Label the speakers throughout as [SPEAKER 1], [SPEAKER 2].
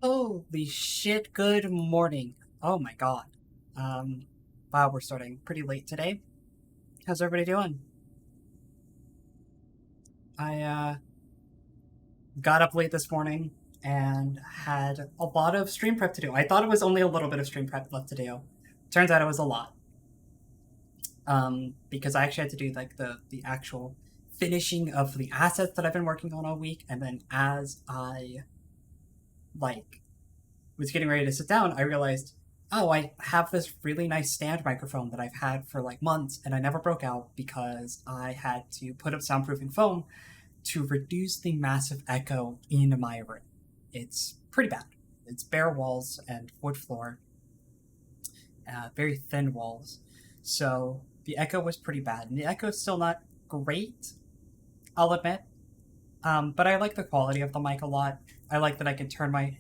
[SPEAKER 1] Holy shit, good morning. Oh my god. Wow, we're starting pretty late today. How's everybody doing? I got up late this morning and had a lot of stream prep to do. I thought it was only a little bit of stream prep left to do. Turns out it was a lot. Because I actually had to do like the actual finishing of the assets that I've been working on all week, and then as I like was getting ready to sit down, I realized, oh, I have this really nice stand microphone that I've had for like months, and I never broke out because I had to put up soundproofing foam to reduce the massive echo in my room. It's pretty bad. It's bare walls and wood floor, very thin walls. So the echo was pretty bad. And the echo is still not great, I'll admit. But I like the quality of the mic a lot. I like that I can turn my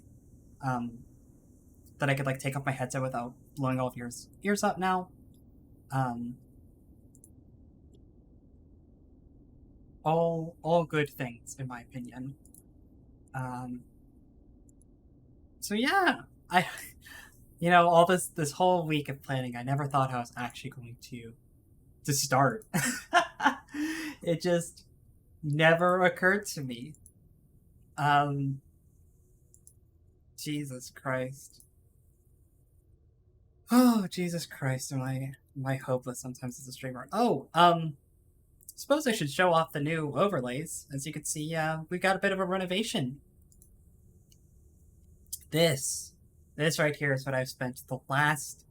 [SPEAKER 1] that I could like take off my headset without blowing all of your ears up now. All good things in my opinion. So yeah, I all this whole week of planning, I never thought I was actually going to start. It just never occurred to me. Jesus Christ. Oh, Jesus Christ, am I hopeless sometimes as a streamer. Suppose I should show off the new overlays. As you can see, we got a bit of a renovation. This right here is what I've spent the last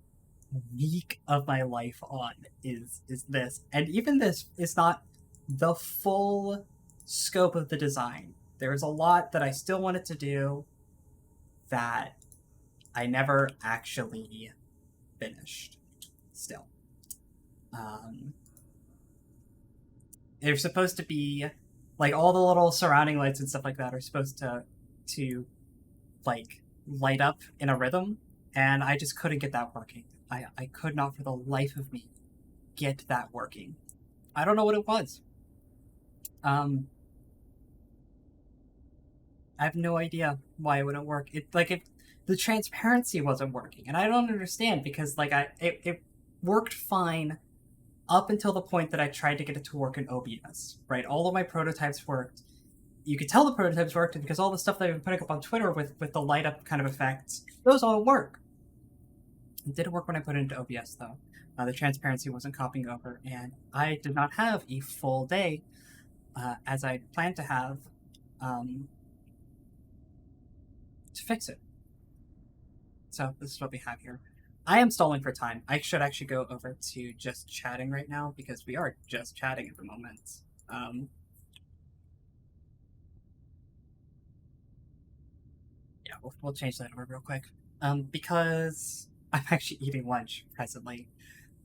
[SPEAKER 1] week of my life on, is this. And even this is not the full scope of the design. There's a lot that I still wanted to do that I never actually finished still. They're supposed to be like all the little surrounding lights and stuff like that are supposed to like light up in a rhythm, and I just couldn't get that working. I could not for the life of me get that working. I don't know what it was. I have no idea why it wouldn't work. If the transparency wasn't working, and I don't understand because it worked fine up until the point that I tried to get it to work in OBS. Right, all of my prototypes worked. You could tell the prototypes worked because all the stuff that I've been putting up on Twitter with the light up kind of effects, those all work. It didn't work when I put it into OBS though. The transparency wasn't copying over, and I did not have a full day as I planned to have to fix it. So this is what we have here. I am stalling for time. I should actually go over to just chatting right now because we are just chatting at the moment. Yeah, we'll change that over real quick. Because I'm actually eating lunch presently.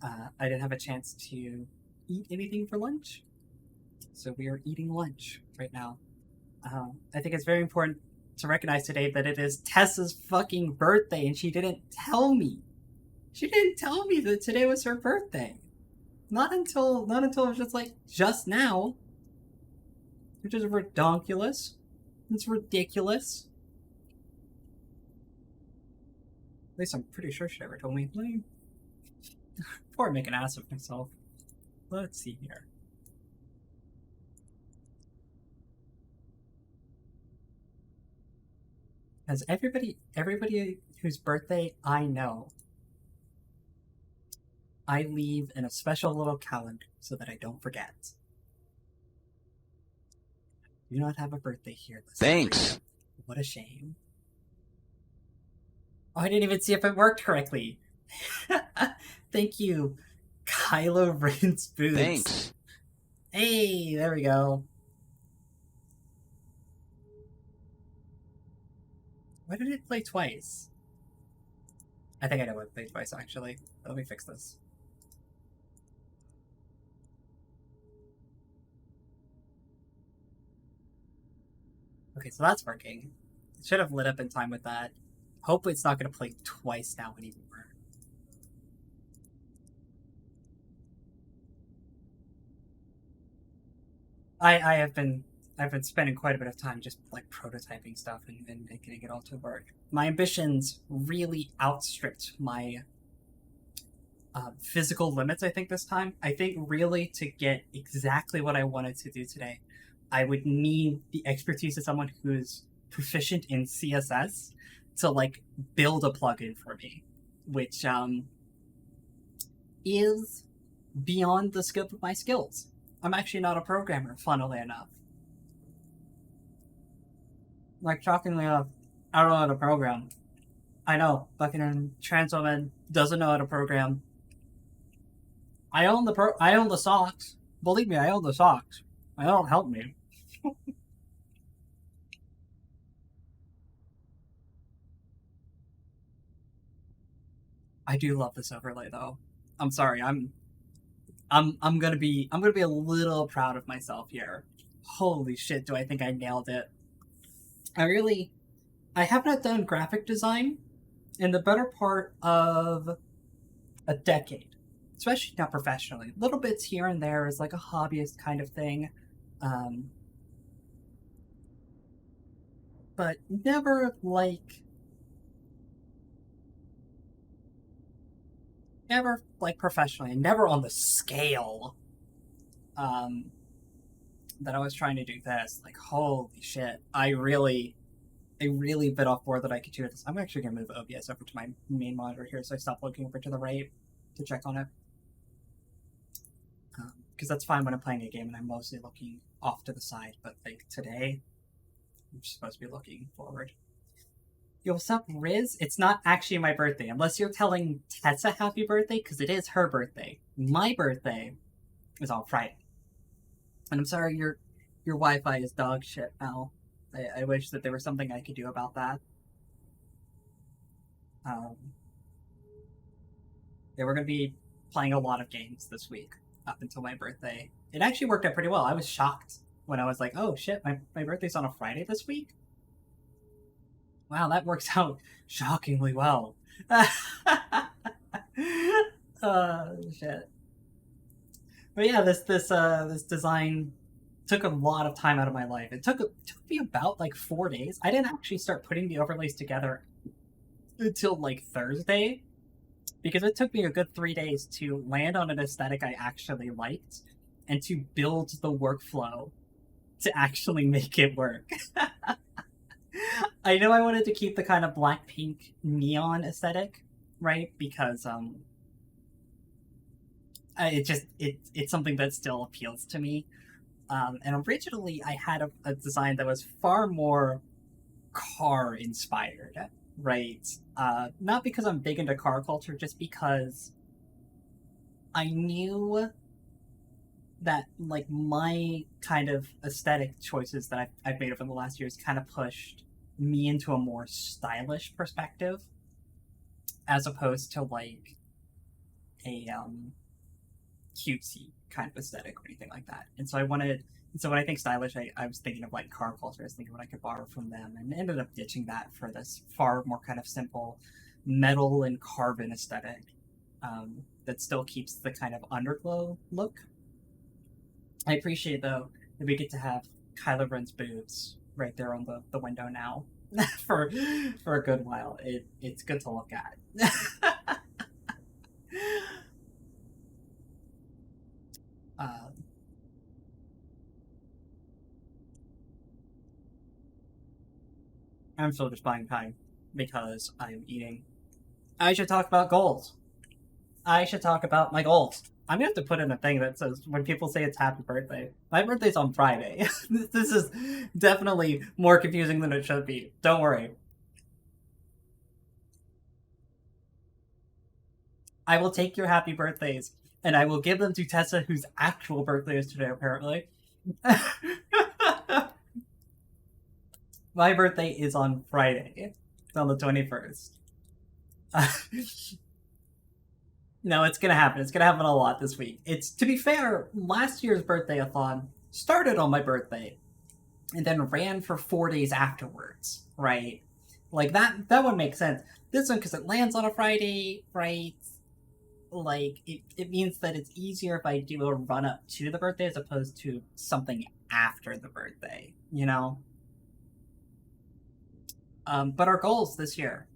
[SPEAKER 1] I didn't have a chance to eat anything for lunch, so we are eating lunch right now. I think it's very important to recognize today that it is Tessa's fucking birthday, and she didn't tell me. She didn't tell me that today was her birthday. Not until it was just now. Which is redonkulous. It's ridiculous. At least I'm pretty sure she never told me. Before I make an ass of myself. Let's see here. Has everybody whose birthday I know, I leave in a special little calendar so that I don't forget. Do not have a birthday here.
[SPEAKER 2] Thanks.
[SPEAKER 1] What a shame. Oh, I didn't even see if it worked correctly. Thank you, Kylo Ren's boots.
[SPEAKER 2] Thanks.
[SPEAKER 1] Hey, there we go. Why did it play twice? I think I know why it played twice, actually. Let me fix this. Okay, so that's working. It should have lit up in time with that. Hopefully it's not going to play twice now anymore. I have been I've been spending quite a bit of time just like prototyping stuff and getting it all to work. My ambitions really outstripped my physical limits, I think, this time. I think really to get exactly what I wanted to do today, I would need the expertise of someone who's proficient in CSS to like build a plugin for me, which is beyond the scope of my skills. I'm actually not a programmer, funnily enough. Like, shockingly enough, I don't know how to program. I know, fucking trans woman doesn't know how to program. I own the socks. Believe me, I own the socks. I don't help me. I do love this overlay though. I'm sorry. I'm gonna be a little proud of myself here. Holy shit, do I think I nailed it. I have not done graphic design in the better part of a decade, especially not professionally. Little bits here and there is like a hobbyist kind of thing, um, but never like professionally, never on the scale um, that I was trying to do this. Like, holy shit, I really bit off more than I could chew at this. I'm actually gonna move OBS over to my main monitor here, so I stop looking over to the right to check on it. Because that's fine when I'm playing a game and I'm mostly looking off to the side, but like today, I'm supposed to be looking forward. Yo, what's up, Riz? It's not actually my birthday, unless you're telling Tessa happy birthday, because it is her birthday. My birthday is on Friday. And I'm sorry, your Wi-Fi is dog shit, Al. I wish that there was something I could do about that. Um, yeah, we're going to be playing a lot of games this week up until my birthday. It actually worked out pretty well. I was shocked when I was like, oh shit, my birthday's on a Friday this week? Wow, that works out shockingly well. Shit. But yeah, this design took a lot of time out of my life. It took me about like 4 days. I didn't actually start putting the overlays together until like Thursday, because it took me a good 3 days to land on an aesthetic I actually liked and to build the workflow to actually make it work. I know I wanted to keep the kind of black pink neon aesthetic, right? Because it's something that still appeals to me. And originally, I had a design that was far more car inspired, right? Not because I'm big into car culture, just because I knew that like my kind of aesthetic choices that I've made over the last years kind of pushed me into a more stylish perspective, as opposed to like a cutesy kind of aesthetic or anything like that. And so when I think stylish, I was thinking of like car culture. I was thinking what I could borrow from them, and ended up ditching that for this far more kind of simple metal and carbon aesthetic that still keeps the kind of underglow look. I appreciate though that we get to have Kylo Ren's boobs right there on the window now for a good while. It's good to look at. I'm still just buying time because I'm eating. I should talk about goals. I should talk about my goals. I'm gonna have to put in a thing that says when people say it's happy birthday. My birthday's on Friday. This is definitely more confusing than it should be. Don't worry. I will take your happy birthdays and I will give them to Tessa, whose actual birthday is today, apparently. My birthday is on Friday. It's on the 21st. No, it's gonna happen. It's gonna happen a lot this week. It's, to be fair, last year's Birthdayathon started on my birthday and then ran for 4 days afterwards, right? Like that one makes sense. This one, because it lands on a Friday, right? Like it means that it's easier if I do a run up to the birthday as opposed to something after the birthday, you know? But our goals this year.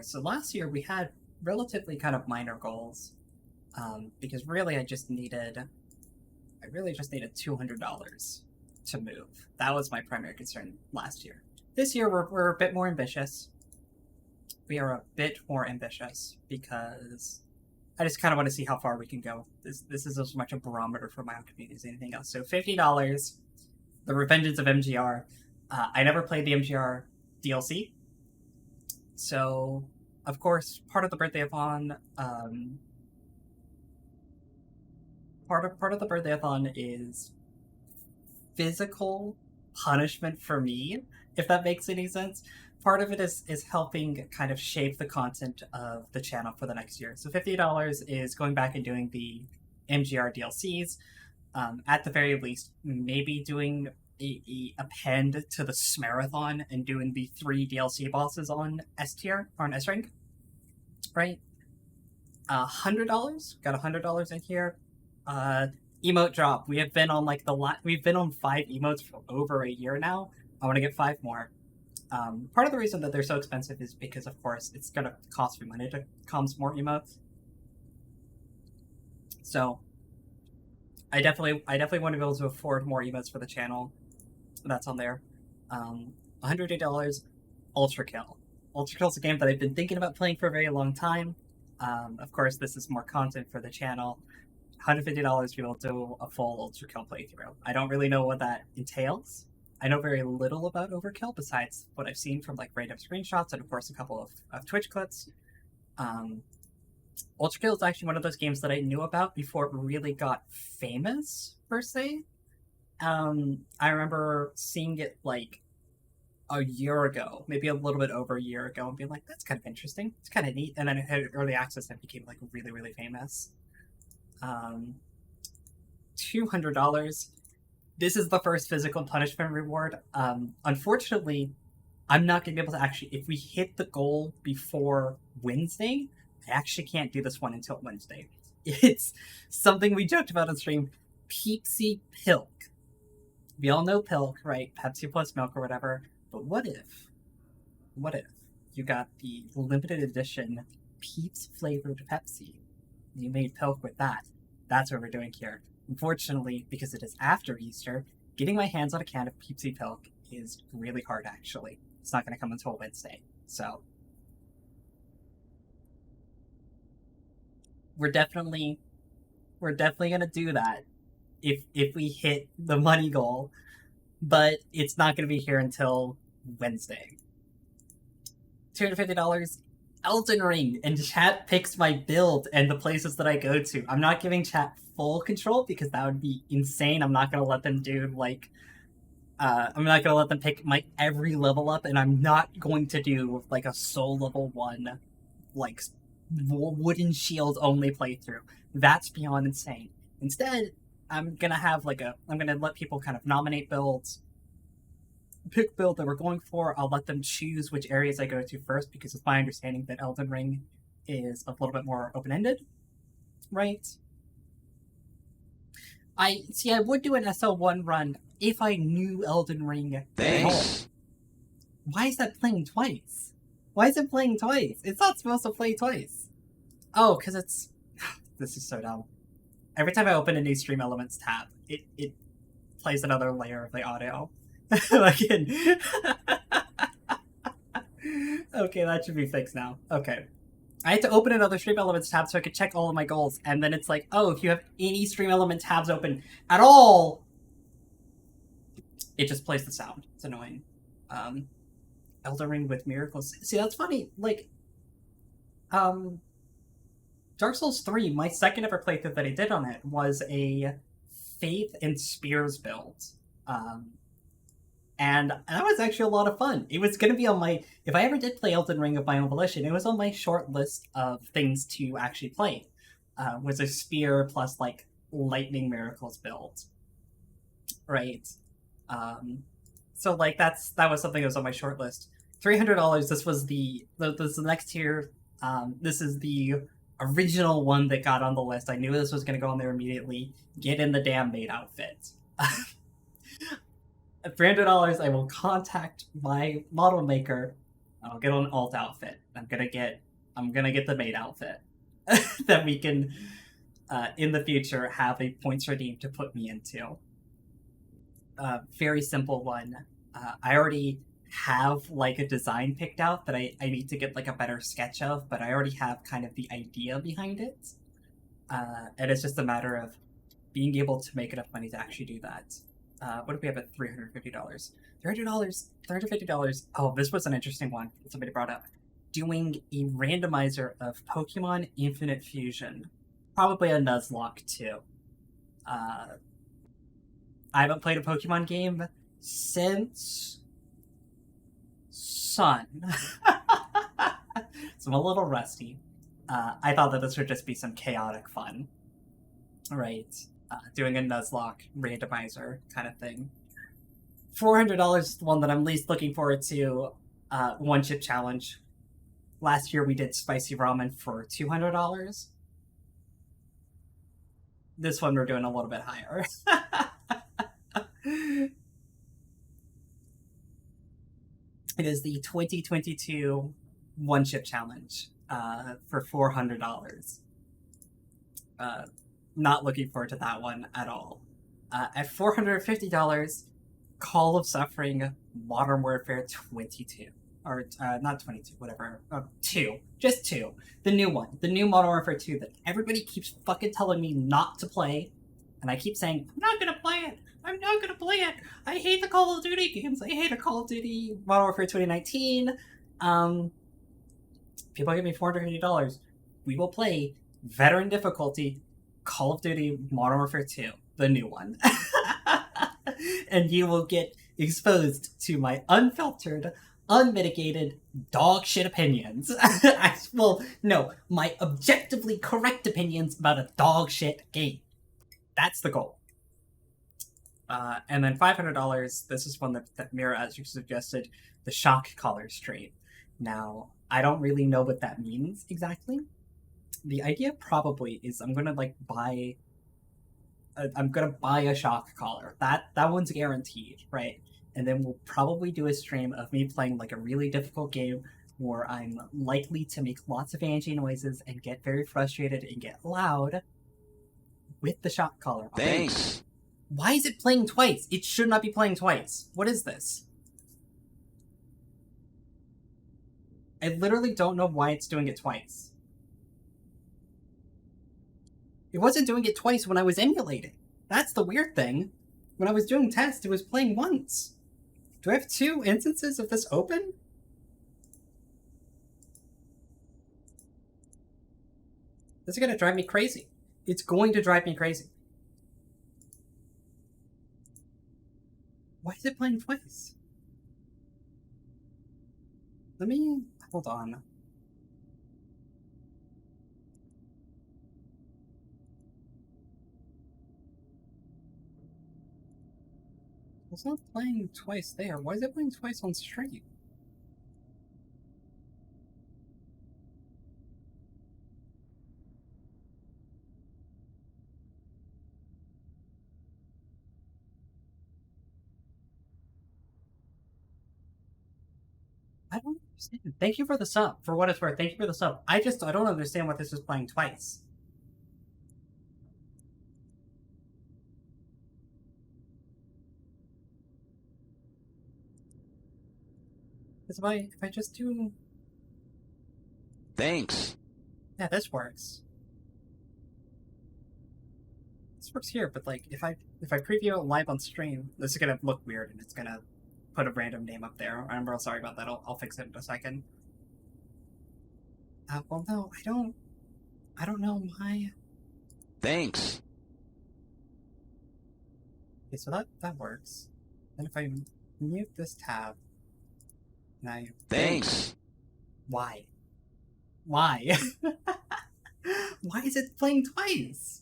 [SPEAKER 1] So last year we had relatively kind of minor goals. Because really I really just needed $200 to move. That was my primary concern last year. This year we're a bit more ambitious. We are a bit more ambitious because I just kind of want to see how far we can go. This is as much a barometer for my own community as anything else. So $50, The Revengeance of MGR. I never played the MGR DLC, so of course part of the Birthdayathon, part of the Birthdayathon is physical punishment for me, if that makes any sense. Part of it is helping kind of shape the content of the channel for the next year. So $50 is going back and doing the MGR DLCs. At the very least, maybe doing a append to the Smarathon and doing the 3 DLC bosses on S tier or on S rank, right? $100, got $100 in here. Emote drop. We have been on like we've been on 5 emotes for over a year now. I want to get 5 more. Part of the reason that they're so expensive is because, of course, it's gonna cost me money to comms more emotes. So I definitely want to be able to afford more emotes for the channel. That's on there. $108, Ultra Kill. Ultra Kill is a game that I've been thinking about playing for a very long time. Of course, this is more content for the channel. $150 to be able to do a full Ultra Kill playthrough. I don't really know what that entails. I know very little about Overkill besides what I've seen from like random screenshots and of course a couple of Twitch clips. Ultra Kill is actually one of those games that I knew about before it really got famous, per se. I remember seeing it like a year ago, maybe a little bit over a year ago, and being like, that's kind of interesting. It's kind of neat. And then it had early access and became like really, really famous. $200. This is the first physical punishment reward. Unfortunately, I'm not going to be able to actually, if we hit the goal before Wednesday, I actually can't do this one until Wednesday. It's something we joked about on stream, Peepsy Pilk. We all know Pilk, right? Pepsi plus milk or whatever. But what if you got the limited edition Peeps flavored Pepsi? You made Pilk with that. That's what we're doing here. Unfortunately, because it is after Easter, getting my hands on a can of Peepsy Pilk is really hard, actually. It's not going to come until Wednesday. So we're definitely going to do that if we hit the money goal, but it's not going to be here until Wednesday. $250, Elden Ring, and chat picks my build and the places that I go to. I'm not giving chat full control because that would be insane. I'm not going to let them do like I'm not going to let them pick my every level up, and I'm not going to do like a soul level 1 like wooden shield only playthrough. That's beyond insane. Instead, I'm gonna have like I'm gonna let people kind of nominate builds, pick build that we're going for. I'll let them choose which areas I go to first, because it's my understanding that Elden Ring is a little bit more open-ended, right? I would do an SL1 run if I knew Elden Ring. Thanks. Why is that playing twice? Why is it playing twice? It's not supposed to play twice. Oh, because it's... This is so dumb. Every time I open a new Stream Elements tab, it plays another layer of the audio. Okay, that should be fixed now. Okay. I had to open another Stream Elements tab so I could check all of my goals, and then it's like, oh, if you have any Stream Element tabs open at all, it just plays the sound. It's annoying. Elden Ring with miracles. See, that's funny. Like, Dark Souls 3, my second ever playthrough that I did on it was a Faith and Spears build. And that was actually a lot of fun. It was going to be on my... If I ever did play Elden Ring of my own volition, it was on my short list of things to actually play. Was a spear plus, like, lightning miracles build. Right? So, like, that was something that was on my short list. $300, this was the next tier. This is the original one that got on the list. I knew this was going to go on there immediately. Get in the damn maid outfit. $300, I will contact my model maker. I'll get an alt outfit. I'm gonna get the maid outfit that we can in the future have a points redeem to put me into. Very simple one. I already have like a design picked out that I need to get like a better sketch of, but I already have kind of the idea behind it. And it's just a matter of being able to make enough money to actually do that. What if we have at $350? $350. Oh, this was an interesting one that somebody brought up. Doing a randomizer of Pokemon Infinite Fusion. Probably a Nuzlocke too. I haven't played a Pokemon game since Sun. So I'm a little rusty. I thought that this would just be some chaotic fun. Right. Doing a Nuzlocke randomizer kind of thing. $400 is the one that I'm least looking forward to. One chip challenge. Last year we did spicy ramen for $200. This one we're doing a little bit higher. It is the 2022 one chip challenge for $400. Not looking forward to that one at all. At $450, Call of Suffering Modern Warfare 22. Or, not 22, whatever. 2. Just 2. The new one. The new Modern Warfare 2 that everybody keeps fucking telling me not to play. And I keep saying, I'm not gonna play it. I'm not gonna play it. I hate the Call of Duty games. I hate a Call of Duty Modern Warfare 2019. People give me $450. We will play veteran difficulty Call of Duty Modern Warfare 2, the new one. And you will get exposed to my unfiltered, unmitigated, dog shit opinions. My objectively correct opinions about a dog shit game. That's the goal. And then $500, this is one that Mira, as you suggested, the shock collar stream. Now, I don't really know what that means exactly. The idea probably is I'm gonna buy a shock collar. That one's guaranteed, right? And then we'll probably do a stream of me playing like a really difficult game where I'm likely to make lots of Angie noises and get very frustrated and get loud with the shock collar.
[SPEAKER 2] Thanks.
[SPEAKER 1] Why is it playing twice? It should not be playing twice. What is this? I literally don't know why it's doing it twice. It wasn't doing it twice when I was emulating. That's the weird thing. When I was doing tests, it was playing once. Do I have 2 instances of this open? This is gonna drive me crazy. It's going to drive me crazy. Why is it playing twice? Let me... hold on. It's not playing twice there. Why is it playing twice on stream? I don't understand. Thank you for the sub. For what it's worth, thank you for the sub. I don't understand what this is playing twice. Because if I just do...
[SPEAKER 2] Thanks.
[SPEAKER 1] Yeah, this works. This works here, but if I preview it live on stream, this is gonna look weird and it's gonna put a random name up there. I'm real sorry about that. I'll fix it in a second. Well, no, I don't know why.
[SPEAKER 2] Thanks.
[SPEAKER 1] Okay, so that works. Then if I mute this tab, and I...
[SPEAKER 2] Thanks.
[SPEAKER 1] Why? Why? Why is it playing twice?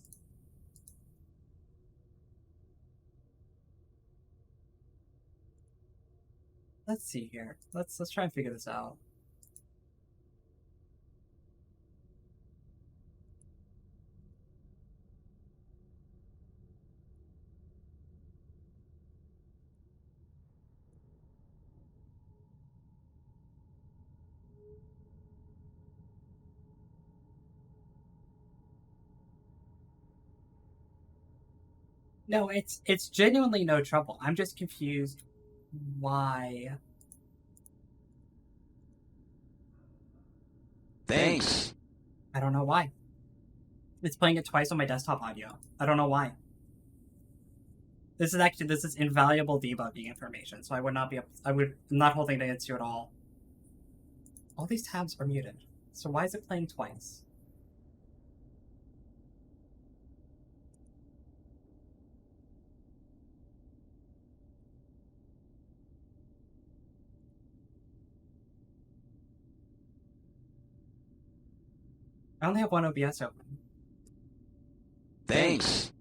[SPEAKER 1] Let's see here. Let's try and figure this out. No, it's genuinely no trouble. I'm just confused why.
[SPEAKER 2] Thanks.
[SPEAKER 1] I don't know why. It's playing it twice on my desktop audio. I don't know why. This is invaluable debugging information, so I would not holding it against you at all. All these tabs are muted. So why is it playing twice? I only have one OBS open.
[SPEAKER 2] Thanks.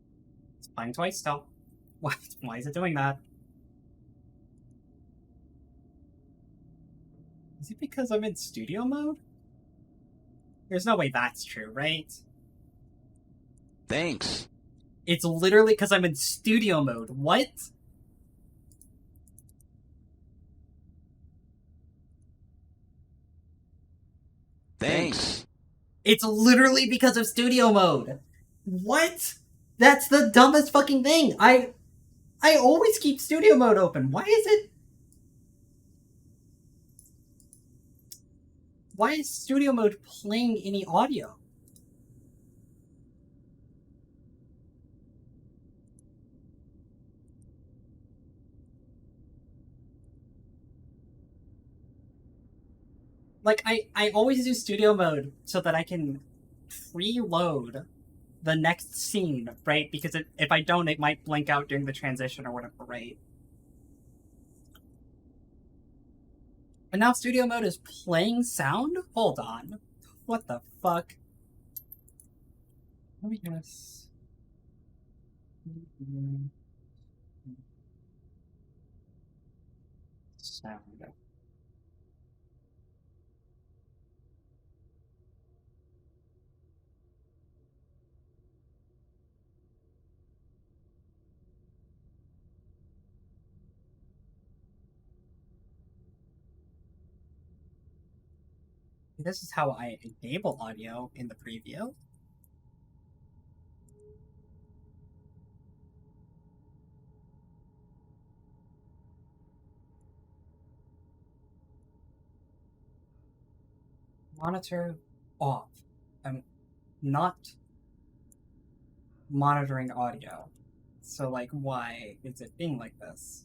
[SPEAKER 1] It's playing twice still. Why is it doing that? Is it because I'm in studio mode? There's no way that's true, right?
[SPEAKER 2] Thanks.
[SPEAKER 1] It's literally because I'm in studio mode. What?
[SPEAKER 2] Thanks.
[SPEAKER 1] It's literally because of studio mode. What? That's the dumbest fucking thing. I always keep studio mode open. Why is studio mode playing any audio? Like, I always do studio mode so that I can preload the next scene, right? Because if I don't, it might blink out during the transition or whatever, right? And now studio mode is playing sound? Hold on. What the fuck? Let me guess. Sound. This is how I enable audio in the preview. Monitor off. I'm not monitoring audio. So, like, why is it being like this?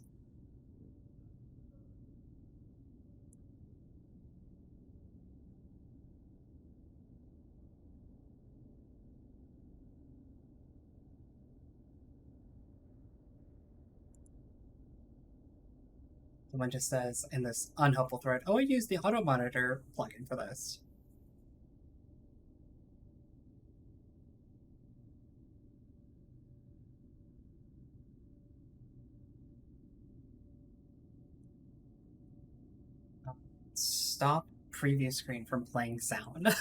[SPEAKER 1] Someone just says in this unhelpful thread, oh, I use the auto monitor plugin for this. Stop previous screen from playing sound.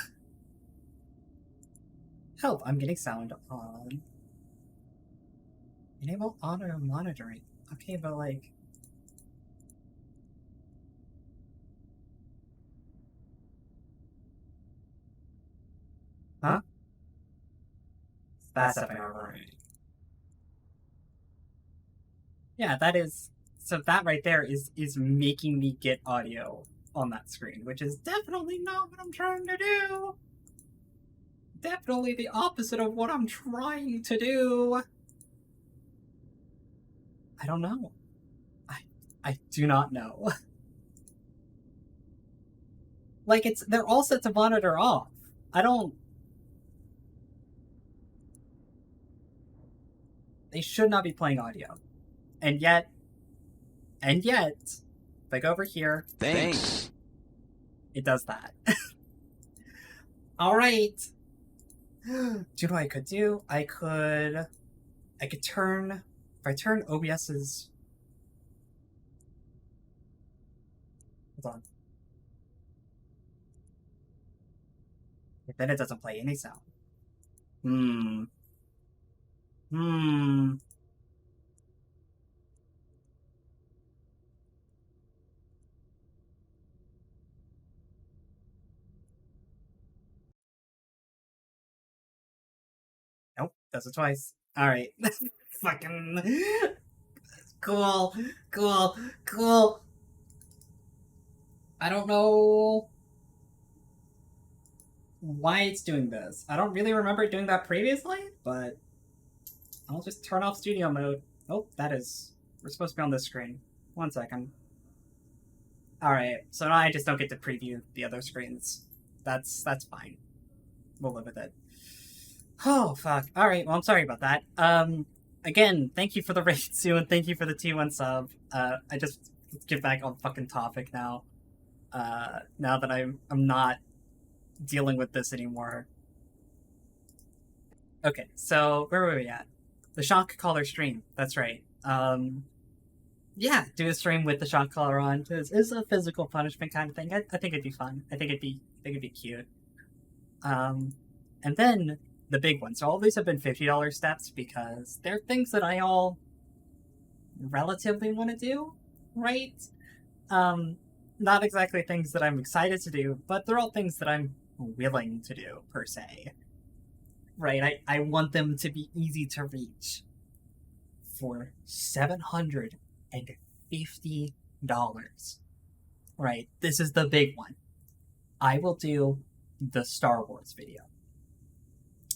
[SPEAKER 1] Help, I'm getting sound on. Enable auto monitoring. Okay, but like. Huh? That's definitely right. Yeah, that is. So that right there is making me get audio on that screen, which is definitely not what I'm trying to do. Definitely the opposite of what I'm trying to do. I don't know. I do not know. Like they're all set to monitor off. I don't. They should not be playing audio, and yet, if I go over here,
[SPEAKER 2] Thanks.
[SPEAKER 1] it does that. All right. Do you know what I could do? I could turn. If I turn OBS's. Hold on. Then it doesn't play any sound. Hmm. Hmm. Nope. Does it twice. All right. Fucking cool, cool, cool. I don't know why it's doing this. I don't really remember doing that previously, but I'll just turn off studio mode. Oh, that is... We're supposed to be on this screen. 1 second. Alright, so now I just don't get to preview the other screens. That's fine. We'll live with it. Oh, fuck. Alright, well, I'm sorry about that. Again, thank you for the raid, Sue, and thank you for the T1 sub. I just get back on fucking topic now. Now that I'm not dealing with this anymore. Okay, so where were we at? The shock collar stream. That's right. Yeah, do a stream with the shock collar on. It's a physical punishment kind of thing. I think it'd be fun. I think it'd be cute. And then the big one. So all these have been $50 steps because they're things that I all relatively want to do, right? Not exactly things that I'm excited to do, but they're all things that I'm willing to do, per se. Right? I want them to be easy to reach. For $750. Right? This is the big one. I will do the Star Wars video.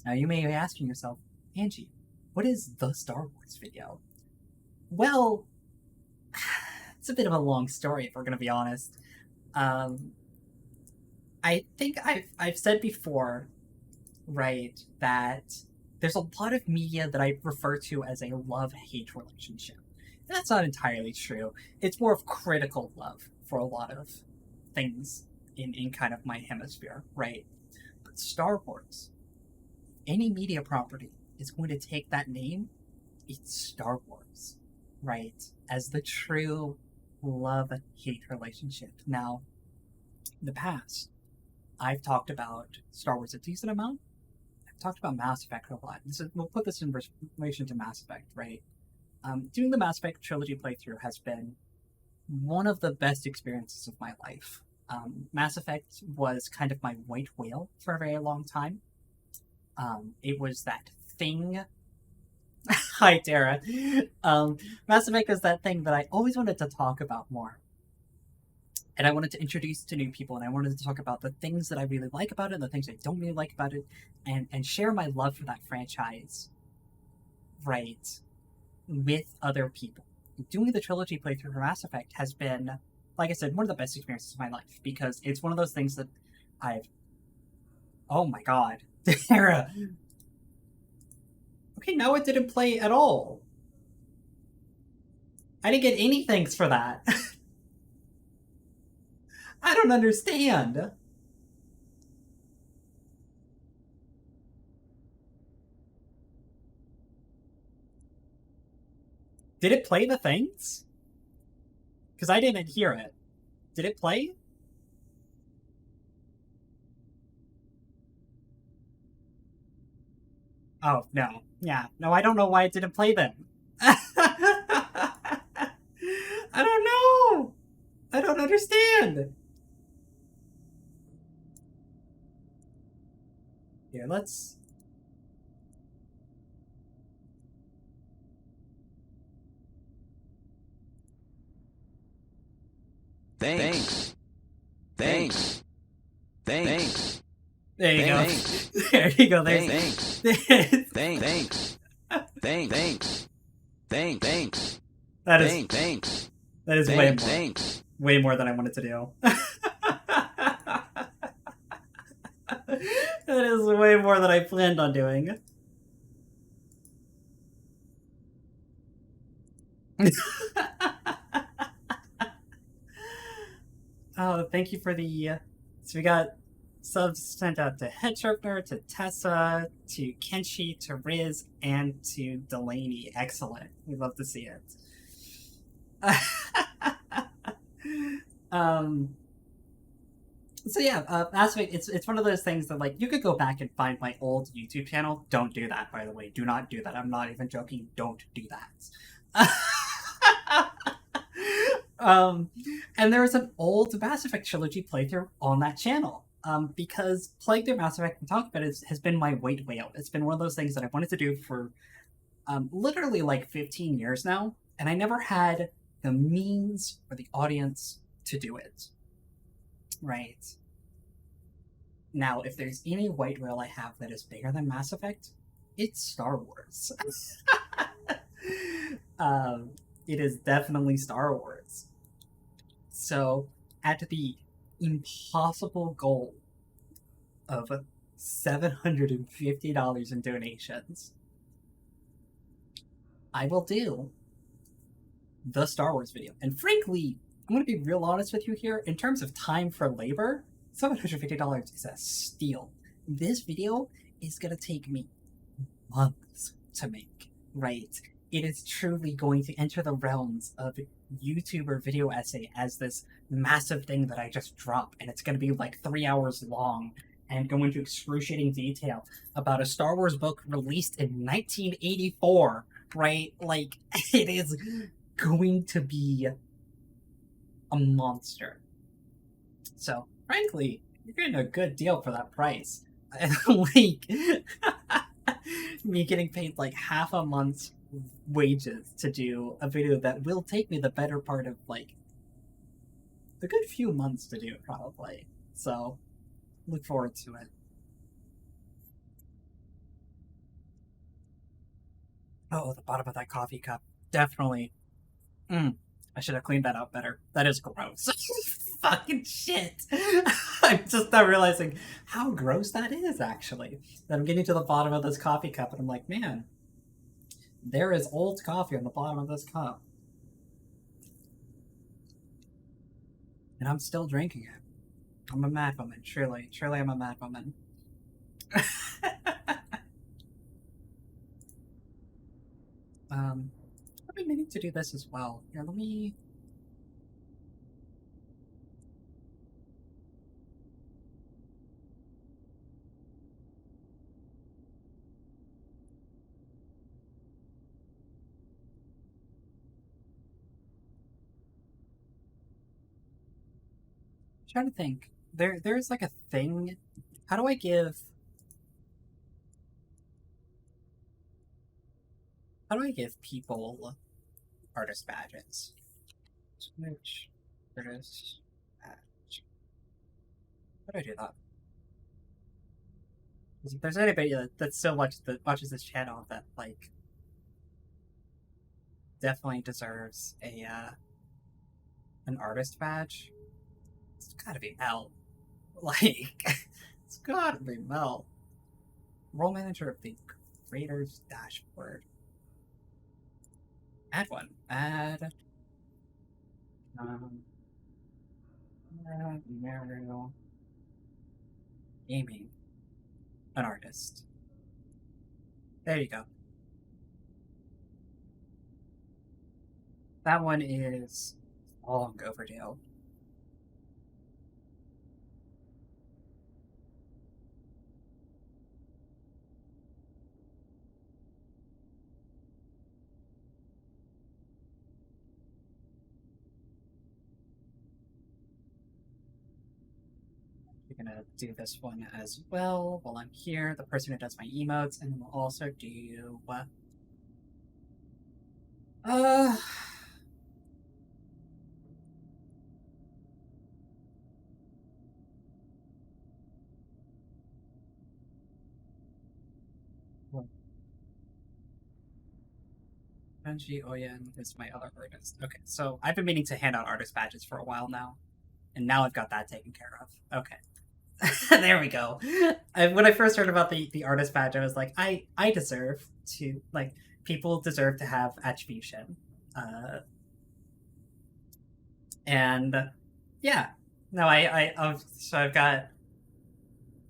[SPEAKER 1] Now you may be asking yourself, Angie, what is the Star Wars video? Well, it's a bit of a long story if we're going to be honest. I think I've said before, right, that there's a lot of media that I refer to as a love-hate relationship. And that's not entirely true. It's more of critical love for a lot of things in kind of my hemisphere, right? But Star Wars, any media property is going to take that name, it's Star Wars, right? As the true love-hate relationship. Now, in the past, I've talked about Star Wars a decent amount. I've talked about Mass Effect a lot. We'll put this in relation to Mass Effect, right? Doing the Mass Effect trilogy playthrough has been one of the best experiences of my life. Mass Effect was kind of my white whale for a very long time. It was that thing... Hi, Tara. Mass Effect is that thing that I always wanted to talk about more. And I wanted to introduce to new people, and I wanted to talk about the things that I really like about it, and the things I don't really like about it, and share my love for that franchise, right, with other people. Doing the trilogy playthrough for Mass Effect has been, like I said, one of the best experiences of my life, because it's one of those things that I've... Oh my god. Tara! Okay, now it didn't play at all. I didn't get any thanks for that. I don't understand. Did it play the things? Because I didn't hear it. Did it play? Oh, no. Yeah. No, I don't know why it didn't play them. I don't know. I don't understand. Here, let's...
[SPEAKER 2] Thanks. Thanks. Thanks.
[SPEAKER 1] There you go. There you go. There's...
[SPEAKER 2] Thanks. Thanks. Thanks. Thanks.
[SPEAKER 1] That is...
[SPEAKER 2] Thanks.
[SPEAKER 1] That is way more.
[SPEAKER 2] Thanks.
[SPEAKER 1] Way more than I wanted to do. That is way more than I planned on doing. Oh, thank you for the... So we got subs sent out to Head Sharpener, to Tessa, to Kenshi, to Riz, and to Delaney. Excellent. We love to see it. So yeah, Mass Effect, it's one of those things that, like, you could go back and find my old YouTube channel. Don't do that, by the way. Do not do that. I'm not even joking. Don't do that. And there was an old Mass Effect trilogy playthrough on that channel. Because playing through Mass Effect and talking about it has been my white whale. It's been one of those things that I wanted to do for literally like 15 years now, and I never had the means or the audience to do it. Right. Now, if there's any white whale I have that is bigger than Mass Effect, it's Star Wars. um, it is definitely Star Wars. So, at the impossible goal of $750 in donations, I will do the Star Wars video. And frankly, I'm going to be real honest with you here. In terms of time for labor, $750 is a steal. This video is going to take me months to make, right? It is truly going to enter the realms of YouTuber video essay as this massive thing that I just drop, and it's going to be like 3 hours long and go into excruciating detail about a Star Wars book released in 1984, right? Like, it is going to be a monster. So, frankly, you're getting a good deal for that price. Like, me getting paid like half a month's wages to do a video that will take me the better part of like a good few months to do, probably. So, look forward to it. Oh, the bottom of that coffee cup. Definitely. I should have cleaned that out better. That is gross. Fucking shit. I'm just not realizing how gross that is, actually. That I'm getting to the bottom of this coffee cup and I'm like, man, there is old coffee on the bottom of this cup. And I'm still drinking it. I'm a mad woman, truly. Truly, I'm a mad woman. I've been meaning to do this as well. Here, let me... I'm trying to think. There's like a thing. How do I give people artist badges? Switch artist badge. How do I do that? If there's anybody that still watches this channel that like definitely deserves a an artist badge, it's gotta be Mel. Like, it's gotta be Mel. Role manager of the creator's dashboard. Add one. Add. Mario. Gaming. An artist. There you go. That one is long overdue. We're gonna do this one as well while I'm here. The person who does my emotes, and we'll also do Angie Oyen is my other artist. Okay, so I've been meaning to hand out artist badges for a while now, and now I've got that taken care of. Okay. There we go. When I first heard about the artist badge, I was like, I deserve to, like, people deserve to have attribution. And yeah, no, so I've got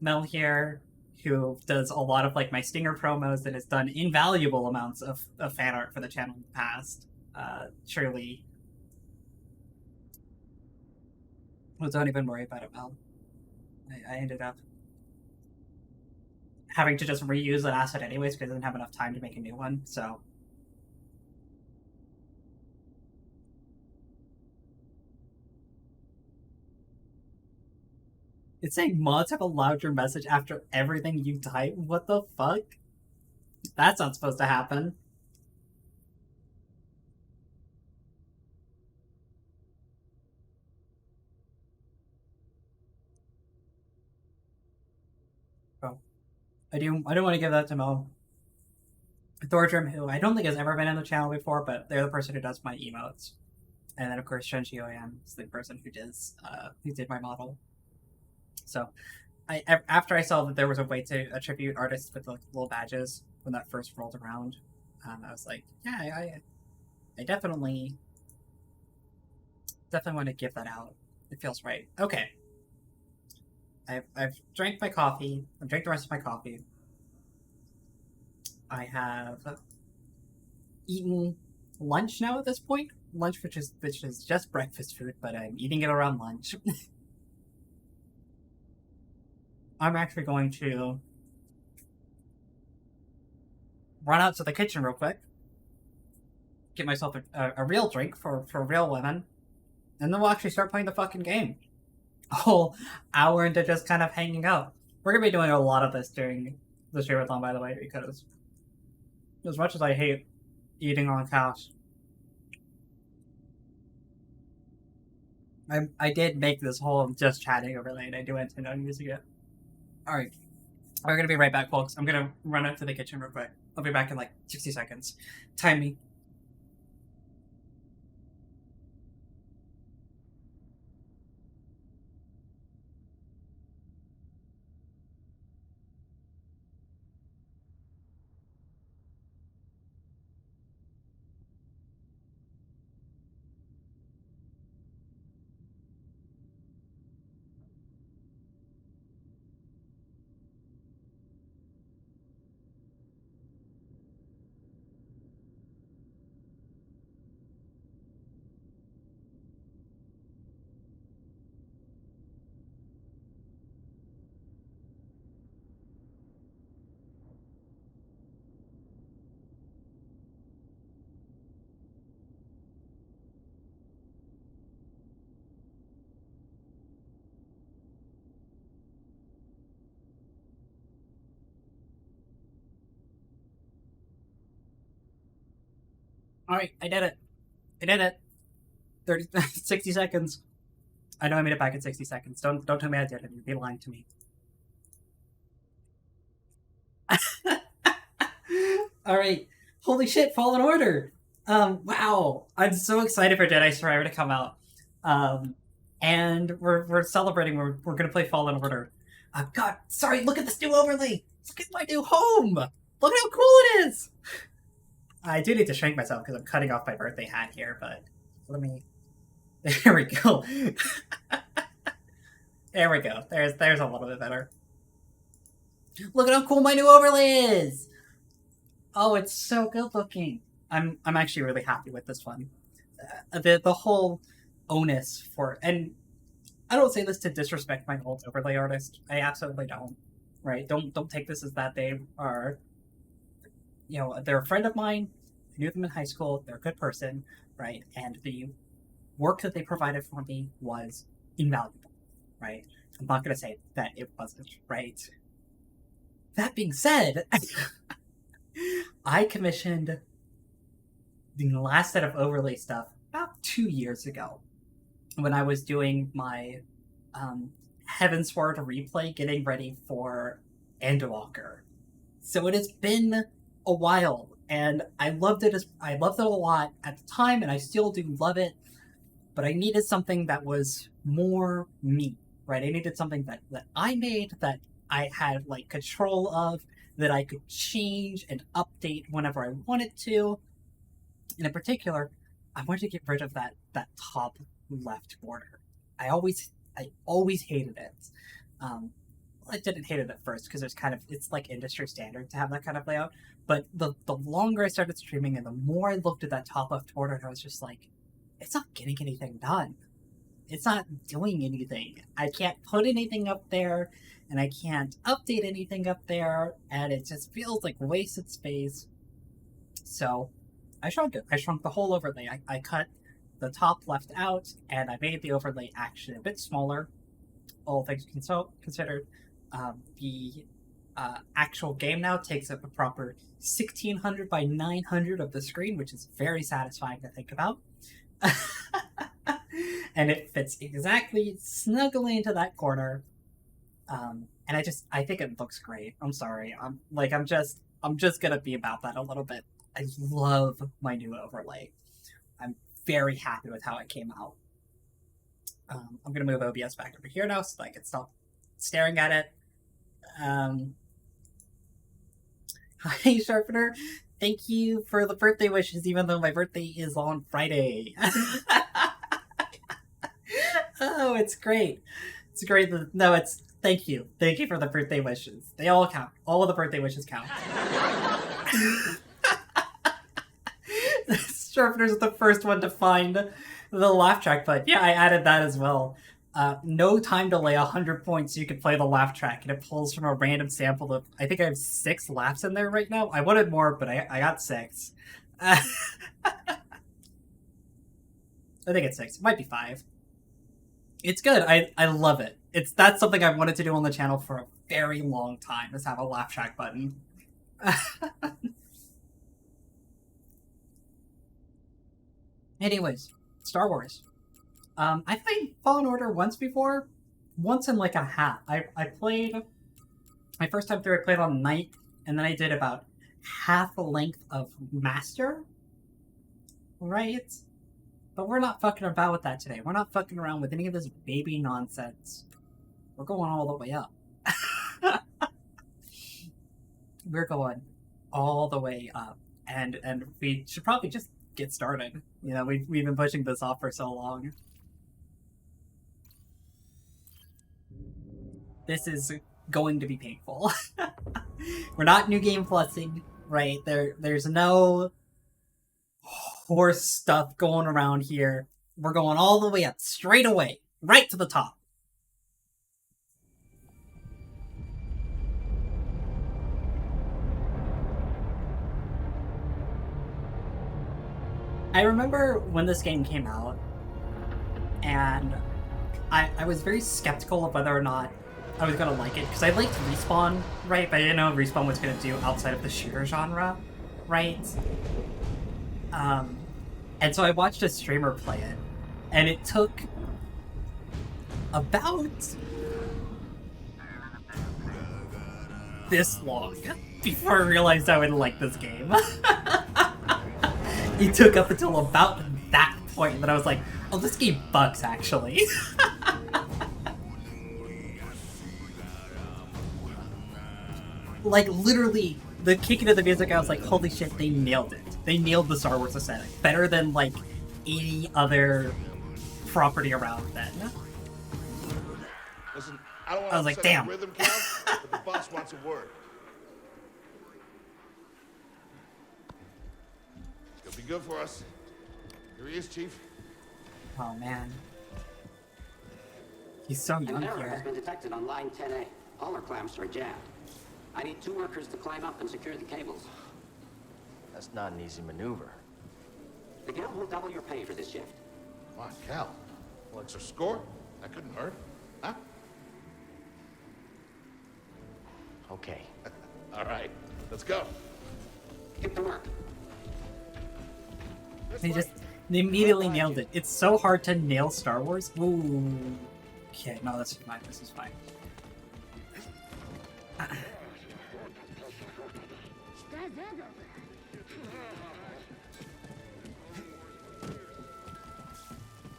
[SPEAKER 1] Mel here, who does a lot of like my stinger promos and has done invaluable amounts of fan art for the channel in the past. Surely, well, don't even worry about it, Mel. I ended up having to just reuse an asset anyways because I didn't have enough time to make a new one, so. It's saying mods have allowed your message after everything you type? What the fuck? That's not supposed to happen. So I do want to give that to Mo Thordrum, who I don't think has ever been on the channel before, but they're the person who does my emotes. And then of course Shenji is the person who did my model. So after I saw that there was a way to attribute artists with like little badges when that first rolled around, I was like, yeah, I definitely want to give that out. It feels right. Okay. I've drank my coffee. I've drank the rest of my coffee. I have eaten lunch now at this point. Lunch, which is just breakfast food, but I'm eating it around lunch. I'm actually going to run out to the kitchen real quick, get myself a real drink for real women, and then we'll actually start playing the fucking game. A whole hour into just kind of hanging out. We're gonna be doing a lot of this during the Birthdayathon, by the way, because as much as I hate eating on couch, I did make this whole just chatting overlay, and I do intend on using it. Alright. We're gonna be right back, folks. I'm gonna run out to the kitchen real quick. I'll be back in like 60 seconds. Time me. Alright, I did it. 60 seconds. I know I made it back in 60 seconds. Don't tell me I did it. You'd be lying to me. Alright. Holy shit, Fallen Order! Wow. I'm so excited for Jedi Survivor to come out. And we're celebrating. We're gonna play Fallen Order. God, sorry, look at this new overlay! Look at my new home! Look at how cool it is! I do need to shrink myself because I'm cutting off my birthday hat here, but let me... There we go. There we go. There's a little bit better. Look at how cool my new overlay is! Oh, it's so good looking. I'm actually really happy with this one. The whole onus for... And I don't say this to disrespect my old overlay artist. I absolutely don't. Right? Don't take this as that they are... You know, they're a friend of mine. I knew them in high school. They're a good person, right? And the work that they provided for me was invaluable, right? I'm not going to say that it wasn't, right? That being said, I commissioned the last set of overlay stuff about 2 years ago when I was doing my Heavensward replay, getting ready for Endwalker. So it has been a while, and I loved it a lot at the time, and I still do love it, but I needed something that was more me, right? I needed something that I made, that I had like control of, that I could change and update whenever I wanted to. And in particular, I wanted to get rid of that top left border. I always hated it. I didn't hate it at first because it's like industry standard to have that kind of layout. But the longer I started streaming and the more I looked at that top left border, I was just like, it's not getting anything done. It's not doing anything. I can't put anything up there, and I can't update anything up there, and it just feels like wasted space. So I shrunk it. I shrunk the whole overlay. I cut the top left out, and I made the overlay actually a bit smaller, all things considered. The actual game now takes up a proper 1600 by 900 of the screen, which is very satisfying to think about. And it fits exactly snugly into that corner. And I think it looks great. I'm sorry. I'm just gonna be about that a little bit. I love my new overlay. I'm very happy with how it came out. I'm gonna move OBS back over here now so that I can stop staring at it. Hi, Sharpener. Thank you for the birthday wishes, even though my birthday is on Friday. Oh, it's great. It's great. No, it's thank you. Thank you for the birthday wishes. They all count. All of the birthday wishes count. Sharpener's the first one to find the laugh track, but yeah, I added that as well. No time delay, 100 points, so you can play the laugh track, and it pulls from a random sample of, I think I have 6 laughs in there right now. I wanted more, but I got 6. I think it's 6. It might be 5. It's good. I love it. That's something I've wanted to do on the channel for a very long time, is have a laugh track button. Anyways, Star Wars. I played Fallen Order once before. Once in like a hat. I played... My first time through I played on Night, and then I did about half the length of Master. Right? But we're not fucking about with that today. We're not fucking around with any of this baby nonsense. We're going all the way up. We're going all the way up. And we should probably just get started. You know, we've been pushing this off for so long. This is going to be painful. We're not New Game Plusing, right? There's no horse stuff going around here. We're going all the way up, straight away, right to the top. I remember when this game came out, and I was very skeptical of whether or not I was gonna like it, because I liked Respawn, right? But I didn't know what Respawn was gonna do outside of the shooter genre, right? And so I watched a streamer play it, and it took about this long before I realized I would like this game. It took up until about that point that I was like, oh, this game bugs, actually. Like, literally, the kick into the music, I was like, holy shit, they nailed it. They nailed the Star Wars aesthetic. Better than, like, any other property around then.
[SPEAKER 3] Listen, I don't want
[SPEAKER 1] I was like, damn.
[SPEAKER 3] Rhythm count, but the boss wants a word. It'll be good for us. Here he is, Chief.
[SPEAKER 1] Oh, man. He's so young
[SPEAKER 4] An error
[SPEAKER 1] here.
[SPEAKER 4] has been detected on line 10A. All our clamps are jammed. I need 2 workers to climb up and secure the cables.
[SPEAKER 5] That's not an easy maneuver.
[SPEAKER 4] The guild will double your pay for this shift.
[SPEAKER 3] Come on, Cal. Well, extra score? That couldn't hurt. Huh?
[SPEAKER 5] Okay.
[SPEAKER 3] All right, let's go.
[SPEAKER 4] Get to work.
[SPEAKER 1] They immediately nailed it. It's so hard to nail Star Wars. Ooh. Okay, no, that's fine. This is fine.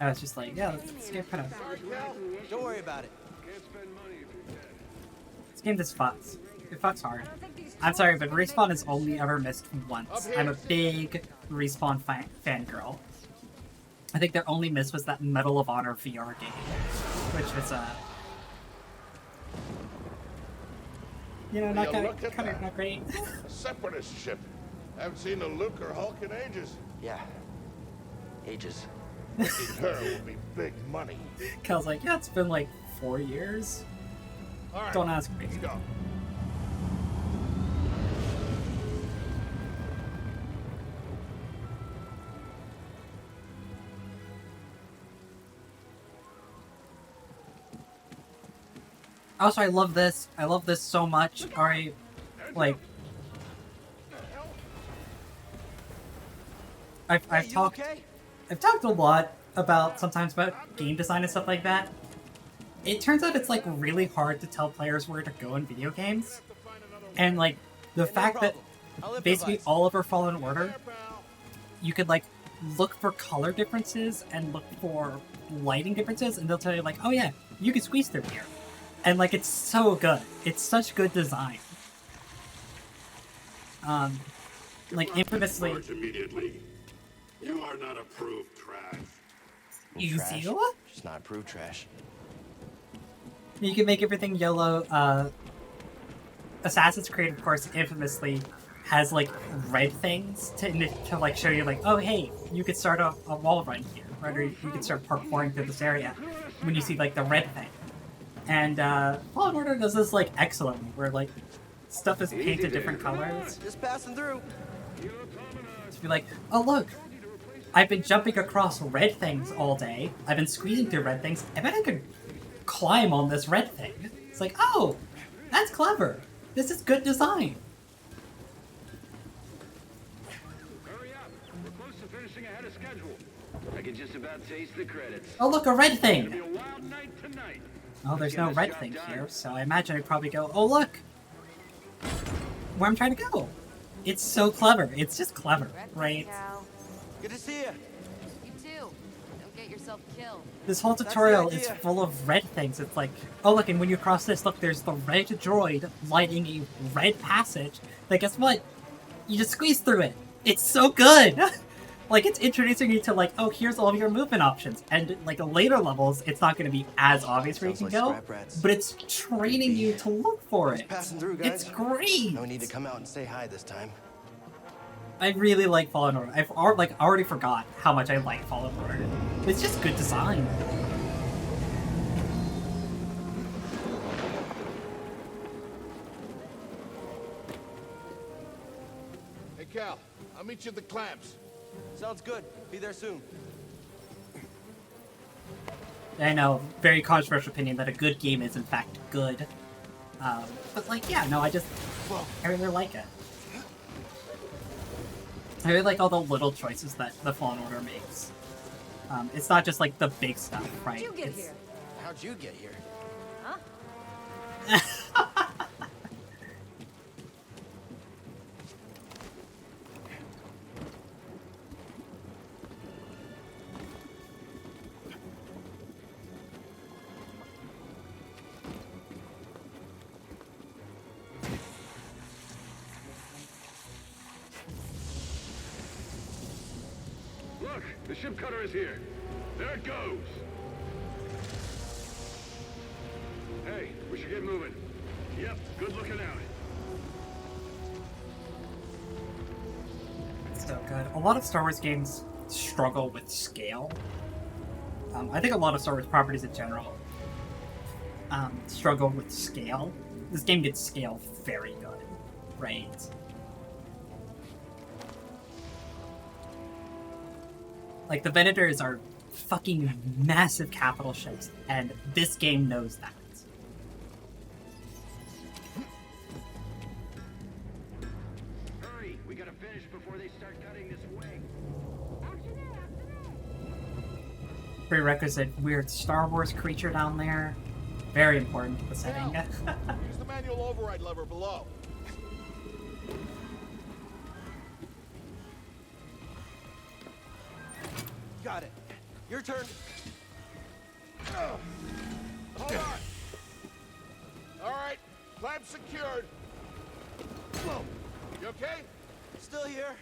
[SPEAKER 1] I was just like, yeah, let's get kind of...
[SPEAKER 5] Don't worry about it.
[SPEAKER 1] This game just fucks. It fucks hard. I'm sorry, but Respawn has only ever missed once. I'm a big Respawn fangirl. I think their only miss was that Medal of Honor VR game, which was, you know, not not great.
[SPEAKER 3] A separatist ship. Haven't seen a Luke or Hulk in ages.
[SPEAKER 5] Yeah. Ages.
[SPEAKER 3] Making her will be big money.
[SPEAKER 1] Cal's like, yeah, it's been like 4 years.
[SPEAKER 3] All right,
[SPEAKER 1] Don't ask me.
[SPEAKER 3] let's go.
[SPEAKER 1] Also, I love this. I love this so much. Alright, like... I've talked...
[SPEAKER 5] Okay?
[SPEAKER 1] I've talked a lot about, sometimes about game design and stuff like that. it turns out it's like really hard to tell players where to go in video games. And like the fact that basically all over Fallen Order, you could like look for color differences and look for lighting differences, and they'll tell you like, oh yeah, you can squeeze through here. And like it's so good. It's such good design. Like infamously
[SPEAKER 3] Immediately. You are not approved trash.
[SPEAKER 1] you
[SPEAKER 5] Trash.
[SPEAKER 1] see what?
[SPEAKER 5] Just not approved trash.
[SPEAKER 1] You can make everything yellow. Assassin's Creed, of course, infamously has like red things to like show you like, oh hey, you could start a wall run here, right? Or you could start parkouring through this area when you see like the red thing. And Fallen Order does this like excellently, where like stuff is painted different colors.
[SPEAKER 5] Just passing through.
[SPEAKER 1] To be like, oh look, I've been jumping across red things all day. I've been squeezing through red things. I bet I could climb on this red thing. It's like, oh, that's clever. This is good design.
[SPEAKER 6] Hurry up! We're close to finishing ahead of schedule. I can just about taste the credits.
[SPEAKER 1] Oh look, a red
[SPEAKER 6] It'll be
[SPEAKER 1] thing.
[SPEAKER 6] a wild night tonight.
[SPEAKER 1] Oh, there's
[SPEAKER 6] Let's
[SPEAKER 1] no
[SPEAKER 6] get this
[SPEAKER 1] red
[SPEAKER 6] job
[SPEAKER 1] thing
[SPEAKER 6] done.
[SPEAKER 1] here, so I imagine I'd probably go, oh look, where I'm trying to go. It's so clever. It's just clever, right?
[SPEAKER 7] Cal.
[SPEAKER 5] Good to see you.
[SPEAKER 7] You too. Don't get yourself killed.
[SPEAKER 1] This whole
[SPEAKER 5] the
[SPEAKER 1] tutorial is
[SPEAKER 5] idea.
[SPEAKER 1] full of red things. It's like, oh look, and when you cross this, look, there's the red droid lighting a red passage. But guess what? You just squeeze through it. It's so good! Like, it's introducing you to like, oh, here's all of your movement options. And like later levels, it's not going to be as obvious where you
[SPEAKER 5] Sounds
[SPEAKER 1] can
[SPEAKER 5] like
[SPEAKER 1] go,
[SPEAKER 5] scrap rats.
[SPEAKER 1] but it's training you to look for it.
[SPEAKER 5] Passing through, guys.
[SPEAKER 1] It's great!
[SPEAKER 5] No need to come out and say hi this time.
[SPEAKER 1] I really like Fallen Order. I've already forgot how much I like Fallen Order. It's just good design.
[SPEAKER 3] Hey, Cal, I'll meet you at the clamps.
[SPEAKER 5] Sounds good. Be there soon.
[SPEAKER 1] I know, very controversial opinion that a good game is in fact good. But like, yeah, no, I really like it. I really like all the little choices that the Fallen Order makes. It's not just like the big stuff, right?
[SPEAKER 7] How'd you get
[SPEAKER 1] It's-
[SPEAKER 7] here?
[SPEAKER 5] How'd you get here?
[SPEAKER 7] Huh?
[SPEAKER 6] Look, the ship cutter is here. There it goes. Hey, we should get moving. Yep, good looking out.
[SPEAKER 1] It's so good. A lot of Star Wars games struggle with scale. I think a lot of Star Wars properties in general struggle with scale. This game gets scale very good, right? Like, the Venators are fucking massive capital ships, and this game knows that.
[SPEAKER 6] Hurry, we gotta finish before they start cutting this wing.
[SPEAKER 1] Prerequisite weird Star Wars creature down there. Very important to the setting.
[SPEAKER 3] Use the manual override lever below.
[SPEAKER 5] Got it. Your turn.
[SPEAKER 3] Hold on. All right, clamp secured. You okay?
[SPEAKER 5] Still here.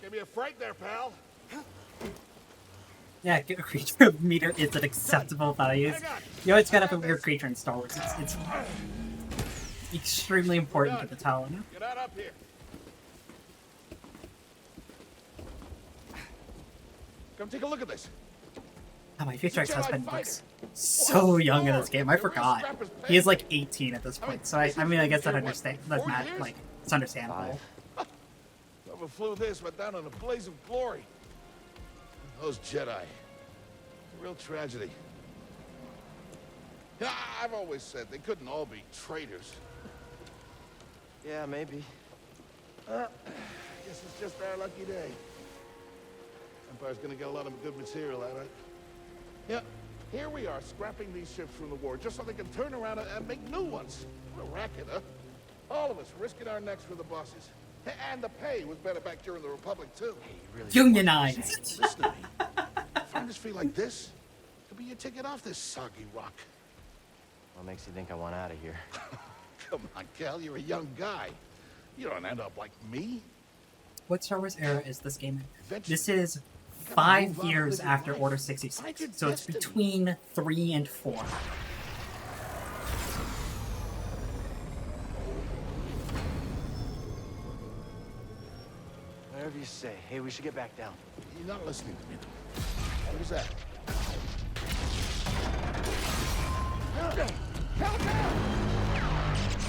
[SPEAKER 3] Give me a fright there, pal.
[SPEAKER 1] Yeah, creature meter is an acceptable value. You always gotta have a weird creature in Star Wars. It's extremely important to the tone.
[SPEAKER 3] Get out up here. Come take a look at this.
[SPEAKER 1] Oh, my future ex-husband looks so young in this game. I forgot. He is like 18 at this point, so I mean, I guess that understand. That's not like it's understandable.
[SPEAKER 3] Whoever flew this went down in a blaze of glory. Those Jedi. It's a real tragedy. Yeah, I've always said they couldn't all be traitors.
[SPEAKER 5] Yeah, maybe.
[SPEAKER 3] Guess it's just our lucky day. Empire's gonna get a lot of good material out of it. Yeah, Here we are, scrapping these ships from the war just so they can turn around and make new ones. What a racket, huh? All of us risking our necks for the bosses. And the pay was better back during the Republic, too.
[SPEAKER 5] Hey, you really
[SPEAKER 1] Unionized.
[SPEAKER 3] Listen to me. Find us feel like this? Could be your ticket off this soggy rock.
[SPEAKER 5] What makes you think I want out of here?
[SPEAKER 3] Come on, Cal, you're a young guy. You don't end up like me.
[SPEAKER 1] What Star Wars era is this game in?
[SPEAKER 3] Eventually,
[SPEAKER 1] This is
[SPEAKER 3] you gotta
[SPEAKER 1] 5
[SPEAKER 3] move on
[SPEAKER 1] years
[SPEAKER 3] with your
[SPEAKER 1] after
[SPEAKER 3] life.
[SPEAKER 1] Order
[SPEAKER 3] Find
[SPEAKER 1] 66.
[SPEAKER 3] your
[SPEAKER 1] So it's
[SPEAKER 3] destiny.
[SPEAKER 1] between 3 and 4.
[SPEAKER 5] Whatever you say. Hey, we should get back down.
[SPEAKER 3] You're not listening to me. What is that? Cal, Cal!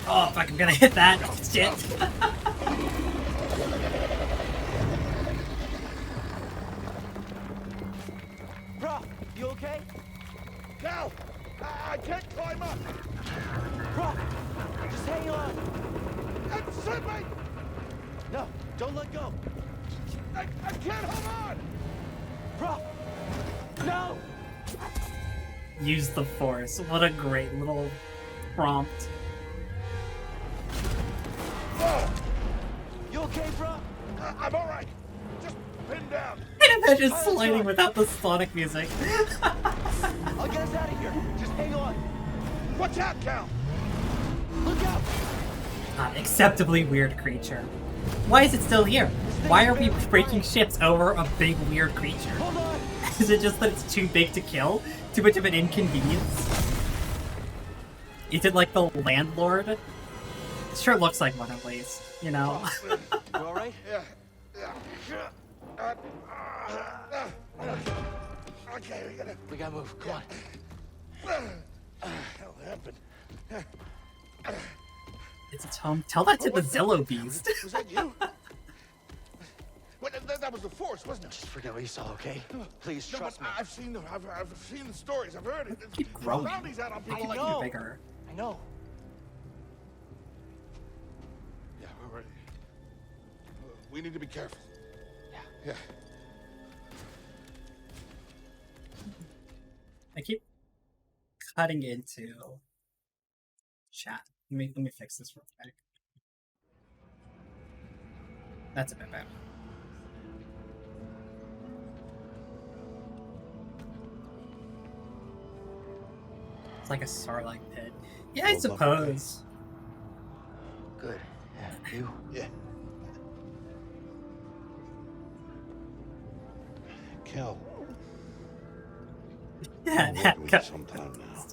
[SPEAKER 1] Oh, fuck, I'm gonna hit that. Shit.
[SPEAKER 5] Bro, you okay?
[SPEAKER 3] Cal! I can't climb up!
[SPEAKER 5] Bro, just hang on.
[SPEAKER 3] Send me!
[SPEAKER 5] No, don't let go.
[SPEAKER 3] I can't hold on!
[SPEAKER 5] Bro, no!
[SPEAKER 1] Use the Force. What a great little prompt.
[SPEAKER 3] Whoa!
[SPEAKER 5] You okay, bro?
[SPEAKER 3] I'm alright. Just pinned down.
[SPEAKER 1] And imagine sliding without the Sonic music.
[SPEAKER 5] I'll get us out of here. Just hang on.
[SPEAKER 3] Watch out, Cal!
[SPEAKER 5] Look out!
[SPEAKER 1] Unacceptably weird creature. Why is it still here? Why are we breaking ships over a big weird creature?
[SPEAKER 5] Hold on!
[SPEAKER 1] Is it just that it's too big to kill? Too much of an inconvenience? Is it like the landlord? It sure looks like one at least, you know?
[SPEAKER 5] You all right?
[SPEAKER 3] Yeah. Okay,
[SPEAKER 5] We gotta move. Come on.
[SPEAKER 3] hell happened?
[SPEAKER 1] It's its home. Tell that to the Zillow Beast.
[SPEAKER 3] Was that you? That was the Force, wasn't it?
[SPEAKER 5] Just forget what you saw, okay? Please
[SPEAKER 3] No,
[SPEAKER 5] trust me.
[SPEAKER 3] but I've seen the stories. I've heard it.
[SPEAKER 1] Keep growing.
[SPEAKER 3] Bounties out on people
[SPEAKER 1] Keep
[SPEAKER 3] like
[SPEAKER 5] know.
[SPEAKER 3] you.
[SPEAKER 1] bigger.
[SPEAKER 5] I know.
[SPEAKER 3] Yeah, we're ready. We need to be careful. Yeah.
[SPEAKER 1] I keep cutting into chat. Let me fix this real quick. That's a bit better. It's like a Sarlacc pit. Yeah, I suppose.
[SPEAKER 5] Good. Yeah, you?
[SPEAKER 3] Yeah. Cal,
[SPEAKER 1] Yeah,
[SPEAKER 3] I'll
[SPEAKER 1] that
[SPEAKER 3] work with
[SPEAKER 1] co-
[SPEAKER 3] you sometime now.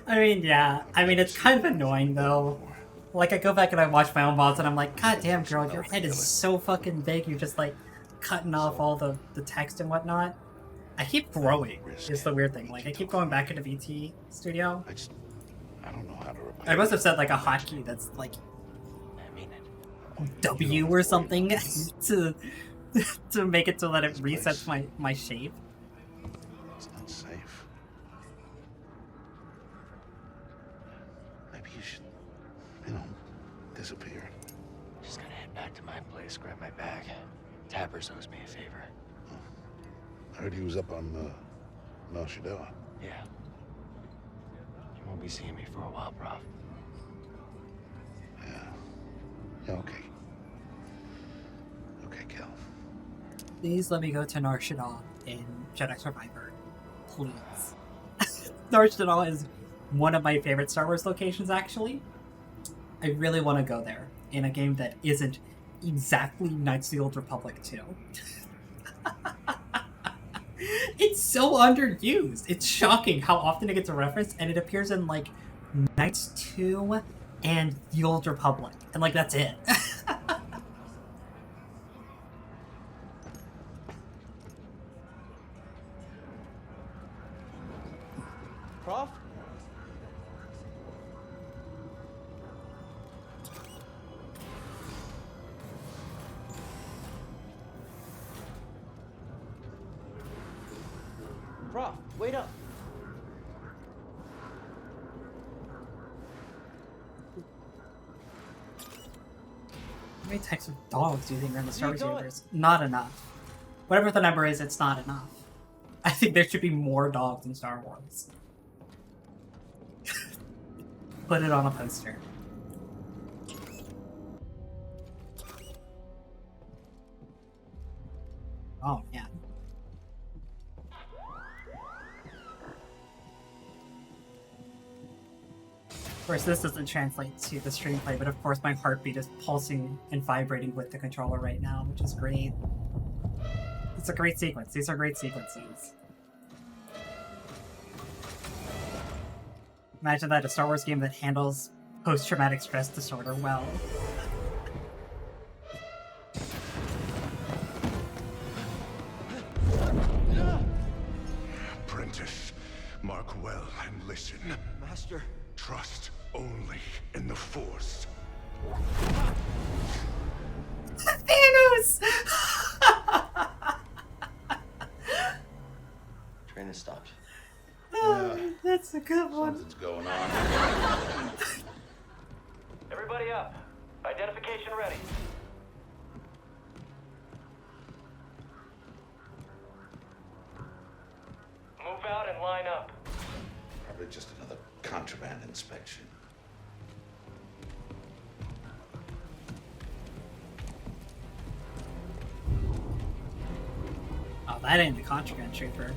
[SPEAKER 1] I mean, yeah. I mean, it's kind of annoying, though. Like, I go back and I watch my own VODs, and I'm like, God damn, girl, your head is so fucking big. You're just, like, cutting off all the text and whatnot. I keep growing, is the weird thing. Like, I keep going back into VT Studio.
[SPEAKER 3] I don't know how to repair
[SPEAKER 1] I must have said, like, a hotkey that's, like,
[SPEAKER 5] I mean it.
[SPEAKER 1] W or something to make it so that it resets my shape.
[SPEAKER 3] It's not safe. Maybe you should, disappear.
[SPEAKER 5] Just gotta head back to my place, grab my bag. Tappers owes me a favor.
[SPEAKER 3] I heard he was up on, Nar Shaddaa.
[SPEAKER 5] Yeah. You won't be seeing me for a while, Prof.
[SPEAKER 3] Yeah, okay. Okay, Cal.
[SPEAKER 1] Please let me go to Nar Shaddaa in Jedi Survivor. Please. Nar Shaddaa is one of my favorite Star Wars locations, actually. I really want to go there in a game that isn't exactly Knights of the Old Republic 2. It's so underused. It's shocking how often it gets a reference, and it appears in, like, Knights 2 and the Old Republic. And, like, that's it.
[SPEAKER 5] Prof?
[SPEAKER 8] Wait up.
[SPEAKER 1] How many types of dogs do you think are in the Star Wars universe? Not enough. Whatever the number is, it's not enough. I think there should be more dogs in Star Wars. Put it on a poster. Oh, man. Of course, this doesn't translate to the screenplay, but of course my heartbeat is pulsing and vibrating with the controller right now, which is great. It's a great sequence. These are great sequences. Imagine that, a Star Wars game that handles post-traumatic stress disorder well.
[SPEAKER 3] Apprentice, mark well and listen.
[SPEAKER 8] Master.
[SPEAKER 3] Trust only in the Force.
[SPEAKER 1] Thanos!
[SPEAKER 5] Train has stopped.
[SPEAKER 1] Oh, that's a good one.
[SPEAKER 3] Something's going on.
[SPEAKER 6] Everybody up. Identification ready. Move out and line up.
[SPEAKER 3] Probably just another contraband inspection.
[SPEAKER 1] Oh, that ain't the contraband trooper.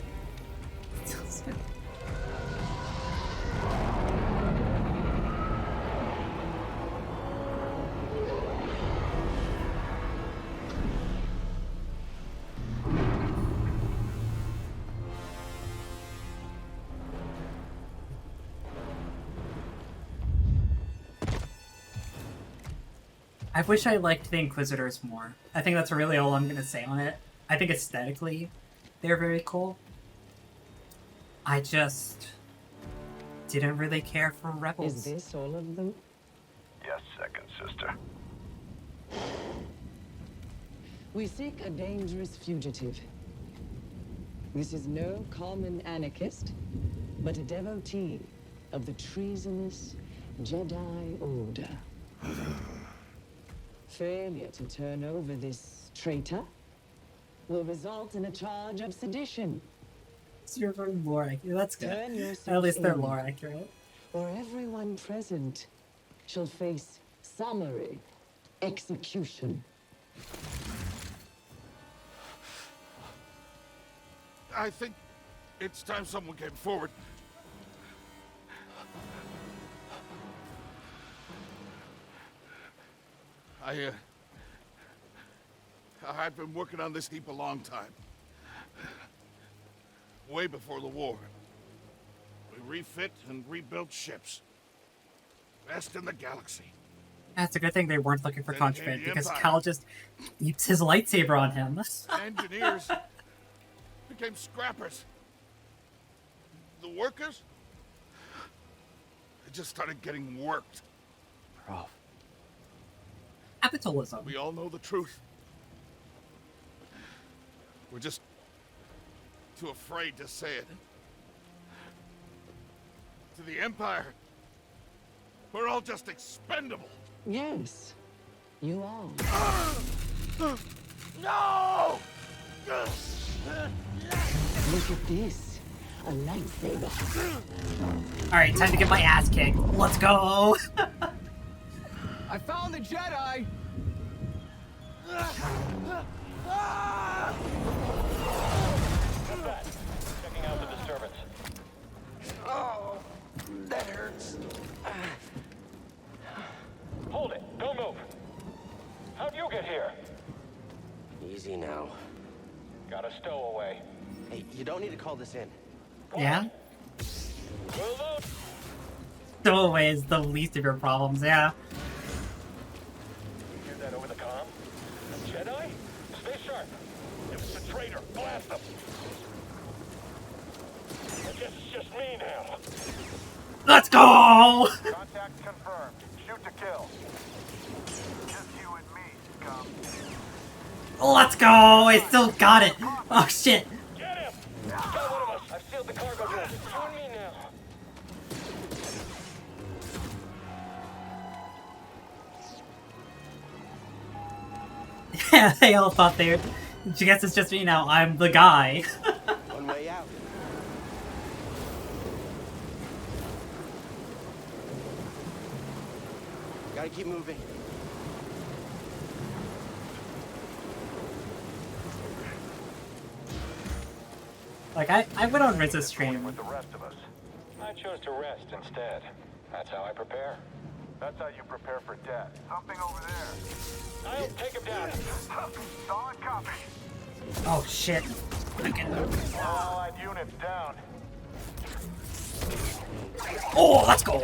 [SPEAKER 1] I wish I liked the Inquisitors more. I think that's really all I'm gonna say on it. I think aesthetically, they're very cool. I just didn't really care for Rebels.
[SPEAKER 9] Is this all of them?
[SPEAKER 6] Yes, second sister.
[SPEAKER 9] We seek a dangerous fugitive. This is no common anarchist, but a devotee of the treasonous Jedi Order. Failure to turn over this traitor will result in a charge of sedition.
[SPEAKER 1] So you're very lore accurate. That's good.
[SPEAKER 9] Turn yourself
[SPEAKER 1] At least they're
[SPEAKER 9] in,
[SPEAKER 1] lore accurate.
[SPEAKER 9] or everyone present shall face summary execution.
[SPEAKER 3] I think it's time someone came forward. I've been working on this heap a long time. Way before the war. We refit and rebuilt ships. Best in the galaxy.
[SPEAKER 1] That's a good thing they weren't looking for
[SPEAKER 3] Then
[SPEAKER 1] contraband,
[SPEAKER 3] came the
[SPEAKER 1] because
[SPEAKER 3] Empire.
[SPEAKER 1] Cal just keeps his lightsaber on him.
[SPEAKER 3] Engineers became scrappers. The workers, they just started getting worked.
[SPEAKER 5] Prof.
[SPEAKER 1] Capitalism.
[SPEAKER 3] We all know the truth. We're just too afraid to say it. To the Empire, we're all just expendable.
[SPEAKER 9] Yes, you are.
[SPEAKER 3] No!
[SPEAKER 9] Look at this. A lightsaber.
[SPEAKER 1] Alright, time to get my ass kicked. Let's go!
[SPEAKER 8] I found the Jedi!
[SPEAKER 6] Checking out the disturbance.
[SPEAKER 8] Oh, that hurts.
[SPEAKER 6] Hold it. Don't move. How'd you get here?
[SPEAKER 5] Easy now.
[SPEAKER 6] Got a stowaway.
[SPEAKER 5] Hey, you don't need to call this in.
[SPEAKER 1] Yeah?
[SPEAKER 6] We'll load.
[SPEAKER 1] Stowaway is the least of your problems, yeah.
[SPEAKER 6] You hear that over the comm? A Jedi? Stay sharp. If it's a traitor, blast them. I guess it's just me now.
[SPEAKER 1] Let's go!
[SPEAKER 6] Contact confirmed. Shoot to kill. Just you and me, scum.
[SPEAKER 1] Let's go! I still got it! Oh shit!
[SPEAKER 6] Get him! Got one of us. I've sealed the cargo
[SPEAKER 1] They all thought they. I guess it's just me now. I'm the guy.
[SPEAKER 8] One way out. Gotta keep moving.
[SPEAKER 1] Like I went on Riz's stream.
[SPEAKER 6] With the rest of us. I chose to rest instead. That's how I prepare.
[SPEAKER 3] That's how you prepare for death. Something over there.
[SPEAKER 6] I'll take him down.
[SPEAKER 3] Solid copy.
[SPEAKER 1] Oh shit. Okay.
[SPEAKER 3] All allied units down.
[SPEAKER 1] Oh, let's go.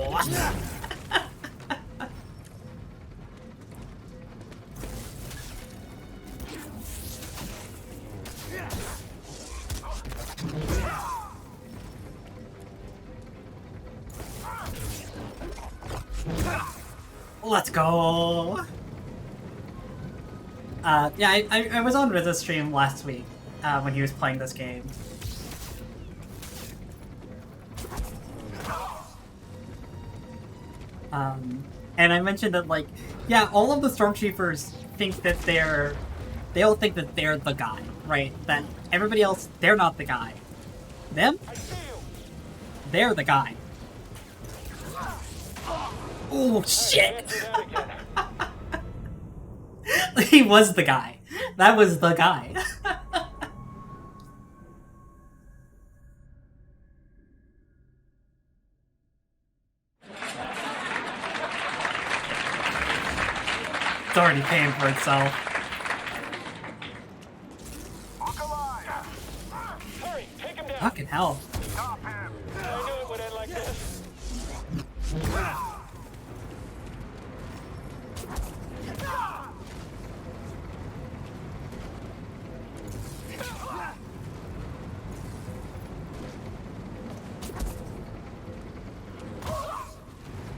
[SPEAKER 1] Let's go. Yeah, I was on Riz's stream last week when he was playing this game. And I mentioned that, like, yeah, all of the stormtroopers think that they all think that they're the guy, right? That everybody else, they're not the guy. Them? They're the guy. Oh, shit! He was the guy. That was the guy. It's already paying for itself.
[SPEAKER 6] Hurry, take him down.
[SPEAKER 1] Fucking hell.
[SPEAKER 6] I knew it would end like this.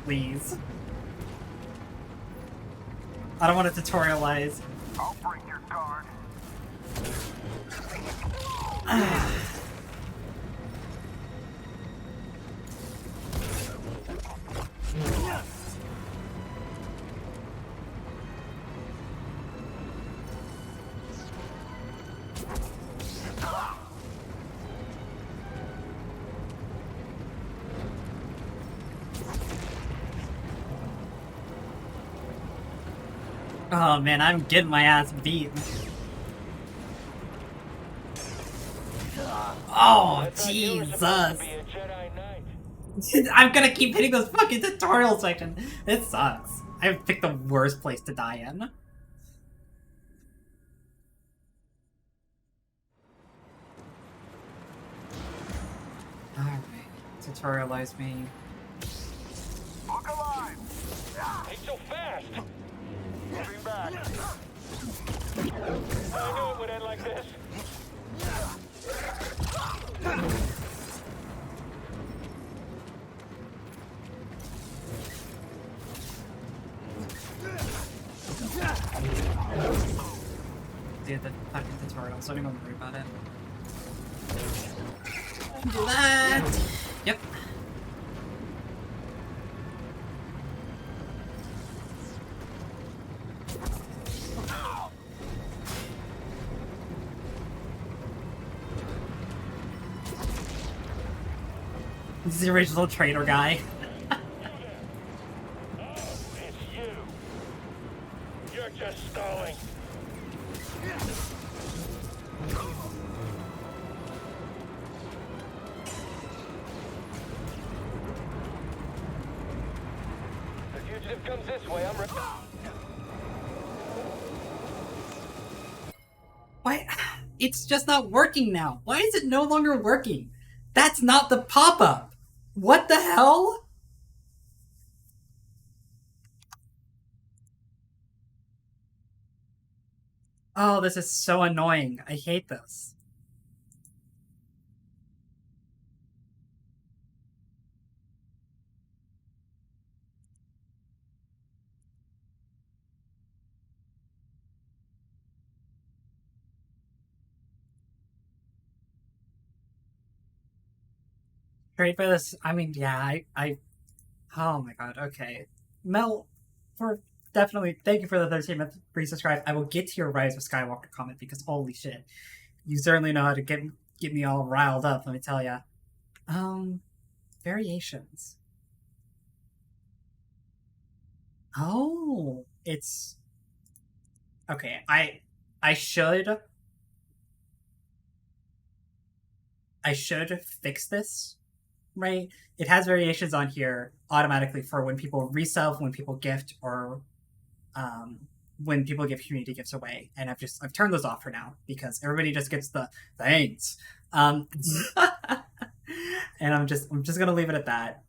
[SPEAKER 1] Please. I don't want to tutorialize.
[SPEAKER 3] I'll bring your guard.
[SPEAKER 1] Oh man, I'm getting my ass beat. Oh, Jesus.
[SPEAKER 6] Jedi Knight.
[SPEAKER 1] I'm gonna keep hitting those fucking tutorial sections. It sucks. I picked the worst place to die in. Alright, tutorialize me.
[SPEAKER 3] Look alive.
[SPEAKER 6] He's so fast.
[SPEAKER 3] Moving back.
[SPEAKER 6] I knew it would end like this.
[SPEAKER 1] Did the fucking tutorial, so I don't even worry about it. Do that! Yep. This is the original traitor guy.
[SPEAKER 6] Oh, it's you. You're just stalling. The fugitive comes this way. I'm ready.
[SPEAKER 1] Why? It's just not working now. Why is it no longer working? That's not the pop-up. What the hell? Oh, this is so annoying. I hate this. Trade for this. I mean, yeah, I oh my god, okay. Mel, for definitely thank you for the 13th resubscribe. I will get to your Rise of Skywalker comment because holy shit, you certainly know how to get me all riled up. Let me tell ya. Variations. Oh, it's okay. I should fix this, right? It has variations on here automatically for when people resell, when people gift, or when people give community gifts away. And I've turned those off for now because everybody just gets the thanks. And I'm just gonna leave it at that.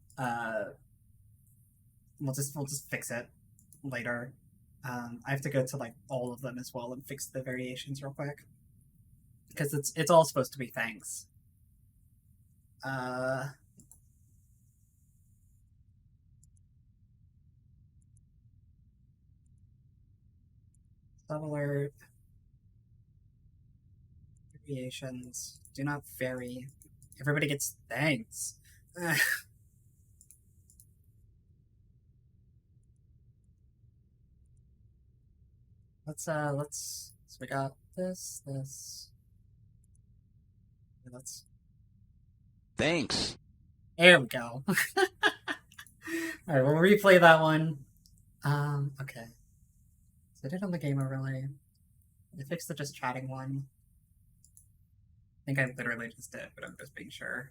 [SPEAKER 1] We'll just fix it later. I have to go to like all of them as well and fix the variations real quick because it's all supposed to be thanks. Sub-alert. Variations. Do not vary. Everybody gets thanks. So we got this.
[SPEAKER 2] Thanks.
[SPEAKER 1] There we go. Alright, we'll replay that one. Okay. So I did on the game overlay. I fixed the just chatting one. I think I literally just did, but I'm just being sure.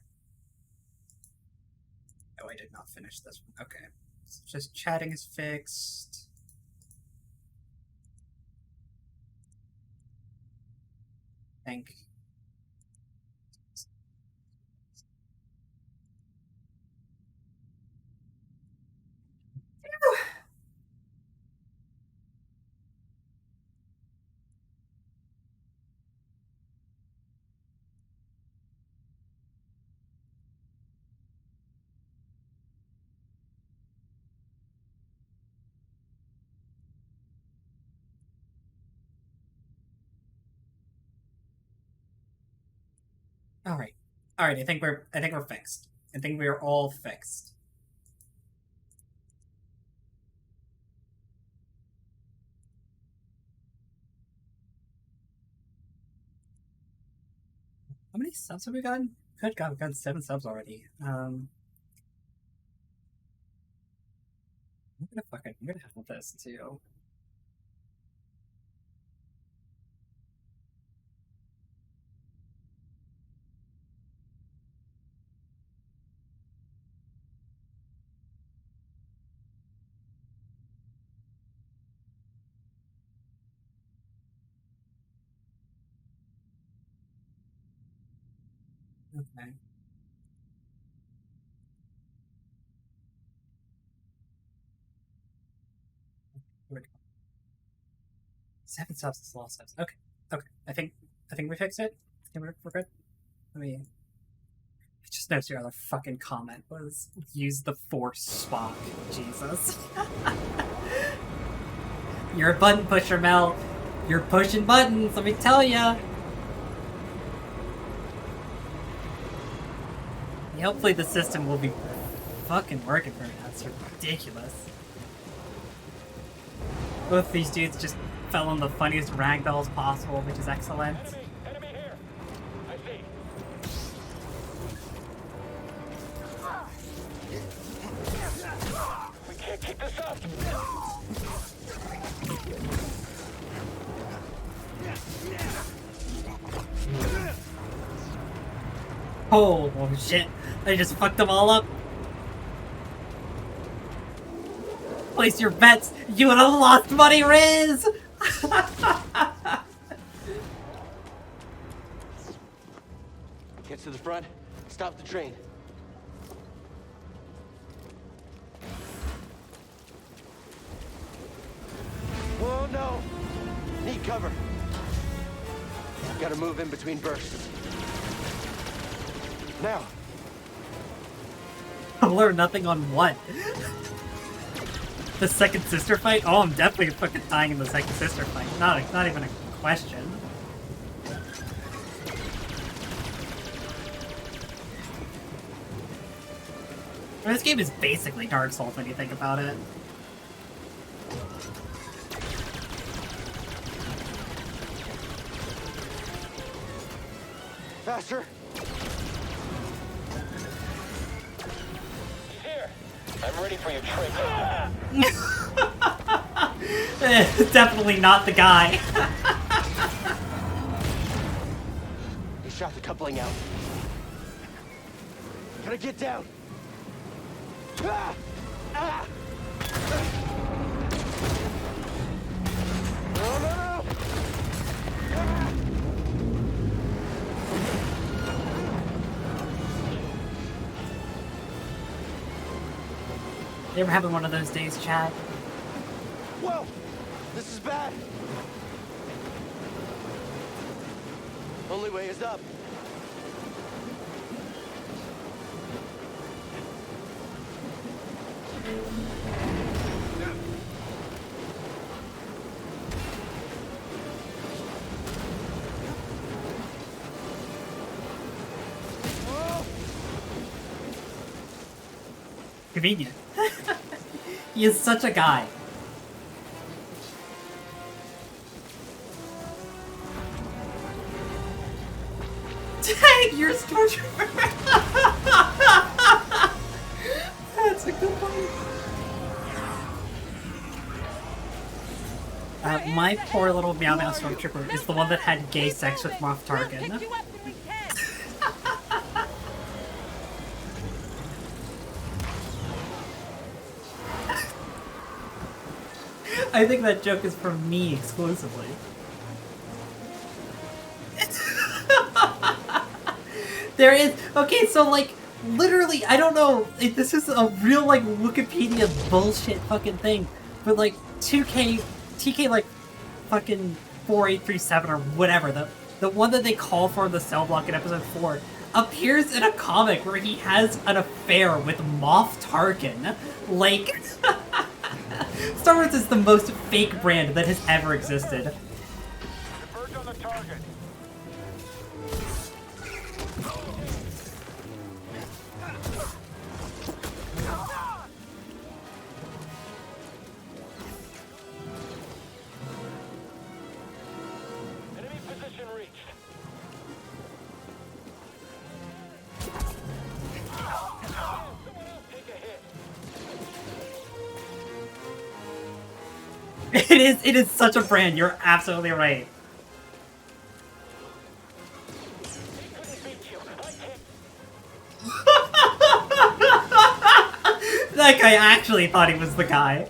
[SPEAKER 1] Oh, I did not finish this one. Okay. So just chatting is fixed. I think. Alright. I think we're fixed. I think we're all fixed. How many subs have we gotten? Good God, we've gotten 7 subs already. I'm gonna have this too. Okay. Here we go. 7 subs is a lot of subs. Okay. I think we fixed it. I think we're good. I just noticed your other fucking comment was use the Force, Spock. Jesus. You're a button pusher, Mel. You're pushing buttons, let me tell ya. Hopefully the system will be fucking working for me. That's ridiculous. Both these dudes just fell on the funniest ragdolls possible, which is excellent.
[SPEAKER 6] Enemy here. I see. We can't keep this up.
[SPEAKER 1] Oh shit. I just fucked them all up. Place your bets. You would have lost money, Riz!
[SPEAKER 8] Get to the front. Stop the train. Oh no! Need cover. Gotta move in between bursts. Now.
[SPEAKER 1] I'll learn nothing on what? The second sister fight? Oh, I'm definitely fucking dying in the second sister fight. Not even a question. This game is basically Dark Souls when you think about it.
[SPEAKER 8] Faster.
[SPEAKER 5] Here. I'm ready for your trick.
[SPEAKER 1] Definitely not the guy.
[SPEAKER 8] He shot the coupling out. Gotta get down. Ah! Ah! No, no, no!
[SPEAKER 1] You ever having one of those days, Chad?
[SPEAKER 8] Whoa! This is bad! Only way is up.
[SPEAKER 1] Convenient. He is such a guy. Dang, you're a stormtrooper. That's a good point. My poor little Meow Meow stormtrooper is the one that had gay sex with Moff Tarkin. I think that joke is from me exclusively. There is... Okay, so, like, literally, I don't know if this is a real, like, Wikipedia bullshit fucking thing, but, like, TK, like, fucking 4837 or whatever, the one that they call for in the cell block in episode 4, appears in a comic where he has an affair with Moff Tarkin. Like... Star Wars is the most fake brand that has ever existed.
[SPEAKER 6] Converge on the target. Enemy position reached. Someone else take a hit.
[SPEAKER 1] It is such a brand, you're absolutely right. That guy actually thought he was the guy.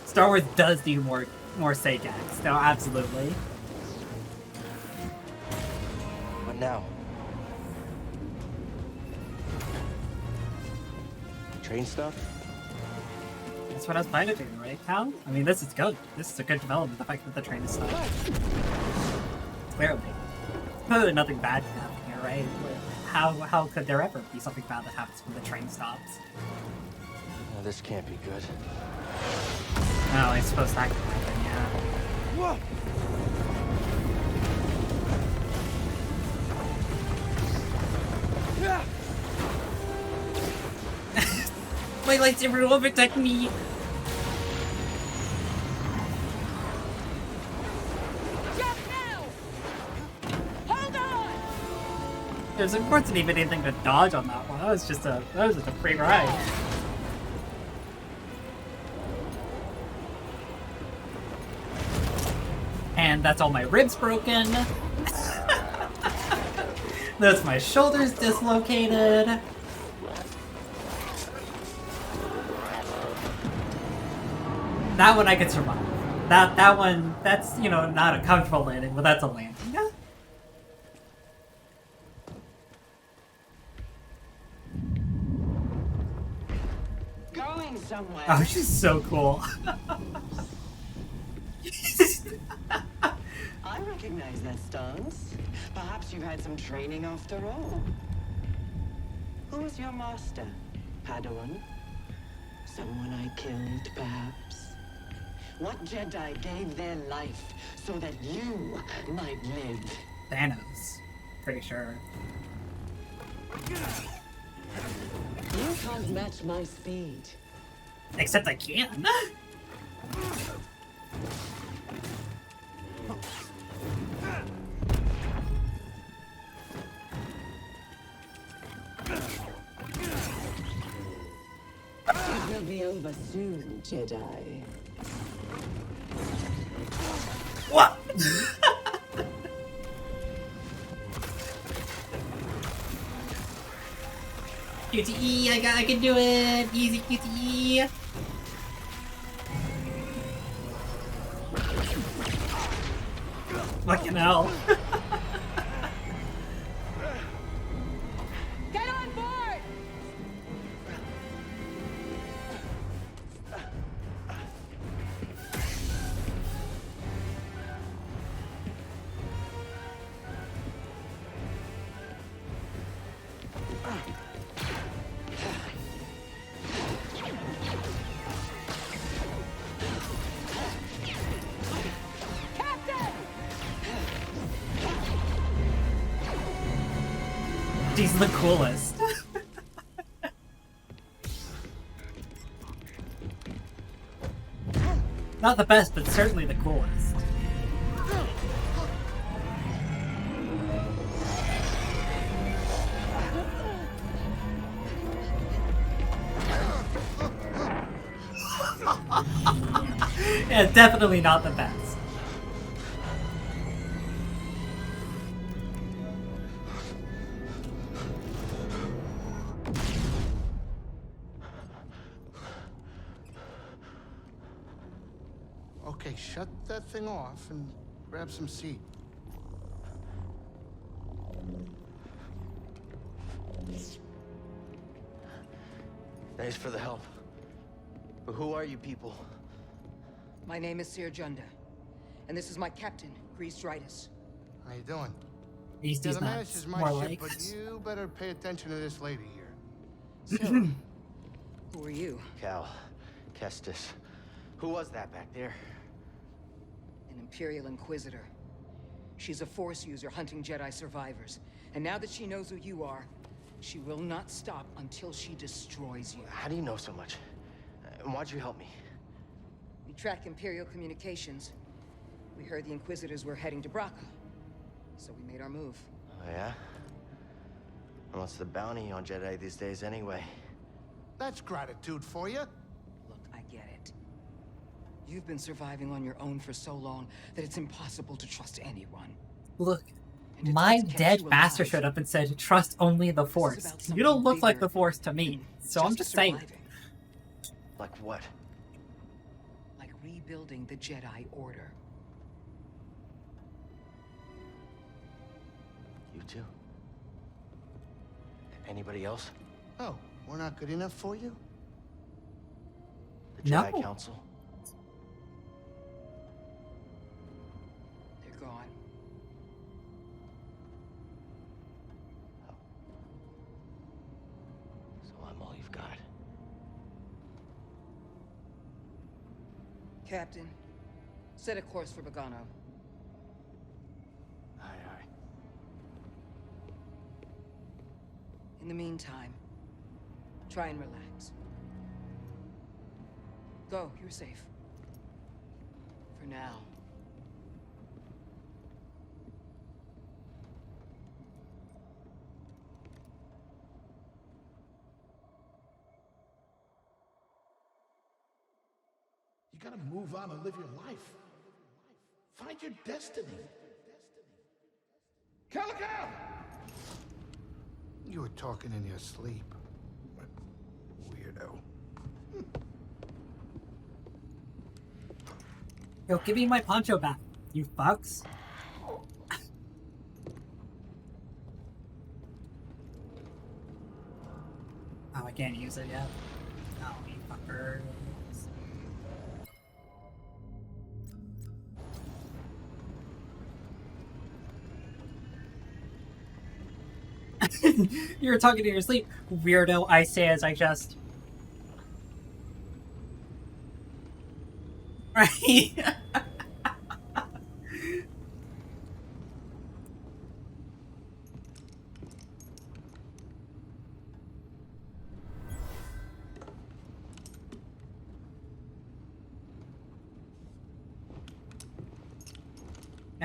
[SPEAKER 1] Star Wars does need more Saygags. No, absolutely.
[SPEAKER 8] What now? Train stuff?
[SPEAKER 1] That's what I was planning to do, right, Cal? I mean, this is good. This is a good development, the fact that the train is stopped. Clearly. Clearly nothing bad can happen here, right? How could there ever be something bad that happens when the train stops?
[SPEAKER 8] Oh, this can't be good.
[SPEAKER 1] Oh, I suppose that could happen, yeah.
[SPEAKER 8] Whoa! Yeah!
[SPEAKER 1] My lightsaber will protect me!
[SPEAKER 7] Jump now! Hold on!
[SPEAKER 1] There's of course not even anything to dodge on that one. That was just a free ride. And that's all my ribs broken. That's my shoulders dislocated. That one I could survive. That one, that's, you know, not a comfortable landing, but that's a landing. Yeah.
[SPEAKER 9] Going somewhere.
[SPEAKER 1] Oh, she's so cool.
[SPEAKER 9] I recognize that stance. Perhaps you've had some training after all. Who was your master, Padawan? Someone I killed, perhaps? What Jedi gave their life so that you might live?
[SPEAKER 1] Thanos. Pretty sure.
[SPEAKER 9] You can't match my speed.
[SPEAKER 1] Except I can.
[SPEAKER 9] It will be over soon, Jedi.
[SPEAKER 1] What? QTE, I can do it! Easy QTE! Fucking hell.
[SPEAKER 7] Get on board!
[SPEAKER 1] He's the coolest. Not the best, but certainly the coolest. Yeah, definitely not the best.
[SPEAKER 3] Okay, shut that thing off and grab some seat.
[SPEAKER 8] Thanks for the help. But who are you people?
[SPEAKER 10] My name is Seer Junda, and this is my captain, Grease Dritus.
[SPEAKER 3] How you doing?
[SPEAKER 1] He's
[SPEAKER 3] Yeah, the
[SPEAKER 1] not
[SPEAKER 3] manage is my
[SPEAKER 1] more
[SPEAKER 3] ship,
[SPEAKER 1] like.
[SPEAKER 3] but you better pay attention to this lady here.
[SPEAKER 10] So, who are you?
[SPEAKER 8] Cal. Kestis. Who was that back there?
[SPEAKER 10] An Imperial Inquisitor. She's a Force user hunting Jedi survivors. And now that she knows who you are, she will not stop until she destroys you.
[SPEAKER 8] How do you know so much? And why'd you help me?
[SPEAKER 10] We track Imperial communications. We heard the Inquisitors were heading to Bracca. So we made our move.
[SPEAKER 8] Oh, yeah? And what's the bounty on Jedi these days anyway?
[SPEAKER 3] That's gratitude for you.
[SPEAKER 10] Look, I get it. You've been surviving on your own for so long that it's impossible to trust anyone.
[SPEAKER 1] Look,
[SPEAKER 10] And
[SPEAKER 1] my
[SPEAKER 10] it's kept
[SPEAKER 1] dead
[SPEAKER 10] you
[SPEAKER 1] master
[SPEAKER 10] alive.
[SPEAKER 1] showed up and said, trust only the
[SPEAKER 10] This is
[SPEAKER 1] Force.
[SPEAKER 10] about
[SPEAKER 1] You don't
[SPEAKER 10] something
[SPEAKER 1] look like
[SPEAKER 10] bigger
[SPEAKER 1] the Force to me,
[SPEAKER 10] than
[SPEAKER 1] so I'm just saying.
[SPEAKER 10] surviving.
[SPEAKER 8] Like what?
[SPEAKER 10] Like rebuilding the Jedi Order.
[SPEAKER 8] You too? Anybody else?
[SPEAKER 3] Oh, we're not good enough for you?
[SPEAKER 8] The
[SPEAKER 1] No.
[SPEAKER 8] Jedi Council?
[SPEAKER 10] They're gone.
[SPEAKER 8] So I'm all you've got.
[SPEAKER 10] Captain, set a course for Bogano.
[SPEAKER 8] Aye, aye.
[SPEAKER 10] In the meantime, try and relax. Go, you're safe. For now.
[SPEAKER 3] You gotta move on and live your life. Find your destiny. Calico! You were talking in your sleep. Weirdo.
[SPEAKER 1] Yo, give me my poncho back, you fucks. Oh, I can't use it yet. Oh, you fuckers. You were talking in your sleep, weirdo, I say as I just... Right?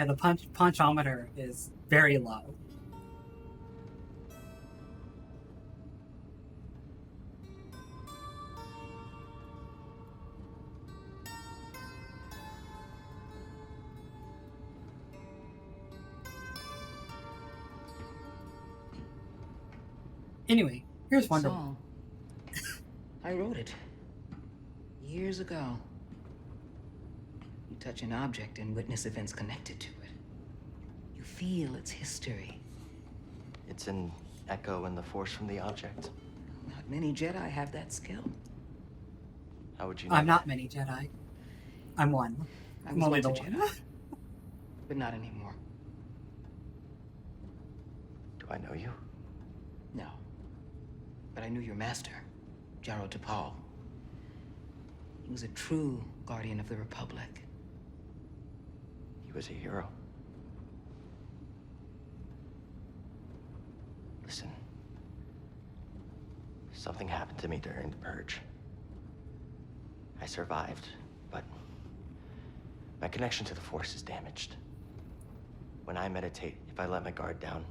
[SPEAKER 1] Yeah, the punchometer is very low. Anyway, here's Wonder Woman.
[SPEAKER 10] I wrote it. Years ago. You touch an object and witness events connected to it. You feel its history.
[SPEAKER 8] It's an echo in the force from the object.
[SPEAKER 10] Not many Jedi have that skill.
[SPEAKER 8] How would you know?
[SPEAKER 1] I'm not many Jedi. I'm one. I'm only the one.
[SPEAKER 10] Jedi, but not anymore.
[SPEAKER 8] Do I know you?
[SPEAKER 10] No. But I knew your master, Jaro Tapal. He was a true guardian of the Republic.
[SPEAKER 8] He was a hero. Listen. Something happened to me during the Purge. I survived, but my connection to the Force is damaged. When I meditate, if I let my guard down,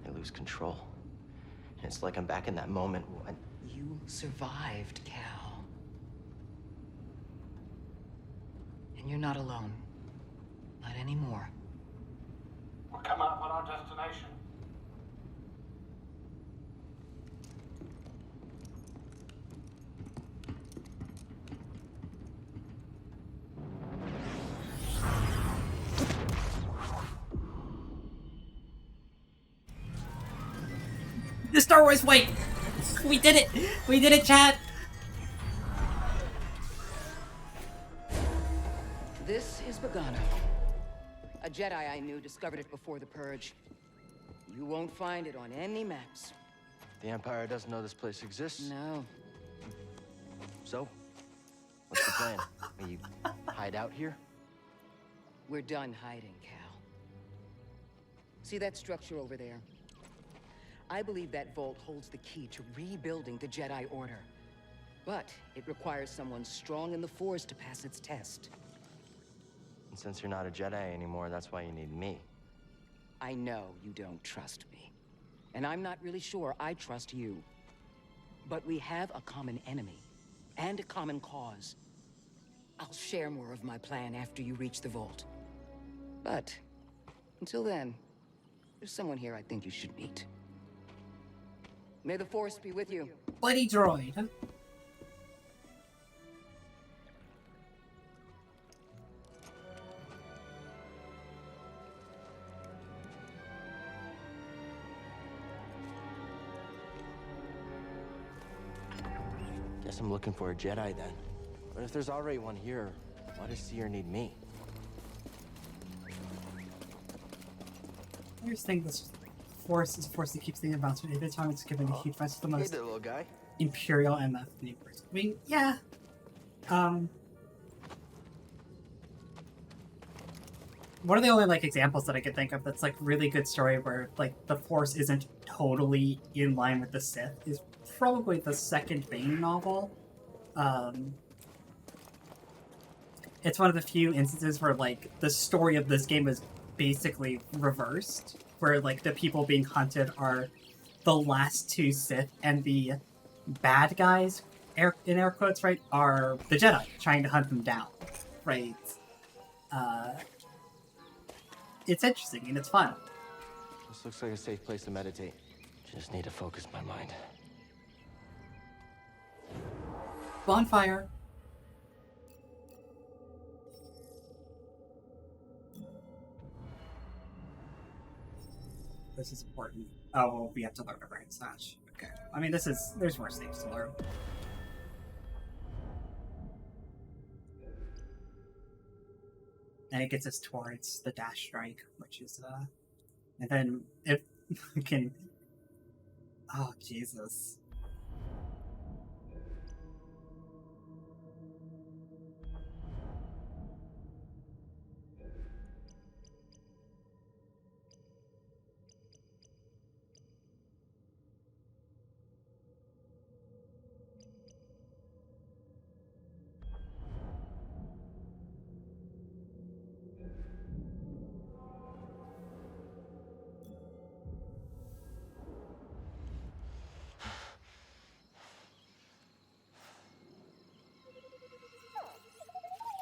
[SPEAKER 8] I lose control. And it's like I'm back in that moment when...
[SPEAKER 10] You survived, Cal. And you're not alone. Not anymore.
[SPEAKER 6] We're coming up on our destination.
[SPEAKER 1] The Star Wars fight! We did it! We did it, chat!
[SPEAKER 10] This is Bogano. A Jedi I knew discovered it before the Purge. You won't find it on any maps.
[SPEAKER 8] The Empire doesn't know this place exists?
[SPEAKER 10] No.
[SPEAKER 8] So? What's the plan? You hide out here?
[SPEAKER 10] We're done hiding, Cal. See that structure over there? I believe that vault holds the key to rebuilding the Jedi Order. But it requires someone strong in the Force to pass its test.
[SPEAKER 8] And since you're not a Jedi anymore, that's why you need me.
[SPEAKER 10] I know you don't trust me. And I'm not really sure I trust you. But we have a common enemy. And a common cause. I'll share more of my plan after you reach the vault. But, until then, there's someone here I think you should meet. May the Force be with you.
[SPEAKER 1] Buddy droid.
[SPEAKER 8] Guess I'm looking for a Jedi then. But if there's already one here, why does Seer need me?
[SPEAKER 1] I just think this force is a force that keeps things bouncing. Every time it's given a huge mess, the most
[SPEAKER 8] Hey there, little guy.
[SPEAKER 1] imperial MF in the universe. I mean, yeah. One of the only like examples that I could think of that's like really good story where like the force isn't totally in line with the Sith is probably the second Bane novel. It's one of the few instances where like the story of this game is basically reversed, where like the people being hunted are the last two Sith and the bad guys, in air quotes, right, are the Jedi trying to hunt them down, right? It's interesting and it's fun.
[SPEAKER 8] This looks like a safe place to meditate. Just need to focus my mind.
[SPEAKER 1] Bonfire. This is important. Oh, well, we have to learn a brain snatch. Okay. I mean, there's worse things to learn. And it gets us towards the dash strike, which is, and then if we can, oh, Jesus.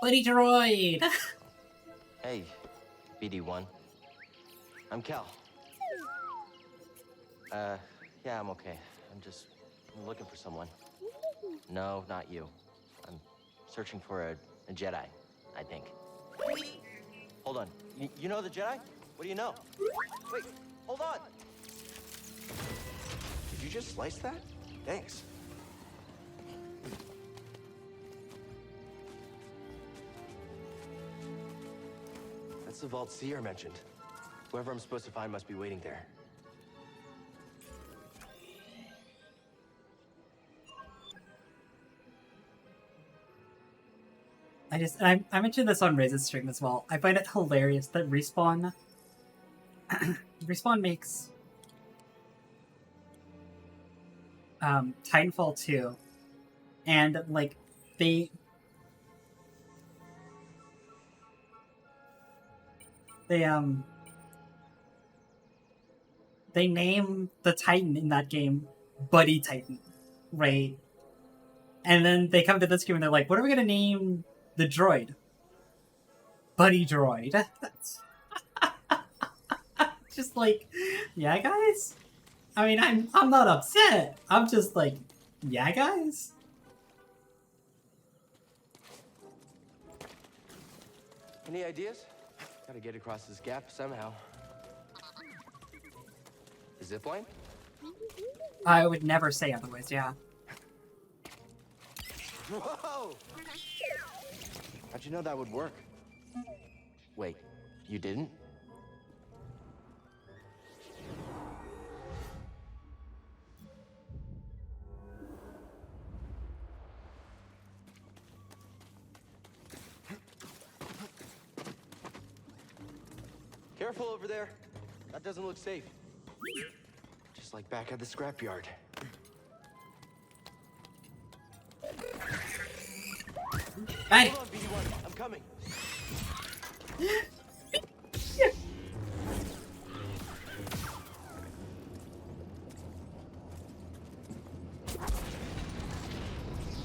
[SPEAKER 1] Buddy droid!
[SPEAKER 8] Hey, BD1. I'm Cal. Yeah, I'm okay. I'm looking for someone. No, not you. I'm searching for a Jedi, I think. Hold on. You know the Jedi? What do you know? Wait, hold on!
[SPEAKER 11] Did you just slice that? Thanks.
[SPEAKER 8] That's the vault Seer mentioned. Whoever I'm supposed to find must be waiting there.
[SPEAKER 1] I mentioned this on Raze's stream as well. I find it hilarious that Respawn makes Titanfall 2, and like they name the Titan in that game Buddy Titan, right? And then they come to this game and they're like, what are we gonna name the droid? Buddy droid. That's just like, yeah, guys. I mean, I'm not upset. I'm just like, yeah, guys.
[SPEAKER 8] Any ideas? Gotta get across this gap somehow. The zip line?
[SPEAKER 1] I would never say otherwise, yeah.
[SPEAKER 8] Whoa! How'd you know that would work? Wait, you didn't? Careful over there. That doesn't look safe. Just like back at the scrapyard.
[SPEAKER 1] Hey!
[SPEAKER 8] Hold on, BD1. I'm coming.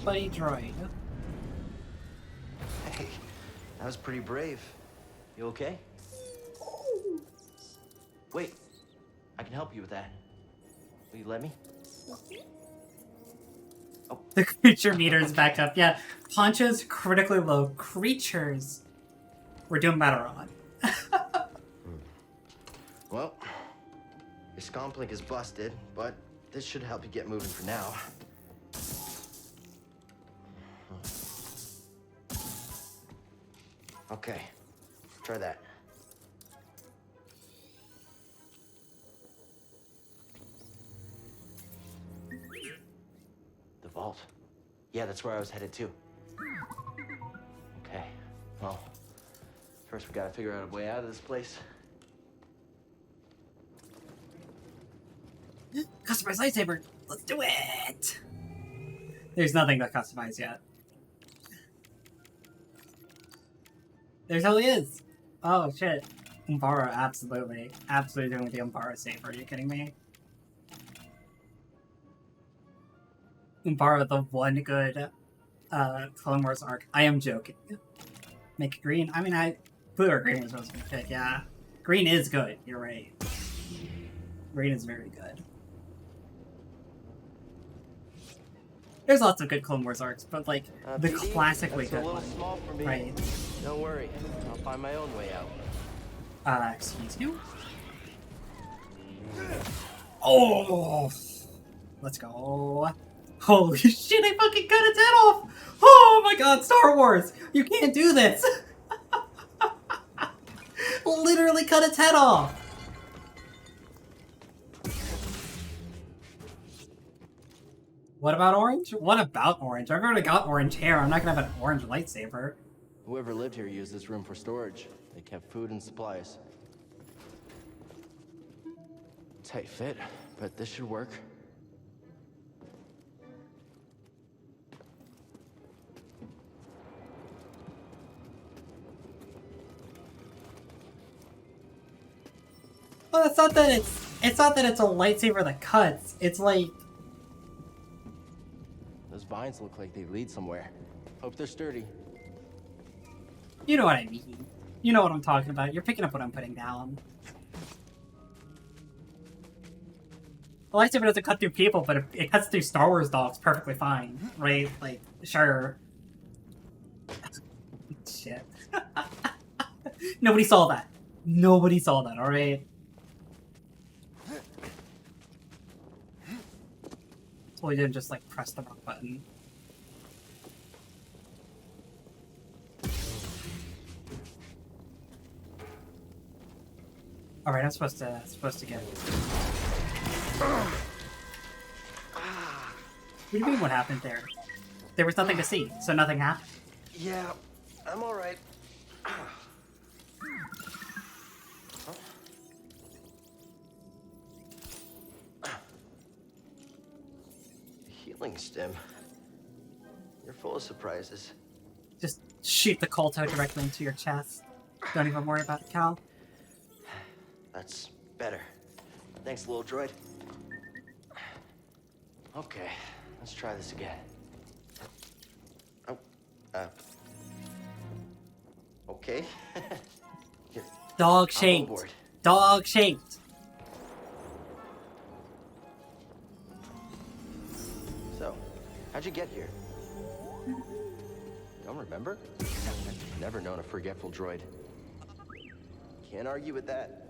[SPEAKER 1] Buddy droid.
[SPEAKER 8] Hey, that was pretty brave. You okay? Wait, I can help you with that. Will you let me?
[SPEAKER 1] Oh. The creature meter is back up. Yeah, Poncho's critically low. Creatures we're doing better on.
[SPEAKER 8] Well, your scomp is busted, but this should help you get moving for now. Okay, try that. The vault. Yeah, that's where I was headed to. Okay, well, first we gotta figure out a way out of this place.
[SPEAKER 1] Customize lightsaber! Let's do it! There's nothing to customize yet. There totally is! Oh shit. Umbara, absolutely. Absolutely doing the Umbara saber, are you kidding me? Umbara, the one good Clone Wars arc. I am joking. Make it green? I mean, blue or green was supposed to be good, yeah. Green is good, you're right. Green is very good. There's lots of good Clone Wars arcs, but like, the
[SPEAKER 8] BD,
[SPEAKER 1] classically
[SPEAKER 8] that's
[SPEAKER 1] good
[SPEAKER 8] a
[SPEAKER 1] one.
[SPEAKER 8] little small for me.
[SPEAKER 1] Right.
[SPEAKER 8] Don't worry, I'll find my own way out.
[SPEAKER 1] Excuse you? Oh! Let's go. Holy shit, I fucking cut its head off! Oh my god, Star Wars! You can't do this! Literally cut its head off! What about orange? What about orange? I've already got orange hair. I'm not gonna have an orange lightsaber.
[SPEAKER 8] Whoever lived here used this room for storage. They kept food and supplies. Tight fit, but this should work.
[SPEAKER 1] Well, it's not that it's a lightsaber that cuts. It's like,
[SPEAKER 8] Those vines look like they lead somewhere. Hope they're sturdy.
[SPEAKER 1] You know what I mean. You know what I'm talking about. You're picking up what I'm putting down. The lightsaber doesn't cut through people, but it cuts through Star Wars dogs perfectly fine, right? Like, sure. Shit. Nobody saw that. Nobody saw that, alright? So we didn't just, like, press the wrong button. Alright, I'm supposed to get... What do you mean what happened there? There was nothing to see, so nothing happened.
[SPEAKER 11] Yeah, I'm alright. Healing stem. You're full of surprises.
[SPEAKER 1] Just shoot the Colto directly into your chest. Don't even worry about it, Cal.
[SPEAKER 11] That's better. Thanks, little droid. Okay, let's try this again. Oh, okay. Here,
[SPEAKER 1] Dog
[SPEAKER 11] I'm on
[SPEAKER 1] shaped.
[SPEAKER 11] board.
[SPEAKER 1] Dog shaped.
[SPEAKER 11] So, how'd you get here? Don't remember? I've never known a forgetful droid. Can't argue with that.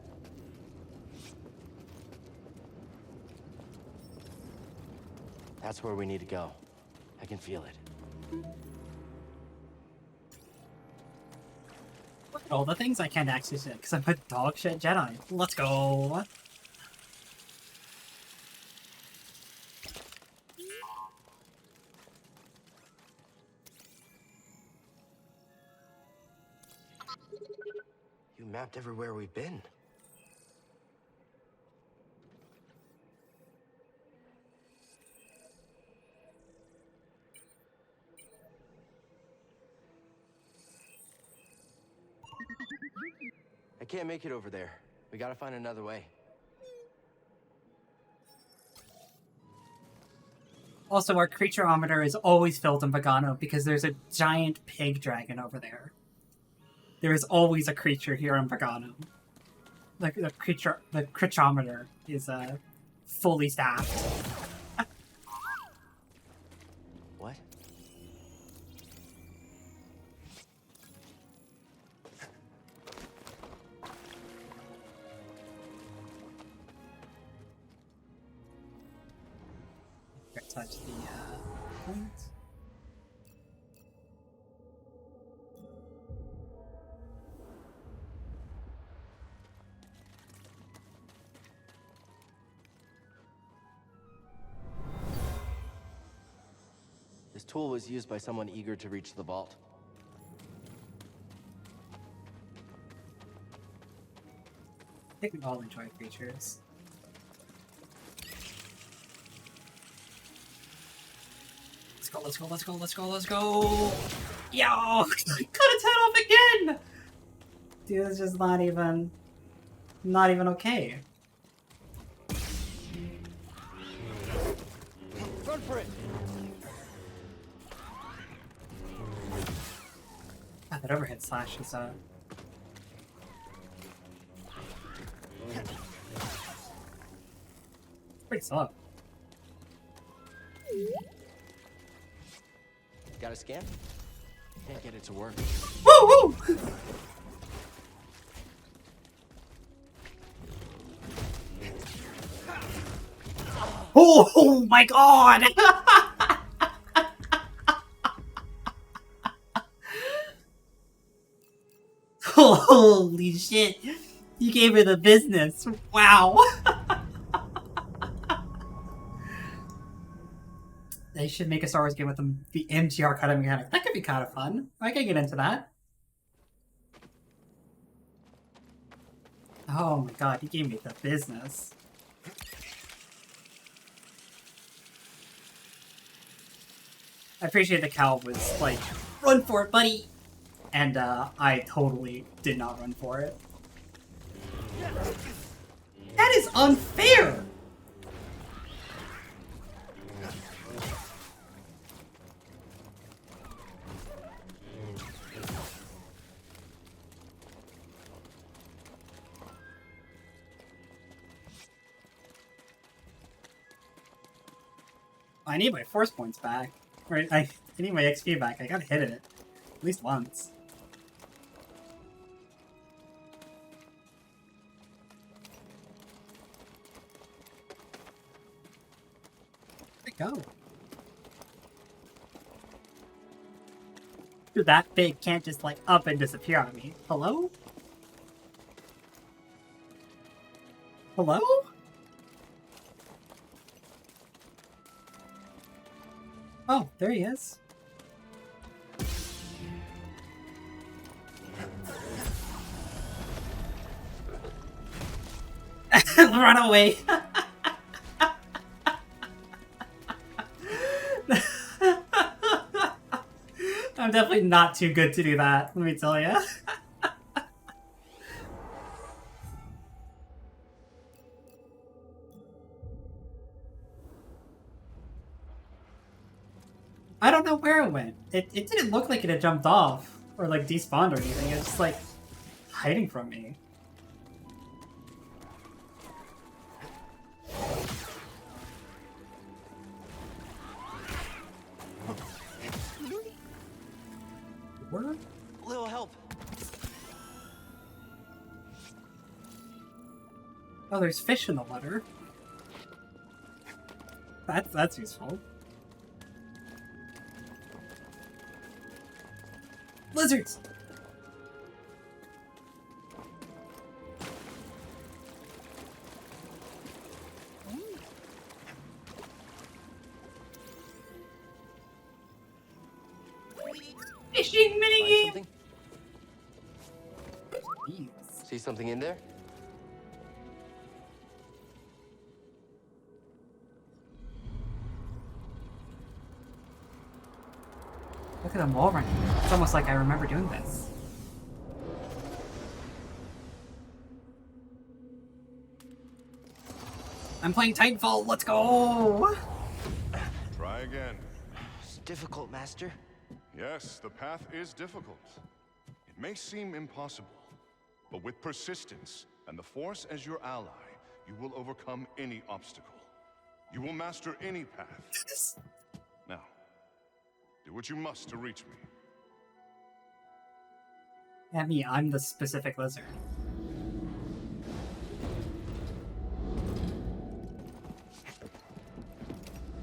[SPEAKER 11] That's where we need to go. I can feel it.
[SPEAKER 1] Look at all the things I can't actually say, because I'm a dog shit Jedi. Let's go.
[SPEAKER 11] You mapped everywhere we've been. I can't make it over there. We gotta find another way.
[SPEAKER 1] Also, our creatureometer is always filled in Vagano because there's a giant pig dragon over there. There is always a creature here in Vagano. The creatureometer is fully staffed.
[SPEAKER 11] What?
[SPEAKER 1] Touch the point.
[SPEAKER 11] This tool was used by someone eager to reach the vault.
[SPEAKER 1] I think we all enjoy creatures. Let's go, let's go, let's go, let's go! Yo! Cut its head off again! Dude, it's just not even okay.
[SPEAKER 11] Run for it!
[SPEAKER 1] God, that overhead slash is pretty slow.
[SPEAKER 11] Got a scan? Can't get it to work.
[SPEAKER 1] Woo woo! Oh my god! Holy shit! You gave her the business. Wow! They should make a Star Wars game with the MTR cutting mechanic. That could be kind of fun. I can get into that. Oh my god, you gave me the business. I appreciate the Cal was like, run for it, buddy! And I totally did not run for it. That is unfair! I need my force points back. Right, I need my XP back. I gotta hit it. At least once. Where'd it go? Dude, that big can't just, like, up and disappear on me. Hello? Hello? Oh, there he is. Run away! I'm definitely not too good to do that, let me tell ya. I don't know where it went. It didn't look like it had jumped off or like despawned or anything. It's just like hiding from me. Where?
[SPEAKER 11] Little help.
[SPEAKER 1] Oh, there's fish in the water. That's useful. Lizards! Fishing minigame!
[SPEAKER 11] See something in there?
[SPEAKER 1] Look at them all running. It's almost like I remember doing this. I'm playing Titanfall, let's go!
[SPEAKER 3] Try again.
[SPEAKER 11] It's difficult, Master.
[SPEAKER 3] Yes, the path is difficult. It may seem impossible, but with persistence and the Force as your ally, you will overcome any obstacle. You will master any path. Now, do what you must to reach me.
[SPEAKER 1] Yeah, me, I'm the specific lizard.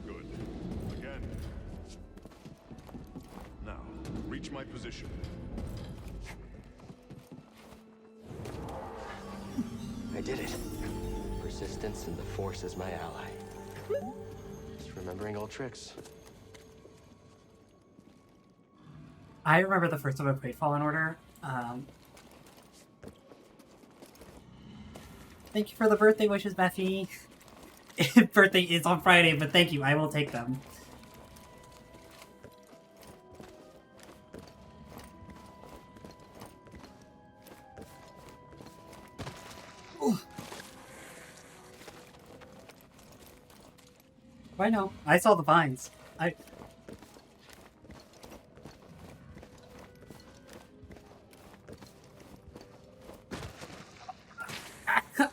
[SPEAKER 3] Good. Again. Now, reach my position.
[SPEAKER 11] I did it. Persistence and the Force is my ally. Just remembering old tricks.
[SPEAKER 1] I remember the first time I played Fallen Order. Thank you for the birthday wishes, Beffy. Birthday is on Friday, but thank you. I will take them. Ooh. I know. I saw the vines.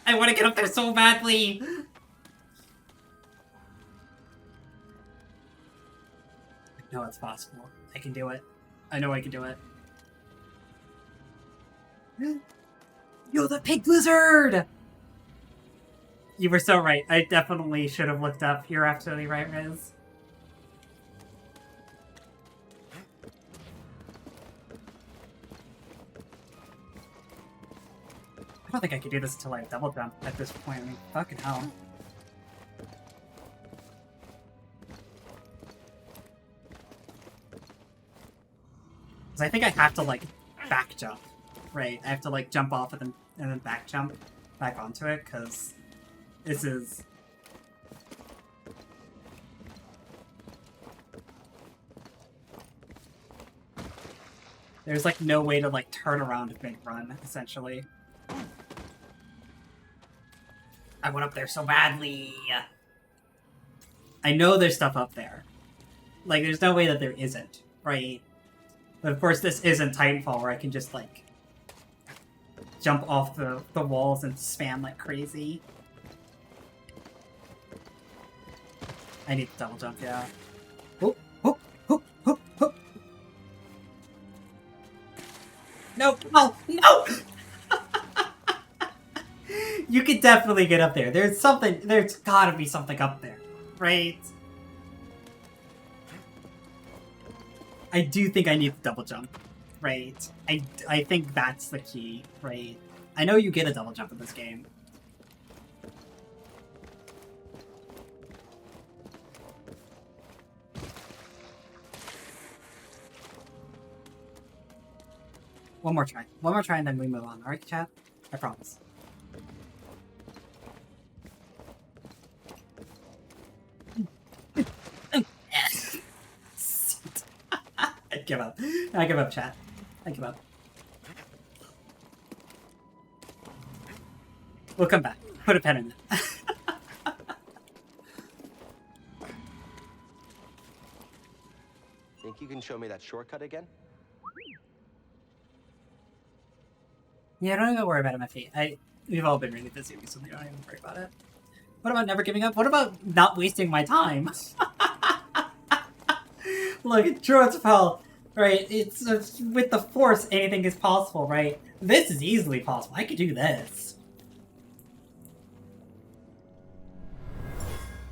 [SPEAKER 1] I want to get up there so badly! No, it's possible. I can do it. I know I can do it. Yo, the pig lizard! You were so right. I definitely should have looked up. You're absolutely right, Riz. I don't think I could do this until I double jump at this point. I mean, fucking hell. Because I think I have to, like, back jump, right? I have to, like, jump off and then back jump back onto it, because this is... There's, like, no way to, like, turn around mid-run, essentially. I went up there so badly. I know there's stuff up there. Like, there's no way that there isn't, right? But of course, this isn't Titanfall where I can just, like, jump off the walls and spam like crazy. I need to double jump, yeah. Whoop, whoop, whoop, whoop, whoop. No, no, no! You could definitely get up there. There's gotta be something up there, right? I do think I need to double jump, right? I think that's the key, right? I know you get a double jump in this game. One more try, and then we move on. All right, chat? I promise. I give up. I give up, chat. I give up. We'll come back. Put a pen in it.
[SPEAKER 11] Think you can show me that shortcut again?
[SPEAKER 1] Yeah, don't even worry about it, MFE. We've all been really busy recently. Don't even worry about it. What about never giving up? What about not wasting my time? Look, it's Droidspell, right? It's with the Force, anything is possible, right? This is easily possible. I could do this.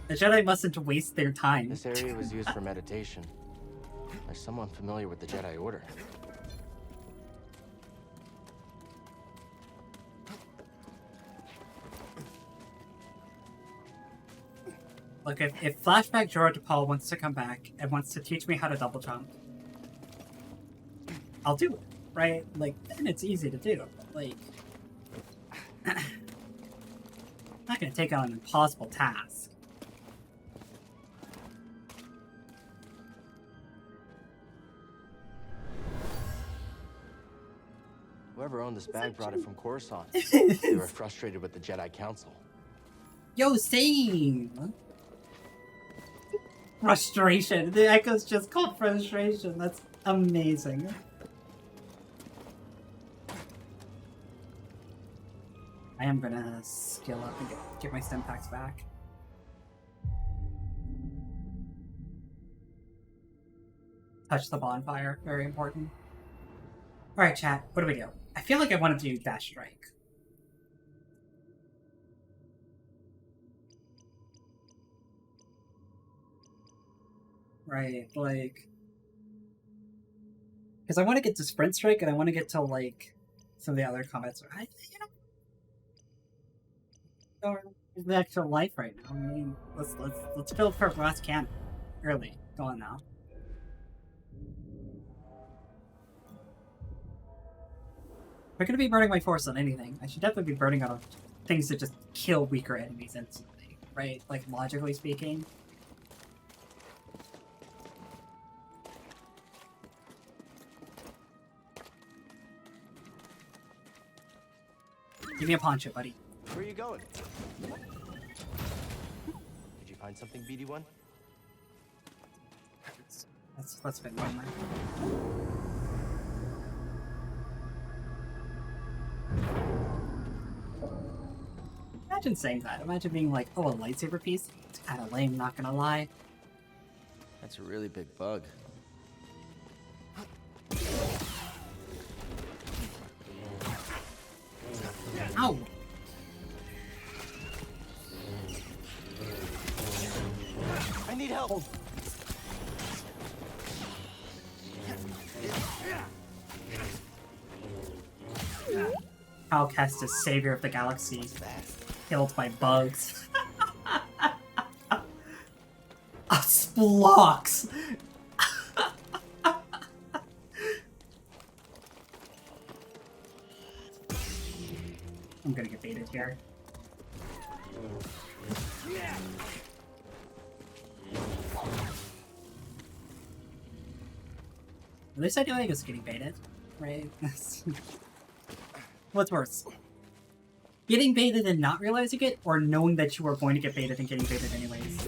[SPEAKER 1] The Jedi mustn't waste their time.
[SPEAKER 8] This area was used for meditation. There's someone familiar with the Jedi Order.
[SPEAKER 1] Look, if Flashback Droidspell wants to come back and wants to teach me how to double jump, I'll do it, right? Like, then it's easy to do. Like, I'm not gonna take on an impossible task.
[SPEAKER 8] Whoever owned this bag brought it from Coruscant. They were frustrated with the Jedi Council.
[SPEAKER 1] Yo, same! Frustration. The echo's just called frustration. That's amazing. I am gonna skill up and get my stim packs back. Touch the bonfire. Very important. Alright, chat. What do we do? I feel like I want to do Dash Strike. Right, like... Because I want to get to Sprint Strike, and I want to get to, like, some of the other combats. The actual life right now. I mean, let's build for last camp early. Go on now. If I'm gonna be burning my force on anything, I should definitely be burning on things that just kill weaker enemies instantly, right? Like, logically speaking. Give me a poncho, buddy.
[SPEAKER 8] Where are you going? Did you find something, BD1?
[SPEAKER 1] Let's spend one more. Imagine saying that. Imagine being like, oh, a lightsaber piece? It's kind of lame, not gonna lie.
[SPEAKER 8] That's a really big bug.
[SPEAKER 1] Ow!
[SPEAKER 8] I need help!
[SPEAKER 1] Outcast is savior of the galaxy, killed by bugs. Splocks! I'm gonna get baited here. At least I know I was getting baited, right? What's worse? Getting baited and not realizing it, or knowing that you were going to get baited and getting baited anyways?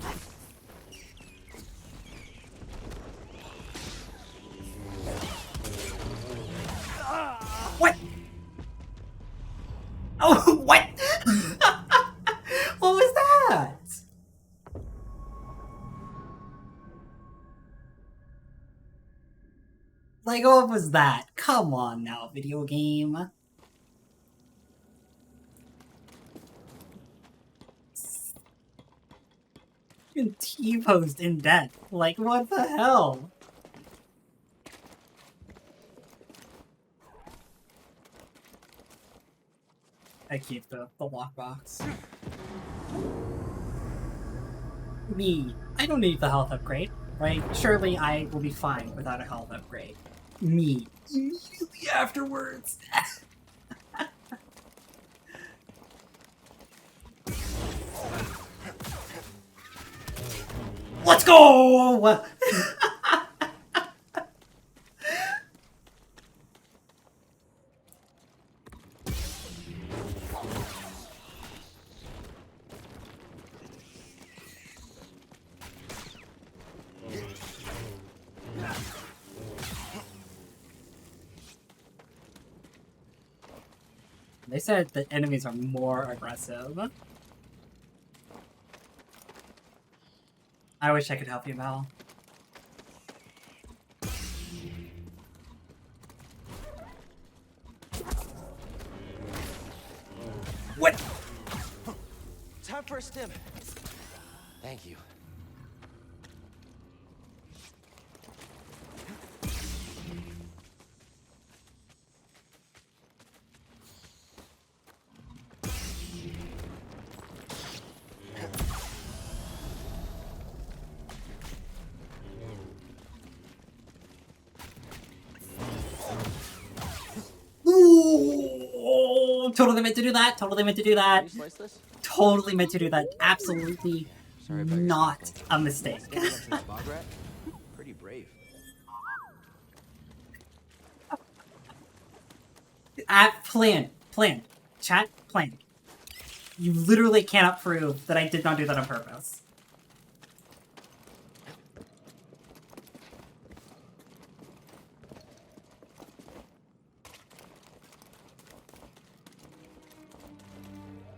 [SPEAKER 1] What? Oh, what? What was that? Like, what was that? Come on now, video game. You T-posed in death. Like, what the hell? I keep the lockbox. Me. I don't need the health upgrade, right? Surely I will be fine without a health upgrade. Me. Immediately afterwards. Let's go! They said the enemies are more aggressive. I wish I could help you, Mel. What?
[SPEAKER 11] Time for a stim. Thank you.
[SPEAKER 1] Ooh, totally meant to do that. Totally meant to do that.
[SPEAKER 11] Can you slice this?
[SPEAKER 1] Totally meant to do that. Absolutely
[SPEAKER 11] Sorry about your
[SPEAKER 1] not
[SPEAKER 11] scuffle.
[SPEAKER 1] a mistake.
[SPEAKER 11] Standing up to the bog rat? Pretty brave.
[SPEAKER 1] Plan. Chat, plan. You literally cannot prove that I did not do that on purpose.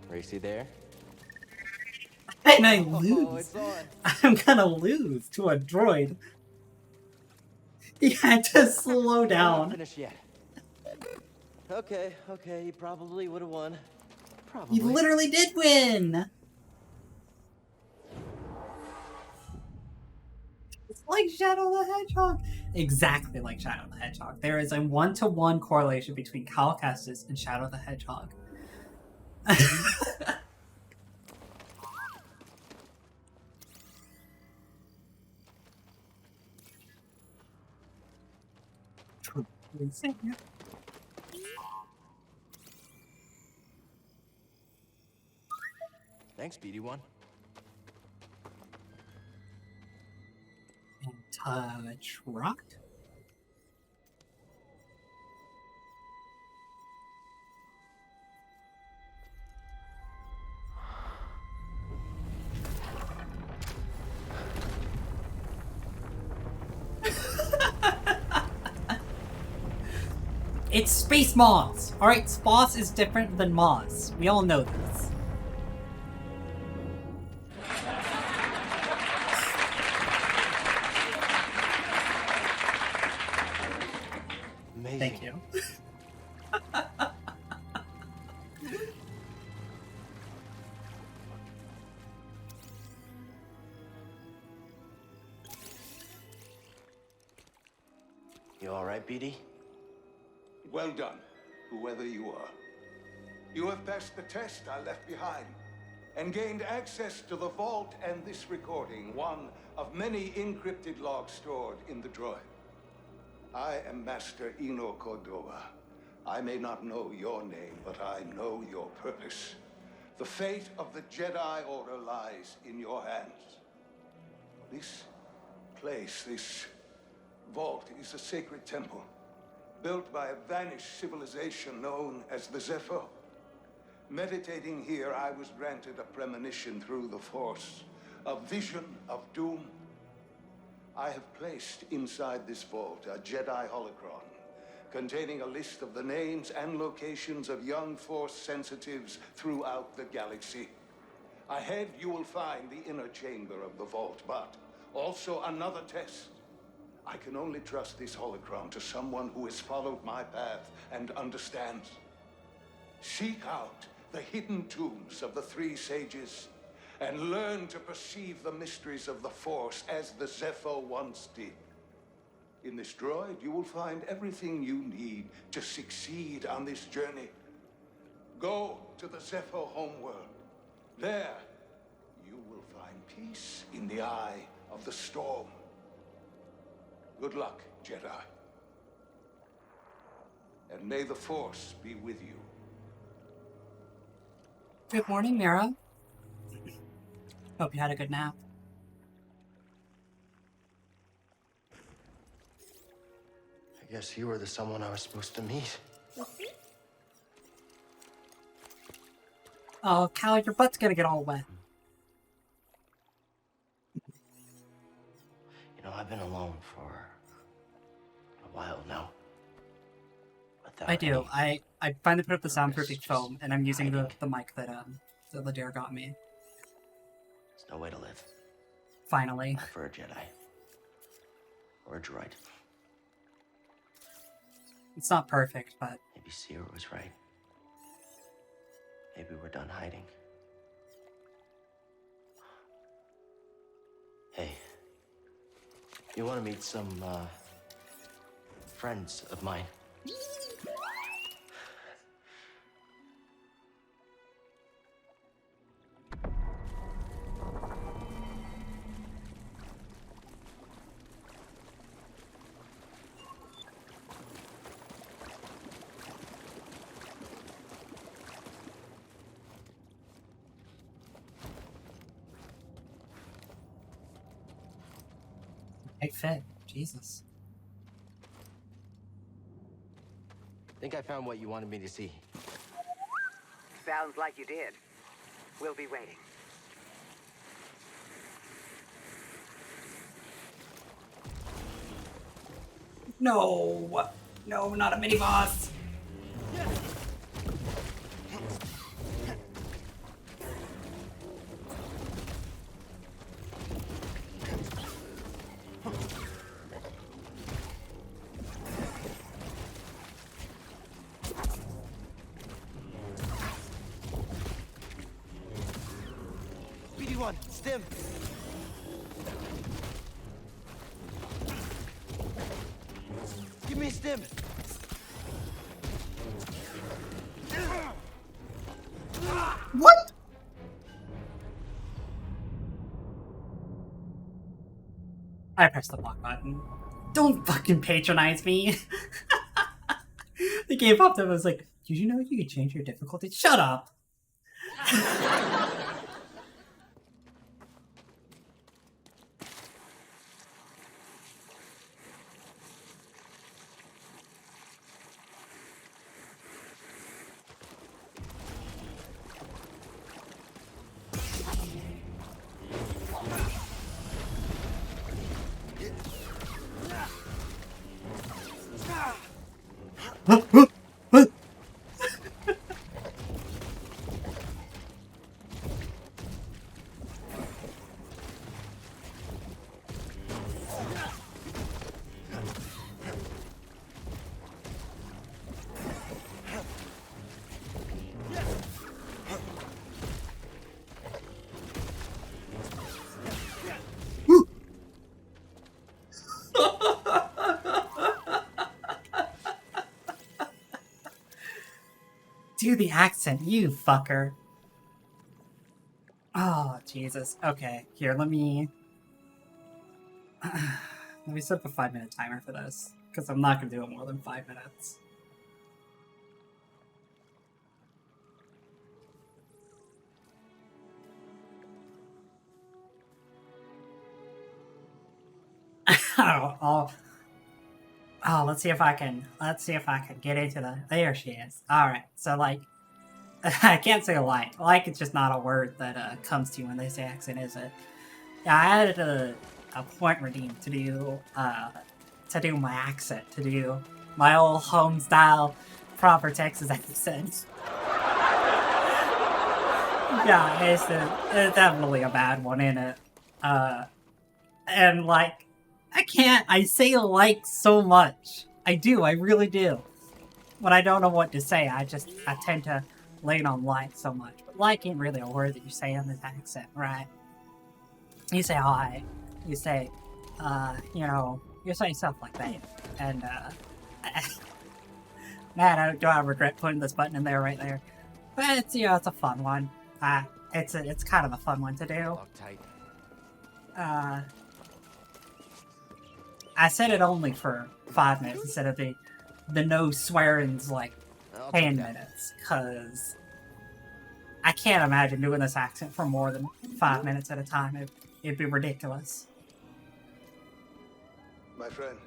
[SPEAKER 11] Racy there?
[SPEAKER 1] And I
[SPEAKER 11] Oh,
[SPEAKER 1] lose.
[SPEAKER 11] it's on.
[SPEAKER 1] I'm gonna lose to a droid. He had to slow
[SPEAKER 11] Not
[SPEAKER 1] down.
[SPEAKER 11] finished yet. Okay, you probably would have won. Probably.
[SPEAKER 1] You literally did win! It's like Shadow the Hedgehog. Exactly like Shadow the Hedgehog. There is a 1-to-1 correlation between Cal Kestis and Shadow the Hedgehog.
[SPEAKER 11] Thanks, BD1.
[SPEAKER 1] And touch rock. It's space moths! Alright, Sposs is different than moths. We all know this.
[SPEAKER 11] Amazing.
[SPEAKER 1] Thank you.
[SPEAKER 11] You alright, BD?
[SPEAKER 12] Well done, whoever you are. You have passed the test I left behind, and gained access to the vault and this recording, one of many encrypted logs stored in the droid. I am Master Eno Cordova. I may not know your name, but I know your purpose. The fate of the Jedi Order lies in your hands. This place, this vault, is a sacred temple, built by a vanished civilization known as the Zephyr. Meditating here, I was granted a premonition through the Force, a vision of doom. I have placed inside this vault a Jedi holocron, containing a list of the names and locations of young Force sensitives throughout the galaxy. Ahead, you will find the inner chamber of the vault, but also another test. I can only trust this holocron to someone who has followed my path and understands. Seek out the hidden tombs of the three sages and learn to perceive the mysteries of the Force as the Zepho once did. In this droid, you will find everything you need to succeed on this journey. Go to the Zepho homeworld. There, you will find peace in the eye of the storm. Good luck, Jedi. And may the Force be with you.
[SPEAKER 1] Good morning, Mira. Hope you had a good nap.
[SPEAKER 11] I guess you were the someone I was supposed to meet.
[SPEAKER 1] Oh, Cal, your butt's gonna get all wet.
[SPEAKER 11] You know, I've been alone for a while now.
[SPEAKER 1] I do. I finally put up the soundproofing foam, and I'm using the mic that Ladare got me.
[SPEAKER 11] There's no way to live.
[SPEAKER 1] Finally.
[SPEAKER 11] Not for a Jedi. Or a droid.
[SPEAKER 1] It's not perfect, but...
[SPEAKER 11] Maybe Seer was right. Maybe we're done hiding. Hey. You want to meet some, friends of mine?
[SPEAKER 1] Big fit. Jesus.
[SPEAKER 11] Think I found what you wanted me to see.
[SPEAKER 10] Sounds like you did. We'll be waiting.
[SPEAKER 1] No! No, not a mini-boss!
[SPEAKER 11] BD1, stim! Give me a stim!
[SPEAKER 1] What? I pressed the block button. Don't fucking patronize me! The game popped up and was like, did you know you could change your difficulty? Shut up! Do the accent, you fucker. Oh, Jesus. Okay, here, let me set up a 5-minute timer for this, because I'm not going to do it more than 5 minutes. Oh, let's see if I can get into the... There she is. Alright, so, like, I can't say like. Like, it's just not a word that comes to you when they say accent, is it? Yeah, I added a point redeem to do my accent, to do my old home-style, proper Texas accent. Yeah, it's definitely a bad one, isn't it? And, like, I can't. I say like so much. I do. I really do. When I don't know what to say, I tend to lean on like so much. But like ain't really a word that you say in this accent, right? You say hi. You say, you know, you say stuff like that. And, man, do I regret putting this button in there right there. But it's, you know, it's a fun one. It's kind of a fun one to do. I said it only for 5 minutes instead of the no swearing's like 10 minutes, because I can't imagine doing this accent for more than 5 minutes at a time. It'd be ridiculous.
[SPEAKER 12] My friend,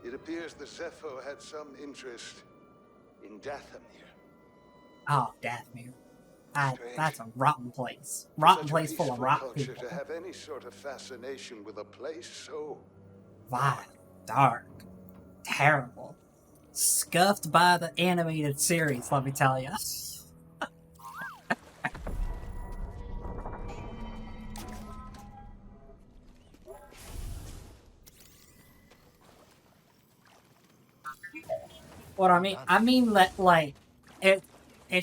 [SPEAKER 12] it appears the Zepho had some interest in Dathomir.
[SPEAKER 1] Oh, Dathomir. That's a rotten place. Rotten place full of rotten people.
[SPEAKER 12] To have any sort of fascination with a place so
[SPEAKER 1] vile, dark, terrible, scuffed by the animated series, let me tell you. What I mean? I mean that, like, it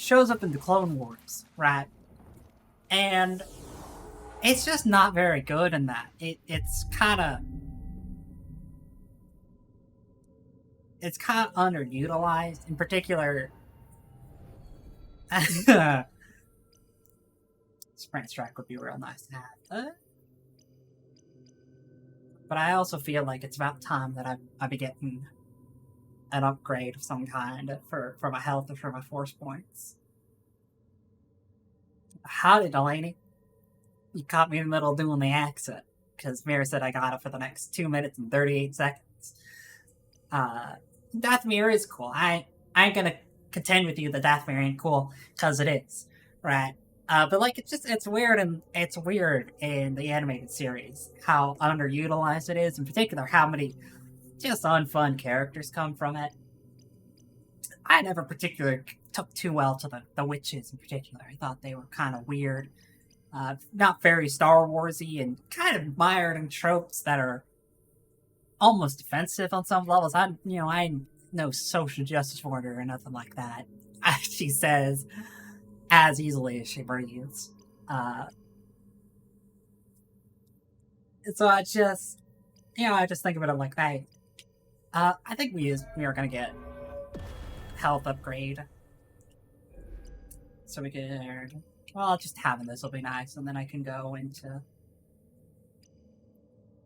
[SPEAKER 1] shows up in the Clone Wars, right? And it's just not very good in that. It's kind of underutilized. In particular, Sprint Strike would be real nice to have. But I also feel like it's about time that I be getting an upgrade of some kind for my health and for my force points. Howdy, Delaney. You caught me in the middle of doing the accent, because Mira said I got it for the next 2 minutes and 38 seconds. Dathomir is cool. I ain't gonna contend with you that Dathomir ain't cool, because it is, right? But like, it's weird in the animated series how underutilized it is. In particular, how many just unfun characters come from it. I never particularly took too well to the witches in particular. I thought they were kind of weird, not very Star Warsy, and kind of mired in tropes that are almost offensive on some levels. I'm no social justice warrior or nothing like that. She says as easily as she breathes. So I just think of it like, hey, I think we are gonna get health upgrade, so we can. Well, just having this will be nice, and then I can go into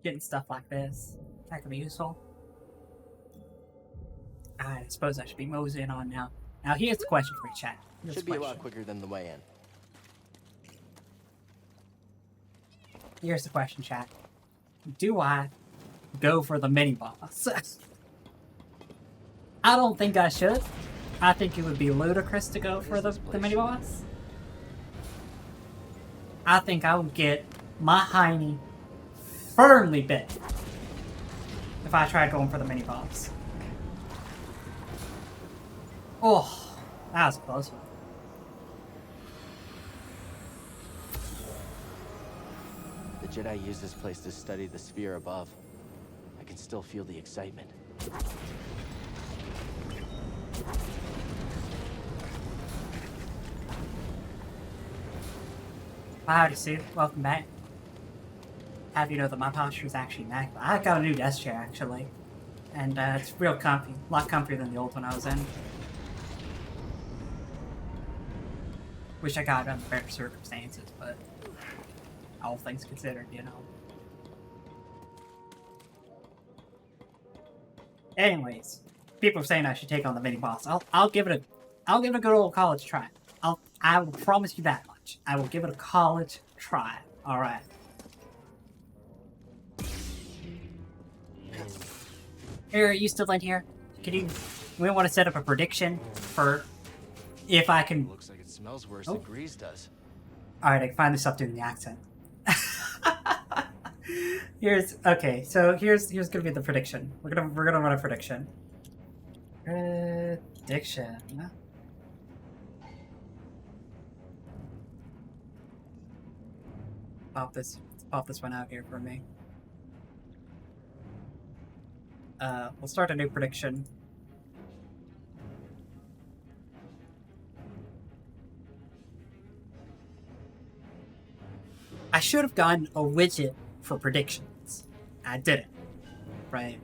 [SPEAKER 1] getting stuff like this. That could be useful. I suppose I should be moseying on now. Now here's the question for you, chat.
[SPEAKER 11] Should be a lot quicker than the way in.
[SPEAKER 1] Here's the question, chat. Do I go for the mini-boss? I don't think I should. I think it would be ludicrous to go for the mini-boss. I think I would get my hiney firmly bit if I tried going for the mini-boss. Oh, that was a close one.
[SPEAKER 11] The Jedi used this place to study the sphere above. I can still feel the excitement.
[SPEAKER 1] Howdy, Sue. Welcome back. Have you know that my posture is actually immaculate. I got a new desk chair, actually. And it's real comfy. A lot comfier than the old one I was in. Wish I got it under better circumstances, but all things considered, you know. Anyways, people are saying I should take on the mini boss. I'll give it a good old college try. I will promise you that much. I will give it a college try. All right. Here, are you still in here? We want to set up a prediction for if I can.
[SPEAKER 11] Looks like it smells worse than Grease does.
[SPEAKER 1] All right, I can finally stop doing the accent. Here's gonna be the prediction. We're gonna run a prediction. Prediction. Pop this one out here for me. We'll start a new prediction. I should have gotten a widget for predictions. I didn't. Right?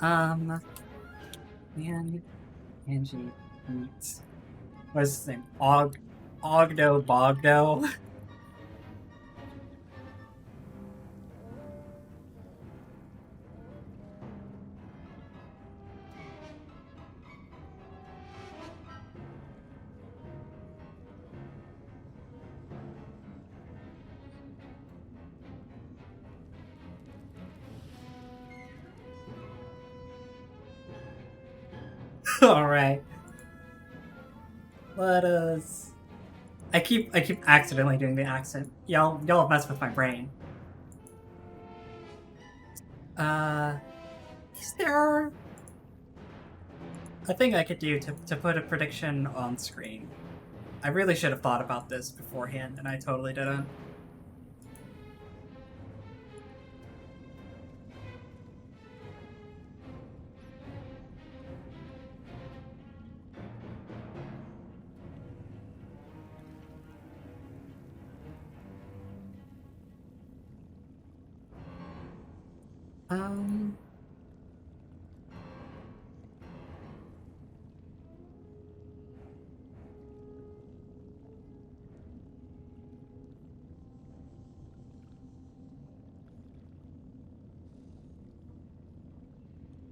[SPEAKER 1] Man, Angie meets. What's his name? Ogdo Bogdo? Alright. Let us... I keep accidentally doing the accent. Y'all have messed with my brain. Is there a thing I could do to put a prediction on screen? I really should have thought about this beforehand, and I totally didn't.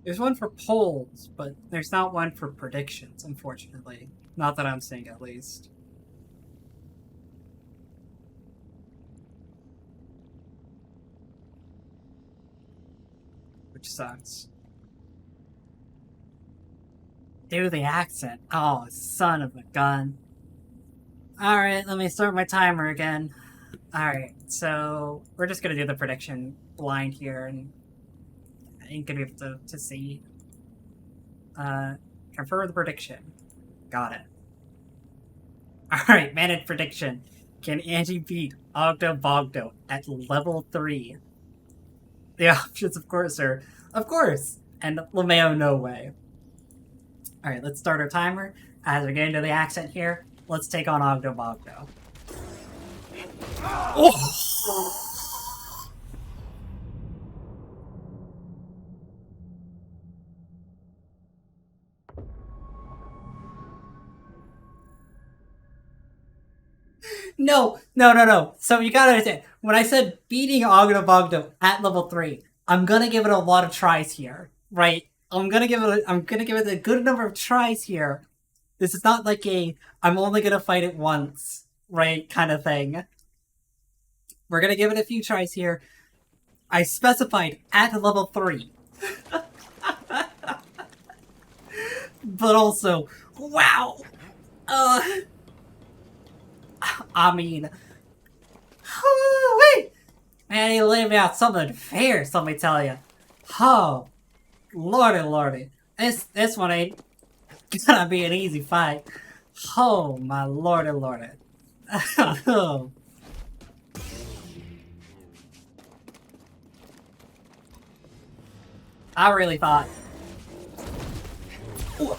[SPEAKER 1] There's one for polls, but there's not one for predictions, unfortunately. Not that I'm seeing, at least. Which sucks. Do the accent. Oh, son of a gun. Alright, let me start my timer again. Alright, so we're just gonna do the prediction blind here, and I ain't gonna be able to see. Confirm the prediction. Got it. Alright, managed prediction. Can Angie beat Ogdo Bogdo at level 3? The options, of course, are, of course, and LeMayo, no way. Alright, let's start our timer. As we get into the accent here, let's take on Ogdo Bogdo. Oh! No. So you gotta understand, when I said beating Ogdo Bogdo at level 3, I'm gonna give it a lot of tries here, right? I'm gonna give it a good number of tries here. This is not like I'm only gonna fight it once, right, kind of thing. We're gonna give it a few tries here. I specified at level 3. But also, wow! I mean, wait, man, he laid me out something fierce, let me tell you. Oh, lordy, this one ain't gonna be an easy fight. Oh, my lordy. I really thought. Ooh.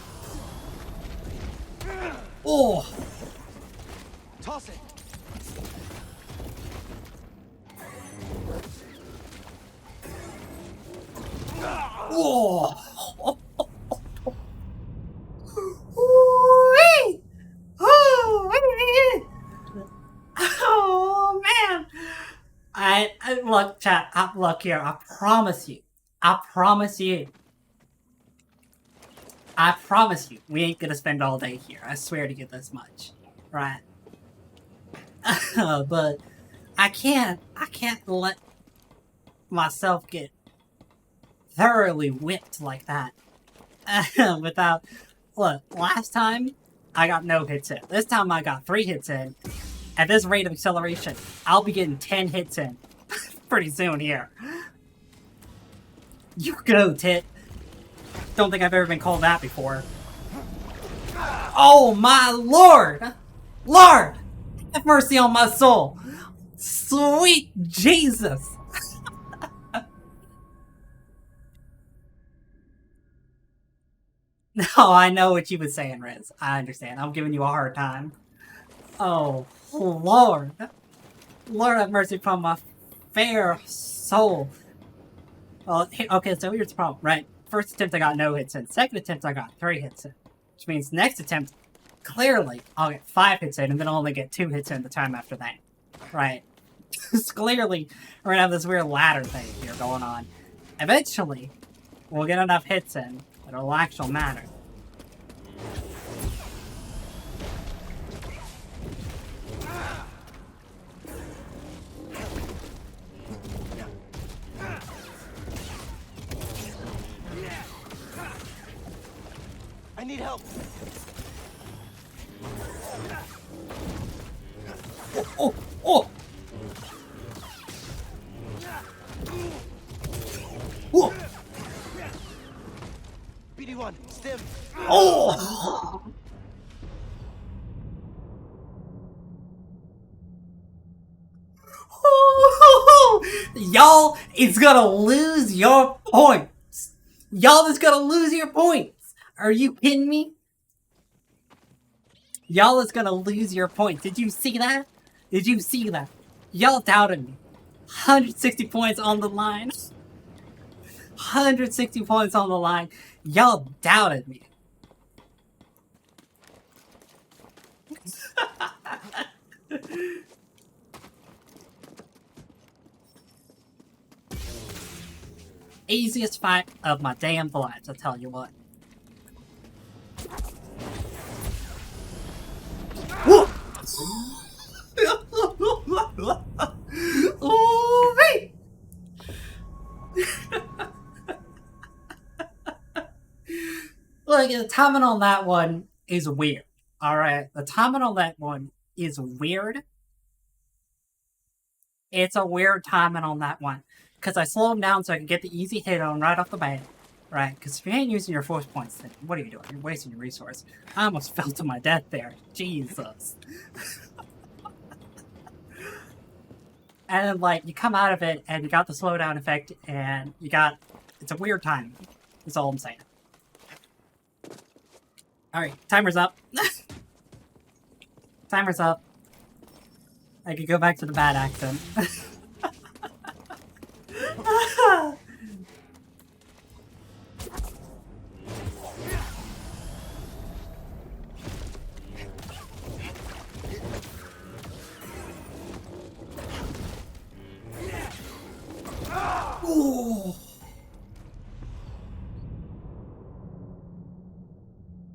[SPEAKER 1] Oh.
[SPEAKER 11] Toss it.
[SPEAKER 1] Oh. Oh man! I look, chat. Look here. I promise you, we ain't gonna spend all day here. I swear to you this much, right? But I can't let myself get thoroughly whipped like that without. Look, last time I got no hits in. This time I got 3 hits in. At this rate of acceleration, I'll be getting 10 hits in pretty soon here. You go, Tit. Don't think I've ever been called that before. Oh my lord! Lord! Have mercy on my soul! Sweet Jesus! No, I know what you was saying, Riz. I understand. I'm giving you a hard time. Oh, Lord. Lord have mercy upon my fair soul. Well, okay, so here's the problem, right? First attempt I got no hits in. Second attempt I got 3 hits in. Which means next attempt, clearly, I'll get 5 hits in and then I'll only get 2 hits in the time after that. Right? Clearly, we're gonna have this weird ladder thing here going on. Eventually, we'll get enough hits in that it'll actually matter.
[SPEAKER 8] I need help.
[SPEAKER 1] Oh, oh! Whoa!
[SPEAKER 8] BD1, stim.
[SPEAKER 1] Oh! Y'all is gonna lose your points. Y'all is gonna lose your points. Are you kidding me? Y'all is gonna lose your points. Did you see that? Did you see that? Y'all doubted me. 160 points on the line. 160 points on the line. Y'all doubted me. Easiest fight of my damn life, I'll tell you what. Oh, hey! Look, the timing on that one is weird. Alright, the timing on that one is weird. It's a weird timing on that one. Because I slow him down so I can get the easy hit on right off the bat. Right, because if you ain't using your force points, then what are you doing? You're wasting your resource. I almost fell to my death there. Jesus. And then, like, you come out of it, and you got the slowdown effect, and you got... It's a weird time. That's all I'm saying. Alright, timer's up. Timer's up. I could go back to the bad accent. Ooh.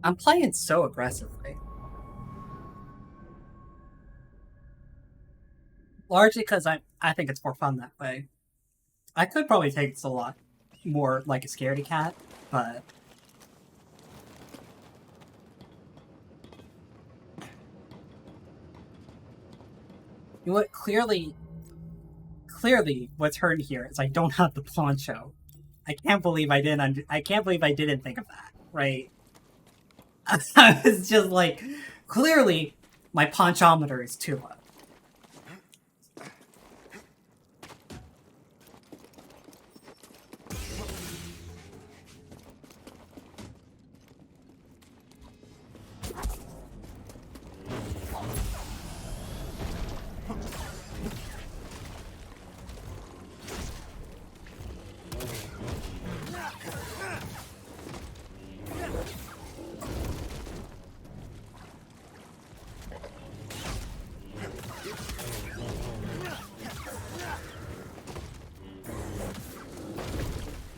[SPEAKER 1] I'm playing so aggressively. Largely because I think it's more fun that way. I could probably take this a lot more like a scaredy cat, but... You know what? Clearly, what's hurting here is I don't have the poncho. I can't believe I didn't. I can't believe I didn't think of that. Right? I was just like, clearly, my ponchometer is too low.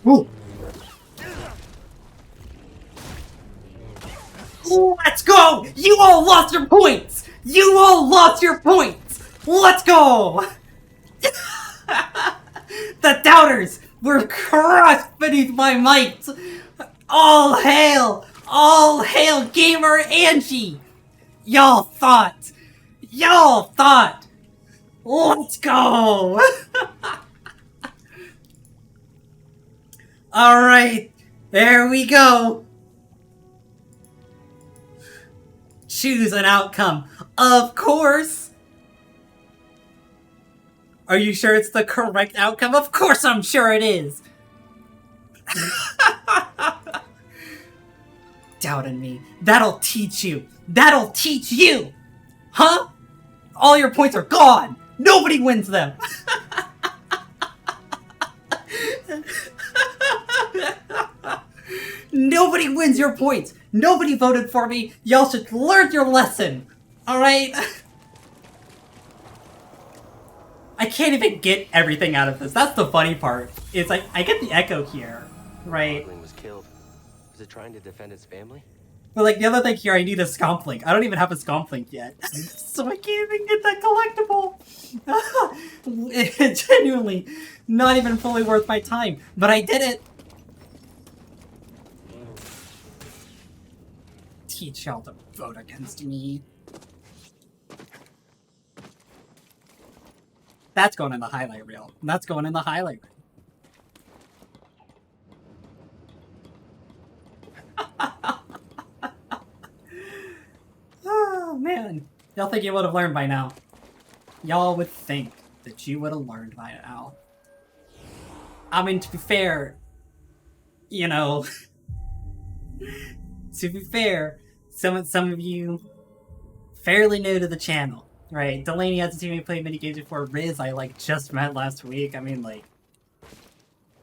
[SPEAKER 1] Ooh. Ooh, let's go! You all lost your points! You all lost your points! Let's go! The doubters were crushed beneath my might! All hail Gamer Angie! Y'all thought! Let's go! Alright, there we go. Choose an outcome. Of course! Are you sure it's the correct outcome? Of course I'm sure it is! doubt in me. That'll teach you. That'll teach you! Huh? All your points are gone! Nobody wins them! Nobody wins your points! Nobody voted for me! Y'all should learn your lesson! Alright? I can't even get everything out of this. That's the funny part. It's like, I get the echo here, right?
[SPEAKER 11] Was killed. Was it trying to defend its family?
[SPEAKER 1] But like, the other thing here, I need a Scomp Link. I don't even have a Scomp Link yet. So I can't even get that collectible. It's genuinely not even fully worth my time. But I did it. Teach y'all to vote against me. That's going in the highlight reel. That's going in the highlight reel. Oh, man. Y'all think you would have learned by now. Y'all would think that you would have learned by now. I mean, to be fair, you know, to be fair, some of you fairly new to the channel, right? Delaney hasn't seen me play minigames before. Riz, I like just met last week. I mean, like,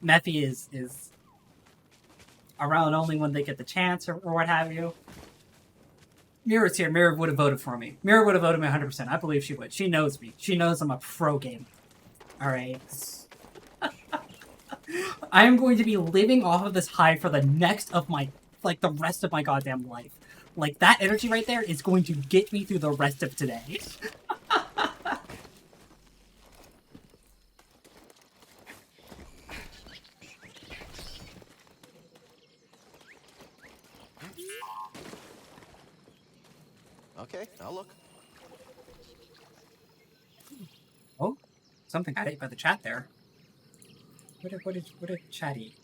[SPEAKER 1] Mephi is around only when they get the chance or what have you. Mira's here. Mira would have voted for me. Mira would have voted me 100%. I believe she would. She knows me. She knows I'm a pro gamer. Alright. I am going to be living off of this high for the next of my, like, the rest of my goddamn life. Like, that energy right there is going to get me through the rest of today.
[SPEAKER 11] Okay, I'll look.
[SPEAKER 1] Oh, something got ate by the chat there. What did chat eat?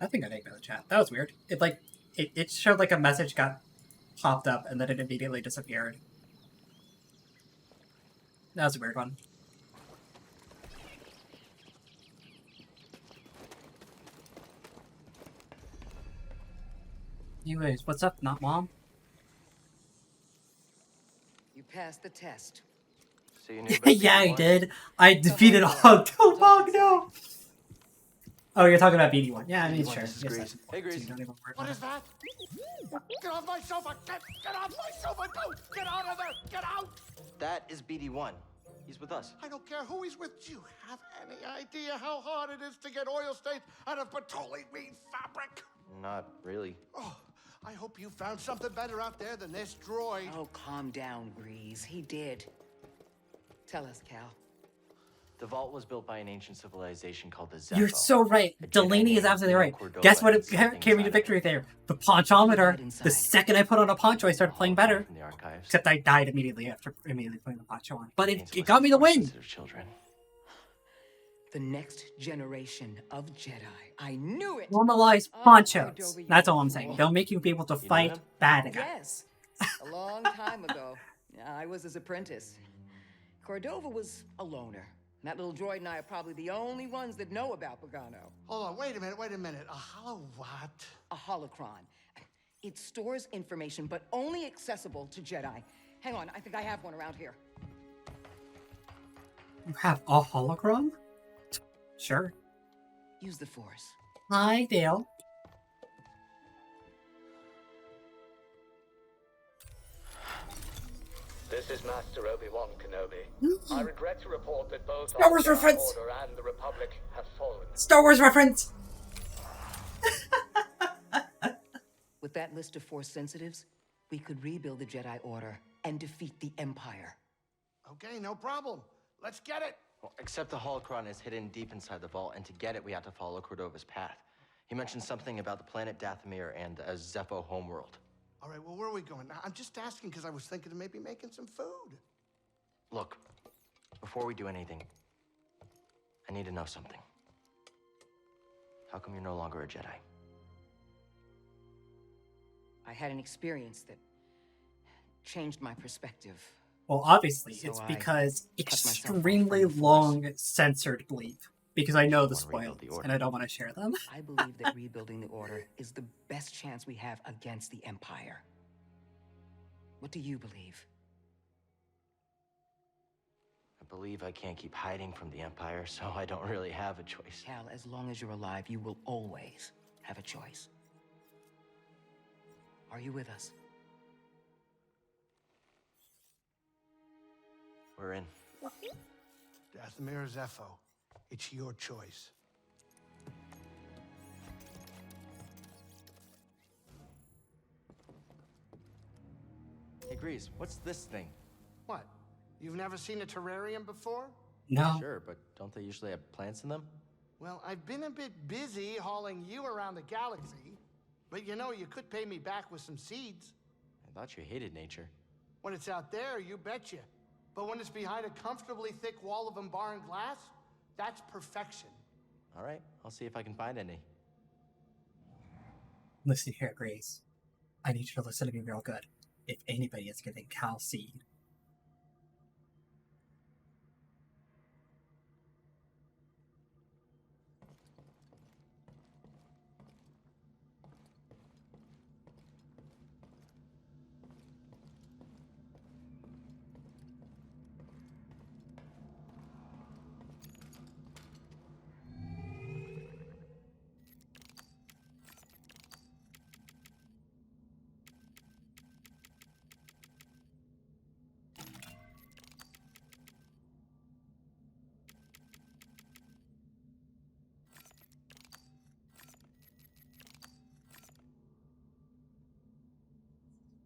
[SPEAKER 1] Nothing got ate by the chat. That was weird. It showed like a message got popped up and then it immediately disappeared. That was a weird one. Anyways, what's up, not mom?
[SPEAKER 10] You passed the test.
[SPEAKER 11] So you knew
[SPEAKER 1] Yeah, I did. I defeated all Tobog, no! Oh, you're talking about BD1. Yeah, I mean, sure. Yes, that's
[SPEAKER 11] Hey, Grease.
[SPEAKER 1] so don't even worry
[SPEAKER 12] What
[SPEAKER 1] about
[SPEAKER 12] is that? Get off my sofa! Get off my sofa! Don't! Get out of there! Get out!
[SPEAKER 11] That is BD1. He's with us.
[SPEAKER 12] I don't care who he's with. Do you have any idea how hard it is to get oil stains out of petroleum fabric?
[SPEAKER 11] Not really.
[SPEAKER 12] Oh, I hope you found something better out there than this droid.
[SPEAKER 10] Oh, calm down, Grease. He did. Tell us, Cal.
[SPEAKER 11] The vault was built by an ancient civilization called the Zepho.
[SPEAKER 1] You're so right. Delaney is absolutely right. Guess what carried me to victory there? The ponchometer. The second I put on a poncho, I started playing better. Except I died immediately after putting the poncho on. But it got me the win.
[SPEAKER 11] Children.
[SPEAKER 10] The next generation of Jedi. I knew it!
[SPEAKER 1] Normalize ponchos. That's all I'm saying. They'll make you be able to fight bad guys.
[SPEAKER 10] Yes. A long time ago. I was his apprentice. Cordova was a loner. That little droid and I are probably the only ones that know about Pagano.
[SPEAKER 12] Hold on, wait a minute. A holo what?
[SPEAKER 10] A holocron. It stores information, but only accessible to Jedi. Hang on, I think I have one around here.
[SPEAKER 1] You have a holocron? Sure.
[SPEAKER 10] Use the Force.
[SPEAKER 1] Hi, Dale.
[SPEAKER 13] This is Master Obi-Wan Kenobi. I regret to report that both
[SPEAKER 1] Star Wars
[SPEAKER 13] the Jedi
[SPEAKER 1] reference!
[SPEAKER 13] Order and the Republic have fallen.
[SPEAKER 1] Star Wars reference!
[SPEAKER 10] With that list of Force sensitives, we could rebuild the Jedi Order and defeat the Empire.
[SPEAKER 12] Okay, no problem. Let's get it.
[SPEAKER 11] Well, except the holocron is hidden deep inside the vault, and to get it, we have to follow Cordova's path. He mentioned something about the planet Dathomir and a Zepho homeworld.
[SPEAKER 12] All right, well, where are we going? I'm just asking because I was thinking of maybe making some food.
[SPEAKER 11] Look, before we do anything, I need to know something. How come you're no longer a Jedi?
[SPEAKER 10] I had an experience that changed my perspective.
[SPEAKER 1] Well, obviously,
[SPEAKER 10] So
[SPEAKER 1] it's
[SPEAKER 10] I
[SPEAKER 1] because
[SPEAKER 10] cut myself off
[SPEAKER 1] extremely
[SPEAKER 10] from the Force.
[SPEAKER 1] long censored bleep. Because I know the
[SPEAKER 8] Just wanna rebuild
[SPEAKER 1] spoils,
[SPEAKER 8] the order.
[SPEAKER 1] and I don't want to share them.
[SPEAKER 10] I believe that rebuilding the Order is the best chance we have against the Empire. What do you believe?
[SPEAKER 8] I believe I can't keep hiding from the Empire, so I don't really have a choice.
[SPEAKER 10] Cal, as long as you're alive, you will always have a choice. Are you with us?
[SPEAKER 8] We're in.
[SPEAKER 14] Dathomir Zepho, it's your choice.
[SPEAKER 8] Hey, Grease, what's this thing?
[SPEAKER 14] What? You've never seen a terrarium before?
[SPEAKER 1] No.
[SPEAKER 8] Sure, but don't they usually have plants in them?
[SPEAKER 14] Well, I've been a bit busy hauling you around the galaxy, but you know, you could pay me back with some seeds.
[SPEAKER 8] I thought you hated nature.
[SPEAKER 14] When it's out there, you betcha. But when it's behind a comfortably thick wall of embarring glass, that's perfection.
[SPEAKER 8] All right, I'll see if I can find any.
[SPEAKER 1] Listen here, Grace. I need you to listen to me real good. If anybody is giving Cal seed,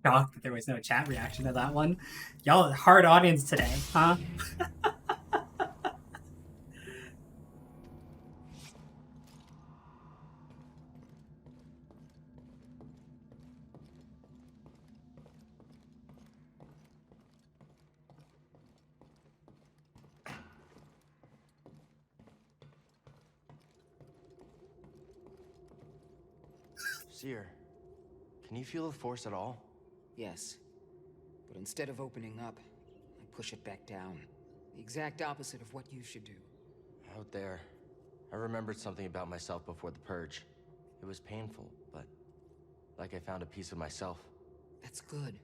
[SPEAKER 1] shocked that there was no chat reaction to that one. Y'all, hard audience today, huh?
[SPEAKER 8] Seer, can you feel the Force at all?
[SPEAKER 10] Yes. But instead of opening up, I push it back down. The exact opposite of what you should do.
[SPEAKER 8] Out there, I remembered something about myself before the Purge. It was painful, but like I found a piece of myself.
[SPEAKER 10] That's good.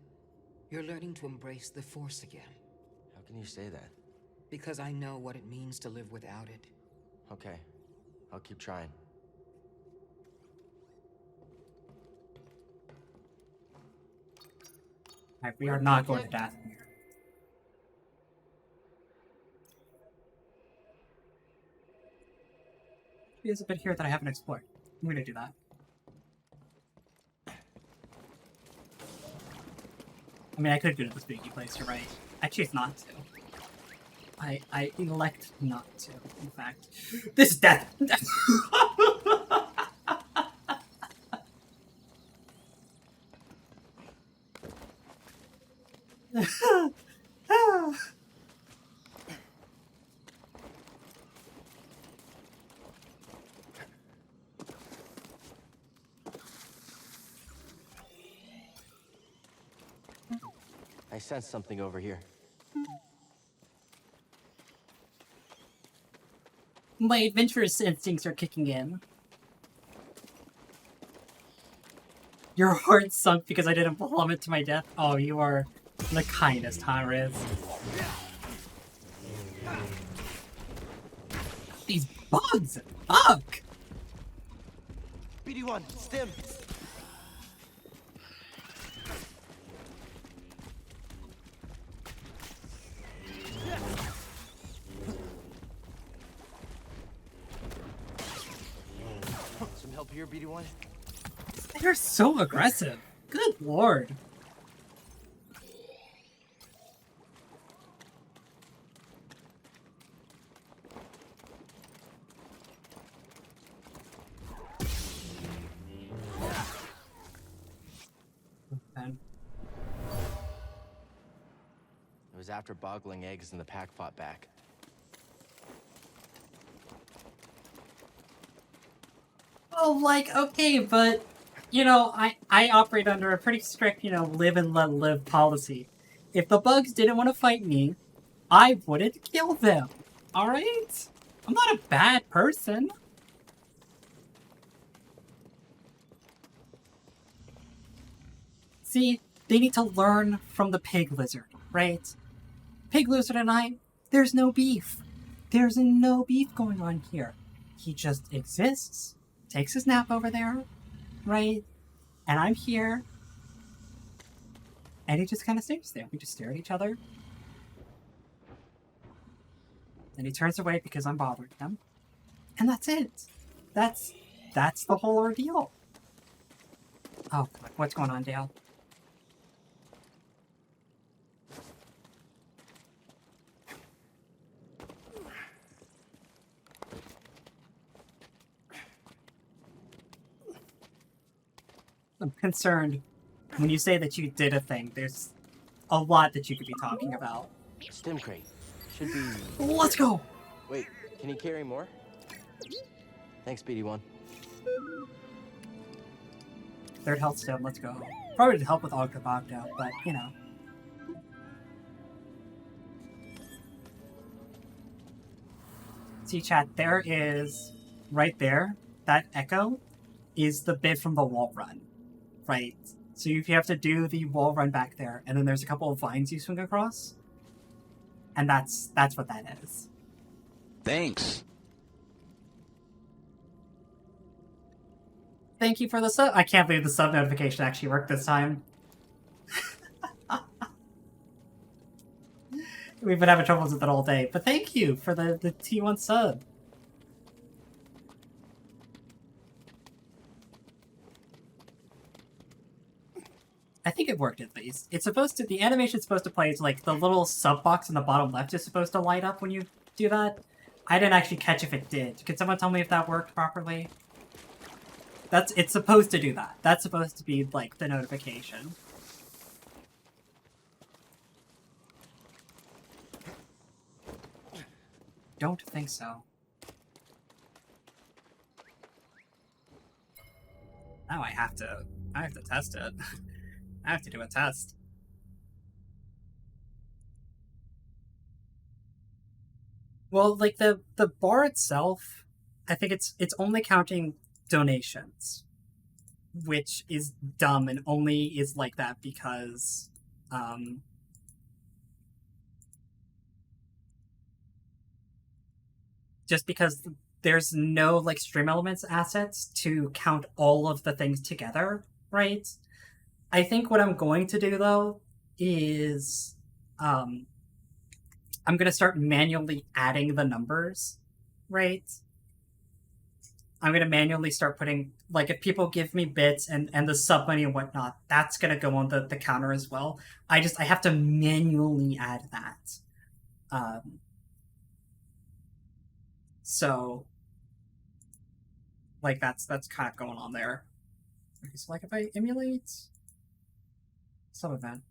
[SPEAKER 10] You're learning to embrace the Force again.
[SPEAKER 8] How can you say that?
[SPEAKER 10] Because I know what it means to live without it.
[SPEAKER 8] Okay, I'll keep trying.
[SPEAKER 1] Alright, we are not going to Dathomir. There's a bit here that I haven't explored. I'm gonna do that. I mean, I could go to the spooky place, you're right. I choose not to. I elect not to, in fact. This is death!
[SPEAKER 8] I sense something over here.
[SPEAKER 1] My adventurous instincts are kicking in. Your heart sunk because I didn't plummet to my death. Oh, you are the kindest, huh, Riz? These bugs! Fuck!
[SPEAKER 8] BD1, stim! Some help here, BD1?
[SPEAKER 1] They're so aggressive. Good lord.
[SPEAKER 8] It was after boggling eggs and the pack fought back.
[SPEAKER 1] Oh, like, okay, but, you know, I operate under a pretty strict, you know, live and let live policy. If the bugs didn't want to fight me, I wouldn't kill them. Alright? I'm not a bad person. See, they need to learn from the pig lizard, right? Pig lizard and I, there's no beef. There's no beef going on here. He just exists, takes his nap over there, right? And I'm here. And he just kind of stays there. We just stare at each other. And he turns away because I'm bothering him. And that's it. That's the whole ordeal. Oh, God. What's going on, Dale? I'm concerned. When you say that you did a thing, there's a lot that you could be talking about.
[SPEAKER 11] Stim crate. Should be...
[SPEAKER 1] Let's go!
[SPEAKER 11] Wait, can you carry more? Thanks, BD1.
[SPEAKER 1] Third health stem, let's go. Probably to help with Ogda Bogda, but, you know. See, chat, there is... Right there, that echo is the bit from the wall run. Right? So you have to do the wall run back there, and then there's a couple of vines you swing across. And that's what that is.
[SPEAKER 2] Thanks.
[SPEAKER 1] Thank you for the sub. I can't believe the sub notification actually worked this time. We've been having troubles with it all day, but thank you for the T1 sub. I think it worked at least. It's supposed to, the animation's supposed to play, it's like the little sub box in the bottom left is supposed to light up when you do that. I didn't actually catch if it did. Could someone tell me if that worked properly? It's supposed to do that. That's supposed to be, like, the notification. Don't think so. Now I have to test it. I have to do a test. Well, like the bar itself, I think it's only counting donations, which is dumb and only is like that because just because there's no like stream elements assets to count all of the things together, right? I think what I'm going to do though is I'm going to start manually adding the numbers, right? I'm going to manually start putting, like, if people give me bits and the sub money and whatnot, that's going to go on the counter as well. I have to manually add that. So, like, that's kind of going on there. Okay, so, like, if I emulate sub event,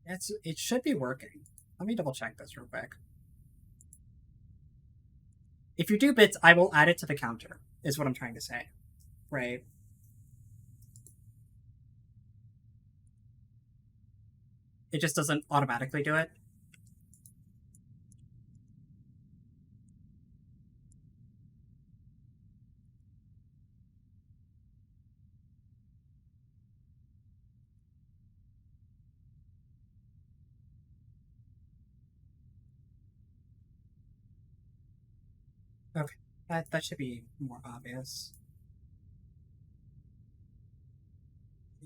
[SPEAKER 1] it should be working. Let me double check this real quick. If you do bits, I will add it to the counter, is what I'm trying to say. Right? It just doesn't automatically do it. Okay, that should be more obvious.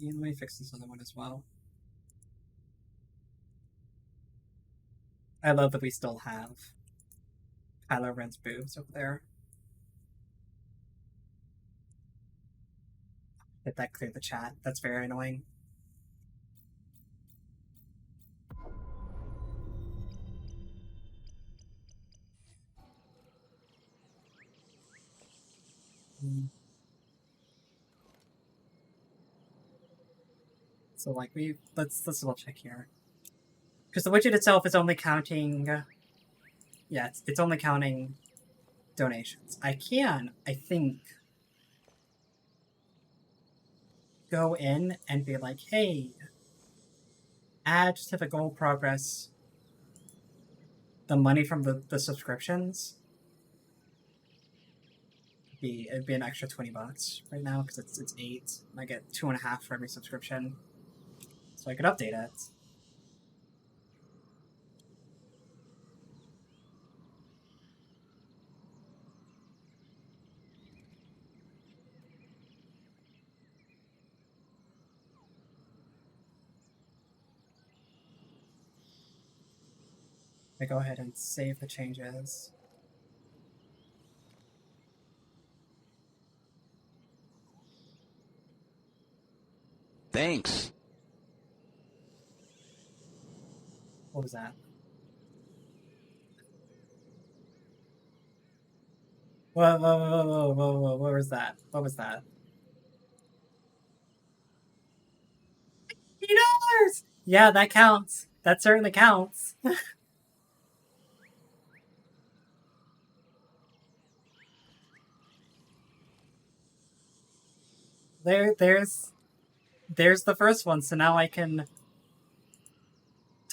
[SPEAKER 1] And let me fix this other one as well. I love that we still have Kylo Ren's boobs over there. Did that clear the chat? That's very annoying. So like let's double check here. Because the widget itself is only counting it's only counting donations. I think, go in and be like, hey, add to the goal progress the money from the subscriptions. It'd be an extra $20 right now because it's 8. And I get 2.5 for every subscription, so I could update it. I go ahead and save the changes.
[SPEAKER 2] Thanks.
[SPEAKER 1] What was that? Whoa, what was that? What was that? $80! Yeah, that counts. That certainly counts. There's the first one, so now I can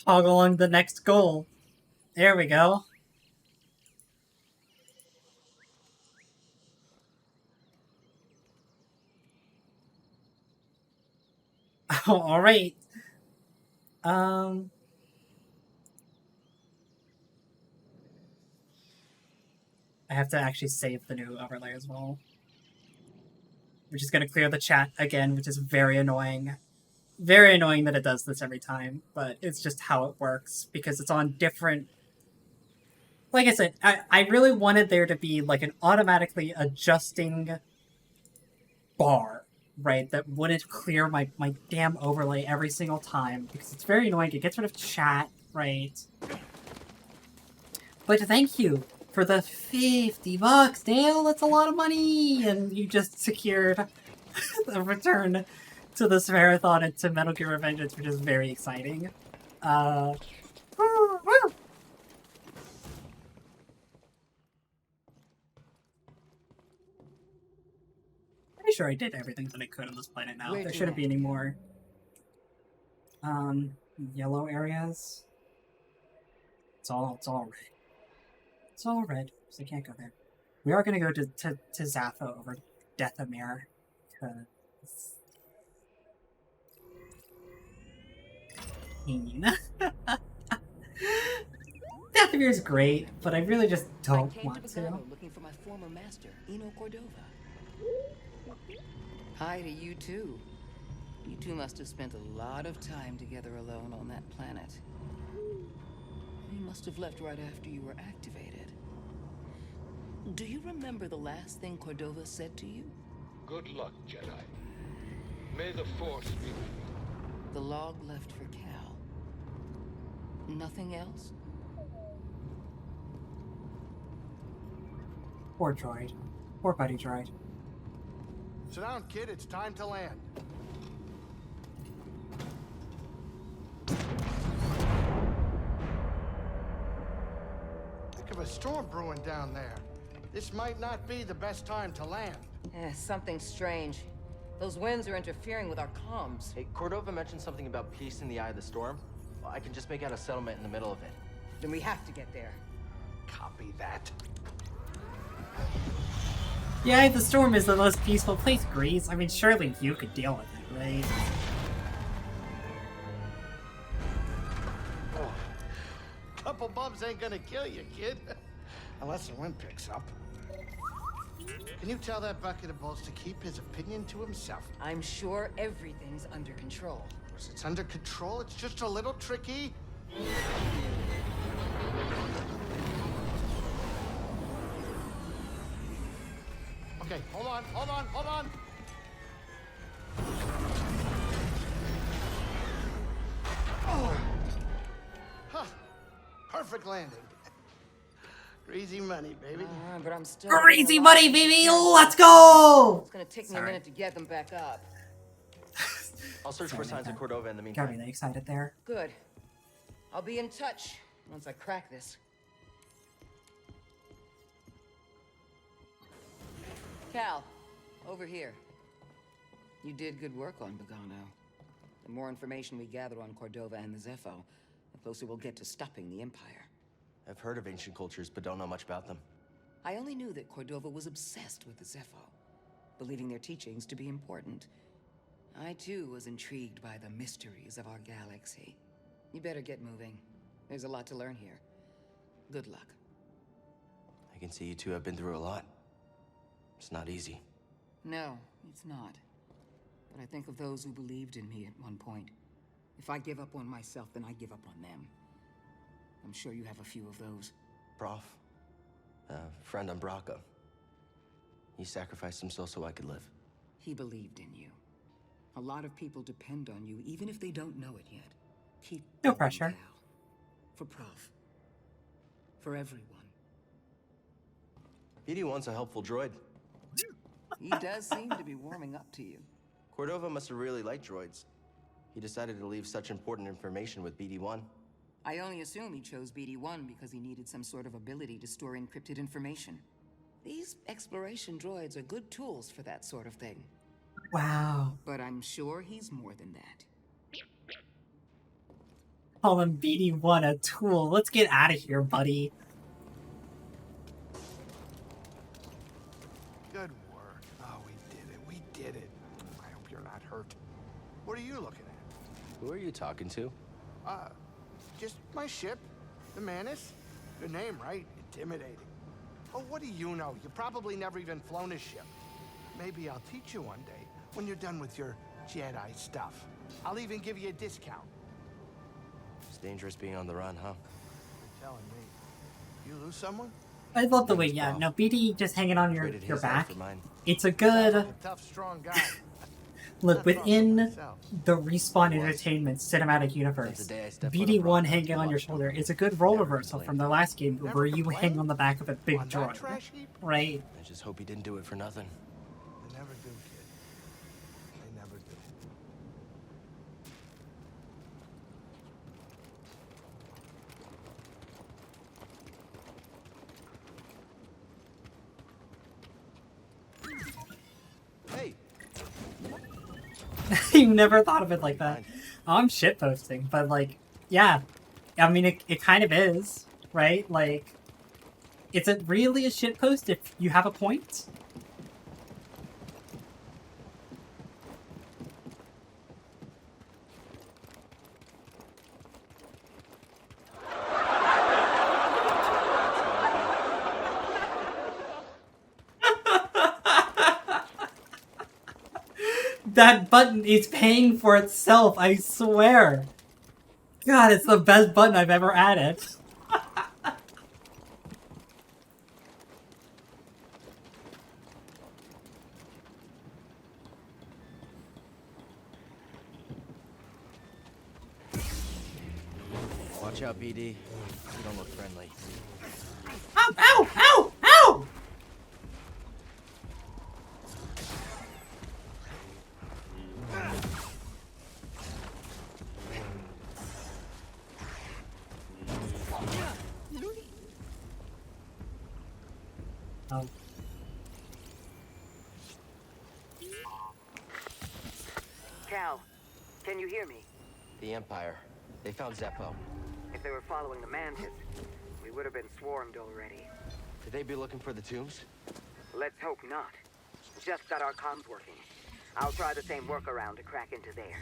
[SPEAKER 1] toggle on the next goal. There we go. Oh, alright. I have to actually save the new overlay as well. Which is going to clear the chat again, which is very annoying. Very annoying that it does this every time, but it's just how it works, because it's on different... Like I said, I really wanted there to be like an automatically adjusting bar, right, that wouldn't clear my damn overlay every single time, because it's very annoying. It gets rid of chat, right? But thank you for the $50, Dale! That's a lot of money! And you just secured a return to this marathon and to Metal Gear Revengeance, which is very exciting. Woo! Pretty sure I did everything that I could on this planet now. There shouldn't be any more yellow areas. It's all red. It's all red, so I can't go there. We are gonna go to Zaffo over Deathamere, because Deathamere's great, but I really just don't want to.
[SPEAKER 10] Looking for my former master, Eno Cordova. Hi to you too. You two must have spent a lot of time together alone on that planet. You must have left right after you were activated. Do you remember the last thing Cordova said to you?
[SPEAKER 6] Good luck, Jedi. May the Force be with you.
[SPEAKER 10] The log left for Cal. Nothing else?
[SPEAKER 1] Poor droid. Poor buddy droid.
[SPEAKER 14] Sit down, kid. It's time to land. Think of a storm brewing down there. This might not be the best time to land.
[SPEAKER 10] Something strange. Those winds are interfering with our comms.
[SPEAKER 11] Hey, Cordova mentioned something about peace in the eye of the storm. Well, I can just make out a settlement in the middle of it.
[SPEAKER 10] Then we have to get there.
[SPEAKER 14] Copy that.
[SPEAKER 1] Yeah, the storm is the most peaceful place, Grease. I mean, surely you could deal with it, right?
[SPEAKER 14] Oh. Couple bumps ain't gonna kill you, kid. Unless the wind picks up. Can you tell that bucket of balls to keep his opinion to himself?
[SPEAKER 10] I'm sure everything's under control.
[SPEAKER 14] Of course, it's under control. It's just a little tricky. Okay, hold on. Oh. Huh. Perfect landing. Greasy money, baby.
[SPEAKER 10] But I'm still...
[SPEAKER 1] Greasy money, baby! Let's go!
[SPEAKER 10] It's gonna take me a minute to get them back up.
[SPEAKER 11] I'll search for signs of Cordova in the meantime.
[SPEAKER 1] Got really excited there.
[SPEAKER 10] Good. I'll be in touch once I crack this. Cal, over here. You did good work on Bogano. The more information we gather on Cordova and the Zepho, the closer we'll get to stopping the Empire.
[SPEAKER 11] I've heard of ancient cultures, but don't know much about them.
[SPEAKER 10] I only knew that Cordova was obsessed with the Zepho, believing their teachings to be important. I too was intrigued by the mysteries of our galaxy. You better get moving. There's a lot to learn here. Good luck.
[SPEAKER 11] I can see you two have been through a lot. It's not easy.
[SPEAKER 10] No, it's not. But I think of those who believed in me at one point. If I give up on myself, then I give up on them. I'm sure you have a few of those.
[SPEAKER 11] Prof. Friend on Braca. He sacrificed himself so I could live.
[SPEAKER 10] He believed in you. A lot of people depend on you, even if they don't know it yet. Keep
[SPEAKER 1] No
[SPEAKER 10] going,
[SPEAKER 1] pressure.
[SPEAKER 10] pal. For Prof. For everyone.
[SPEAKER 11] BD-1's a helpful droid.
[SPEAKER 10] He does seem to be warming up to you.
[SPEAKER 11] Cordova must have really liked droids. He decided to leave such important information with BD-1.
[SPEAKER 10] I only assume he chose BD-1 because he needed some sort of ability to store encrypted information. These exploration droids are good tools for that sort of thing.
[SPEAKER 1] Wow.
[SPEAKER 10] But I'm sure he's more than that.
[SPEAKER 1] Call him BD-1 a tool. Let's get out of here, buddy.
[SPEAKER 14] Good work. Oh, we did it. We did it. I hope you're not hurt. What are you looking at?
[SPEAKER 11] Who are you talking to?
[SPEAKER 14] Just my ship, the Manus. Good name, right? Intimidating. Oh, what do you know? You probably never even flown a ship. Maybe I'll teach you one day when you're done with your Jedi stuff. I'll even give you a discount.
[SPEAKER 11] It's dangerous being on the run, huh?
[SPEAKER 14] You're telling me. You lose someone?
[SPEAKER 1] I love the way, yeah, no, BD just hanging on your
[SPEAKER 11] Traded his
[SPEAKER 1] back.
[SPEAKER 11] life for mine.
[SPEAKER 1] It's a good...
[SPEAKER 14] A tough, strong guy.
[SPEAKER 1] Look, within the Respawn Entertainment cinematic universe, BD-1 hanging on your shoulder is a good role reversal from the last game where you hang on the back of a big droid, right?
[SPEAKER 11] I just hope he didn't do it for nothing.
[SPEAKER 14] They never do, kid. They never do.
[SPEAKER 11] Hey!
[SPEAKER 1] You never thought of it like that. I'm shitposting, but like, yeah. I mean, it kind of is, right? Like, is it really a shitpost if you have a point? That button is paying for itself, I swear. God, it's the best button I've ever added.
[SPEAKER 11] Watch out, BD. You don't look friendly.
[SPEAKER 1] Ow! Ow! Ow! Ow! Oh.
[SPEAKER 10] Cal, can you hear me?
[SPEAKER 11] The Empire. They found Zeppo.
[SPEAKER 10] If they were following the Mantis, we would have been swarmed already.
[SPEAKER 11] Could they be looking for the tombs?
[SPEAKER 10] Let's hope not. Just got our comms working. I'll try the same workaround to crack into theirs.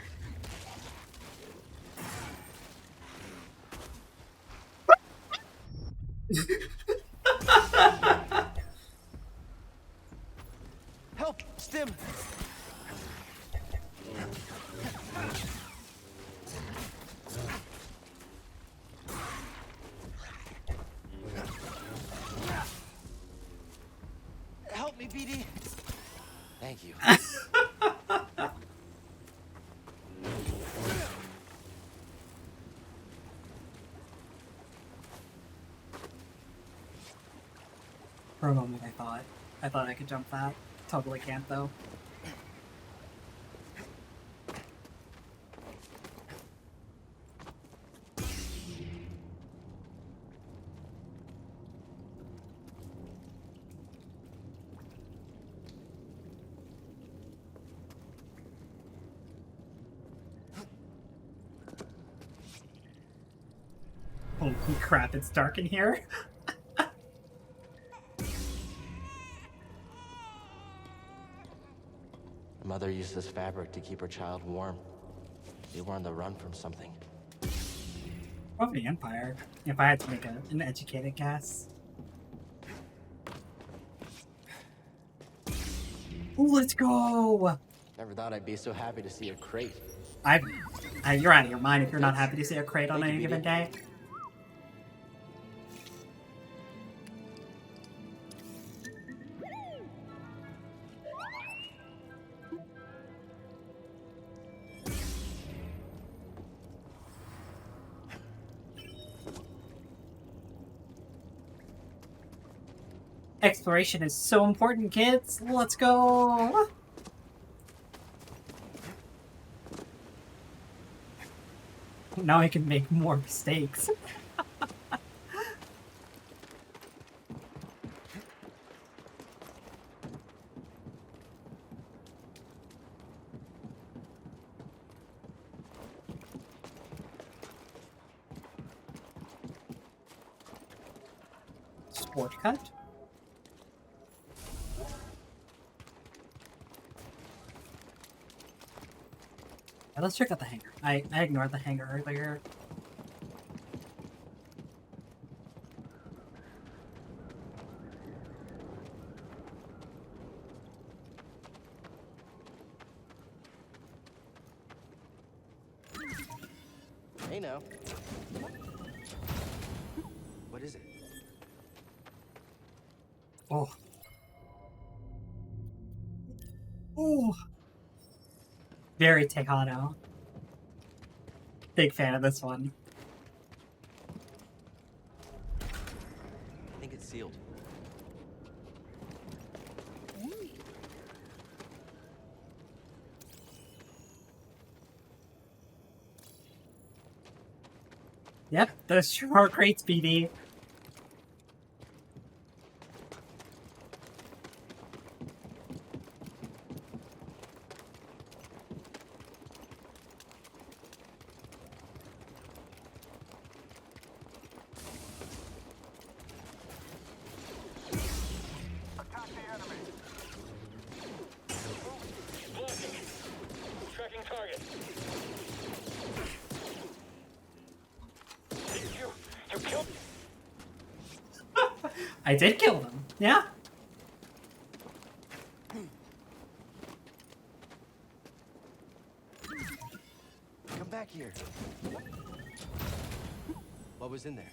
[SPEAKER 11] Help! Stim! Help me, BD! Thank you.
[SPEAKER 1] For a moment, I thought I could jump that. Totally can't, though. Holy crap, it's dark in here.
[SPEAKER 11] Mother used this fabric to keep her child warm. They were on the run from something.
[SPEAKER 1] Probably the Empire, if I had to make an educated guess. Ooh, let's go!
[SPEAKER 11] Never thought I'd be so happy to see a crate.
[SPEAKER 1] You're out of your mind if you're not happy to see a crate on any given day. Exploration is so important, kids. Let's go! Now I can make more mistakes. Sport cut? Yeah, let's check out the hangar. I ignored the hangar earlier.
[SPEAKER 11] Hey now. What is it?
[SPEAKER 1] Oh. Oh. Very Tejano. Big fan of this one.
[SPEAKER 11] I think it's sealed.
[SPEAKER 1] Yep, those sure are great, Speedy.
[SPEAKER 6] Tracking target. You killed.
[SPEAKER 1] I did kill them. Yeah.
[SPEAKER 11] Come back here. What was in there?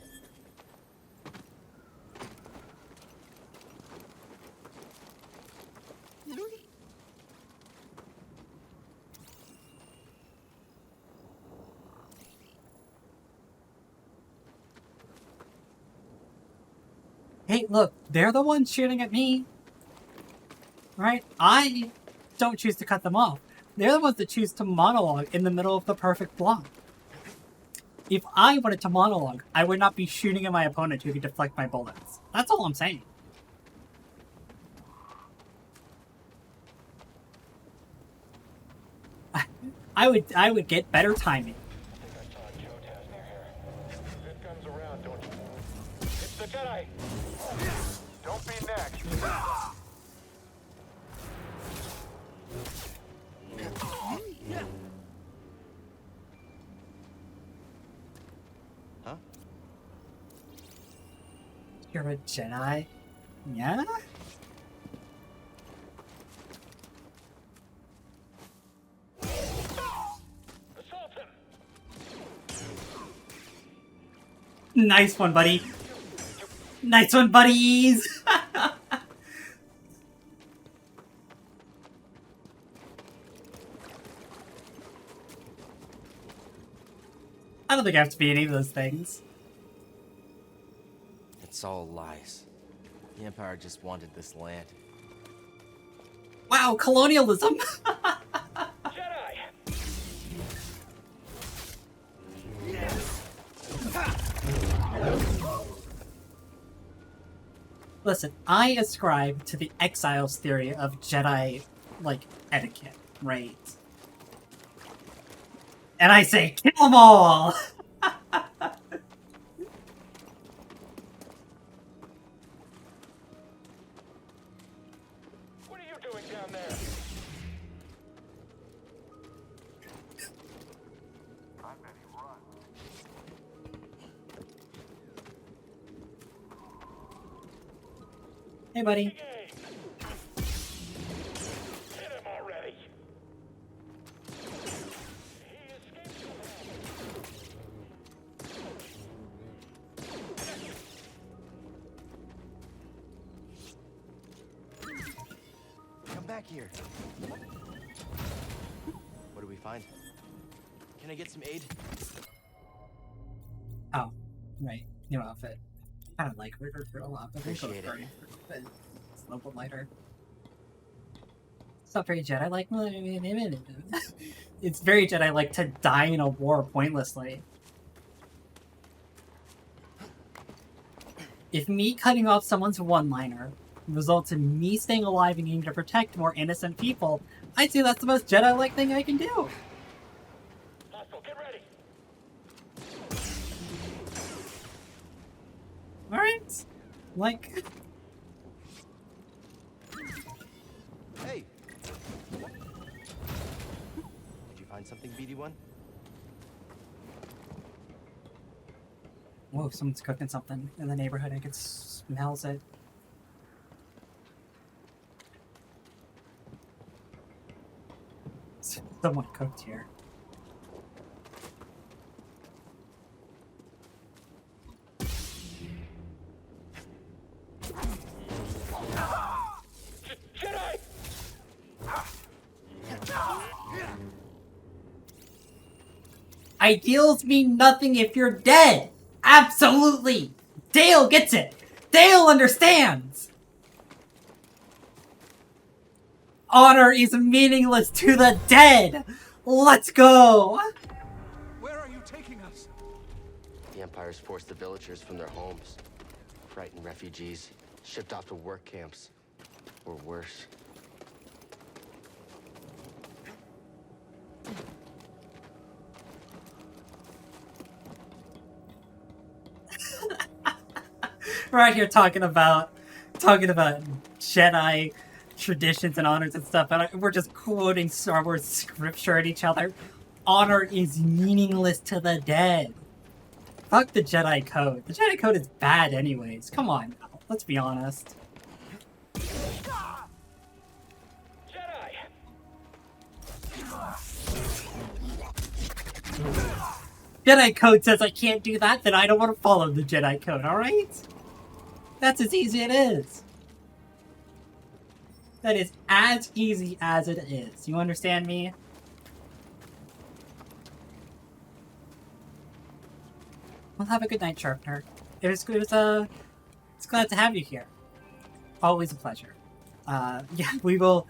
[SPEAKER 1] Hey, look, they're the ones shooting at me. Right? I don't choose to cut them off. They're the ones that choose to monologue in the middle of the perfect block. If I wanted to monologue, I would not be shooting at my opponent who could deflect my bullets. That's all I'm saying. I would get better timing.
[SPEAKER 6] Good guns around, don't you? It's the Jedi. Don't be next.
[SPEAKER 11] Huh?
[SPEAKER 1] You're a Jedi? Yeah?
[SPEAKER 6] Assault him.
[SPEAKER 1] Nice one, buddy. Nice one, buddies! I don't think I have to be any of those things.
[SPEAKER 11] It's all lies. The Empire just wanted this land.
[SPEAKER 1] Wow, colonialism!
[SPEAKER 6] Jedi.
[SPEAKER 1] Listen, I ascribe to the Exiles theory of Jedi, like, etiquette, right? And I say, kill them all! Hey, buddy.
[SPEAKER 6] Hit him already.
[SPEAKER 11] Come back here. What do we find? Can I get some aid?
[SPEAKER 1] Oh, right. New outfit. I don't like River for a lot, but
[SPEAKER 11] Appreciate it.
[SPEAKER 1] It's a little lighter. It's not very Jedi-like. It's very Jedi-like to die in a war pointlessly. If me cutting off someone's one-liner results in me staying alive and needing to protect more innocent people, I'd say that's the most Jedi-like thing I can do.
[SPEAKER 6] Hostile, get ready.
[SPEAKER 1] Alright. Like...
[SPEAKER 11] Hey! Did you find something, BD1?
[SPEAKER 1] Whoa, someone's cooking something in the neighborhood. I can smell it. Someone cooked here.
[SPEAKER 6] Jedi!
[SPEAKER 1] Ideals mean nothing if you're dead! Absolutely! Dale gets it! Dale understands! Honor is meaningless to the dead! Let's go!
[SPEAKER 12] Where are you taking us?
[SPEAKER 11] The Empire's forced the villagers from their homes. Frightened refugees, shipped off to work camps. Or worse.
[SPEAKER 1] We're out here talking about Jedi traditions and honors and stuff, and we're just quoting Star Wars scripture at each other. Honor is meaningless to the dead. Fuck the Jedi Code. The Jedi Code is bad anyways. Come on now. Let's be honest. Jedi Code says I can't do that, then I don't want to follow the Jedi Code, alright? That's as easy as it is. That is as easy as it is. You understand me? Well, have a good night, Sharpener. It's glad to have you here. Always a pleasure. Yeah, we will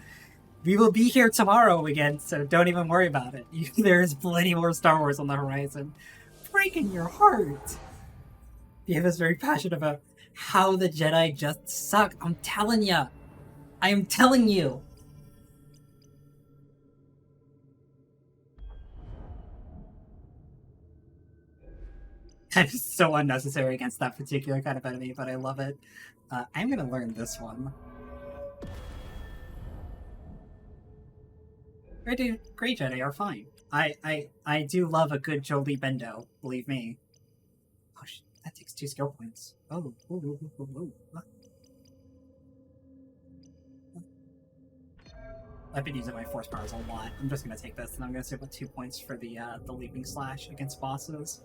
[SPEAKER 1] be here tomorrow again, so don't even worry about it. There's plenty more Star Wars on the horizon. Breaking your heart. Dave is very passionate about how the Jedi just suck. I'm telling ya. I am telling you. That is so unnecessary against that particular kind of enemy, but I love it. I'm gonna learn this one. Great Jedi are fine. I do love a good Jolie Bendo, believe me. Oh, that takes 2 skill points. Oh, ooh. I've been using my force powers a lot. I'm just gonna take this, and I'm gonna save with 2 points for the leaping slash against bosses.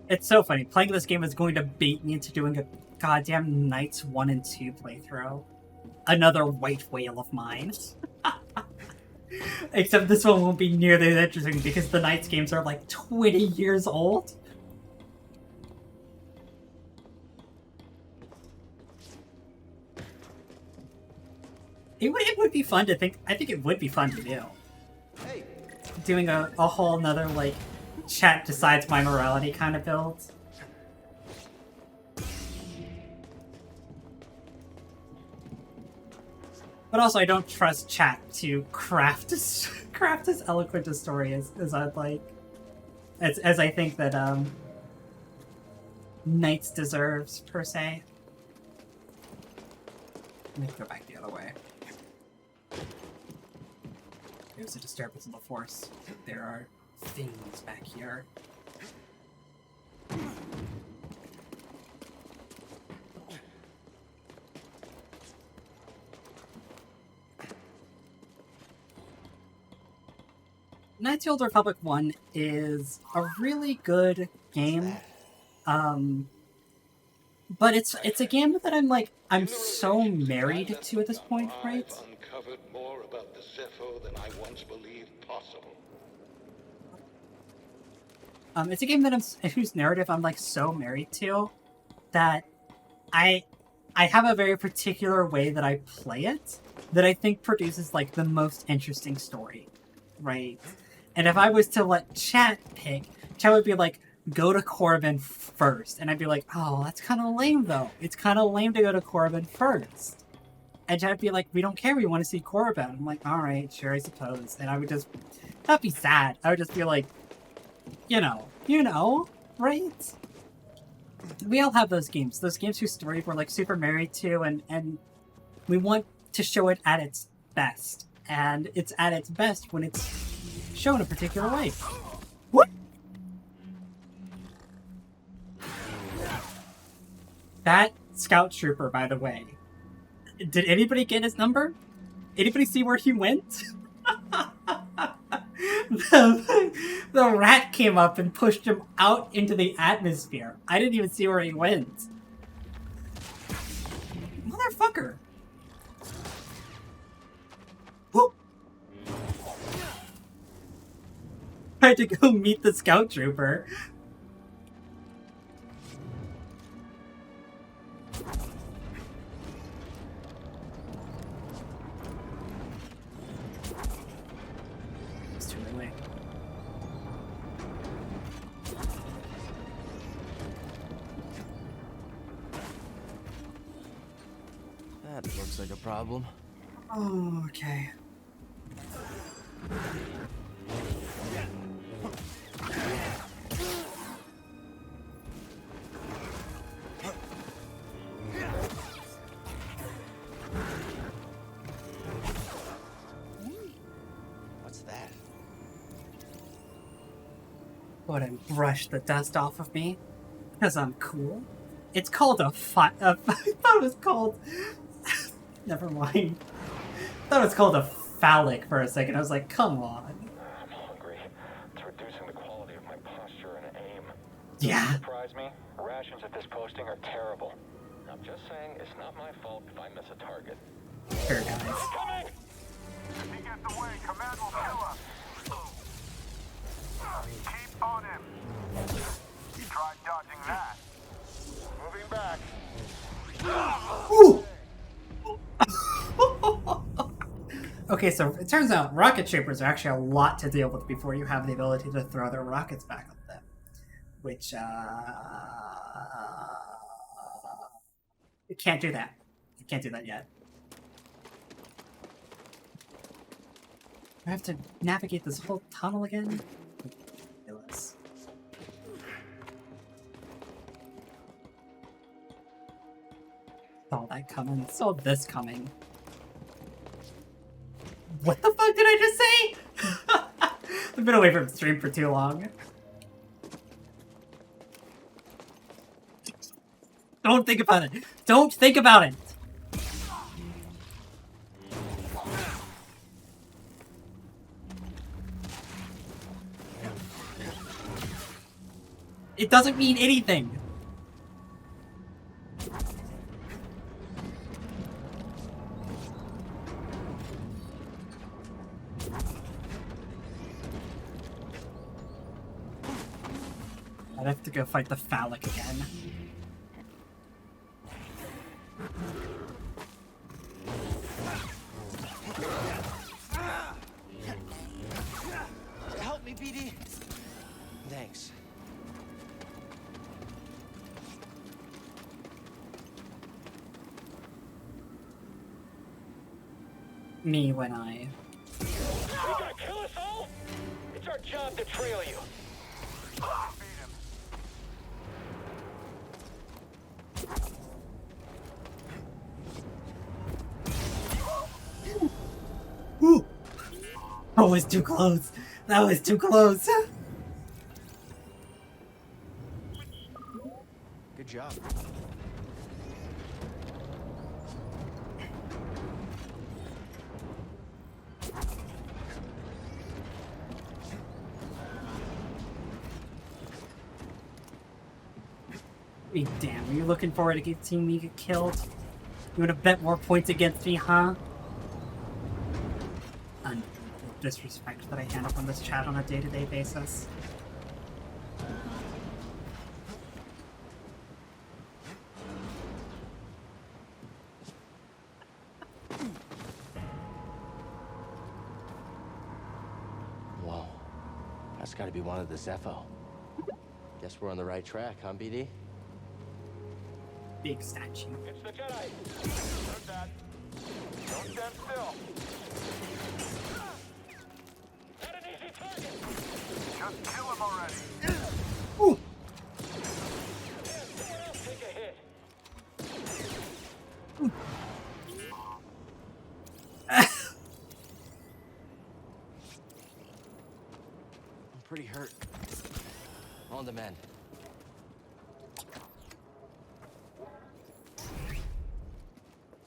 [SPEAKER 1] It's so funny. Playing this game is going to bait me into doing a goddamn Knights 1 and 2 playthrough. Another white whale of mine. Except this one won't be nearly as interesting because the Knights games are like 20 years old. It would be fun to think. I think it would be fun to do.
[SPEAKER 11] Hey.
[SPEAKER 1] Doing a whole nother, like, chat decides my morality kind of build. But also, I don't trust chat to craft as eloquent a story as I'd like. As I think that, Knights deserves, per se. Let me go back the other way. There's a disturbance in the Force. There are things back here. Knights of the Old Republic 1 is a really good game. But it's a game that I'm so married to at this point, right?
[SPEAKER 6] Uncovered more about the Zepho than I once believed possible.
[SPEAKER 1] It's a game that whose narrative I'm so married to that I have a very particular way that I play it that I think produces the most interesting story, right? And if I was to let chat pick, chat would be go to Corbin first. And I'd be like, oh, that's kind of lame, though. It's kind of lame to go to Corbin first. And chat would be like, we don't care. We want to see Corbin. I'm like, all right, sure, I suppose. And I would just not be sad. I would just be like, you know, right? We all have those games. Those games whose story we're super married to, and we want to show it at its best. And it's at its best when it's shown a particular way. What? That scout trooper, by the way. Did anybody get his number? Anybody see where he went? The rat came up and pushed him out into the atmosphere. I didn't even see where he went. Motherfucker. Whoa. I had to go meet the scout trooper. It's too late.
[SPEAKER 11] That looks like a problem.
[SPEAKER 1] Oh, okay.
[SPEAKER 11] What's that?
[SPEAKER 1] Go and brush the dust off of me, because I'm cool. It's called I thought it was called... Never mind. I thought it was called a phallic for a second. I was like, come on.
[SPEAKER 6] I'm hungry. It's reducing the quality of my posture and aim.
[SPEAKER 1] Yeah.
[SPEAKER 6] Surprise me? Rations at this posting are terrible. I'm just saying, it's not my fault if I miss a target.
[SPEAKER 1] Sure, guys.
[SPEAKER 6] Coming!
[SPEAKER 15] If he gets away, Command will kill us. Keep on him. Try dodging that. Moving back.
[SPEAKER 1] Ooh! Okay, so it turns out rocket troopers are actually a lot to deal with before you have the ability to throw their rockets back at them. Which, you can't do that. You can't do that yet. I have to navigate this whole tunnel again? Ridiculous. Saw that coming. Saw this coming. What the fuck did I just say? I've been away from stream for too long. Don't think about it. Don't think about it. It doesn't mean anything. I'd have to go fight the phallic again.
[SPEAKER 11] Help me, BD. Thanks.
[SPEAKER 1] Me when I...
[SPEAKER 6] You gonna kill us all? It's our job to trail you.
[SPEAKER 1] was too close. That was too close.
[SPEAKER 8] Good job.
[SPEAKER 1] I mean, damn, are you looking forward to seeing me get killed? You would have bet more points against me, huh? Unbelievable disrespect that I handle from this chat on a day-to-day basis.
[SPEAKER 11] Whoa. That's gotta be one of the Zepho. Guess we're on the right track, huh, BD?
[SPEAKER 1] Big statue.
[SPEAKER 15] It's the Jedi. Heard that. Don't stand still. Not an easy target. Just kill him already.
[SPEAKER 1] Ooh.
[SPEAKER 15] Someone else take a hit.
[SPEAKER 11] I'm pretty hurt. On the mend.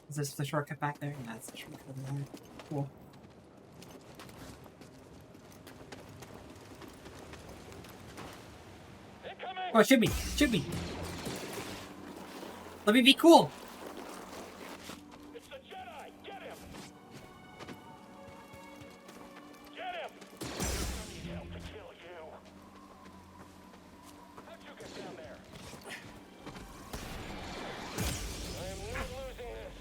[SPEAKER 1] Is this the shortcut back there? Yeah, it's the shortcut over there. Cool. Oh, shoot me! Shoot me! Let me be cool!
[SPEAKER 15] It's the Jedi. Get him. Get him. I need help to kill you. How'd you get down there? I am not losing this.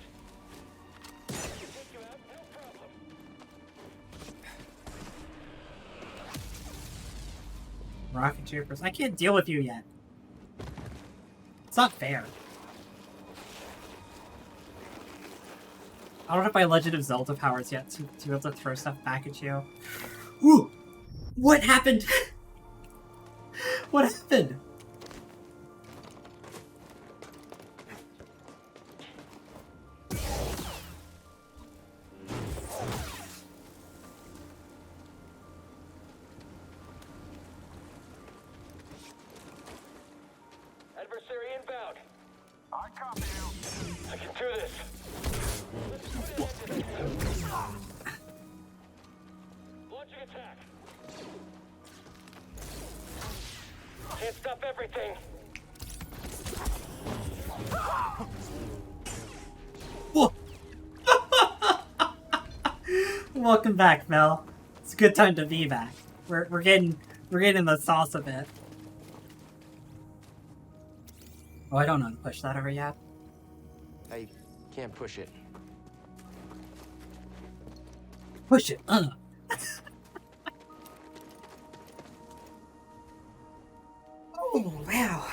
[SPEAKER 15] I can take you out, no problem.
[SPEAKER 1] Rocket troopers. I can't deal with you yet. It's not fair. I don't have my Legend of Zelda powers yet to be able to throw stuff back at you. Ooh! What happened? What happened?
[SPEAKER 15] Adversary inbound. I copy you. I can do this. Launching attack. Can't stop everything.
[SPEAKER 1] Whoa. Welcome back, Mel. It's a good time to be back. We're getting the sauce of it. Oh, I don't know how to push that over yet.
[SPEAKER 11] I can't push it.
[SPEAKER 1] Push it. Oh, wow.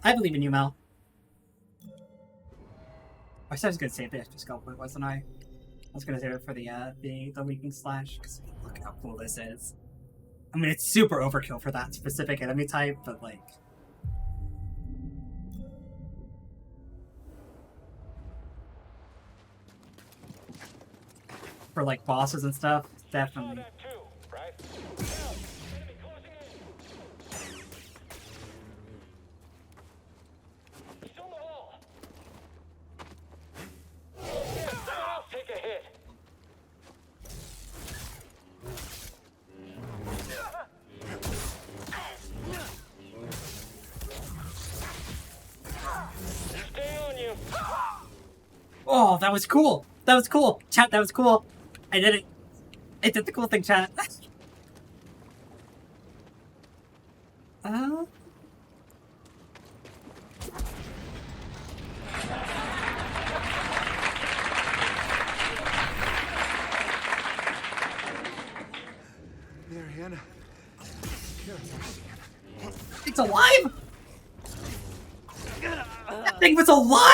[SPEAKER 1] I believe in you, Mel. I said I was gonna save the extra sculptor, wasn't I? I was gonna save it for the leaking slash, because look how cool this is. I mean, it's super overkill for that specific enemy type, but like... for like bosses and stuff, definitely.
[SPEAKER 15] Take a hit. Stay on you.
[SPEAKER 1] Oh, that was cool. That was cool. Chat, that was cool. I did it. I did the cool thing, chat.
[SPEAKER 12] There, Hannah.
[SPEAKER 1] It's alive? That thing was alive?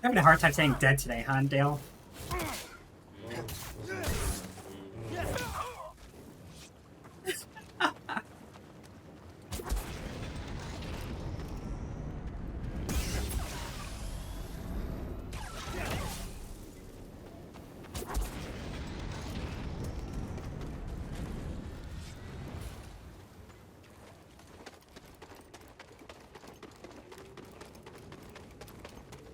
[SPEAKER 1] Having a hard time saying dead today, huh, Dale?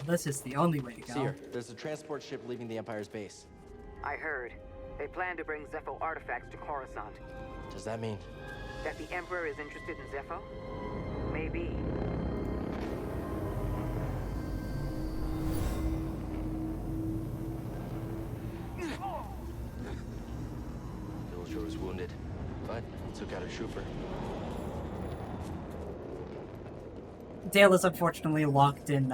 [SPEAKER 1] This is the only way to go.
[SPEAKER 11] Seer, there's a transport ship leaving the Empire's base.
[SPEAKER 10] I heard. They plan to bring Zepho artifacts to Coruscant.
[SPEAKER 11] Does that mean?
[SPEAKER 10] That the Emperor is interested in Zepho? Maybe.
[SPEAKER 11] Villager was wounded, but he took out a trooper.
[SPEAKER 1] Dale is unfortunately locked in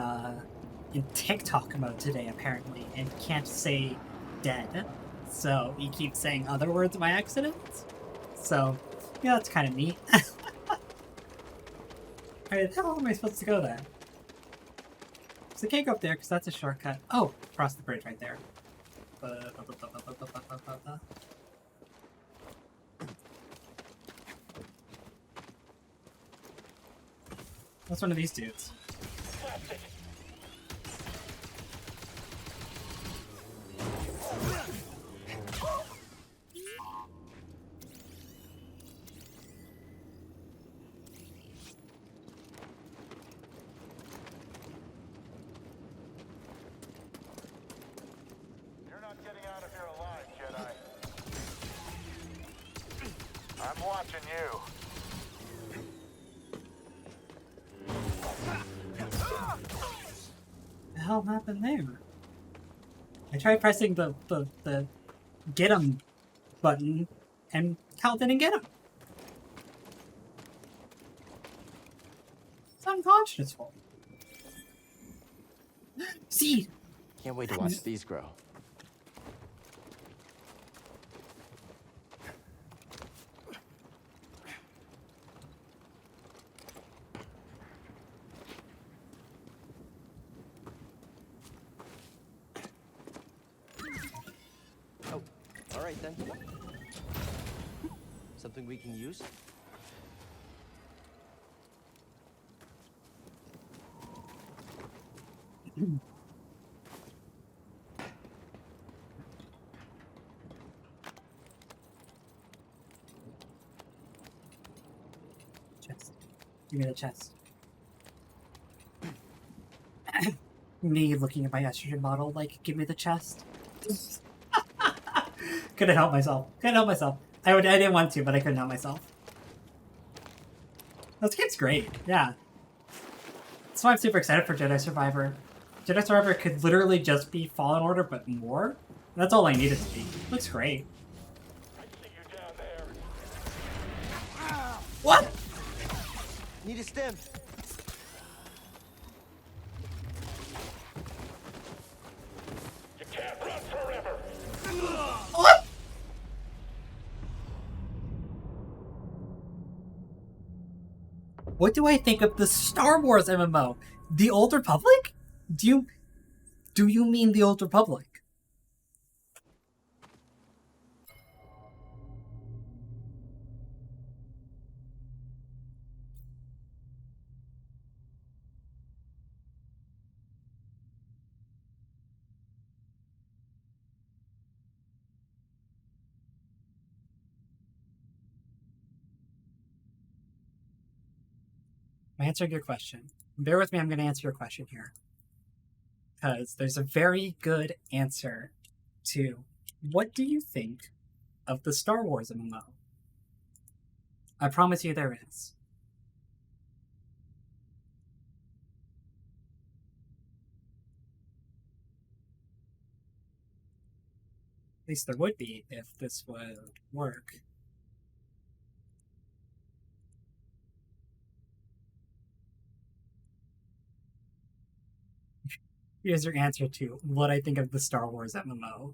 [SPEAKER 1] TikTok mode today, apparently, and can't say dead. So he keeps saying other words by accident. So, yeah, that's kind of neat. Alright, how am I supposed to go there? So I can't go up there because that's a shortcut. Oh, across the bridge right there. What's one of these dudes?
[SPEAKER 15] You're not getting out of here alive, Jedi. I'm watching you.
[SPEAKER 1] What the hell happened there? I tried pressing the get him button and Cal didn't get him. It's unconscionable. See?
[SPEAKER 11] Can't wait to watch these grow. Oh, all right then. Something we can use?
[SPEAKER 1] Chest. Give me the chest. Me looking at my estrogen model, like, give me the chest. Couldn't help myself. Couldn't help myself. I didn't want to, but I couldn't help myself. This game's great, yeah. That's why I'm super excited for Jedi Survivor. Jedi Survivor could literally just be Fallen Order, but more. That's all I need it to be. Looks great. What?
[SPEAKER 11] Need a stem.
[SPEAKER 15] You can't run forever.
[SPEAKER 1] What? What do I think of the Star Wars MMO? The Old Republic? Do you mean the Old Republic? I'm answering your question. Bear with me, I'm going to answer your question here. Because there's a very good answer to what do you think of the Star Wars MMO? I promise you there is. At least there would be if this would work. Here's your answer to what I think of the Star Wars MMO.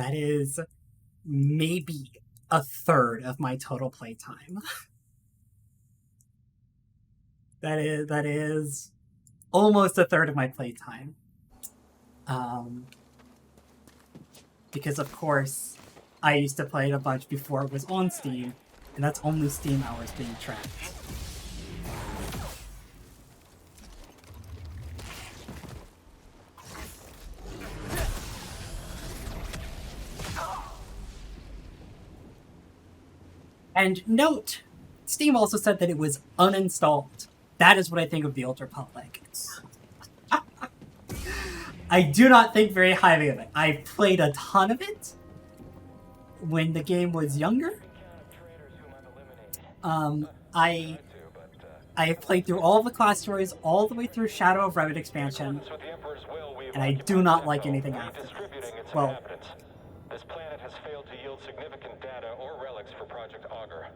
[SPEAKER 1] That is maybe a third of my total playtime. That is almost a third of my playtime. Because of course, I used to play it a bunch before it was on Steam, and that's only Steam hours being tracked. And note, Steam also said that it was uninstalled. That is what I think of the Old Republic. I do not think very highly of it. I played a ton of it when the game was younger. I played through all of the class stories, all the way through Shadow of Remnant expansion, and I do not like anything after that. Well,
[SPEAKER 16] this planet has failed to yield significant data or relics for Project Augur.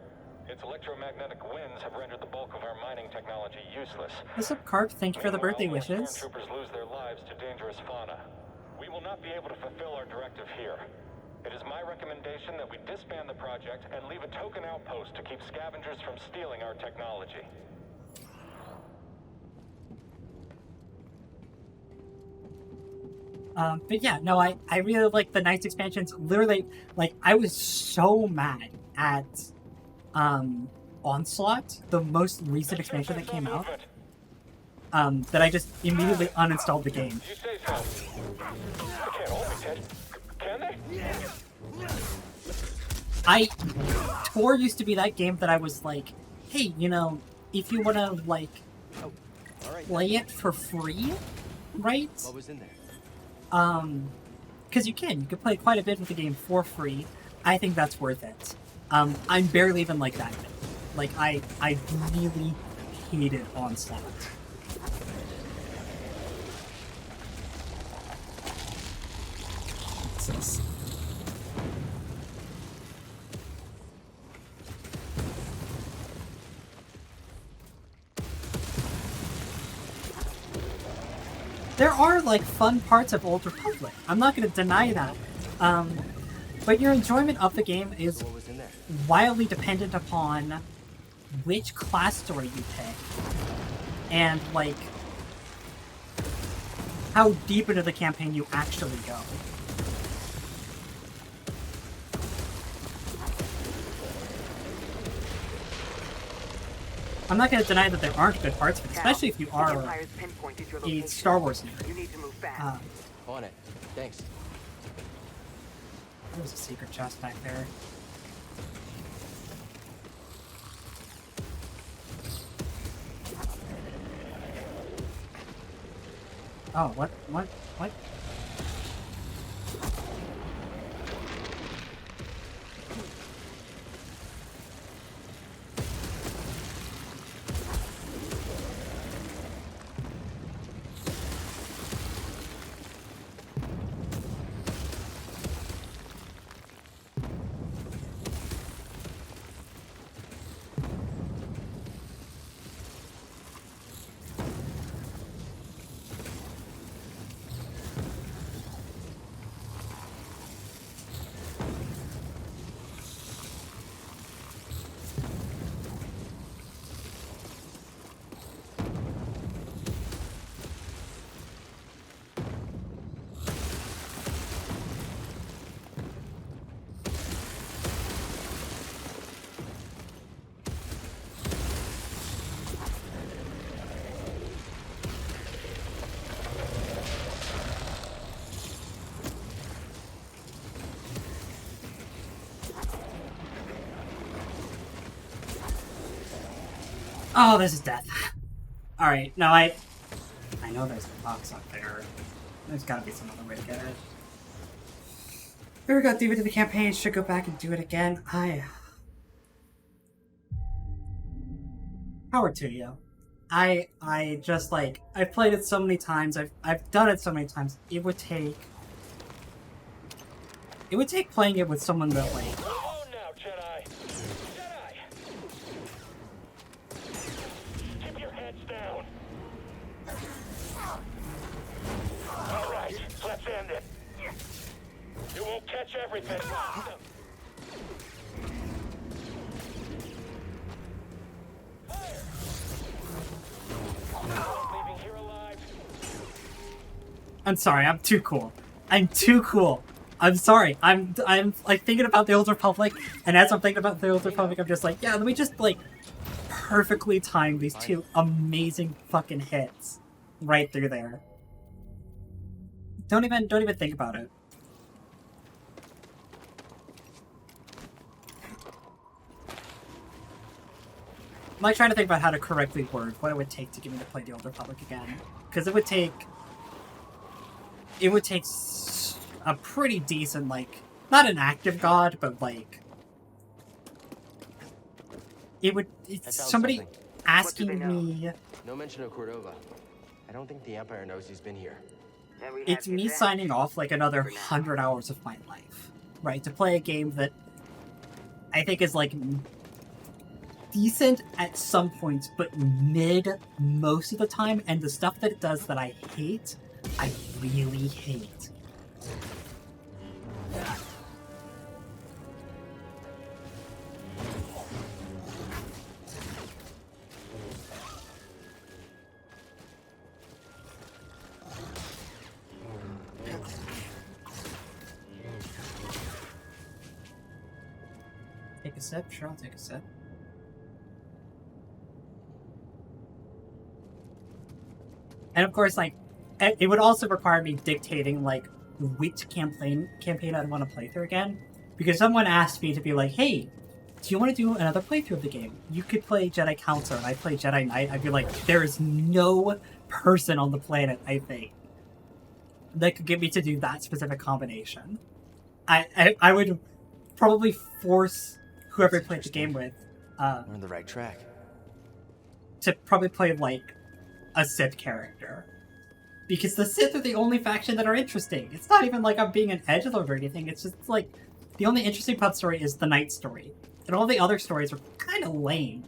[SPEAKER 16] Its electromagnetic winds have rendered the bulk of our mining technology useless.
[SPEAKER 1] What's up, Carp? Thank you for the birthday wishes.
[SPEAKER 16] Stormtroopers lose their lives to dangerous fauna. We will not be able to fulfill our directive here. It is my recommendation that we disband the project and leave a token outpost to keep scavengers from stealing our technology.
[SPEAKER 1] But yeah, no, I really like the Knights expansions. Literally, like, I was so mad at Onslaught, the most recent expansion that came out, that I just immediately uninstalled the game.
[SPEAKER 16] You say so. They can't all be dead. Can they?
[SPEAKER 1] Tor used to be that game that I was like, hey, you know, if you want to, like, play it for free, right?
[SPEAKER 11] What was in there?
[SPEAKER 1] Because you can play quite a bit of the game for free. I think that's worth it. I'm barely even like that. Like, I really hated Onslaught. Jesus. There are, like, fun parts of Old Republic. I'm not going to deny that. But your enjoyment of the game is wildly dependent upon which class story you pick. And, like, how deep into the campaign you actually go. I'm not going to deny that there aren't good parts, but especially if you are a Star Wars nerd.
[SPEAKER 15] You need to move fast.
[SPEAKER 11] On it. Thanks.
[SPEAKER 1] There's a secret chest back there. Oh, what? Oh, this is death. Alright, no, I know there's a box up there. There's gotta be some other way to get it. We got deep into the campaign, should go back and do it again. Power to you. I just, like, I've played it so many times, I've done it so many times, it would take playing it with someone that, like,
[SPEAKER 16] Oh, now, Jedi! Jedi! Keep your heads down. All right, let's end it. You won't catch everything. Leaving here alive.
[SPEAKER 1] I'm sorry, I'm too cool. I'm too cool. I'm sorry. I'm like thinking about the Old Republic, and as I'm thinking about the Old Republic, I'm just like, yeah, let me just like perfectly time these two amazing fucking hits right through there. Don't even think about it. I'm like trying to think about how to correctly word what it would take to get me to play the Old Republic again, because it would take a pretty decent, like, not an active god, but like it's somebody
[SPEAKER 11] something.
[SPEAKER 1] asking me.
[SPEAKER 11] No mention of Cordova. I don't think the Empire knows he's been here.
[SPEAKER 1] It's me signing off like another 100 hours of my life, right? To play a game that I think is like decent at some points, but mid most of the time, and the stuff that it does that I hate, I really hate. Take a sip? Sure, I'll take a sip. And of course, like, it would also require me dictating, like, which campaign I'd want to play through again. Because someone asked me to be like, hey, do you want to do another playthrough of the game? You could play Jedi Council, and I play Jedi Knight. I'd be like, there is no person on the planet, I think, that could get me to do that specific combination. I would probably force whoever I played the game with
[SPEAKER 11] We're on the right track.
[SPEAKER 1] to probably play, like, a Sith character. Because the Sith are the only faction that are interesting. It's not even like I'm being an edgelord or anything. It's just like, the only interesting pub story is the Knight story. And all the other stories are kind of lame.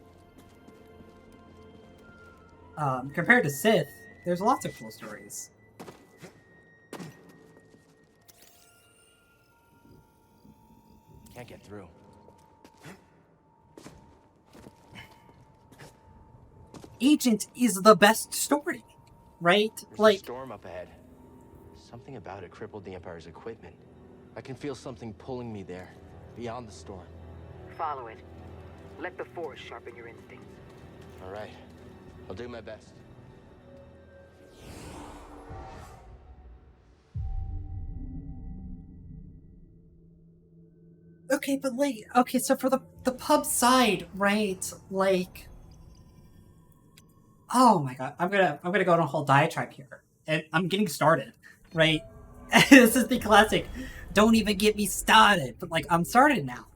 [SPEAKER 1] Compared to Sith, there's lots of cool stories.
[SPEAKER 11] Can't get through.
[SPEAKER 1] Agent is the best story, right?
[SPEAKER 11] There's
[SPEAKER 1] Like,
[SPEAKER 11] a storm up ahead. Something about it crippled the Empire's equipment. I can feel something pulling me there, beyond the storm.
[SPEAKER 10] Follow it. Let the Force sharpen your instincts.
[SPEAKER 11] All right. I'll do my best.
[SPEAKER 1] okay, but like, okay, so for the pub side, right? Like, oh my god, I'm gonna go on a whole diatribe here, and I'm getting started, right? This is the classic. Don't even get me started, but like, I'm started now.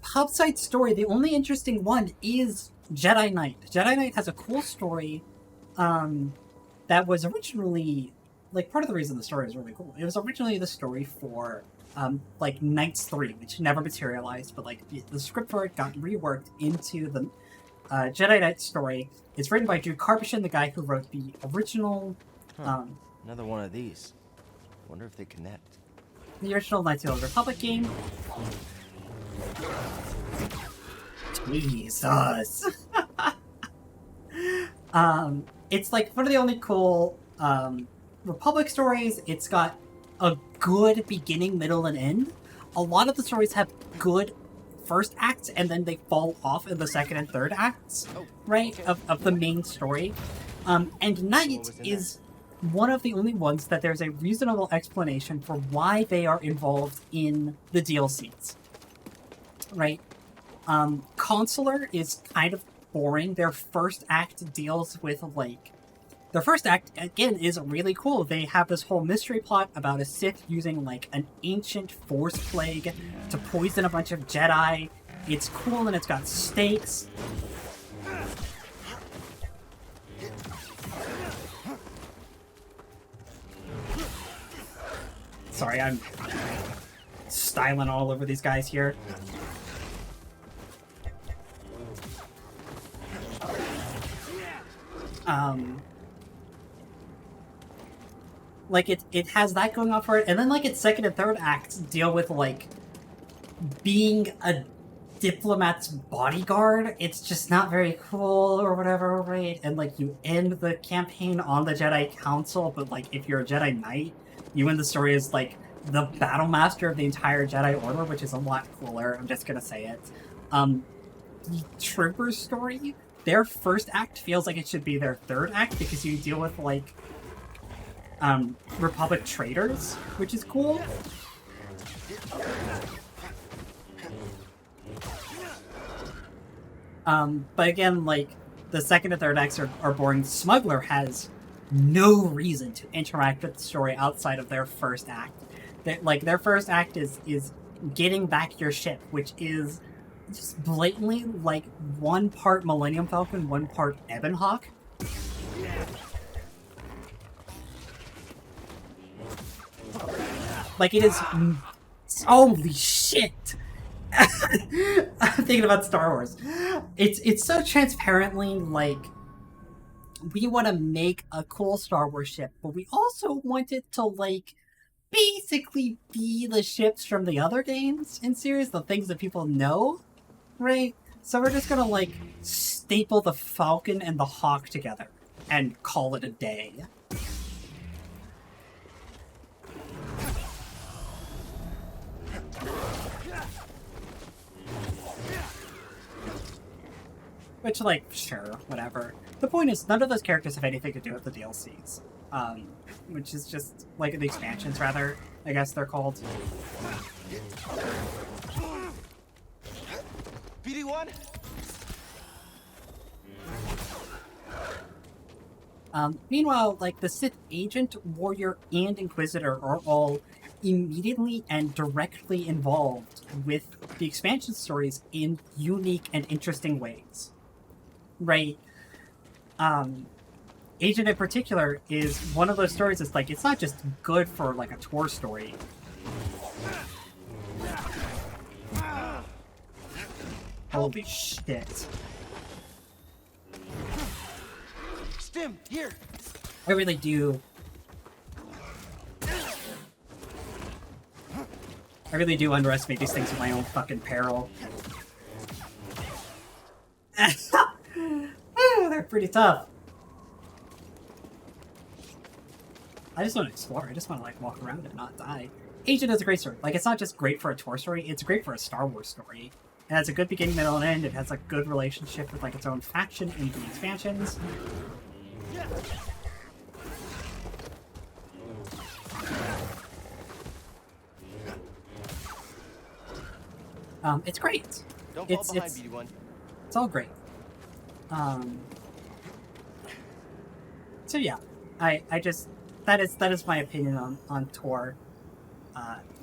[SPEAKER 1] Pub side story. The only interesting one is Jedi Knight. Jedi Knight has a cool story, that was originally, like, part of the reason the story is really cool. It was originally the story for, like, Knights 3, which never materialized, but like the script for it got reworked into the Jedi Knight story. It's written by Drew Karpyshyn, the guy who wrote the original,
[SPEAKER 11] Another one of these. Wonder if they connect.
[SPEAKER 1] the original Knights of the Old Republic game. Jesus. It's like one of the only cool Republic stories. It's got a good beginning, middle, and end. A lot of the stories have good first acts, and then they fall off in the second and third acts, right, of the main story. And Knight is one of the only ones that there's a reasonable explanation for why they are involved in the DLCs, right? Consular is kind of boring. Their first act deals with, like, their first act, again, is really cool. They have this whole mystery plot about a Sith using, like, an ancient Force plague to poison a bunch of Jedi. It's cool and it's got stakes. Sorry, I'm styling all over these guys here. Like, it has that going on for it, and then, like, its second and third acts deal with, like, being a diplomat's bodyguard. It's just not very cool or whatever, right? And, like, you end the campaign on the Jedi Council, but, like, if you're a Jedi Knight, you end the story as, like, the battle master of the entire Jedi Order, which is a lot cooler. I'm just gonna say it. The Troopers story, their first act feels like it should be their third act, because you deal with, like, Republic traitors, which is cool. But again, like, the second and third acts are boring. Smuggler has no reason to interact with the story outside of their first act. Their first act is getting back your ship, which is just blatantly, like, 1 part Millennium Falcon, 1 part Ebon Hawk. Like, it is... Holy shit! I'm thinking about Star Wars. It's so transparently, like, we want to make a cool Star Wars ship, but we also want it to, like, basically be the ships from the other games in series, the things that people know, right? So we're just gonna, like, staple the Falcon and the Hawk together and call it a day. Which, like, sure, whatever. The point is, none of those characters have anything to do with the DLCs. Which is just, like, the expansions, rather, I guess they're called.
[SPEAKER 11] BD1?
[SPEAKER 1] Meanwhile, like, the Sith Agent, Warrior, and Inquisitor are all immediately and directly involved with the expansion stories in unique and interesting ways. Right? Agent in particular is one of those stories that's, like, it's not just good for, like, a tour story. Holy shit.
[SPEAKER 11] Stim, here!
[SPEAKER 1] I really do. I really do underestimate these things at my own fucking peril. They're pretty tough. I just want to explore. I just want to, like, walk around and not die. Agent is a great story. Like, it's not just great for a tour story, it's great for a Star Wars story. It has a good beginning, middle, and end. It has a good relationship with, like, its own faction in the expansions. It's great.
[SPEAKER 11] Don't fall behind, BD1.
[SPEAKER 1] It's all great. So yeah, I just that is my opinion on Tor.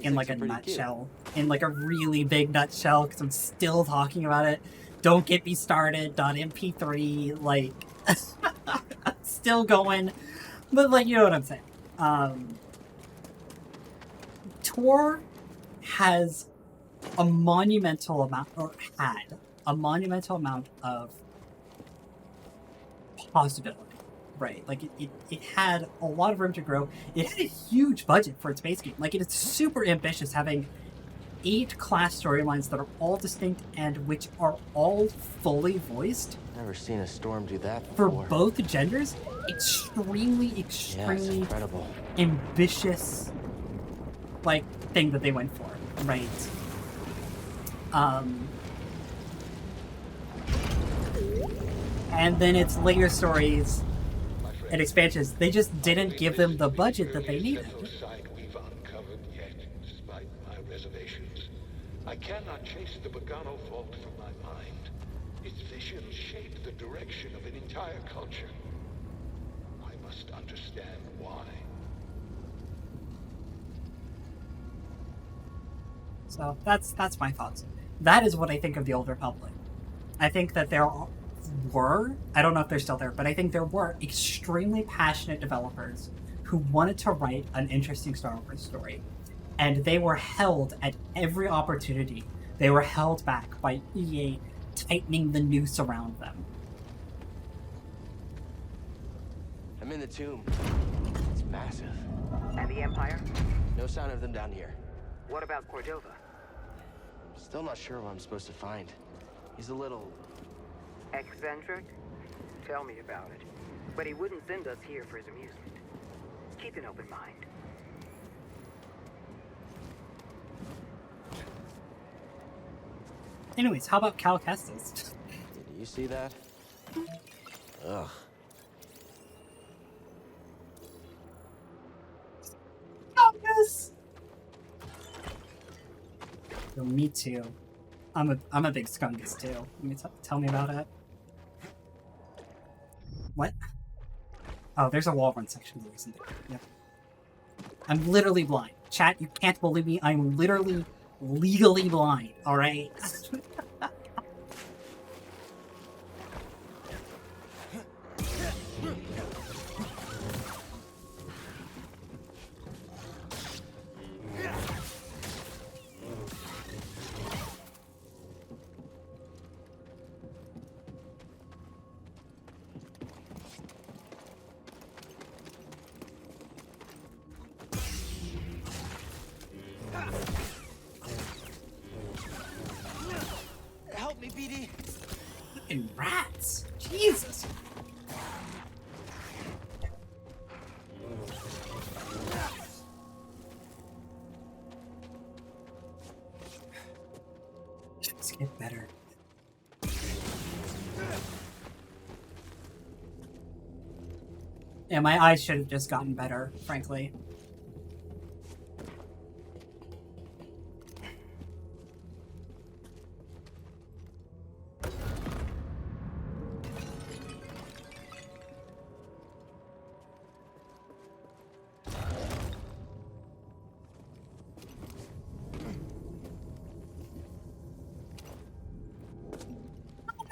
[SPEAKER 1] In, like, a nutshell, in, like, a really big nutshell, because I'm still talking about it. Don't get me started. .mp3, like, still going, but, like, you know what I'm saying. Tor has a monumental amount, or had a monumental amount of possibility. Right, like, it had a lot of room to grow. It had a huge budget for its base game. Like, it is super ambitious, having 8 class storylines that are all distinct and which are all fully voiced.
[SPEAKER 11] Never seen a storm do that
[SPEAKER 1] For
[SPEAKER 11] before.
[SPEAKER 1] both genders. Extremely
[SPEAKER 11] incredible.
[SPEAKER 1] Ambitious, like, thing that they went for, right? And then its later stories and expansions, they just didn't give them the budget that they needed.
[SPEAKER 17] We've uncovered yet, despite my reservations. I cannot chase the Bogano fault from my mind. Its visions shape the direction of an entire culture. I must understand why.
[SPEAKER 1] So that's my thoughts. That is what I think of the Old Republic. I think that there were, I don't know if they're still there, but I think there were extremely passionate developers who wanted to write an interesting Star Wars story. And they were held at every opportunity. They were held back by EA tightening the noose around them.
[SPEAKER 11] I'm in the tomb. It's massive.
[SPEAKER 10] the Empire?
[SPEAKER 11] No sign of them down here.
[SPEAKER 10] What about Cordova?
[SPEAKER 11] Still not sure what I'm supposed to find. He's a little...
[SPEAKER 10] Eccentric? Tell me about it. But he wouldn't send us here for his amusement. Keep an open mind.
[SPEAKER 1] Anyways, how about Cal Kestis?
[SPEAKER 11] Did you see that? Ugh.
[SPEAKER 1] Skunkus! Yo, me too. I'm a big Skunkus too. Let me tell me about it. What? Oh, there's a wall run section there, isn't there? Yep. I'm literally blind. Chat, you can't believe me. I'm literally, legally blind. All right.
[SPEAKER 11] Help me, BD!
[SPEAKER 1] Fucking rats! Jesus! Just get better. Yeah, my eyes should have just gotten better, frankly.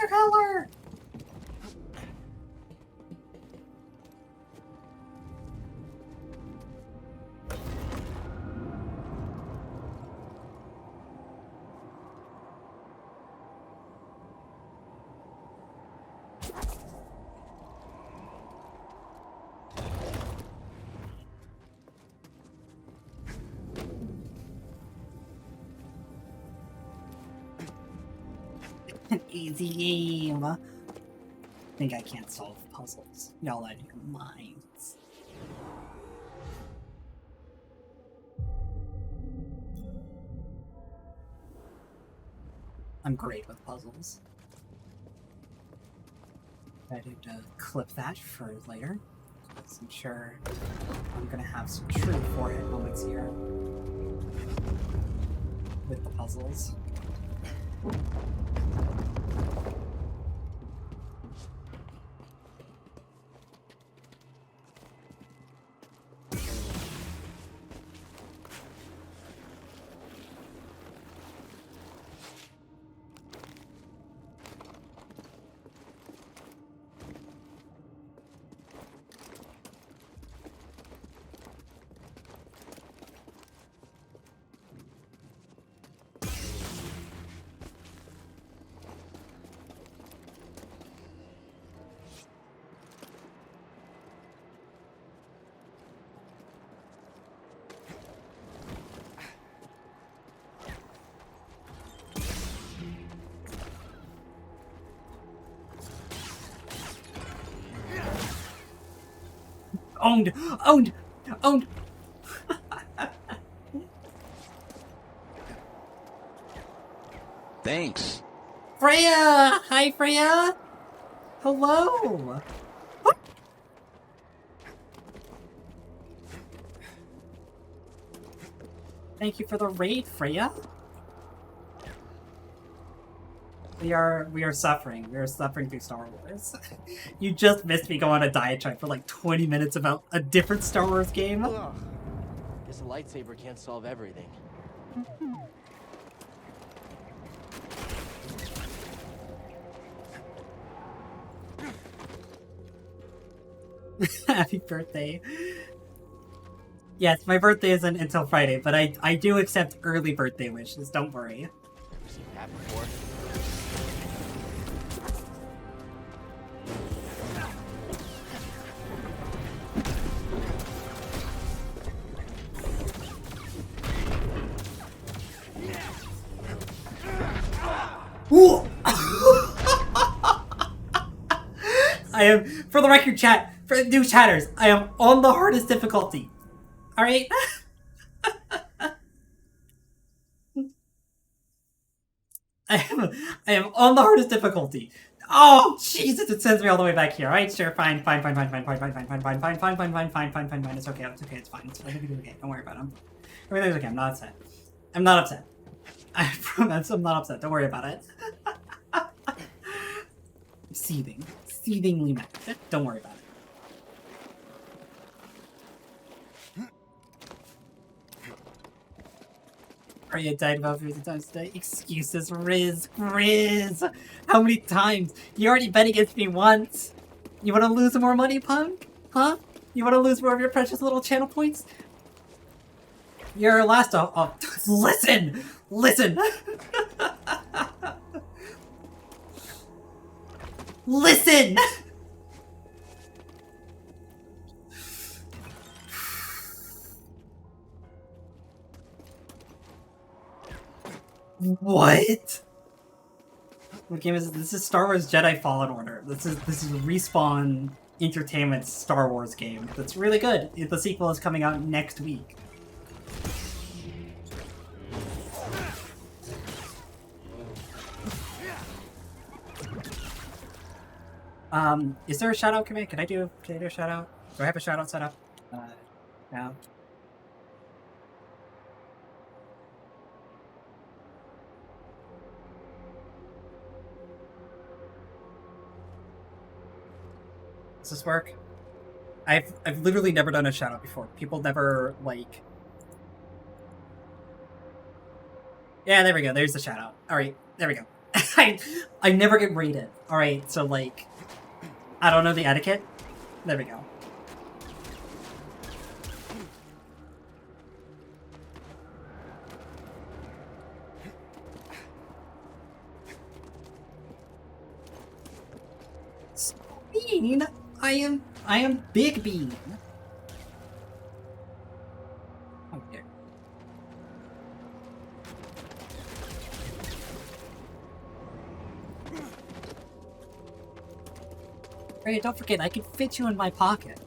[SPEAKER 1] Color. An easy game. I think I can't solve puzzles. Y'all out of your minds. I'm great with puzzles. Ready to clip that for later, because I'm sure I'm gonna have some true forehead moments here with the puzzles. Owned! Owned! Owned!
[SPEAKER 2] Thanks.
[SPEAKER 1] Freya! Hi, Freya! Hello! Thank you for the raid, Freya. We are suffering. We are suffering through Star Wars. You just missed me go on a diatribe for like 20 minutes about a different Star Wars game.
[SPEAKER 11] Ugh. Guess a lightsaber can't solve everything.
[SPEAKER 1] Happy birthday. Yes, my birthday isn't until Friday, but I do accept early birthday wishes, don't worry.
[SPEAKER 11] Seen that before?
[SPEAKER 1] I am, for the record, chat, for new chatters, I am on the hardest difficulty. Alright? I am on the hardest difficulty. Oh, Jesus, it sends me all the way back here. Alright, sure, fine. It's okay, it's fine. Everything's okay, don't worry about it. Everything's okay, I'm not upset. I'm not upset. I promise I'm not upset, don't worry about it. I'm seething. Seethingly mad. Don't worry about it. Arya died about 50 times today. Excuses, Riz. How many times? You already bet against me once. You want to lose more money, punk? Huh? You want to lose more of your precious little channel points? Your last... listen! Listen! Listen! What? What game is this? This is Star Wars Jedi Fallen Order. This is Respawn Entertainment's Star Wars game. That's really good. The sequel is coming out next week. Is there a shout out command? Can I do a shout out? Do I have a shout out set up? No. Does this work? I've literally never done a shout out before. People never like. Yeah, there we go. There's the shout out. All right, there we go. I never get rated. All right, so like, I don't know the etiquette. There we go. Bean? I am Big Bean. Oh dear. Hey, don't forget, I can fit you in my pocket.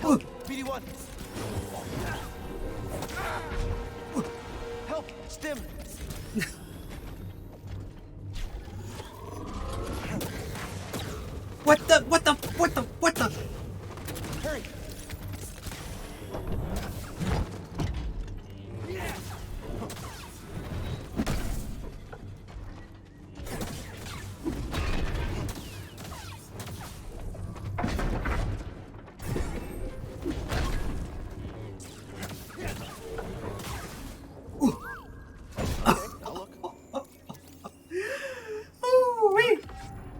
[SPEAKER 11] Oh, BD1. Help! Stim!
[SPEAKER 1] What the?
[SPEAKER 11] Hurry!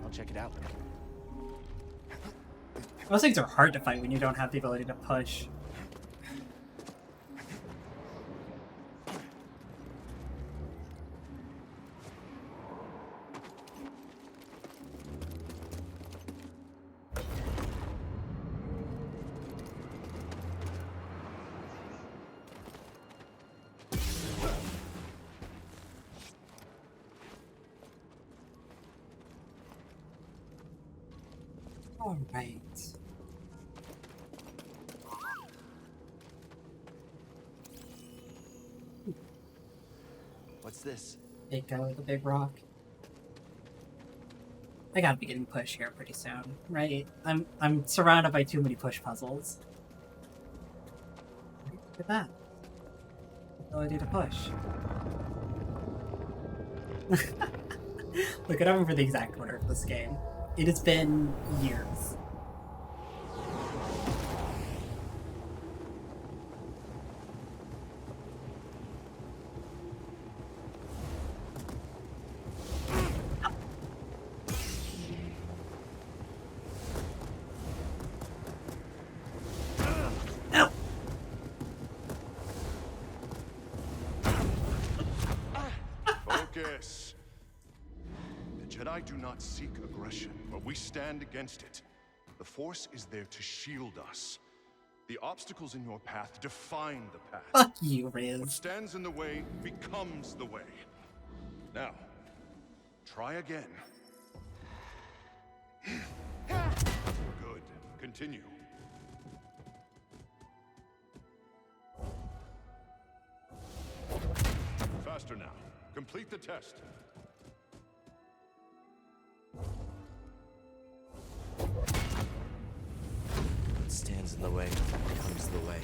[SPEAKER 11] I'll check it out.
[SPEAKER 1] Those things are hard to fight when you don't have the ability to push. All right.
[SPEAKER 11] What's this?
[SPEAKER 1] Big guy with a big rock. I gotta be getting pushed here pretty soon, right? I'm surrounded by too many push puzzles. Look at that. Ability to push. Look, I don't remember the exact order of this game. It has been years.
[SPEAKER 3] Focus. The Jedi do not seek aggression, but we stand against it. The Force is there to shield us. The obstacles in your path define the path.
[SPEAKER 1] Fuck you, Riz.
[SPEAKER 3] What stands in the way becomes the way. Now, Try again. Good. Continue. Faster now. Complete the test.
[SPEAKER 11] What stands in the way comes the way.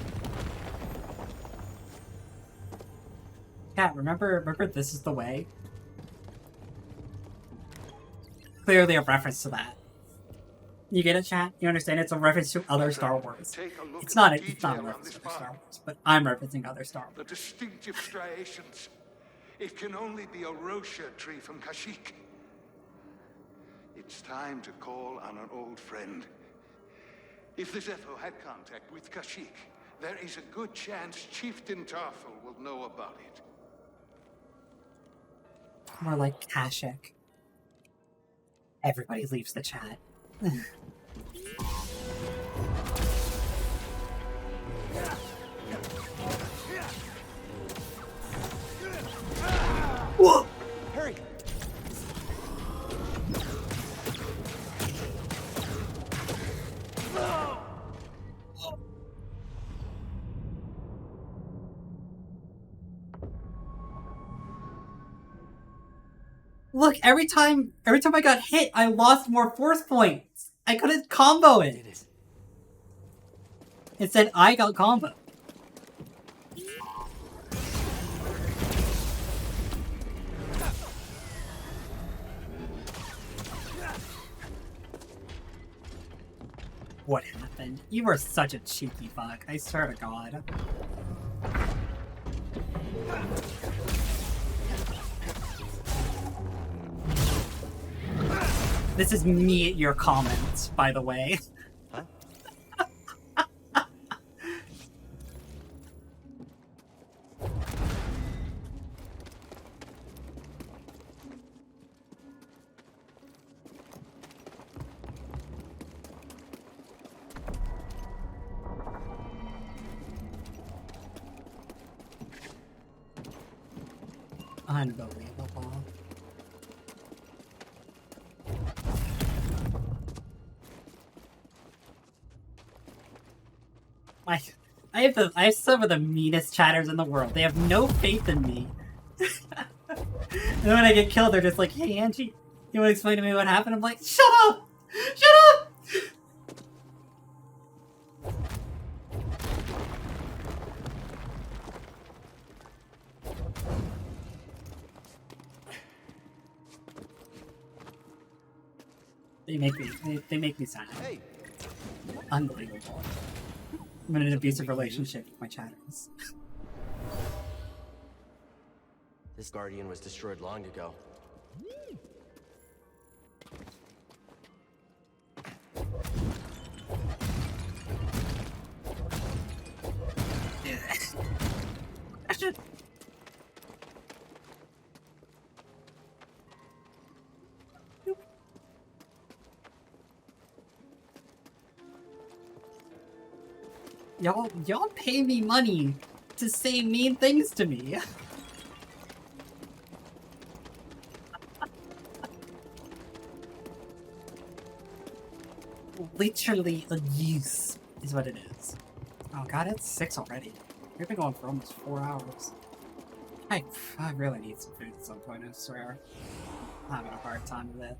[SPEAKER 1] Cat, remember this is the way? Clearly a reference to that. You get it, chat? You understand it's a reference to other Star Wars. It's not a reference to Star Wars, but I'm referencing other Star Wars.
[SPEAKER 12] The distinctive striations. It can only be a Rocha tree from Kashyyyk. It's time to call on an old friend. If the Zepho had contact with Kashyyyk, there is a good chance Chieftain Tarful will know about it.
[SPEAKER 1] More like Kashyyyk. Everybody leaves the chat. Whoa!
[SPEAKER 11] Hurry!
[SPEAKER 1] Look, every time I got hit, I lost more force points. I couldn't combo it. It said I got combo. What happened? You were such a cheeky fuck, I swear to God. This is me at your comments, by the way.
[SPEAKER 11] Huh?
[SPEAKER 1] Unbelievable. I have some of the meanest chatters in the world. They have no faith in me. And when I get killed, they're just like, "Hey Angie, you want to explain to me what happened?" I'm like, "Shut up! Shut up!" They make me sad.
[SPEAKER 11] Hey.
[SPEAKER 1] Unbelievable. I'm in an abusive relationship with my chatters.
[SPEAKER 11] This Guardian was destroyed long ago. Y'all pay me money to say mean things to me. Literally abuse is what it is. Oh god, it's 6 already. We've been going for almost 4 hours. I really need some food at some point, I swear. I'm having a hard time with it.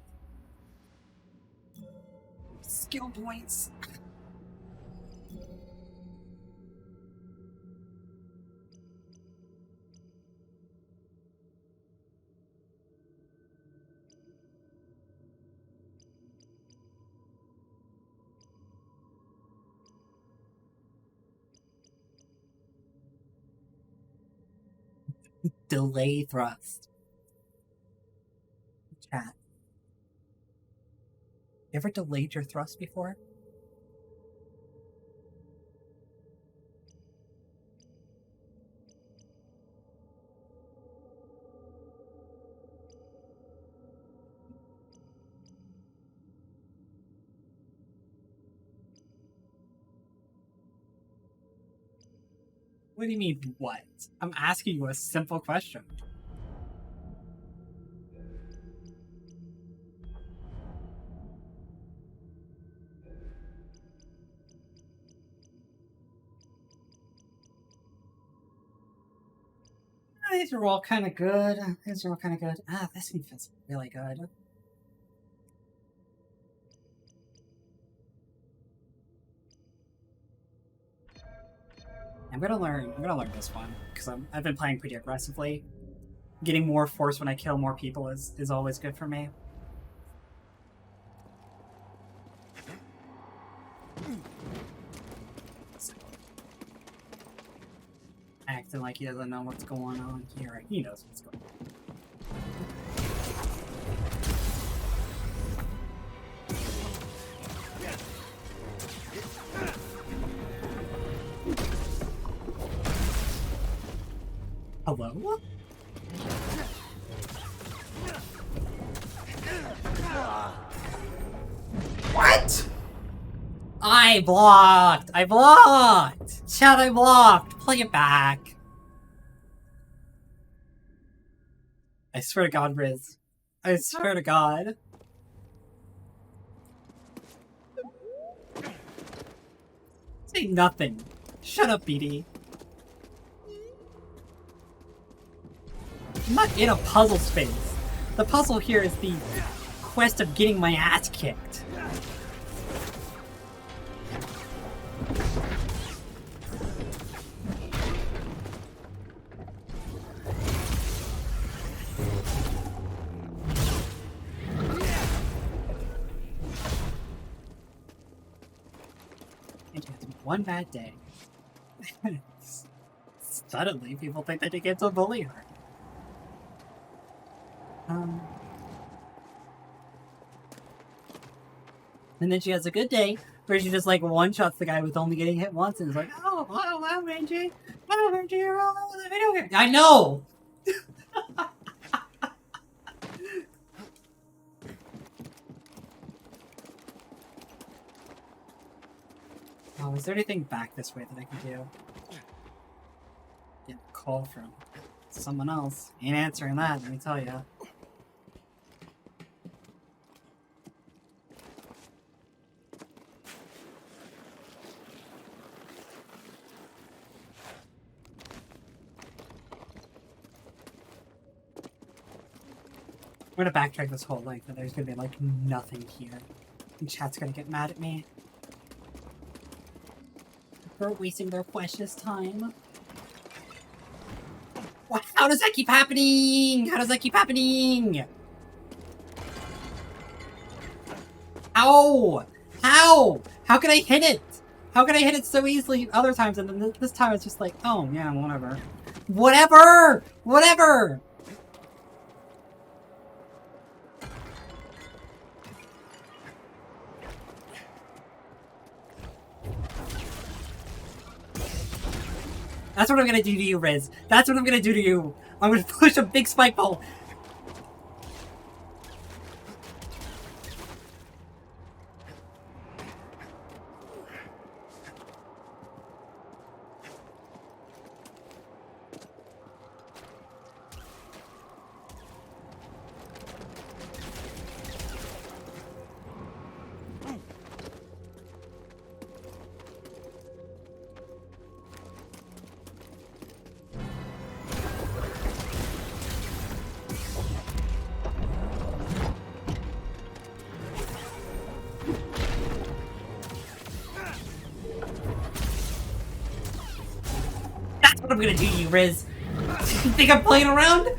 [SPEAKER 11] Skill points. Delay thrust. Chat. You ever delayed your thrust before? What do you mean, what? I'm asking you a simple question.
[SPEAKER 1] these are all kind of good. These are all kind of good. Ah, this one feels really good. I'm gonna learn this one because I've been playing pretty aggressively. Getting more force when I kill more people is always good for me. Acting like he doesn't know what's going on here. He knows what's going on. Hello? What? I blocked! I blocked! Chat, I blocked! Play it back. I swear to God, Riz. I swear to God. Say nothing. Shut up, BD. I'm not in a puzzle space. The puzzle here is the quest of getting my ass kicked. One bad day. Suddenly, people think that they get to bully her. And then she has a good day where she just like one-shots the guy with only getting hit once and is like, oh, wow, Renji. Wow, Renji, you're all over the video game. I know! Oh, is there anything back this way that I can do? Get a call from someone else. Ain't answering that, let me tell ya. I'm gonna backtrack this whole length, and there's gonna be like nothing here. And chat's gonna get mad at me for wasting their precious time. What? How does that keep happening? How does that keep happening? How? How? How can I hit it? How can I hit it so easily other times, and then this time it's just like, oh yeah, whatever. Whatever! Whatever! That's what I'm gonna do to you, Riz. That's what I'm gonna do to you. I'm gonna push a big spike ball. What I'm gonna do to you, Riz? You think I'm playing around?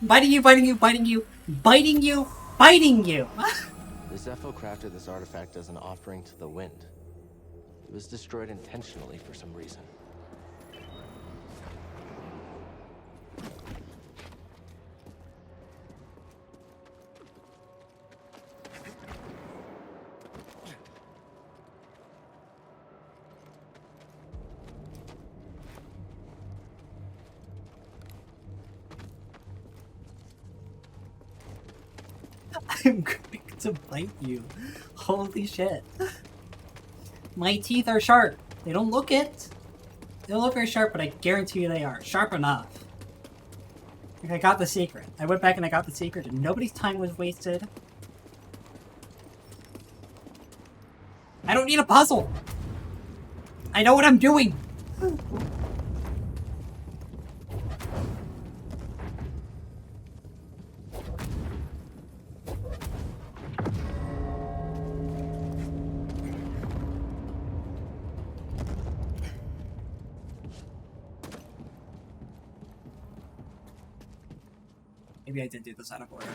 [SPEAKER 1] Biting you, biting you, biting you, biting you, biting you!
[SPEAKER 8] The Zepho crafted this artifact as an offering to the wind. It was destroyed intentionally for some reason.
[SPEAKER 1] I'm going to bite you. Holy shit. My teeth are sharp. They don't look it. They don't look very sharp, but I guarantee you they are. Sharp enough. Like, I got the secret. I went back and I got the secret, and nobody's time was wasted. I don't need a puzzle. I know what I'm doing. Maybe I did do this out of order.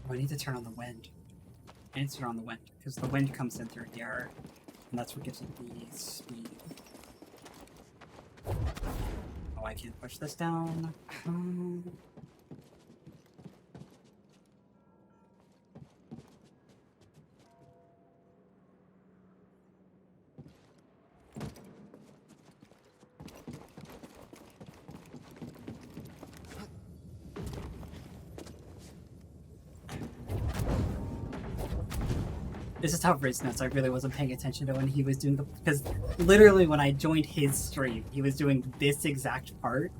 [SPEAKER 1] Oh, I need to turn on the wind. I need to turn on the wind, because the wind comes in through here, and that's what gives it the speed. Oh, I can't push this down. This is how Riz knows I really wasn't paying attention to when he was doing the... Because literally when I joined his stream, he was doing this exact part.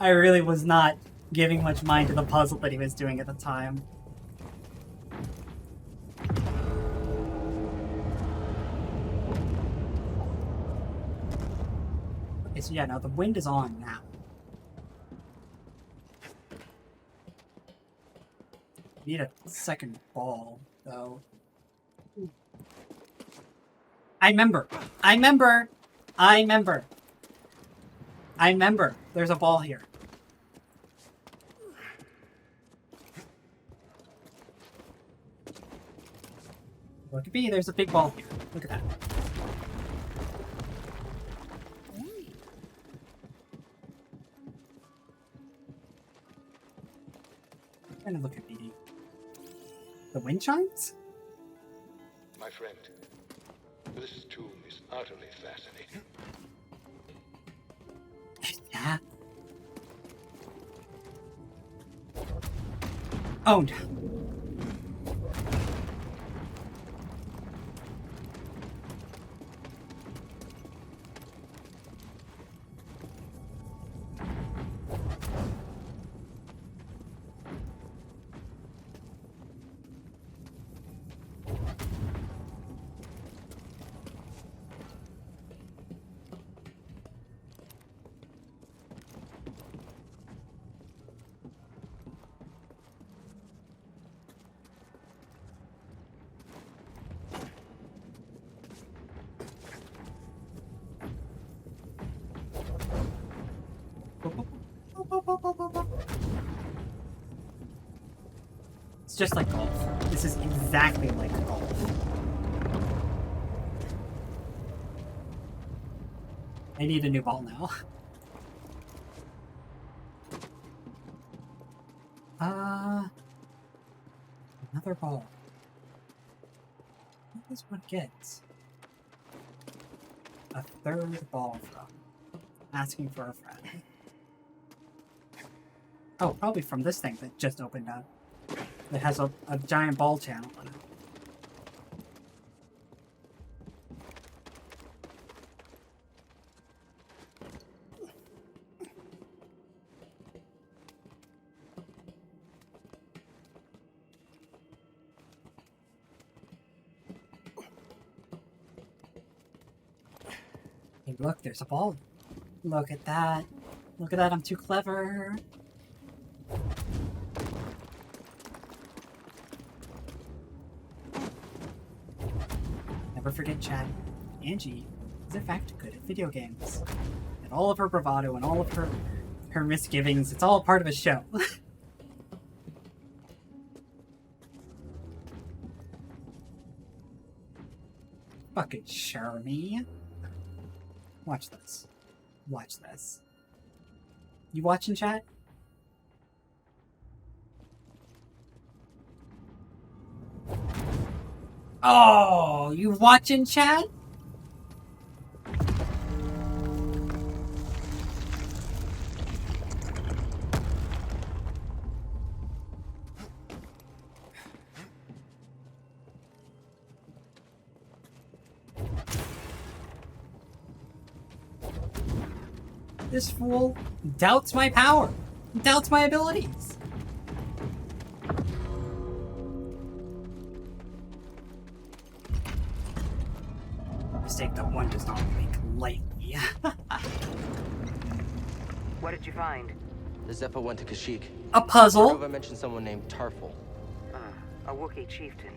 [SPEAKER 1] I really was not giving much mind to the puzzle that he was doing at the time. Okay, so yeah, now the wind is on now. Need a second ball, though. I remember. There's a ball here. Look at me, there's a big ball here. Look at that. And look at BD. The wind chimes?
[SPEAKER 17] My friend, this tomb is utterly fascinating.
[SPEAKER 1] Yeah. Oh no. It's just like golf. This is exactly like golf. I need a new ball now. Another ball. What does one get? A third ball from. Asking for a friend. Oh, probably from this thing that just opened up. It has a giant ball channel on it. Hey, look, there's a ball. Look at that. Look at that, I'm too clever. Never forget, chat. Angie is in fact good at video games. And all of her bravado and all of her misgivings, it's all part of a show. Fucking Shermie. Watch this. Watch this. You watching, chat? Oh, you watching, Chad? This fool doubts my power, doubts my abilities. Mistake that one does not make lightly.
[SPEAKER 10] What did you find?
[SPEAKER 8] The Zepho went to Kashyyyk.
[SPEAKER 1] A puzzle?
[SPEAKER 8] Cordova mentioned someone named Tarful.
[SPEAKER 10] A Wookiee chieftain.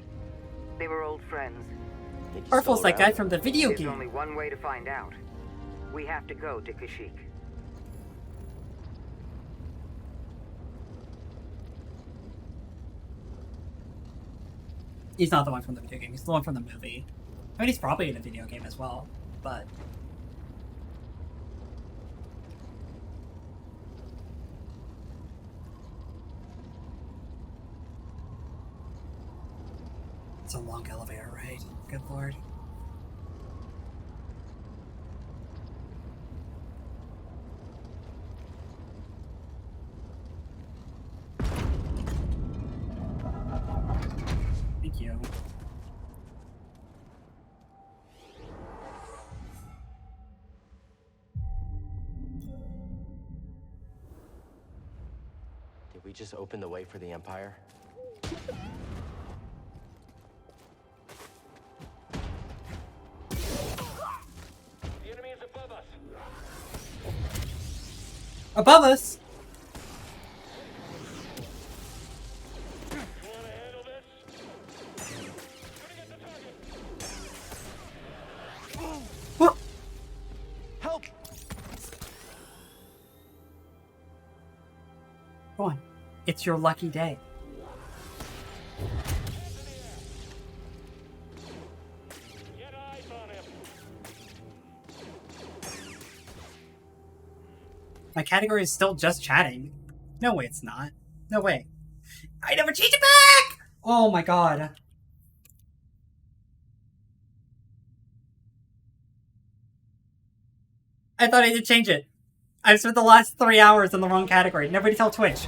[SPEAKER 10] They were old friends.
[SPEAKER 1] Tarful's that guy from the video
[SPEAKER 10] There's
[SPEAKER 1] game.
[SPEAKER 10] only one way to find out. We have to go to Kashyyyk.
[SPEAKER 1] He's not the one from the video game, he's the one from the movie. I mean, he's probably in a video game as well, but... It's a long elevator ride. Good lord. Thank you.
[SPEAKER 8] Did we just open the way for the Empire?
[SPEAKER 16] The enemy is above us.
[SPEAKER 1] Above us? What?
[SPEAKER 8] Help!
[SPEAKER 1] Go on. It's your lucky day.
[SPEAKER 16] Get eyes on him.
[SPEAKER 1] My category is still just chatting. No way it's not. No way. I never changed it back! Oh my god. I thought I did change it. I've spent the last 3 hours in the wrong category. Nobody tell Twitch.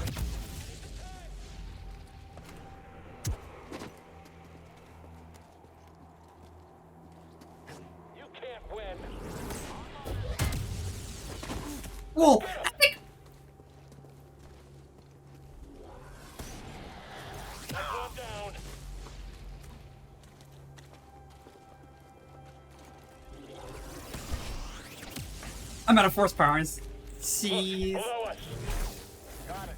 [SPEAKER 16] You can't win.
[SPEAKER 1] Whoa!
[SPEAKER 16] Down.
[SPEAKER 1] I'm out of force powers. Jeez.
[SPEAKER 16] Below us. Got it.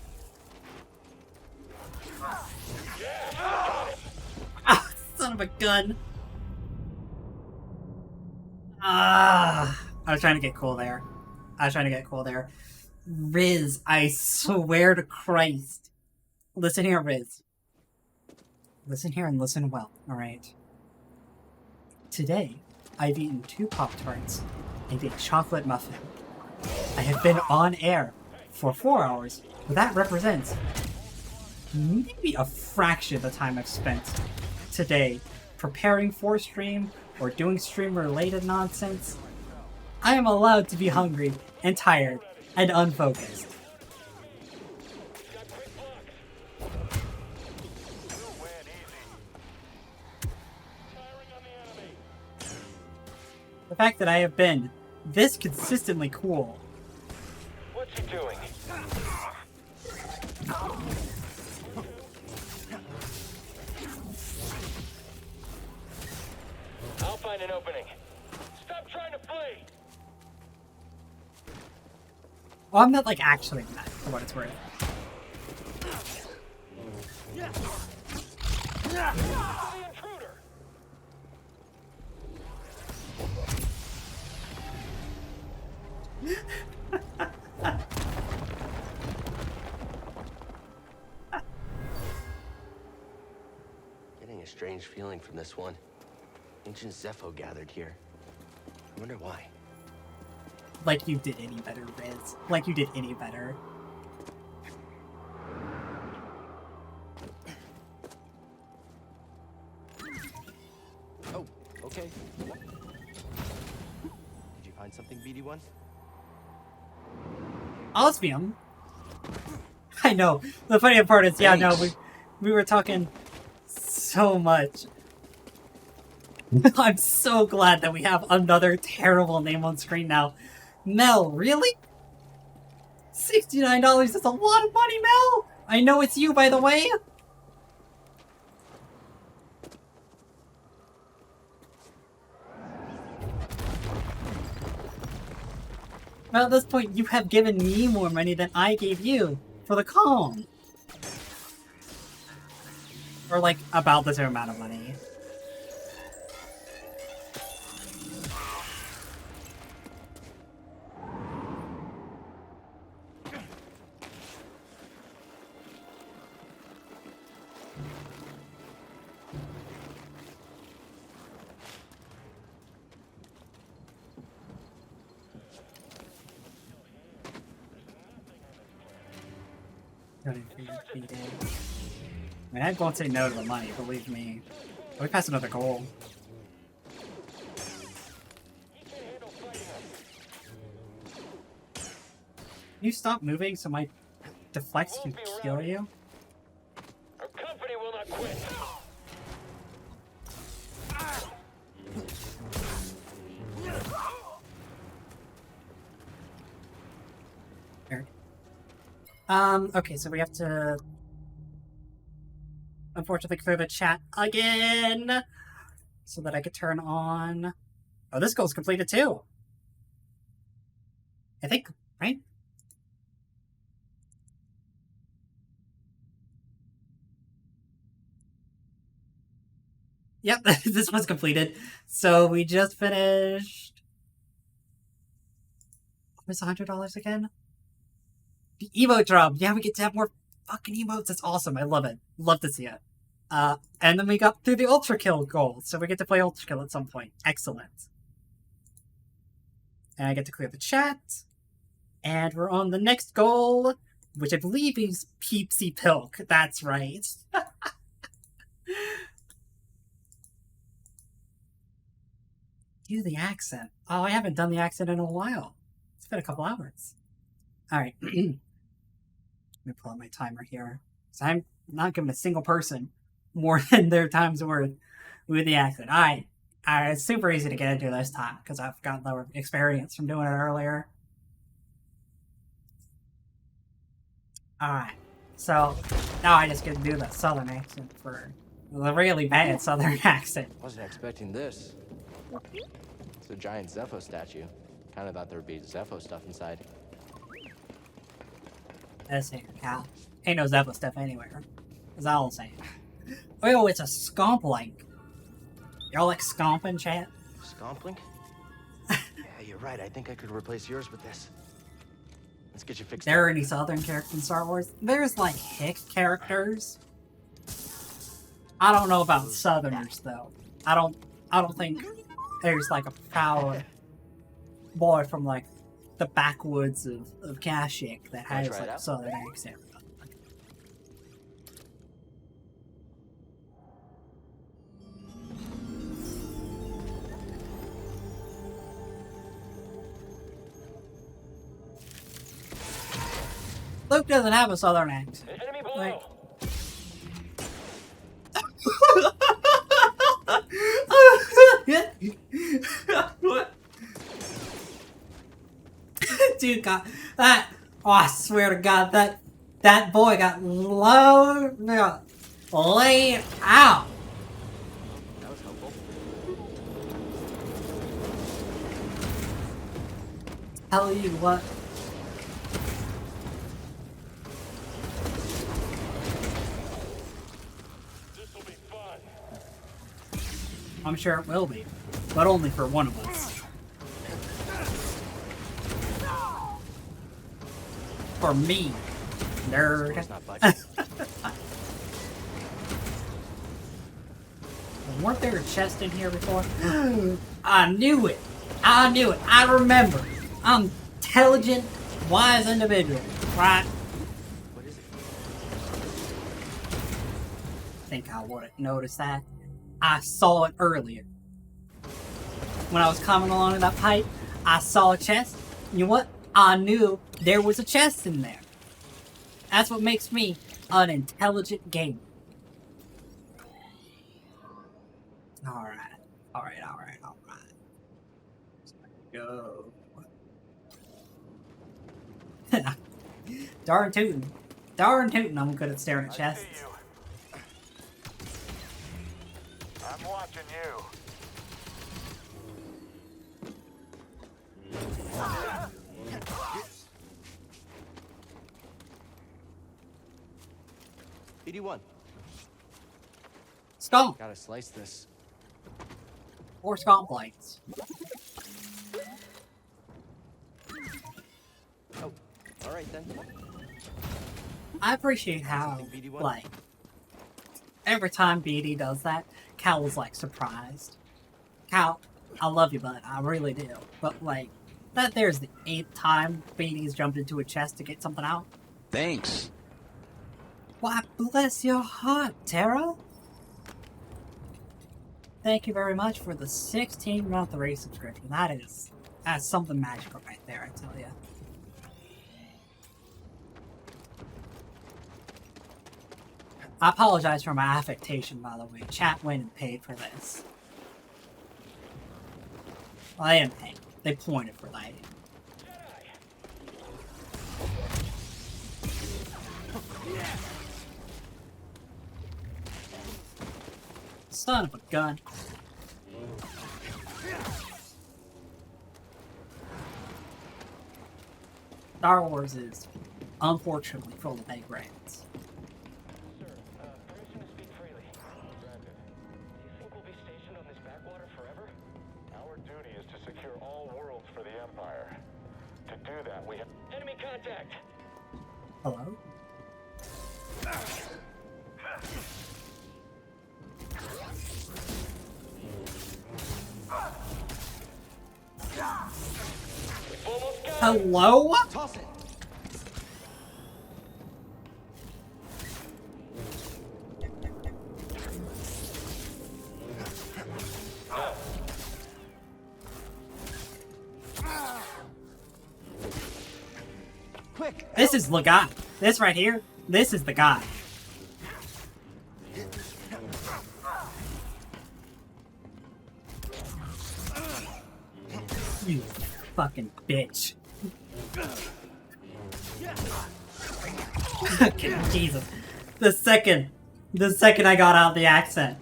[SPEAKER 1] Ah, son of a gun. Ah, I was trying to get cool there. Riz, I swear to Christ. Listen here, Riz. Listen here and listen well, alright? Today, I've eaten 2 Pop-Tarts and a chocolate muffin. I have been on air for 4 hours, but that represents maybe a fraction of the time I've spent today preparing for stream or doing stream-related nonsense. I am allowed to be hungry and tired and unfocused. The fact that I have been this consistently cool.
[SPEAKER 16] What's he doing? I'll find an opening. Stop trying to flee.
[SPEAKER 1] Well, I'm not like actually mad for what it's worth.
[SPEAKER 8] Getting a strange feeling from this one. Ancient Zepho gathered here. I wonder why.
[SPEAKER 1] Like you did any better, Riz. Like you did any better. osmium. I know. The funny part is, yeah, no, we were talking so much. I'm so glad that we have another terrible name on screen now. Mel, really? $69 is a lot of money, Mel! I know it's you, by the way! Well, at this point, you have given me more money than I gave you for the calm. Or, like, about the same amount of money. I mean, I won't say no to the money, believe me. We passed another goal. Can you stop moving so my deflects can kill you?
[SPEAKER 16] Our company will not quit.
[SPEAKER 1] Okay, so we have to unfortunately clear the chat again so that I could turn on. Oh, this goal's completed too. I think, right? Yep, this one's completed. So we just finished. What's $100 again? The emote drop. Yeah, we get to have more fucking emotes. That's awesome. I love it. Love to see it. And then we got through the Ultra Kill goal, so we get to play Ultra Kill at some point. Excellent. And I get to clear the chat. And we're on the next goal, which I believe is Peepsy Pilk. That's right. Do the accent. Oh, I haven't done the accent in a while. It's been a couple hours. Alright. Let me pull out my timer here. So I'm not giving a single person more than their time's worth with the accent. Alright. It's super easy to get into this time because I've gotten the experience from doing it earlier. Alright. So now I just get to do the southern accent for the really bad southern accent.
[SPEAKER 8] Wasn't expecting this. It's a giant Zepho statue. Kinda thought there would be Zepho stuff inside.
[SPEAKER 1] This here, Cal. Ain't no Zeppo stuff anywhere. That's all I'm saying. Oh, it's a Scomp Link. Y'all like Scompin', chat?
[SPEAKER 8] Scomp Link? Yeah, you're right. I think I could replace yours with this. Let's get you fixed.
[SPEAKER 1] There are any Southern characters in Star Wars? There's like hick characters. I don't know about Southerners though. I don't think there's like a proud boy from like the backwoods of Kashyyyk that has like a Southern accent. Luke doesn't have a Southern accent.
[SPEAKER 16] Enemy below.
[SPEAKER 1] What? Dude got that. Oh, I swear to God, that boy got laid out.
[SPEAKER 8] That was helpful.
[SPEAKER 1] Tell you what.
[SPEAKER 16] This'll be fun.
[SPEAKER 1] I'm sure it will be, but only for one of us. For me, nerd. Weren't there a chest in here before? I knew it. I knew it. I remember. I'm intelligent, wise individual, right?
[SPEAKER 8] What is it?
[SPEAKER 1] Think I wouldn't notice that. I saw it earlier. When I was coming along in that pipe, I saw a chest. You know what? I knew there was a chest in there. That's what makes me an intelligent gamer. Alright. Go. Darn tootin', I'm good at staring at chests.
[SPEAKER 15] I'm watching you.
[SPEAKER 8] BD1.
[SPEAKER 1] Skunk.
[SPEAKER 8] Gotta slice this.
[SPEAKER 1] Or skunk lights.
[SPEAKER 8] Oh, alright then.
[SPEAKER 1] I appreciate how, like, every time BD does that, Cal was, like, surprised. Cal, I love you, bud. I really do. But, like, that there's the 8th time BD's jumped into a chest to get something out.
[SPEAKER 2] Thanks.
[SPEAKER 1] Why, bless your heart, Tara. Thank you very much for the 16-month resubscription. That's something magical right there, I tell you. I apologize for my affectation, by the way. Chat went and paid for this. Well, they didn't pay. They pointed for that. Son of a gun. Star Wars is unfortunately full of big brains.
[SPEAKER 16] Permission to speak freely. Granted. Do you think we'll be stationed on this backwater forever? Our duty is to secure all worlds for the Empire. To do that, we have enemy contact.
[SPEAKER 1] Hello? Hello?
[SPEAKER 8] Toss it. Quick.
[SPEAKER 1] This is the guy. This right here, this is the guy. You fucking bitch. Jesus. The second I got out the accent.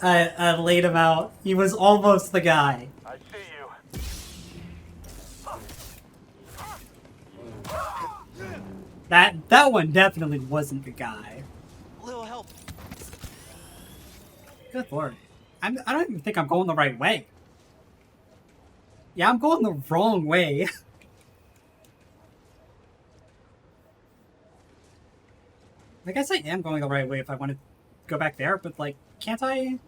[SPEAKER 1] I laid him out. He was almost the guy.
[SPEAKER 15] I see you.
[SPEAKER 1] That one definitely wasn't the guy.
[SPEAKER 8] A little help.
[SPEAKER 1] Good lord. I don't even think I'm going the right way. Yeah, I'm going the wrong way. I guess I am going the right way if I want to go back there, but like, can't I?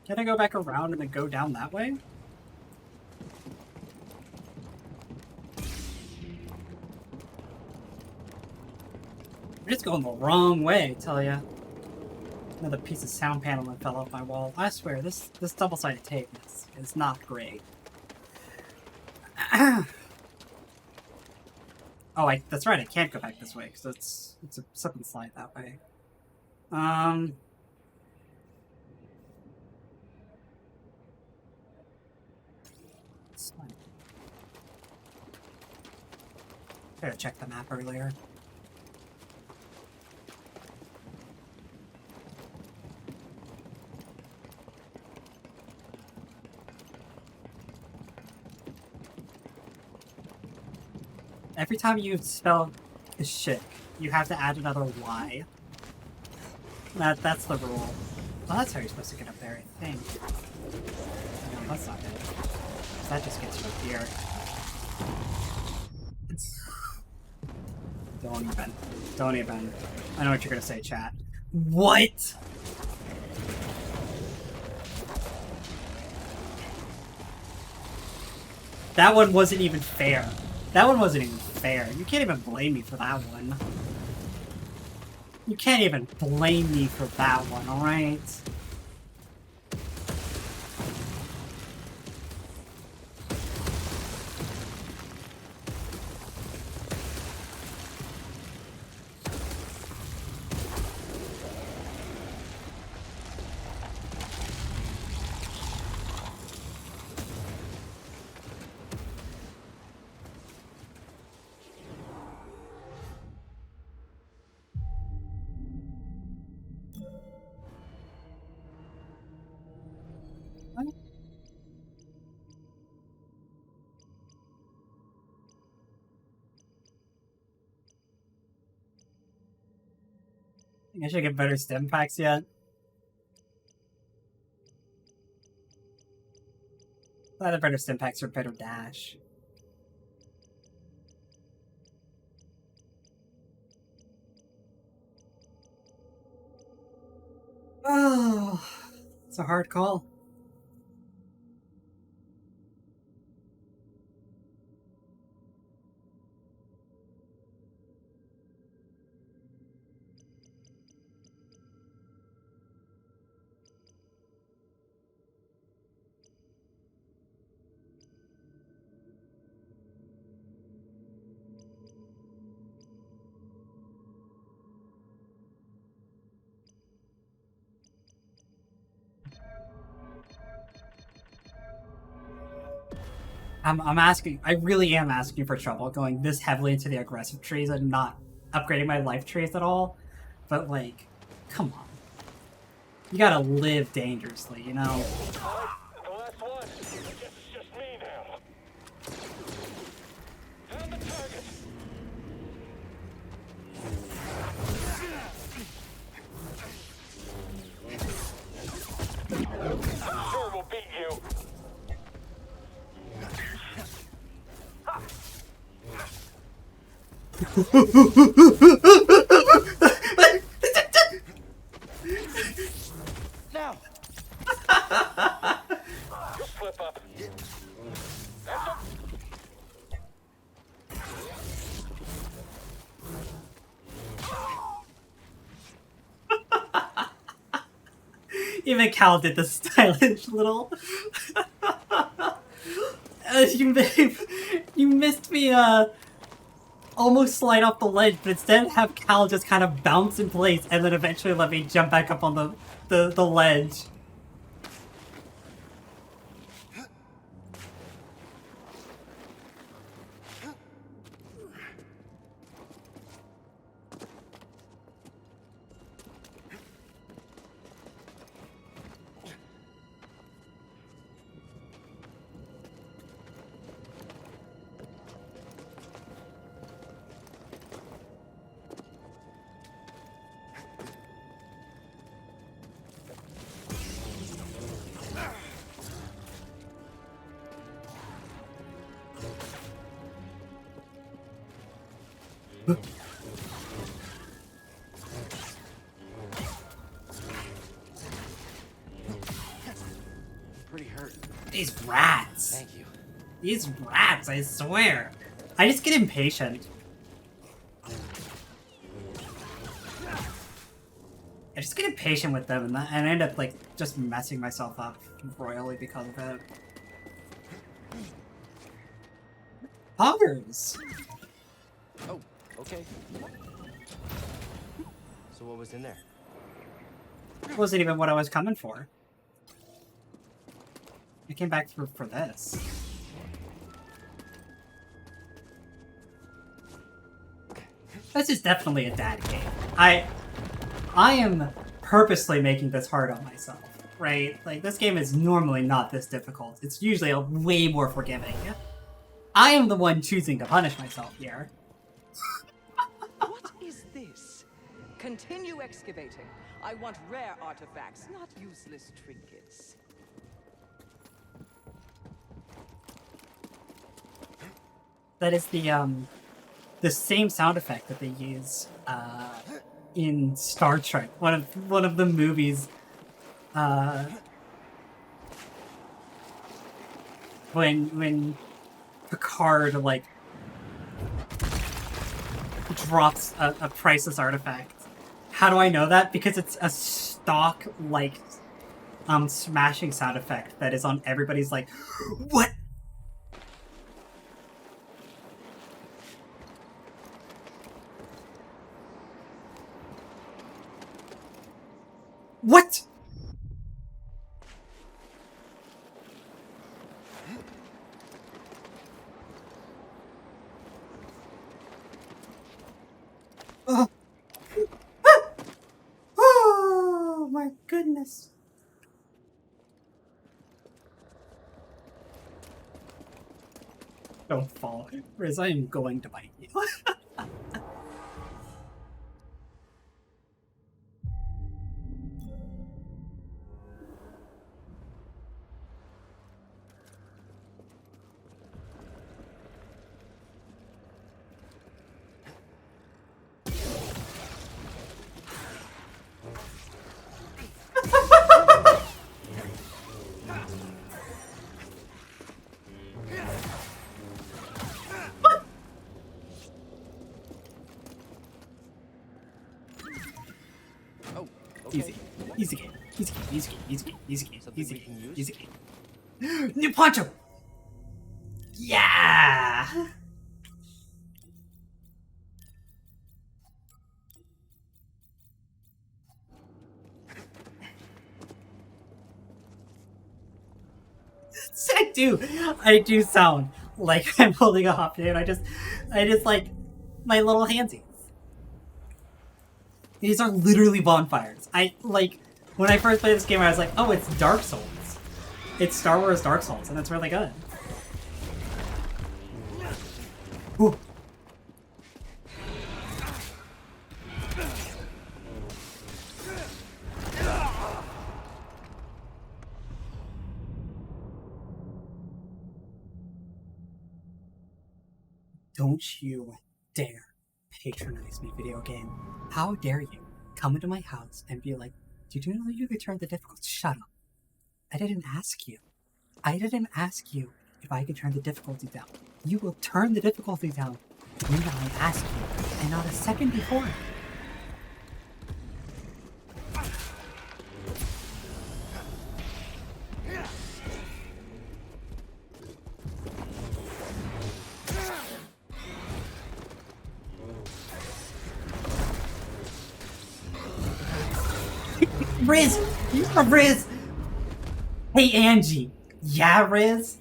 [SPEAKER 1] Can I go back around and then go down that way? I'm just going the wrong way, I tell ya. Another piece of sound panel that fell off my wall. I swear, this double-sided tape is not great. Oh, that's right, I can't go back this way, because it's a slip and slide that way. Gotta check the map earlier. Every time you spell shit, you have to add another Y. That's the rule. Well, that's how you're supposed to get up there, I think. No, that's not it. That just gets you up here. Don't even. I know what you're gonna say, chat. What? That one wasn't even fair. That one wasn't even fair. You can't even blame me for that one. You can't even blame me for that one, alright? think I should get better stim packs yet. Either better stim packs or better dash. Oh, it's a hard call. I'm asking, I really am asking for trouble going this heavily into the aggressive trees and not upgrading my life trees at all. But, like, come on. You gotta live dangerously, you know?
[SPEAKER 16] The last one. I guess it's just me now. Found the target. I'm sure we'll beat you.
[SPEAKER 14] Now.
[SPEAKER 16] You'll slip up.
[SPEAKER 1] Even Cal did the stylish little... you missed me, almost slide off the ledge, but instead have Cal just kind of bounce in place and then eventually let me jump back up on the ledge.
[SPEAKER 8] Pretty hurt.
[SPEAKER 1] These rats.
[SPEAKER 8] Thank you.
[SPEAKER 1] These rats, I swear. I just get impatient. I just get impatient with them and I end up, like, just messing myself up royally because of it. Poggers!
[SPEAKER 8] Oh, okay. So what was in there?
[SPEAKER 1] It wasn't even what I was coming for. I came back for this. This is definitely a dad game. I am purposely making this hard on myself, right? Like, this game is normally not this difficult. It's usually a way more forgiving. I am the one choosing to punish myself here.
[SPEAKER 10] What is this? Continue excavating. I want rare artifacts, not useless trinkets.
[SPEAKER 1] That is the same sound effect that they use in Star Trek, one of the movies. When Picard, like, drops a priceless artifact. How do I know that? Because it's a stock, like, smashing sound effect that is on everybody's, like, what? What? Oh my goodness. Don't fall, Riz, I am going to bite you. Easy. Easy game. Easy game. Easy game. Easy game. Easy game.
[SPEAKER 8] Something
[SPEAKER 1] Easy
[SPEAKER 8] we
[SPEAKER 1] game.
[SPEAKER 8] can use?
[SPEAKER 1] Easy game. New poncho! Yeah! I do sound like I'm holding a hot plate. I just like my little handsies. These are literally bonfires. When I first played this game, I was like, oh, it's Dark Souls. It's Star Wars Dark Souls, and it's really good. Ooh. Don't you dare patronize me, video game. How dare you come into my house and be like, did you know you could turn the difficulty? Shut up. I didn't ask you. I didn't ask you if I could turn the difficulty down. You will turn the difficulty down when I ask you, and not a second before. Riz! Riz! Hey, Angie. Yeah, Riz?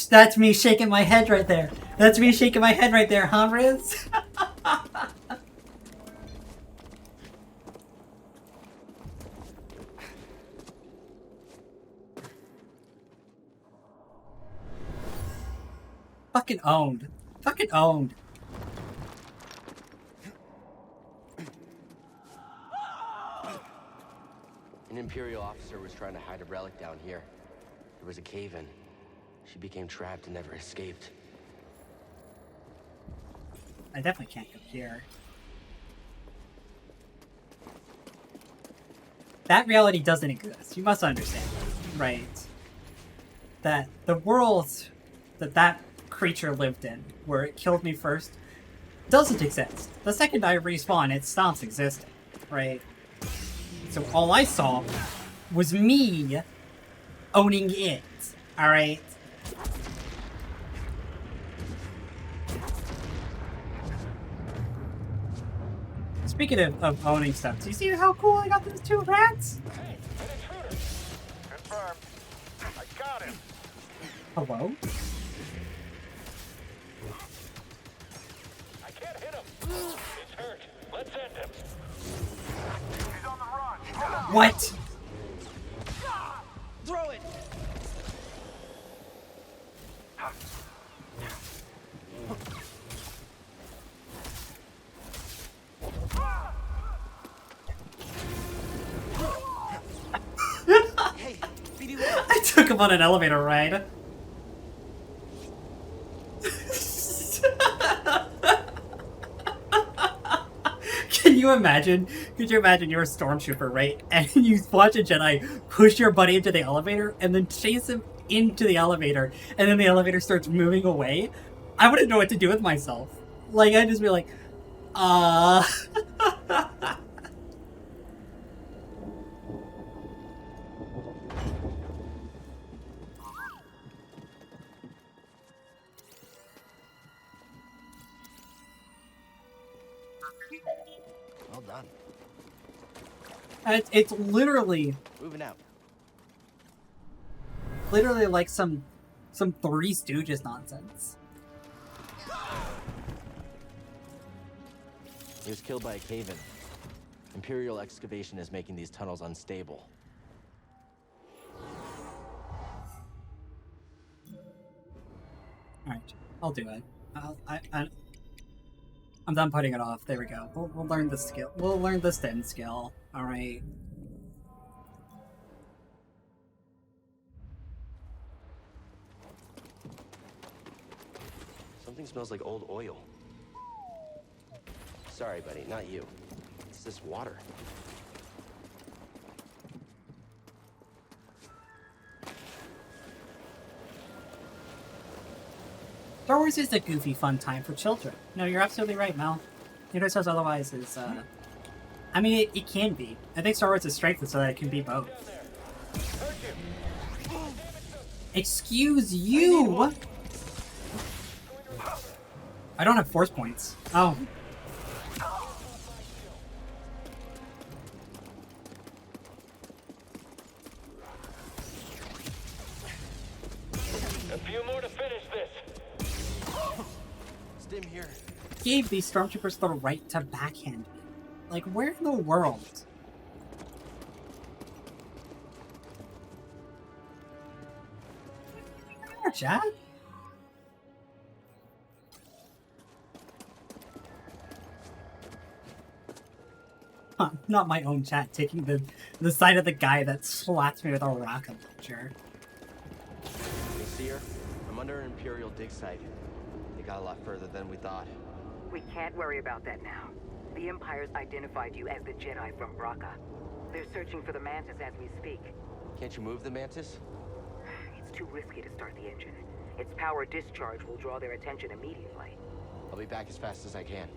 [SPEAKER 1] That's me shaking my head right there. That's me shaking my head right there, huh, Riz? Fucking owned. Fucking owned.
[SPEAKER 8] An Imperial officer was trying to hide a relic down here. There was a cave-in. She became trapped and never escaped.
[SPEAKER 1] I definitely can't go here. That reality doesn't exist. You must understand, right? That the world that creature lived in, where it killed me first, doesn't exist. The second I respawn, it stops existing, right? So all I saw was me owning it, alright? Speaking of owning stuff, do you see how cool I got those 2 rats?
[SPEAKER 6] Hey, an intruder. Confirmed. I got him.
[SPEAKER 1] Hello?
[SPEAKER 16] I can't hit him. He's hurt. Let's end him.
[SPEAKER 15] He's on the run.
[SPEAKER 1] What?
[SPEAKER 8] Throw it! Hey,
[SPEAKER 1] I took him on an elevator ride. Can you imagine? Could you imagine you're a stormtrooper, right? And you watch a Jedi push your buddy into the elevator and then chase him into the elevator, and then the elevator starts moving away? I wouldn't know what to do with myself. Like, I'd just be like,
[SPEAKER 8] Well done.
[SPEAKER 1] It's literally
[SPEAKER 8] Moving out.
[SPEAKER 1] literally like some Three Stooges nonsense.
[SPEAKER 8] He was killed by a cave-in. Imperial excavation is making these tunnels unstable.
[SPEAKER 1] Alright, I'll do it. I'm done putting it off. There we go. We'll learn the skill. We'll learn the stem skill. Alright.
[SPEAKER 8] Something smells like old oil. Sorry, buddy, not you. It's this water.
[SPEAKER 1] Star Wars is a goofy, fun time for children. No, you're absolutely right, Mel. Who says otherwise is I mean, it can be. I think Star Wars' strength is so that it can be both. Excuse you! I don't have force points. Oh.
[SPEAKER 16] A few more to finish this.
[SPEAKER 8] Stim here.
[SPEAKER 1] Gave these stormtroopers the right to backhand me. Like, where in the world? There, chat. Huh, not my own chat, taking the side of the guy that slaps me with a rocket launcher.
[SPEAKER 8] You see her? I'm under an Imperial dig site. They got a lot further than we thought.
[SPEAKER 10] We can't worry about that now. The Empire's identified you as the Jedi from Bracca. They're searching for the Mantis as we speak.
[SPEAKER 8] Can't you move the Mantis?
[SPEAKER 10] It's too risky to start the engine. Its power discharge will draw their attention immediately.
[SPEAKER 8] I'll be back as fast as I can.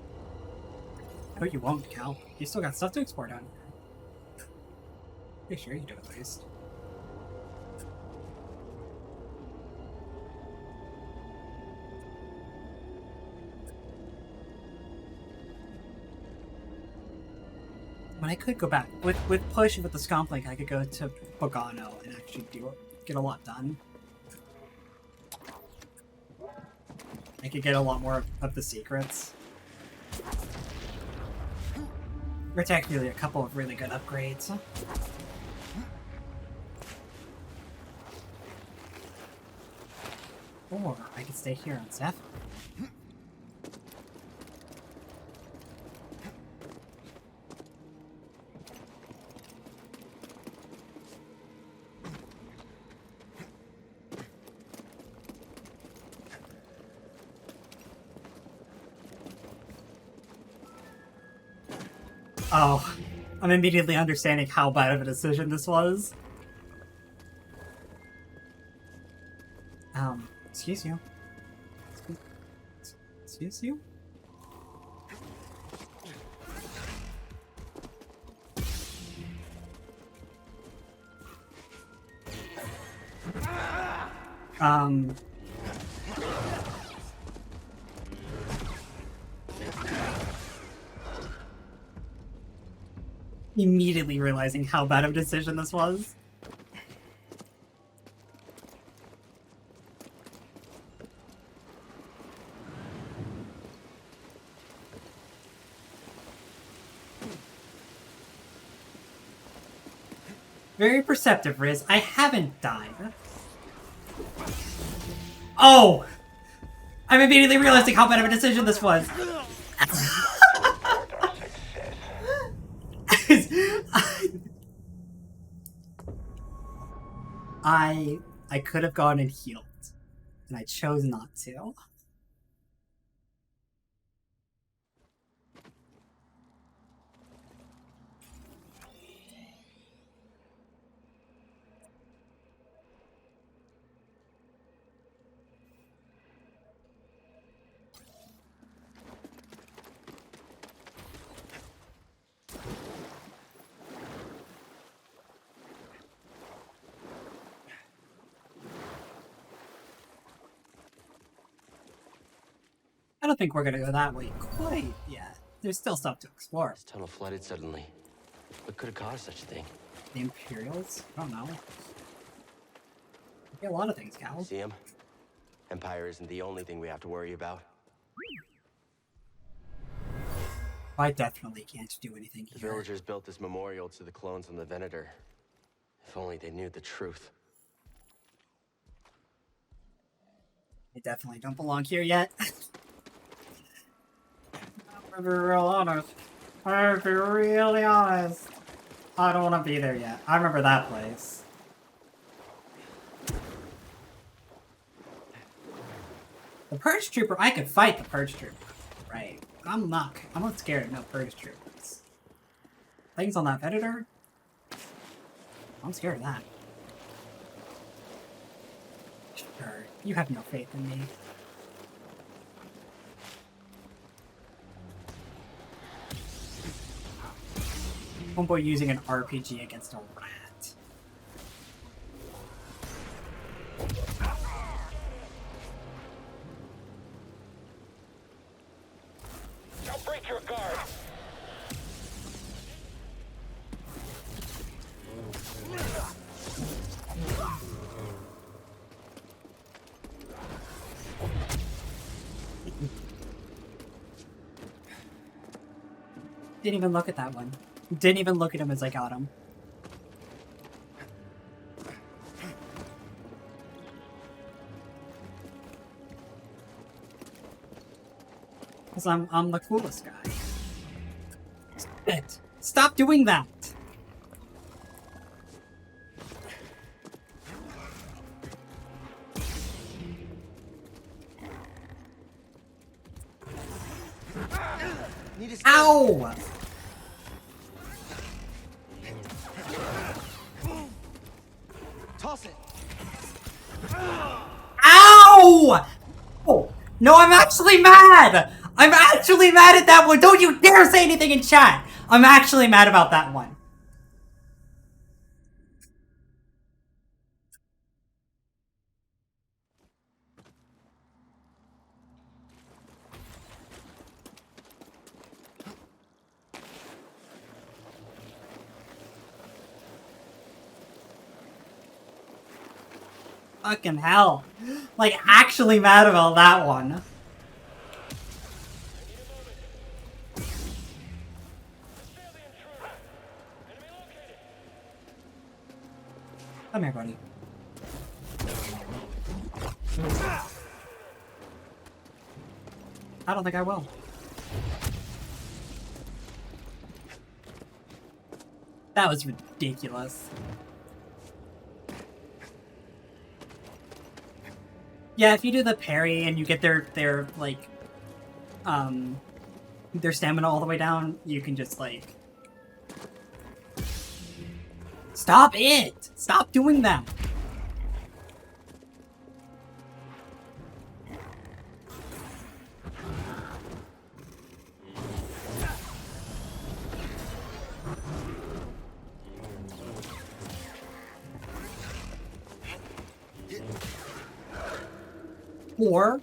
[SPEAKER 1] No, you won't, Cal. You still got stuff to explore down here. Pretty sure you do at least. But I could go back. With push with the Scomp Link, I could go to Bogano and actually get a lot done. I could get a lot more of the secrets. Particularly a couple of really good upgrades. Or I could stay here on Zephyr. Oh, I'm immediately understanding how bad of a decision this was. Excuse you. Excuse you? Immediately realizing how bad of a decision this was. Very perceptive, Riz. I haven't died. Oh! I'm immediately realizing how bad of a decision this was. I could have gone and healed, and I chose not to. I don't think we're gonna go that way quite yet. There's still stuff to explore.
[SPEAKER 8] This tunnel flooded suddenly. What could have caused such a thing?
[SPEAKER 1] The Imperials? I don't know. A lot of things, Cal.
[SPEAKER 8] See him? Empire isn't the only thing we have to worry about.
[SPEAKER 1] I definitely can't do anything
[SPEAKER 8] The
[SPEAKER 1] here.
[SPEAKER 8] villagers built this memorial to the clones on the Venator. If only they knew the truth.
[SPEAKER 1] I definitely don't belong here yet. I'm gonna be real honest. I'm gonna be really honest. I don't want to be there yet. I remember that place. The Purge Trooper, I could fight the Purge Trooper. Right. I'm not scared of no Purge Troopers. Things on that Venator? I'm scared of that. Sure. You have no faith in me. Homeboy using an RPG against a rat.
[SPEAKER 16] Now break your guard.
[SPEAKER 1] Didn't even look at that one. Didn't even look at him as I got him. Because I'm the coolest guy. Stop doing that! Ow!
[SPEAKER 8] Toss it.
[SPEAKER 1] Ow! Oh, no, I'm actually mad! I'm actually mad at that one! Don't you dare say anything in chat! I'm actually mad about that one. Fucking hell. Like, actually mad about that one. Come here, buddy. I don't think I will. That was ridiculous. Yeah, if you do the parry and you get their like, their stamina all the way down, you can just, like... Stop it! Stop doing that! Or...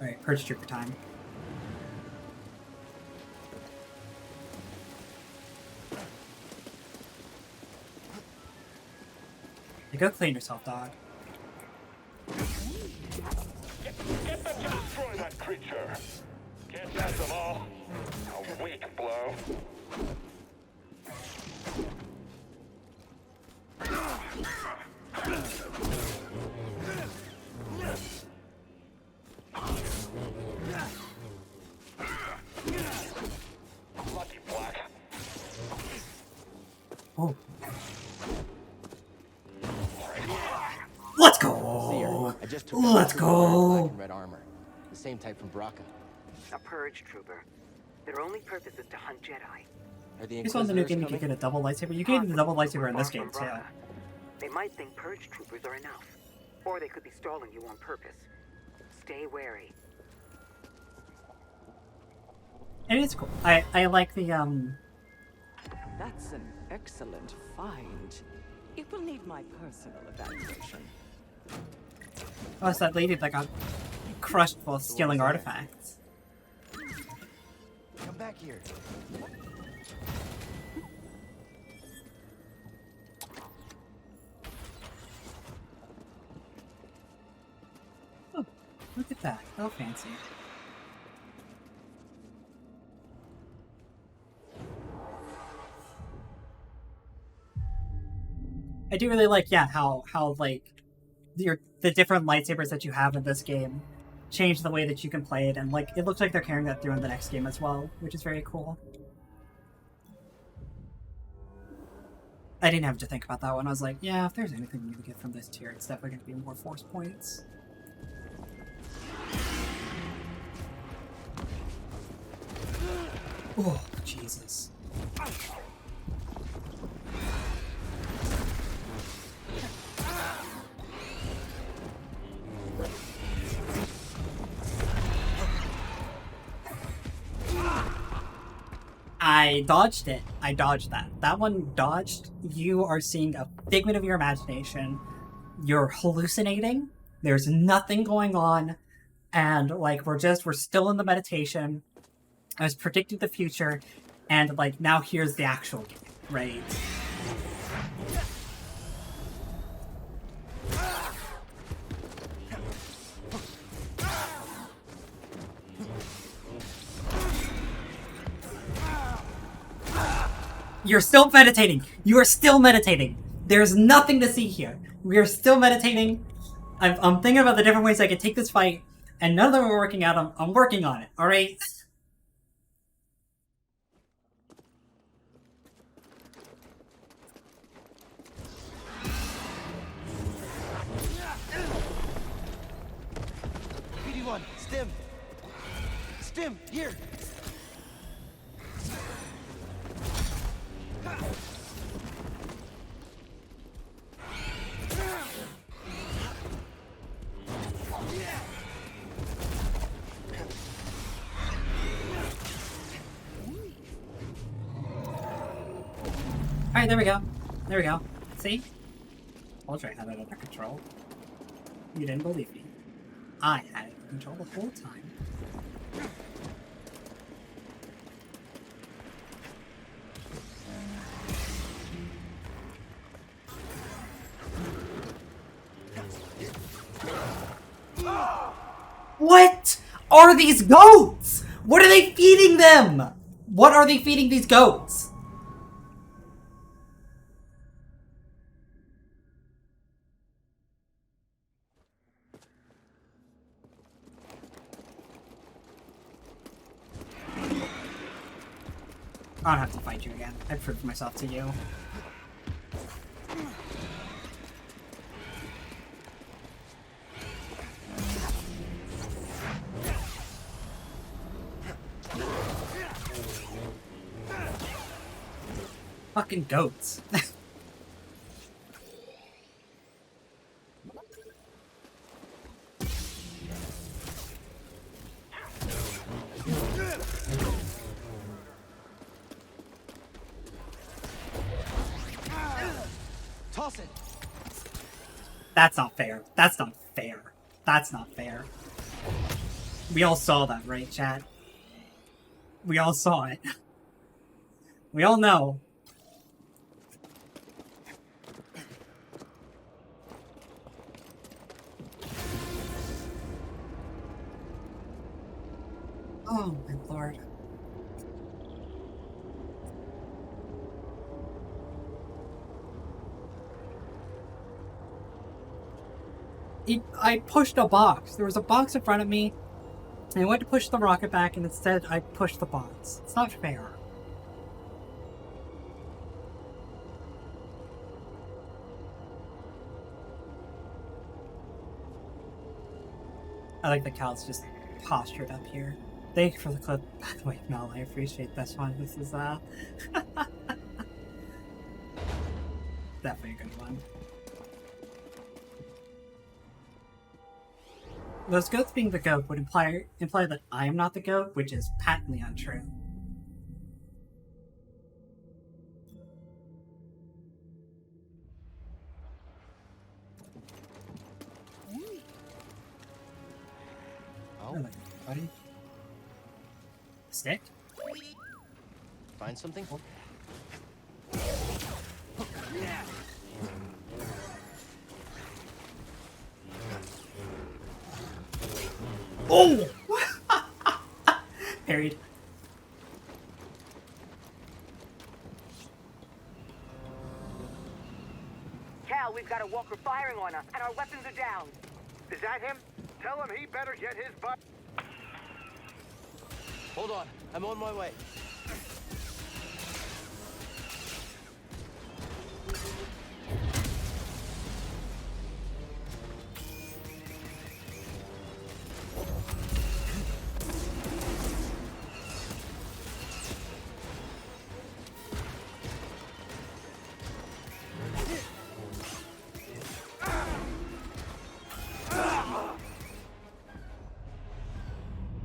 [SPEAKER 1] Alright, purge trooper time. You go clean yourself, dog.
[SPEAKER 16] Get them to destroy that creature. Can't catch them all. A weak blow. Lucky Black.
[SPEAKER 1] Oh. Let's go!
[SPEAKER 8] I just took
[SPEAKER 1] Let's go!
[SPEAKER 8] black and red armor. The same type from Braca.
[SPEAKER 10] A purge trooper. Their only purpose is to hunt Jedi.
[SPEAKER 8] Are the
[SPEAKER 1] You saw in the new game you
[SPEAKER 8] Inquisitors
[SPEAKER 1] could get a double lightsaber. You gave the double lightsaber in this game, too.
[SPEAKER 10] They might think purge troopers are enough. Or they could be stalling you on purpose. Stay wary.
[SPEAKER 1] And it's cool. I like the,
[SPEAKER 9] That's an excellent find. It will need my personal evaluation.
[SPEAKER 1] Oh, it's that lady that got crushed while stealing artifacts.
[SPEAKER 8] Come back here.
[SPEAKER 1] Oh, look at that. Oh, fancy. I do really like, yeah, how like the different lightsabers that you have in this game change the way that you can play it, and like it looks like they're carrying that through in the next game as well, which is very cool. I didn't have to think about that one. I was like, yeah, if there's anything we can get from this tier, it's definitely going to be more force points. Oh, Jesus. I dodged it. I dodged that. That one dodged. You are seeing a figment of your imagination. You're hallucinating. There's nothing going on. And, like, we're still in the meditation. I was predicting the future. And, like, now here's the actual game, right? You're still meditating. You are still meditating. There's nothing to see here. We are still meditating. I'm thinking about the different ways I could take this fight, and none of them are working out. I'm working on it, alright?
[SPEAKER 18] PD1, stim! Stim, here!
[SPEAKER 1] Alright, there we go. There we go. See? Told you I had it under control. You didn't believe me. I had it under control the whole time. What are these goats? What are they feeding them? What are they feeding these goats? I don't have to fight you again. I proved myself to you. Fucking goats.
[SPEAKER 18] Toss it.
[SPEAKER 1] That's not fair. That's not fair. That's not fair. We all saw that, right, chat? We all saw it. We all know. Oh, my lord. I pushed a box. There was a box in front of me, and I went to push the rocket back, and instead I pushed the box. It's not fair. I like the Cal's just postured up here. Thank you for the clip. By the way, Mel, I appreciate this one. This is, definitely a good one. Those goats being the goat would imply that I am not the goat, which is patently untrue.
[SPEAKER 8] Oh,
[SPEAKER 1] buddy. Stick?
[SPEAKER 8] Find something?
[SPEAKER 1] Oh! Parried.
[SPEAKER 19] Cal, we've got a walker firing on us, and our weapons are down.
[SPEAKER 15] Is that him? Tell him he better get his butt.
[SPEAKER 18] Hold on, I'm on my way.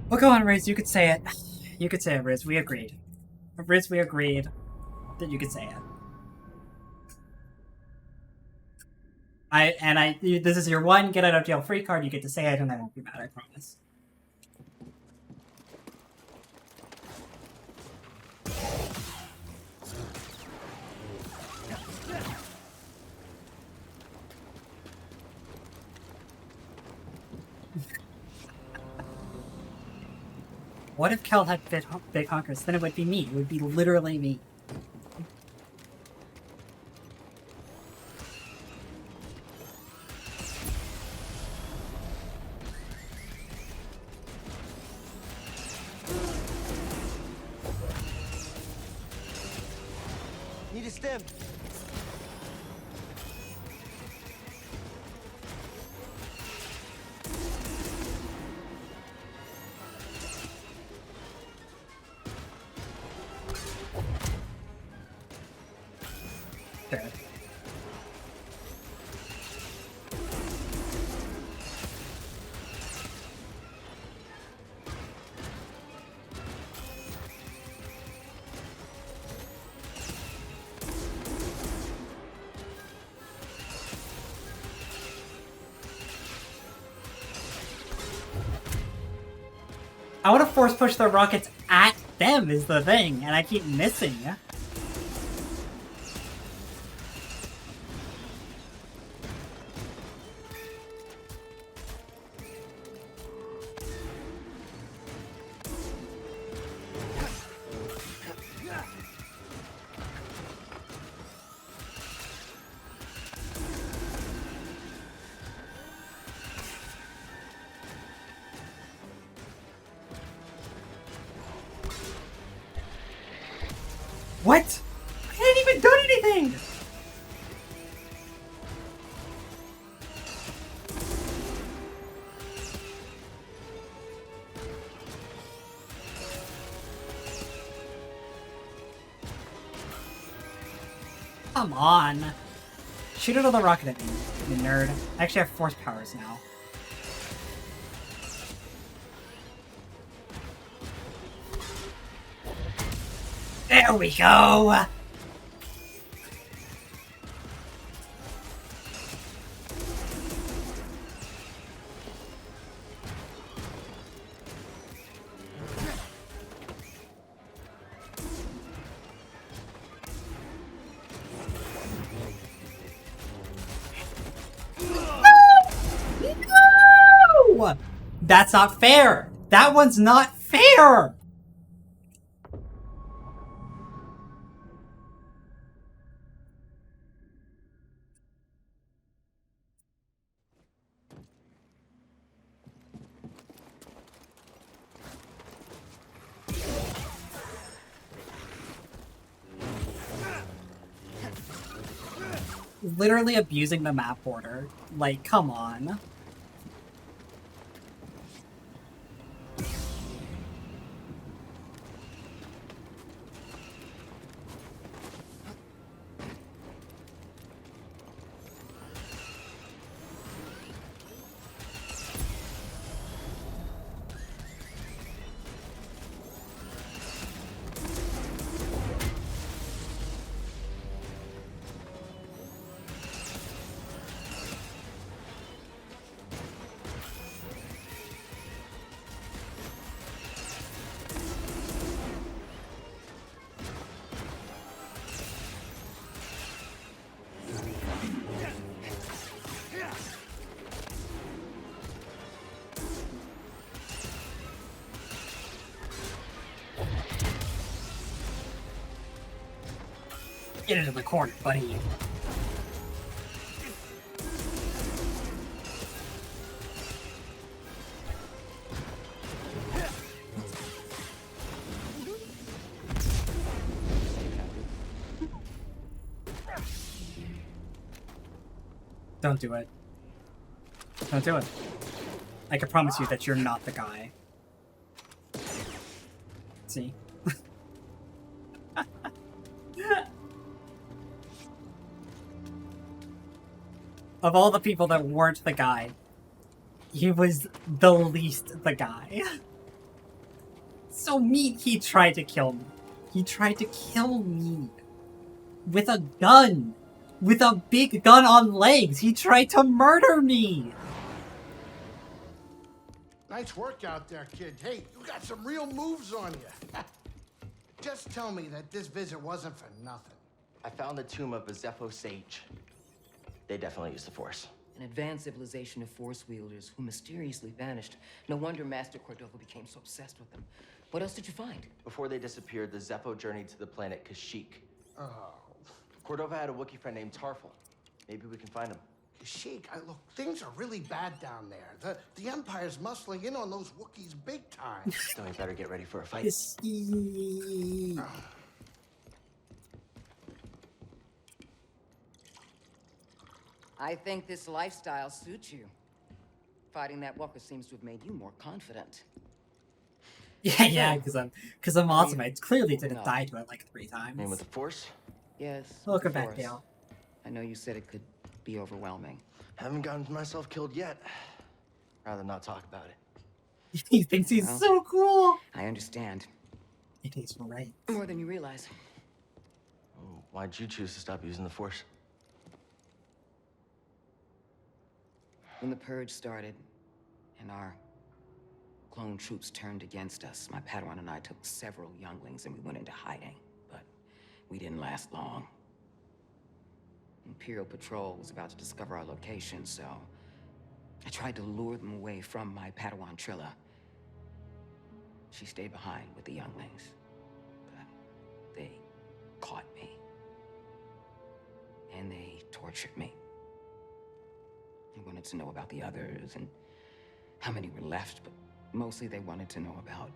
[SPEAKER 1] Well, go on, Riz. You could say it. You could say it, Riz. We agreed. Riz, we agreed that you could say it. This is your one get out of jail free card. You get to say it, and I won't be mad. I promise. What if Kel had big honkers? Then it would be me. It would be literally me.
[SPEAKER 18] Need a stem.
[SPEAKER 1] Dead. I want to force push the rockets at them is the thing, and I keep missing. What? I hadn't even done anything! Come on. Shoot another rocket at me, you nerd. I actually have force powers now. There we go! No! That's not fair! That one's not fair! Literally abusing the map border. Like, come on. Get into the corner, buddy. Don't do it. Don't do it. I can promise you that you're not the guy. See? Of all the people that weren't the guy, he was the least the guy. So mean he tried to kill me. He tried to kill me. With a gun. With a big gun on legs. He tried to murder me.
[SPEAKER 14] Nice work out there, kid. Hey, you got some real moves on you. Just tell me that this visit wasn't for nothing.
[SPEAKER 8] I found the tomb of a Zepho sage. They definitely used the Force.
[SPEAKER 10] An advanced civilization of Force wielders who mysteriously vanished. No wonder Master Cordova became so obsessed with them. What else did you find?
[SPEAKER 8] Before they disappeared, the Zepho journeyed to the planet Kashyyyk.
[SPEAKER 14] Oh.
[SPEAKER 8] Cordova had a Wookiee friend named Tarful. Maybe we can find him.
[SPEAKER 14] Sheik, look, things are really bad down there. The Empire's muscling in on those Wookiees big time.
[SPEAKER 8] Then we better get ready for a fight.
[SPEAKER 10] I think this lifestyle suits you. Fighting that walker seems to have made you more confident.
[SPEAKER 1] Yeah, because I'm awesome. I clearly didn't die to it like 3 times.
[SPEAKER 8] And with the Force?
[SPEAKER 10] Yes.
[SPEAKER 1] Welcome back, Dale.
[SPEAKER 10] I know you said it could be overwhelming.
[SPEAKER 8] Haven't gotten myself killed yet. Rather not talk about it.
[SPEAKER 1] He thinks he's so cool.
[SPEAKER 10] I understand.
[SPEAKER 1] It is right.
[SPEAKER 10] More than you realize.
[SPEAKER 8] Why'd you choose to stop using the Force?
[SPEAKER 10] When the Purge started, and our clone troops turned against us, my Padawan and I took several younglings and we went into hiding. But we didn't last long. Imperial Patrol was about to discover our location, so I tried to lure them away from my Padawan Trilla. She stayed behind with the younglings, but they caught me. And they tortured me. They wanted to know about the others and how many were left, but mostly they wanted to know about...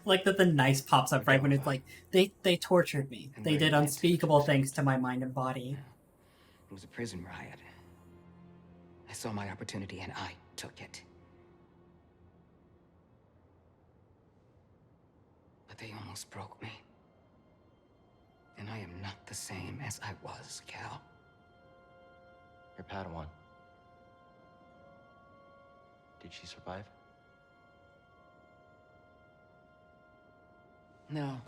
[SPEAKER 1] Like that the nice pops up right when it's like, they tortured me. They did unspeakable things to my mind and body.
[SPEAKER 10] It was a prison riot. I saw my opportunity and I took it. But they almost broke me. And I am not the same as I was, Cal.
[SPEAKER 8] Your Padawan. Did she survive?
[SPEAKER 10] No.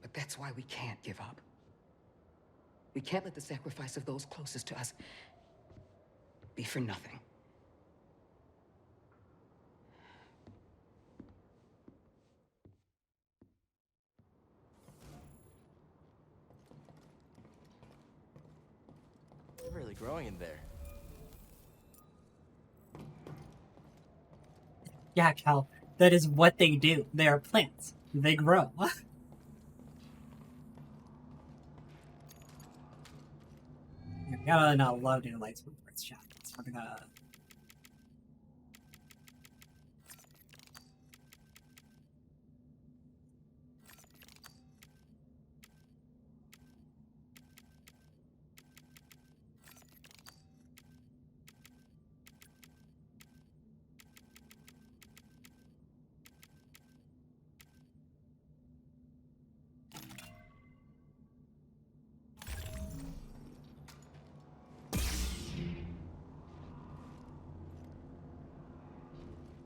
[SPEAKER 10] But that's why we can't give up. We can't let the sacrifice of those closest to us be for nothing.
[SPEAKER 8] You're really growing in there.
[SPEAKER 1] Yeah, Cal, that is what they do. They are plants. They grow. We got a lot of new lights with Earth's shadows. We're gonna...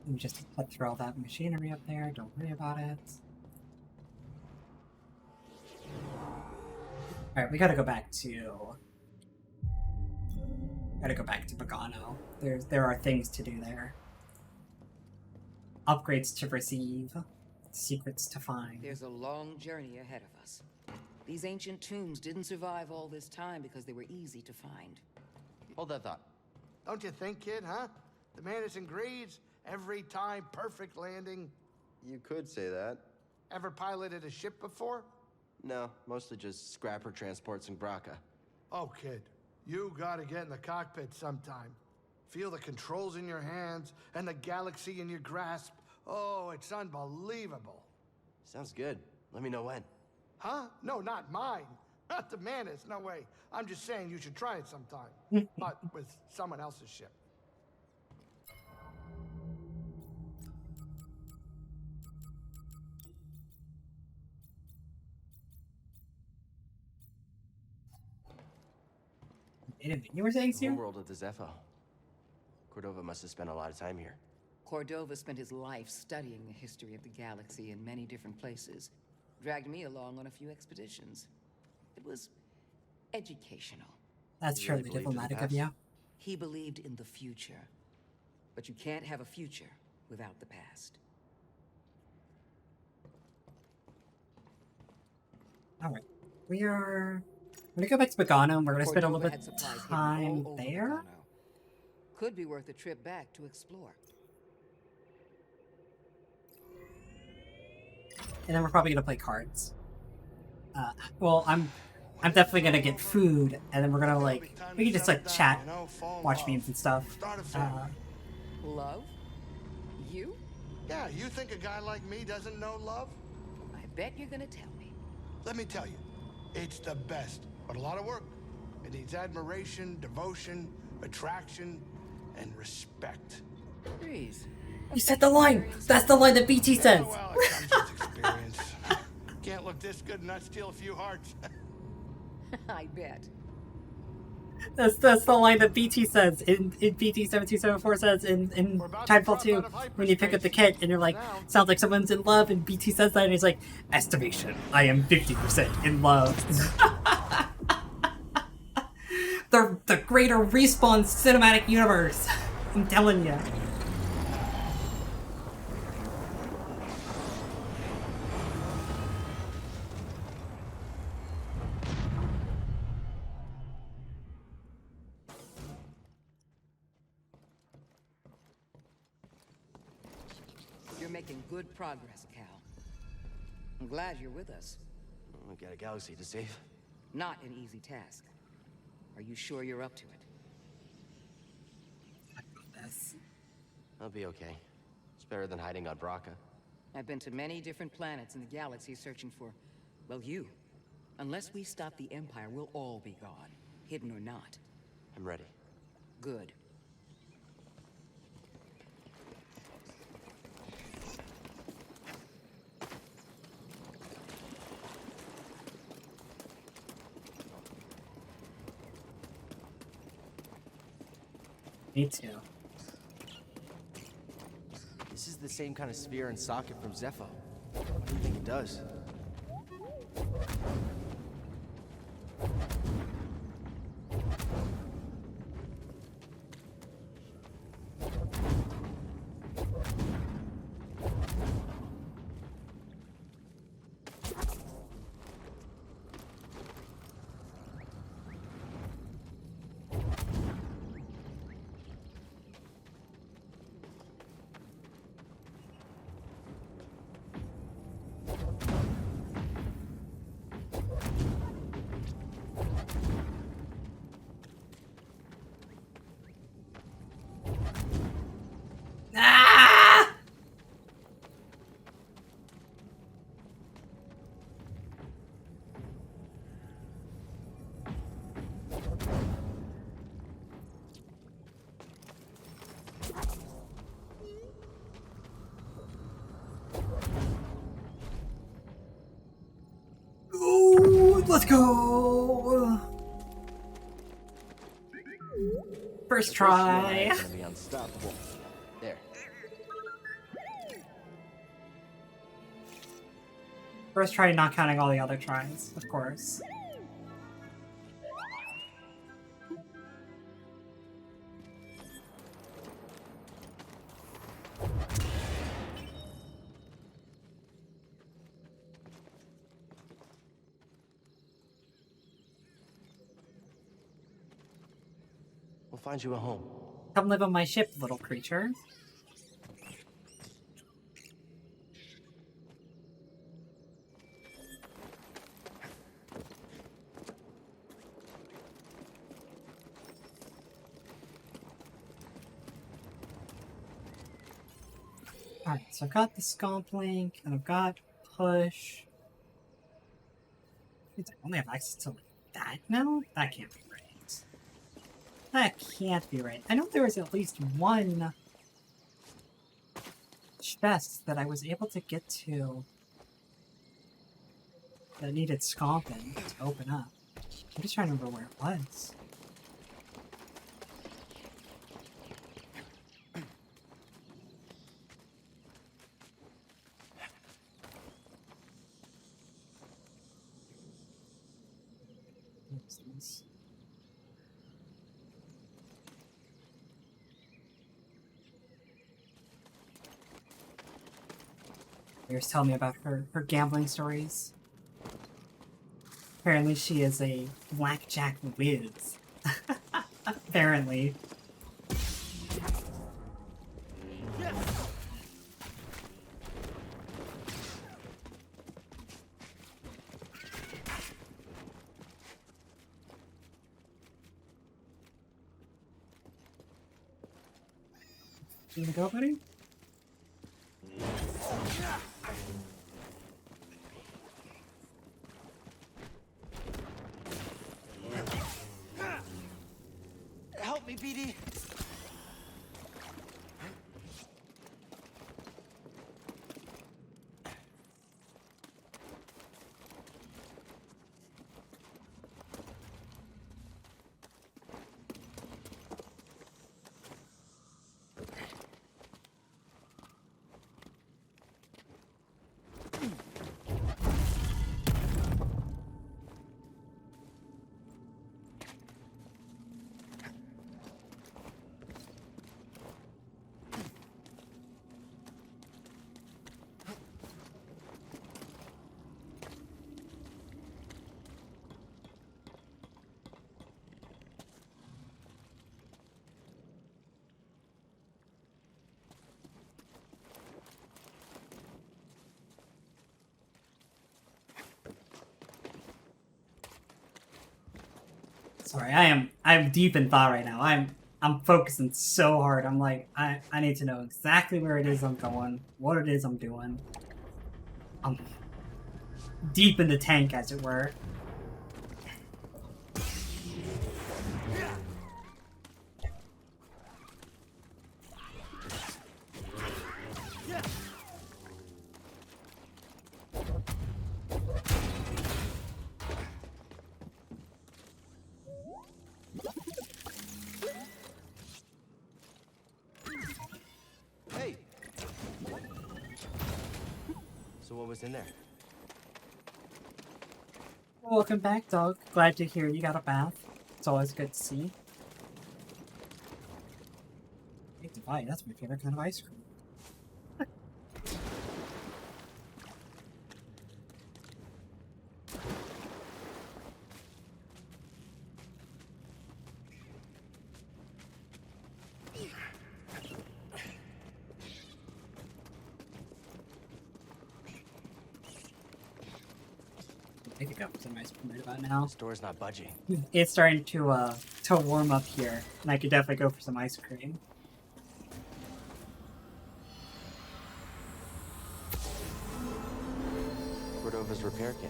[SPEAKER 1] Let me just put through all that machinery up there. Don't worry about it. Alright, we gotta go back to... Bogano. There are things to do there. Upgrades to receive. Secrets to find.
[SPEAKER 10] There's a long journey ahead of us. These ancient tombs didn't survive all this time because they were easy to find.
[SPEAKER 8] Hold that thought.
[SPEAKER 14] Don't you think, kid, huh? The Manus agrees. Every time, perfect landing.
[SPEAKER 8] You could say that.
[SPEAKER 14] Ever piloted a ship before?
[SPEAKER 8] No, mostly just scrapper transports and Braca.
[SPEAKER 14] Oh, kid, you gotta get in the cockpit sometime. Feel the controls in your hands and the galaxy in your grasp. Oh, it's unbelievable.
[SPEAKER 8] Sounds good. Let me know when.
[SPEAKER 14] Huh? No, not mine. Not the Manus, no way. I'm just saying you should try it sometime. But with someone else's ship.
[SPEAKER 1] You were saying, Sue?
[SPEAKER 8] The world of the Zepho. Cordova must have spent a lot of time here.
[SPEAKER 10] Cordova spent his life studying the history of the galaxy in many different places. Dragged me along on a few expeditions. It was educational.
[SPEAKER 1] That's
[SPEAKER 8] You really
[SPEAKER 1] truly
[SPEAKER 8] believed in the
[SPEAKER 1] diplomatic of
[SPEAKER 8] past?
[SPEAKER 1] you.
[SPEAKER 10] He believed in the future. But you can't have a future without the past.
[SPEAKER 1] Alright. We are... I'm gonna go back to Pagano, and we're gonna spend a little
[SPEAKER 10] Cordova
[SPEAKER 1] bit
[SPEAKER 10] had
[SPEAKER 1] of
[SPEAKER 10] supplies hidden
[SPEAKER 1] time
[SPEAKER 10] all over
[SPEAKER 1] there.
[SPEAKER 10] Pagano. Could be worth a trip back to explore.
[SPEAKER 1] And then we're probably gonna play cards. Well, I'm definitely gonna get food, and then we're gonna like we can just like chat, watch memes and stuff.
[SPEAKER 10] Love? You?
[SPEAKER 14] Yeah, you think a guy like me doesn't know love?
[SPEAKER 10] I bet you're gonna tell me.
[SPEAKER 14] Let me tell you, it's the best, but a lot of work. It needs admiration, devotion, attraction, and respect.
[SPEAKER 10] Please.
[SPEAKER 1] You said the line. That's the line that BT says.
[SPEAKER 14] Yeah, well, it comes with experience. Can't look this good and not steal a few hearts.
[SPEAKER 10] I bet.
[SPEAKER 1] That's the line that BT says in BT 7274 says in Timefall 2 when you pick up the kit and you're like, sounds like someone's in love, and BT says that and he's like, estimation, I am 50% in love. the greater Respawn cinematic universe. I'm telling you.
[SPEAKER 10] You're making good progress, Cal. I'm glad you're with us.
[SPEAKER 8] We got a galaxy to save.
[SPEAKER 10] Not an easy task. Are you sure you're up to it?
[SPEAKER 8] I'll be okay. It's better than hiding on Bracca.
[SPEAKER 10] I've been to many different planets in the galaxy searching for, well, you. Unless we stop the Empire, we'll all be gone. Hidden or not.
[SPEAKER 8] I'm ready.
[SPEAKER 10] Good.
[SPEAKER 1] Me too.
[SPEAKER 18] This is the same kind of sphere and socket from Zepho. What do you think it does?
[SPEAKER 1] Let's go! First try.
[SPEAKER 18] Gonna be unstoppable. There.
[SPEAKER 1] First try, not counting all the other tries, of course.
[SPEAKER 8] We'll find you a home.
[SPEAKER 1] Come live on my ship, little creature. Alright, so I've got the Scomp Link, and I've got Push. I only have access to that now? That can't be right. That can't be right. I know there was at least one chest that I was able to get to that needed Scomping to open up. I'm just trying to remember where it was. Here's telling me about her gambling stories. Apparently she is a blackjack whiz. Apparently. You gonna go, buddy?
[SPEAKER 18] Help me, BD.
[SPEAKER 1] Sorry, I'm deep in thought right now. I'm focusing so hard. I'm like, I need to know exactly where it is I'm going, what it is I'm doing. I'm deep in the tank, as it were.
[SPEAKER 18] So what was in there?
[SPEAKER 1] Welcome back, dog. Glad to hear you got a bath. It's always good to see. Big Divide, that's my favorite kind of ice cream. I could go for some ice cream right about now.
[SPEAKER 18] The store's not budging.
[SPEAKER 1] It's starting to warm up here, and I could definitely go for some ice cream.
[SPEAKER 18] Cordova's repair kit.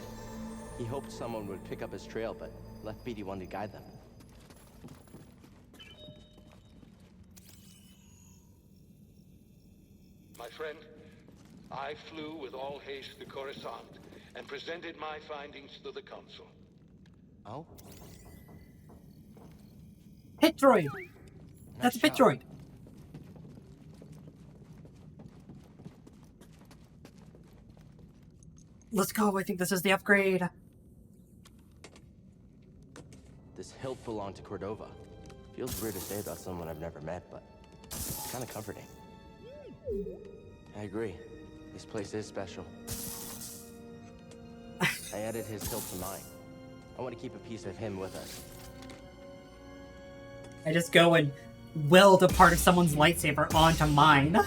[SPEAKER 18] He hoped someone would pick up his trail, but left BD one to guide them.
[SPEAKER 17] My friend, I flew with all haste to Coruscant and presented my findings to the Council.
[SPEAKER 18] Oh?
[SPEAKER 1] Pit droid! That's a pit droid! Let's go, I think this is the upgrade.
[SPEAKER 18] This hilt belonged to Cordova. Feels weird to say about someone I've never met, but it's kind of comforting. I agree. This place is special. I added his hilt to mine. I want to keep a piece of him with us.
[SPEAKER 1] I just go and weld a part of someone's lightsaber onto mine.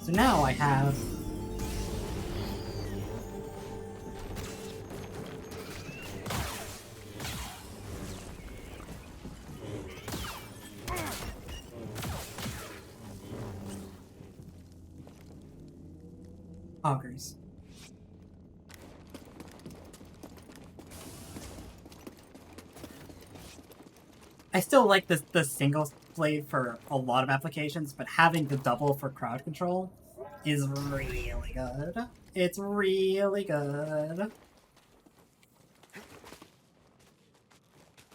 [SPEAKER 1] So now I have... augers. I still like the single blade for a lot of applications, but having the double for crowd control is really good. It's really good.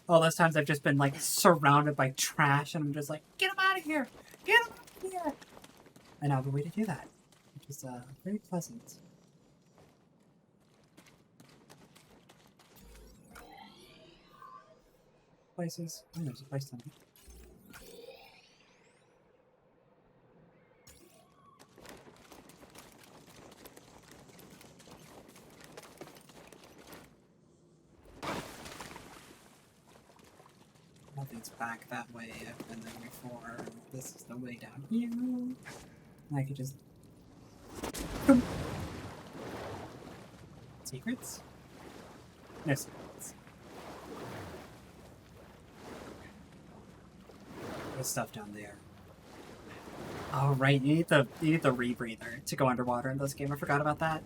[SPEAKER 1] all those times I've just been like surrounded by trash and I'm just like, get him out of here! Get him out of here! And I have a way to do that, which is very pleasant. Places. Oh, there's a place down here. Nothing's back that way. I've been there before. This is the way down here. I could just... Boom. Secrets? No secrets. There's stuff down there. Oh right, you need the rebreather to go underwater in this game. I forgot about that.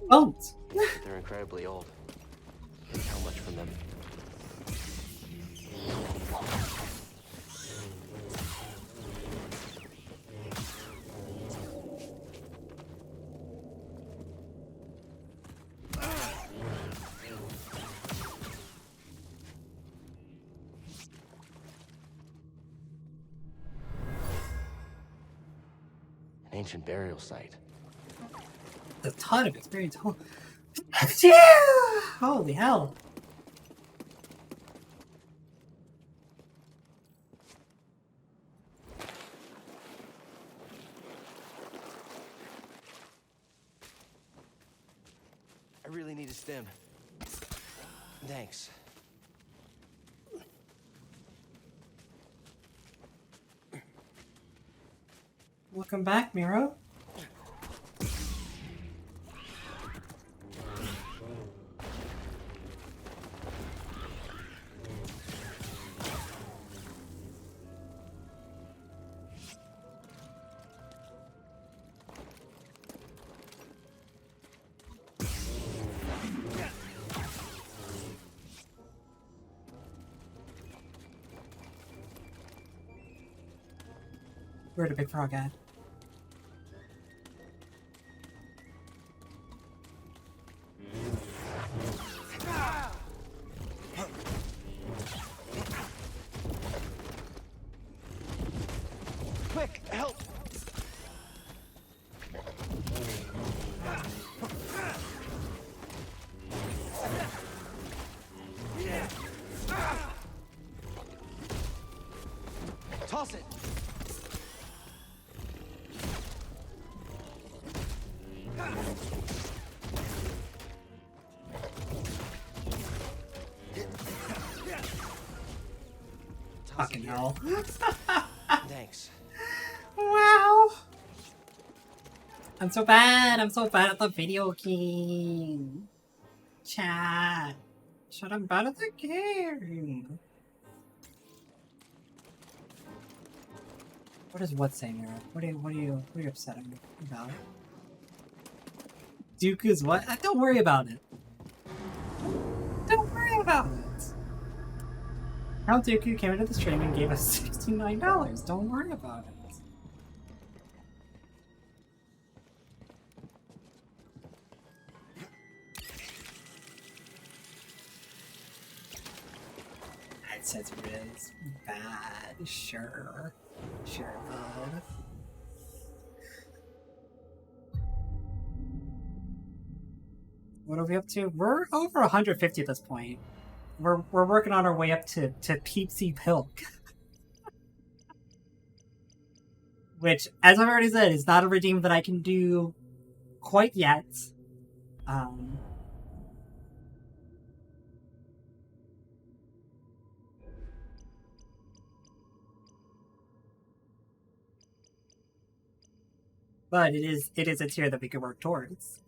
[SPEAKER 1] Bones!
[SPEAKER 18] They're incredibly old. Can't tell much from them. An ancient burial site.
[SPEAKER 1] A ton of experience. Oh. Holy hell.
[SPEAKER 18] I really need a stim. Thanks.
[SPEAKER 1] Welcome back, Miro. Where'd a big frog at?
[SPEAKER 18] Quick, help! Toss it!
[SPEAKER 1] Fucking hell.
[SPEAKER 18] Thanks.
[SPEAKER 1] Wow. I'm so bad. I'm so bad at the video game. Chat. Shut up, bad at the game. What does what say, Mira? What are you upsetting me about? Dooku's what? Don't worry about it. Don't worry about it. Count Dooku came into the stream and gave us $69. Don't worry about it. That says Riz. Bad. Sure. Sure, bud. What are we up to? We're over 150 at this point. We're working on our way up to Peepsy Pilk. Which, as I've already said, is not a redeem that I can do quite yet. But it is a tier that we could work towards.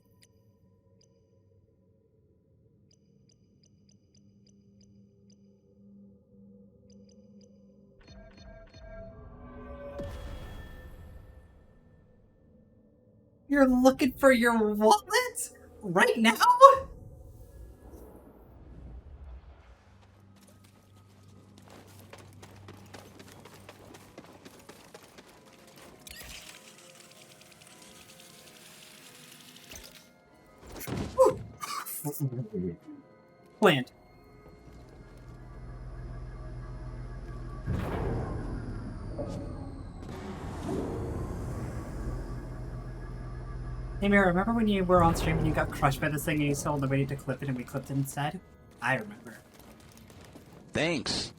[SPEAKER 1] You're looking for your wallet? Right now? Planned. Hey Mira, remember when you were on stream and you got crushed by this thing and you told nobody to clip it and we clipped it instead? I remember.
[SPEAKER 2] Thanks.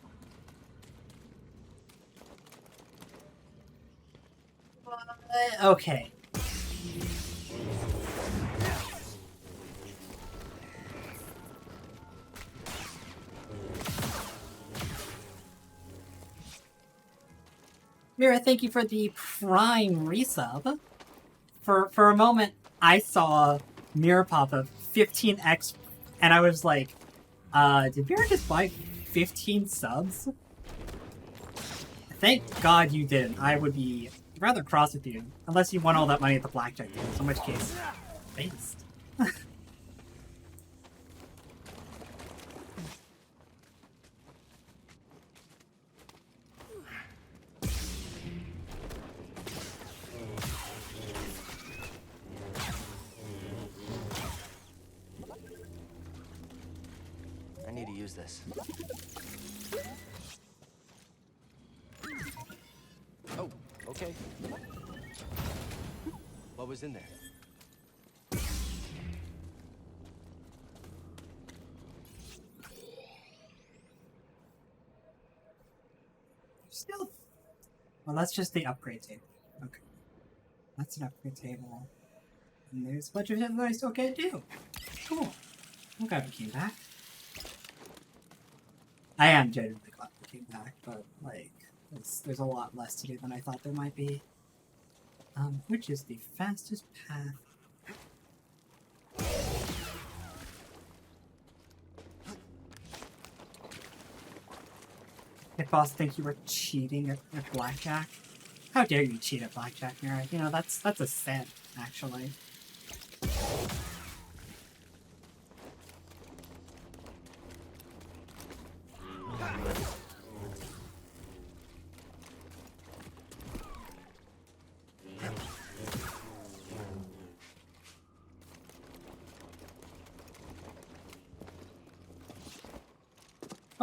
[SPEAKER 1] Okay. Mira, thank you for the Prime resub. For a moment, I saw Mira pop up 15x, and I was like, did Mira just buy 15 subs? Thank God you didn't. I would be rather cross with you, unless you won all that money at the blackjack game, in which case, based.
[SPEAKER 18] I need to use this. Oh, okay. What was in there?
[SPEAKER 1] Still. Well, that's just the upgrade table. Okay. That's an upgrade table. And there's a bunch of shit that I still can't do. Cool. I'm glad we came back. I am genuinely glad we came back, but, like, there's a lot less to do than I thought there might be. Which is the fastest path? If boss think you were cheating at blackjack? How dare you cheat at blackjack, Mira? You know, that's a sin, actually.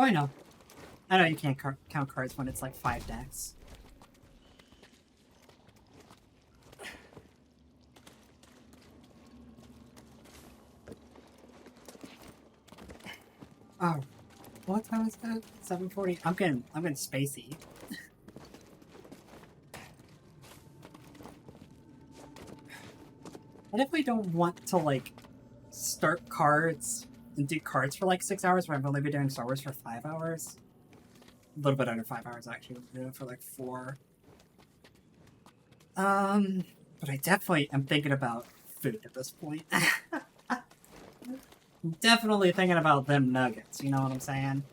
[SPEAKER 1] Oh, I know. I know you can't count cards when it's like 5 decks. Oh, what time is that? 7:40. I'm getting spacey. I definitely don't want to like start cards and do cards for like 6 hours when I've only been doing Star Wars for 5 hours. A little bit under 5 hours actually. We're doing it for like 4. But I definitely am thinking about food at this point. I'm definitely thinking about them nuggets, you know what I'm saying?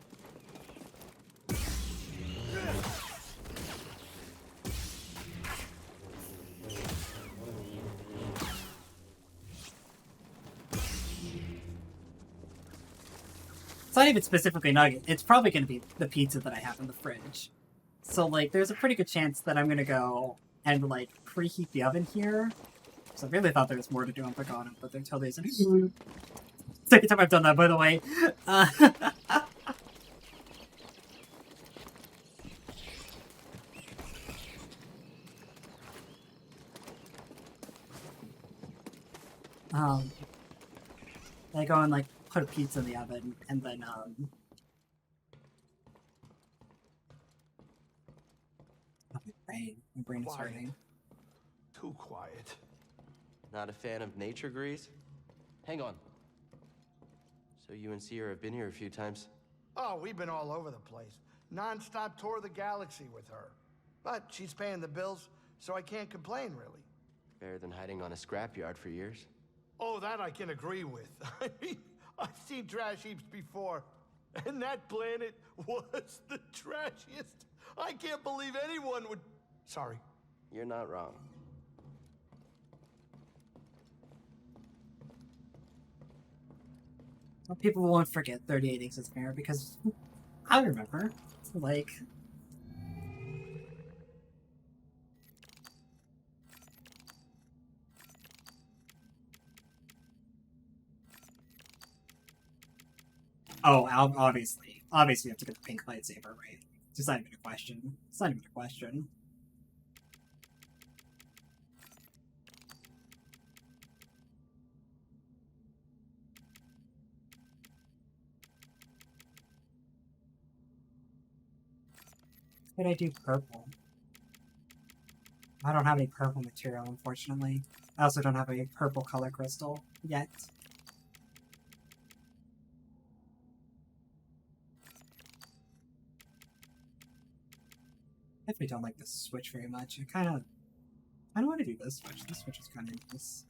[SPEAKER 1] It's not even specifically nugget. It's probably going to be the pizza that I have in the fridge. So, like, there's a pretty good chance that I'm going to go and, like, preheat the oven here. So I really thought there was more to do on Pagano, but there totally isn't. Second time I've done that, by the way. I go and, like, put a pizza in the oven, and then, my brain is hurting.
[SPEAKER 14] Too quiet.
[SPEAKER 18] Not a fan of nature, Grease? Hang on. So you and Sierra have been here a few times?
[SPEAKER 14] Oh, we've been all over the place. Non-stop tour of the galaxy with her. But she's paying the bills, so I can't complain, really.
[SPEAKER 18] Better than hiding on a scrapyard for years.
[SPEAKER 14] Oh, that I can agree with. I mean, I've seen trash heaps before, and that planet was the trashiest. I can't believe anyone would... Sorry.
[SPEAKER 18] You're not wrong.
[SPEAKER 1] Well, people won't forget 38 Inks of Mirror because I remember. Like... Oh, obviously. Obviously you have to get the pink lightsaber, right? It's not even a question. It's not even a question. Could I do purple? I don't have any purple material, unfortunately. I also don't have a purple color crystal yet. I definitely don't like this switch very much. I don't want to do this switch. This switch is kind of nice.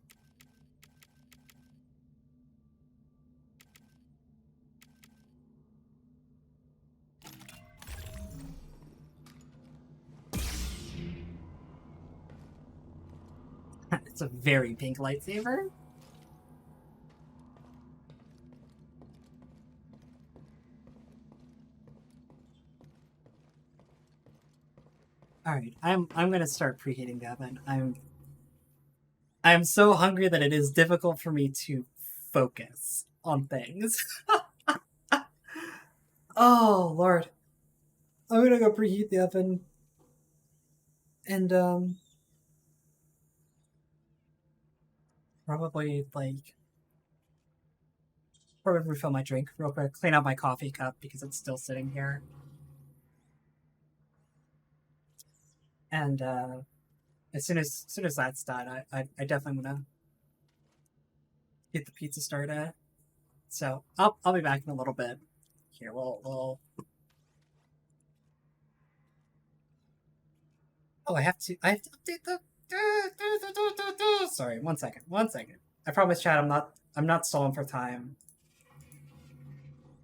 [SPEAKER 1] It's a very pink lightsaber. Alright, I'm gonna start preheating the oven. I'm so hungry that it is difficult for me to focus on things. Oh Lord. I'm gonna go preheat the oven. And probably refill my drink real quick, clean out my coffee cup because it's still sitting here. And as soon as that's done, I definitely want to get the pizza started. So I'll be back in a little bit. Here, we'll. Oh, I have to update the. Sorry, one second. I promise, Chad, I'm not stalling for time.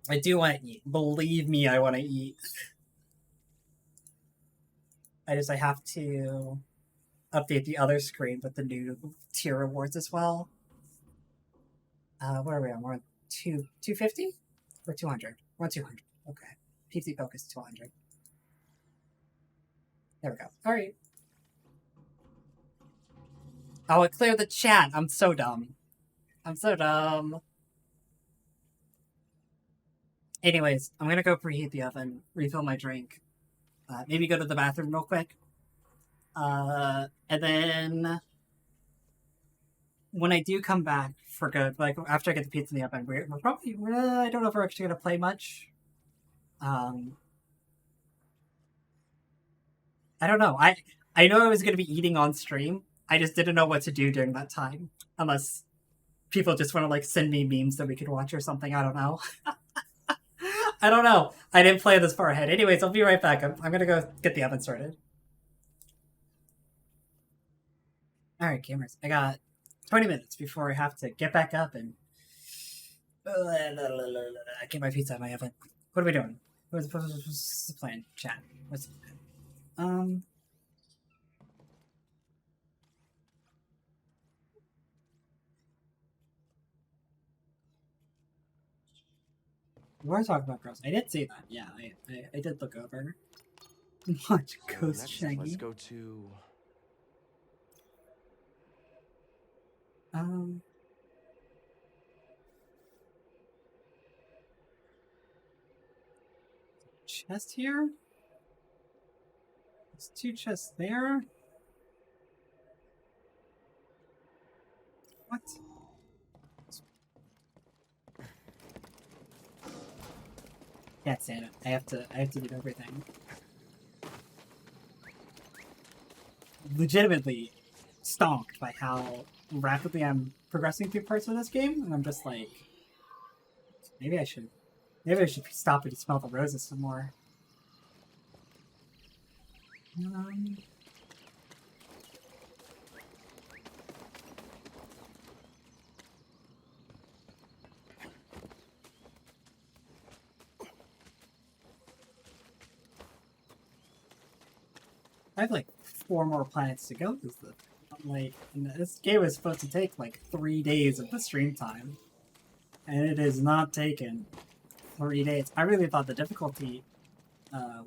[SPEAKER 1] I do want to eat. Believe me, I want to eat. I have to update the other screen with the new tier rewards as well. Where are we on? We're on 250 or 200? We're on 200. Okay. PC focus 200. There we go. All right. Oh, it cleared the chat. I'm so dumb. Anyways, I'm gonna go preheat the oven, refill my drink, maybe go to the bathroom real quick, and then when I do come back for good, like after I get the pizza in the oven, we're probably I don't know if we're actually gonna play much. I don't know. I know I was gonna be eating on stream. I just didn't know what to do during that time, unless people just want to like send me memes that we could watch or something. I don't know. I don't know. I didn't play this far ahead. Anyways, I'll be right back. I'm gonna go get the oven started. Alright, gamers. I got 20 minutes before I have to get back up and get my pizza out of my oven. What are we doing? What's the plan? Chat. What's the plan? We're talking about girls. I did see that. Yeah, I did look over. Watch Ghost Shaggy.
[SPEAKER 18] Let's go to...
[SPEAKER 1] Chest here? There's 2 chests there. What? Can't stand it. I have to do everything. Legitimately stomped by how rapidly I'm progressing through parts of this game, and I'm just like, maybe I should stop and smell the roses some more. I have like 4 more planets to go. This game was supposed to take like 3 days of the stream time. And it is not taken 3 days. I really thought the difficulty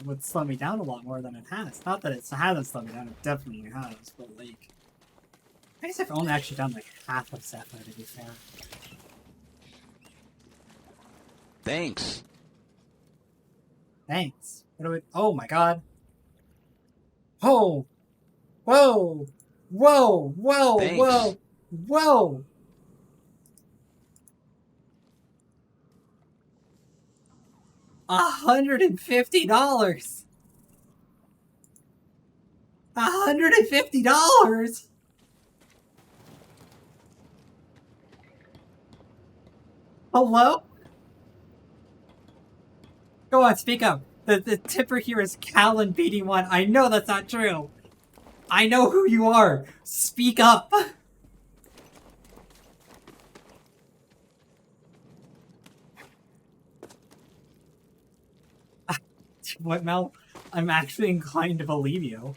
[SPEAKER 1] would slow me down a lot more than it has. Not that it hasn't slowed me down, it definitely has, but like... I guess I've only actually done like half of Sapphire, to be fair.
[SPEAKER 2] Thanks.
[SPEAKER 1] Thanks. What do we... Oh my god. Oh! Whoa! Whoa! Whoa!
[SPEAKER 2] Thanks.
[SPEAKER 1] Whoa! Whoa! $150! $150! Hello? Go on, speak up. The tipper here is Callan BD1. I know that's not true. I know who you are. Speak up. What, Mel? I'm actually inclined to believe you.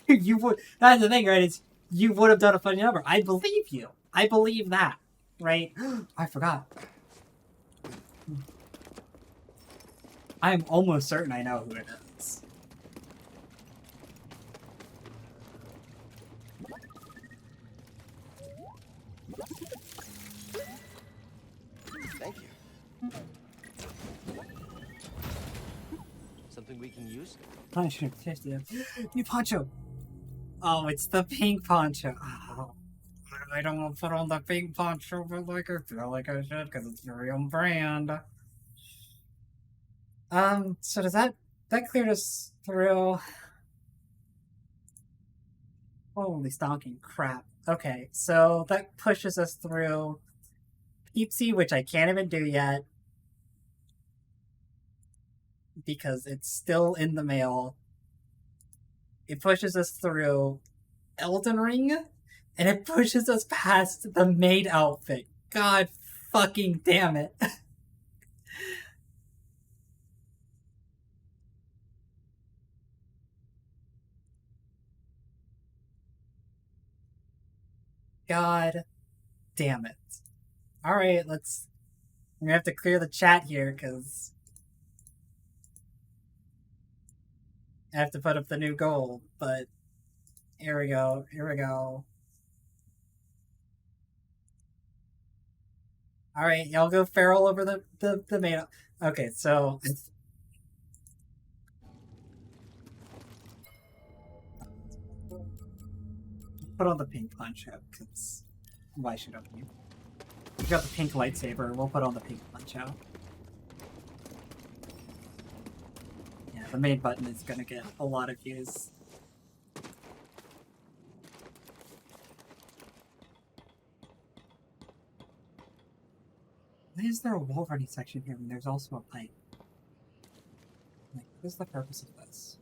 [SPEAKER 1] You would. That's the thing, right? It's you would have done a funny number. I believe you. I believe that, right? I forgot. I'm almost certain I know who it is.
[SPEAKER 18] Thank you. Something we can use?
[SPEAKER 1] 150. New poncho. Oh, it's the pink poncho. Oh, I don't want to put on the pink poncho, but like I feel like I should because it's very on brand. So does that cleared us through? Holy stonking crap. Okay, so that pushes us through Peepsy, which I can't even do yet because it's still in the mail. It pushes us through Elden Ring, and it pushes us past the maid outfit. God fucking damn it. God damn it. Alright, let's... I'm gonna have to clear the chat here, because... I have to put up the new goal, but... Here we go, here we go. Alright, y'all go feral over the main... Okay, so... Put on the pink poncho, because... Why should I be? We got the pink lightsaber, we'll put on the pink poncho. Yeah, the main button is gonna get a lot of views. Why is there a wall running section here when there's also a pipe? Like, what is the purpose of this?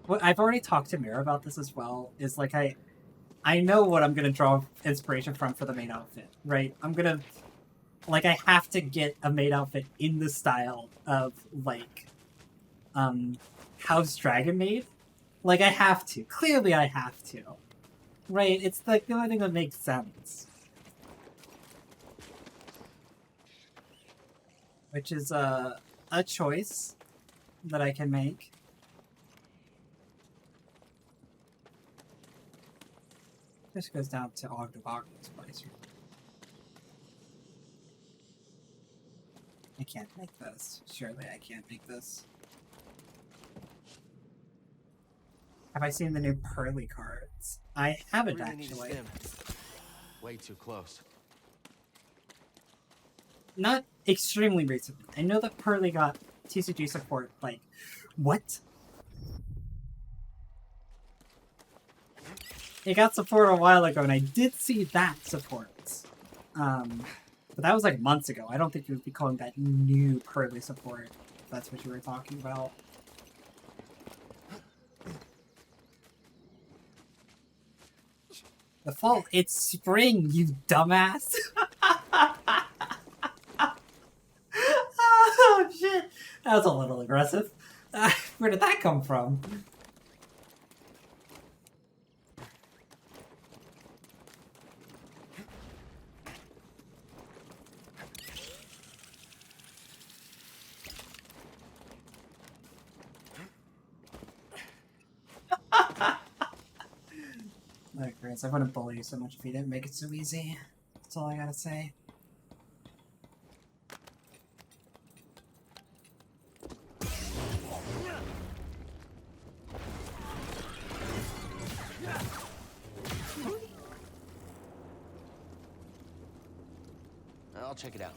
[SPEAKER 1] What I've already talked to Mira about this as well, is like I know what I'm gonna draw inspiration from for the main outfit, right? I'm gonna like I have to get a maid outfit in the style of like House Dragon Maid. Like I have to. Clearly I have to. Right? It's like the only thing that makes sense. Which is a choice that I can make. This goes down to Ogden's place. I can't make this. Surely I can't make this. Have I seen the new Pearly cards? I haven't
[SPEAKER 18] Really
[SPEAKER 1] actually.
[SPEAKER 18] need to stim. Way too close.
[SPEAKER 1] Not extremely recently. I know that Pearly got TCG support, like, what? It got support a while ago, and I did see that support. But that was like months ago. I don't think you would be calling that new Pearly support, if that's what you were talking about. The fall, it's spring, you dumbass! Oh shit! That was a little aggressive. Where did that come from? Oh, Chris, I wouldn't bully you so much if you didn't make it so easy. That's all I gotta say.
[SPEAKER 18] I'll check it out.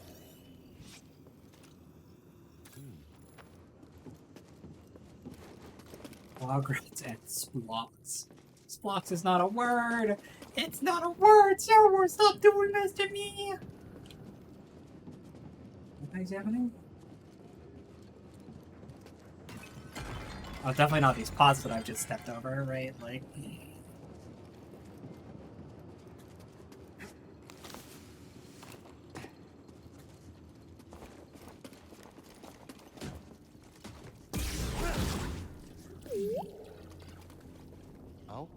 [SPEAKER 1] Lograts and splocks. Splocks is not a word! It's not a word! Star Wars, stop doing this to me! What is happening? Oh, definitely not these pots that I've just stepped over, right? Like...
[SPEAKER 18] Oh?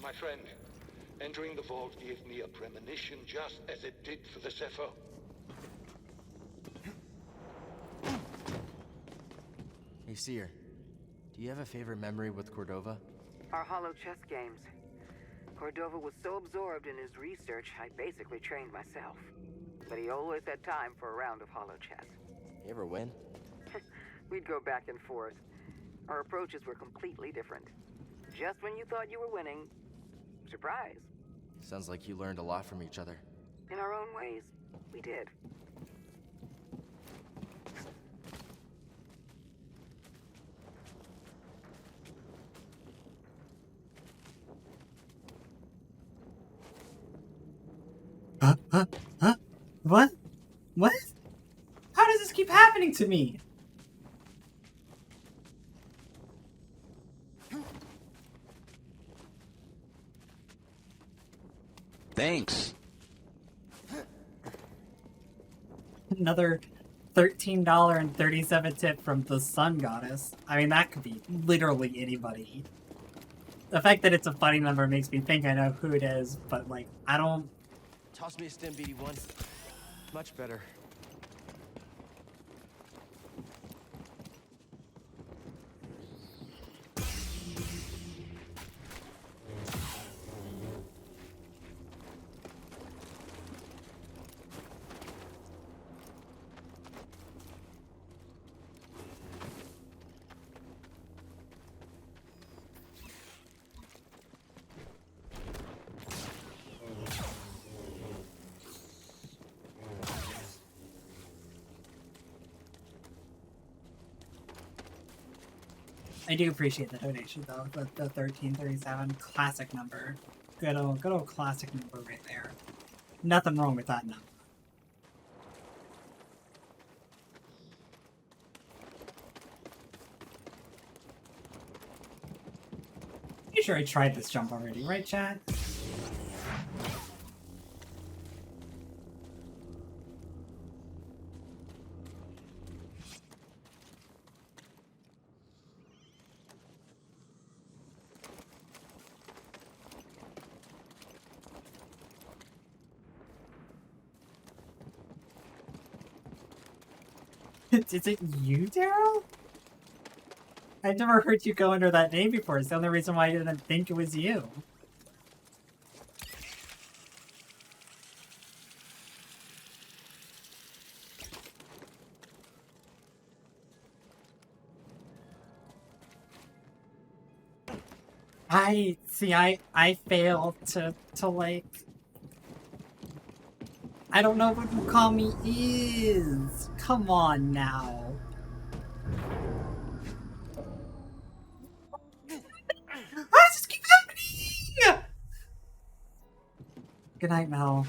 [SPEAKER 17] My friend, entering the vault gave me a premonition just as it did for the Zephyr.
[SPEAKER 18] Hey, Seer. Do you have a favorite memory with Cordova?
[SPEAKER 19] Our hollow chess games. Cordova was so absorbed in his research, I basically trained myself. But he always had time for a round of hollow chess.
[SPEAKER 18] You ever win?
[SPEAKER 19] We'd go back and forth. Our approaches were completely different. Just when you thought you were winning, surprise.
[SPEAKER 18] Sounds like you learned a lot from each other.
[SPEAKER 19] In our own ways, we did.
[SPEAKER 1] Huh? What? What? How does this keep happening to me?
[SPEAKER 2] Thanks.
[SPEAKER 1] Another $13.37 tip from the Sun Goddess. I mean, that could be literally anybody. The fact that it's a funny number makes me think I know who it is, but like, I don't...
[SPEAKER 18] Toss me a stim, BD1. Much better.
[SPEAKER 1] I do appreciate the donation though, the 1337 classic number. Good old classic number right there. Nothing wrong with that number. You sure I tried this jump already, right, chat? Is it you, Daryl? I've never heard you go under that name before. It's the only reason why I didn't think it was you. I fail to like... I don't know what Mukami is. Come on now. Why does this keep happening? Good night, Mel.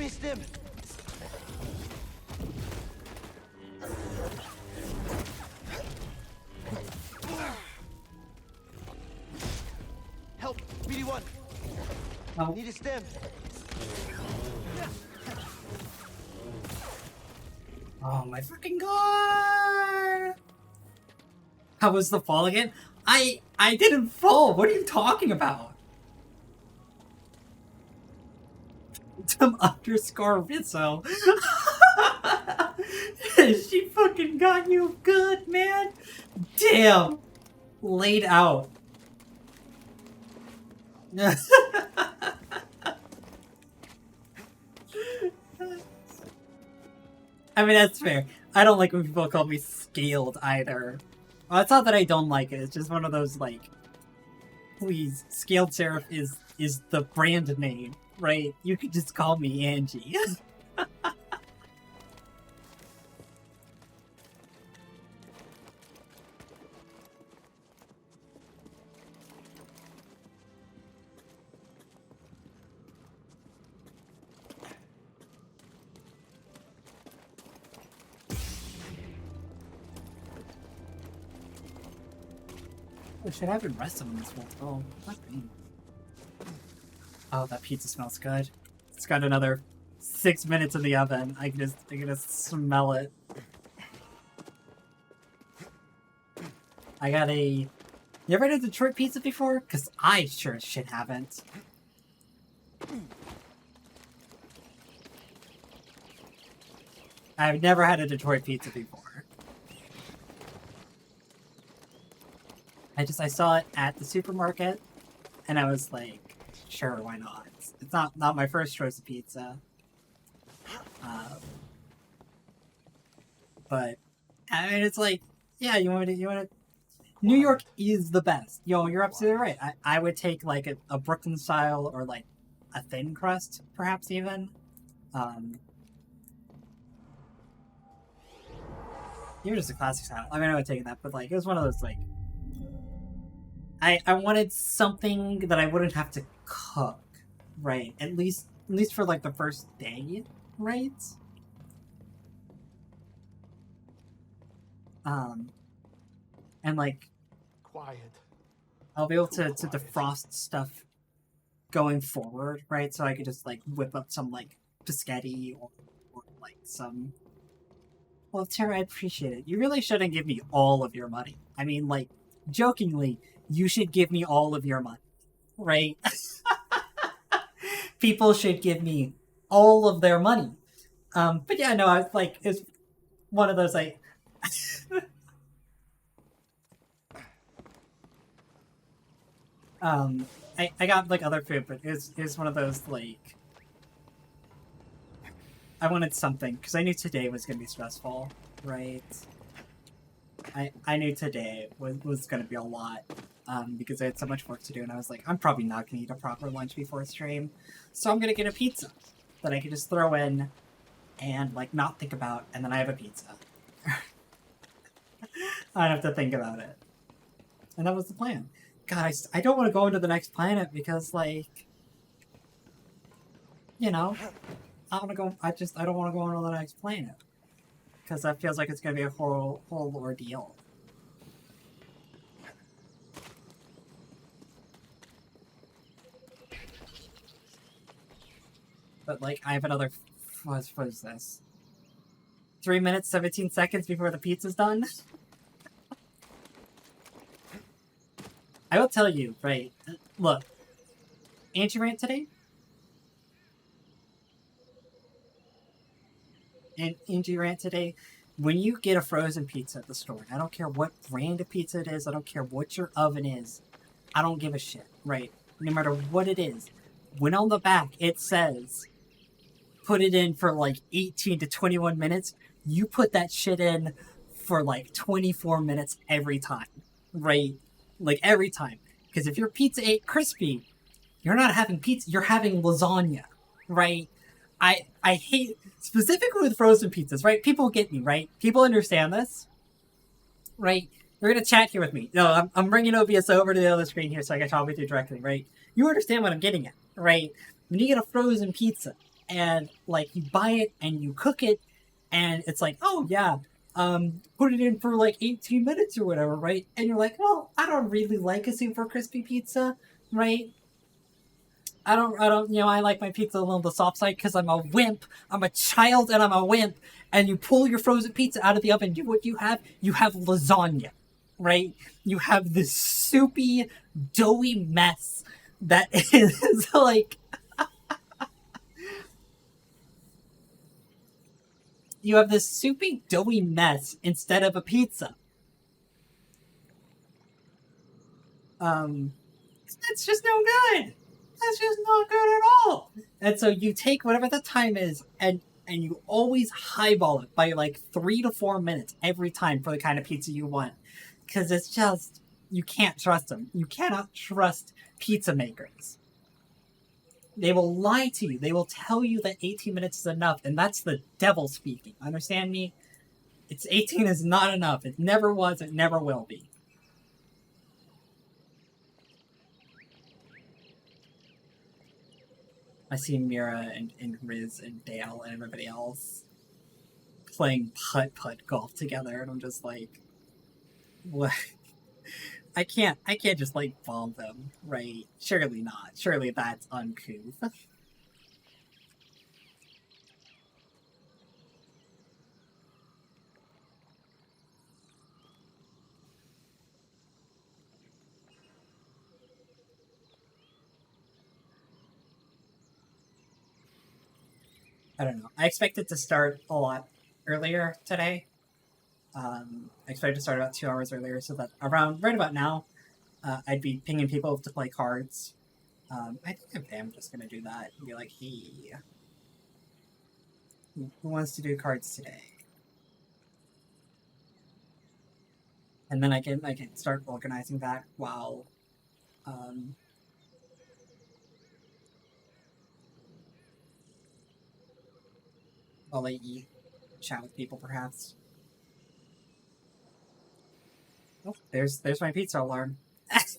[SPEAKER 18] me a stim. Help, BD1.
[SPEAKER 1] Oh.
[SPEAKER 18] Need a stim.
[SPEAKER 1] Oh my fucking god! How was the fall again? I didn't fall. What are you talking about? Some underscore Rizzo. She fucking got you good, man. Damn. Laid out. I mean, that's fair. I don't like when people call me scaled either. Well, it's not that I don't like it. It's just one of those, like, please, Scaled Seraph is the brand name, right? You could just call me Angie. Oh shit, I've been resting on this one. Oh, fuck me. Oh, that pizza smells good. It's got another 6 minutes in the oven. I can just smell it. I got a... You ever had a Detroit pizza before? Because I sure as shit haven't. I've never had a Detroit pizza before. I saw it at the supermarket, and I was like, sure, why not? It's not my first choice of pizza. But, I mean, it's like, yeah, you want to... New York is the best. Yo, you're absolutely right. I would take, like, a Brooklyn style, or, like, a thin crust, perhaps, even. Even just a classic style. I mean, I would take that, but, like, it was one of those, like... I wanted something that I wouldn't have to cook, right? At least for, like, the first day, right? And, like...
[SPEAKER 14] Quiet.
[SPEAKER 1] I'll be able to defrost stuff going forward, right? So I could just, like, whip up some, like, biscotti or like, some... Well, Tara, I appreciate it. You really shouldn't give me all of your money. I mean, like, jokingly... You should give me all of your money, right? People should give me all of their money. But yeah, no, I was like, it's one of those, like... I got, like, other food, but it was one of those, like... I wanted something, because I knew today was going to be stressful, right? I knew today was going to be a lot. Because I had so much work to do, and I was like, I'm probably not going to eat a proper lunch before stream, so I'm going to get a pizza that I can just throw in and, like, not think about, and then I have a pizza. I don't have to think about it. And that was the plan. God, I don't want to go into the next planet because, like, you know, I don't want to go into the next planet. Because that feels like it's going to be a whole ordeal. But, like, I have another... What is this? 3 minutes, 17 seconds before the pizza's done? I will tell you, right, look. Angie rant today? And Angie rant today, when you get a frozen pizza at the store, I don't care what brand of pizza it is, I don't care what your oven is, I don't give a shit, right? No matter what it is. When on the back it says... put it in for like 18 to 21 minutes, you put that shit in for like 24 minutes every time, right? Like every time. Because if your pizza ain't crispy, you're not having pizza, you're having lasagna, right? I hate, specifically with frozen pizzas, right? People get me, right? People understand this, right? You're going to chat here with me. No, I'm bringing OBS over to the other screen here so I can talk with you directly, right? You understand what I'm getting at, right? When you get a frozen pizza, and like you buy it and you cook it, and it's like, oh yeah, put it in for like 18 minutes or whatever, right? And you're like, well, I don't really like a super crispy pizza, right? I don't, you know, I like my pizza a little on the soft side because I'm a wimp. I'm a child and I'm a wimp. And you pull your frozen pizza out of the oven, what you have lasagna, right? You have this soupy, doughy mess that is like, you have this soupy, doughy mess instead of a pizza. That's just no good. That's just not good at all. And so you take whatever the time is, and you always highball it by like 3 to 4 minutes every time for the kind of pizza you want, because it's just, you can't trust them. You cannot trust pizza makers. They will lie to you. They will tell you that 18 minutes is enough, and that's the devil speaking. Understand me? It's 18 is not enough. It never was. It never will be. I see Mira and Riz and Dale and everybody else playing putt-putt golf together, and I'm just like, what? I can't just like bomb them, right? Surely not. Surely that's uncouth. I don't know. I expected to start a lot earlier today. I expected to start about 2 hours earlier, so that right about now, I'd be pinging people to play cards. I think I'm just gonna do that. Be like, hey, who wants to do cards today? And then I can start organizing that while I eat, chat with people perhaps. Oh, there's my pizza alarm.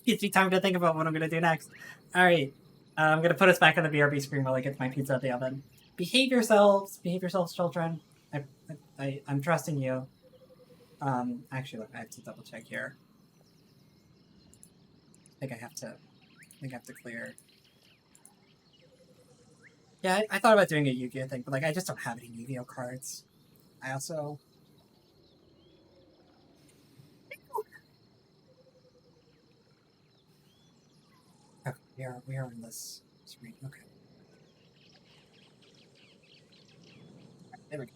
[SPEAKER 1] Gives me time to think about what I'm gonna do next. All right, I'm gonna put us back on the BRB screen while I get my pizza out the oven. Behave yourselves, children. I'm trusting you. Actually, look, I have to double check here. I think I have to clear. Yeah, I thought about doing a Yu-Gi-Oh thing, but like I just don't have any Yu-Gi-Oh cards. I also. Oh, we are in this screen. Okay. There we go.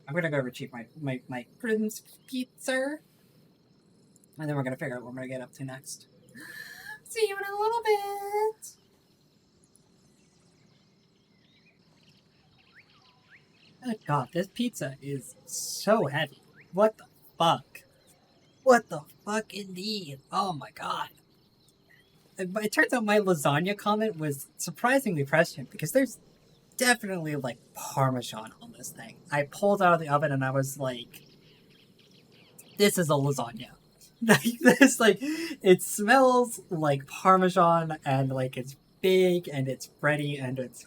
[SPEAKER 1] I'm gonna go retrieve my Prince pizza. And then we're gonna figure out what we're gonna get up to next. See you in a little bit! Oh god, this pizza is so heavy. What the fuck? What the fuck indeed? Oh my god. It turns out my lasagna comment was surprisingly prescient because there's definitely like Parmesan on this thing. I pulled out of the oven and I was like, this is a lasagna. This, like, it smells like Parmesan and like it's big and it's bready and it's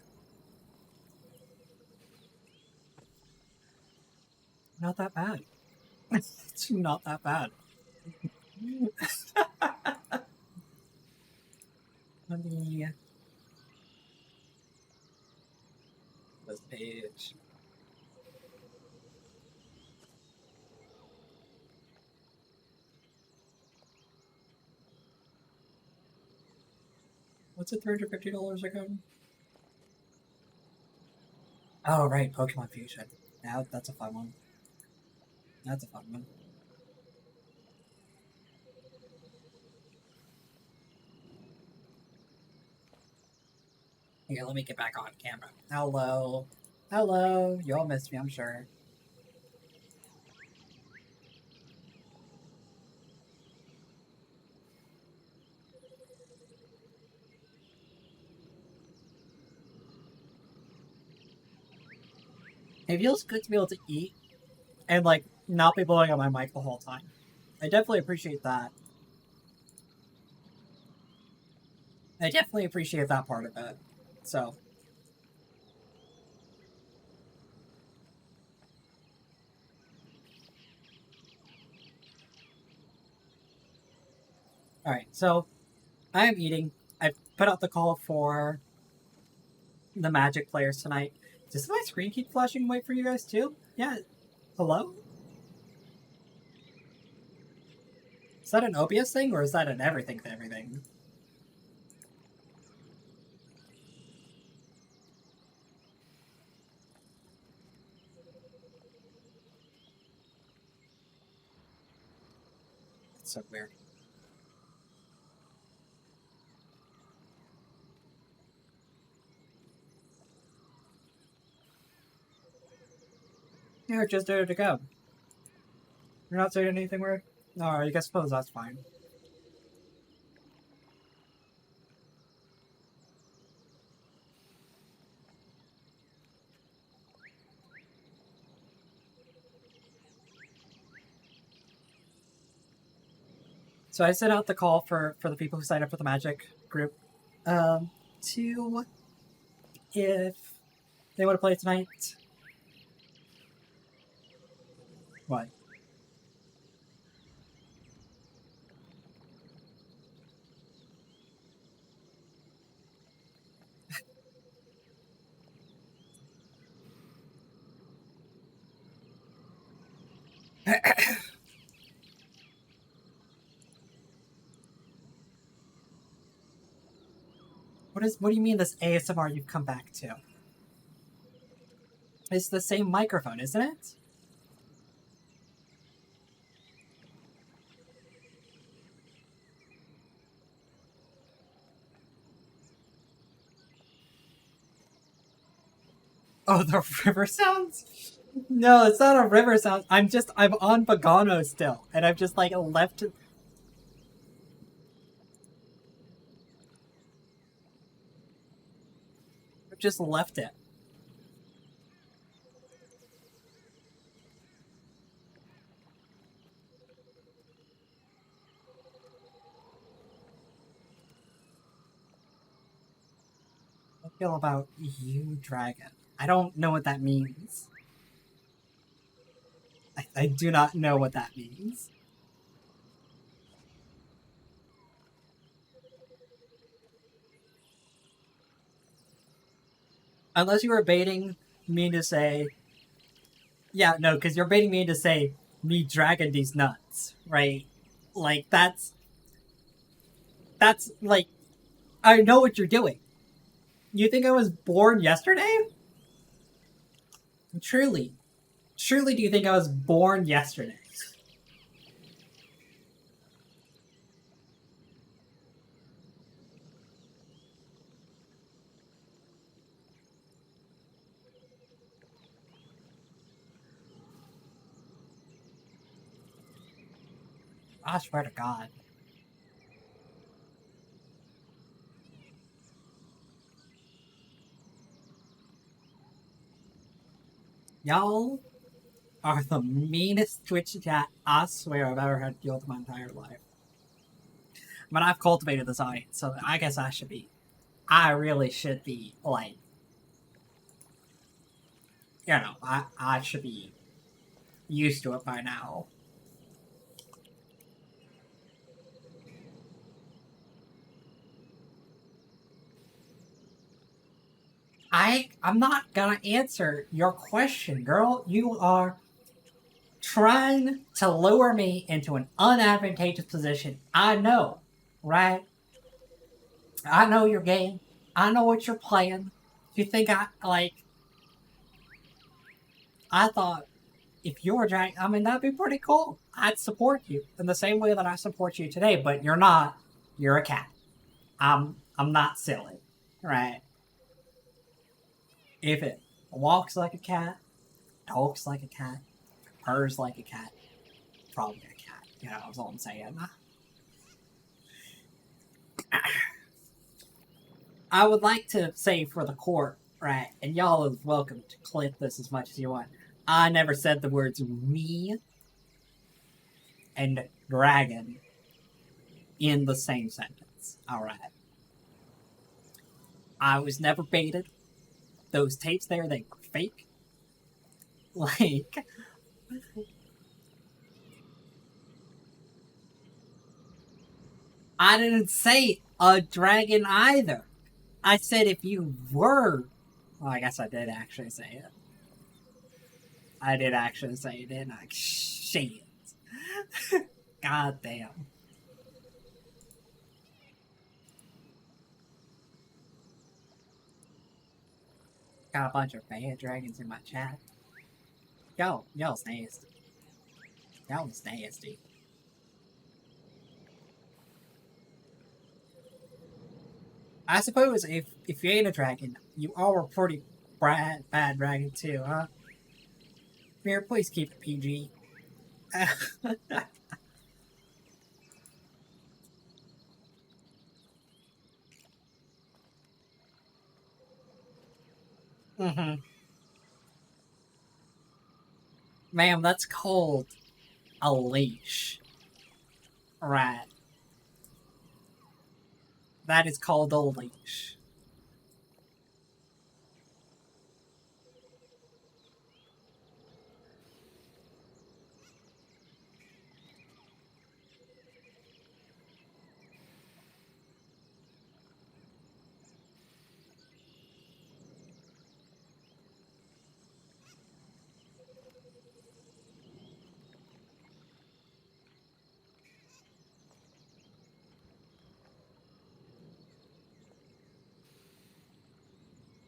[SPEAKER 1] not that bad. It's not that bad. Let me this page. What's it, $350 again? Oh right, Pokemon Fusion. Now that's a fun one. That's a fun one. Here, let me get back on camera. Hello. Hello. You all missed me, I'm sure. It feels good to be able to eat and, like, not be blowing up my mic the whole time. I definitely appreciate that. I definitely appreciate that part of it. So, Alright, so I am eating. I put out the call for the Magic players tonight. Does my screen keep flashing white for you guys too? Yeah. Hello? Is that an OBS thing, or is that an everything to everything? It's so weird. You're just there to go. You're not saying anything weird? No, I guess suppose that's fine. So I sent out the call for the people who signed up for the Magic group to if they want to play tonight. What? What do you mean this ASMR you've come back to? It's the same microphone, isn't it? Oh, the river sounds? No, it's not a river sound. I'm on Pagano still, and I've just, like, left... I've just left it. I feel about you, dragon. I don't know what that means. I do not know what that means. Unless you were baiting me to say... Yeah, no, because you're baiting me to say, me dragging these nuts, right? Like, that's, like... I know what you're doing. You think I was born yesterday? Truly. Truly do you think I was born yesterday? I swear to God. Y'all are the meanest Twitch chat I swear I've ever had to deal with in my entire life. But I've cultivated this audience, so I guess I really should be, like, you know, I should be used to it by now. I'm not gonna answer your question, girl. You are trying to lure me into an unadvantageous position. I know, right? I know your game. I know what you're playing. You think I thought if you were dragging, I mean, that'd be pretty cool. I'd support you in the same way that I support you today, but you're not. You're a cat. I'm not silly, right? If it walks like a cat, talks like a cat, purrs like a cat, probably a cat. You know, that's all I'm saying. I would like to say for the court, right, and y'all are welcome to clip this as much as you want. I never said the words me and dragon in the same sentence. Alright. I was never baited. Those tapes there, they were fake. Like... I didn't say a dragon either. I said if you were... Well, I guess I did actually say it. I did actually say it, didn't I? Shit. God damn. Got a bunch of bad dragons in my chat. Y'all's nasty. Y'all's nasty. I suppose if you ain't a dragon, you are a pretty bad dragon too, huh? Here, please keep it PG. Mm-hmm. Ma'am, that's called a leash. Right. That is called a leash.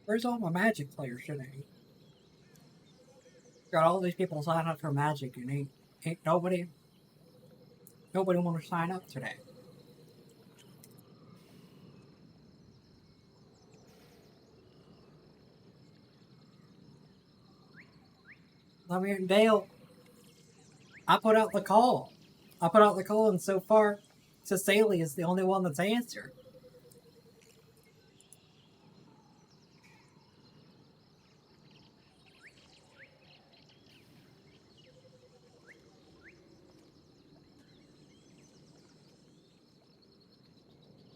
[SPEAKER 1] Where's all my Magic players today? Got all these people sign up for Magic and ain't nobody want to sign up today. I mean, Dale, I put out the call. And so far, Cecilia is the only one that's answered.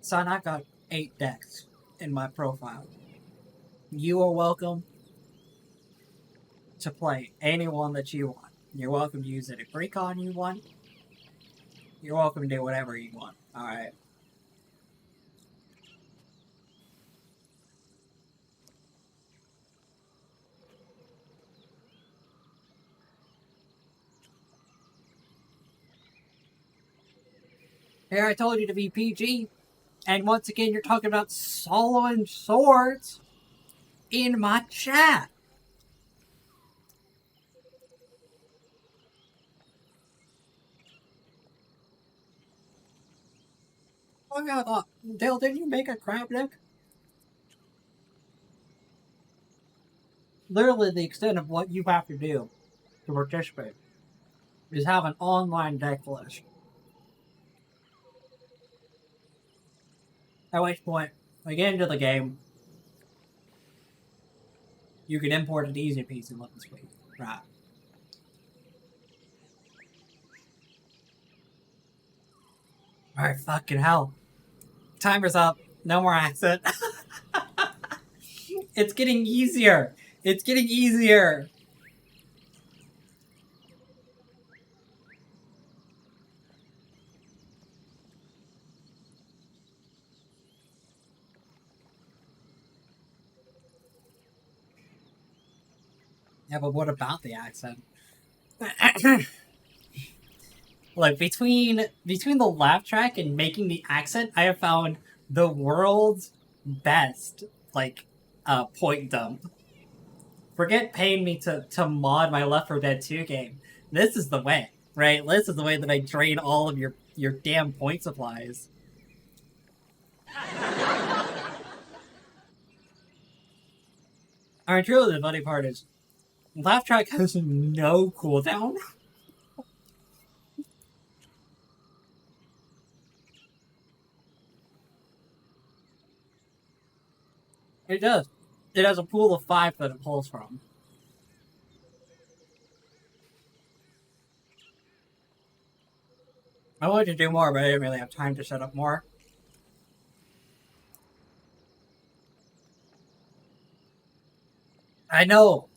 [SPEAKER 1] Son, I got 8 decks in my profile. You are welcome to play any one that you want. You're welcome to use any precon you want. You're welcome to do whatever you want. Alright. Here, I told you to be PG. And once again, you're talking about Solomon Swords in my chat. Oh yeah, I thought, Dale, didn't you make a crab deck? Literally the extent of what you have to do to participate is have an online deck list. At which point, when you get into the game, you can import it easy peasy lemon squeeze. Right. Alright, fucking hell. Timer's up. No more accent. It's getting easier. It's getting easier. Yeah, but what about the accent? Like, between the laugh track and making the accent, I have found the world's best, like, point dump. Forget paying me to mod my Left 4 Dead 2 game. This is the way, right? This is the way that I drain all of your damn point supplies. Alright, truly the funny part is, laugh track has no cooldown. It does. It has a pool of 5 that it pulls from. I wanted to do more, but I didn't really have time to set up more. I know.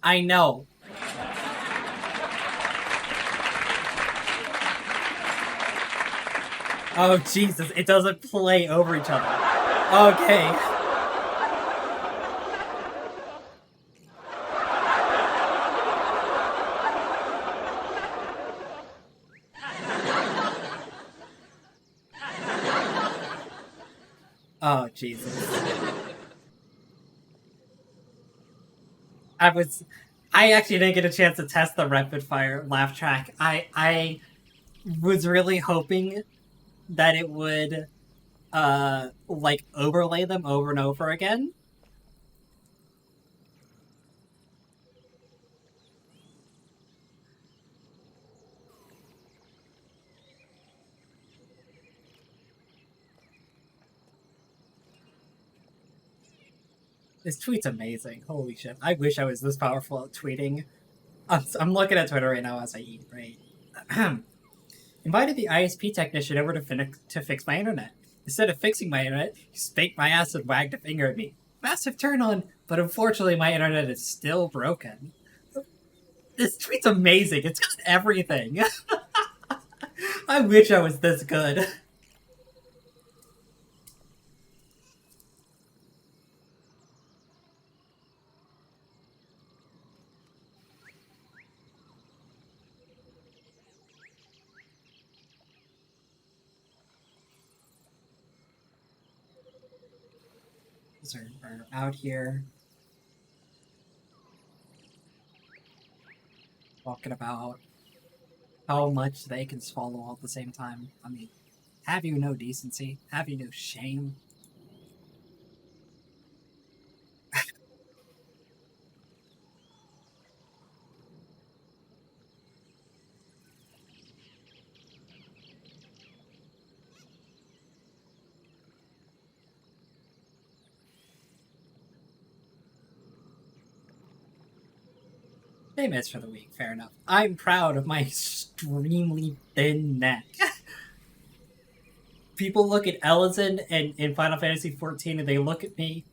[SPEAKER 1] Oh, Jesus, it doesn't play over each other. Okay. Oh, Jesus. I actually didn't get a chance to test the rapid fire laugh track. I was really hoping that it would, like, overlay them over and over again. This tweet's amazing. Holy shit. I wish I was this powerful at tweeting. I'm looking at Twitter right now as I eat, right? Invited the ISP technician over to fix my internet. Instead of fixing my internet, he spanked my ass and wagged a finger at me. Massive turn on, but unfortunately my internet is still broken. This tweet's amazing. It's got everything. I wish I was this good. Are out here. Talking about how much they can swallow all at the same time. I mean, have you no decency? Have you no shame? They missed for the week, fair enough. I'm proud of my extremely thin neck. People look at Ellison and in Final Fantasy XIV and they look at me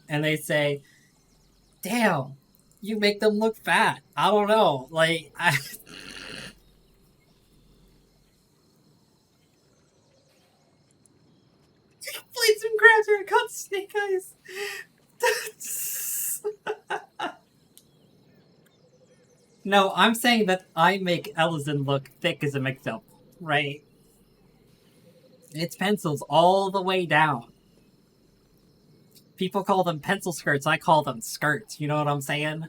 [SPEAKER 1] and they say, damn, you make them look fat. I don't know. Like, I... played some crabs and caught snake eyes. No, I'm saying that I make Ellison look thick as a McDouble, right? It's pencils all the way down. People call them pencil skirts, I call them skirts, you know what I'm saying?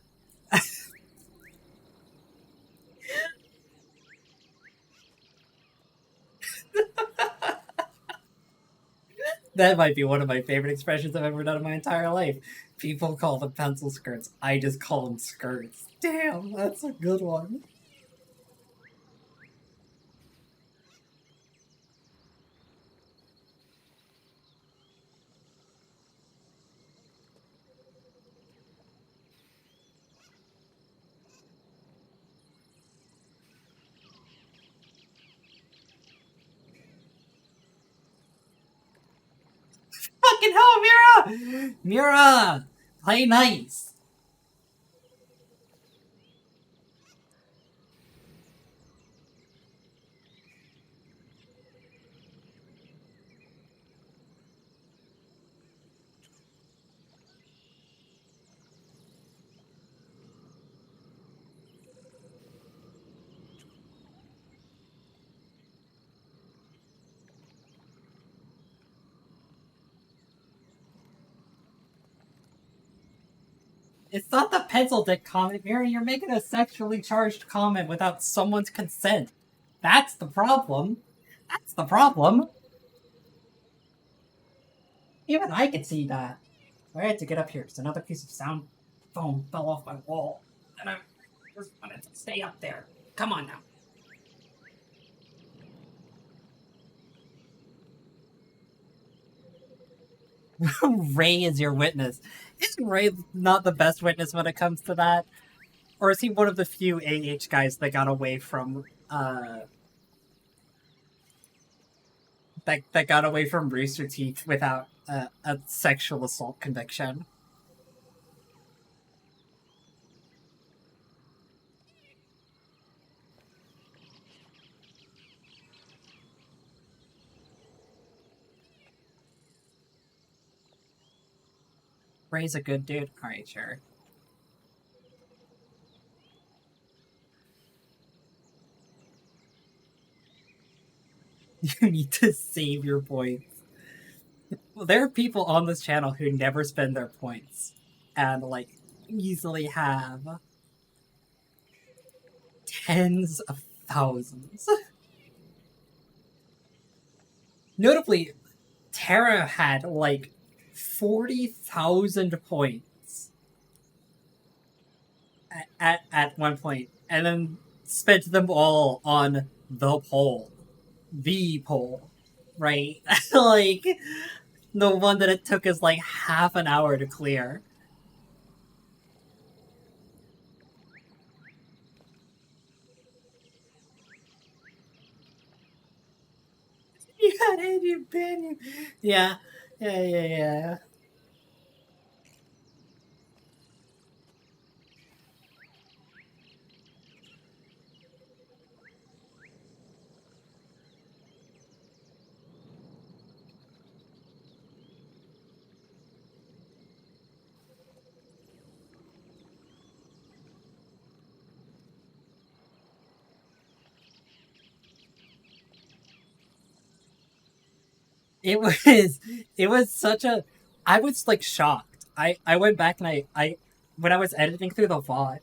[SPEAKER 1] That might be one of my favorite expressions I've ever done in my entire life. People call them pencil skirts, I just call them skirts. Damn, that's a good one. Fucking hell, Mira! Mira! Play nice! It's not the pencil dick comment, Mira. You're making a sexually charged comment without someone's consent. That's the problem. That's the problem. Even I can see that. I had to get up here because another piece of sound foam fell off my wall. And I just wanted to stay up there. Come on now. Ray is your witness. Isn't Ray not the best witness when it comes to that? Or is he one of the few AH guys that got away from, that got away from Rooster Teeth without a sexual assault conviction? Ray's a good dude. Alright, sure. You need to save your points. Well, there are people on this channel who never spend their points and, like, easily have tens of thousands. Notably, Tara had, like, 40,000 points at one point, and then spent them all on the poll. The poll, right? Like, the one that it took us, like, half an hour to clear. You had Andy Banyan. Yeah. Yeah. It was such a, I was like shocked. I went back and I when I was editing through the VOD,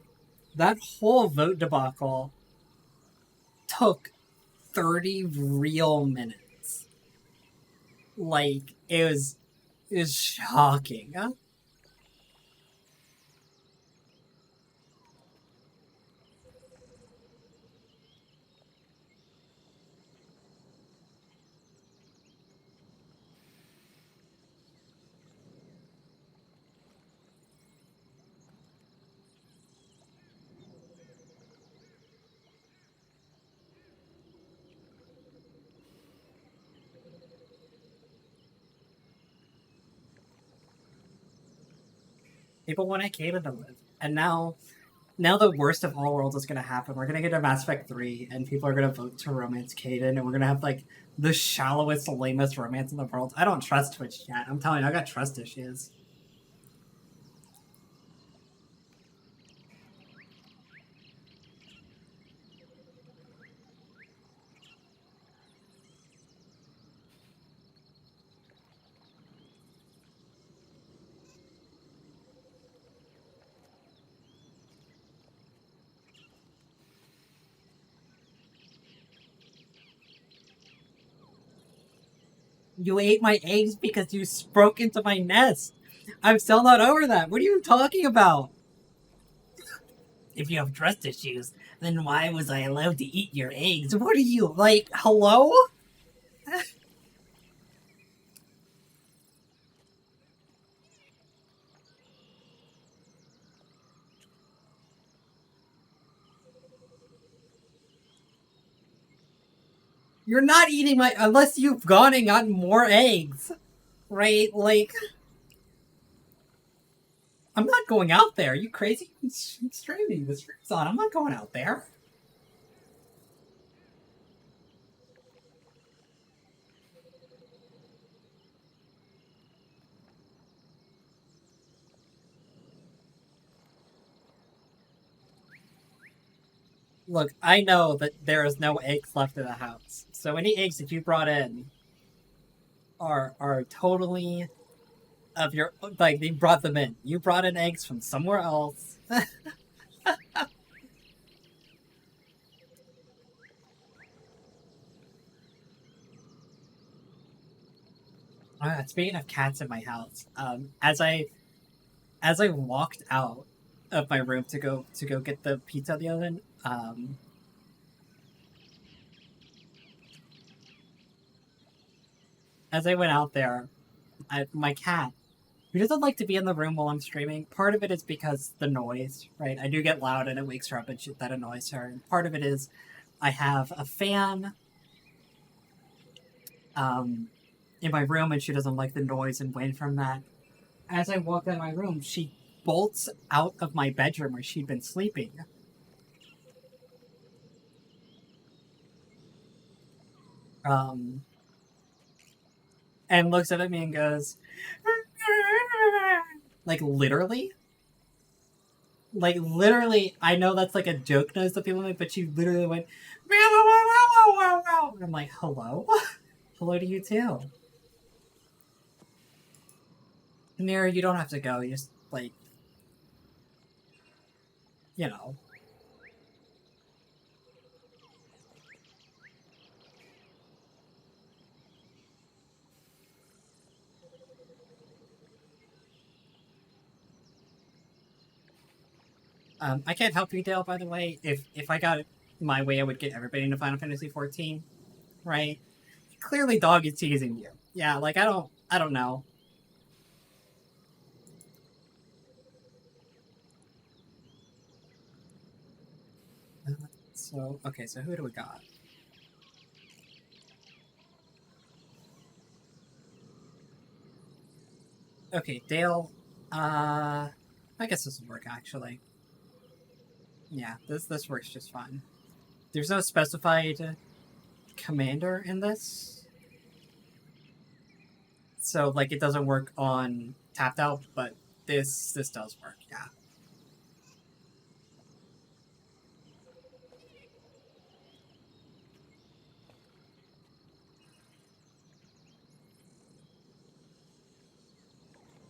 [SPEAKER 1] that whole vote debacle took 30 real minutes. Like, it was shocking. People wanted Kaden to live. And now the worst of all worlds is going to happen. We're going to get a Mass Effect 3, and people are going to vote to romance Kaden, and we're going to have, like, the shallowest, lamest romance in the world. I don't trust Twitch chat. I'm telling you, I got trust issues. You ate my eggs because you broke into my nest. I'm still not over that. What are you talking about? If you have trust issues, then why was I allowed to eat your eggs? What are you, like, hello? You're not eating my, unless you've gone and gotten more eggs. Right? Like, I'm not going out there. Are you crazy? I'm streaming. The stream's on. I'm not going out there. Look, I know that there is no eggs left in the house. So any eggs that you brought in are totally of your, like, they brought them in. You brought in eggs from somewhere else. Speaking of cats in my house, as I walked out of my room to go get the pizza out of the oven, as I went out there, my cat, who doesn't like to be in the room while I'm streaming, part of it is because the noise, right? I do get loud and it wakes her up and shit, that annoys her. And part of it is I have a fan in my room and she doesn't like the noise and wind from that. As I walk out of my room, she bolts out of my bedroom where she'd been sleeping. And looks up at me and goes, Like, literally? Like, literally, I know that's like a joke noise that people make, but she literally went, meow, meow, meow, meow, meow, meow. And I'm like, hello? Hello to you too. Mira, you don't have to go. You just, like, you know. I can't help you, Dale, by the way. If I got my way, I would get everybody into Final Fantasy 14, right? Clearly Dog is teasing you. Yeah, like, I don't know. So, okay, so who do we got? Okay, Dale, I guess this will work, actually. Yeah, this works just fine. There's no specified commander in this. So, like, it doesn't work on tapped out, but this does work, yeah.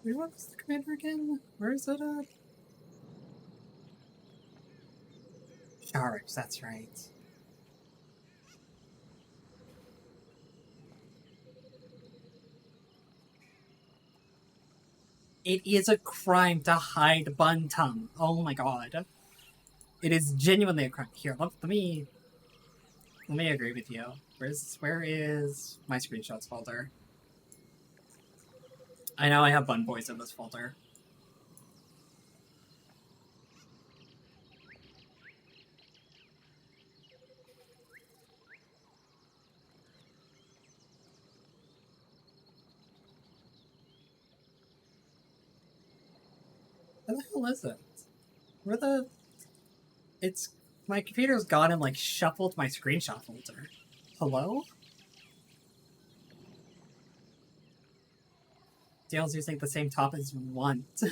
[SPEAKER 1] Wait, what was the commander again? Where is it at? Charge, that's right. It is a crime to hide Buntum. Oh my god. It is genuinely a crime. Here, let me agree with you. Where is my screenshots folder? I know I have Bun Boys in this folder. Where the hell is it? It's... My computer's gone and, like, shuffled my screenshot folder. Hello? Dale's using the same top as want.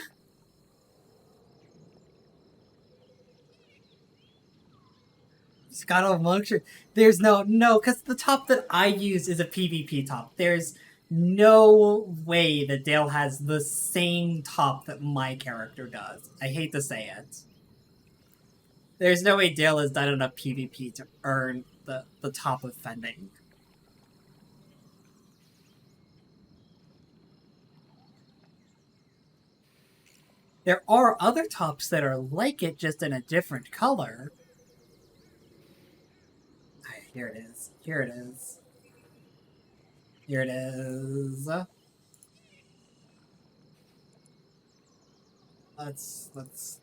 [SPEAKER 1] It's got a function. There's no, because the top that I use is a PvP top. There's no way that Dale has the same top that my character does. I hate to say it. There's no way Dale has done enough PvP to earn the top of Fending. There are other tops that are like it, just in a different color. Here it is. Here it is. Here it is. Let's...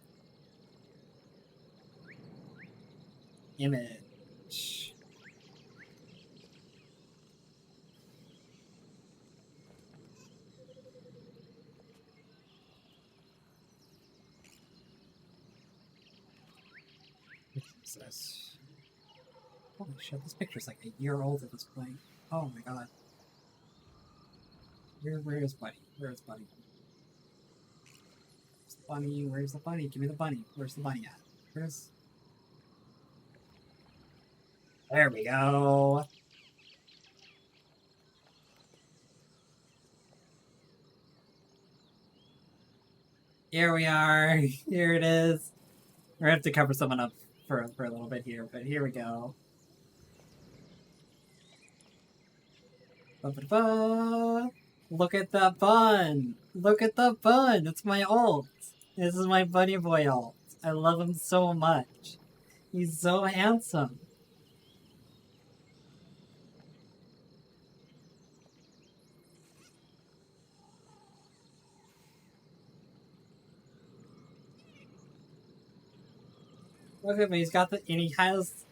[SPEAKER 1] Image. What is this? Holy shit, this picture's like a year old at this point. Oh my god. Where is Buddy? Where is Buddy? Where's the bunny? Where's the bunny? Give me the bunny. Where's the bunny at? Where's... There we go. Here we are. Here it is. We're gonna have to cover someone up for a little bit here, but here we go. Ba-ba-ba. Look at that bun! Look at the bun! It's my ult! This is my bunny boy ult. I love him so much. He's so handsome. Look at me, he's got the... and he has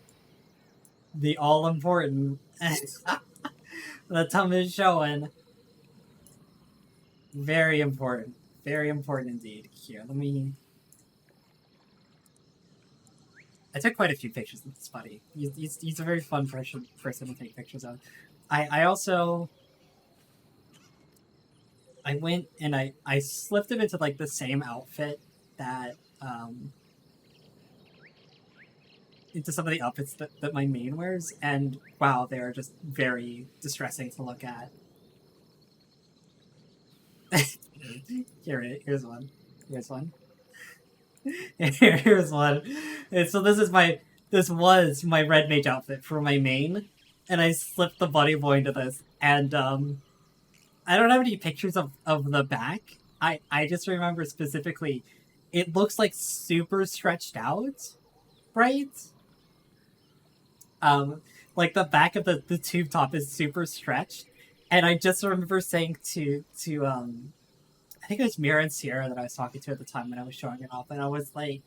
[SPEAKER 1] the all-important... the thumb is showing. Very important. Very important indeed. Here, let me... I took quite a few pictures of this buddy. He's a very fun person to take pictures of. I also... I went and I slipped him into like the same outfit that into some of the outfits that my main wears, and wow, they are just very distressing to look at. Here's one. Here's one. Here's one. And so this was my red mage outfit for my main, and I slipped the buddy boy into this, and I don't have any pictures of the back. I just remember specifically, it looks like super stretched out, right? Like the back of the tube top is super stretched, and I just remember saying to I think it was Mira and Sierra that I was talking to at the time when I was showing it off, and I was like,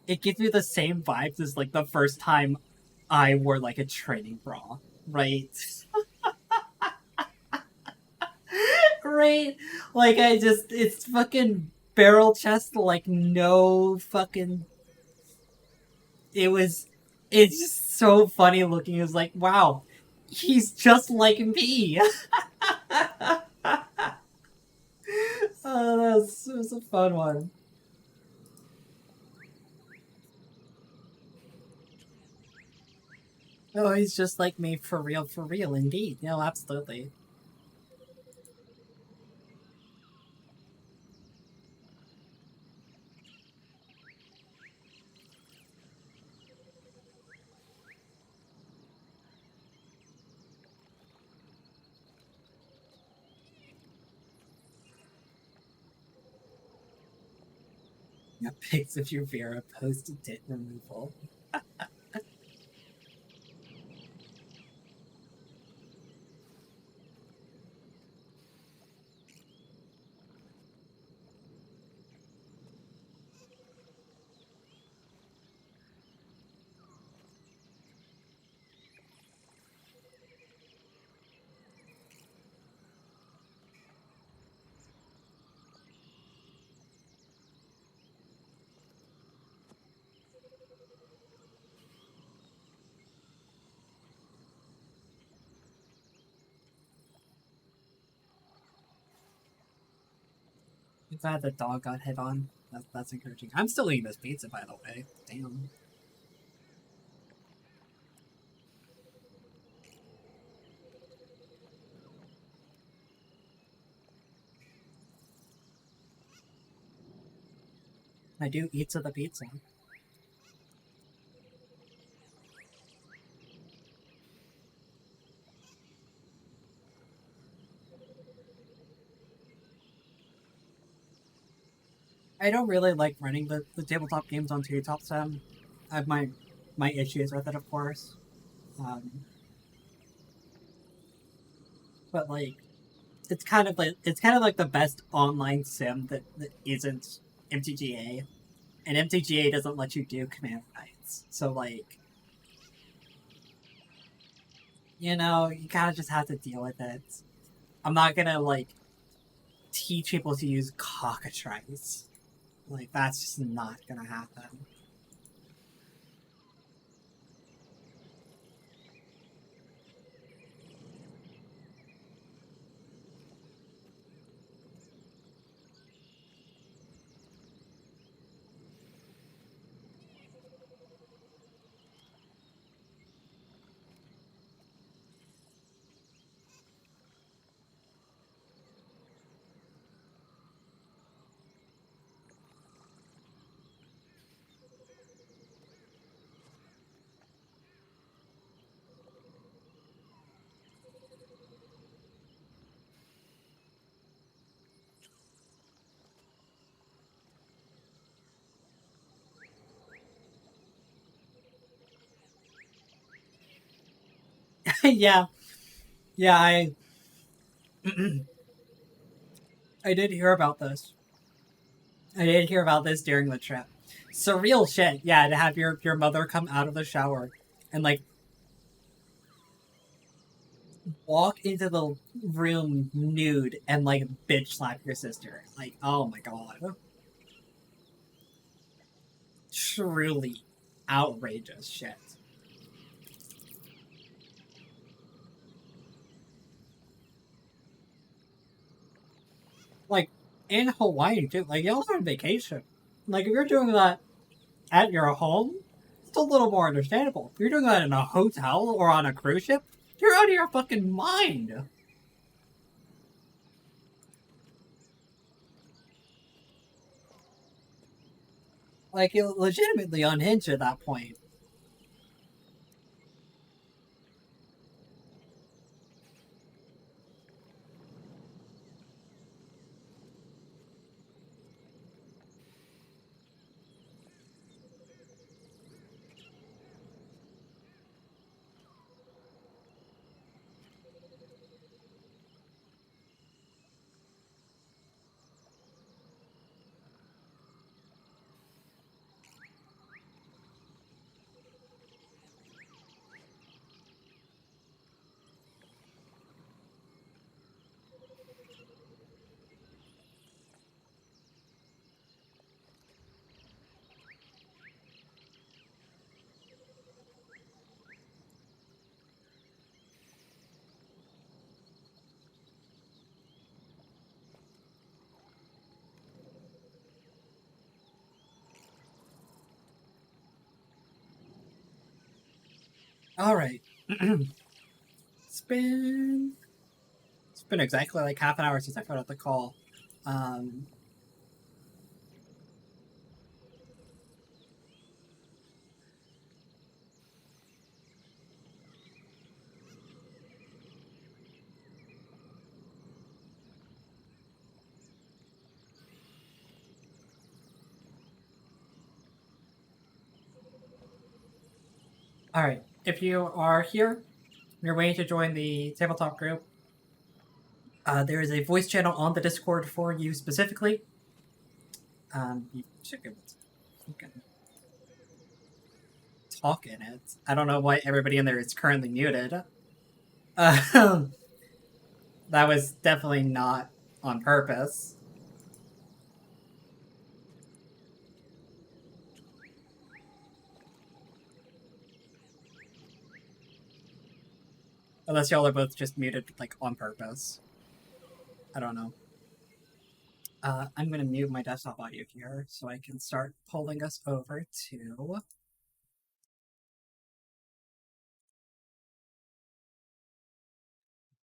[SPEAKER 1] it gives me the same vibes as like the first time I wore like a training bra, right? Right? Like it's fucking barrel chest, like no fucking. It's just so funny looking. It was like, wow, he's just like me. Oh, that was a fun one. Oh, he's just like me for real, indeed. No, absolutely. Yeah, pics of your Vera posted tit removal. I'm glad the dog got hit on. That's encouraging. I'm still eating this pizza, by the way. Damn. I do eat to the pizza. I don't really like running the tabletop games on Top Sim. I have my issues with it, of course. But like, it's kind of like the best online sim that isn't MTGA, and MTGA doesn't let you do command rights. So like, you know, you kind of just have to deal with it. I'm not gonna like teach people to use cockatrice. Like, that's just not gonna happen. Yeah, yeah, I did hear about this. I did hear about this during the trip. Surreal shit. Yeah, to have your mother come out of the shower and like walk into the room nude and like bitch slap your sister. Like, oh my god. Truly outrageous shit. Like, in Hawaii, too. Like, y'all are on vacation. Like, if you're doing that at your home, it's a little more understandable. If you're doing that in a hotel or on a cruise ship, you're out of your fucking mind. Like, you're legitimately unhinged at that point. Alright. It's been exactly like half an hour since I put out the call. Alright. If you are here, you're waiting to join the tabletop group, there is a voice channel on the Discord for you specifically. You should be able to talk in it. I don't know why everybody in there is currently muted. That was definitely not on purpose. Unless y'all are both just muted, like, on purpose. I don't know. I'm gonna mute my desktop audio here so I can start pulling us over to...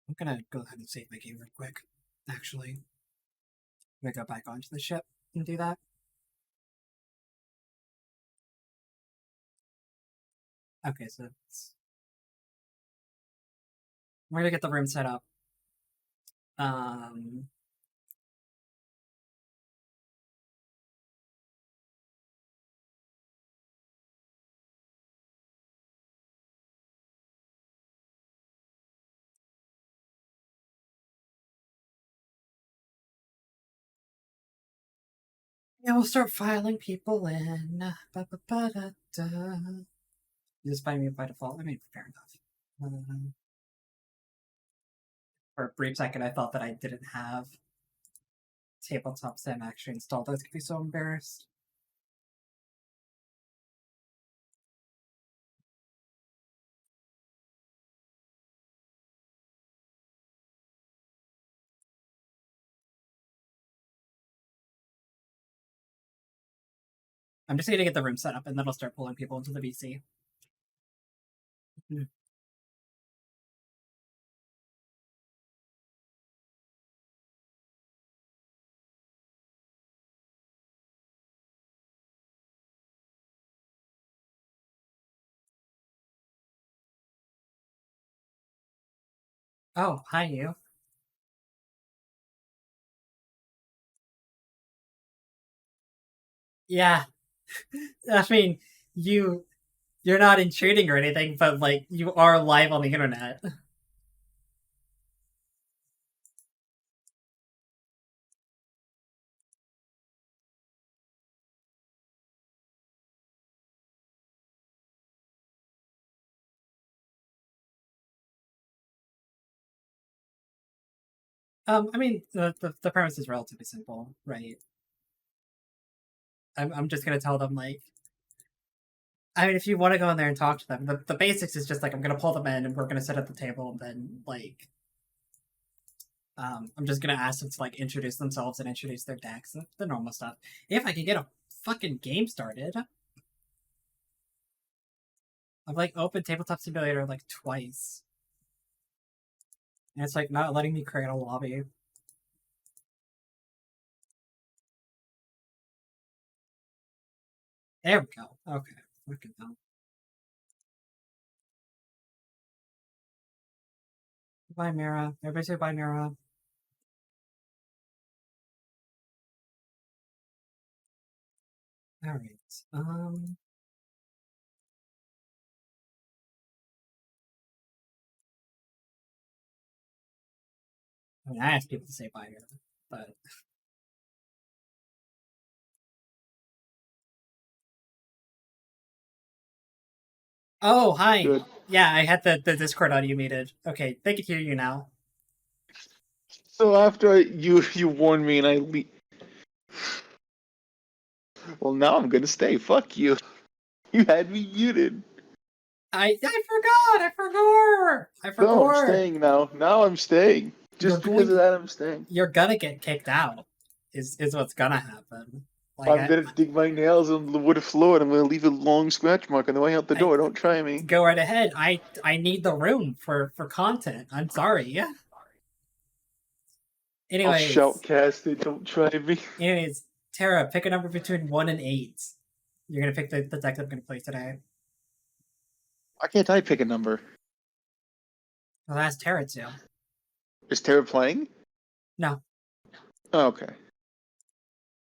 [SPEAKER 1] I'm gonna go ahead and save my game real quick, actually. I'm gonna go back onto the ship and do that. Okay, so we're gonna get the room set up. Yeah, we'll start filing people in. Ba-ba-ba-da-da. Just by mute by default. I mean, fair enough. For a brief second, I thought that I didn't have Tabletop Sim actually installed. I was gonna be so embarrassed. I'm just gonna get the room set up and then I'll start pulling people into the VC. Oh, hi you. Yeah. I mean, you're not intruding or anything, but like you are live on the internet. I mean, the premise is relatively simple, right? I'm just gonna tell them, like, I mean, if you want to go in there and talk to them, the basics is just like I'm gonna pull them in and we're gonna sit at the table and then like I'm just gonna ask them to like introduce themselves and introduce their decks, the normal stuff. If I can get a fucking game started. I've like opened Tabletop Simulator like twice. And it's like not letting me create a lobby. There we go. Okay. Fucking hell. Bye, Mira. Everybody say bye, Mira. Alright. I mean, I asked people to say bye here, but. Oh, hi.
[SPEAKER 20] Good.
[SPEAKER 1] Yeah, I had the Discord audio muted. Okay, they can hear you now.
[SPEAKER 20] So after you warned me and I well, now I'm gonna stay. Fuck you. You had me muted.
[SPEAKER 1] I forgot.
[SPEAKER 20] No, I'm staying now. Now I'm staying. Just because of that, I'm staying.
[SPEAKER 1] You're gonna get kicked out. Is what's gonna happen. Like,
[SPEAKER 20] I'm gonna dig my nails on the wood floor and I'm gonna leave a long scratch mark on the way out the door. Don't try me.
[SPEAKER 1] Go right ahead. I need the room for content. I'm sorry. Anyways,
[SPEAKER 20] I'll shoutcast it. Don't try me.
[SPEAKER 1] Anyways, Tara, pick a number between 1 and 8. You're gonna pick the deck I'm gonna play today.
[SPEAKER 20] Why can't I pick a number?
[SPEAKER 1] Well, ask Tara to.
[SPEAKER 20] Is Tara playing?
[SPEAKER 1] No.
[SPEAKER 20] Oh, okay.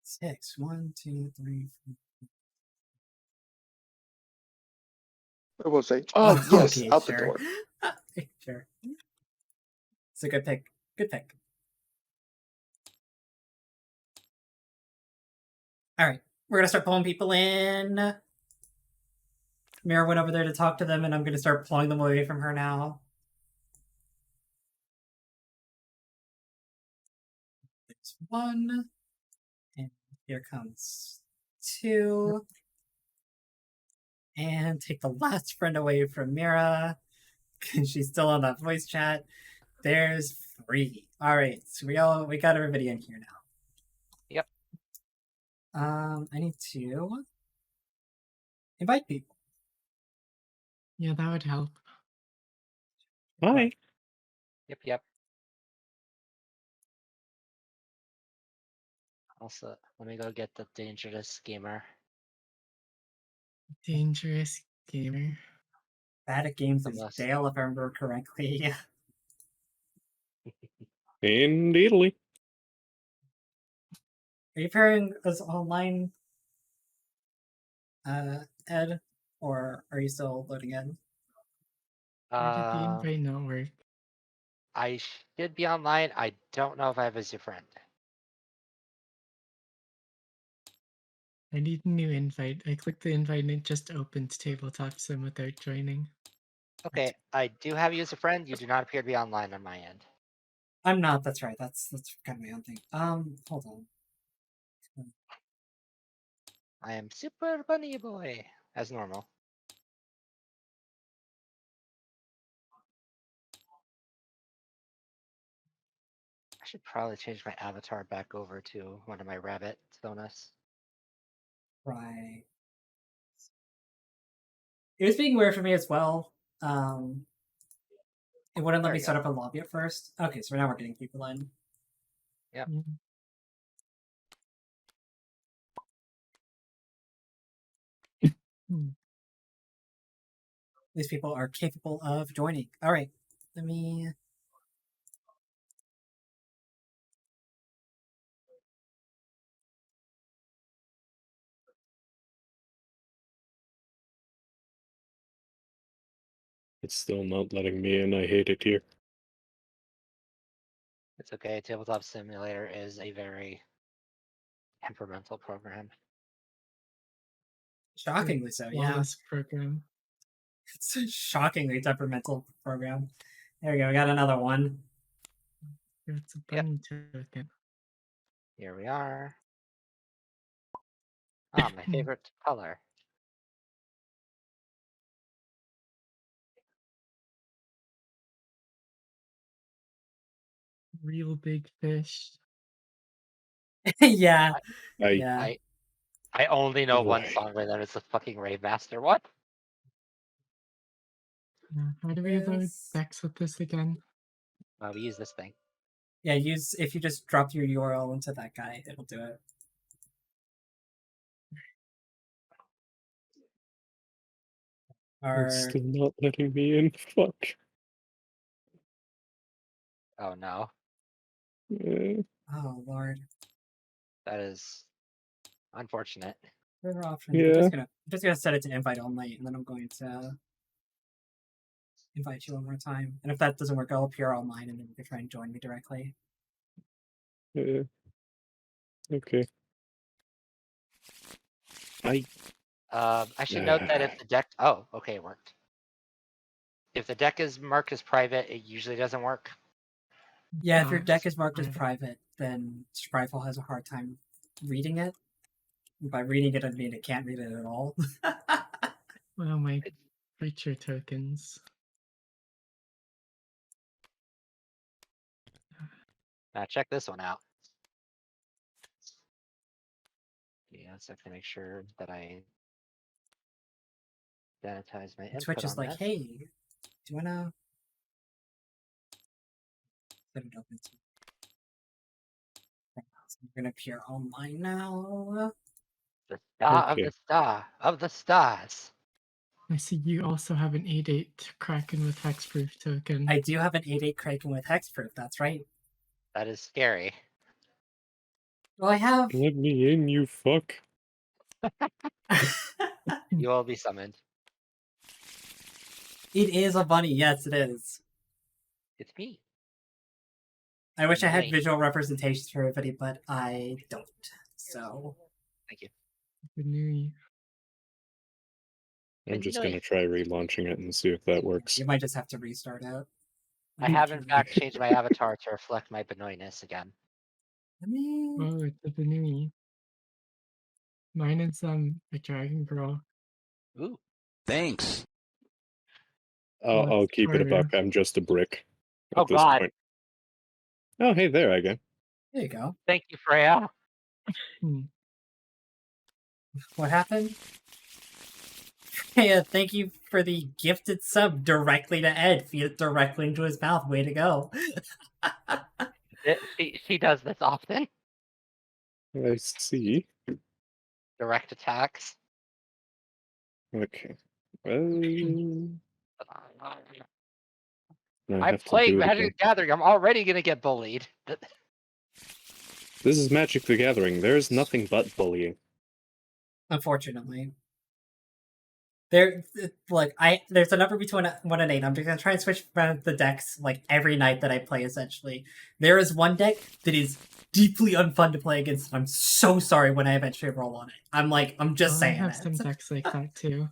[SPEAKER 1] 6. 1, 2, 3, 4.
[SPEAKER 20] I will say, oh yes,
[SPEAKER 1] okay,
[SPEAKER 20] out
[SPEAKER 1] sure.
[SPEAKER 20] the door.
[SPEAKER 1] Sure. It's a good pick. Good pick. Alright, we're gonna start pulling people in. Mira went over there to talk to them, and I'm gonna start pulling them away from her now. There's 1. And here comes 2. And take the last friend away from Mira. She's still on that voice chat. There's 3. Alright, so we got everybody in here now.
[SPEAKER 21] Yep.
[SPEAKER 1] I need to invite people.
[SPEAKER 22] Yeah, that would help.
[SPEAKER 20] Hi.
[SPEAKER 21] Yep. Also, let me go get the dangerous gamer.
[SPEAKER 22] Dangerous gamer.
[SPEAKER 1] Bad at games is Dale, if I remember correctly.
[SPEAKER 20] Indeedly.
[SPEAKER 1] Are you pairing us online, Ed? Or are you still loading in?
[SPEAKER 22] Why did the invite not work?
[SPEAKER 21] I should be online. I don't know if I have as your friend.
[SPEAKER 22] I need a new invite. I clicked the invite and it just opened Tabletop Sim without joining.
[SPEAKER 21] Okay, I do have you as a friend. You do not appear to be online on my end.
[SPEAKER 1] I'm not, that's right. That's kind of my own thing. Hold on.
[SPEAKER 21] I am Super Bunny Boy, as normal. I should probably change my avatar back over to one of my rabbit Thonas.
[SPEAKER 1] Right. It was being weird for me as well. It wouldn't let me set up a lobby at first. Okay, so now we're getting people in.
[SPEAKER 21] Yep.
[SPEAKER 1] These people are capable of joining. All right, let me.
[SPEAKER 23] It's still not letting me in. I hate it here.
[SPEAKER 21] It's okay. Tabletop Simulator is a very temperamental program.
[SPEAKER 1] Shockingly so, yeah.
[SPEAKER 22] Flawless program.
[SPEAKER 1] It's a shockingly temperamental program. There we go. We got another one.
[SPEAKER 22] It's a bunny token.
[SPEAKER 21] Here we are. Ah, my favorite color.
[SPEAKER 22] real big fish.
[SPEAKER 1] Yeah.
[SPEAKER 23] I
[SPEAKER 21] I only know one
[SPEAKER 23] Boy.
[SPEAKER 21] song by them. It's the fucking Rave Master one.
[SPEAKER 22] How do we load decks with this again?
[SPEAKER 21] We use this thing.
[SPEAKER 1] Yeah, if you just drop your URL into that guy, it'll do it.
[SPEAKER 23] It's still not letting me in. Fuck.
[SPEAKER 21] Oh no.
[SPEAKER 1] Oh Lord.
[SPEAKER 21] That is unfortunate.
[SPEAKER 1] There are options.
[SPEAKER 23] Yeah.
[SPEAKER 1] I'm just gonna set it to invite only, and then I'm going to invite you one more time. And if that doesn't work, I'll appear online, and then you can try and join me directly.
[SPEAKER 23] Okay.
[SPEAKER 21] I should note that if the deck. Oh, okay, it worked. If the deck is marked as private, it usually doesn't work.
[SPEAKER 1] Yeah, if your deck is marked as private, then Sprifle has a hard time reading it. And by reading it, I mean it can't read it at all.
[SPEAKER 22] Well, my creature tokens.
[SPEAKER 21] Now check this one out. Yeah, so I can make sure that I sanitize my input
[SPEAKER 1] Twitch is
[SPEAKER 21] on
[SPEAKER 1] like,
[SPEAKER 21] this.
[SPEAKER 1] hey, do you wanna? Let it open. I'm gonna appear online now.
[SPEAKER 21] The star of the star of the stars.
[SPEAKER 22] I see you also have an 8/8 Kraken with hexproof token.
[SPEAKER 1] I do have an 8/8 Kraken with hexproof. That's right.
[SPEAKER 21] That is scary.
[SPEAKER 1] Well, I have.
[SPEAKER 23] Let me in, you fuck.
[SPEAKER 21] You will be summoned.
[SPEAKER 1] It is a bunny. Yes, it is.
[SPEAKER 21] It's me.
[SPEAKER 1] I wish I had
[SPEAKER 21] Nice.
[SPEAKER 1] visual representations for everybody, but I don't. So.
[SPEAKER 21] Thank you.
[SPEAKER 22] Good New Year.
[SPEAKER 23] I'm just gonna try relaunching it and see if that works.
[SPEAKER 1] You might just have to restart it.
[SPEAKER 21] I have in fact changed my avatar to reflect my Benoitness again.
[SPEAKER 22] Oh, it's a Benui. Mine is a dragon girl.
[SPEAKER 21] Ooh.
[SPEAKER 2] Thanks.
[SPEAKER 23] I'll keep it a
[SPEAKER 22] harder.
[SPEAKER 23] buck. I'm just a brick
[SPEAKER 21] Oh,
[SPEAKER 23] at this
[SPEAKER 21] God.
[SPEAKER 23] point. Oh, hey, there I go.
[SPEAKER 1] There you go.
[SPEAKER 21] Thank you, Freya.
[SPEAKER 1] What happened? Freya, thank you for the gifted sub directly to Ed. Feed it directly into his mouth. Way to go.
[SPEAKER 21] She does this often.
[SPEAKER 23] I see.
[SPEAKER 21] Direct attacks.
[SPEAKER 23] Okay. Well, I
[SPEAKER 21] I
[SPEAKER 23] have to
[SPEAKER 21] played
[SPEAKER 23] do it
[SPEAKER 21] Magic
[SPEAKER 23] again.
[SPEAKER 21] the Gathering. I'm already gonna get bullied.
[SPEAKER 23] This is Magic the Gathering. There's nothing but bullying.
[SPEAKER 1] Unfortunately. There's a number between 1 and 8. I'm just gonna try and switch around the decks like every night that I play. Essentially, there is one deck that is deeply unfun to play against. And I'm so sorry when I eventually roll on it. I'm just saying.
[SPEAKER 22] I have some decks like that too.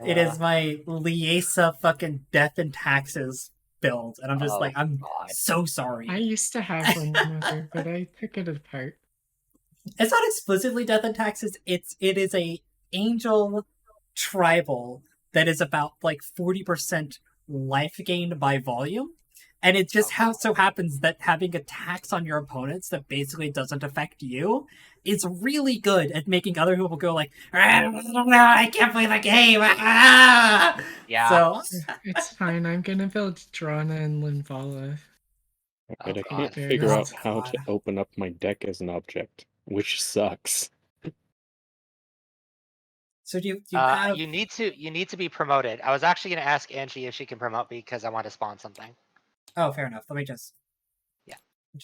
[SPEAKER 1] It is my Liesa fucking Death and Taxes build, and I'm just I'm so sorry.
[SPEAKER 22] I used to have one another, but I took it apart.
[SPEAKER 1] It's not explicitly Death and Taxes. It is a angel tribal that is about 40% life gained by volume, and it just so happens that having a tax on your opponents that basically doesn't affect you is really good at making other people go I can't play the game.
[SPEAKER 21] Yeah.
[SPEAKER 1] So
[SPEAKER 22] It's fine. I'm gonna build Drana and Linvala.
[SPEAKER 23] But I can't figure out how to open up my deck as an object, which sucks.
[SPEAKER 1] So do you have...
[SPEAKER 21] You need to be promoted. I was actually going to ask Angie if she can promote me because I want to spawn something.
[SPEAKER 1] Oh, fair enough. Let me just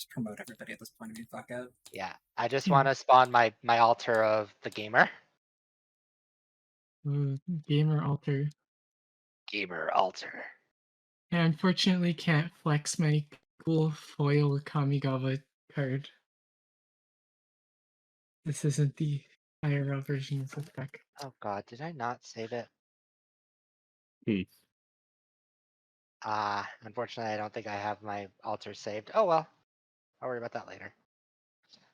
[SPEAKER 1] promote everybody at this point. I mean, fuck it.
[SPEAKER 21] Yeah, I just want to spawn my altar of the gamer.
[SPEAKER 22] Gamer altar.
[SPEAKER 21] Gamer altar.
[SPEAKER 22] I unfortunately can't flex my cool foil Kamigawa card. This isn't the IRL version of the deck.
[SPEAKER 21] Oh god, did I not save it? Unfortunately I don't think I have my altar saved. Oh well. I'll worry about that later.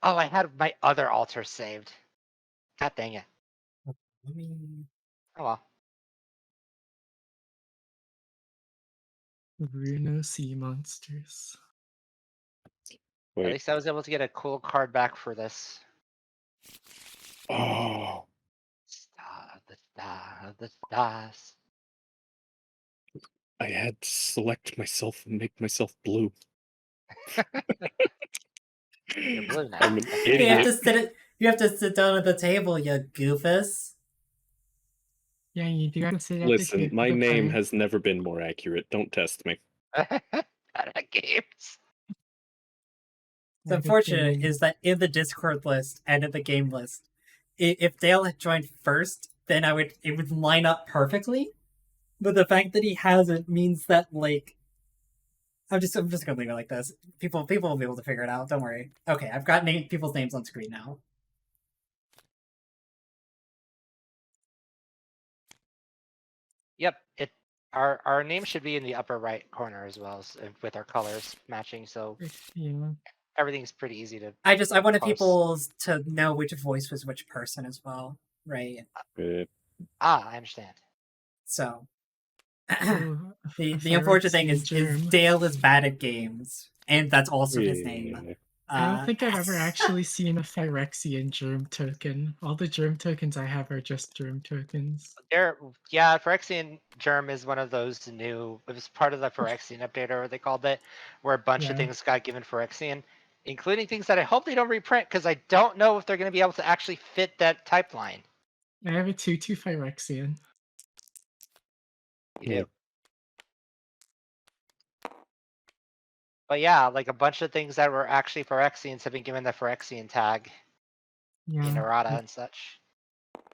[SPEAKER 21] Oh, I had my other altar saved. God dang it.
[SPEAKER 1] Let me...
[SPEAKER 21] Oh well.
[SPEAKER 22] Bruno Sea Monsters.
[SPEAKER 21] At
[SPEAKER 23] Wait.
[SPEAKER 21] least I was able to get a cool card back for this.
[SPEAKER 23] Oh.
[SPEAKER 21] The stars.
[SPEAKER 23] I had to select myself and make myself blue.
[SPEAKER 21] You're blue now.
[SPEAKER 23] I'm an
[SPEAKER 1] You have
[SPEAKER 23] idiot.
[SPEAKER 1] to sit it. You have to sit down at the table, you goofus.
[SPEAKER 22] Yeah, you do have to sit at the
[SPEAKER 23] Listen,
[SPEAKER 22] table
[SPEAKER 23] my
[SPEAKER 22] to
[SPEAKER 23] name
[SPEAKER 22] play.
[SPEAKER 23] has never been more accurate. Don't test me.
[SPEAKER 21] Games.
[SPEAKER 1] What's unfortunate is that in the Discord list and in the game list, if Dale had joined first, then it would line up perfectly. But the fact that he hasn't means that like I'm just gonna leave it like this. People will be able to figure it out. Don't worry. Okay, I've got people's names on screen now.
[SPEAKER 21] Yep, our name should be in the upper right corner as well as with our colors matching, so
[SPEAKER 22] Yeah.
[SPEAKER 21] everything's pretty easy to.
[SPEAKER 1] I wanted
[SPEAKER 21] post.
[SPEAKER 1] people to know which voice was which person as well, right?
[SPEAKER 21] I understand.
[SPEAKER 1] So
[SPEAKER 22] Oh,
[SPEAKER 1] the unfortunate thing is
[SPEAKER 22] Germ.
[SPEAKER 1] Dale is bad at games, and that's also his name.
[SPEAKER 22] I don't think I've ever actually seen a Phyrexian germ token. All the germ tokens I have are just germ tokens.
[SPEAKER 21] Phyrexian germ is one of those new. It was part of the Phyrexian update, or what they called it, where a bunch of
[SPEAKER 22] Yeah.
[SPEAKER 21] things got given Phyrexian, including things that I hope they don't reprint because I don't know if they're going to be able to actually fit that type line.
[SPEAKER 22] I have a 2/2 Phyrexian.
[SPEAKER 21] You do. But yeah, like a bunch of things that were actually Phyrexians have been given the Phyrexian tag
[SPEAKER 22] Yeah.
[SPEAKER 21] in errata and such.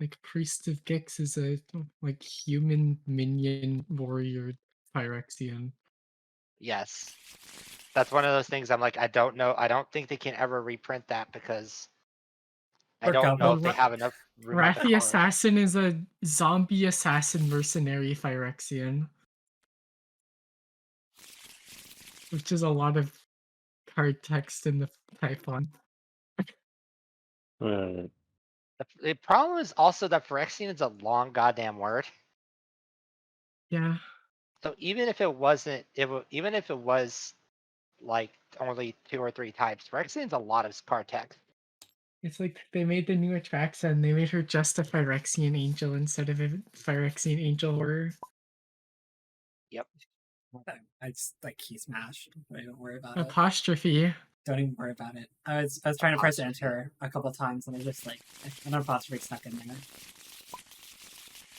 [SPEAKER 22] Like Priest of Gix is a like human minion warrior Phyrexian.
[SPEAKER 21] Yes. That's one of those things I'm like, I don't know. I don't think they can ever reprint that because I don't know if they have enough room on the
[SPEAKER 22] Raffi
[SPEAKER 21] card.
[SPEAKER 22] Assassin is a zombie assassin mercenary Phyrexian. Which is a lot of card text in the Typhon.
[SPEAKER 21] The problem is also that Phyrexian is a long goddamn word.
[SPEAKER 22] Yeah.
[SPEAKER 21] So even if it wasn't, even if it was like only 2 or 3 types, Phyrexian's a lot of card text.
[SPEAKER 22] It's like they made the new Atraxa and they made her just a Phyrexian angel instead of a Phyrexian angel horror.
[SPEAKER 21] Yep.
[SPEAKER 1] I just like key smashed. Don't worry about it.
[SPEAKER 22] Apostrophe.
[SPEAKER 1] Don't even worry about it. I was trying to press enter a couple of times and I just like an apostrophe stuck in there.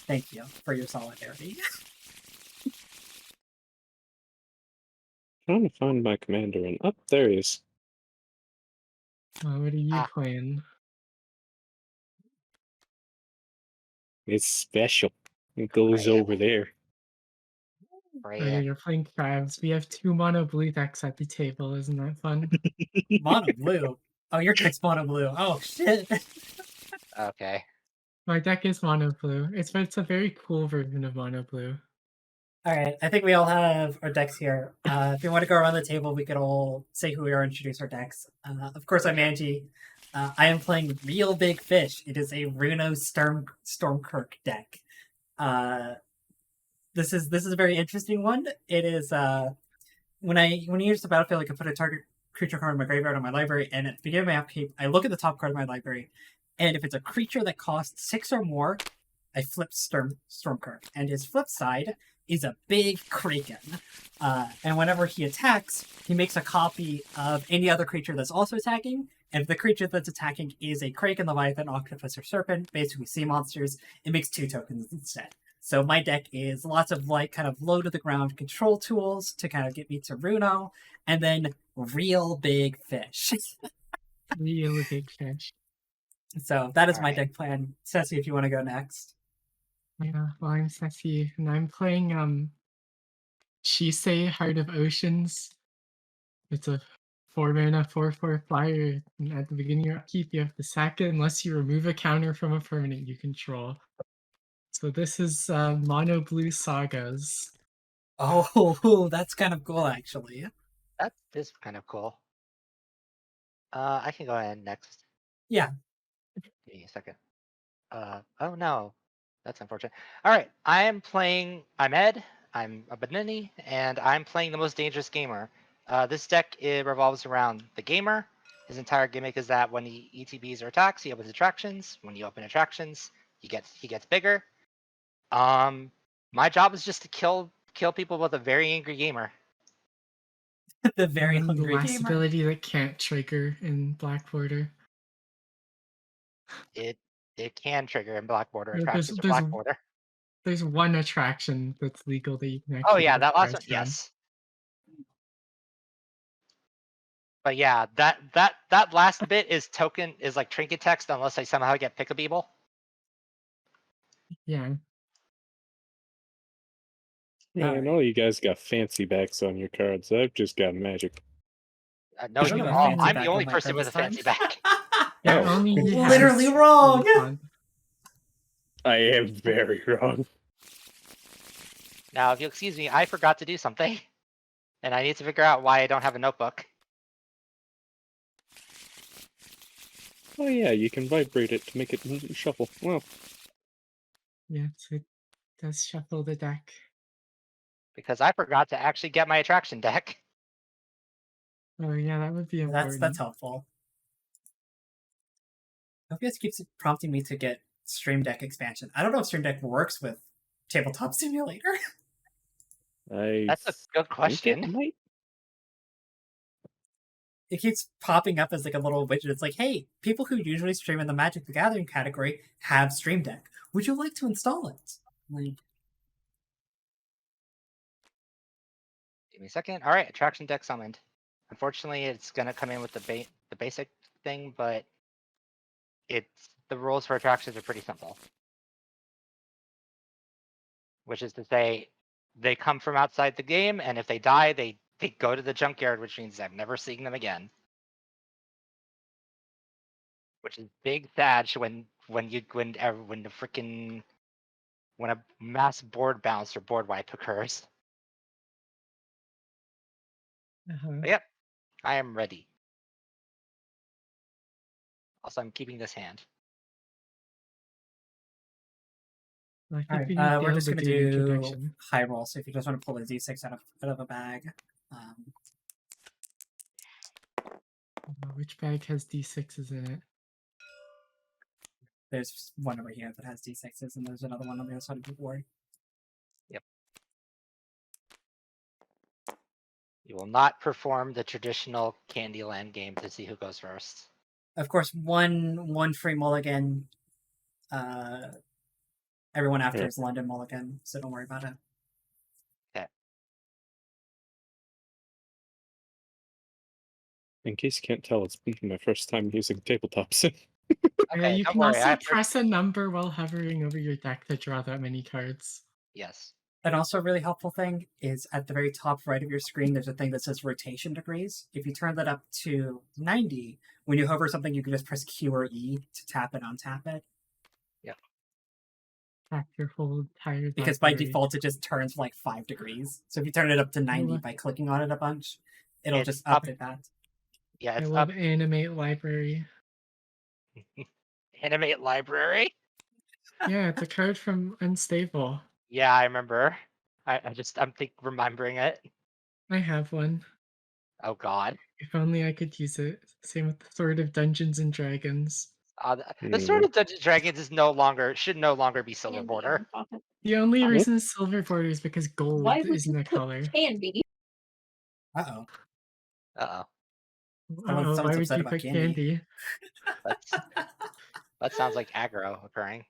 [SPEAKER 1] Thank you for your solidarity.
[SPEAKER 23] Trying to find my commander and up there he is.
[SPEAKER 22] What are you playing?
[SPEAKER 23] It's special. It goes over there.
[SPEAKER 22] Oh, yeah, you're playing crabs. We have 2 mono blue decks at the table. Isn't that fun?
[SPEAKER 1] Mono blue? Oh, your deck's mono blue. Oh, shit.
[SPEAKER 21] Okay.
[SPEAKER 22] My deck is mono blue. It's a very cool version of mono blue.
[SPEAKER 1] Alright, I think we all have our decks here. If you want to go around the table, we could all say who we are and introduce our decks. Of course, I'm Angie. I am playing Real Big Fish. It is a Runo Stormkirk deck. This is a very interesting one. It is when you use the battlefield, I can put a target creature card in my graveyard or my library, and at the beginning of my upkeep, I look at the top card of my library, and if it's a creature that costs 6 or more, I flip Stormkirk. And his flip side is a big Kraken. And whenever he attacks, he makes a copy of any other creature that's also attacking. And if the creature that's attacking is a Kraken, Leviathan, Octopus, or Serpent, basically sea monsters, it makes 2 tokens instead. So my deck is lots of like kind of low to the ground control tools to kind of get me to Runo, and then Real Big Fish.
[SPEAKER 22] Real Big Fish.
[SPEAKER 1] So that is my deck plan. Ceci, if you want to go next.
[SPEAKER 22] Yeah, well, I'm Ceci, and I'm playing Shisei, Heart of Oceans. It's a 4-mana 4/4 flyer, and at the beginning of your upkeep, you have to sack it unless you remove a counter from a permanent you control. So this is Mono Blue Sagas.
[SPEAKER 1] Oh, that's kind of cool, actually.
[SPEAKER 21] That is kind of cool. I can go ahead next.
[SPEAKER 1] Yeah.
[SPEAKER 21] Give me a second. Oh no. That's unfortunate. Alright, I'm Ed, I'm a Benini, and I'm playing the most dangerous gamer. This deck, it revolves around the gamer. His entire gimmick is that when he ETBs or attacks, he opens attractions. When you open attractions, he gets bigger. My job is just to kill people with a very angry gamer.
[SPEAKER 1] The very
[SPEAKER 22] the
[SPEAKER 1] hungry
[SPEAKER 22] last
[SPEAKER 1] gamer.
[SPEAKER 22] ability that can't trigger in Black Border.
[SPEAKER 21] It can trigger in Black Border
[SPEAKER 22] No,
[SPEAKER 21] attractions or Black Border.
[SPEAKER 22] There's one attraction that's legal that you can
[SPEAKER 21] Oh
[SPEAKER 22] actually
[SPEAKER 21] yeah,
[SPEAKER 22] get
[SPEAKER 21] that last one,
[SPEAKER 22] cards from.
[SPEAKER 21] yes. But yeah, that last bit is like trinket text unless I somehow get Pick-a-Beeble.
[SPEAKER 22] Yeah.
[SPEAKER 23] Man, all you guys got fancy backs on your cards. I've just got magic.
[SPEAKER 21] No,
[SPEAKER 1] I don't
[SPEAKER 21] you
[SPEAKER 1] have a
[SPEAKER 21] all.
[SPEAKER 1] fancy
[SPEAKER 21] I'm
[SPEAKER 1] back
[SPEAKER 21] the
[SPEAKER 1] on
[SPEAKER 21] only
[SPEAKER 1] my
[SPEAKER 21] person
[SPEAKER 1] card
[SPEAKER 21] with a
[SPEAKER 1] this time.
[SPEAKER 21] fancy back.
[SPEAKER 22] Yeah,
[SPEAKER 23] Oh.
[SPEAKER 22] only he has
[SPEAKER 1] Literally wrong.
[SPEAKER 22] Refund.
[SPEAKER 23] I am very wrong.
[SPEAKER 21] Now, if you'll excuse me, I forgot to do something, and I need to figure out why I don't have a notebook.
[SPEAKER 23] Oh yeah, you can vibrate it to make it shuffle. Well,
[SPEAKER 22] Yeah, so it does shuffle the deck.
[SPEAKER 21] Because I forgot to actually get my attraction deck.
[SPEAKER 22] Oh yeah, that would be important.
[SPEAKER 1] That's helpful. OBS keeps prompting me to get Stream Deck expansion. I don't know if Stream Deck works with Tabletop Simulator.
[SPEAKER 21] That's a good question.
[SPEAKER 23] It might.
[SPEAKER 1] It keeps popping up as like a little widget. It's like, hey, people who usually stream in the Magic the Gathering category have Stream Deck. Would you like to install it? Like,
[SPEAKER 21] Give me a second. All right, attraction deck summoned. Unfortunately, it's gonna come in with the basic thing, but the rules for attractions are pretty simple. Which is to say, they come from outside the game, and if they die, they go to the junkyard, which means I'm never seeing them again. Which is big sad when a mass board bounce or board wipe occurs. But yep, I am ready. Also, I'm keeping this hand.
[SPEAKER 22] I think
[SPEAKER 1] alright,
[SPEAKER 22] we need
[SPEAKER 1] we're just
[SPEAKER 22] to
[SPEAKER 1] gonna
[SPEAKER 22] do an
[SPEAKER 1] do
[SPEAKER 22] introduction.
[SPEAKER 1] high roll. So if you just want to pull a d6 out of a bag,
[SPEAKER 22] Which bag has D6s in it?
[SPEAKER 1] there's one over here that has d6s, and there's another one on the other side of the board.
[SPEAKER 21] Yep. You will not perform the traditional Candyland game to see who goes first.
[SPEAKER 1] Of course, one free mulligan. Everyone after is London mulligan, so don't worry about it.
[SPEAKER 21] Okay.
[SPEAKER 23] In case you can't tell, it's my first time using tabletops.
[SPEAKER 22] Yeah, you can also press a number while hovering over your deck to draw that many cards.
[SPEAKER 21] Yes.
[SPEAKER 1] And also a really helpful thing is at the very top right of your screen, there's a thing that says rotation degrees. If you turn that up to 90, when you hover something, you can just press Q or E to tap it, untap it.
[SPEAKER 21] Yep.
[SPEAKER 22] Tap your whole entire
[SPEAKER 1] Because by
[SPEAKER 22] library.
[SPEAKER 1] default, it just turns like 5 degrees. So if you turn it up to 90 by clicking on it a bunch, it'll
[SPEAKER 21] It's
[SPEAKER 1] just update that.
[SPEAKER 21] Yeah,
[SPEAKER 22] I
[SPEAKER 21] it's
[SPEAKER 22] love
[SPEAKER 21] up.
[SPEAKER 22] Animate Library.
[SPEAKER 21] Animate Library?
[SPEAKER 22] Yeah, it's a card from Unstable.
[SPEAKER 21] Yeah, I remember. I'm remembering it.
[SPEAKER 22] I have one.
[SPEAKER 21] Oh god.
[SPEAKER 22] If only I could use it. Same with the Sword of Dungeons and Dragons.
[SPEAKER 21] The Sword of Dungeons and Dragons should no longer be silver border.
[SPEAKER 22] The only reason it's silver border is because gold isn't a color.
[SPEAKER 4] Candy.
[SPEAKER 1] Uh-oh.
[SPEAKER 21] Uh-oh.
[SPEAKER 1] Someone's
[SPEAKER 22] Why would
[SPEAKER 1] upset
[SPEAKER 22] you
[SPEAKER 1] about
[SPEAKER 22] pick
[SPEAKER 1] candy.
[SPEAKER 21] That sounds like aggro occurring.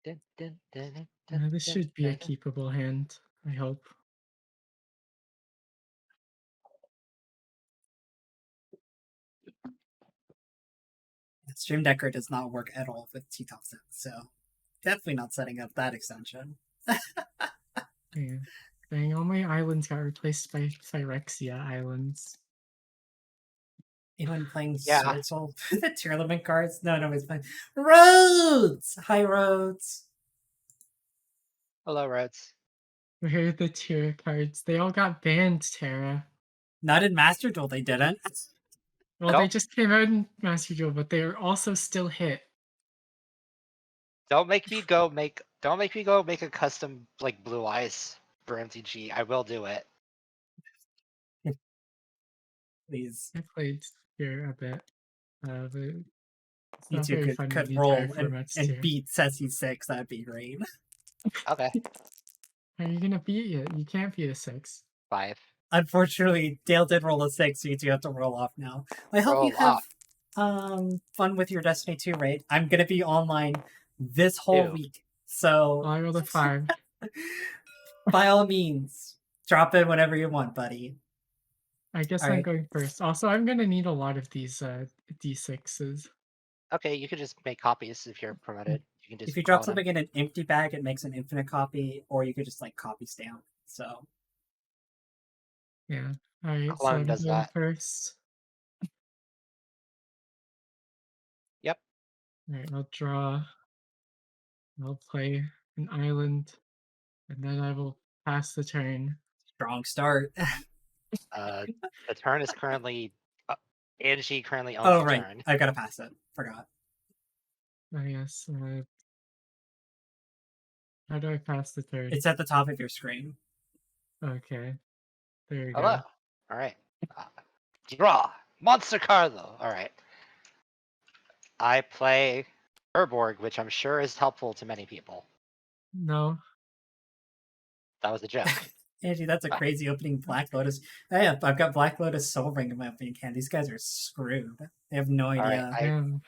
[SPEAKER 22] This should be a keepable hand, I hope.
[SPEAKER 1] Stream Decker does not work at all with T-Top sets, so definitely not setting up that extension.
[SPEAKER 22] Yeah. Dang, all my islands got replaced by Phyrexia islands.
[SPEAKER 1] Anyone playing Sword Soul? The tier limit cards? No, nobody's playing. Rhodes! Hi, Rhodes.
[SPEAKER 21] Hello, Rhodes.
[SPEAKER 22] Where are the tier cards? They all got banned, Tara.
[SPEAKER 1] Not in Master Duel, they didn't.
[SPEAKER 22] Well, they just came out in Master Duel, but they are also still hit.
[SPEAKER 21] Don't make me go make a custom like blue eyes for MTG. I will do it.
[SPEAKER 1] Please.
[SPEAKER 22] I played here a bit, but it's
[SPEAKER 1] You
[SPEAKER 22] not
[SPEAKER 1] two
[SPEAKER 22] very fun in
[SPEAKER 1] could
[SPEAKER 22] the
[SPEAKER 1] roll
[SPEAKER 22] entire formats
[SPEAKER 1] and
[SPEAKER 22] too.
[SPEAKER 1] beat Ceci 6, that'd be great.
[SPEAKER 21] Okay.
[SPEAKER 22] How are you gonna beat it? You can't beat a 6.
[SPEAKER 21] 5.
[SPEAKER 1] Unfortunately, Dale did roll a 6, so you two have to roll off now. I hope you
[SPEAKER 21] Roll
[SPEAKER 1] have
[SPEAKER 21] off.
[SPEAKER 1] fun with your Destiny 2 raid. I'm gonna be online this whole
[SPEAKER 21] 2.
[SPEAKER 1] week, so
[SPEAKER 22] Well, I rolled a 5.
[SPEAKER 1] by all means, drop in whenever you want, buddy.
[SPEAKER 22] I guess
[SPEAKER 1] All
[SPEAKER 22] I'm
[SPEAKER 1] right.
[SPEAKER 22] going first. Also, I'm gonna need a lot of these D6s.
[SPEAKER 21] Okay, you can just make copies if you're promoted. You can just
[SPEAKER 1] If you drop
[SPEAKER 21] clone 'em.
[SPEAKER 1] something in an empty bag, it makes an infinite copy, or you could just like copy stamp. So
[SPEAKER 22] Yeah. Alright, so
[SPEAKER 21] Clone
[SPEAKER 22] I'm
[SPEAKER 21] does
[SPEAKER 22] going
[SPEAKER 21] that.
[SPEAKER 22] first.
[SPEAKER 21] Yep.
[SPEAKER 22] Alright, I'll draw. I'll play an island, and then I will pass the turn.
[SPEAKER 1] strong start.
[SPEAKER 21] The turn is currently Angie currently owns
[SPEAKER 1] Oh
[SPEAKER 21] the
[SPEAKER 1] right,
[SPEAKER 21] turn.
[SPEAKER 1] I gotta pass it. Forgot.
[SPEAKER 22] Oh yes. How do I pass the turn?
[SPEAKER 1] It's at the top of your screen.
[SPEAKER 22] Okay. There you
[SPEAKER 21] Hello.
[SPEAKER 22] go.
[SPEAKER 21] All right. Draw monster card though. All right. I play Urborg, which I'm sure is helpful to many people.
[SPEAKER 22] No.
[SPEAKER 21] That was a joke.
[SPEAKER 1] Angie, that's a crazy opening Black Lotus. Hey, I've got Black Lotus Soul Ring in my opening hand. These guys are screwed. They have no idea.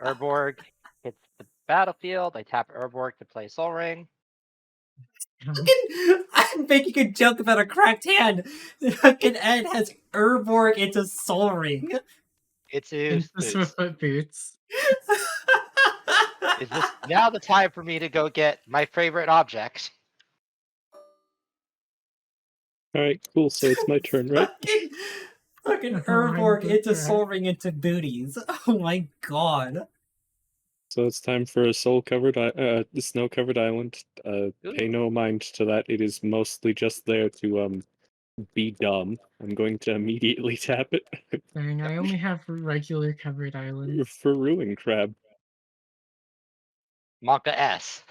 [SPEAKER 21] Urborg hits the battlefield. I tap Urborg to play Soul Ring.
[SPEAKER 1] I'm making a joke about a cracked hand. Fucking Ed has Urborg into Soul Ring.
[SPEAKER 21] It's
[SPEAKER 22] Into Swiftfoot Boots.
[SPEAKER 21] Is this now the time for me to go get my favorite object?
[SPEAKER 23] Alright, cool, so it's my turn, right?
[SPEAKER 1] Fucking Urborg into Soul Ring into booties. Oh my god.
[SPEAKER 23] So it's time for a snow-covered island. Pay no mind to that. It is mostly just there to be dumb. I'm going to immediately tap it.
[SPEAKER 22] Dang, I only have regular covered islands.
[SPEAKER 23] For Ruin Crab.
[SPEAKER 21] Monka S.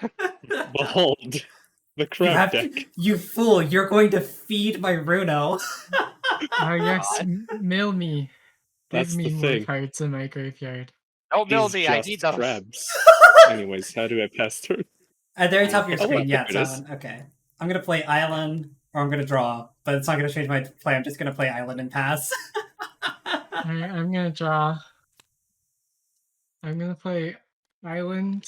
[SPEAKER 23] Behold, the crab deck.
[SPEAKER 1] You fool, you're going to feed my Runo.
[SPEAKER 22] Yes, mail me. Give
[SPEAKER 23] That's
[SPEAKER 22] me
[SPEAKER 23] the
[SPEAKER 22] more
[SPEAKER 23] thing.
[SPEAKER 22] cards in my graveyard.
[SPEAKER 21] Don't mill
[SPEAKER 23] Is
[SPEAKER 21] me, I
[SPEAKER 23] just
[SPEAKER 21] need those.
[SPEAKER 23] crabs. Anyways, how do I pass turn?
[SPEAKER 1] At the very top of your
[SPEAKER 23] Oh,
[SPEAKER 1] screen, yeah,
[SPEAKER 23] there it
[SPEAKER 1] it's
[SPEAKER 23] is.
[SPEAKER 1] that one. Okay. I'm gonna play Island, or I'm gonna draw, but it's not gonna change my play. I'm just gonna play Island and pass.
[SPEAKER 22] Alright, I'm gonna draw. I'm gonna play Island.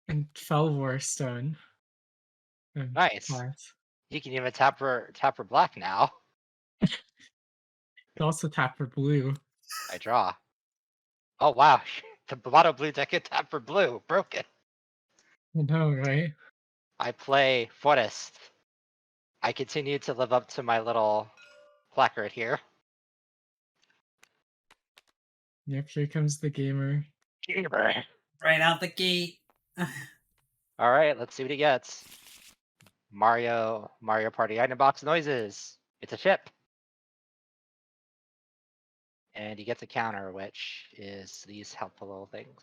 [SPEAKER 22] And Felwar Stone. And
[SPEAKER 21] Nice.
[SPEAKER 22] pass.
[SPEAKER 21] You can even tap for black now.
[SPEAKER 22] You also tap for blue.
[SPEAKER 21] I draw. Oh wow, the bottom blue deck can tap for blue. Broken.
[SPEAKER 22] I know, right?
[SPEAKER 21] I play Forest. I continue to live up to my little placard here.
[SPEAKER 22] Yep, here comes the gamer.
[SPEAKER 21] Gamer.
[SPEAKER 1] Right out the gate.
[SPEAKER 21] All right, let's see what he gets. Mario Party item box noises. It's a chip. And he gets a counter, which is these helpful little things.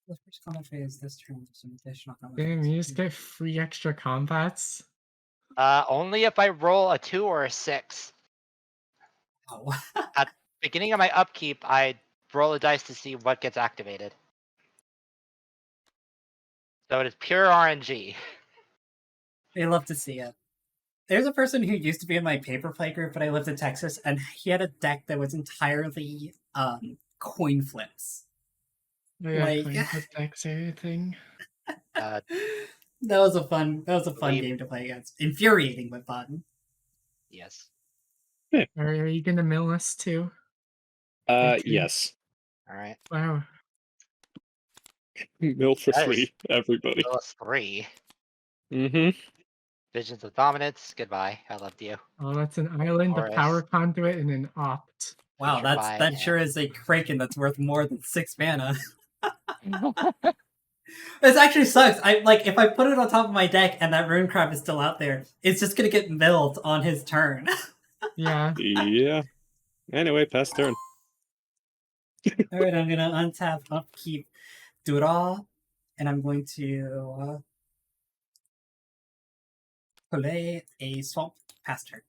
[SPEAKER 1] The first combat phase this turn, some additional combat
[SPEAKER 22] Damn,
[SPEAKER 1] phase.
[SPEAKER 22] you just get free extra combats?
[SPEAKER 21] Only if I roll a 2 or a 6.
[SPEAKER 1] Oh.
[SPEAKER 21] At the beginning of my upkeep, I roll a dice to see what gets activated. So it is pure RNG.
[SPEAKER 1] They love to see it. There's a person who used to be in my paper play group, but I lived in Texas, and he had a deck that was entirely coin flips.
[SPEAKER 22] Oh, yeah,
[SPEAKER 1] Like-
[SPEAKER 22] playing with decks or anything.
[SPEAKER 1] That was a fun game to play against. Infuriating but fun.
[SPEAKER 21] Yes.
[SPEAKER 22] Are you gonna mill us too?
[SPEAKER 23] Yes.
[SPEAKER 21] All right.
[SPEAKER 22] Wow.
[SPEAKER 23] Mill for
[SPEAKER 21] That is-
[SPEAKER 23] free, everybody.
[SPEAKER 21] Plus 3.
[SPEAKER 23] Mm-hmm.
[SPEAKER 21] Visions of Dominance. Goodbye. I loved you.
[SPEAKER 22] Oh, that's an island, a
[SPEAKER 21] Forest.
[SPEAKER 22] power conduit, and an opt.
[SPEAKER 1] Wow,
[SPEAKER 21] Petrified
[SPEAKER 1] that sure is a Kraken that's worth more than 6 mana. This actually sucks. If I put it on top of my deck and that Rune Crab is still out there, it's just gonna get milled on his turn.
[SPEAKER 22] Yeah.
[SPEAKER 23] Yeah. Anyway, pass turn.
[SPEAKER 1] Alright, I'm gonna untap upkeep Dura, and I'm going to play a swamp past her.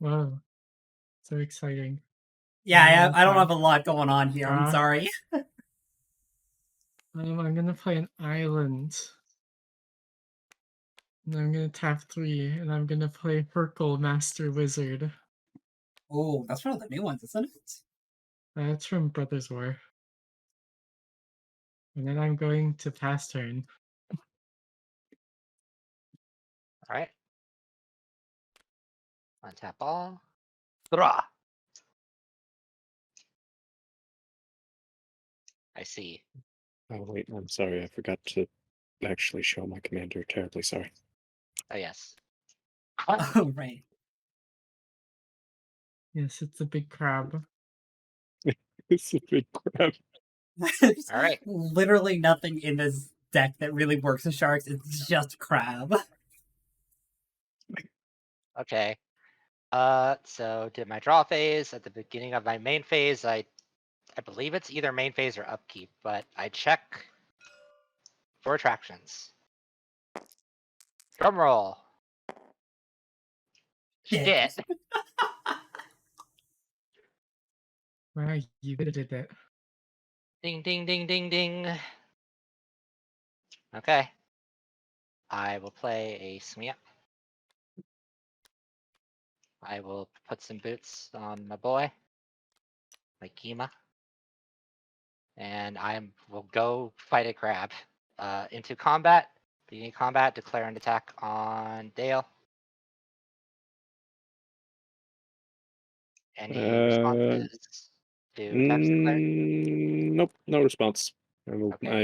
[SPEAKER 22] Wow. So exciting.
[SPEAKER 1] Yeah, I don't have a lot going on here, I'm sorry.
[SPEAKER 22] I'm gonna play an island. And I'm gonna tap 3, and I'm gonna play Hercule Master Wizard.
[SPEAKER 1] Oh, that's one of the new ones, isn't it?
[SPEAKER 22] That's from Brothers War. And then I'm going to pass turn.
[SPEAKER 21] Alright. Untap all. Draw. I see.
[SPEAKER 23] Oh wait, I'm sorry, I forgot to actually show my commander. Terribly sorry.
[SPEAKER 21] Oh yes.
[SPEAKER 1] Oh, right.
[SPEAKER 22] Yes, it's a big crab.
[SPEAKER 23] It's a big crab.
[SPEAKER 1] There's
[SPEAKER 21] Alright.
[SPEAKER 1] literally nothing in this deck that really works with sharks, it's just crab.
[SPEAKER 21] Okay. So did my draw phase at the beginning of my main phase. I believe it's either main phase or upkeep, but I check for attractions. Drum roll. Shit.
[SPEAKER 22] Wow, you did it.
[SPEAKER 21] Ding ding ding ding ding. Okay. I will play a Smia. I will put some boots on my boy, my Kima. And I will go fight a crab. Into combat. Beginning combat, declare an attack on Dale. Any responses to attacks declared?
[SPEAKER 23] Nope, no response. I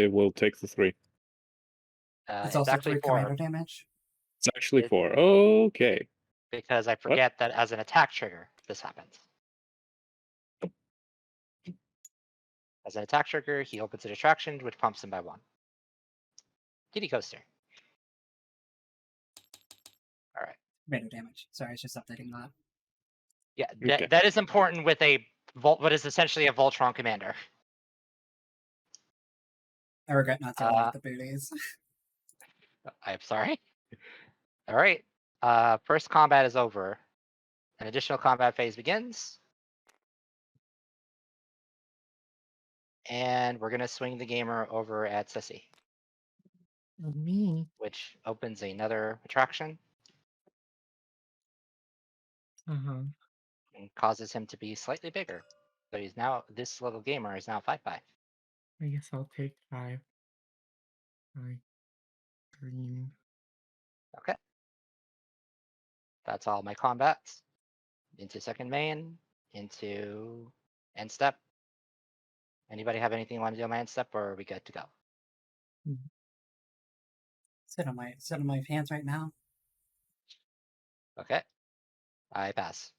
[SPEAKER 23] will take the 3.
[SPEAKER 1] It's
[SPEAKER 21] It's
[SPEAKER 1] also
[SPEAKER 21] actually
[SPEAKER 1] 3
[SPEAKER 21] 4.
[SPEAKER 1] commander damage.
[SPEAKER 23] It's actually 4. Okay.
[SPEAKER 21] Because I forget that as an attack trigger, this happens. As an attack trigger, he opens a distraction, which pumps him by 1. Kitty coaster. Alright.
[SPEAKER 1] Commander damage. Sorry, it's just updating that.
[SPEAKER 21] Yeah,
[SPEAKER 23] Okay.
[SPEAKER 21] that is important with a what is essentially a Voltron commander.
[SPEAKER 1] I regret not telling you the booties.
[SPEAKER 21] I'm sorry. Alright. First combat is over. An additional combat phase begins. And we're gonna swing the gamer over at Sissy.
[SPEAKER 22] Me?
[SPEAKER 21] Which opens another attraction.
[SPEAKER 22] Uh-huh.
[SPEAKER 21] And causes him to be slightly bigger. So he's now, this little gamer is now 5/5.
[SPEAKER 22] I guess I'll take 5. Green.
[SPEAKER 21] Okay. That's all my combats. Into second main, into end step. Anybody have anything you want to do on my end step, or are we good to go?
[SPEAKER 1] Sit on my hands right now.
[SPEAKER 21] Okay. I pass.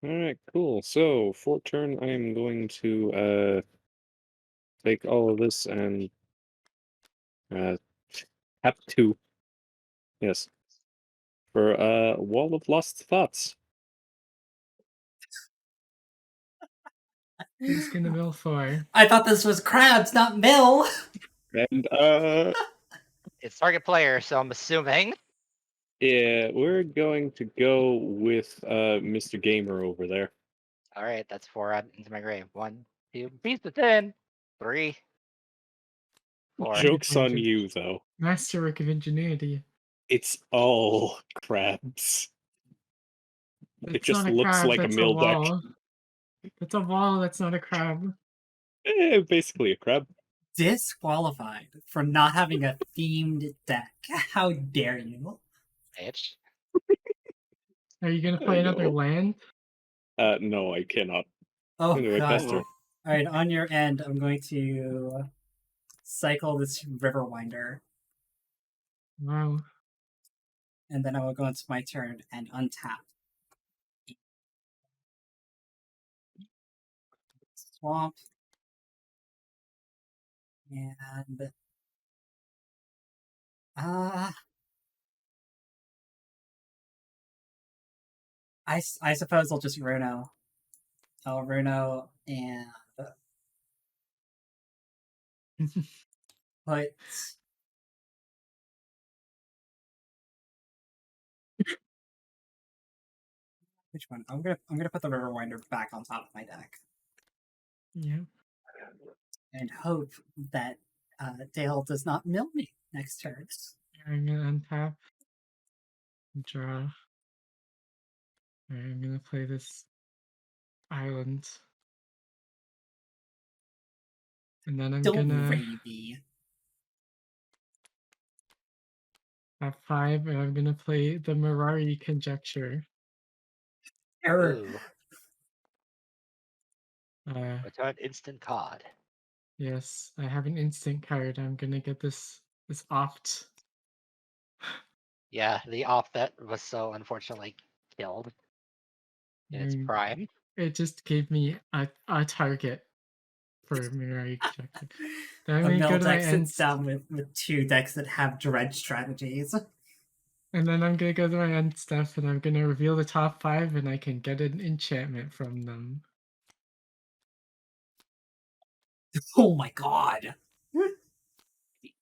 [SPEAKER 23] Alright, cool. So, for turn, I am going to take all of this and have 2. Yes. For Wall of Lost Thoughts.
[SPEAKER 22] Who's gonna mill for?
[SPEAKER 1] I thought this was crabs, not mill!
[SPEAKER 23] And
[SPEAKER 21] It's target player, so I'm assuming.
[SPEAKER 23] yeah, we're going to go with Mr. Gamer over there.
[SPEAKER 21] Alright, that's 4 into my grave. 1, 2, beast of 10, 3, 4.
[SPEAKER 23] Joke's on you, though.
[SPEAKER 22] Masterwork of ingenuity.
[SPEAKER 23] It's all crabs. It
[SPEAKER 22] That's
[SPEAKER 23] just
[SPEAKER 22] not a
[SPEAKER 23] looks
[SPEAKER 22] crab,
[SPEAKER 23] like a
[SPEAKER 22] that's a
[SPEAKER 23] mill deck.
[SPEAKER 22] wall. That's a wall, that's not a crab.
[SPEAKER 23] Basically a crab.
[SPEAKER 1] Disqualified for not having a themed deck. How dare you?
[SPEAKER 21] Bitch.
[SPEAKER 22] Are you gonna play another land?
[SPEAKER 23] No, I cannot.
[SPEAKER 1] Oh
[SPEAKER 23] Anyway,
[SPEAKER 1] god.
[SPEAKER 23] pass turn.
[SPEAKER 1] Alright, on your end, I'm going to cycle this Riverwinder.
[SPEAKER 22] Wow.
[SPEAKER 1] And then I will go into my turn and untap. Swamp. And I suppose I'll just Runo. I'll Runo and put which one? I'm gonna put the Riverwinder back on top of my deck.
[SPEAKER 22] Yeah.
[SPEAKER 1] And hope that Dale does not mill me next turn.
[SPEAKER 22] I'm gonna untap. Draw. Alright, I'm gonna play this island. And then I'm
[SPEAKER 1] Don't
[SPEAKER 22] gonna
[SPEAKER 1] Ravy.
[SPEAKER 22] have 5, and I'm gonna play the Mirari Conjecture.
[SPEAKER 1] Error.
[SPEAKER 21] Ooh.
[SPEAKER 22] Uh,
[SPEAKER 21] What's an instant card?
[SPEAKER 22] yes, I have an instant card. I'm gonna get this opt.
[SPEAKER 21] Yeah, the off that was so unfortunately killed in its prime.
[SPEAKER 22] It just gave me a target for Mirari Conjecture. Then I'm
[SPEAKER 1] A
[SPEAKER 22] gonna
[SPEAKER 1] mill
[SPEAKER 22] go to my
[SPEAKER 1] deck
[SPEAKER 22] end.
[SPEAKER 1] sits down with 2 decks that have dread strategies.
[SPEAKER 22] And then I'm gonna go to my end stuff, and I'm gonna reveal the top 5, and I can get an enchantment from them.
[SPEAKER 1] Oh my god.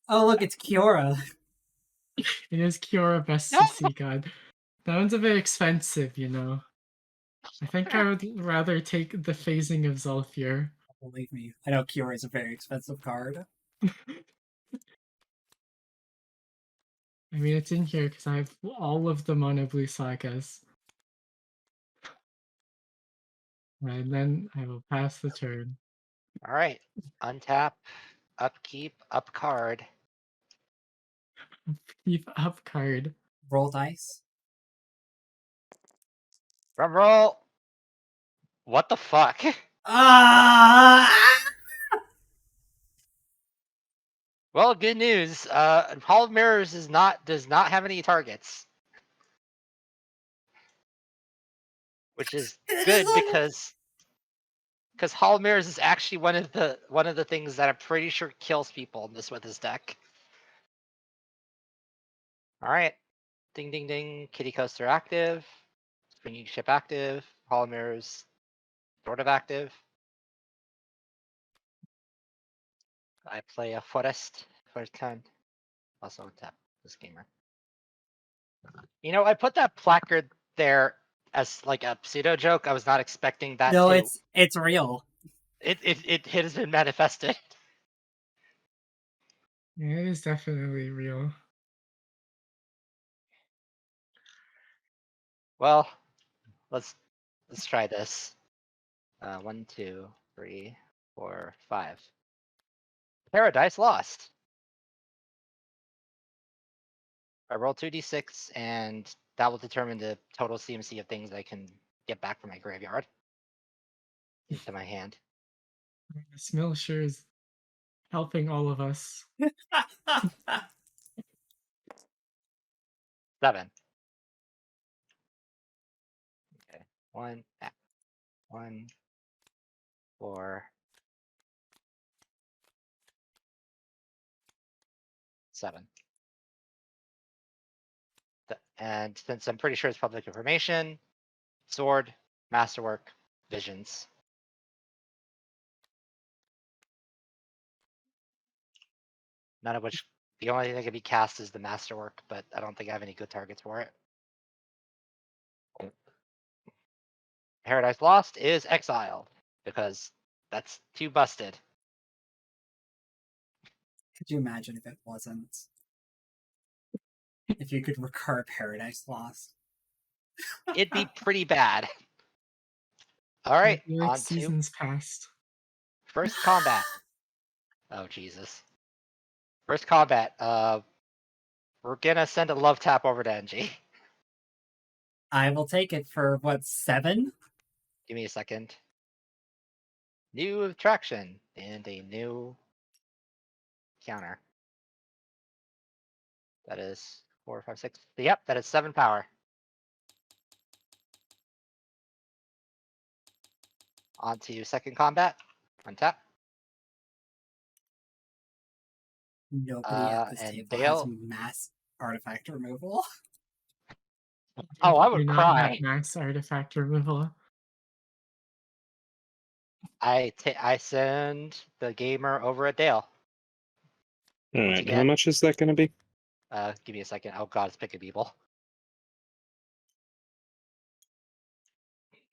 [SPEAKER 1] Oh look, it's Kiora.
[SPEAKER 22] It is Kiora Best to See God. That one's a bit expensive, you know. I think I would rather take the phasing of Zolfir.
[SPEAKER 1] Believe me, I know Kiora is a very expensive card.
[SPEAKER 22] I mean, it's in here because I have all of the Mono Blue Sagas. And then I will pass the turn.
[SPEAKER 21] All right, untap, upkeep, up card.
[SPEAKER 22] Keep up card.
[SPEAKER 1] Roll dice.
[SPEAKER 21] Drum roll. What the fuck? Well, good news. Hall of Mirrors does not have any targets, which is good because Hall of Mirrors is actually one of the things that I'm pretty sure kills people in this with his deck. All right, ding ding ding. Kitty Coaster active, Springing Ship active, Hall of Mirrors sort of active. I play a Forest for turn. Also tap this gamer. You know, I put that placard there as like a pseudo joke. I was not expecting that
[SPEAKER 1] No,
[SPEAKER 21] to.
[SPEAKER 1] it's real.
[SPEAKER 21] It has been manifested.
[SPEAKER 22] Yeah, it is definitely real.
[SPEAKER 21] Well, let's try this. 1, 2, 3, 4, 5. Paradise Lost. I roll 2d6, and that will determine the total CMC of things I can get back from my graveyard into my hand.
[SPEAKER 22] This mill sure is helping all of us.
[SPEAKER 21] 7. Okay. 1, 1, 4, 7. And since I'm pretty sure it's public information, Sword, Masterwork, Visions. None of which, the only thing that can be cast is the Masterwork, but I don't think I have any good targets for it. Paradise Lost is exiled, because that's too busted.
[SPEAKER 1] Could you imagine if it wasn't? If you could recur Paradise Lost.
[SPEAKER 21] It'd be pretty bad. All right,
[SPEAKER 22] Like
[SPEAKER 21] on
[SPEAKER 22] seasons
[SPEAKER 21] to
[SPEAKER 22] past.
[SPEAKER 21] first combat. Oh, Jesus. First combat. We're gonna send a love tap over to Angie.
[SPEAKER 1] I will take it for, what, 7?
[SPEAKER 21] Give me a second. New attraction and a new counter. That is 4, 5, 6. Yep, that is 7 power. On to second combat. Untap.
[SPEAKER 1] Nobody at this
[SPEAKER 21] and
[SPEAKER 1] table has
[SPEAKER 21] Dale.
[SPEAKER 1] mass artifact removal.
[SPEAKER 21] Oh, I would
[SPEAKER 22] Do not
[SPEAKER 21] cry.
[SPEAKER 22] have max artifact removal.
[SPEAKER 21] I send the gamer over at Dale.
[SPEAKER 23] Alright, how
[SPEAKER 21] again.
[SPEAKER 23] much is that gonna be?
[SPEAKER 21] Give me a second. Oh god, it's pick a people.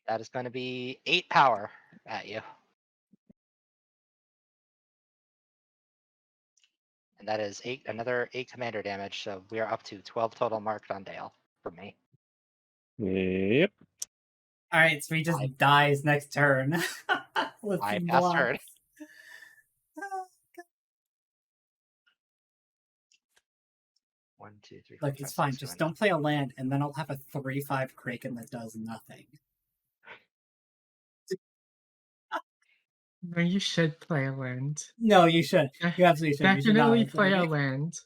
[SPEAKER 21] That is going to be 8 power at you. And that is another 8 commander damage, so we are up to 12 total marked on Dale for me.
[SPEAKER 23] Yep.
[SPEAKER 1] Alright, so he just dies next turn. With
[SPEAKER 21] I
[SPEAKER 1] some
[SPEAKER 21] pass
[SPEAKER 1] blocks.
[SPEAKER 21] turn. One, two, three, four,
[SPEAKER 1] Look, it's
[SPEAKER 21] five,
[SPEAKER 1] fine.
[SPEAKER 21] six,
[SPEAKER 1] Just
[SPEAKER 21] seven,
[SPEAKER 1] don't play a land, and then I'll have a 3/5 Kraken that does nothing.
[SPEAKER 22] No, you should play a land.
[SPEAKER 1] No, you should. You absolutely should. You should not
[SPEAKER 22] Definitely
[SPEAKER 1] listen to
[SPEAKER 22] play a
[SPEAKER 1] me.
[SPEAKER 22] land.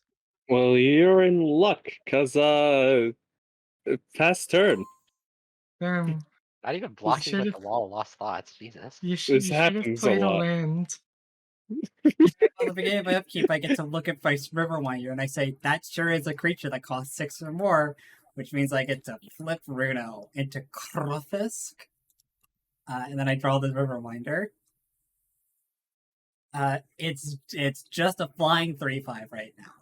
[SPEAKER 23] Well, you're in luck, cause fast turn.
[SPEAKER 21] Not even blocking with the wall of lost thoughts. Jesus.
[SPEAKER 22] You
[SPEAKER 23] This
[SPEAKER 22] should have
[SPEAKER 23] happens a
[SPEAKER 22] played a
[SPEAKER 23] lot.
[SPEAKER 22] land.
[SPEAKER 1] At the beginning of my upkeep, I get to look at my Riverwinder, and I say, that sure is a creature that costs 6 or more, which means I get to flip Runo into Krufisk. And then I draw the Riverwinder. It's just a flying 3/5 right now.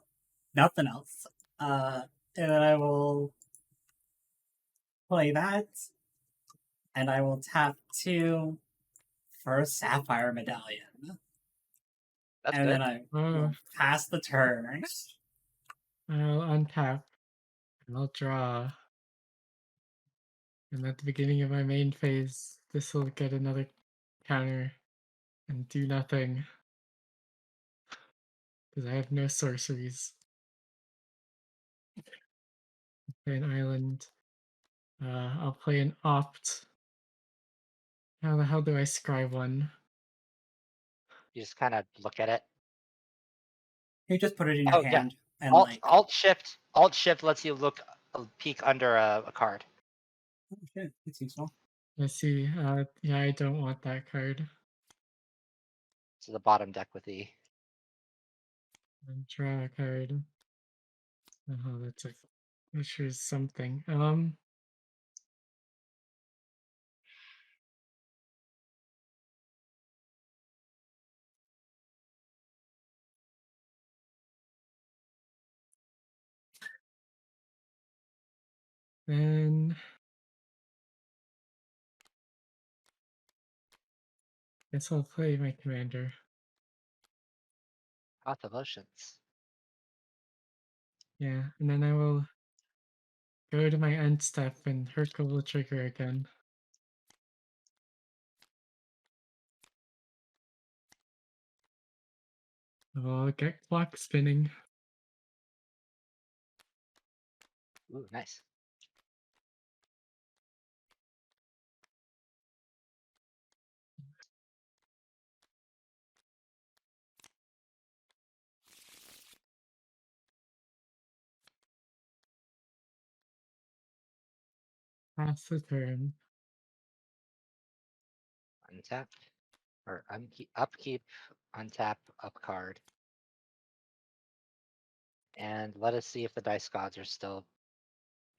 [SPEAKER 1] Nothing else. And then I will play that. And I will tap 2 for a Sapphire Medallion.
[SPEAKER 21] That's
[SPEAKER 1] and
[SPEAKER 21] good.
[SPEAKER 1] then I will pass the turn.
[SPEAKER 22] I'll untap. And I'll draw. And at the beginning of my main phase, this will get another counter and do nothing. Because I have no sorceries. Play an island. I'll play an opt. How the hell do I scry one?
[SPEAKER 21] You just kind of look at it.
[SPEAKER 1] You just put it in your hand and
[SPEAKER 21] Alt,
[SPEAKER 1] like.
[SPEAKER 21] Alt Shift lets you look peek under a card.
[SPEAKER 1] Oh shit, that's useful.
[SPEAKER 22] Let's see. Yeah, I don't want that card.
[SPEAKER 21] To the bottom deck with E.
[SPEAKER 22] And draw a card. Oh, that's a. That sure is something. Then guess I'll play my commander.
[SPEAKER 21] Path of Oceans.
[SPEAKER 22] Yeah, and then I will go to my end step and Hercule will trigger again. I'll get clock spinning.
[SPEAKER 21] Ooh, nice.
[SPEAKER 22] Pass the turn.
[SPEAKER 21] Untap. Or upkeep, untap, up card. And let us see if the dice gods are still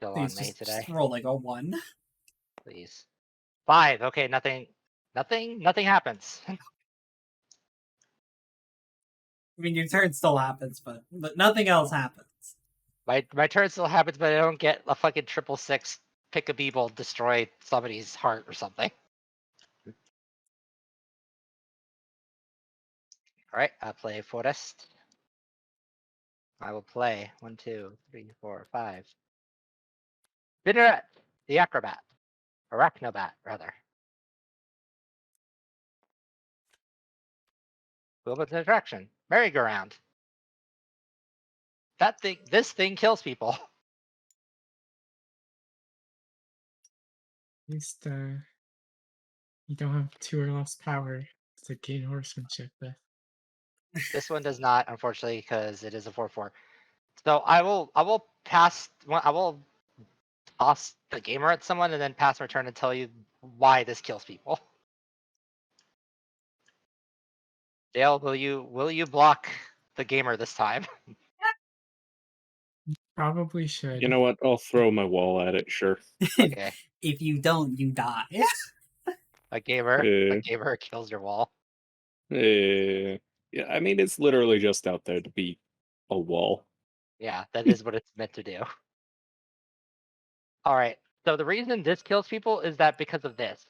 [SPEAKER 1] Please
[SPEAKER 21] on me today.
[SPEAKER 1] just roll like a 1.
[SPEAKER 21] Please. 5. Okay, nothing happens.
[SPEAKER 1] I mean, your turn still happens, but nothing else happens.
[SPEAKER 21] My turn still happens, but I don't get a fucking 6/6 pick a beeble, destroy somebody's heart or something. Alright, I'll play Forest. I will play 1, 2, 3, 4, 5. Spinneret, the Acrobat. Arachnobat, rather. Movement attraction. Merry-go-round. This thing kills people.
[SPEAKER 22] At least you don't have 2 or less power to gain horsemanship with.
[SPEAKER 21] This one does not, unfortunately, because it is a 4/4. So I will pass. I will toss the gamer at someone and then pass my turn and tell you why this kills people. Dale, will you block the gamer this time?
[SPEAKER 22] Probably should.
[SPEAKER 23] You know what? I'll throw my wall at it, sure.
[SPEAKER 21] Okay.
[SPEAKER 1] If you don't, you die.
[SPEAKER 21] A gamer
[SPEAKER 23] Eh.
[SPEAKER 21] kills your wall.
[SPEAKER 23] Yeah, I mean, it's literally just out there to be a wall.
[SPEAKER 21] Yeah, that is what it's meant to do. Alright, so the reason this kills people is that because of this.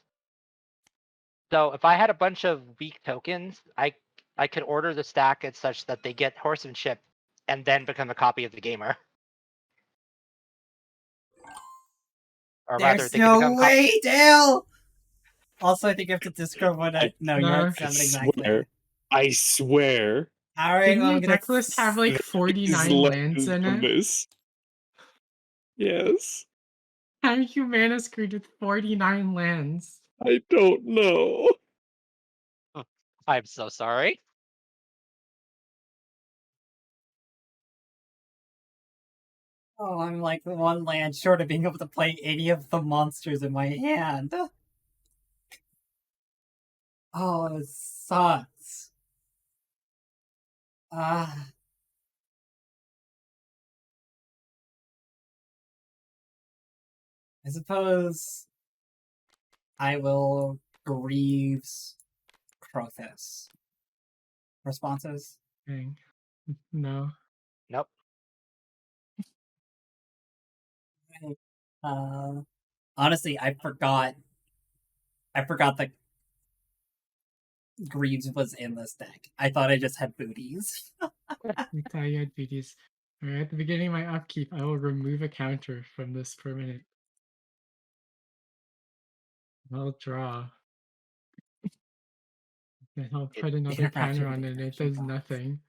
[SPEAKER 21] So if I had a bunch of weak tokens, I could order the stack as such that they get horsemanship and then become a copy of the gamer. Or rather,
[SPEAKER 1] There's
[SPEAKER 21] they can become
[SPEAKER 1] no way, Dale! Also, I think you have to discard one. No, you're at 7 exactly.
[SPEAKER 23] I swear.
[SPEAKER 1] Alright,
[SPEAKER 22] Didn't
[SPEAKER 1] well,
[SPEAKER 22] your
[SPEAKER 1] I'm gonna...
[SPEAKER 22] deck list have like 49 lands in it?
[SPEAKER 23] This. Yes.
[SPEAKER 22] How are you mana screwed with 49 lands?
[SPEAKER 23] I don't know.
[SPEAKER 21] I'm so sorry.
[SPEAKER 1] Oh, I'm like one land short of being able to play any of the monsters in my hand. Oh, it sucks. I suppose I will Greaves Crothus. Responses?
[SPEAKER 22] Dang. No.
[SPEAKER 21] Nope.
[SPEAKER 1] Honestly, I forgot that Greaves was in this deck. I thought I just had booties.
[SPEAKER 22] You thought you had booties. Alright, at the beginning of my upkeep, I will remove a counter from this permanent. I'll draw. And I'll put another counter on it, and it does nothing.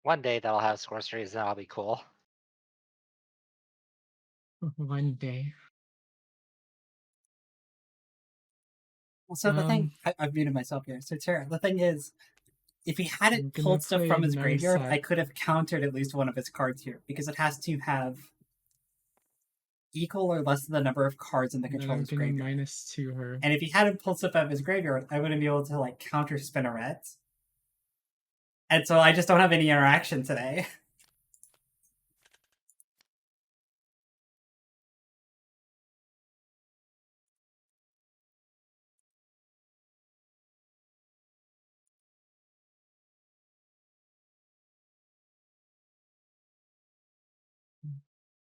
[SPEAKER 21] One day that'll have sorceries and that'll be cool.
[SPEAKER 22] One day.
[SPEAKER 1] So the thing, I've muted myself here. So Tara, the thing is, if he hadn't pulled stuff from his graveyard, I could have countered at least one of his cards here, because it has to have equal or less than the number of cards in the controller's graveyard.
[SPEAKER 22] -2 her.
[SPEAKER 1] And if he hadn't pulled stuff out of his graveyard, I wouldn't be able to like counter Spinnerets. And so I just don't have any interaction today.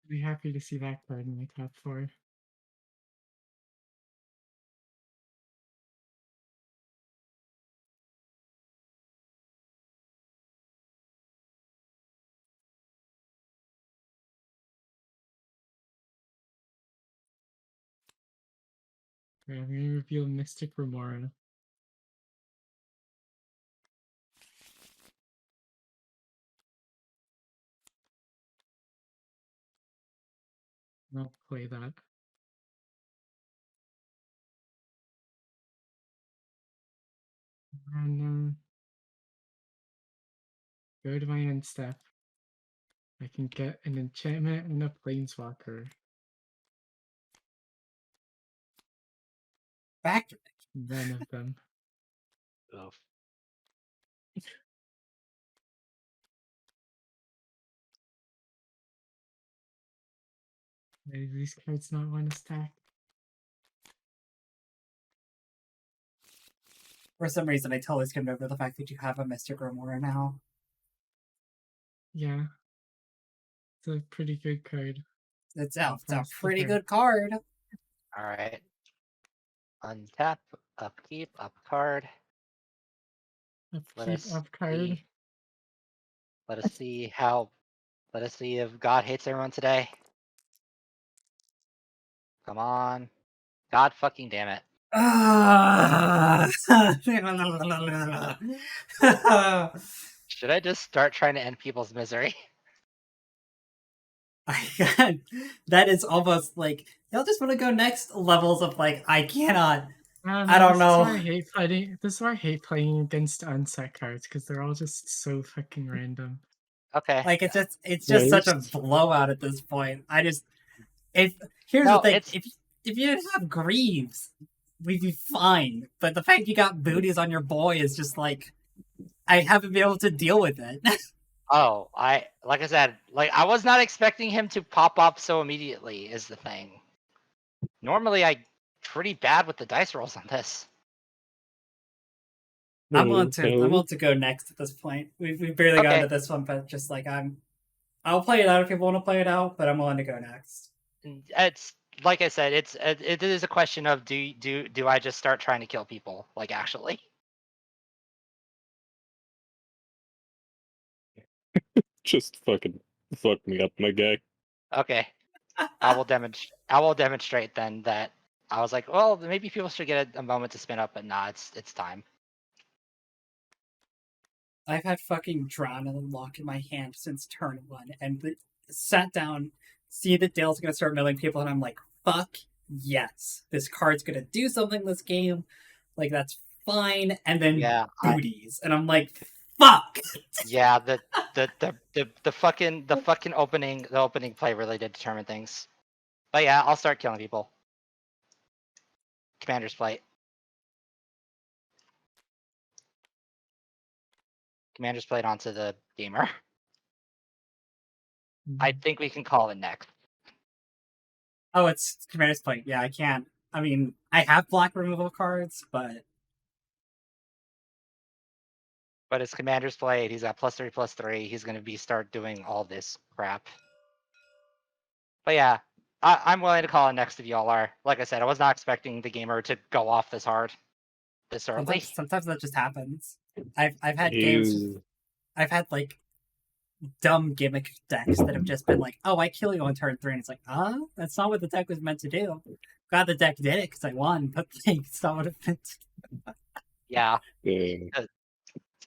[SPEAKER 22] Be happy to see that card in my top 4. I'm gonna reveal Mystic Remora. I'll play that. And go to my end step. I can get an enchantment and a planeswalker.
[SPEAKER 1] Back.
[SPEAKER 22] None of them.
[SPEAKER 21] Oh.
[SPEAKER 22] Why do these cards not want to stack?
[SPEAKER 1] For some reason, I totally skimmed over the fact that you have a Mystic Remora now.
[SPEAKER 22] Yeah. It's a pretty good card.
[SPEAKER 1] It's a pretty good card.
[SPEAKER 21] Alright. Untap, upkeep, up card.
[SPEAKER 22] Upkeep, up card.
[SPEAKER 21] Let us see if God hates everyone today. Come on. God fucking damn it. Should I just start trying to end people's misery?
[SPEAKER 1] That is almost like y'all just want to go next levels of like I cannot.
[SPEAKER 22] I
[SPEAKER 1] don't know.
[SPEAKER 22] This is why I hate playing against unset cards, because they're all just so fucking random.
[SPEAKER 21] Okay.
[SPEAKER 1] Like it's just such a blowout at this point. Here's the thing. If you didn't have Greaves, we'd be fine. But the fact you got booties on your boy is just like I haven't been able to deal with it.
[SPEAKER 21] Oh, like I said, like I was not expecting him to pop up so immediately. Is the thing. Normally, I'm pretty bad with the dice rolls on this.
[SPEAKER 1] I'm willing to go next at this point. We've barely gotten
[SPEAKER 21] Okay.
[SPEAKER 1] to this one, but just like I'll play it out if people want to play it out, but I'm willing to go next.
[SPEAKER 21] It's like I said, it is a question of do I just start trying to kill people, like actually?
[SPEAKER 23] Just fucking fuck me up, my guy.
[SPEAKER 21] Okay. I will demonstrate then that I was like, well, maybe people should get a moment to spin up, but nah, it's time.
[SPEAKER 1] I've had fucking Drown and Lock in my hand since turn 1, and sat down, see that Dale's gonna start milling people, and I'm like, fuck yes, this card's gonna do something this game, like that's fine, and then booties, and I'm like, fuck.
[SPEAKER 21] Yeah, the fucking opening play really did determine things. But yeah, I'll start killing people. Commander's Plate. Commander's Plate onto the gamer. I think we can call it next.
[SPEAKER 1] Oh, it's Commander's Plate. Yeah, I can't. I mean, I have black removal cards, but
[SPEAKER 21] it's Commander's Plate. He's got +3/+3. He's gonna start doing all this crap. But yeah, I'm willing to call it next if y'all are. Like I said, I was not expecting the gamer to go off this hard, this early.
[SPEAKER 1] Sometimes that just happens. I've had games. I've had like dumb gimmick decks that have just been like, "Oh, I kill you on turn 3," and it's like, that's not what the deck was meant to do." Glad the deck did it because I won, but like, it's not what it meant.
[SPEAKER 21] Yeah.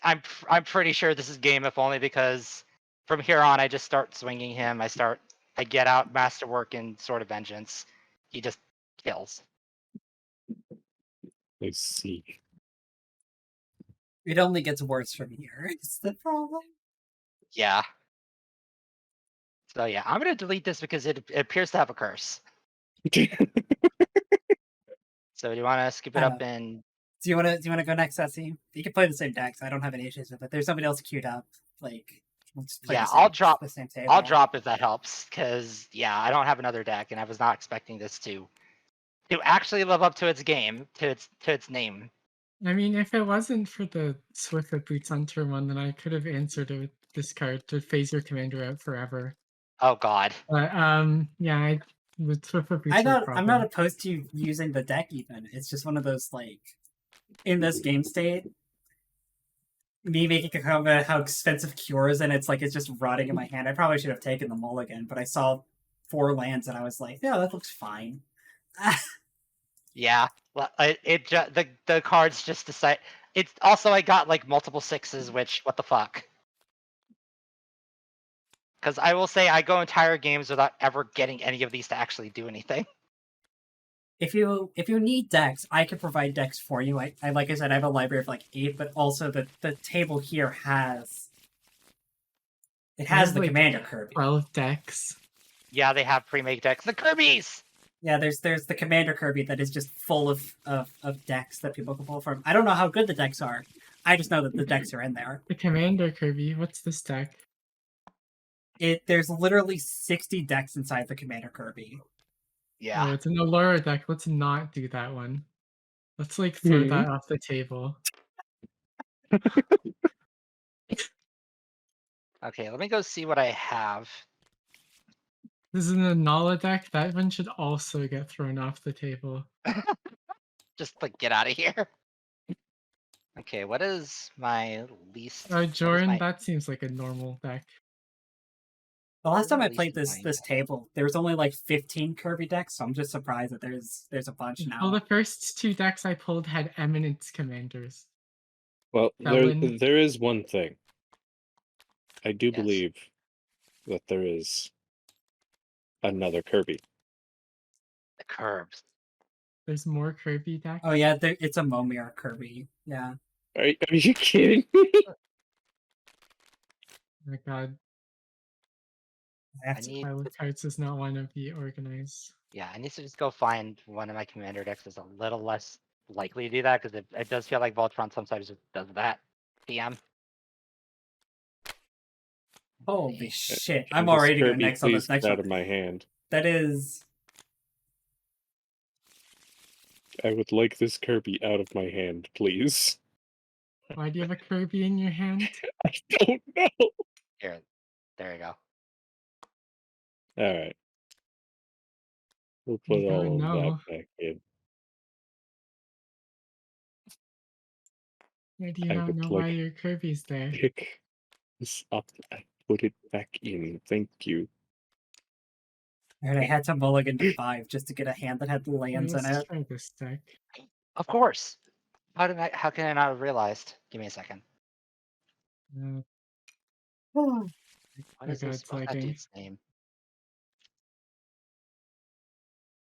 [SPEAKER 21] I'm pretty sure this is game if only because from here on I just start swinging him. I get out Masterwork and Sword of Vengeance. He just kills.
[SPEAKER 23] I see.
[SPEAKER 1] It only gets worse from here. It's the problem.
[SPEAKER 21] Yeah. So yeah, I'm gonna delete this because it appears to have a curse. So do you want to skip it up and?
[SPEAKER 1] Do you want to go next, Essie? You can play the same decks. I don't have any issues with it. There's somebody else queued up. Like,
[SPEAKER 21] Yeah, I'll drop the same table. I'll drop if that helps, because yeah, I don't have another deck, and I was not expecting this to actually live up to its game, to its name.
[SPEAKER 22] I mean, if it wasn't for the Swift of Boots on turn 1, then I could have answered it with this card to phase your commander out forever.
[SPEAKER 21] Oh God.
[SPEAKER 22] But yeah, with Swift of Boots,
[SPEAKER 1] I'm not opposed to using the deck. Even it's just one of those like, in this game state, me making a comment about how expensive Cure is, and it's like it's just rotting in my hand. I probably should have taken the mulligan, but I saw 4 lands and I was like, yeah, that looks fine.
[SPEAKER 21] Yeah, the cards just decide. It's also I got like multiple 6s, which what the fuck. Because I will say I go entire games without ever getting any of these to actually do anything.
[SPEAKER 1] If you need decks, I can provide decks for you. I like I said, I have a library of like 8, but also the table here has the like Commander Kirby.
[SPEAKER 22] 12 decks.
[SPEAKER 21] Yeah, they have pre-made decks. The Kirby's.
[SPEAKER 1] Yeah, there's the Commander Kirby that is just full of decks that people can pull from. I don't know how good the decks are. I just know that the decks are in there.
[SPEAKER 22] The Commander Kirby. What's this deck?
[SPEAKER 1] There's literally 60 decks inside the Commander Kirby.
[SPEAKER 21] Yeah.
[SPEAKER 22] Oh, it's an Allura deck. Let's not do that one. Let's like throw that off the table.
[SPEAKER 21] Okay, let me go see what I have.
[SPEAKER 22] This is an Anala deck. That one should also get thrown off the table.
[SPEAKER 21] Just like get out of here. Okay, what is my least?
[SPEAKER 22] Jordan, that seems like a normal deck.
[SPEAKER 1] The last time I played this table, there was only like 15 Kirby decks, so I'm just surprised that there's a bunch now.
[SPEAKER 22] Well, the first 2 decks I pulled had Eminence Commanders.
[SPEAKER 23] Well, there is one thing. I do believe that there is another Kirby.
[SPEAKER 21] The Curbs.
[SPEAKER 22] There's more Kirby decks?
[SPEAKER 1] Oh yeah, it's a Momir Kirby. Yeah.
[SPEAKER 23] Are you kidding me?
[SPEAKER 22] Oh my God. Pilot cards does not want to be organized.
[SPEAKER 21] Yeah, I need to just go find one of my commander decks that's a little less likely to do that, because it does feel like Voltron sometimes does that. PM.
[SPEAKER 1] Holy shit!
[SPEAKER 23] Can
[SPEAKER 1] I'm
[SPEAKER 23] this
[SPEAKER 1] already going
[SPEAKER 23] Kirby
[SPEAKER 1] next on this
[SPEAKER 23] please
[SPEAKER 1] next
[SPEAKER 23] get out
[SPEAKER 1] one.
[SPEAKER 23] of my hand?
[SPEAKER 1] That is.
[SPEAKER 23] I would like this Kirby out of my hand, please.
[SPEAKER 22] Why do you have a Kirby in your hand?
[SPEAKER 23] I don't know.
[SPEAKER 21] Here, there you go.
[SPEAKER 23] Alright. We'll put
[SPEAKER 22] You gotta
[SPEAKER 23] all of that
[SPEAKER 22] know.
[SPEAKER 23] back in.
[SPEAKER 22] Why do you
[SPEAKER 23] I
[SPEAKER 22] not
[SPEAKER 23] would
[SPEAKER 22] know why
[SPEAKER 23] like
[SPEAKER 22] your Kirby's there?
[SPEAKER 23] pick this up and put it back in. Thank you.
[SPEAKER 1] Alright, I had to mulligan to 5 just to get a hand that had lands in
[SPEAKER 22] Let's
[SPEAKER 1] it.
[SPEAKER 22] try this deck.
[SPEAKER 21] Of course. How can I not have realized? Give me a second. What is
[SPEAKER 22] Okay,
[SPEAKER 21] this?
[SPEAKER 22] it's
[SPEAKER 21] What's that
[SPEAKER 22] lagging.
[SPEAKER 21] dude's name?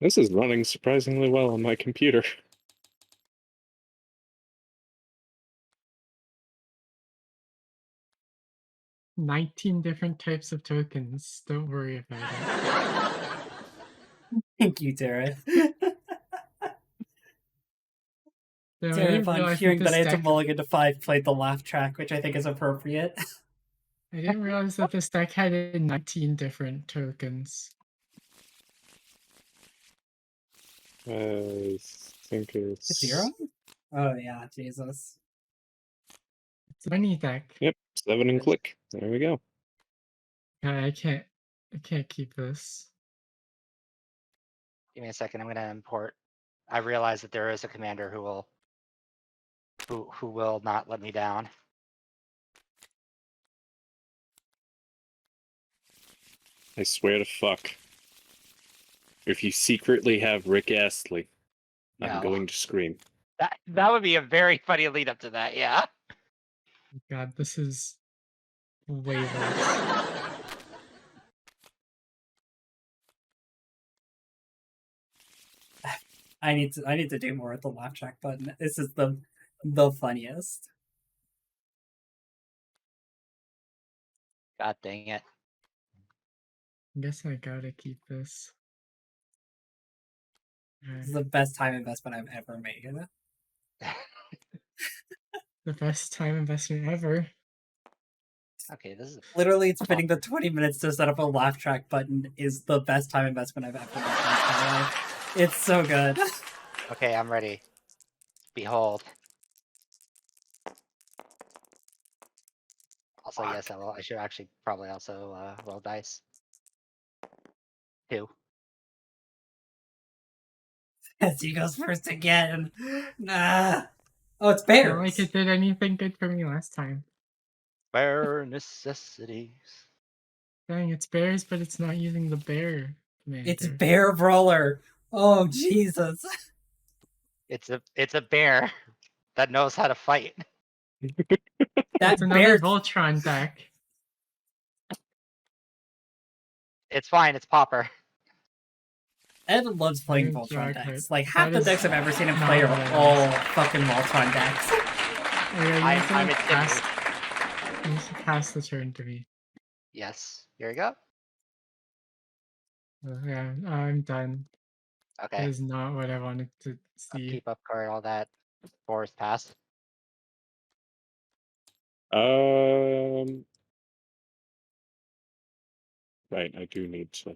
[SPEAKER 23] This is running surprisingly well on my computer.
[SPEAKER 22] 19 different types of tokens. Don't worry about it.
[SPEAKER 1] Thank you, Tara.
[SPEAKER 22] No, I
[SPEAKER 1] Tara,
[SPEAKER 22] didn't
[SPEAKER 1] if I'm
[SPEAKER 22] realize that
[SPEAKER 1] hearing that
[SPEAKER 22] this
[SPEAKER 1] I had to
[SPEAKER 22] deck.
[SPEAKER 1] mulligan to 5, played the laugh track, which I think is appropriate.
[SPEAKER 22] I didn't realize that this deck had 19 different tokens.
[SPEAKER 23] I think it's
[SPEAKER 1] 0? Oh yeah, Jesus.
[SPEAKER 22] It's a money deck.
[SPEAKER 23] Yep, 7 and click. There we go.
[SPEAKER 22] I can't keep this.
[SPEAKER 21] Give me a second. I'm gonna import. I realize that there is a commander who will not let me down.
[SPEAKER 23] I swear to fuck. If you secretly have Rick Astley, I'm
[SPEAKER 21] No.
[SPEAKER 23] going to scream.
[SPEAKER 21] That would be a very funny lead up to that. Yeah.
[SPEAKER 22] God, this is way worse.
[SPEAKER 1] I need to do more with the laugh track button. This is the funniest.
[SPEAKER 21] God dang it.
[SPEAKER 22] I guess I gotta keep this.
[SPEAKER 1] This is the best time investment I've ever made.
[SPEAKER 22] The best time investment ever.
[SPEAKER 21] Okay, this is
[SPEAKER 1] Literally spending the 20 minutes to set up a laugh track button is the best time investment I've ever made in my life. It's so good.
[SPEAKER 21] Okay, I'm ready. Behold. Also, yes, I should actually probably also roll dice. 2.
[SPEAKER 1] Yes, he goes first again. Nah. Oh, it's bears.
[SPEAKER 22] Not like it did anything good for me last time.
[SPEAKER 21] Bare necessities.
[SPEAKER 22] Dang, it's bears, but it's not using the bear commander.
[SPEAKER 1] It's Bear Brawler. Oh, Jesus.
[SPEAKER 21] It's a bear that knows how to fight.
[SPEAKER 22] That's another Voltron deck.
[SPEAKER 21] It's fine. It's Popper.
[SPEAKER 1] Ed loves playing
[SPEAKER 22] Dragon
[SPEAKER 1] Voltron
[SPEAKER 22] Card.
[SPEAKER 1] decks. Like, half
[SPEAKER 22] That
[SPEAKER 1] the
[SPEAKER 22] is
[SPEAKER 1] decks I've ever seen him
[SPEAKER 22] not
[SPEAKER 1] play are
[SPEAKER 22] what it
[SPEAKER 1] all
[SPEAKER 22] is.
[SPEAKER 1] fucking Voltron decks.
[SPEAKER 22] I'm
[SPEAKER 21] intimidated.
[SPEAKER 22] You should pass the turn to me.
[SPEAKER 21] Yes. Here we go.
[SPEAKER 22] Yeah, I'm done.
[SPEAKER 21] Okay.
[SPEAKER 22] That is not what I wanted to see.
[SPEAKER 21] Keep up card, all that. Forest pass.
[SPEAKER 23] Right, I do need to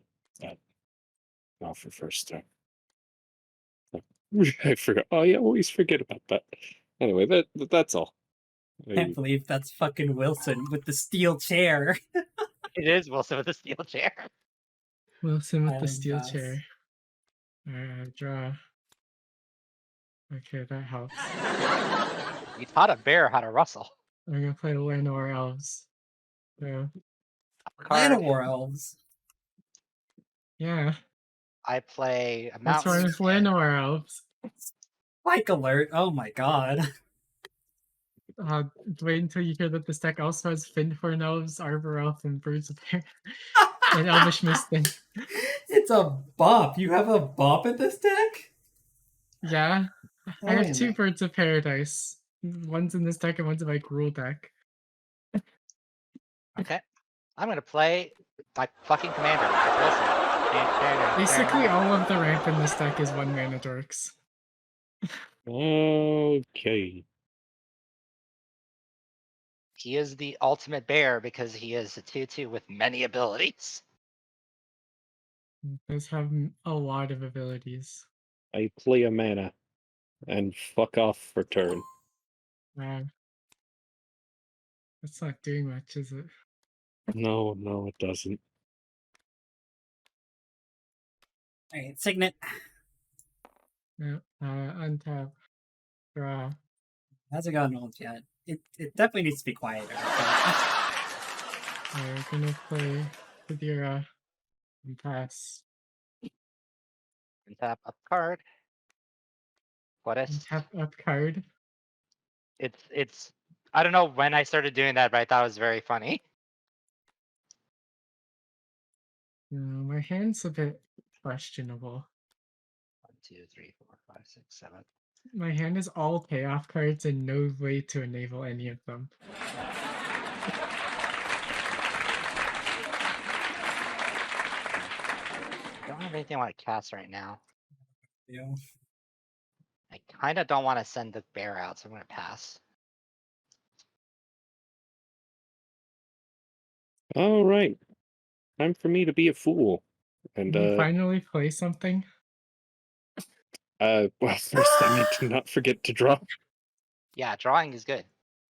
[SPEAKER 23] offer first turn. I forgot. Oh yeah, always forget about that. Anyway, that's all.
[SPEAKER 1] I can't believe that's fucking Wilson with the steel chair.
[SPEAKER 21] It is Wilson with the steel chair.
[SPEAKER 22] Wilson with the
[SPEAKER 1] Island
[SPEAKER 22] steel
[SPEAKER 1] pass.
[SPEAKER 22] chair. Alright, draw. Okay, that helps.
[SPEAKER 21] You taught a bear how to rustle.
[SPEAKER 22] I'm gonna play Lenore Elves. So,
[SPEAKER 1] Llanowar Elves.
[SPEAKER 22] yeah.
[SPEAKER 21] I play a
[SPEAKER 22] What's
[SPEAKER 21] mountain.
[SPEAKER 22] wrong with Lenore Elves?
[SPEAKER 1] Spike alert. Oh my god.
[SPEAKER 22] Wait until you hear that this deck also has Finthorn Elves, Arbor Elf, and Birds of Air. And Elvish Mystic.
[SPEAKER 1] It's a bop. You have a bop in this deck?
[SPEAKER 22] Yeah.
[SPEAKER 1] Oh,
[SPEAKER 22] I
[SPEAKER 1] wait
[SPEAKER 22] have
[SPEAKER 1] a
[SPEAKER 22] 2
[SPEAKER 1] minute.
[SPEAKER 22] Birds of Paradise. One's in this deck and one's in my Gruul deck.
[SPEAKER 21] Okay. I'm gonna play my fucking commander. Wilson.
[SPEAKER 22] Basically, all of the ramp in this deck is 1 mana dorks.
[SPEAKER 23] Okay.
[SPEAKER 21] He is the ultimate bear because he is a 2/2 with many abilities.
[SPEAKER 22] He does have a lot of abilities.
[SPEAKER 23] I play a mana and fuck off for turn.
[SPEAKER 22] Wow. That's not doing much, is it?
[SPEAKER 23] No, it doesn't.
[SPEAKER 1] Alright, Signet.
[SPEAKER 22] Yeah, untap. Draw.
[SPEAKER 1] Hasn't gotten old yet. It definitely needs to be quieter.
[SPEAKER 22] We're gonna play Kadira and pass.
[SPEAKER 21] Untap up card. What is?
[SPEAKER 22] Untap up card.
[SPEAKER 21] It's. I don't know when I started doing that, but I thought it was very funny.
[SPEAKER 22] My hand's a bit questionable.
[SPEAKER 21] 1, 2, 3, 4, 5, 6, 7.
[SPEAKER 22] My hand is all payoff cards and no way to enable any of them.
[SPEAKER 21] I don't have anything I want to cast right now.
[SPEAKER 1] Yeah.
[SPEAKER 21] I kind of don't want to send the bear out, so I'm going to pass.
[SPEAKER 23] All right, time for me to be a fool. And
[SPEAKER 22] Can you finally play something?
[SPEAKER 23] well, first I need to not forget to draw.
[SPEAKER 21] Yeah, drawing is good.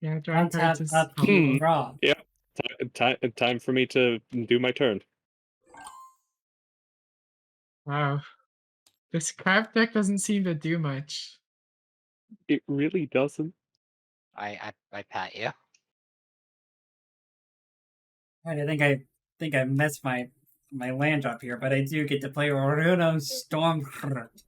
[SPEAKER 22] Yeah, drawing cards is
[SPEAKER 1] upkeep, draw.
[SPEAKER 23] Yeah, time for me to do my turn.
[SPEAKER 22] Wow. This crab deck doesn't seem to do much.
[SPEAKER 23] It really doesn't.
[SPEAKER 21] I pat you.
[SPEAKER 1] Alright, I think I missed my land drop here, but I do get to play Oruno Stormheart,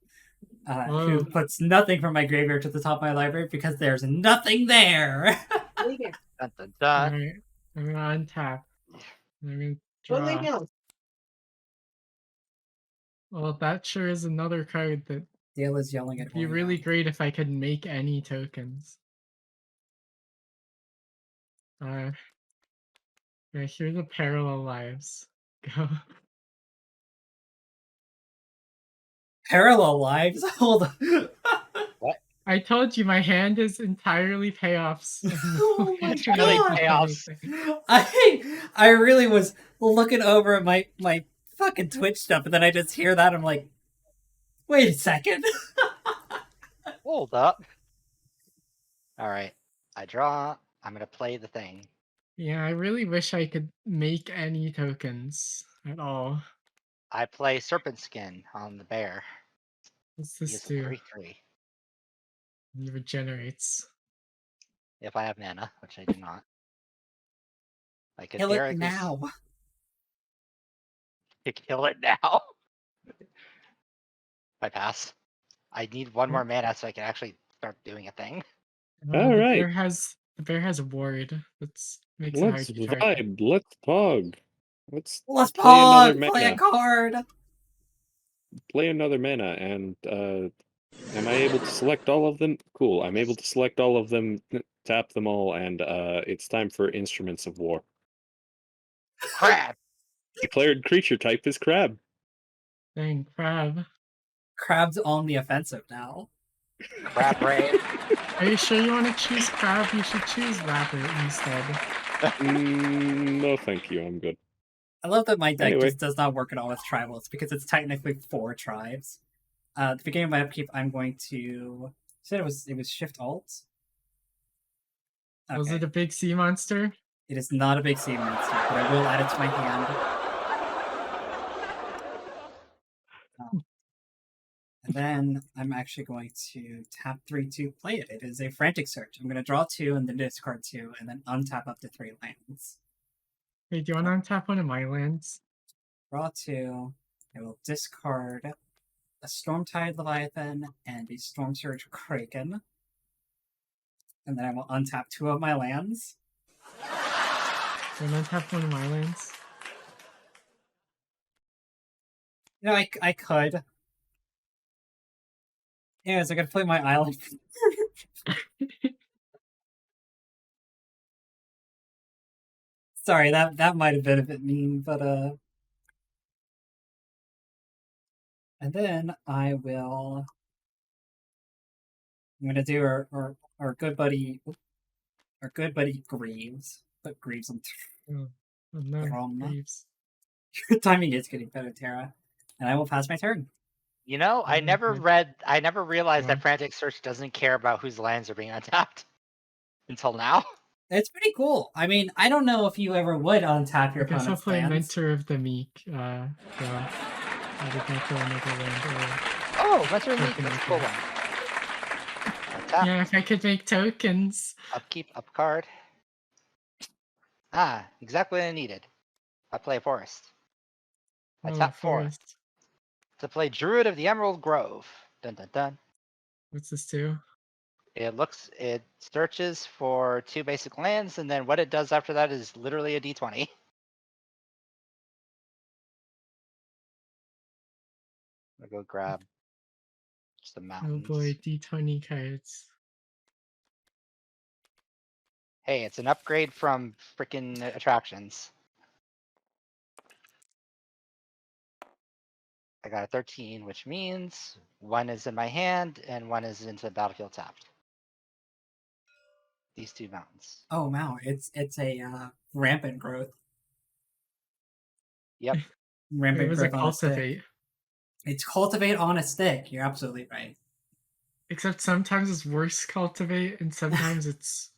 [SPEAKER 1] who puts nothing from my graveyard to the top of my library because there's nothing there.
[SPEAKER 21] Dun, dun, dun.
[SPEAKER 22] Alright, I'm gonna untap. I'm gonna draw. Well, that sure is another card that
[SPEAKER 1] Dale is yelling
[SPEAKER 22] would
[SPEAKER 1] at
[SPEAKER 22] be really great if I could make any tokens. Yeah, here's a Parallel Lives. Go.
[SPEAKER 1] Parallel Lives? Hold on.
[SPEAKER 21] What?
[SPEAKER 22] I told you my hand is entirely payoffs.
[SPEAKER 1] Oh my god!
[SPEAKER 22] Anything.
[SPEAKER 1] I really was looking over at my fucking Twitch stuff, and then I just hear that. I'm like, wait a second.
[SPEAKER 21] Hold up. All right, I draw. I'm gonna play the thing.
[SPEAKER 22] Yeah, I really wish I could make any tokens at all.
[SPEAKER 21] I play Serpent Skin on the bear.
[SPEAKER 22] What's
[SPEAKER 21] He
[SPEAKER 22] this
[SPEAKER 21] is a
[SPEAKER 22] do?
[SPEAKER 21] 3/3.
[SPEAKER 22] He regenerates.
[SPEAKER 21] If I have mana, which I do not. I could
[SPEAKER 1] Kill it
[SPEAKER 21] theoretically
[SPEAKER 1] now.
[SPEAKER 21] kill it now. I pass. I need one more mana so I can actually start doing a thing.
[SPEAKER 23] All right.
[SPEAKER 22] The bear has a ward. That's makes it hard
[SPEAKER 23] Let's
[SPEAKER 22] to target.
[SPEAKER 23] vibe. Let's pog. Let's
[SPEAKER 1] Let's
[SPEAKER 23] play another
[SPEAKER 1] pog! Play
[SPEAKER 23] mana.
[SPEAKER 1] a card!
[SPEAKER 23] Play another mana, and am I able to select all of them? Cool. I'm able to select all of them, tap them all, and it's time for Instruments of War.
[SPEAKER 21] Crab.
[SPEAKER 23] Declared creature type is crab.
[SPEAKER 22] Dang, crab.
[SPEAKER 1] Crab's on the offensive now.
[SPEAKER 21] Crab raid.
[SPEAKER 22] Are you sure you want to choose crab? You should choose rabbit instead.
[SPEAKER 23] No, thank you. I'm good.
[SPEAKER 1] I love that my deck
[SPEAKER 23] Anyway.
[SPEAKER 1] just does not work at all with tribals because it's technically 4 tribes. At the beginning of my upkeep, I'm going to. You said it was Shift Alt. Okay.
[SPEAKER 22] Was it a big sea monster?
[SPEAKER 1] It is not a big sea monster, but I will add it to my hand. And then I'm actually going to tap 3 to play it. It is a Frantic Search. I'm going to draw 2 and then discard 2, and then untap up to 3 lands.
[SPEAKER 22] Hey, do you want to untap one of my lands?
[SPEAKER 1] Draw 2. I will discard a Stormtide Leviathan and a Storm Surge Kraken. And then I will untap 2 of my lands.
[SPEAKER 22] Do you want to untap one of my lands?
[SPEAKER 1] You know, I could. Anyways, I gotta play my island. Sorry, that might have been a bit mean, but and then I will. I'm gonna do our good buddy are good, but he grieves. But grieves on
[SPEAKER 22] Oh no,
[SPEAKER 1] Roma.
[SPEAKER 22] Greaves.
[SPEAKER 1] Your timing is getting better, Tara. And I will pass my turn.
[SPEAKER 21] You know, I never realized that Frantic Search doesn't care about whose lands are being untapped until now.
[SPEAKER 1] It's pretty cool. I mean, I don't know if you ever would untap your
[SPEAKER 22] I guess I'll
[SPEAKER 1] opponent's
[SPEAKER 22] play
[SPEAKER 1] lands.
[SPEAKER 22] Mentor of the Meek. So I did not throw another land.
[SPEAKER 21] Oh, Mentor of the Meek, that's a cool one.
[SPEAKER 22] Yeah, if I could make tokens.
[SPEAKER 21] Upkeep, up card. Ah, exactly what I needed. I play a forest. I tap 4
[SPEAKER 22] forest.
[SPEAKER 21] to play Druid of the Emerald Grove. Dun dun dun.
[SPEAKER 22] What's this do?
[SPEAKER 21] It searches for 2 basic lands, and then what it does after that is literally a d20. I'll go grab just the mountains.
[SPEAKER 22] Oh boy, D20 cards.
[SPEAKER 21] Hey, it's an upgrade from freaking attractions. I got a 13, which means 1 is in my hand and 1 is into the battlefield tapped. These 2 mountains.
[SPEAKER 1] Oh wow, it's a rampant growth.
[SPEAKER 21] Yep.
[SPEAKER 1] Rampant
[SPEAKER 22] It was
[SPEAKER 1] growth
[SPEAKER 22] a
[SPEAKER 1] on a stick.
[SPEAKER 22] cultivate.
[SPEAKER 1] It's cultivate on a stick. You're absolutely right.
[SPEAKER 22] Except sometimes it's worse cultivate, and sometimes it's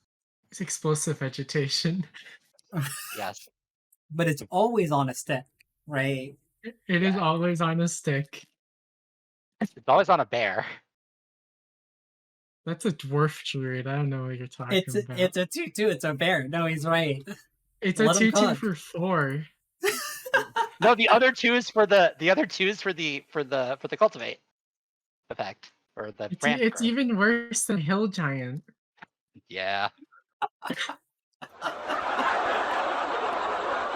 [SPEAKER 22] explosive vegetation.
[SPEAKER 21] Yes.
[SPEAKER 1] But it's always on a stick, right?
[SPEAKER 22] It is always on a stick.
[SPEAKER 21] It's always on a bear.
[SPEAKER 22] That's a dwarf druid. I don't know what you're talking about.
[SPEAKER 1] It's a 2/2. It's a bear. No, he's right.
[SPEAKER 22] It's
[SPEAKER 1] Let
[SPEAKER 22] a
[SPEAKER 1] him
[SPEAKER 22] 2/2
[SPEAKER 1] cook.
[SPEAKER 22] for 4.
[SPEAKER 21] No, the other 2 is for the cultivate effect or the ramp
[SPEAKER 22] It's
[SPEAKER 21] growth.
[SPEAKER 22] even worse than Hill Giant.
[SPEAKER 21] Yeah.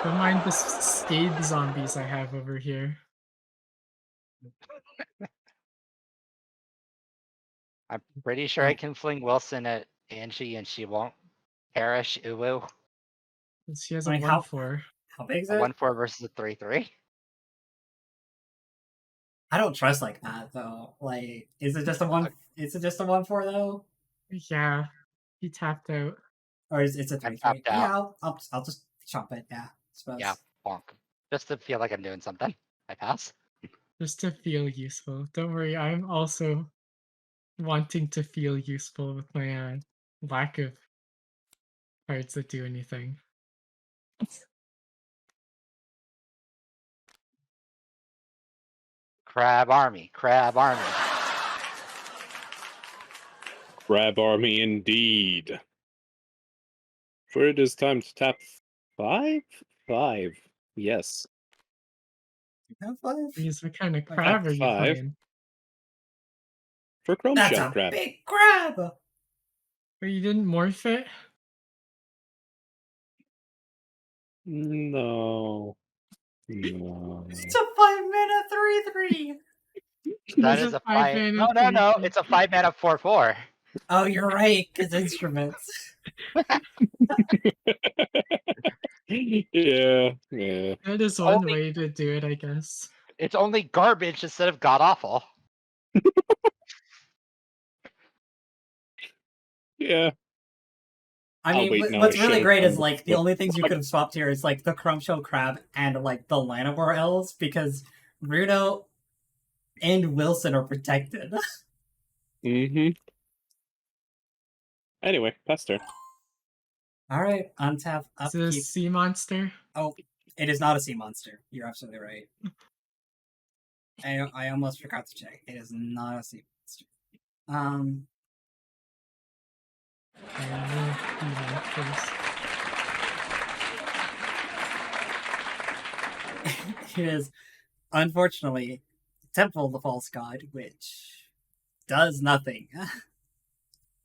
[SPEAKER 22] Don't mind the scathe zombies I have over here.
[SPEAKER 21] I'm pretty sure I can fling Wilson at Angie and she won't perish. Uwu.
[SPEAKER 22] She has a
[SPEAKER 1] Like,
[SPEAKER 22] 1/4.
[SPEAKER 1] How big is
[SPEAKER 21] A
[SPEAKER 1] it?
[SPEAKER 21] 1/4 versus a 3/3.
[SPEAKER 1] I don't trust like that though. Like, is it just a 1? Is it just a 1/4 though?
[SPEAKER 22] Yeah, he tapped out.
[SPEAKER 1] Or is it's a 3/3?
[SPEAKER 21] tapped out.
[SPEAKER 1] Yeah, I'll just chop it. Yeah, I suppose.
[SPEAKER 21] Yeah, bonk. Just to feel like I'm doing something. I pass.
[SPEAKER 22] Just to feel useful. Don't worry, I'm also wanting to feel useful with my lack of cards that do anything.
[SPEAKER 21] Crab army. Crab army.
[SPEAKER 23] Crab army indeed. For it is time to tap 5? 5. Yes.
[SPEAKER 1] You have 5?
[SPEAKER 22] Jeez, what kind of crab are you
[SPEAKER 23] 5.
[SPEAKER 22] playing?
[SPEAKER 23] For Chrome
[SPEAKER 1] That's
[SPEAKER 23] Shell
[SPEAKER 1] a
[SPEAKER 23] Crab.
[SPEAKER 1] big crab!
[SPEAKER 22] But you didn't morph it?
[SPEAKER 23] No. No.
[SPEAKER 1] It's a 5-mana 3/3!
[SPEAKER 21] That is a 5. No. It's a 5-mana 4/4.
[SPEAKER 1] Oh, you're right, because instruments.
[SPEAKER 23] Yeah.
[SPEAKER 22] That is one way to do it, I guess.
[SPEAKER 21] It's only garbage instead of god awful.
[SPEAKER 23] Yeah.
[SPEAKER 1] I mean, what's really great is like the only things you could have swapped here is like the Crumbshell Crab and like the Llanowar Elves because Bruno and Wilson are protected.
[SPEAKER 23] Mm-hmm. Anyway, pass turn.
[SPEAKER 1] Alright, untap, upkeep.
[SPEAKER 22] Is it a sea monster?
[SPEAKER 1] Oh, it is not a sea monster. You're absolutely right. I almost forgot to check. It is not a sea monster. It is, unfortunately, Temple of the False God, which does nothing.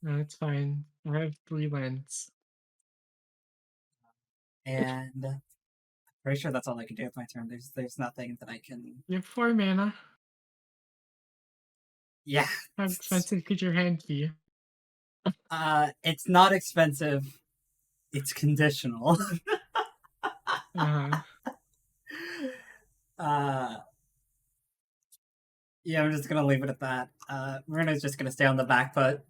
[SPEAKER 22] No, it's fine. I have 3 lands.
[SPEAKER 1] And I'm pretty sure that's all I can do with my turn. There's nothing that I can.
[SPEAKER 22] You have 4 mana.
[SPEAKER 1] Yeah.
[SPEAKER 22] How expensive could your hand be?
[SPEAKER 1] It's not expensive. It's conditional. Yeah, I'm just gonna leave it at that. Runa's just gonna stay on the back foot.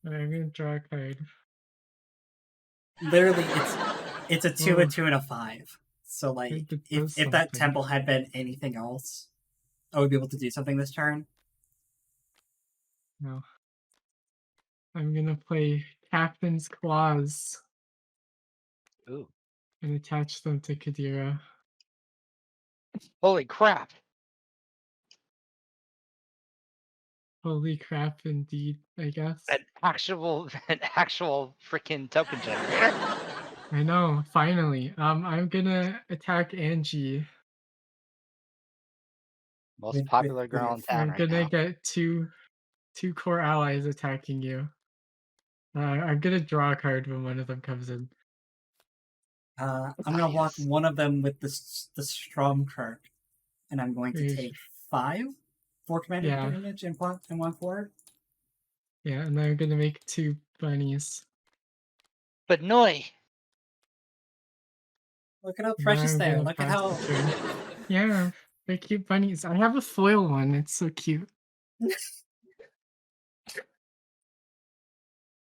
[SPEAKER 22] I'm gonna draw a card.
[SPEAKER 1] Literally, it's a 2, a
[SPEAKER 22] Oh.
[SPEAKER 1] 2, and a 5. So like,
[SPEAKER 22] It
[SPEAKER 1] if
[SPEAKER 22] does
[SPEAKER 1] if that
[SPEAKER 22] something.
[SPEAKER 1] temple had been anything else, I would be able to do something this turn.
[SPEAKER 22] No. I'm gonna play Captain's Claws.
[SPEAKER 21] Ooh.
[SPEAKER 22] And attach them to Kadira.
[SPEAKER 21] Holy crap!
[SPEAKER 22] Holy crap, indeed, I guess.
[SPEAKER 21] An actual freaking token generator.
[SPEAKER 22] I know, finally. I'm gonna attack Angie.
[SPEAKER 21] Most popular girl in town
[SPEAKER 22] I'm
[SPEAKER 21] right
[SPEAKER 22] gonna
[SPEAKER 21] now.
[SPEAKER 22] get two core allies attacking you. I'm gonna draw a card when one of them comes in.
[SPEAKER 1] I'm gonna block one of them with the Stromkirk, and I'm going to take 4 commanded
[SPEAKER 22] Yeah.
[SPEAKER 1] damage and 1 forward.
[SPEAKER 22] Yeah, and I'm gonna make 2 bunnies.
[SPEAKER 21] But Noi!
[SPEAKER 1] Look at how
[SPEAKER 22] And
[SPEAKER 1] precious
[SPEAKER 22] I'm
[SPEAKER 1] they are.
[SPEAKER 22] gonna
[SPEAKER 1] Look at
[SPEAKER 22] pass
[SPEAKER 1] how.
[SPEAKER 22] the turn. Yeah, they're cute bunnies. I have a foil one. It's so cute.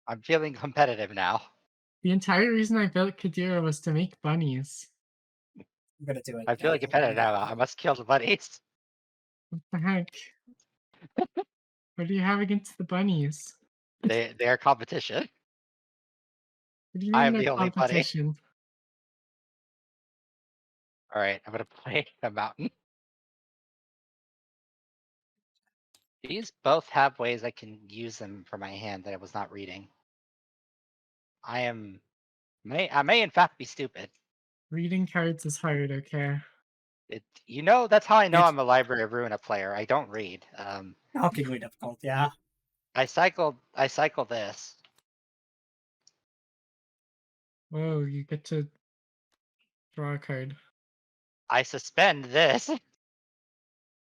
[SPEAKER 21] I'm feeling competitive now.
[SPEAKER 22] The entire reason I built Kadira was to make bunnies.
[SPEAKER 1] I'm gonna do it.
[SPEAKER 21] I'm feeling competitive now. I must kill the bunnies.
[SPEAKER 22] What the heck? What do you have against the bunnies?
[SPEAKER 21] They are competition.
[SPEAKER 22] What do you
[SPEAKER 21] I
[SPEAKER 22] mean
[SPEAKER 21] am
[SPEAKER 22] they're
[SPEAKER 21] the only bunny.
[SPEAKER 22] competition?
[SPEAKER 21] Alright, I'm gonna play a mountain. These both have ways I can use them for my hand that I was not reading. I may in fact be stupid.
[SPEAKER 22] Reading cards is hard, okay?
[SPEAKER 21] That's how I know I'm a Library of Ruina player. I don't read.
[SPEAKER 1] Shockingly difficult, yeah.
[SPEAKER 21] I cycle this.
[SPEAKER 22] Whoa, you get to draw a card.
[SPEAKER 21] I suspend this.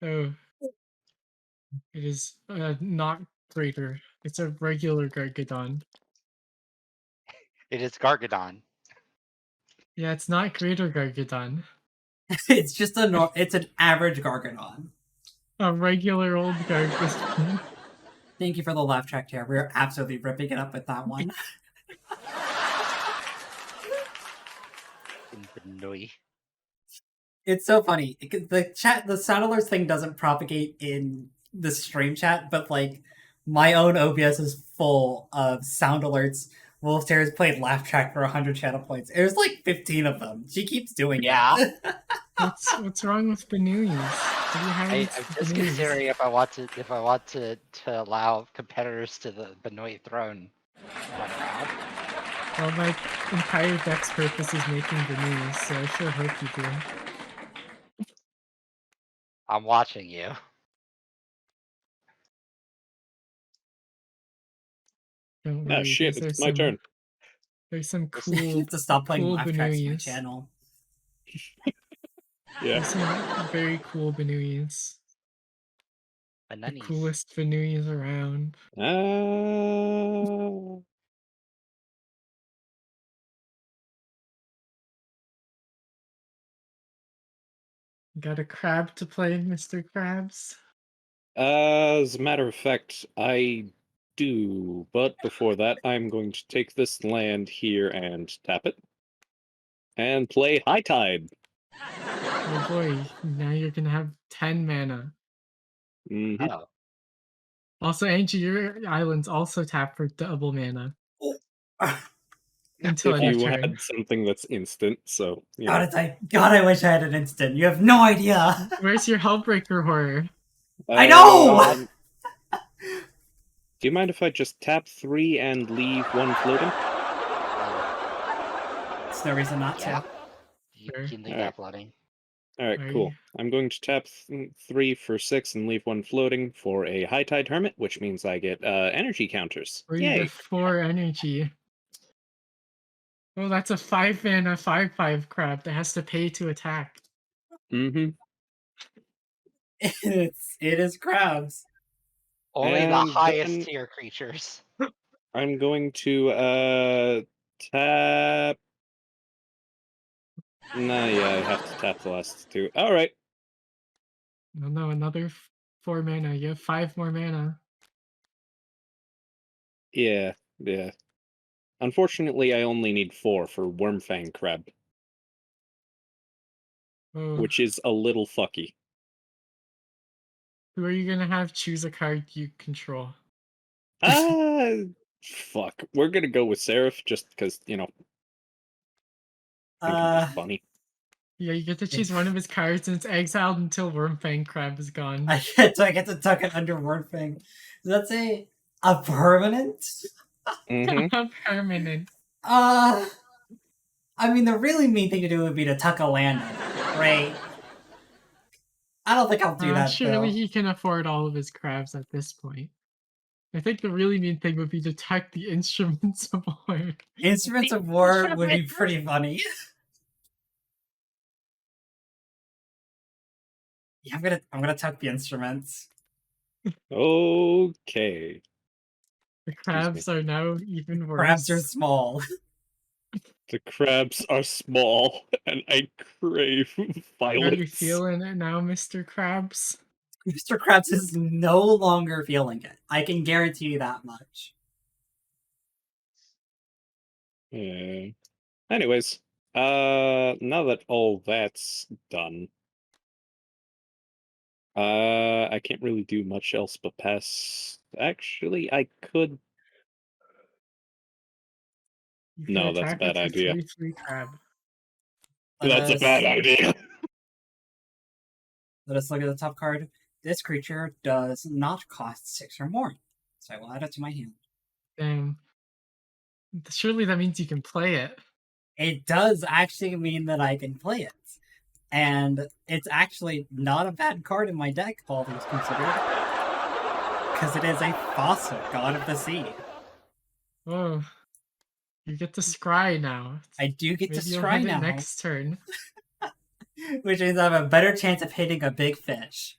[SPEAKER 22] Oh. It is not greater. It's a regular Gargadon.
[SPEAKER 21] It is Gargadon.
[SPEAKER 22] Yeah, it's not greater Gargadon.
[SPEAKER 1] It's just it's an average Gargadon.
[SPEAKER 22] A regular old Gargadon.
[SPEAKER 1] Thank you for the laugh track here. We're absolutely ripping it up with that one. It's so funny. The sound alerts thing doesn't propagate in the stream chat, but like my own OBS is full of sound alerts. Wolf Terror's played laugh track for 100 channel points. There's like 15 of them. She keeps doing it.
[SPEAKER 22] What's wrong with Benuyas?
[SPEAKER 21] I'm just considering if I want to allow competitors to the Benoi throne run around.
[SPEAKER 22] Well, my entire deck's purpose is making Benuyas, so I sure hope you do.
[SPEAKER 21] I'm watching you.
[SPEAKER 22] Don't worry,
[SPEAKER 23] shit, it's my turn.
[SPEAKER 22] There's some cool.
[SPEAKER 1] You have to stop playing
[SPEAKER 22] cool
[SPEAKER 1] laugh tracks on my
[SPEAKER 22] Benuyas.
[SPEAKER 1] channel.
[SPEAKER 22] There's some very cool Benuyas. The coolest Benuyas around. Got a crab to play, Mr. Krabs?
[SPEAKER 23] As a matter of fact, I do, but before that, I'm going to take this land here and tap it. And play High Tide.
[SPEAKER 22] Oh boy, now you're gonna have 10 mana.
[SPEAKER 23] Mm-hmm.
[SPEAKER 21] Oh.
[SPEAKER 22] Also, Angie, your islands also tap for double mana. Until
[SPEAKER 23] If
[SPEAKER 22] end of
[SPEAKER 23] you
[SPEAKER 22] turn.
[SPEAKER 23] had something that's instant, so you know.
[SPEAKER 1] God, I wish I had an instant. You have no idea.
[SPEAKER 22] Where's your Hellbreaker horror?
[SPEAKER 1] I know.
[SPEAKER 23] Do you mind if I just tap 3 and leave 1 floating?
[SPEAKER 1] There's no reason not to.
[SPEAKER 21] You can leave that floating.
[SPEAKER 23] Alright, cool. I'm going to tap 3 for 6 and leave 1 floating for a High Tide Hermit, which means I get energy counters.
[SPEAKER 22] Or you
[SPEAKER 23] Yay!
[SPEAKER 22] get 4 energy. Oh, that's a 5 mana 5/5 crab that has to pay to attack.
[SPEAKER 23] Mm-hmm.
[SPEAKER 1] It is crabs.
[SPEAKER 21] Only
[SPEAKER 23] And
[SPEAKER 21] the highest
[SPEAKER 23] then
[SPEAKER 21] tier creatures.
[SPEAKER 23] I'm going to tap. Nah, yeah, I have to tap the last 2. Alright.
[SPEAKER 22] No, another 4 mana. You have 5 more mana.
[SPEAKER 23] Yeah. Unfortunately, I only need 4 for Wormfang Crab, which is a little fucky.
[SPEAKER 22] Who are you gonna have choose a card you control?
[SPEAKER 23] Fuck. We're gonna go with Seraph just because, you know, I think it'd be funny.
[SPEAKER 22] Yeah, you get to choose one of his cards and it's exiled until Wormfang Crab is gone.
[SPEAKER 1] I get to tuck it under Wordfang. That's a permanent?
[SPEAKER 22] A permanent.
[SPEAKER 1] I mean, the really mean thing to do would be to tuck a land in it, right? I don't think I'll do that,
[SPEAKER 22] Surely
[SPEAKER 1] though.
[SPEAKER 22] he can afford all of his crabs at this point. I think the really mean thing would be to tuck the Instruments of War.
[SPEAKER 1] Instruments of War would be pretty funny. Yeah, I'm gonna tuck the instruments.
[SPEAKER 23] Okay.
[SPEAKER 22] The crabs are now even worse.
[SPEAKER 1] Crabs are small.
[SPEAKER 23] The crabs are small, and I crave
[SPEAKER 22] How are you
[SPEAKER 23] violence.
[SPEAKER 22] feeling it now, Mr. Krabs?
[SPEAKER 1] Mr. Krabs is no longer feeling it. I can guarantee you that much.
[SPEAKER 23] Anyways, now that all that's done, I can't really do much else but pass. Actually, I could. No, that's a bad idea.
[SPEAKER 22] 3/3 crab.
[SPEAKER 23] That's a bad idea.
[SPEAKER 1] Let us look at the top card. This creature does not cost 6 or more, so I will add it to my hand.
[SPEAKER 22] Damn. Surely that means you can play it.
[SPEAKER 1] It does actually mean that I can play it. And it's actually not a bad card in my deck, all things considered. Because it is a fossil, god of the sea.
[SPEAKER 22] Oh. You get to scry now.
[SPEAKER 1] I do get
[SPEAKER 22] Maybe
[SPEAKER 1] to
[SPEAKER 22] you'll
[SPEAKER 1] scry
[SPEAKER 22] hit it
[SPEAKER 1] now.
[SPEAKER 22] next turn.
[SPEAKER 1] Which means I have a better chance of hitting a big fish.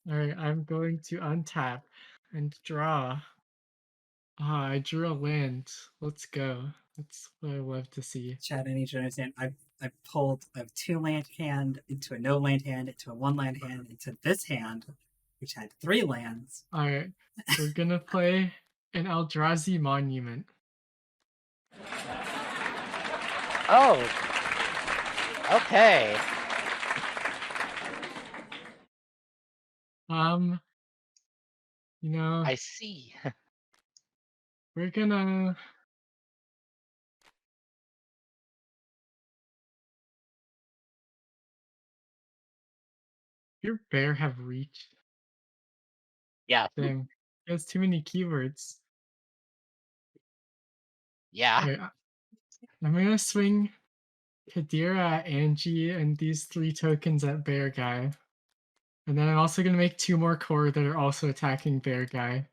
[SPEAKER 22] Alright, I'm going to untap and draw. I drew a land. Let's go. That's what I love to see.
[SPEAKER 1] Chad, I need you to understand. I pulled a 2 land hand into a no land hand into a 1 land hand into this hand, which had 3 lands.
[SPEAKER 22] Alright, we're gonna play an Eldrazi Monument.
[SPEAKER 21] Oh. Okay.
[SPEAKER 22] You know,
[SPEAKER 21] I see.
[SPEAKER 22] We're gonna your bear have reach.
[SPEAKER 21] Yeah.
[SPEAKER 22] Dang. He has too many keywords.
[SPEAKER 21] Yeah.
[SPEAKER 22] Alright, I'm gonna swing Kadira at Angie and these 3 tokens at Bear Guy. And then I'm also gonna make 2 more core that are also attacking Bear Guy.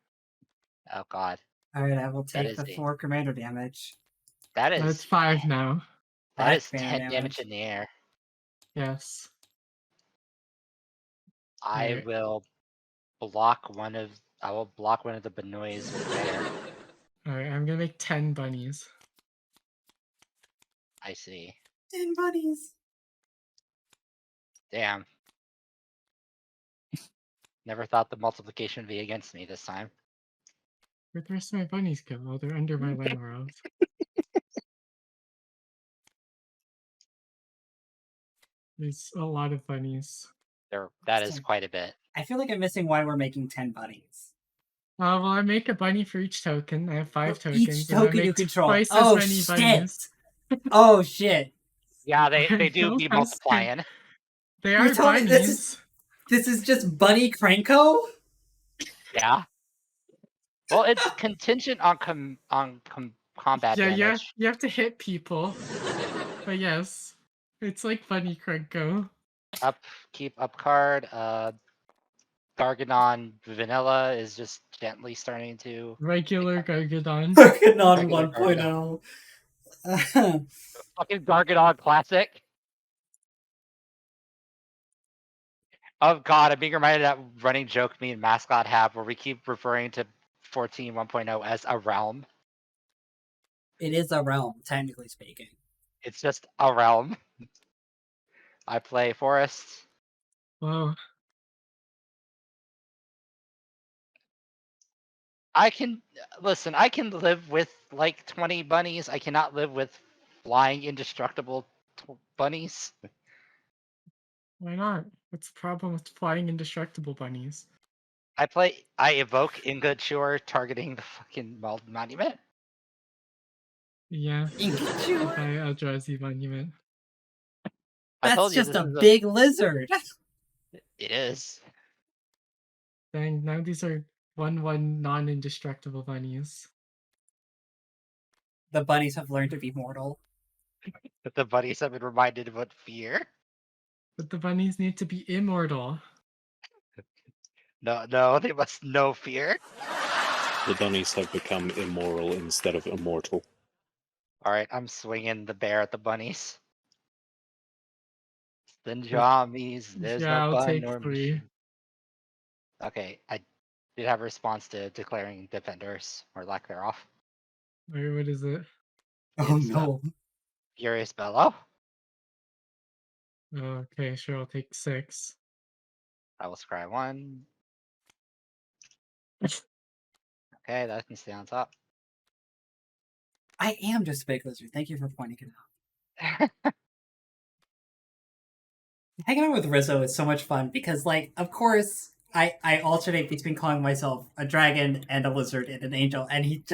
[SPEAKER 21] Oh god.
[SPEAKER 1] Alright, I will take
[SPEAKER 21] is
[SPEAKER 1] the 4 commander damage.
[SPEAKER 22] That's 5 now.
[SPEAKER 21] That is
[SPEAKER 1] 5
[SPEAKER 21] 10 damage in the air.
[SPEAKER 22] Yes.
[SPEAKER 21] I
[SPEAKER 22] Alright.
[SPEAKER 21] will block one of the Benoys with bear.
[SPEAKER 22] Alright, I'm gonna make 10 bunnies.
[SPEAKER 21] I see.
[SPEAKER 1] 10 bunnies.
[SPEAKER 21] Damn. Never thought the multiplication would be against me this time.
[SPEAKER 22] Where'd the rest of my bunnies go? Oh, they're under my land world. There's a lot of bunnies.
[SPEAKER 21] That is quite a bit.
[SPEAKER 1] I feel like I'm missing why we're making 10 bunnies.
[SPEAKER 22] Well, I make a bunny for each token. I have 5 tokens.
[SPEAKER 1] Each token you control.
[SPEAKER 22] Twice
[SPEAKER 1] Oh,
[SPEAKER 22] as many bunnies.
[SPEAKER 1] Oh, shit.
[SPEAKER 21] Yeah, they do be
[SPEAKER 22] Don't
[SPEAKER 21] multiplying.
[SPEAKER 22] They are bunnies.
[SPEAKER 1] This is just Bunny Cranko?
[SPEAKER 21] Yeah. Well, it's contingent on combat
[SPEAKER 22] Yeah,
[SPEAKER 21] damage.
[SPEAKER 22] you have to hit people. But yes, it's like Bunny Cranko.
[SPEAKER 21] Keep up card. Gargadon Vanilla is just gently starting to
[SPEAKER 22] Regular Gargadon.
[SPEAKER 1] Gargadon
[SPEAKER 21] Regular
[SPEAKER 1] 1.0.
[SPEAKER 21] Fucking Gargadon Classic. Oh god, I'm being reminded of that running joke me and Mascot have where we keep referring to 14 1.0 as a realm.
[SPEAKER 1] It is a realm, technically speaking.
[SPEAKER 21] It's just a realm. I play Forest.
[SPEAKER 22] Wow.
[SPEAKER 21] I can listen. I can live with like 20 bunnies. I cannot live with flying indestructible bunnies.
[SPEAKER 22] Why not? What's the problem with flying indestructible bunnies?
[SPEAKER 21] I evoke Ingotsure targeting the fucking monument.
[SPEAKER 22] Yeah.
[SPEAKER 1] Ingotsure?
[SPEAKER 22] By Eldrazi Monument.
[SPEAKER 21] I
[SPEAKER 1] That's
[SPEAKER 21] told you
[SPEAKER 1] just
[SPEAKER 21] this
[SPEAKER 1] a
[SPEAKER 21] is
[SPEAKER 1] big lizard.
[SPEAKER 21] It is.
[SPEAKER 22] Dang, now these are 1/1 non-indestructible bunnies.
[SPEAKER 1] The bunnies have learned to be mortal.
[SPEAKER 21] But the bunnies have been reminded about fear.
[SPEAKER 22] But the bunnies need to be immortal.
[SPEAKER 21] No, they must know fear.
[SPEAKER 23] The bunnies have become immoral instead of immortal.
[SPEAKER 21] Alright, I'm swinging the bear at the bunnies. Then jammies, there's
[SPEAKER 22] Yeah,
[SPEAKER 21] no
[SPEAKER 22] I'll
[SPEAKER 21] bun
[SPEAKER 22] take
[SPEAKER 21] nor
[SPEAKER 22] 3.
[SPEAKER 21] machine. Okay, I did have a response to declaring defenders, or lack thereof.
[SPEAKER 22] Wait, what is it?
[SPEAKER 1] Oh
[SPEAKER 21] It's,
[SPEAKER 1] no.
[SPEAKER 21] Furious Bellow.
[SPEAKER 22] Okay, sure, I'll take 6.
[SPEAKER 21] I will scry 1. Okay, that can stay on top.
[SPEAKER 1] I am just a big lizard. Thank you for pointing it out. Hanging out with Rizzo is so much fun because, like, of course, I alternate between calling myself a dragon and a lizard and an angel, and he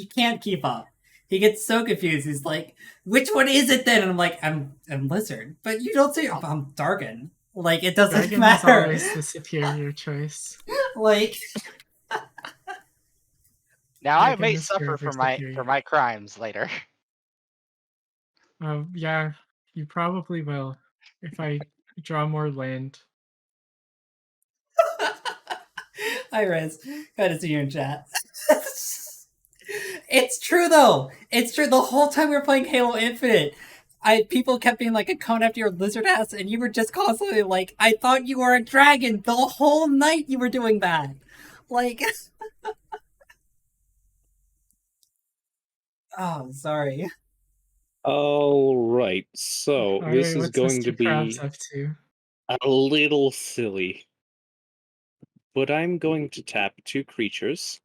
[SPEAKER 1] can't keep up. He gets so confused. He's like, "Which one is it then?" And I'm like, "I'm lizard," but you don't say I'm Dargan. Like, it doesn't
[SPEAKER 22] Dragon
[SPEAKER 1] matter.
[SPEAKER 22] is always the superior choice.
[SPEAKER 1] Like,
[SPEAKER 21] Now I
[SPEAKER 22] Dragon
[SPEAKER 21] may
[SPEAKER 22] is
[SPEAKER 21] suffer
[SPEAKER 22] forever
[SPEAKER 21] for
[SPEAKER 22] superior.
[SPEAKER 21] my crimes later.
[SPEAKER 22] Yeah, you probably will. If I draw more land.
[SPEAKER 1] hi Riz, glad to see you in chat. It's true though. It's true. The whole time we were playing Halo Infinite, people kept being like, "A cone after your lizard ass," and you were just constantly like, "I thought you were a dragon." The whole night you were doing that. Like, oh, sorry.
[SPEAKER 23] Alright, so
[SPEAKER 22] Alright,
[SPEAKER 23] this is
[SPEAKER 22] what's
[SPEAKER 23] going to
[SPEAKER 22] Mr. Krabs
[SPEAKER 23] be
[SPEAKER 22] up to?
[SPEAKER 23] a little silly. But I'm going to tap 2 creatures.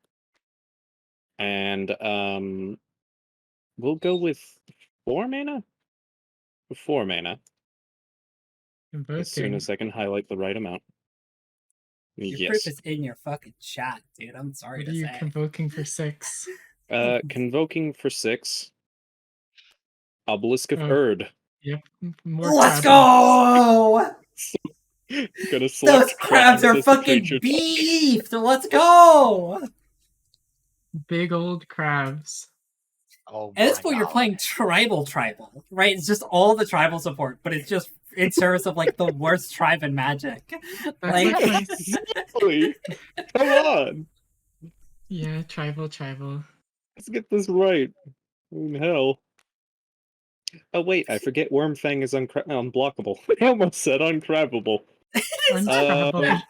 [SPEAKER 23] And we'll go with 4 mana? 4 mana. As soon
[SPEAKER 22] Invoking.
[SPEAKER 23] as I can highlight the right amount.
[SPEAKER 1] Your
[SPEAKER 23] Yes.
[SPEAKER 1] proof is in your fucking chat, dude. I'm sorry
[SPEAKER 22] What
[SPEAKER 1] to
[SPEAKER 22] are you
[SPEAKER 1] say.
[SPEAKER 22] convoking for 6?
[SPEAKER 23] Convoking for 6. Obelisk of
[SPEAKER 22] Oh.
[SPEAKER 23] Erd.
[SPEAKER 22] Yep, more
[SPEAKER 1] Let's
[SPEAKER 22] crab
[SPEAKER 1] go!
[SPEAKER 23] Gonna select
[SPEAKER 1] Those crabs are
[SPEAKER 23] as the
[SPEAKER 1] fucking
[SPEAKER 23] creature
[SPEAKER 1] beef! Let's go!
[SPEAKER 22] Big old crabs.
[SPEAKER 21] Oh
[SPEAKER 1] At this point, you're playing tribal, right? It's just all the tribal support, but it's just in service of like the worst tribe in Magic.
[SPEAKER 22] That's like my...
[SPEAKER 23] Really? Come on!
[SPEAKER 22] Yeah, tribal.
[SPEAKER 23] Let's get this right. I mean, hell. Oh wait, I forget Wormfang is unblockable. I almost said uncrabbable.
[SPEAKER 22] Uncrabbable.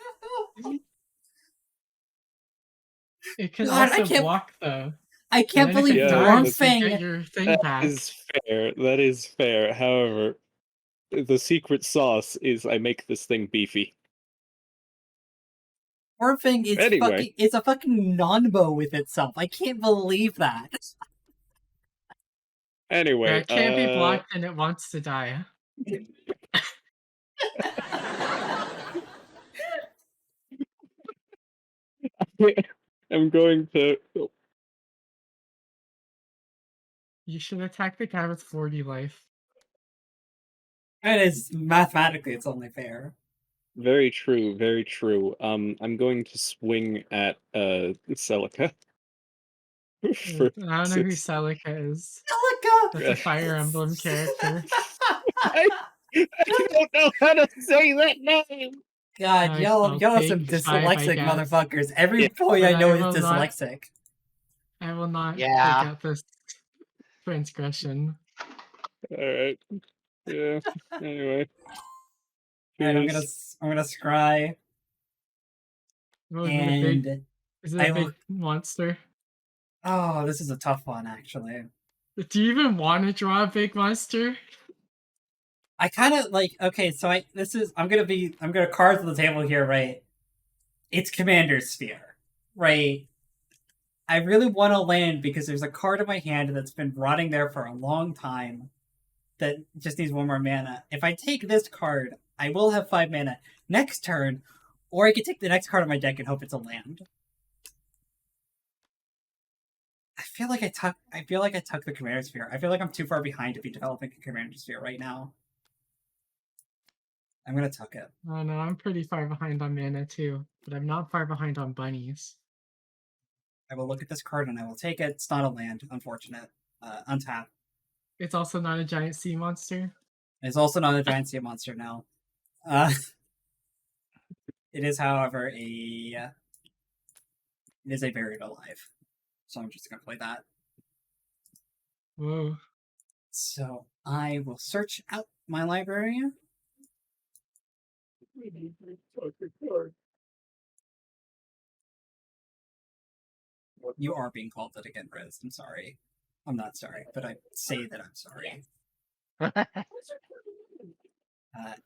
[SPEAKER 22] It can
[SPEAKER 1] God, I
[SPEAKER 22] also
[SPEAKER 1] can't-
[SPEAKER 22] block though.
[SPEAKER 1] I can't
[SPEAKER 22] And then if
[SPEAKER 1] believe
[SPEAKER 22] it dies, you
[SPEAKER 1] Wormfang-
[SPEAKER 22] get your thing
[SPEAKER 23] That
[SPEAKER 22] back.
[SPEAKER 23] is fair. That is fair. However, the secret sauce is I make this thing beefy.
[SPEAKER 1] Wormfang is
[SPEAKER 23] Anyway.
[SPEAKER 1] it's a fucking non-bow with itself. I can't believe that.
[SPEAKER 23] Anyway,
[SPEAKER 22] Yeah, it can't be blocked and it wants to die.
[SPEAKER 23] I'm going to...
[SPEAKER 22] You should attack the guy with 40 life.
[SPEAKER 1] And it's mathematically, it's only fair.
[SPEAKER 23] Very true, very true. I'm going to swing at Celica.
[SPEAKER 22] I don't know who Celica is.
[SPEAKER 1] Celica!
[SPEAKER 22] That's a Fire Emblem character.
[SPEAKER 23] I don't know how to say that name!
[SPEAKER 1] God, y'all are some
[SPEAKER 22] take 5,
[SPEAKER 1] dyslexic
[SPEAKER 22] I guess.
[SPEAKER 1] motherfuckers. Every
[SPEAKER 23] Yeah.
[SPEAKER 1] boy I
[SPEAKER 22] But
[SPEAKER 1] know
[SPEAKER 22] I
[SPEAKER 1] is
[SPEAKER 22] will not-
[SPEAKER 1] dyslexic.
[SPEAKER 22] I will not take out this transgression.
[SPEAKER 23] Alright. Yeah, anyway.
[SPEAKER 1] Alright, I'm
[SPEAKER 23] Cheers.
[SPEAKER 1] gonna scry.
[SPEAKER 22] Oh, is it a big,
[SPEAKER 1] And
[SPEAKER 22] is it a big monster?
[SPEAKER 1] oh, this is a tough one actually.
[SPEAKER 22] Do you even want to draw a big monster?
[SPEAKER 1] I kind of like, okay, so I'm gonna cards on the table here, right? It's Commander Sphere, right? I really want to land because there's a card in my hand that's been rotting there for a long time that just needs 1 more mana. If I take this card, I will have 5 mana next turn, or I could take the next card on my deck and hope it's a land. I feel like I took the Commander Sphere. I feel like I'm too far behind to be developing a Commander Sphere right now. I'm gonna tuck it.
[SPEAKER 22] Oh no, I'm pretty far behind on mana too, but I'm not far behind on bunnies.
[SPEAKER 1] I will look at this card and I will take it. It's not a land, unfortunate. Untap.
[SPEAKER 22] It's also not a giant sea monster.
[SPEAKER 1] It's also not a giant sea monster now. It is, however, it is a buried alive. So I'm just gonna play that.
[SPEAKER 22] Whoa.
[SPEAKER 1] So I will search out my library. You are being called that again, Riz. I'm sorry. I'm not sorry, but I say that I'm sorry.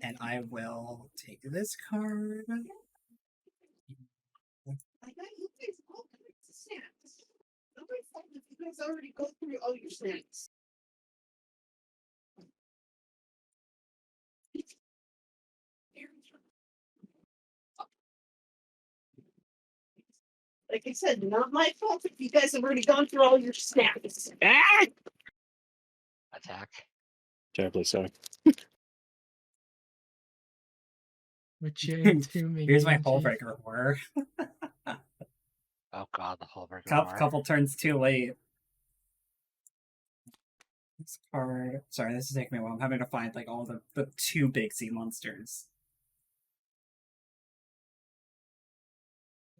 [SPEAKER 1] And I will take this card.
[SPEAKER 4] I got you guys all kinds of snacks. No my fault if you guys already go through all your snacks. Like I said, not my fault if you guys have already gone through all your snacks. Ah!
[SPEAKER 21] Attack.
[SPEAKER 23] Terribly sorry.
[SPEAKER 22] Which into
[SPEAKER 1] Here's my Hullbreaker horror.
[SPEAKER 21] Oh god, the Hullbreaker horror.
[SPEAKER 1] Couple turns too late. This card. Sorry, this is taking me a while. I'm having to find like all the 2 big sea monsters.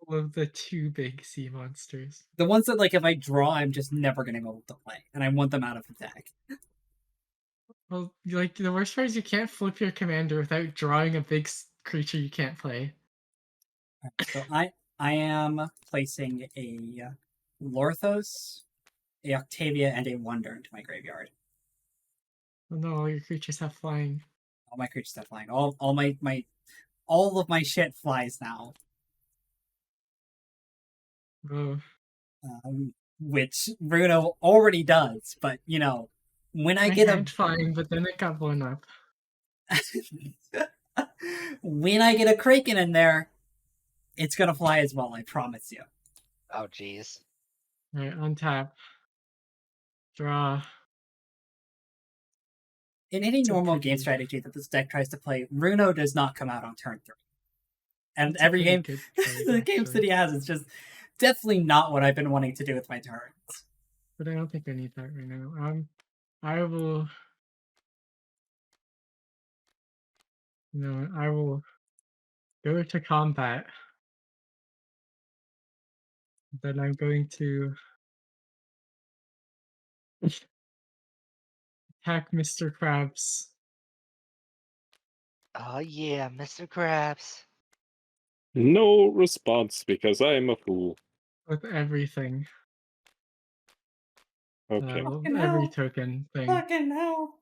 [SPEAKER 22] All of the 2 big sea monsters.
[SPEAKER 1] The ones that, like, if I draw, I'm just never going to be able to play, and I want them out of the deck.
[SPEAKER 22] Well, like, the worst part is you can't flip your commander without drawing a big creature you can't play.
[SPEAKER 1] So I am placing a Lorthos, a Octavia, and a Wonder into my graveyard.
[SPEAKER 22] Oh no, all your creatures have flying.
[SPEAKER 1] All my creatures have flying. All of my shit flies now.
[SPEAKER 22] Oh.
[SPEAKER 1] Which Bruno already does, but you know, when I get a
[SPEAKER 22] flying, but then it got blown up.
[SPEAKER 1] When I get a Kraken in there, it's gonna fly as well, I promise you.
[SPEAKER 21] Oh jeez.
[SPEAKER 22] Alright, untap. Draw.
[SPEAKER 1] In any normal game strategy that this deck tries to play, Bruno does not come out on turn 3. And every game, the games that he has, it's just definitely not what I've been wanting to do with my turns.
[SPEAKER 22] But I don't think I need that right now. I will... No, I will go to combat. Then I'm going to attack Mr. Krabs.
[SPEAKER 21] Oh yeah, Mr. Krabs.
[SPEAKER 23] No response because I am a fool.
[SPEAKER 22] With everything.
[SPEAKER 23] Okay.
[SPEAKER 22] Every token thing.
[SPEAKER 1] Fucking hell.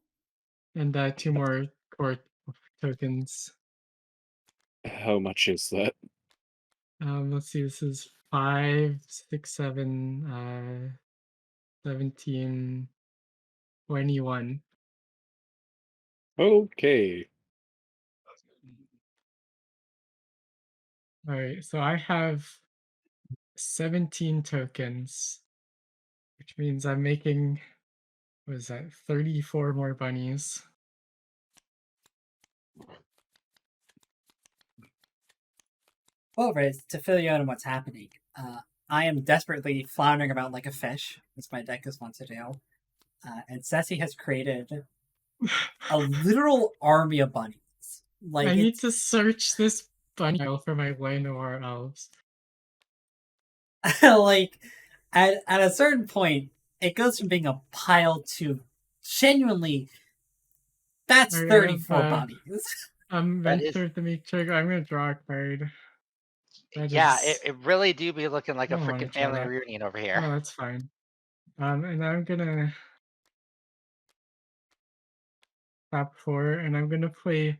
[SPEAKER 22] And 2 more core tokens.
[SPEAKER 23] How much is that?
[SPEAKER 22] Let's see, this is 5, 6, 7, 17, 21.
[SPEAKER 23] Okay.
[SPEAKER 22] Alright, so I have 17 tokens, which means I'm making, what is that, 34 more bunnies.
[SPEAKER 1] Well, Riz, to fill you in on what's happening, I am desperately floundering about like a fish, as my deck is wont to do. And Ceci has created a literal army of bunnies. Like
[SPEAKER 22] I need to search this bunny file for my Llanowar elves.
[SPEAKER 1] like, at a certain point, it goes from being a pile to genuinely, that's 34 bunnies.
[SPEAKER 22] Venture to make trigger. I'm gonna draw a card.
[SPEAKER 21] Yeah, it really do be looking like a freaking family reunion over here.
[SPEAKER 22] No, that's fine. And I'm gonna tap 4, and I'm gonna play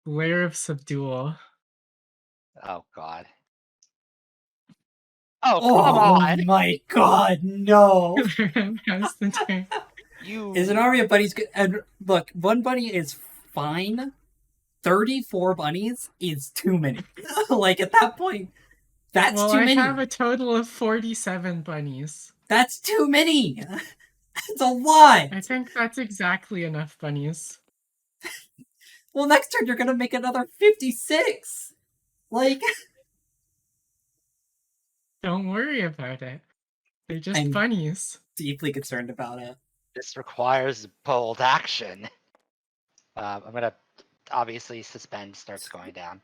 [SPEAKER 22] Lair of Subdual.
[SPEAKER 21] Oh god. Oh, come on!
[SPEAKER 1] Oh my god, no!
[SPEAKER 22] How's the turn?
[SPEAKER 21] You.
[SPEAKER 1] Is an army of bunnies good? And look, one bunny is fine. 34 bunnies is too many. Like, at that point, that's
[SPEAKER 22] well,
[SPEAKER 1] too
[SPEAKER 22] I
[SPEAKER 1] many.
[SPEAKER 22] have a total of 47 bunnies.
[SPEAKER 1] That's too many! That's a lot!
[SPEAKER 22] I think that's exactly enough bunnies.
[SPEAKER 1] Well, next turn you're gonna make another 56! Like...
[SPEAKER 22] Don't worry about it. They're just
[SPEAKER 1] I'm
[SPEAKER 22] bunnies.
[SPEAKER 1] deeply concerned about it.
[SPEAKER 21] This requires bold action. I'm gonna obviously suspend starts going down.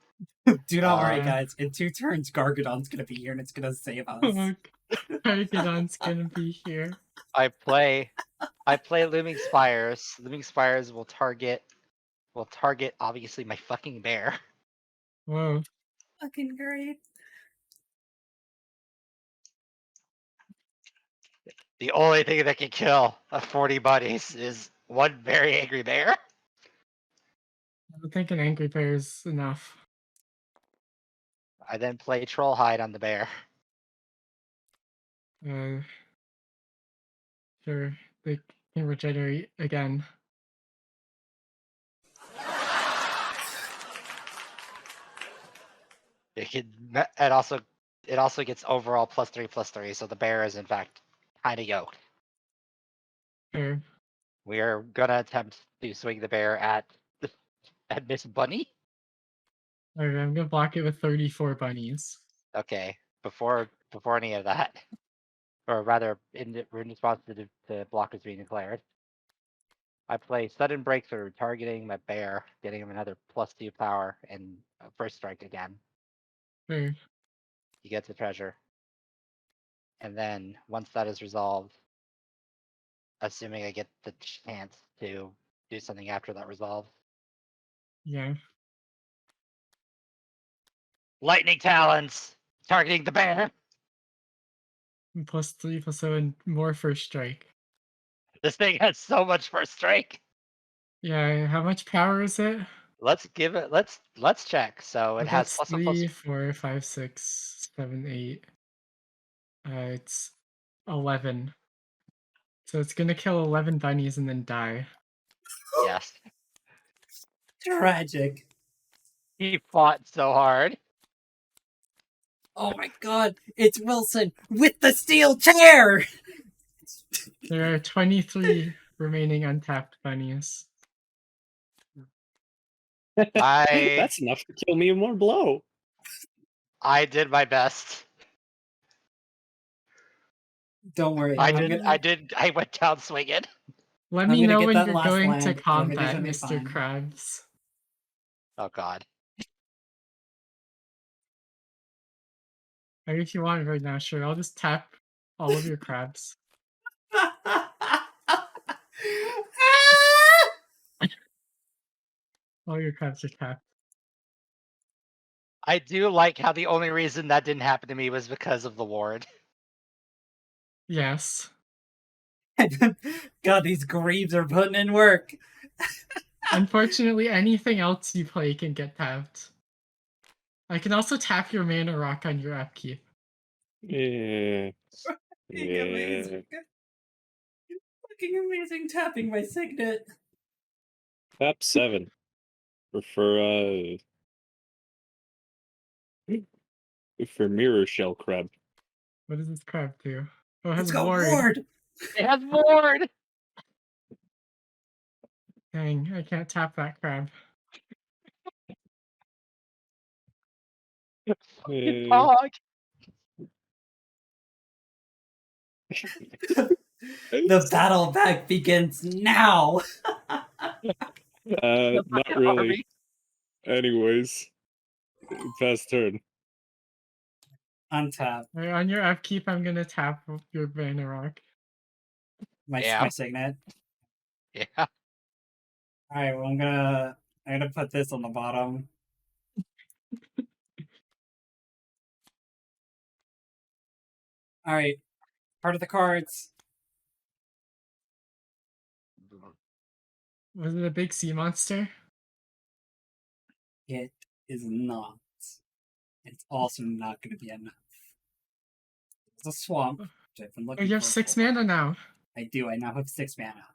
[SPEAKER 1] Do not worry, guys. In 2 turns, Gargadon's gonna be here and it's gonna save us.
[SPEAKER 22] Gargadon's gonna be here.
[SPEAKER 21] I play Looming Spires. Looming Spires will target obviously my fucking bear.
[SPEAKER 22] Whoa.
[SPEAKER 1] Fucking great.
[SPEAKER 21] The only thing that can kill a 40 buddies is one very angry bear.
[SPEAKER 22] I don't think an angry bear is enough.
[SPEAKER 21] I then play Troll Hide on the bear.
[SPEAKER 22] Sure, they can regenerate again.
[SPEAKER 21] It also gets overall +3/+3, so the bear is in fact kind of yoked.
[SPEAKER 22] Sure.
[SPEAKER 21] We are gonna attempt to swing the bear at Miss Bunny.
[SPEAKER 22] Alright, I'm gonna block it with 34 bunnies.
[SPEAKER 21] Okay, before any of that, or rather, in response to the blockers being declared, I play Sudden Breakthrough, targeting my bear, getting him another +2 power, and first strike again.
[SPEAKER 22] Sure.
[SPEAKER 21] He gets a treasure. And then, once that is resolved, assuming I get the chance to do something after that resolve.
[SPEAKER 22] Yeah.
[SPEAKER 21] Lightning Talons! Targeting the bear!
[SPEAKER 22] +3/+7, more first strike.
[SPEAKER 21] This thing has so much first strike!
[SPEAKER 22] Yeah, how much power is it?
[SPEAKER 21] Let's give it, let's check. So it has
[SPEAKER 22] That's 3, 4, 5, 6, 7, 8. It's 11. So it's gonna kill 11 bunnies and then die.
[SPEAKER 21] Yes.
[SPEAKER 1] Tragic.
[SPEAKER 21] He fought so hard.
[SPEAKER 1] Oh my god, it's Wilson with the steel chair!
[SPEAKER 22] There are 23 remaining untapped bunnies.
[SPEAKER 23] That's enough to kill me in one blow.
[SPEAKER 21] I did my best.
[SPEAKER 1] Don't worry.
[SPEAKER 21] I went down swinging.
[SPEAKER 22] Let me know when you're going to
[SPEAKER 1] land,
[SPEAKER 22] combat,
[SPEAKER 1] everything's gonna be
[SPEAKER 22] Mr.
[SPEAKER 1] fine.
[SPEAKER 22] Krabs.
[SPEAKER 21] Oh god.
[SPEAKER 22] Or if you want right now, sure, I'll just tap all of your crabs. All your crabs are tapped.
[SPEAKER 21] I do like how the only reason that didn't happen to me was because of the ward.
[SPEAKER 22] Yes.
[SPEAKER 1] God, these greaves are putting in work.
[SPEAKER 22] Unfortunately, anything else you play can get tapped. I can also tap your mana rock on your upkeep.
[SPEAKER 23] Yeah.
[SPEAKER 1] Amazing. Fucking amazing tapping my signet.
[SPEAKER 23] Tap 7. For Mirror Shell Crab.
[SPEAKER 22] What does this crab do? Oh, it has
[SPEAKER 1] It's got
[SPEAKER 22] ward.
[SPEAKER 1] ward!
[SPEAKER 21] It has ward!
[SPEAKER 22] Dang, I can't tap that crab.
[SPEAKER 21] Dog!
[SPEAKER 1] The battle back begins now!
[SPEAKER 23] Not really. Anyways. Fast turn.
[SPEAKER 1] Untap.
[SPEAKER 22] Right, on your upkeep, I'm gonna tap your mana rock.
[SPEAKER 1] My signet.
[SPEAKER 21] Yeah.
[SPEAKER 1] Alright, well I'm gonna put this on the bottom. Alright. Part of the cards.
[SPEAKER 22] Was it a big sea monster?
[SPEAKER 1] It is not. It's also not gonna be enough. It's a swamp. Which I've been
[SPEAKER 22] Oh,
[SPEAKER 1] looking
[SPEAKER 22] you have
[SPEAKER 1] for
[SPEAKER 22] 6
[SPEAKER 1] a while.
[SPEAKER 22] mana now.
[SPEAKER 1] I do. I now have 6 mana.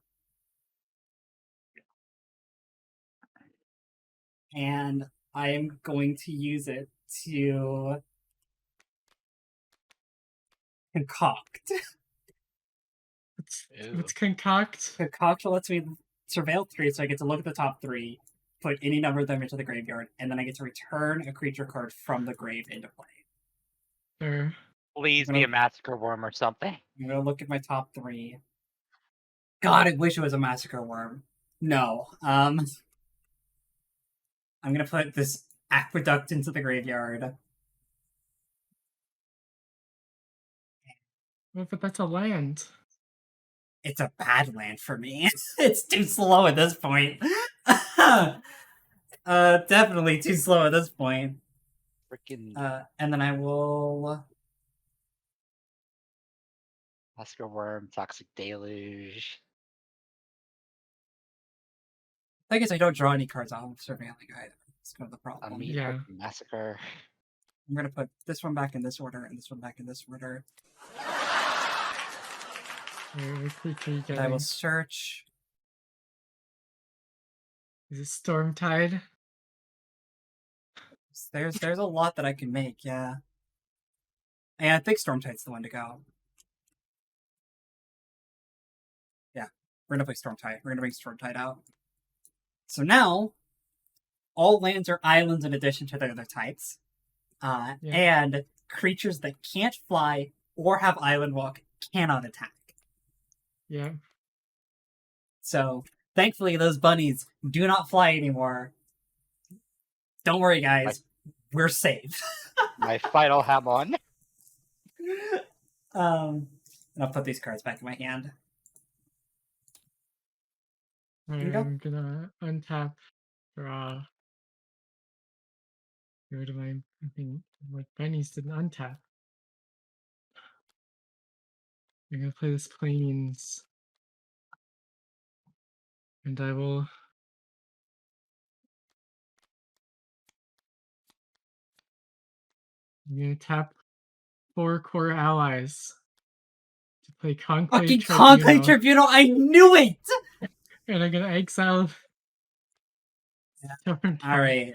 [SPEAKER 1] And I am going to use it to concoct.
[SPEAKER 22] Let's concoct.
[SPEAKER 1] Concoct lets me surveil 3, so I get to look at the top 3, put any number of them into the graveyard, and then I get to return a creature card from the grave into play.
[SPEAKER 22] Sure.
[SPEAKER 21] Please be a massacre worm or something.
[SPEAKER 1] I'm gonna look at my top 3. God, I wish it was a massacre worm. No. I'm gonna put this aqueduct into the graveyard.
[SPEAKER 22] Oh, but that's a land.
[SPEAKER 1] It's a bad land for me. It's too slow at this point. Definitely too slow at this point.
[SPEAKER 21] Freaking
[SPEAKER 1] And then I will
[SPEAKER 21] massacre worm, toxic deluge.
[SPEAKER 1] I guess I don't draw any cards off of surveilling item. That's kind of the problem.
[SPEAKER 21] Yeah. Massacre.
[SPEAKER 1] I'm gonna put this one back in this order and this one back in this order. I will search.
[SPEAKER 22] Is it Stormtide?
[SPEAKER 1] There's a lot that I can make, yeah. And I think Stormtide's the one to go. Yeah, we're gonna play Stormtide. We're gonna bring Stormtide out. So now, all lands are islands in addition to the other types. And creatures that can't fly or have island walk cannot attack.
[SPEAKER 22] Yeah.
[SPEAKER 1] So, thankfully, those bunnies do not fly anymore. Don't worry, guys. We're safe.
[SPEAKER 21] My final Hamon.
[SPEAKER 1] And I'll put these cards back in my hand.
[SPEAKER 22] I'm gonna untap, draw. Go to my thing. Like bunnies didn't untap. I'm gonna play this Plains. And I will I'm gonna tap 4 core allies to play Conclave
[SPEAKER 1] Fucking
[SPEAKER 22] Tribunal.
[SPEAKER 1] Conclave Tribunal! I knew it!
[SPEAKER 22] And I'm gonna exile.
[SPEAKER 1] Alright.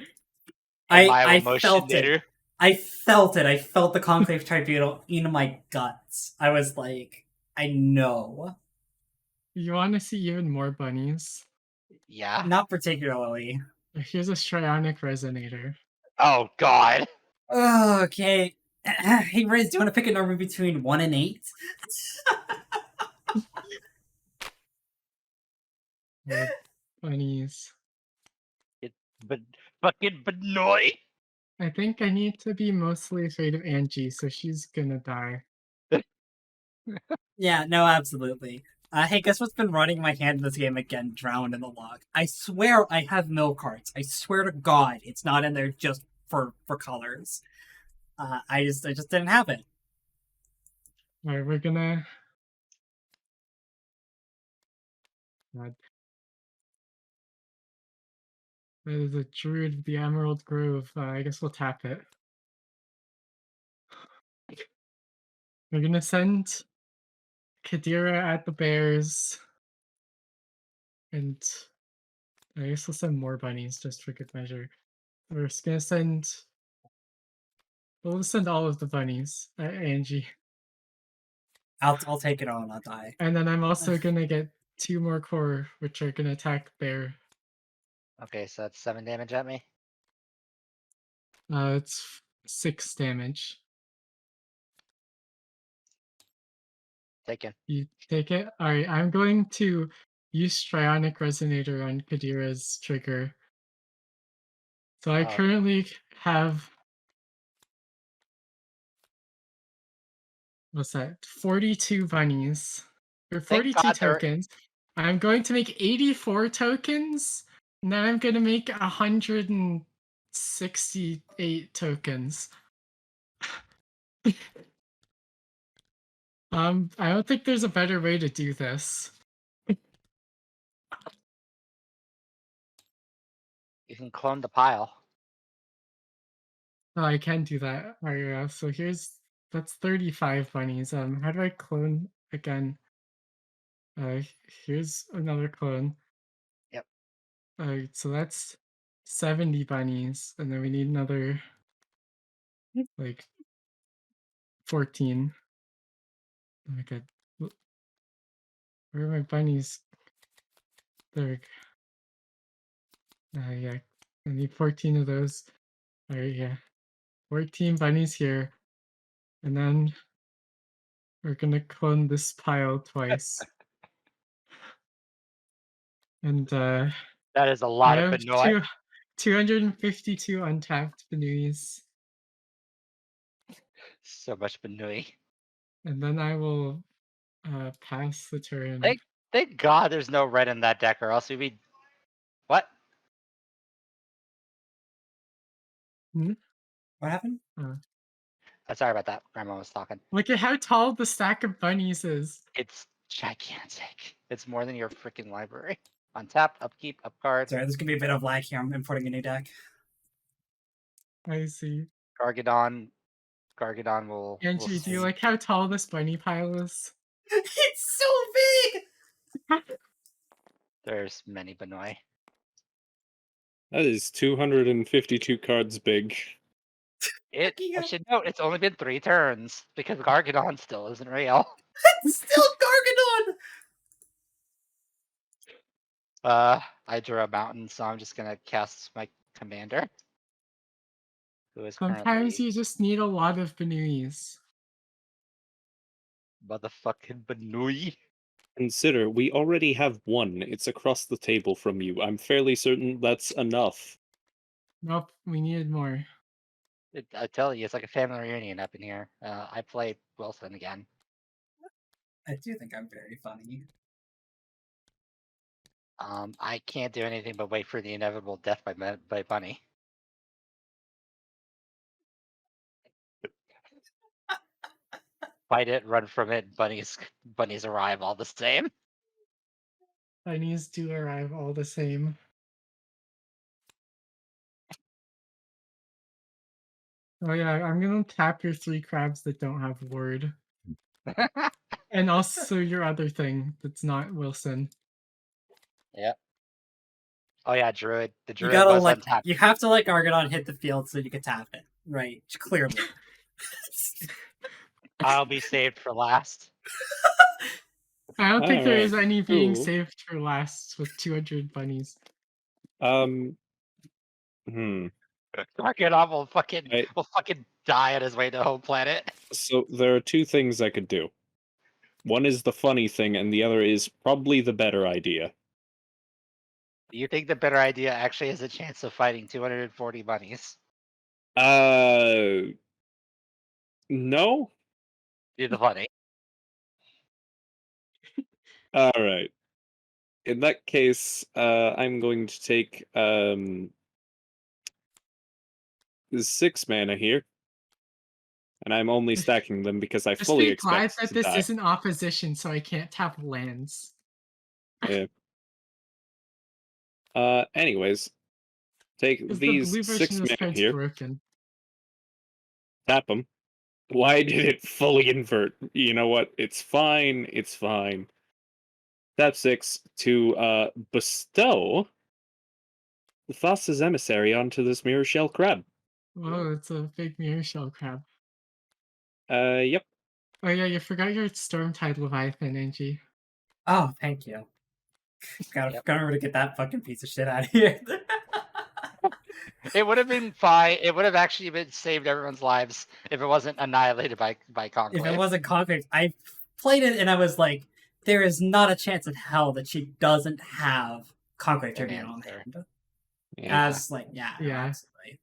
[SPEAKER 21] I
[SPEAKER 1] felt it. I felt it. I felt the Conclave Tribunal in my guts. I was like, I know.
[SPEAKER 22] You want to see even more bunnies?
[SPEAKER 21] Yeah.
[SPEAKER 1] Not particularly.
[SPEAKER 22] Here's a Strionic Resonator.
[SPEAKER 21] Oh, God.
[SPEAKER 1] Okay. Hey, Riz, do you want to pick a number between 1 and 8?
[SPEAKER 22] Bunnies.
[SPEAKER 21] But fucking Benoit.
[SPEAKER 22] I think I need to be mostly afraid of Angie, so she's gonna die.
[SPEAKER 1] Yeah, no, absolutely. Hey, guess what's been running my hand in this game again? Drowned in the log. I swear I have mill cards. I swear to God, it's not in there just for colors. I just didn't have it.
[SPEAKER 22] Alright, we're gonna. God. That is a Druid of the Emerald Grove. I guess we'll tap it. We're gonna send Kadira at the bears. And I guess we'll send more bunnies just for good measure. We're just gonna send. We'll send all of the bunnies at Angie.
[SPEAKER 1] I'll take it on, I'll die.
[SPEAKER 22] And then I'm also gonna get 2 more core, which are gonna attack bear.
[SPEAKER 21] Okay, so that's 7 damage at me.
[SPEAKER 22] It's 6 damage.
[SPEAKER 21] Taken.
[SPEAKER 22] You take it? Alright, I'm going to use Strionic Resonator on Kadira's trigger. So I currently have... What's that? 42 bunnies. Or 42 tokens. I'm going to make 84 tokens. And then I'm going to make 168 tokens. I don't think there's a better way to do this.
[SPEAKER 21] You can clone the pile.
[SPEAKER 22] Oh, I can do that. Alright, so here's that's 35 bunnies. How do I clone again? Here's another clone.
[SPEAKER 21] Yep.
[SPEAKER 22] So that's 70 bunnies, and then we need another like 14. Oh my god. Where are my bunnies? There. Yeah. I need 14 of those. Alright, yeah. 14 bunnies here. And then we're gonna clone this pile twice. And
[SPEAKER 21] That is a
[SPEAKER 22] I
[SPEAKER 21] lot of
[SPEAKER 22] have
[SPEAKER 21] Benoi.
[SPEAKER 22] 252 untapped Benuis.
[SPEAKER 21] So much Benui.
[SPEAKER 22] And then I will pass the turn.
[SPEAKER 21] Thank God there's no red in that deck, or else we'd be. What?
[SPEAKER 1] What happened?
[SPEAKER 21] Sorry about that. Grandma was talking.
[SPEAKER 22] Look at how tall the stack of bunnies is.
[SPEAKER 21] It's gigantic. It's more than your freaking library. Untap, upkeep, upcard.
[SPEAKER 1] Sorry, there's gonna be a bit of lag here. I'm importing a new deck.
[SPEAKER 22] I see.
[SPEAKER 21] Gargadon will.
[SPEAKER 22] Angie, do you like how tall this bunny pile is?
[SPEAKER 1] It's so big!
[SPEAKER 21] There's many Benoi.
[SPEAKER 23] That is 252 cards big.
[SPEAKER 21] I should note it's only been 3 turns because Gargadon still isn't real.
[SPEAKER 1] It's still Gargadon!
[SPEAKER 21] I drew a mountain, so I'm just gonna cast my commander. Who is
[SPEAKER 22] Sometimes
[SPEAKER 21] currently
[SPEAKER 22] you just need a lot of Benuis.
[SPEAKER 21] motherfucking Benui.
[SPEAKER 23] Consider, we already have one. It's across the table from you. I'm fairly certain that's enough.
[SPEAKER 22] Nope, we needed more.
[SPEAKER 21] I tell you, it's like a family reunion up in here. I played Wilson again.
[SPEAKER 1] I do think I'm very funny.
[SPEAKER 21] I can't do anything but wait for the inevitable death by Bunny. Fight it, run from it, bunnies arrive all the same.
[SPEAKER 22] Bunnies do arrive all the same. Oh yeah, I'm gonna tap your 3 crabs that don't have word. And also your other thing that's not Wilson.
[SPEAKER 21] Yep. Oh yeah, Druid. The Druid
[SPEAKER 1] You gotta
[SPEAKER 21] was
[SPEAKER 1] like,
[SPEAKER 21] untapped.
[SPEAKER 1] you have to let Gargadon hit the field so you can tap it. Right, clearly.
[SPEAKER 21] I'll be saved for last.
[SPEAKER 22] I don't think there is any being
[SPEAKER 23] cool.
[SPEAKER 22] saved for last with 200 bunnies.
[SPEAKER 23] Hmm.
[SPEAKER 21] Gargadon will fucking die on his way to home planet.
[SPEAKER 23] So there are 2 things I could do. One is the funny thing, and the other is probably the better idea.
[SPEAKER 21] Do you think the better idea actually has a chance of fighting 240 bunnies?
[SPEAKER 23] No?
[SPEAKER 21] Do the funny.
[SPEAKER 23] Alright. In that case, I'm going to take 6 mana here. And I'm only stacking them because I
[SPEAKER 22] Just
[SPEAKER 23] fully
[SPEAKER 22] be glad
[SPEAKER 23] expect
[SPEAKER 22] that
[SPEAKER 23] to
[SPEAKER 22] this
[SPEAKER 23] die.
[SPEAKER 22] isn't opposition, so I can't tap lands.
[SPEAKER 23] Yeah. Anyways, take
[SPEAKER 22] Because the blue
[SPEAKER 23] these 6
[SPEAKER 22] version of this
[SPEAKER 23] mana
[SPEAKER 22] card's
[SPEAKER 23] here.
[SPEAKER 22] broken.
[SPEAKER 23] Tap them. Why did it fully invert? You know what? It's fine. It's fine. Tap 6 to bestow the Thassa's Emissary onto this Mirror Shell Crab.
[SPEAKER 22] Whoa, it's a big mirror shell crab.
[SPEAKER 23] Yep.
[SPEAKER 22] Oh yeah, you forgot your Stormtide Leviathan, Angie.
[SPEAKER 1] Oh, thank you. Gotta remember to get that fucking piece of shit out of here.
[SPEAKER 21] It would have been fine. It would have actually been saved everyone's lives if it wasn't annihilated by Conclave.
[SPEAKER 1] If it wasn't Conclave, I played it and I was like, there is not a chance in hell that she doesn't have Conclave Tribune on hand.
[SPEAKER 23] Yeah.
[SPEAKER 1] As like, yeah. Absolutely.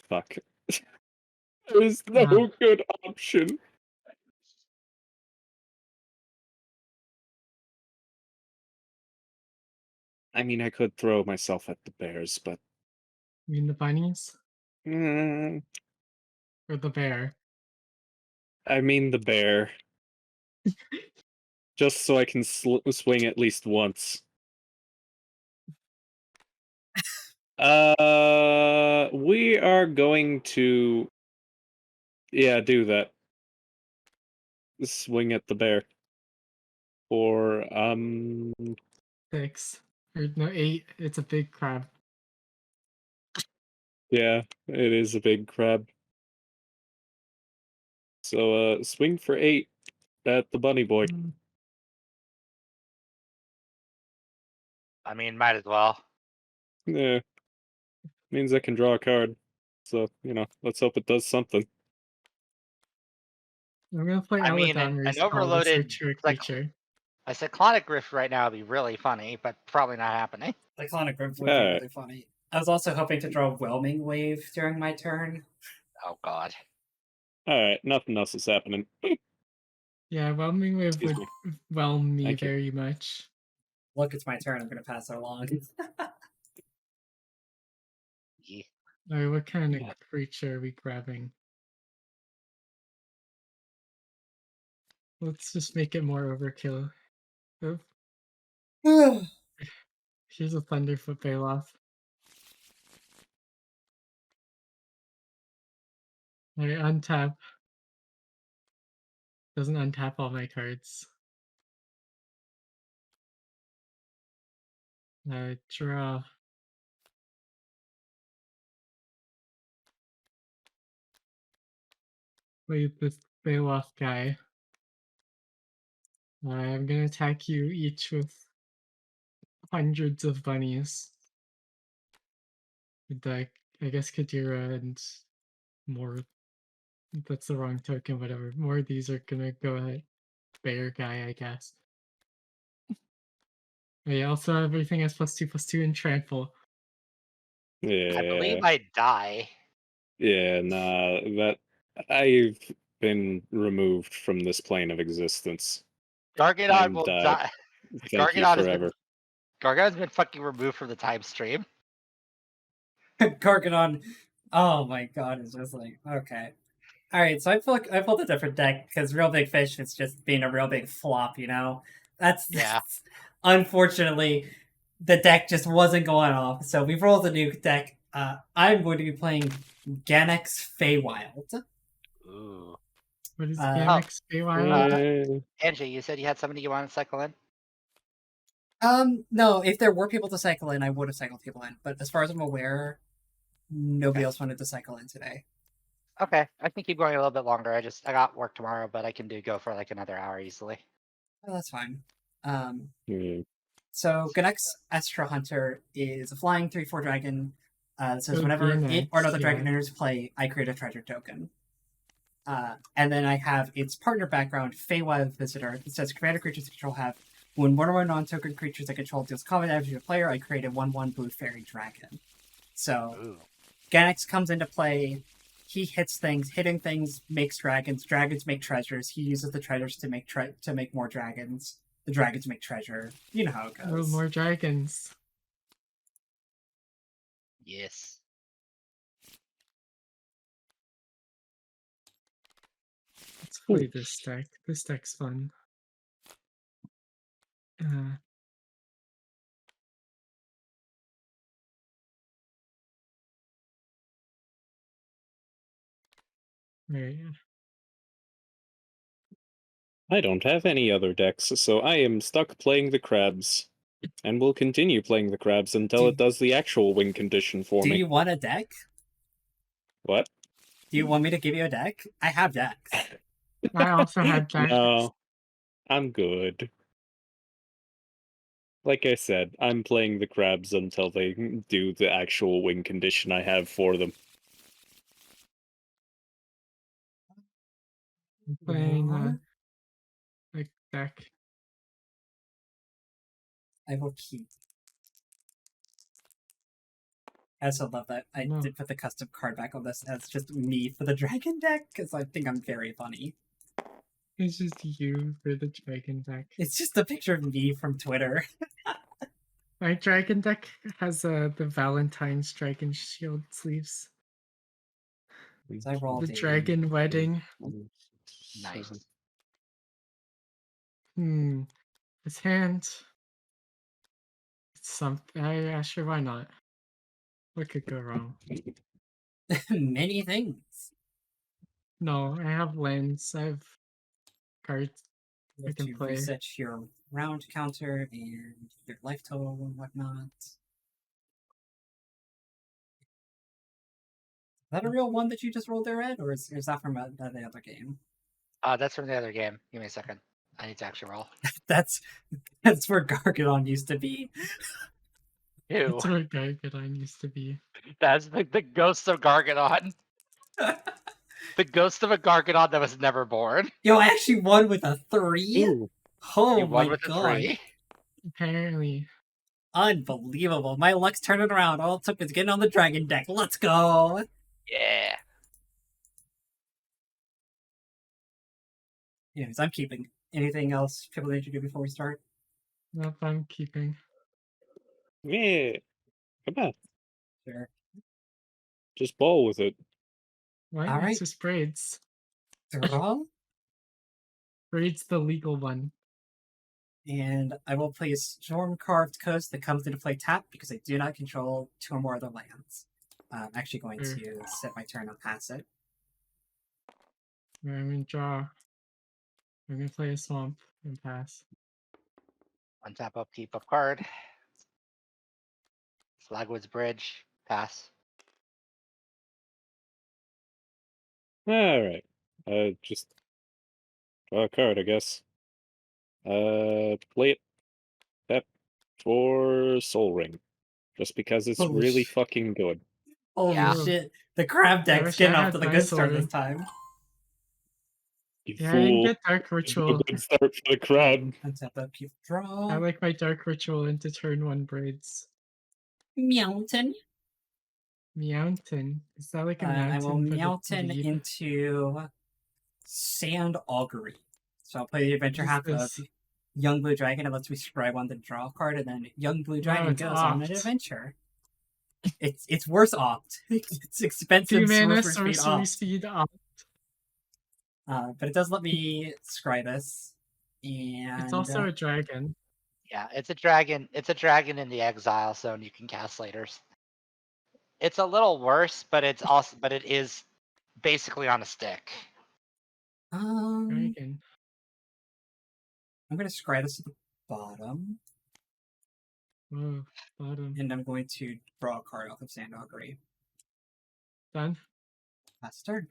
[SPEAKER 23] Fuck. There's no good option. I mean, I could throw myself at the bears, but...
[SPEAKER 22] You mean the bunnies?
[SPEAKER 23] Mm,
[SPEAKER 22] Or the bear?
[SPEAKER 23] I mean the bear. Just so I can swing at least once. We are going to, do that. Swing at the bear. For
[SPEAKER 22] 6. Or no, 8. It's a big crab.
[SPEAKER 23] yeah, it is a big crab. So swing for 8 at the bunny boy.
[SPEAKER 21] I mean, might as well.
[SPEAKER 23] Yeah. Means I can draw a card. So, let's hope it does something.
[SPEAKER 22] I'm gonna play
[SPEAKER 21] I mean,
[SPEAKER 22] Aladomers
[SPEAKER 21] an
[SPEAKER 22] called the
[SPEAKER 21] overloaded
[SPEAKER 22] Searcher creature.
[SPEAKER 21] a cyclonic rift right now would be really funny, but probably not happening.
[SPEAKER 1] Cyclonic Rift would be really funny. I was also hoping to draw Whelming Wave during my turn.
[SPEAKER 21] Oh god.
[SPEAKER 23] Alright, nothing else is happening.
[SPEAKER 22] Yeah, Whelming Wave
[SPEAKER 23] Excuse
[SPEAKER 22] would
[SPEAKER 23] me.
[SPEAKER 22] whelm me
[SPEAKER 23] Thank you.
[SPEAKER 22] very much.
[SPEAKER 1] Look, it's my turn. I'm going to pass it along.
[SPEAKER 22] Alright, what kind of creature are we grabbing? Let's just make it more overkill. Oh. Here's a Thunderfoot Bailoff. Alright, untap. Doesn't untap all my cards. Draw. Play this Bailoff guy. I'm gonna attack you each with hundreds of bunnies. With I guess Kadira and more. That's the wrong token, whatever. More of these are gonna go ahead. Bear guy, I guess. I also have everything has +2/+2 in trample.
[SPEAKER 23] Yeah.
[SPEAKER 21] I believe I die.
[SPEAKER 23] Yeah, nah, I've been removed from this plane of existence.
[SPEAKER 21] Gargadon will die.
[SPEAKER 23] Thank you forever.
[SPEAKER 21] Gargadon's been fucking removed from the time stream.
[SPEAKER 1] Gargadon, oh my god, it's just like, okay. Alright, so I pulled a different deck, because Real Big Fish is just being a real big flop, That's unfortunately, the deck just wasn't going off, so we've rolled a new deck. I'm going to be playing Ganex Feywild.
[SPEAKER 21] Ooh.
[SPEAKER 22] What is Ganex Feywild?
[SPEAKER 21] Angie, you said you had somebody you want to cycle in?
[SPEAKER 1] No, if there were people to cycle in, I would have cycled people in, but as far as I'm aware, nobody else wanted to cycle in today.
[SPEAKER 21] Okay, I can keep going a little bit longer. I got work tomorrow, but I can go for like another hour easily.
[SPEAKER 1] Oh, that's fine. So Ganex Astra Hunter is a flying 3/4 dragon. That says whenever it or another dragon enters play, I create a treasure token. And then I have its partner background, Feywild Visitor. It says commander creatures that control have when one of our non-token creatures that control deals combat damage to a player, I create a 1/1 blue fairy dragon. So Ganex comes into play. He hits things. Hitting things makes dragons. Dragons make treasures. He uses the treasures to make more dragons. The dragons make treasure. You know how it goes.
[SPEAKER 22] Oh, more dragons.
[SPEAKER 21] Yes.
[SPEAKER 22] Let's play this deck. This deck's fun. Right.
[SPEAKER 23] I don't have any other decks, so I am stuck playing the crabs. And will continue playing the crabs until it does the actual win condition for me.
[SPEAKER 1] Do you want a deck?
[SPEAKER 23] What?
[SPEAKER 1] Do you want me to give you a deck? I have decks.
[SPEAKER 22] I also have decks.
[SPEAKER 23] No, I'm good. Like I said, I'm playing the crabs until they do the actual win condition I have for them.
[SPEAKER 22] I'm playing like deck.
[SPEAKER 1] I will keep. I also love that I did put the custom card back on this as just me for the dragon deck, because I think I'm very funny.
[SPEAKER 22] It's just you for the dragon deck.
[SPEAKER 1] It's just a picture of me from Twitter.
[SPEAKER 22] My dragon deck has the Valentine's dragon shield sleeves.
[SPEAKER 1] I rolled
[SPEAKER 22] the dragon wedding.
[SPEAKER 21] Nice.
[SPEAKER 22] His hand. It's something. Yeah, sure. Why not? What could go wrong?
[SPEAKER 1] Many things.
[SPEAKER 22] No, I have lands. I have cards
[SPEAKER 1] You
[SPEAKER 22] I
[SPEAKER 1] have
[SPEAKER 22] can
[SPEAKER 1] to
[SPEAKER 22] play.
[SPEAKER 1] reset your round counter and your life total and whatnot. Is that a real one that you just rolled there, Ed, or is that from the other game?
[SPEAKER 21] That's from the other game. Give me a second. I need to actually roll.
[SPEAKER 1] That's where Gargadon used to be.
[SPEAKER 21] Ew.
[SPEAKER 22] That's where Gargadon used to be.
[SPEAKER 21] That's the ghost of Gargadon. The ghost of a Gargadon that was never born.
[SPEAKER 1] Yo, I actually won with a 3?
[SPEAKER 22] Ooh.
[SPEAKER 1] Oh
[SPEAKER 21] You won
[SPEAKER 1] my
[SPEAKER 21] with a
[SPEAKER 1] god.
[SPEAKER 21] 3?
[SPEAKER 22] Apparently.
[SPEAKER 1] Unbelievable. My luck's turning around. All it took was getting on the dragon deck. Let's go.
[SPEAKER 21] Yeah.
[SPEAKER 1] Anyways, I'm keeping. Anything else people need to do before we start?
[SPEAKER 22] Nope, I'm keeping.
[SPEAKER 23] Yeah. Come on.
[SPEAKER 1] Sure.
[SPEAKER 23] Just ball with it.
[SPEAKER 22] What?
[SPEAKER 1] All
[SPEAKER 22] It's
[SPEAKER 1] right.
[SPEAKER 22] just braids.
[SPEAKER 1] Draw.
[SPEAKER 22] Braids the legal one.
[SPEAKER 1] And I will play a Storm Carved Coast that comes into play tap because I do not control 2 or more other lands. I'm actually going to set my turn and pass it.
[SPEAKER 22] I'm gonna draw. I'm gonna play a swamp and pass.
[SPEAKER 21] Untap upkeep up card. Slagwood's Bridge. Pass.
[SPEAKER 23] Alright. Just draw a card, I guess. Play it. Tap for Soul Ring. Just because it's
[SPEAKER 1] Holy
[SPEAKER 23] really
[SPEAKER 1] sh-
[SPEAKER 23] fucking good.
[SPEAKER 1] Holy shit. The crab
[SPEAKER 22] I
[SPEAKER 1] deck's
[SPEAKER 22] wish
[SPEAKER 1] getting
[SPEAKER 22] I
[SPEAKER 1] off to
[SPEAKER 22] had
[SPEAKER 1] the
[SPEAKER 22] my
[SPEAKER 1] good
[SPEAKER 22] Soul
[SPEAKER 1] start
[SPEAKER 22] Ring.
[SPEAKER 1] this time.
[SPEAKER 23] You
[SPEAKER 22] Yeah, I didn't
[SPEAKER 23] fool.
[SPEAKER 22] get Dark Ritual.
[SPEAKER 23] Good start for the crab.
[SPEAKER 1] Untap upkeep draw.
[SPEAKER 22] I like my Dark Ritual into turn 1 braids.
[SPEAKER 1] Mountain.
[SPEAKER 22] Mountain. Is that like a
[SPEAKER 1] I will
[SPEAKER 22] mountain? But
[SPEAKER 1] mountain
[SPEAKER 22] lead?
[SPEAKER 1] into Sand Augury. So I'll play the adventure
[SPEAKER 22] What is
[SPEAKER 1] half
[SPEAKER 22] this?
[SPEAKER 1] of Young Blue Dragon. It lets me scribe on the draw card, and then Young Blue Dragon
[SPEAKER 22] it's
[SPEAKER 1] goes on an
[SPEAKER 22] opt.
[SPEAKER 1] adventure. It's worse opt. It's expensive
[SPEAKER 22] 2 mana
[SPEAKER 1] sorcery speed
[SPEAKER 22] sorcery
[SPEAKER 1] opt.
[SPEAKER 22] speed opt.
[SPEAKER 1] But it does let me scry this. And
[SPEAKER 22] It's also a dragon.
[SPEAKER 21] Yeah, it's a dragon. It's a dragon in the exile zone. You can cast later. It's a little worse, but it is basically on a stick.
[SPEAKER 22] Dragon.
[SPEAKER 1] I'm gonna scry this to the bottom.
[SPEAKER 22] Oh, bottom.
[SPEAKER 1] And I'm going to draw a card off of Sand Augury.
[SPEAKER 22] Done.
[SPEAKER 1] Last turn.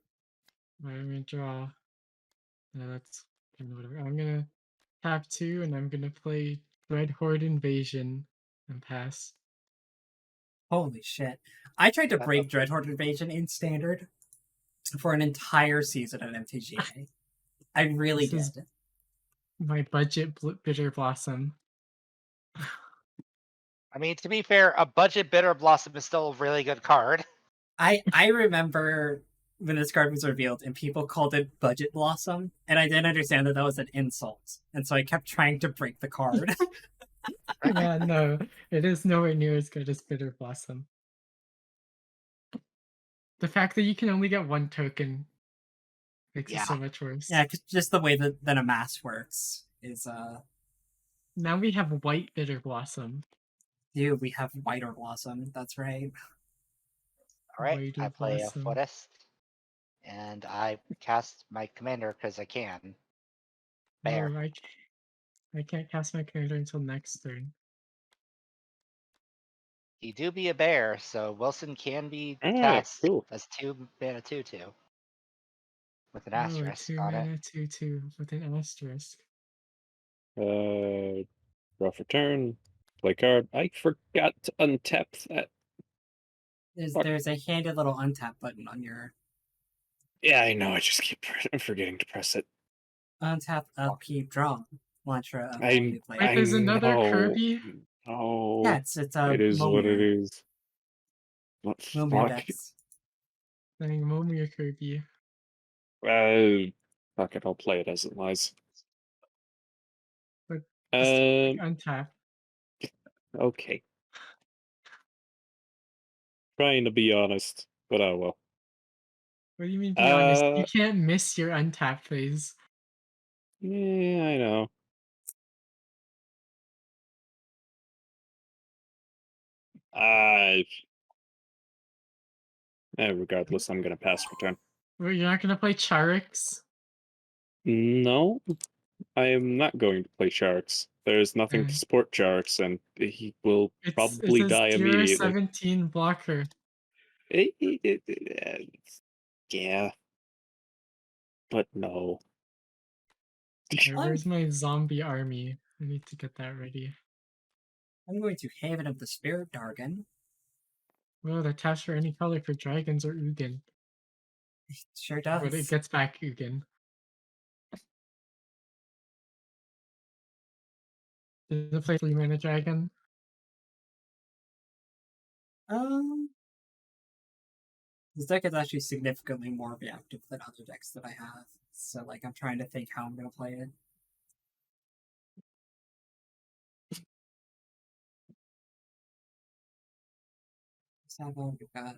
[SPEAKER 22] I'm gonna draw. That's whatever. I'm gonna tap 2 and I'm gonna play Red Horde Invasion and pass.
[SPEAKER 1] Holy shit. I tried to
[SPEAKER 22] That's
[SPEAKER 1] break Dreadhorde Invasion in Standard for an entire season at MTGA. I really
[SPEAKER 22] This is
[SPEAKER 1] did.
[SPEAKER 22] my budget Bitter Blossom.
[SPEAKER 21] I mean, to be fair, a budget Bitter Blossom is still a really good card.
[SPEAKER 1] I remember when this card was revealed and people called it Budget Blossom, and I didn't understand that was an insult. And so I kept trying to break the card.
[SPEAKER 22] Yeah, no, it is nowhere near as good as Bitter Blossom. The fact that you can only get 1 token makes it so much worse.
[SPEAKER 1] Yeah, cause just the way that a mass works is
[SPEAKER 22] Now we have White Bitter Blossom.
[SPEAKER 1] Dude, we have Whiter Blossom, that's right.
[SPEAKER 21] Alright, I play a Forest. And I cast my commander because I can. Bear.
[SPEAKER 22] Oh, I can't cast my commander until next turn.
[SPEAKER 21] You do be a bear, so Wilson can be
[SPEAKER 23] Alright,
[SPEAKER 21] cast
[SPEAKER 23] cool.
[SPEAKER 21] as 2 mana 2/2. With an
[SPEAKER 22] Oh,
[SPEAKER 21] asterisk
[SPEAKER 22] 2
[SPEAKER 21] on it.
[SPEAKER 22] mana 2/2 with an asterisk.
[SPEAKER 23] Draw for turn. Play card. I forgot to untap that.
[SPEAKER 1] There's a handy little untap button on your
[SPEAKER 23] Yeah, I know. I just keep forgetting to press it.
[SPEAKER 1] untap, upkeep, draw. Mantra of
[SPEAKER 23] I
[SPEAKER 22] Wait, there's another
[SPEAKER 23] know.
[SPEAKER 22] Kirby?
[SPEAKER 23] Oh,
[SPEAKER 1] Yeah, it's
[SPEAKER 23] it is what it
[SPEAKER 1] Momir.
[SPEAKER 23] is. What
[SPEAKER 1] Momir
[SPEAKER 23] fuck?
[SPEAKER 1] decks.
[SPEAKER 22] Saying Momir Kirby.
[SPEAKER 23] Fuck it. I'll play it as it lies.
[SPEAKER 22] But just untap.
[SPEAKER 23] Okay. Trying to be honest, but oh well.
[SPEAKER 22] What do you mean be honest? You can't miss your untap phase.
[SPEAKER 23] Yeah, I know. Regardless, I'm gonna pass for turn.
[SPEAKER 22] Well, you're not gonna play Charix?
[SPEAKER 23] No, I am not going to play Sharks. There's nothing to support Sharks, and he will
[SPEAKER 22] It
[SPEAKER 23] probably
[SPEAKER 22] says
[SPEAKER 23] die immediately.
[SPEAKER 22] 0-17 blocker.
[SPEAKER 23] Yeah. But no.
[SPEAKER 22] Alright, where's my zombie army? I need to get that ready.
[SPEAKER 1] I'm going to Haven of the Spirit Dargon.
[SPEAKER 22] Well, that taps for any color for dragons or Ugin.
[SPEAKER 1] It sure does.
[SPEAKER 22] But it gets back Ugin. Does it play 3-mana dragon?
[SPEAKER 1] This deck is actually significantly more reactive than other decks that I have. So, like, I'm trying to think how I'm going to play it. So, we've got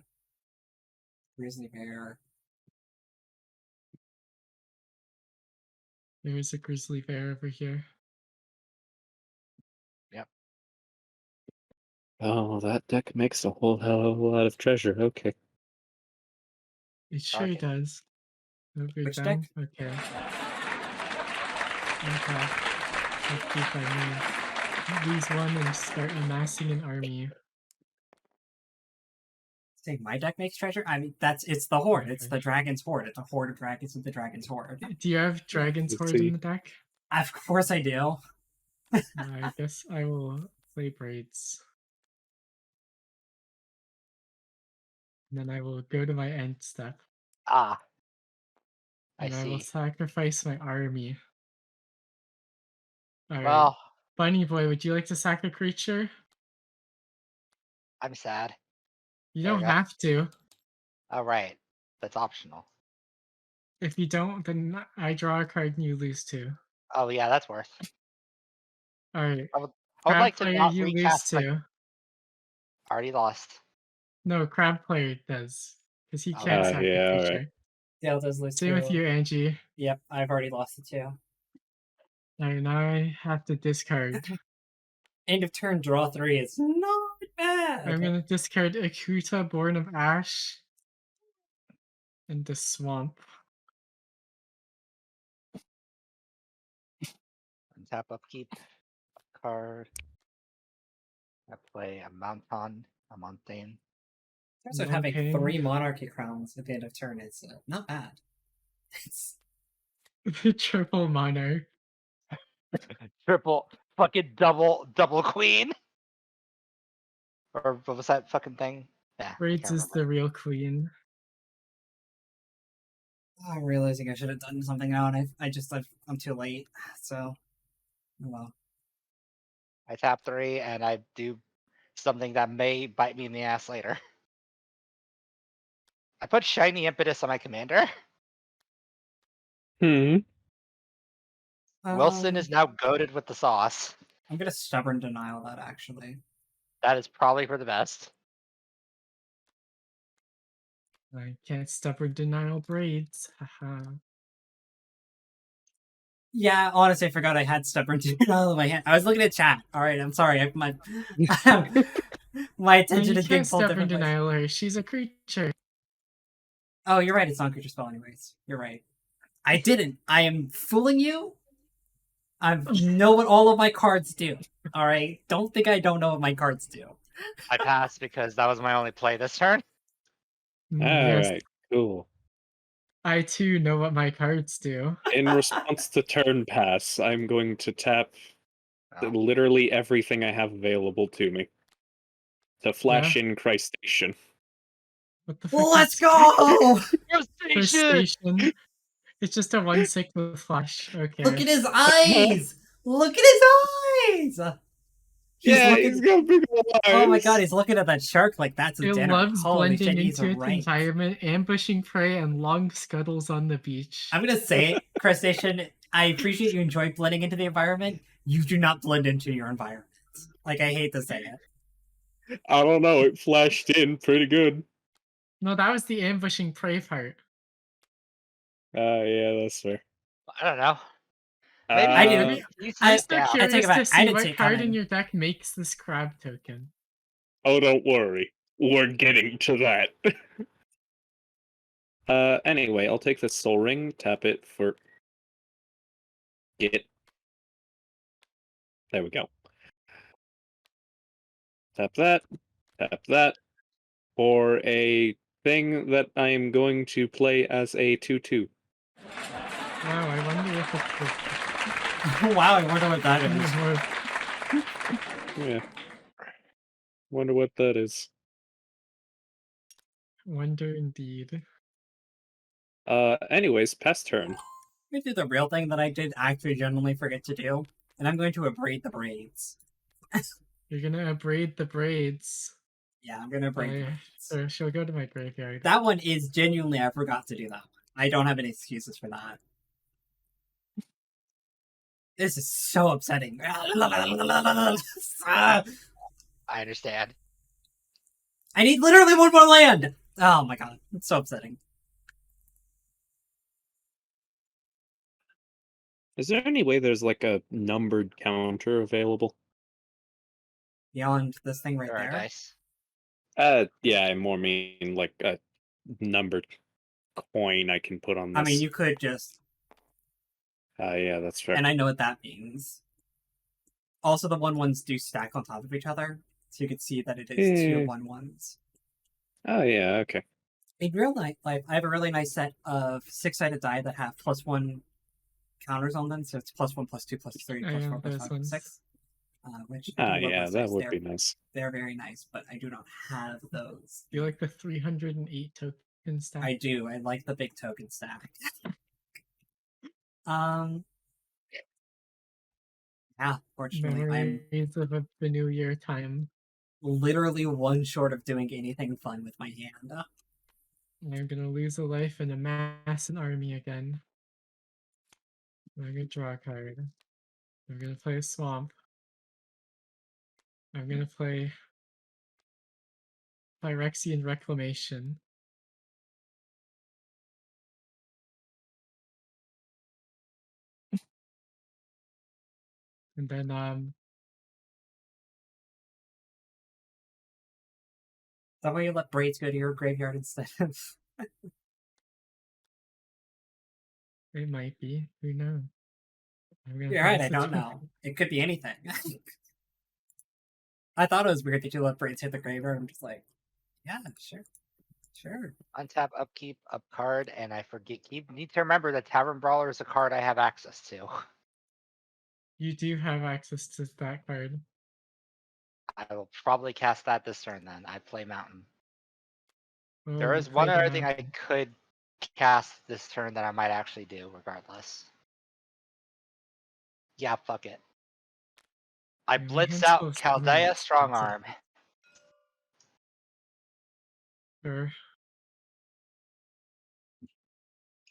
[SPEAKER 1] Grizzly Bear.
[SPEAKER 22] There's a grizzly bear over here.
[SPEAKER 21] Yep.
[SPEAKER 23] Oh, that deck makes a whole hell of a lot of treasure. Okay.
[SPEAKER 22] It sure does. Oh, we're
[SPEAKER 1] Which
[SPEAKER 22] done?
[SPEAKER 1] deck?
[SPEAKER 22] Okay. Okay. Let's keep our name. Lose one and start amassing an army.
[SPEAKER 1] Say my deck makes treasure? I mean, it's the Horde. It's the Dragon's Horde. It's a horde of dragons with the Dragon's Horde.
[SPEAKER 22] Do you have Dragon's Horde in the deck?
[SPEAKER 1] Of course I do.
[SPEAKER 22] I guess I will play Braids. And then I will go to my end step.
[SPEAKER 21] Ah.
[SPEAKER 22] And I will
[SPEAKER 21] see.
[SPEAKER 22] sacrifice my army. Alright.
[SPEAKER 21] Well,
[SPEAKER 22] Bunny Boy, would you like to sack a creature?
[SPEAKER 21] I'm sad.
[SPEAKER 22] You
[SPEAKER 21] There
[SPEAKER 22] don't
[SPEAKER 21] we go.
[SPEAKER 22] have to.
[SPEAKER 21] Alright. That's optional.
[SPEAKER 22] If you don't, then I draw a card and you lose 2.
[SPEAKER 21] Oh yeah, that's worth.
[SPEAKER 22] Alright.
[SPEAKER 21] I would
[SPEAKER 22] Crab
[SPEAKER 21] like to
[SPEAKER 22] player,
[SPEAKER 21] not
[SPEAKER 22] you lose
[SPEAKER 21] recast
[SPEAKER 22] 2.
[SPEAKER 21] Already lost.
[SPEAKER 22] No, crab player does. Because he
[SPEAKER 21] Oh,
[SPEAKER 22] can't
[SPEAKER 23] yeah.
[SPEAKER 22] sack a
[SPEAKER 23] Yeah,
[SPEAKER 22] creature.
[SPEAKER 23] alright.
[SPEAKER 1] Dale does lose
[SPEAKER 22] Same with you, Angie.
[SPEAKER 1] Yep, I've already lost it too.
[SPEAKER 22] Alright, now I have to discard.
[SPEAKER 1] End of turn, draw 3 is not bad.
[SPEAKER 22] I'm gonna discard Akuta, Born of Ash, and the Swamp.
[SPEAKER 21] Tap upkeep. Card. I play a Mountain, a Mountain.
[SPEAKER 1] So having 3 Monarchy Crowns at the end of turn is not bad. It's
[SPEAKER 22] Triple Monarch.
[SPEAKER 21] Triple fucking double queen. Or what was that fucking thing? Yeah.
[SPEAKER 22] Braids is the real queen.
[SPEAKER 1] I'm realizing I should have done something now, and I'm too late. So, well.
[SPEAKER 21] I tap 3 and I do something that may bite me in the ass later. I put Shiny Impetus on my commander. Wilson is now goated with the sauce.
[SPEAKER 1] I'm gonna Stubborn Denial that, actually.
[SPEAKER 21] That is probably for the best.
[SPEAKER 22] I can't Stubborn Denial Braids. Haha.
[SPEAKER 1] Yeah, honestly, I forgot I had Stubborn Denial in my hand. I was looking at chat. Alright, I'm sorry. My attention is getting pulled different places.
[SPEAKER 22] Denial her. She's a creature.
[SPEAKER 1] Oh, you're right. It's not a creature spell anyways. You're right. I didn't. I am fooling you. I know what all of my cards do. Alright? Don't think I don't know what my cards do.
[SPEAKER 21] I passed because that was my only play this turn.
[SPEAKER 23] Alright, cool.
[SPEAKER 22] I too know what my cards do.
[SPEAKER 23] In response to turn pass, I'm going to tap literally everything I have available to me. To flash in Christation.
[SPEAKER 22] What the fuck?
[SPEAKER 1] Let's go!
[SPEAKER 22] Station. It's just a 1/6 with flash. Okay.
[SPEAKER 1] Look at his eyes! Look at his eyes!
[SPEAKER 23] He's got big eyes.
[SPEAKER 1] Oh my god, he's looking at that shark like that's a
[SPEAKER 22] It
[SPEAKER 1] dinner.
[SPEAKER 22] loves
[SPEAKER 1] Holy shit,
[SPEAKER 22] blending
[SPEAKER 1] he's
[SPEAKER 22] into its
[SPEAKER 1] right.
[SPEAKER 22] environment, ambushing prey, and long scuttles on the beach.
[SPEAKER 1] I'm gonna say it, Crustacean, I appreciate you enjoy blending into the environment. You do not blend into your environment. Like, I hate to say it.
[SPEAKER 23] I don't know, it flashed in pretty good.
[SPEAKER 22] No, that was the ambushing prey part.
[SPEAKER 23] Yeah, that's fair.
[SPEAKER 21] I don't know.
[SPEAKER 1] Maybe I didn't.
[SPEAKER 22] I'm still curious to see what
[SPEAKER 1] it
[SPEAKER 22] card
[SPEAKER 1] coming.
[SPEAKER 22] in your deck makes this crab token.
[SPEAKER 23] Oh, don't worry. We're getting to that. Anyway, I'll take the soul ring, tap it for... Get. There we go. Tap that, for a thing that I am going to play as a 2/2.
[SPEAKER 22] Wow, I wonder if it's
[SPEAKER 1] Wow, I wonder what that is.
[SPEAKER 23] Yeah. Wonder what that is.
[SPEAKER 22] Wonder indeed.
[SPEAKER 23] Anyways, pass turn.
[SPEAKER 1] I'm gonna do the real thing that I did actually genuinely forget to do, and I'm going to abrade the braids.
[SPEAKER 22] You're gonna abrade the braids.
[SPEAKER 1] Yeah, I'm gonna abrade the braids.
[SPEAKER 22] So she'll go to my graveyard.
[SPEAKER 1] That one is genuinely, I forgot to do that one. I don't have any excuses for that. This is so upsetting.
[SPEAKER 21] I understand.
[SPEAKER 1] I need literally one more land! Oh my god, it's so upsetting.
[SPEAKER 23] Is there any way there's like a numbered counter available?
[SPEAKER 1] Beyond this thing right
[SPEAKER 21] There are
[SPEAKER 1] there?
[SPEAKER 21] dice.
[SPEAKER 23] Yeah, I more mean like a numbered coin I can put on this.
[SPEAKER 1] I mean, you could just...
[SPEAKER 23] yeah, that's fair.
[SPEAKER 1] And I know what that means. Also, the 1/1s do stack on top of each other, so you can see that it is two 1/1s.
[SPEAKER 23] Oh yeah, okay.
[SPEAKER 1] In real life, I have a really nice set of 6-sided die that have +1 counters on them, so it's +1, +2, +3, +4, +5, +6. Which
[SPEAKER 23] yeah, that would be nice.
[SPEAKER 1] They're very nice, but I do not have those.
[SPEAKER 22] Do you like the 308 token stack?
[SPEAKER 1] I do. I like the big token stack. Yeah, fortunately,
[SPEAKER 22] Memories of the New Year time.
[SPEAKER 1] Literally one short of doing anything fun with my hand.
[SPEAKER 22] I'm gonna lose a life and amass an army again. I'm gonna draw a card. I'm gonna play a swamp. I'm gonna play Phyrexian Reclamation. And then
[SPEAKER 1] That way you let braids go to your graveyard instead of...
[SPEAKER 22] It might be. Who knows?
[SPEAKER 1] You're right, I don't know. It could be anything. I thought it was weird that you let braids hit the graveyard. I'm just like, yeah, sure.
[SPEAKER 21] Untap, upkeep, up card, and I need to remember that Tavern Brawler is a card I have access to.
[SPEAKER 22] You do have access to that card.
[SPEAKER 21] I will probably cast that this turn then. I play Mountain.
[SPEAKER 22] Oh,
[SPEAKER 21] There is one other thing I could cast this turn that I might actually do regardless. Yeah, fuck it. I blitz out Chaldea Strongarm.
[SPEAKER 22] Sure.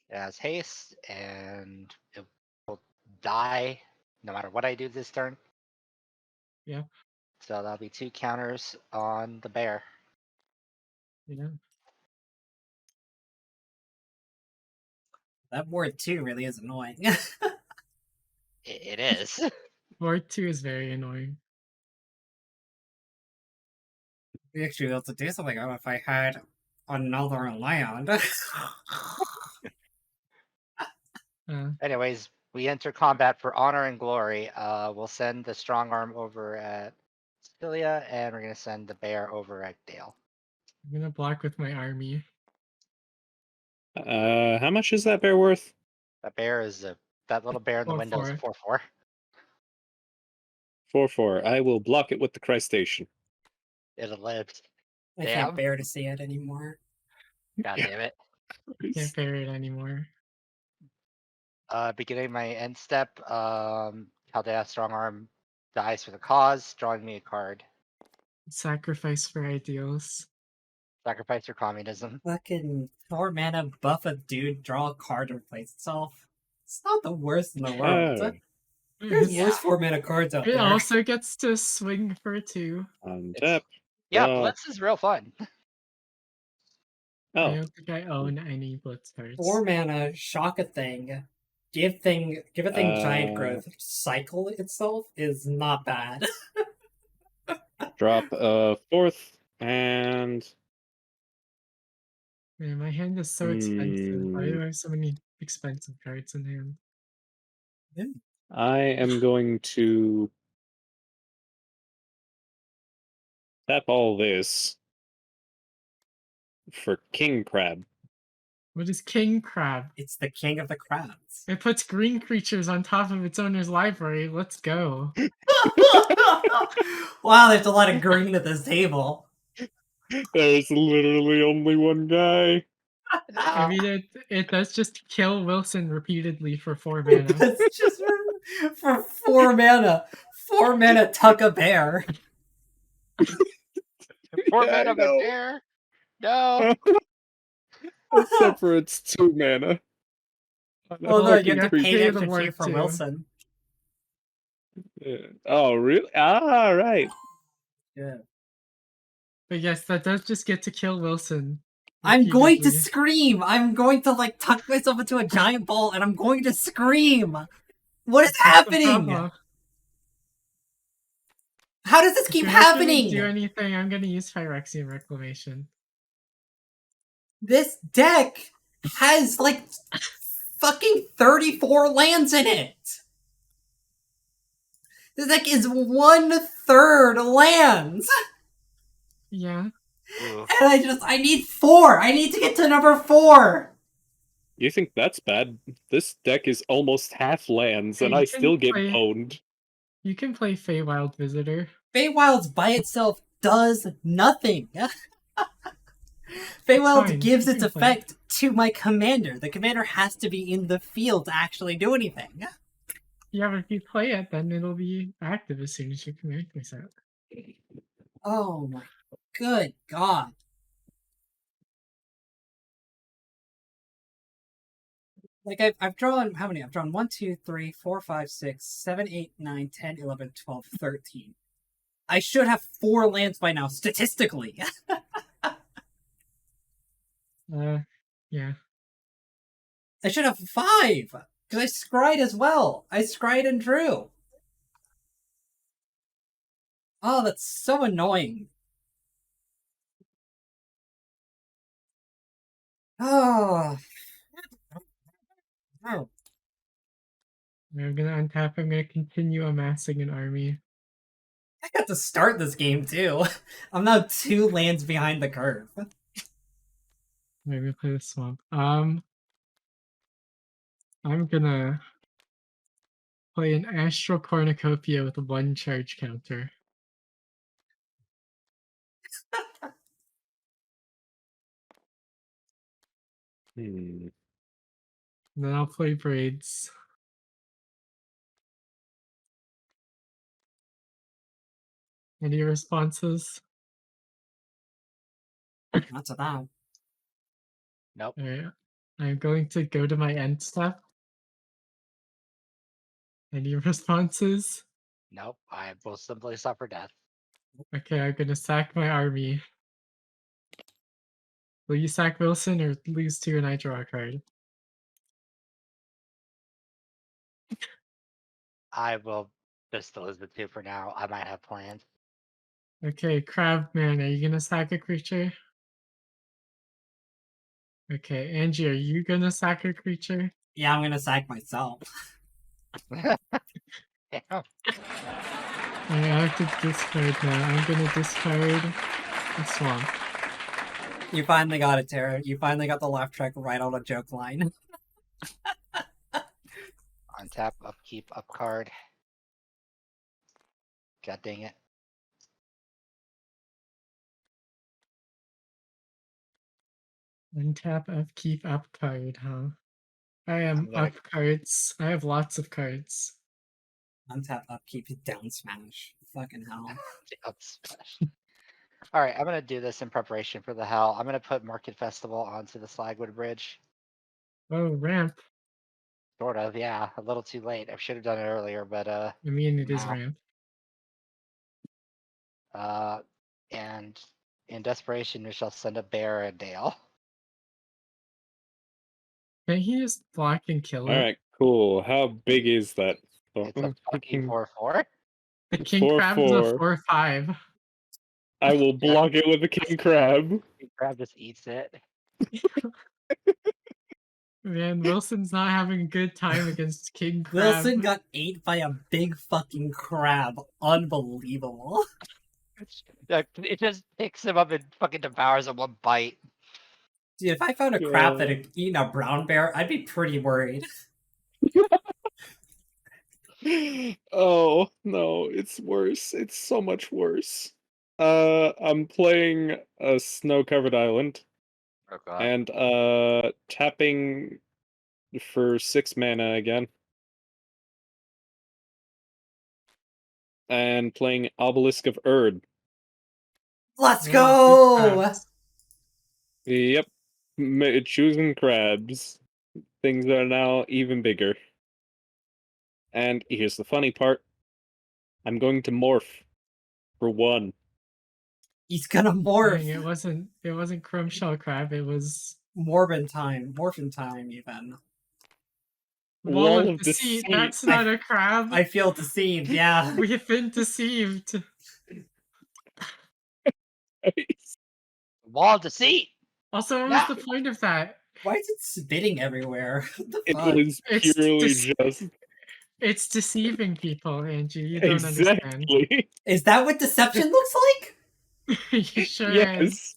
[SPEAKER 21] It has haste, and it will die no matter what I do this turn.
[SPEAKER 22] Yeah.
[SPEAKER 21] So that'll be 2 counters on the bear.
[SPEAKER 22] Yeah.
[SPEAKER 1] That board 2 really is annoying.
[SPEAKER 21] It is.
[SPEAKER 22] Board 2 is very annoying.
[SPEAKER 1] We actually be able to do something about if I had another land.
[SPEAKER 21] Anyways, we enter combat for honor and glory. We'll send the strong arm over at Cilia, and we're gonna send the bear over at Dale.
[SPEAKER 22] I'm gonna block with my army.
[SPEAKER 23] How much is that bear worth?
[SPEAKER 21] That bear is that little bear in the window is a 4/4.
[SPEAKER 23] 4/4. I will block it with the Christation.
[SPEAKER 21] It lived.
[SPEAKER 1] I can't bear to see it anymore.
[SPEAKER 21] God damn it.
[SPEAKER 22] Can't bear it anymore.
[SPEAKER 21] Beginning my end step, Chaldea Strongarm dies for the cause, drawing me a card.
[SPEAKER 22] Sacrifice for ideals.
[SPEAKER 21] Sacrifice for communism.
[SPEAKER 1] Fucking 4 mana, buff a dude, draw a card to replace itself. It's not the worst in the world. There's worse 4 mana cards out there.
[SPEAKER 22] It also gets to swing for 2.
[SPEAKER 23] Untap.
[SPEAKER 21] Yeah, Blitz is real fun.
[SPEAKER 22] I don't think I own any Blitz cards.
[SPEAKER 1] 4 mana, shock a thing, give a thing giant growth, cycle itself is not bad.
[SPEAKER 23] Drop a 4th and
[SPEAKER 22] Man, my hand is so expensive. Why do I have so many expensive cards in hand?
[SPEAKER 23] I am going to tap all this for King Crab.
[SPEAKER 22] What is King Crab?
[SPEAKER 1] It's the king of the crabs.
[SPEAKER 22] It puts green creatures on top of its owner's library. Let's go.
[SPEAKER 1] Wow, there's a lot of green at this table.
[SPEAKER 23] There's literally only one guy.
[SPEAKER 22] I mean, it does just kill Wilson repeatedly for 4 mana.
[SPEAKER 1] That's just for 4 mana. 4 mana, tuck a bear.
[SPEAKER 21] 4
[SPEAKER 23] Yeah,
[SPEAKER 21] mana of a bear. No.
[SPEAKER 23] Except for it's 2 mana.
[SPEAKER 1] Oh no, you have to
[SPEAKER 22] pay
[SPEAKER 1] pay
[SPEAKER 22] the
[SPEAKER 1] extra
[SPEAKER 22] more
[SPEAKER 1] fee for
[SPEAKER 22] too.
[SPEAKER 1] Wilson.
[SPEAKER 23] Yeah. Oh, really? Ah, right.
[SPEAKER 1] Yeah.
[SPEAKER 22] But yes, that does just get to kill Wilson.
[SPEAKER 1] I'm going to
[SPEAKER 22] repeatedly.
[SPEAKER 1] scream. I'm going to like tuck myself into a giant ball and I'm going to scream. What is happening? How does this keep
[SPEAKER 22] If you're not gonna
[SPEAKER 1] happening?
[SPEAKER 22] do anything, I'm gonna use Phyrexian Reclamation.
[SPEAKER 1] This deck has like fucking 34 lands in it. This deck is 1/3 lands.
[SPEAKER 22] Yeah.
[SPEAKER 1] And I need 4. I need to get to number 4.
[SPEAKER 23] You think that's bad? This deck is almost half lands,
[SPEAKER 22] Hey,
[SPEAKER 23] and
[SPEAKER 22] you
[SPEAKER 23] I
[SPEAKER 22] can
[SPEAKER 23] still get
[SPEAKER 22] play-
[SPEAKER 23] owned.
[SPEAKER 22] You can play Feywild Visitor.
[SPEAKER 1] Feywild's by itself does nothing. Feywild gives its effect to my commander. The commander has to be in the field to actually do anything.
[SPEAKER 22] Yeah, but if you play it, then it'll be active as soon as your command goes out.
[SPEAKER 1] Oh my good god. Like, I've drawn, how many? I've drawn 1, 2, 3, 4, 5, 6, 7, 8, 9, 10, 11, 12, 13. I should have 4 lands by now, statistically.
[SPEAKER 22] Yeah.
[SPEAKER 1] I should have 5! Because I scryed as well. I scryed and drew. Oh, that's so annoying. Oh. Oh.
[SPEAKER 22] I'm gonna untap, I'm gonna continue amassing an army.
[SPEAKER 1] I got to start this game too. I'm now 2 lands behind the curve.
[SPEAKER 22] Maybe play the swamp. I'm gonna play an Astral Cornucopia with a 1 charge counter.
[SPEAKER 23] Hmm.
[SPEAKER 22] Then I'll play Braids. Any responses?
[SPEAKER 1] Not to that.
[SPEAKER 21] Nope.
[SPEAKER 22] Alright. I'm going to go to my end step. Any responses?
[SPEAKER 21] Nope. I will simply suffer death.
[SPEAKER 22] Okay, I'm gonna sack my army. Will you sack Wilson or lose 2 and I draw a card?
[SPEAKER 21] I will just lose the 2 for now. I might have plans.
[SPEAKER 22] Okay, Crabman, are you gonna sack a creature? Okay, Angie, are you gonna sack a creature?
[SPEAKER 1] Yeah, I'm gonna sack myself.
[SPEAKER 22] I have to discard now. I'm gonna discard a swamp.
[SPEAKER 1] You finally got it, Tara. You finally got the laugh track right on a joke line.
[SPEAKER 21] Untap, upkeep, up card. God dang it.
[SPEAKER 22] Untap, upkeep, up card, huh? I am up cards. I have lots of cards.
[SPEAKER 1] Untap, upkeep, down smash. Fucking hell.
[SPEAKER 21] Up smash. Alright, I'm gonna do this in preparation for the hell. I'm gonna put Market Festival onto the Slagwood Bridge.
[SPEAKER 22] Oh, ramp.
[SPEAKER 21] Sort of, yeah. A little too late. I should have done it earlier, but
[SPEAKER 22] I mean, it is
[SPEAKER 21] nah.
[SPEAKER 22] ramp.
[SPEAKER 21] And in desperation, we shall send a bear a Dale.
[SPEAKER 22] Can he just block and kill it?
[SPEAKER 23] Alright, cool. How big is that?
[SPEAKER 21] It's a fucking 4/4.
[SPEAKER 22] The King Crab is a 4/5.
[SPEAKER 23] I will block it with a King Crab.
[SPEAKER 21] King Crab just eats it.
[SPEAKER 22] Man, Wilson's not having a good time against King Crab.
[SPEAKER 1] Wilson got ate by a big fucking crab. Unbelievable.
[SPEAKER 21] It just picks him up and fucking devours him one bite.
[SPEAKER 1] Dude, if I found a crab that had eaten a brown bear, I'd be pretty worried.
[SPEAKER 23] Oh no, it's worse. It's so much worse. I'm playing a snow-covered island.
[SPEAKER 21] Oh god.
[SPEAKER 23] And tapping for 6 mana again. And playing Obelisk of Erd.
[SPEAKER 1] Let's go!
[SPEAKER 23] Yep. Choosing crabs. Things are now even bigger. And here's the funny part. I'm going to morph. For 1.
[SPEAKER 1] He's gonna morph.
[SPEAKER 22] Dang, it wasn't Chrome Shell Crab, it was
[SPEAKER 1] Morphin time, even.
[SPEAKER 22] Wall of Deceit. That's not a crab.
[SPEAKER 1] I feel deceived, yeah.
[SPEAKER 22] We have been deceived.
[SPEAKER 21] Wall of Deceit!
[SPEAKER 22] Also, what was the point of that?
[SPEAKER 1] Why is it spitting everywhere? What the
[SPEAKER 23] It
[SPEAKER 1] fuck?
[SPEAKER 23] was purely just...
[SPEAKER 22] It's deceiving people, Angie. You don't understand.
[SPEAKER 1] Is that what deception looks like?
[SPEAKER 22] You sure
[SPEAKER 23] Yes.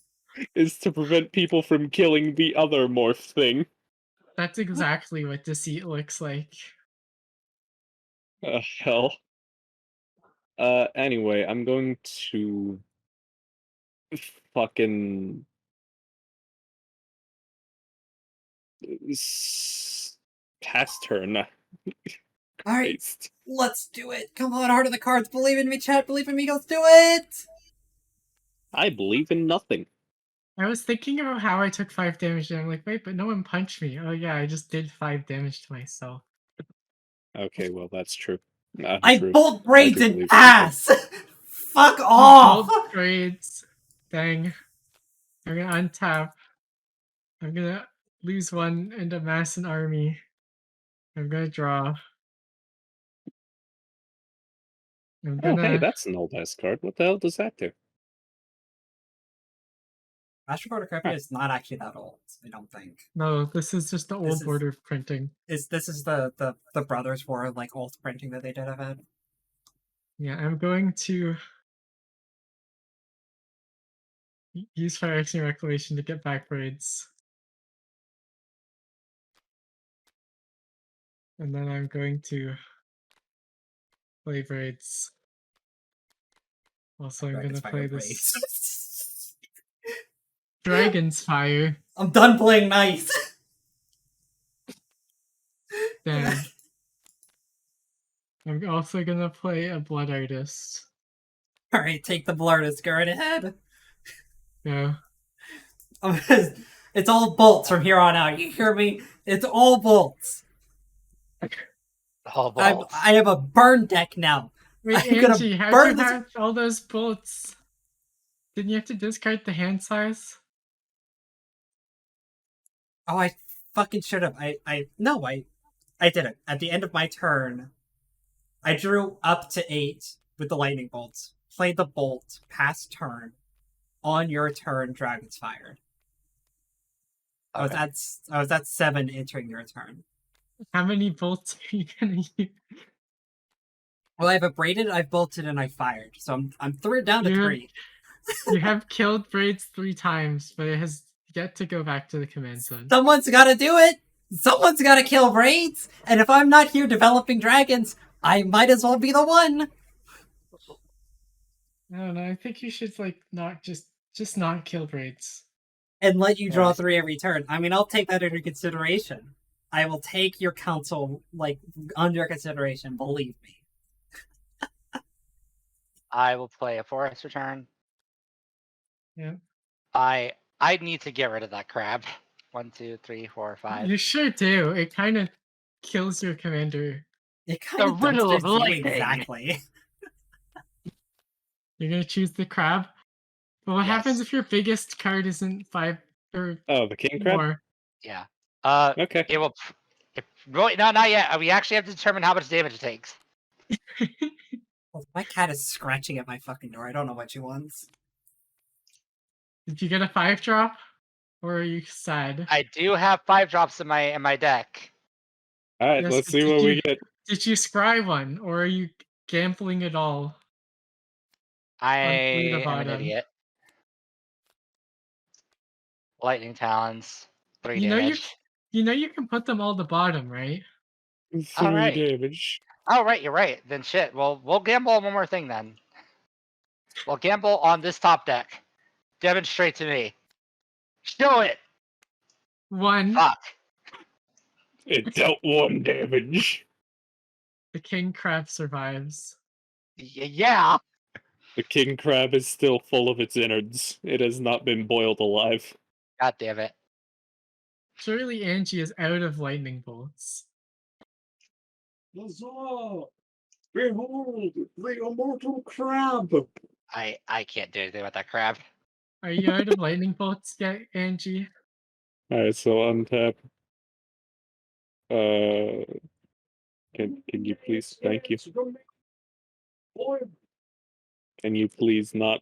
[SPEAKER 23] Is to prevent people from killing the other morph thing.
[SPEAKER 22] That's exactly what deceit looks like.
[SPEAKER 23] Hell. Anyway, I'm going to... fucking... pass turn.
[SPEAKER 1] Alright, let's do it. Come on, Heart of the Cards. Believe in me, chat. Believe in me. Let's do it!
[SPEAKER 23] I believe in nothing.
[SPEAKER 22] I was thinking about how I took 5 damage and I'm like, wait, but no one punched me. Oh yeah, I just did 5 damage to myself.
[SPEAKER 23] Okay, well, that's true. Not
[SPEAKER 1] I
[SPEAKER 23] true.
[SPEAKER 1] bolt braids
[SPEAKER 23] I do
[SPEAKER 1] in
[SPEAKER 23] believe
[SPEAKER 1] ass! Fuck off!
[SPEAKER 22] Bolt braids. Dang. I'm gonna untap. I'm gonna lose 1 and amass an army. I'm gonna draw. I'm
[SPEAKER 23] Oh, hey,
[SPEAKER 22] gonna...
[SPEAKER 23] that's an old-ass card. What the hell does that do?
[SPEAKER 1] Astro Cornucopia is not actually that old, I don't think.
[SPEAKER 22] No, this is just the old border of printing.
[SPEAKER 1] This is the Brothers War, like, old printing that they did of it.
[SPEAKER 22] Yeah, I'm going to use Fire Action Reclamation to get back braids. And then I'm going to play braids. Also, I'm going to play this Dragon's Fire.
[SPEAKER 1] I'm done playing nice.
[SPEAKER 22] Damn. I'm also going to play a Blood Artist.
[SPEAKER 1] Alright, take the Blood Artist. Go right ahead.
[SPEAKER 22] Yeah.
[SPEAKER 1] It's all bolts from here on out. You hear me? It's all bolts.
[SPEAKER 21] All bolts.
[SPEAKER 1] I have a burn deck now.
[SPEAKER 22] Wait,
[SPEAKER 1] I'm
[SPEAKER 22] Angie, how'd
[SPEAKER 1] burn
[SPEAKER 22] you have all those bolts? Didn't you have to discard the hand size?
[SPEAKER 1] Oh, I fucking should have. I didn't. At the end of my turn, I drew up to 8 with the lightning bolts. Played the bolt, pass turn. On your turn, Dragon's Fire.
[SPEAKER 21] Okay.
[SPEAKER 1] I was at 7 entering your turn.
[SPEAKER 22] How many bolts are you gonna use?
[SPEAKER 1] Well, I've abraded, I've bolted, and I fired. So I'm down to 3.
[SPEAKER 22] You have killed braids 3 times, but it has yet to go back to the command zone.
[SPEAKER 1] Someone's gotta do it! Someone's gotta kill braids! And if I'm not here developing dragons, I might as well be the one!
[SPEAKER 22] I don't know, I think you should, like, not just not kill braids.
[SPEAKER 1] And let you draw 3 every turn. I mean, I'll take that under consideration. I will take your counsel, like, under consideration, believe me.
[SPEAKER 21] I will play a Forest Return.
[SPEAKER 22] Yeah.
[SPEAKER 21] I need to get rid of that crab. 1, 2, 3, 4, 5.
[SPEAKER 22] You sure do. It kind of kills your commander.
[SPEAKER 1] It kind of
[SPEAKER 21] riddle of
[SPEAKER 1] does
[SPEAKER 21] lightning.
[SPEAKER 1] exactly.
[SPEAKER 22] You're gonna choose the crab? But what happens if your biggest card isn't 5 or
[SPEAKER 23] the king crab?
[SPEAKER 22] more?
[SPEAKER 21] Yeah.
[SPEAKER 23] Okay.
[SPEAKER 21] It will. Really, no, not yet. We actually have to determine how much damage it takes.
[SPEAKER 1] Well, my cat is scratching at my fucking door. I don't know what she wants.
[SPEAKER 22] Did you get a 5-drop? Or are you sad?
[SPEAKER 21] I do have 5 drops in my deck.
[SPEAKER 23] Alright,
[SPEAKER 22] Yes,
[SPEAKER 23] let's
[SPEAKER 22] but
[SPEAKER 23] see what we get.
[SPEAKER 22] did you scry one, or are you gambling it all?
[SPEAKER 21] I
[SPEAKER 22] On Fleet of
[SPEAKER 21] am an
[SPEAKER 22] Autumn?
[SPEAKER 21] idiot. Lightning Talons, 3
[SPEAKER 22] You know
[SPEAKER 21] damage.
[SPEAKER 22] you can put them all at the bottom, right?
[SPEAKER 23] 3 damage.
[SPEAKER 21] Oh, right, you're right. Then shit. Well, we'll gamble on one more thing then. We'll gamble on this top deck. Demonstrate to me. Show it!
[SPEAKER 22] 1.
[SPEAKER 21] Fuck.
[SPEAKER 23] It dealt 1 damage.
[SPEAKER 22] The king crab survives.
[SPEAKER 21] Yeah!
[SPEAKER 23] The king crab is still full of its innards. It has not been boiled alive.
[SPEAKER 21] God damn it.
[SPEAKER 22] Surely Angie is out of lightning bolts.
[SPEAKER 23] Huzzah! Behold, the immortal crab!
[SPEAKER 21] I can't do anything about that crab.
[SPEAKER 22] Are you out of lightning bolts yet, Angie?
[SPEAKER 23] Alright, so untap. Can you please? Thank you. Can you please not?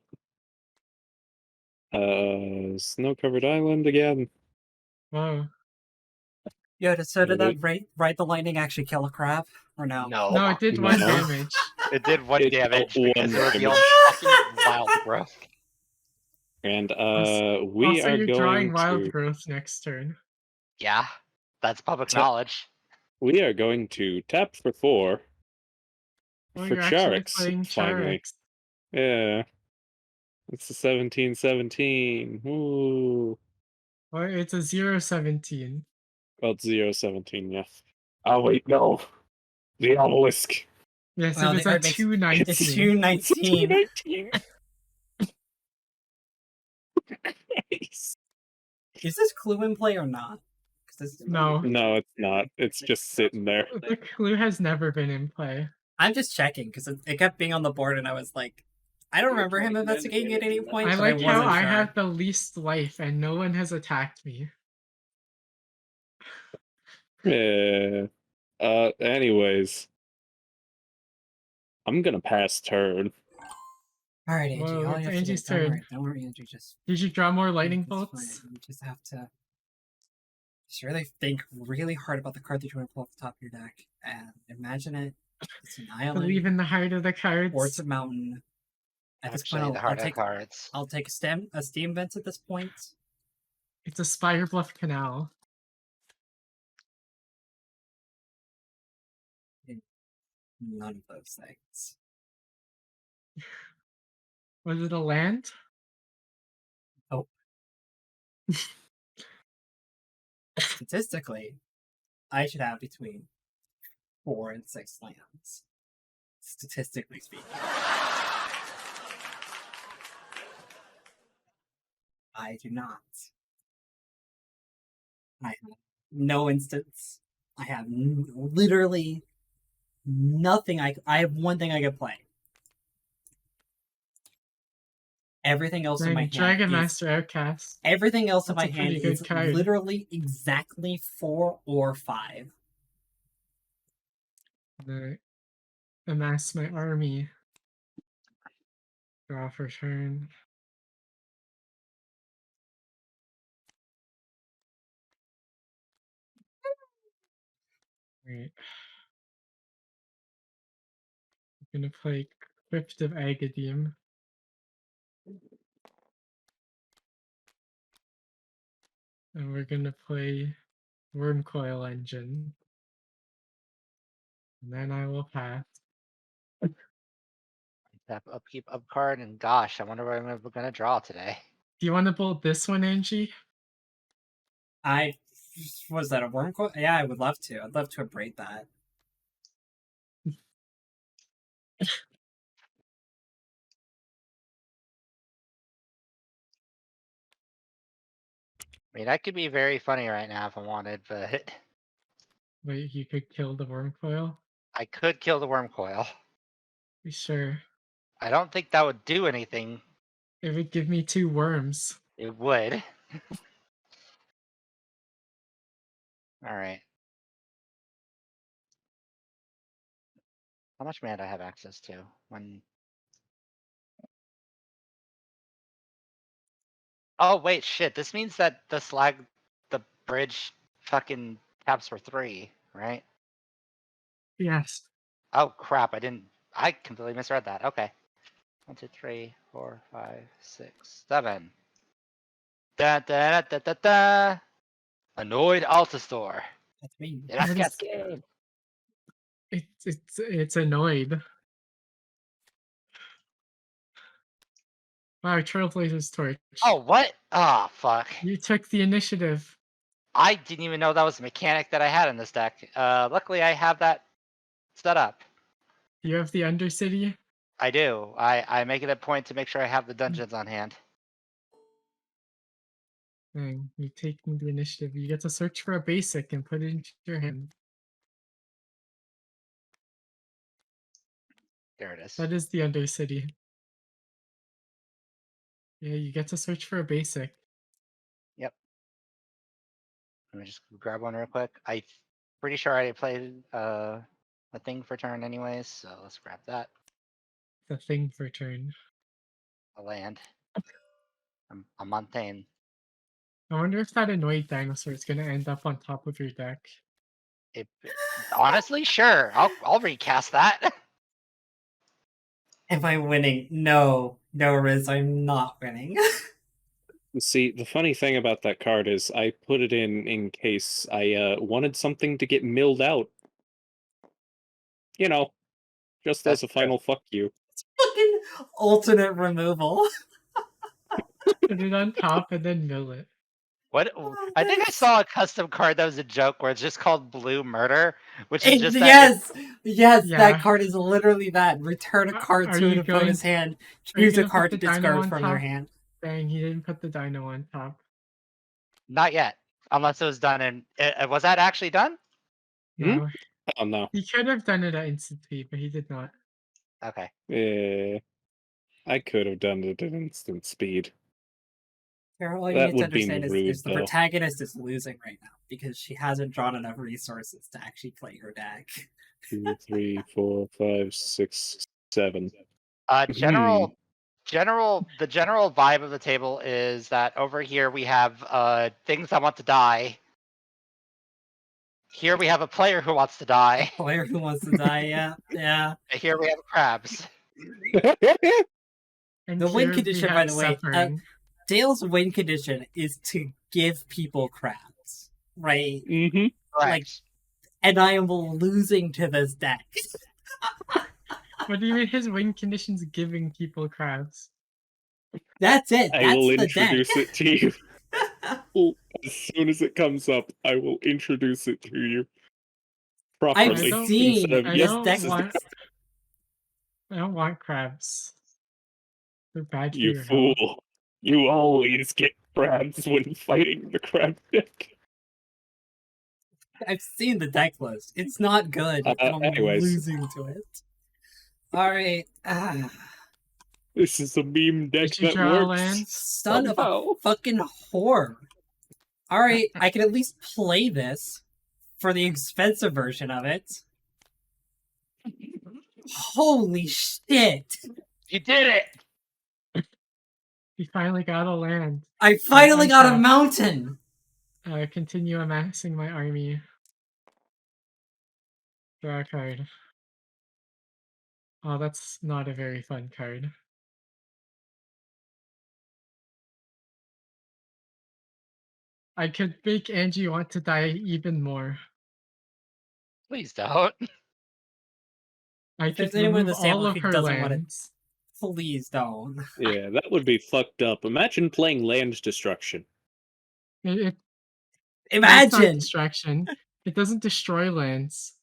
[SPEAKER 23] Snow-covered island again.
[SPEAKER 22] Whoa.
[SPEAKER 1] Yoda, so did that
[SPEAKER 23] Wait.
[SPEAKER 1] ride the lightning actually kill a crab? Or no?
[SPEAKER 22] No, it did 1 damage.
[SPEAKER 21] It did 1
[SPEAKER 23] It
[SPEAKER 21] damage
[SPEAKER 23] dealt
[SPEAKER 21] because
[SPEAKER 23] 1
[SPEAKER 21] it revealed
[SPEAKER 23] damage.
[SPEAKER 21] fucking wild growth.
[SPEAKER 23] And we
[SPEAKER 22] Also,
[SPEAKER 23] are
[SPEAKER 22] you're drawing
[SPEAKER 23] going
[SPEAKER 22] wild
[SPEAKER 23] to
[SPEAKER 22] growth next turn.
[SPEAKER 21] Yeah, that's public knowledge.
[SPEAKER 23] we are going to tap for 4
[SPEAKER 22] Oh,
[SPEAKER 23] for
[SPEAKER 22] you're actually
[SPEAKER 23] Charix,
[SPEAKER 22] playing
[SPEAKER 23] finally.
[SPEAKER 22] Charix.
[SPEAKER 23] Yeah. It's a 17-17. Woo.
[SPEAKER 22] Or it's a 0-17.
[SPEAKER 23] Well, it's 0-17, yeah. Oh, wait, no. The obelisk.
[SPEAKER 22] Yes,
[SPEAKER 1] Well,
[SPEAKER 22] it was
[SPEAKER 1] the
[SPEAKER 22] a
[SPEAKER 1] Earth makes
[SPEAKER 22] 2-19.
[SPEAKER 1] it's 2-19.
[SPEAKER 23] 2-19.
[SPEAKER 1] Is this clue in play or not?
[SPEAKER 22] No.
[SPEAKER 23] No, it's not. It's just sitting there.
[SPEAKER 22] The clue has never been in play.
[SPEAKER 1] I'm just checking because it kept being on the board, and I was like, I don't remember him investigating at any point.
[SPEAKER 22] I
[SPEAKER 1] but
[SPEAKER 22] like
[SPEAKER 1] I
[SPEAKER 22] how
[SPEAKER 1] wasn't
[SPEAKER 22] I
[SPEAKER 1] sure.
[SPEAKER 22] have the least life and no one has attacked me.
[SPEAKER 23] Yeah. Anyways. I'm gonna pass turn.
[SPEAKER 1] All right, Angie.
[SPEAKER 22] Whoa,
[SPEAKER 1] all
[SPEAKER 22] it's
[SPEAKER 1] you have
[SPEAKER 22] Angie's
[SPEAKER 1] to do,
[SPEAKER 22] turn.
[SPEAKER 1] Don't worry, Angie. Just
[SPEAKER 22] Did you draw more lightning
[SPEAKER 1] it's
[SPEAKER 22] bolts?
[SPEAKER 1] fine. You just have to really think really hard about the card that you want to pull off the top of your deck, and imagine it. It's an island.
[SPEAKER 22] Believe in the heart of the cards.
[SPEAKER 1] Or it's a mountain. At this point,
[SPEAKER 21] Actually, the heart of cards.
[SPEAKER 1] I'll take a steam vent at this point.
[SPEAKER 22] It's a Spire Bluff Canal.
[SPEAKER 1] None of those things.
[SPEAKER 22] Was it a land?
[SPEAKER 1] Oh. Statistically, I should have between 4 and 6 lands. Statistically speaking. I do not. I have no instance. I have literally nothing. I have one thing I can play. Everything else in my hand
[SPEAKER 22] Dragon
[SPEAKER 1] is,
[SPEAKER 22] Master Outcast.
[SPEAKER 1] everything else in
[SPEAKER 22] That's
[SPEAKER 1] my
[SPEAKER 22] a
[SPEAKER 1] hand
[SPEAKER 22] pretty good
[SPEAKER 1] is
[SPEAKER 22] card.
[SPEAKER 1] literally exactly 4 or 5.
[SPEAKER 22] Alright. Amass my army. Draw for turn. Right. I'm gonna play Crypt of Agadim. And we're gonna play Wormcoil Engine. And then I will pass.
[SPEAKER 21] Tap upkeep up card, and gosh, I wonder what I'm gonna draw today.
[SPEAKER 22] Do you want to bolt this one, Angie?
[SPEAKER 1] Was that a worm coil? Yeah, I would love to. I'd love to abrade that.
[SPEAKER 21] I mean, that could be very funny right now if I wanted, but
[SPEAKER 22] Wait, you could kill the Wormcoil?
[SPEAKER 21] I could kill the worm coil.
[SPEAKER 22] Be sure.
[SPEAKER 21] I don't think that would do anything.
[SPEAKER 22] It would give me 2 worms.
[SPEAKER 21] It would. Alright. How much mana do I have access to? 1. Oh wait, shit. This means that the bridge fucking caps were 3, right?
[SPEAKER 22] Yes.
[SPEAKER 21] Oh crap! I completely misread that. Okay. 1, 2, 3, 4, 5, 6, 7. Da da da da da da. Annoyed Altastor.
[SPEAKER 1] That's me.
[SPEAKER 22] What is- It's annoyed. Wow, Trailblazer's torch.
[SPEAKER 21] Oh what? Ah, fuck.
[SPEAKER 22] You took the initiative.
[SPEAKER 21] I didn't even know that was a mechanic that I had in this deck. Luckily I have that set up.
[SPEAKER 22] You have the Undercity.
[SPEAKER 21] I do. I make it a point to make sure I have the dungeons on hand.
[SPEAKER 22] Dang, you taking the initiative. You get to search for a basic and put it into your hand.
[SPEAKER 21] There it is.
[SPEAKER 22] That is the Undercity. Yeah, you get to search for a basic.
[SPEAKER 21] Yep. Let me just grab one real quick. I'm pretty sure I played a thing for turn anyways, so let's grab that.
[SPEAKER 22] The thing for turn.
[SPEAKER 21] A land. A mountain.
[SPEAKER 22] I wonder if that annoyed dinosaur is gonna end up on top of your deck.
[SPEAKER 21] Honestly, sure. I'll recast that.
[SPEAKER 1] Am I winning? No. No, Riz, I'm not winning.
[SPEAKER 23] See, the funny thing about that card is I put it in case I wanted something to get milled out. You know, just as a final fuck you.
[SPEAKER 1] Fucking alternate removal.
[SPEAKER 22] Put it on top and then mill it.
[SPEAKER 21] What? I think I saw a custom card that was a joke where it's just called Blue Murder, which is just
[SPEAKER 1] Yes,
[SPEAKER 22] Yeah.
[SPEAKER 1] that card is literally that. Return a card
[SPEAKER 22] Are
[SPEAKER 1] to
[SPEAKER 22] you
[SPEAKER 1] an opponent's
[SPEAKER 22] going-
[SPEAKER 1] hand.
[SPEAKER 22] Are you
[SPEAKER 1] Choose a
[SPEAKER 22] gonna
[SPEAKER 1] card to
[SPEAKER 22] put the dino
[SPEAKER 1] discard
[SPEAKER 22] on
[SPEAKER 1] from your
[SPEAKER 22] top?
[SPEAKER 1] hand.
[SPEAKER 22] Dang, he didn't put the dino on top.
[SPEAKER 21] Not yet, unless it was done in. Was that actually done?
[SPEAKER 22] No.
[SPEAKER 23] Oh no.
[SPEAKER 22] He could have done it at instant speed, but he did not.
[SPEAKER 21] Okay.
[SPEAKER 23] Yeah. I could have done it at instant speed.
[SPEAKER 1] Carol, all you
[SPEAKER 23] That
[SPEAKER 1] need to
[SPEAKER 23] would be
[SPEAKER 1] understand
[SPEAKER 23] rude,
[SPEAKER 1] is the
[SPEAKER 23] though.
[SPEAKER 1] protagonist is losing right now because she hasn't drawn enough resources to actually play her deck.
[SPEAKER 23] 2, 3, 4, 5, 6, 7.
[SPEAKER 21] The general vibe of the table is that over here we have things that want to die. Here we have a player who wants to die.
[SPEAKER 1] Player who wants to die, yeah, yeah.
[SPEAKER 21] And here we have crabs.
[SPEAKER 1] The win
[SPEAKER 22] here
[SPEAKER 1] condition,
[SPEAKER 22] we
[SPEAKER 1] by
[SPEAKER 22] have
[SPEAKER 1] the way,
[SPEAKER 22] suffering.
[SPEAKER 1] Dale's win condition is to give people crabs, right?
[SPEAKER 23] Mm-hmm.
[SPEAKER 1] Like, and I am losing to this deck.
[SPEAKER 22] What do you mean his win condition's giving people crabs?
[SPEAKER 1] That's it.
[SPEAKER 23] I
[SPEAKER 1] That's
[SPEAKER 23] will
[SPEAKER 1] the
[SPEAKER 23] introduce
[SPEAKER 1] deck.
[SPEAKER 23] it to you. As soon as it comes up, I will introduce it to you. Properly.
[SPEAKER 1] I've seen
[SPEAKER 23] instead of,
[SPEAKER 1] this
[SPEAKER 23] yes,
[SPEAKER 1] deck.
[SPEAKER 23] this is the
[SPEAKER 22] I don't want crabs. They're bad for
[SPEAKER 23] You
[SPEAKER 22] your
[SPEAKER 23] fool.
[SPEAKER 22] health.
[SPEAKER 23] You always get crabs when fighting the crab deck.
[SPEAKER 1] I've seen the deck list. It's not good, and I'm
[SPEAKER 23] anyways.
[SPEAKER 1] losing to it. Alright.
[SPEAKER 23] This is a meme deck
[SPEAKER 22] Did you
[SPEAKER 23] that
[SPEAKER 22] draw a
[SPEAKER 23] works.
[SPEAKER 22] land?
[SPEAKER 1] Son of
[SPEAKER 23] somehow.
[SPEAKER 1] a fucking whore. Alright, I can at least play this for the expensive version of it. Holy shit!
[SPEAKER 21] You did it!
[SPEAKER 22] You finally got a land.
[SPEAKER 1] I finally got a mountain!
[SPEAKER 22] Continue amassing my army. Draw a card. Oh, that's not a very fun card. I could make Angie want to die even more.
[SPEAKER 21] Please don't.
[SPEAKER 22] I
[SPEAKER 1] If there's
[SPEAKER 22] could
[SPEAKER 1] anyone in
[SPEAKER 22] remove
[SPEAKER 1] the sample
[SPEAKER 22] all of
[SPEAKER 1] who
[SPEAKER 22] her
[SPEAKER 1] doesn't want
[SPEAKER 22] lands.
[SPEAKER 1] please don't.
[SPEAKER 23] Yeah, that would be fucked up. Imagine playing land destruction.
[SPEAKER 22] It's not
[SPEAKER 1] Imagine!
[SPEAKER 22] destruction. It doesn't destroy lands.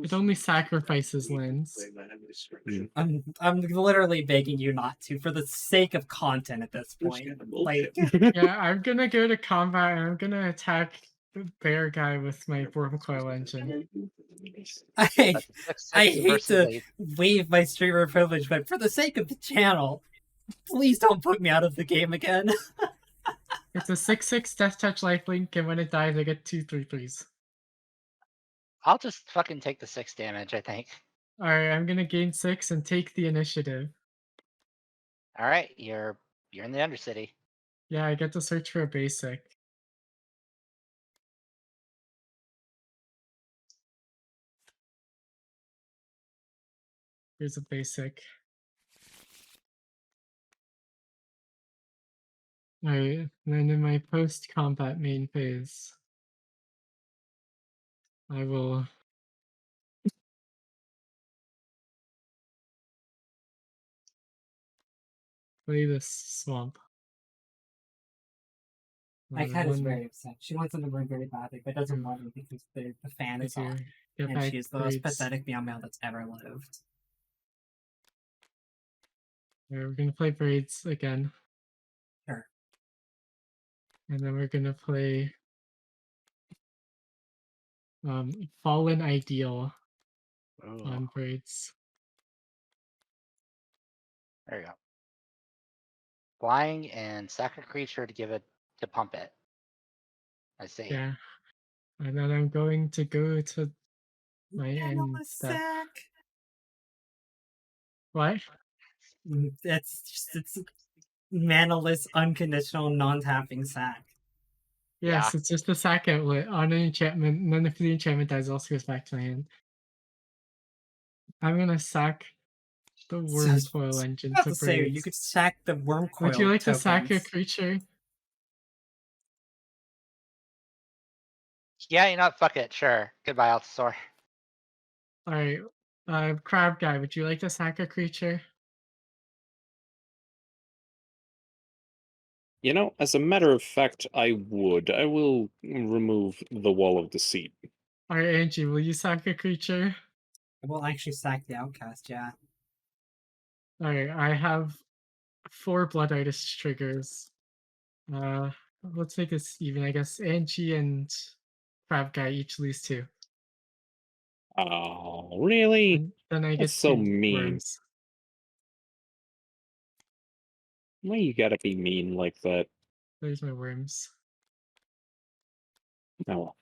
[SPEAKER 22] It only sacrifices lands.
[SPEAKER 1] I'm literally begging you not to, for the sake of content at this point. Like,
[SPEAKER 22] Yeah, I'm gonna go to combat and I'm gonna attack the bear guy with my Coil engine.
[SPEAKER 1] I hate to waive my streamer privilege, but for the sake of the channel, please don't put me out of the game again.
[SPEAKER 22] It's a 6/6 Death Touch lifelink, and when it dies, I get 2 3/3s.
[SPEAKER 21] I'll just fucking take the 6 damage, I think.
[SPEAKER 22] Alright, I'm gonna gain 6 and take the initiative.
[SPEAKER 21] Alright, you're You're in the Undercity.
[SPEAKER 22] Yeah, I get to search for a basic. Here's a basic. Alright, then in my post-combat main phase, I will play this swamp.
[SPEAKER 1] My cat is very upset. She wants in the room very badly, but doesn't want it because the fan is on. And she's the most pathetic meow meow that's ever lived.
[SPEAKER 22] Alright, we're gonna play Braids again.
[SPEAKER 1] Sure.
[SPEAKER 22] And then we're gonna play Fallen Ideal on Braids.
[SPEAKER 21] There you go. Flying and sack a creature to pump it. I see.
[SPEAKER 22] Yeah. And then I'm going to go to my end step. What?
[SPEAKER 1] It's manaless, unconditional, non-tapping sack.
[SPEAKER 22] Yes, it's just a sack outlet on an enchantment. None of the enchantment dies also goes back to my hand. I'm gonna sack the worm coil engine to
[SPEAKER 1] say,
[SPEAKER 22] Braids.
[SPEAKER 1] you could sack the worm coil.
[SPEAKER 22] Would you like
[SPEAKER 1] tokens.
[SPEAKER 22] to sack a creature?
[SPEAKER 21] Yeah, you know what? Fuck it. Sure. Goodbye, Altasaur.
[SPEAKER 22] Alright. Crab guy, would you like to sack a creature?
[SPEAKER 23] You know, as a matter of fact, I would. I will remove the Wall of Deceit.
[SPEAKER 22] Alright, Angie, will you sack a creature?
[SPEAKER 1] I will actually sack the outcast, yeah.
[SPEAKER 22] Alright, I have 4 Blood Artist triggers. Let's make this even, I guess. Angie and Crab Guy each lose 2.
[SPEAKER 23] Oh, really?
[SPEAKER 22] And then I get
[SPEAKER 23] That's so
[SPEAKER 22] 2
[SPEAKER 23] mean.
[SPEAKER 22] worms.
[SPEAKER 23] Why you gotta be mean like that?
[SPEAKER 22] There's my worms.
[SPEAKER 23] Oh.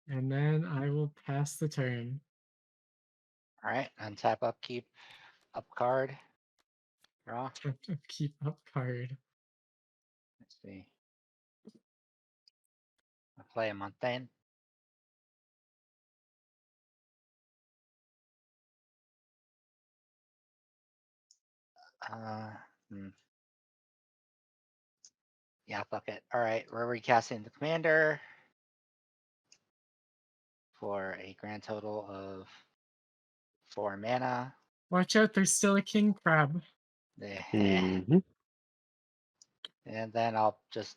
[SPEAKER 22] And then I will pass the turn.
[SPEAKER 21] Alright, untap upkeep. Up card. Draw.
[SPEAKER 22] Keep up card.
[SPEAKER 21] Let's see. I'll play a Montaigne. Yeah, fuck it. Alright, we're recasting the commander for a grand total of 4 mana.
[SPEAKER 22] Watch out, there's still a king crab.
[SPEAKER 23] Mm-hmm.
[SPEAKER 21] And then I'll just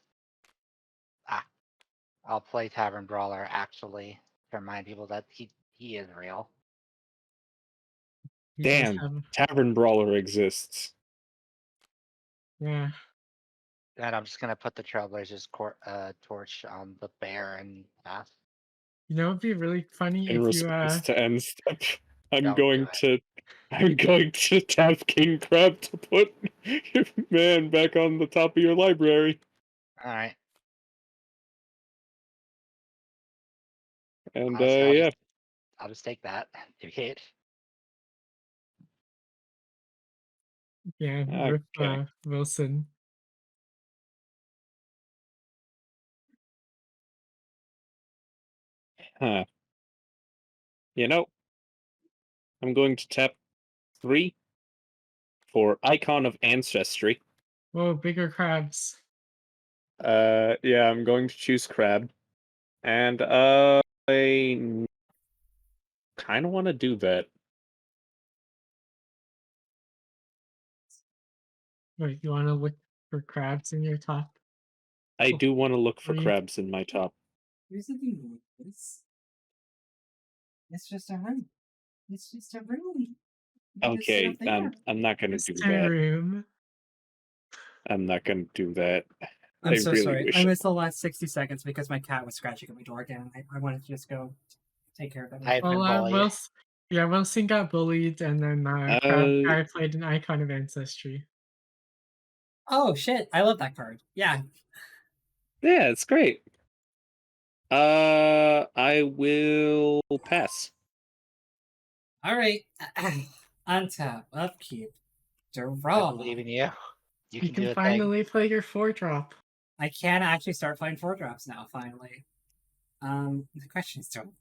[SPEAKER 21] I'll play Tavern Brawler actually to remind people that he is real.
[SPEAKER 23] Damn, Tavern Brawler exists.
[SPEAKER 22] Yeah.
[SPEAKER 21] And I'm just gonna put the Trailblazers torch on the bear and pass.
[SPEAKER 22] You know, it'd be really funny
[SPEAKER 23] In
[SPEAKER 22] if you
[SPEAKER 23] response to end step, I'm
[SPEAKER 21] Don't
[SPEAKER 23] going to tap King Crab to put your man back on the top of your library.
[SPEAKER 21] Alright.
[SPEAKER 23] And
[SPEAKER 21] Honestly,
[SPEAKER 23] yeah.
[SPEAKER 21] I'll just take that. Hit.
[SPEAKER 22] Yeah, with Wilson.
[SPEAKER 23] Huh. You know, I'm going to tap 3 for Icon of Ancestry.
[SPEAKER 22] Whoa, bigger crabs.
[SPEAKER 23] Yeah, I'm going to choose Crab. And I kind of want to do that.
[SPEAKER 22] Wait, you want to look for crabs in your top?
[SPEAKER 23] I do want to look for
[SPEAKER 22] 3.
[SPEAKER 23] crabs in my top.
[SPEAKER 1] Here's the thing with this. It's just a room. It's just a room.
[SPEAKER 23] Okay, I'm not gonna do that.
[SPEAKER 22] Room.
[SPEAKER 23] I'm not gonna do that.
[SPEAKER 1] I'm
[SPEAKER 23] I
[SPEAKER 1] so
[SPEAKER 23] really
[SPEAKER 1] sorry.
[SPEAKER 23] wish
[SPEAKER 1] I missed the last 60 seconds because my cat was scratching at my door again. I wanted to just go take care of it.
[SPEAKER 22] Well, Wilson got bullied, and then Crab Guy played an Icon of Ancestry.
[SPEAKER 1] Oh shit! I love that card. Yeah.
[SPEAKER 23] Yeah, it's great. I will pass.
[SPEAKER 1] All right. Untap, upkeep.
[SPEAKER 21] I believe in you. You
[SPEAKER 22] You
[SPEAKER 21] can
[SPEAKER 22] can
[SPEAKER 21] do a thing.
[SPEAKER 22] finally play your 4-drop.
[SPEAKER 1] I can actually start playing 4-drops now, finally. The question is still,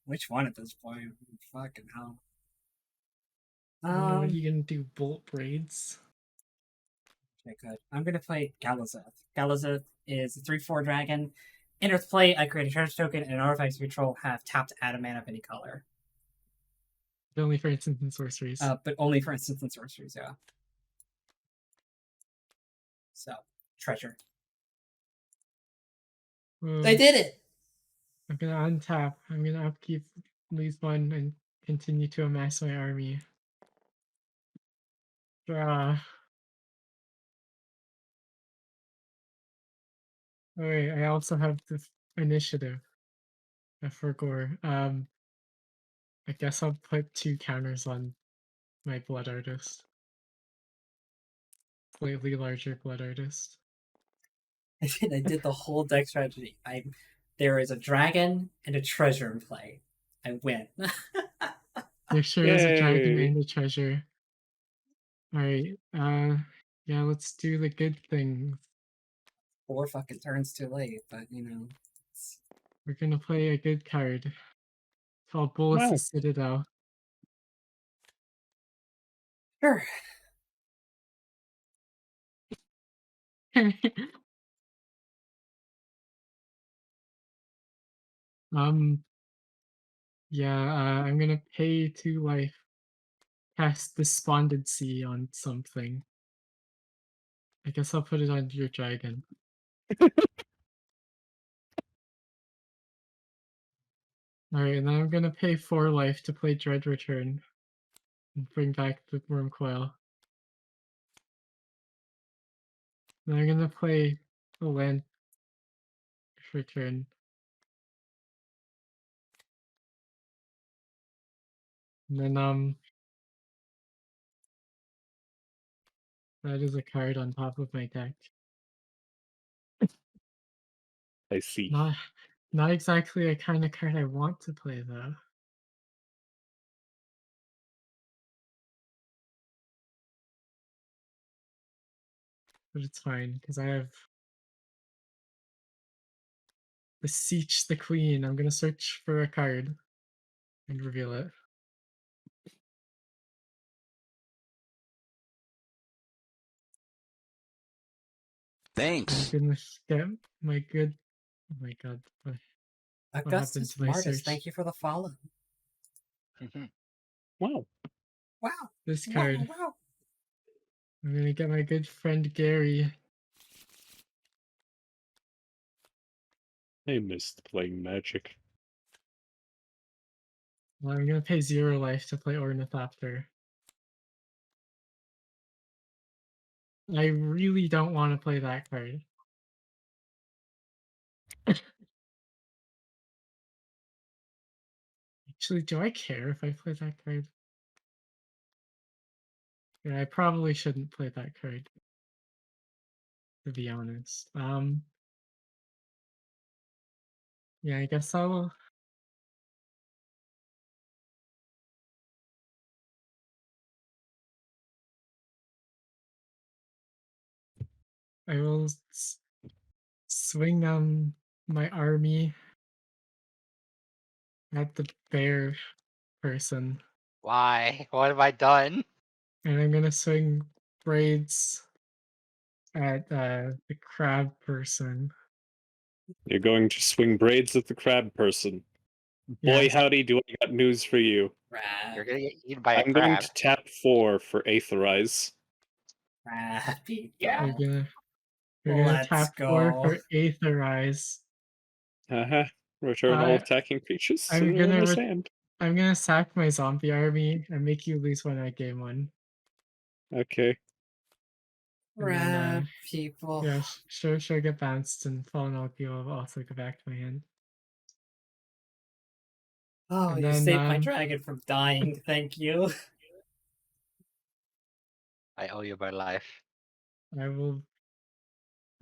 [SPEAKER 1] which one at this point? Fucking hell.
[SPEAKER 22] What are you gonna do? Bolt braids?
[SPEAKER 1] Okay, good. I'm gonna play Galazeth. Galazeth is a 3/4 dragon. Enter the play, I create a treasure token, and artifacts you control have tapped to add a mana of any color.
[SPEAKER 22] Only for instants and sorceries.
[SPEAKER 1] But only for instants and sorceries, yeah. So, treasure. I did it!
[SPEAKER 22] I'm gonna untap. I'm gonna upkeep, lose 1, and continue to amass my army. Draw. Alright, I also have this initiative. For Gore. I guess I'll put 2 counters on my Blood Artist. Slightly larger Blood Artist.
[SPEAKER 1] I did the whole deck strategy. There is a dragon and a treasure in play. I win.
[SPEAKER 22] There sure is a dragon and a treasure. Alright, yeah, let's do the good things.
[SPEAKER 1] 4 fucking turns too late, but you know.
[SPEAKER 22] We're gonna play a good card. Called Bolas's Citadel.
[SPEAKER 1] Sure.
[SPEAKER 22] Yeah, I'm gonna pay 2 life. Cast Despondency on something. I guess I'll put it on your dragon. Alright, and then I'm gonna pay 4 life to play Dread Return. And bring back the Worm Coil. Then I'm gonna play a land return. And then, that is a card on top of my deck.
[SPEAKER 23] I see.
[SPEAKER 22] Not exactly a kind of card I want to play, though. But it's fine, because I have Beseech the Queen. I'm gonna search for a card and reveal it.
[SPEAKER 2] Thanks.
[SPEAKER 22] I'm gonna get my good. Oh my god. What happened
[SPEAKER 1] Augustus
[SPEAKER 22] to my
[SPEAKER 1] Martis,
[SPEAKER 22] search?
[SPEAKER 1] thank you for the follow.
[SPEAKER 23] Wow.
[SPEAKER 1] Wow.
[SPEAKER 22] This card.
[SPEAKER 1] Wow.
[SPEAKER 22] I'm gonna get my good friend Gary.
[SPEAKER 23] I missed playing Magic.
[SPEAKER 22] Well, I'm gonna pay 0 life to play Ornithopter. I really don't want to play that card. Actually, do I care if I play that card? Yeah, I probably shouldn't play that card. To be honest. Yeah, I guess I will swing my army at the bear person.
[SPEAKER 21] Why? What have I done?
[SPEAKER 22] And I'm gonna swing braids at the crab person.
[SPEAKER 23] You're going to swing braids at the crab person. Boy,
[SPEAKER 22] Yes.
[SPEAKER 23] howdy, do I got news for you.
[SPEAKER 21] You're gonna get eaten by a
[SPEAKER 23] I'm
[SPEAKER 21] crab.
[SPEAKER 23] going to tap 4 for Aetherize.
[SPEAKER 1] Yeah.
[SPEAKER 22] We're gonna
[SPEAKER 1] Let's
[SPEAKER 22] tap 4
[SPEAKER 1] go.
[SPEAKER 22] for Aetherize.
[SPEAKER 23] Return all attacking creatures
[SPEAKER 22] I'm
[SPEAKER 23] in
[SPEAKER 22] gonna
[SPEAKER 23] his hand.
[SPEAKER 22] I'm gonna sack my zombie army and make you lose 1 at game 1.
[SPEAKER 23] Okay.
[SPEAKER 22] And then,
[SPEAKER 1] people.
[SPEAKER 22] Yeah, sure, get bounced and fallen all will also go back to my hand.
[SPEAKER 1] Oh,
[SPEAKER 22] And
[SPEAKER 1] you
[SPEAKER 22] then,
[SPEAKER 1] saved my dragon from dying. Thank you.
[SPEAKER 21] I owe you my life.
[SPEAKER 22] I will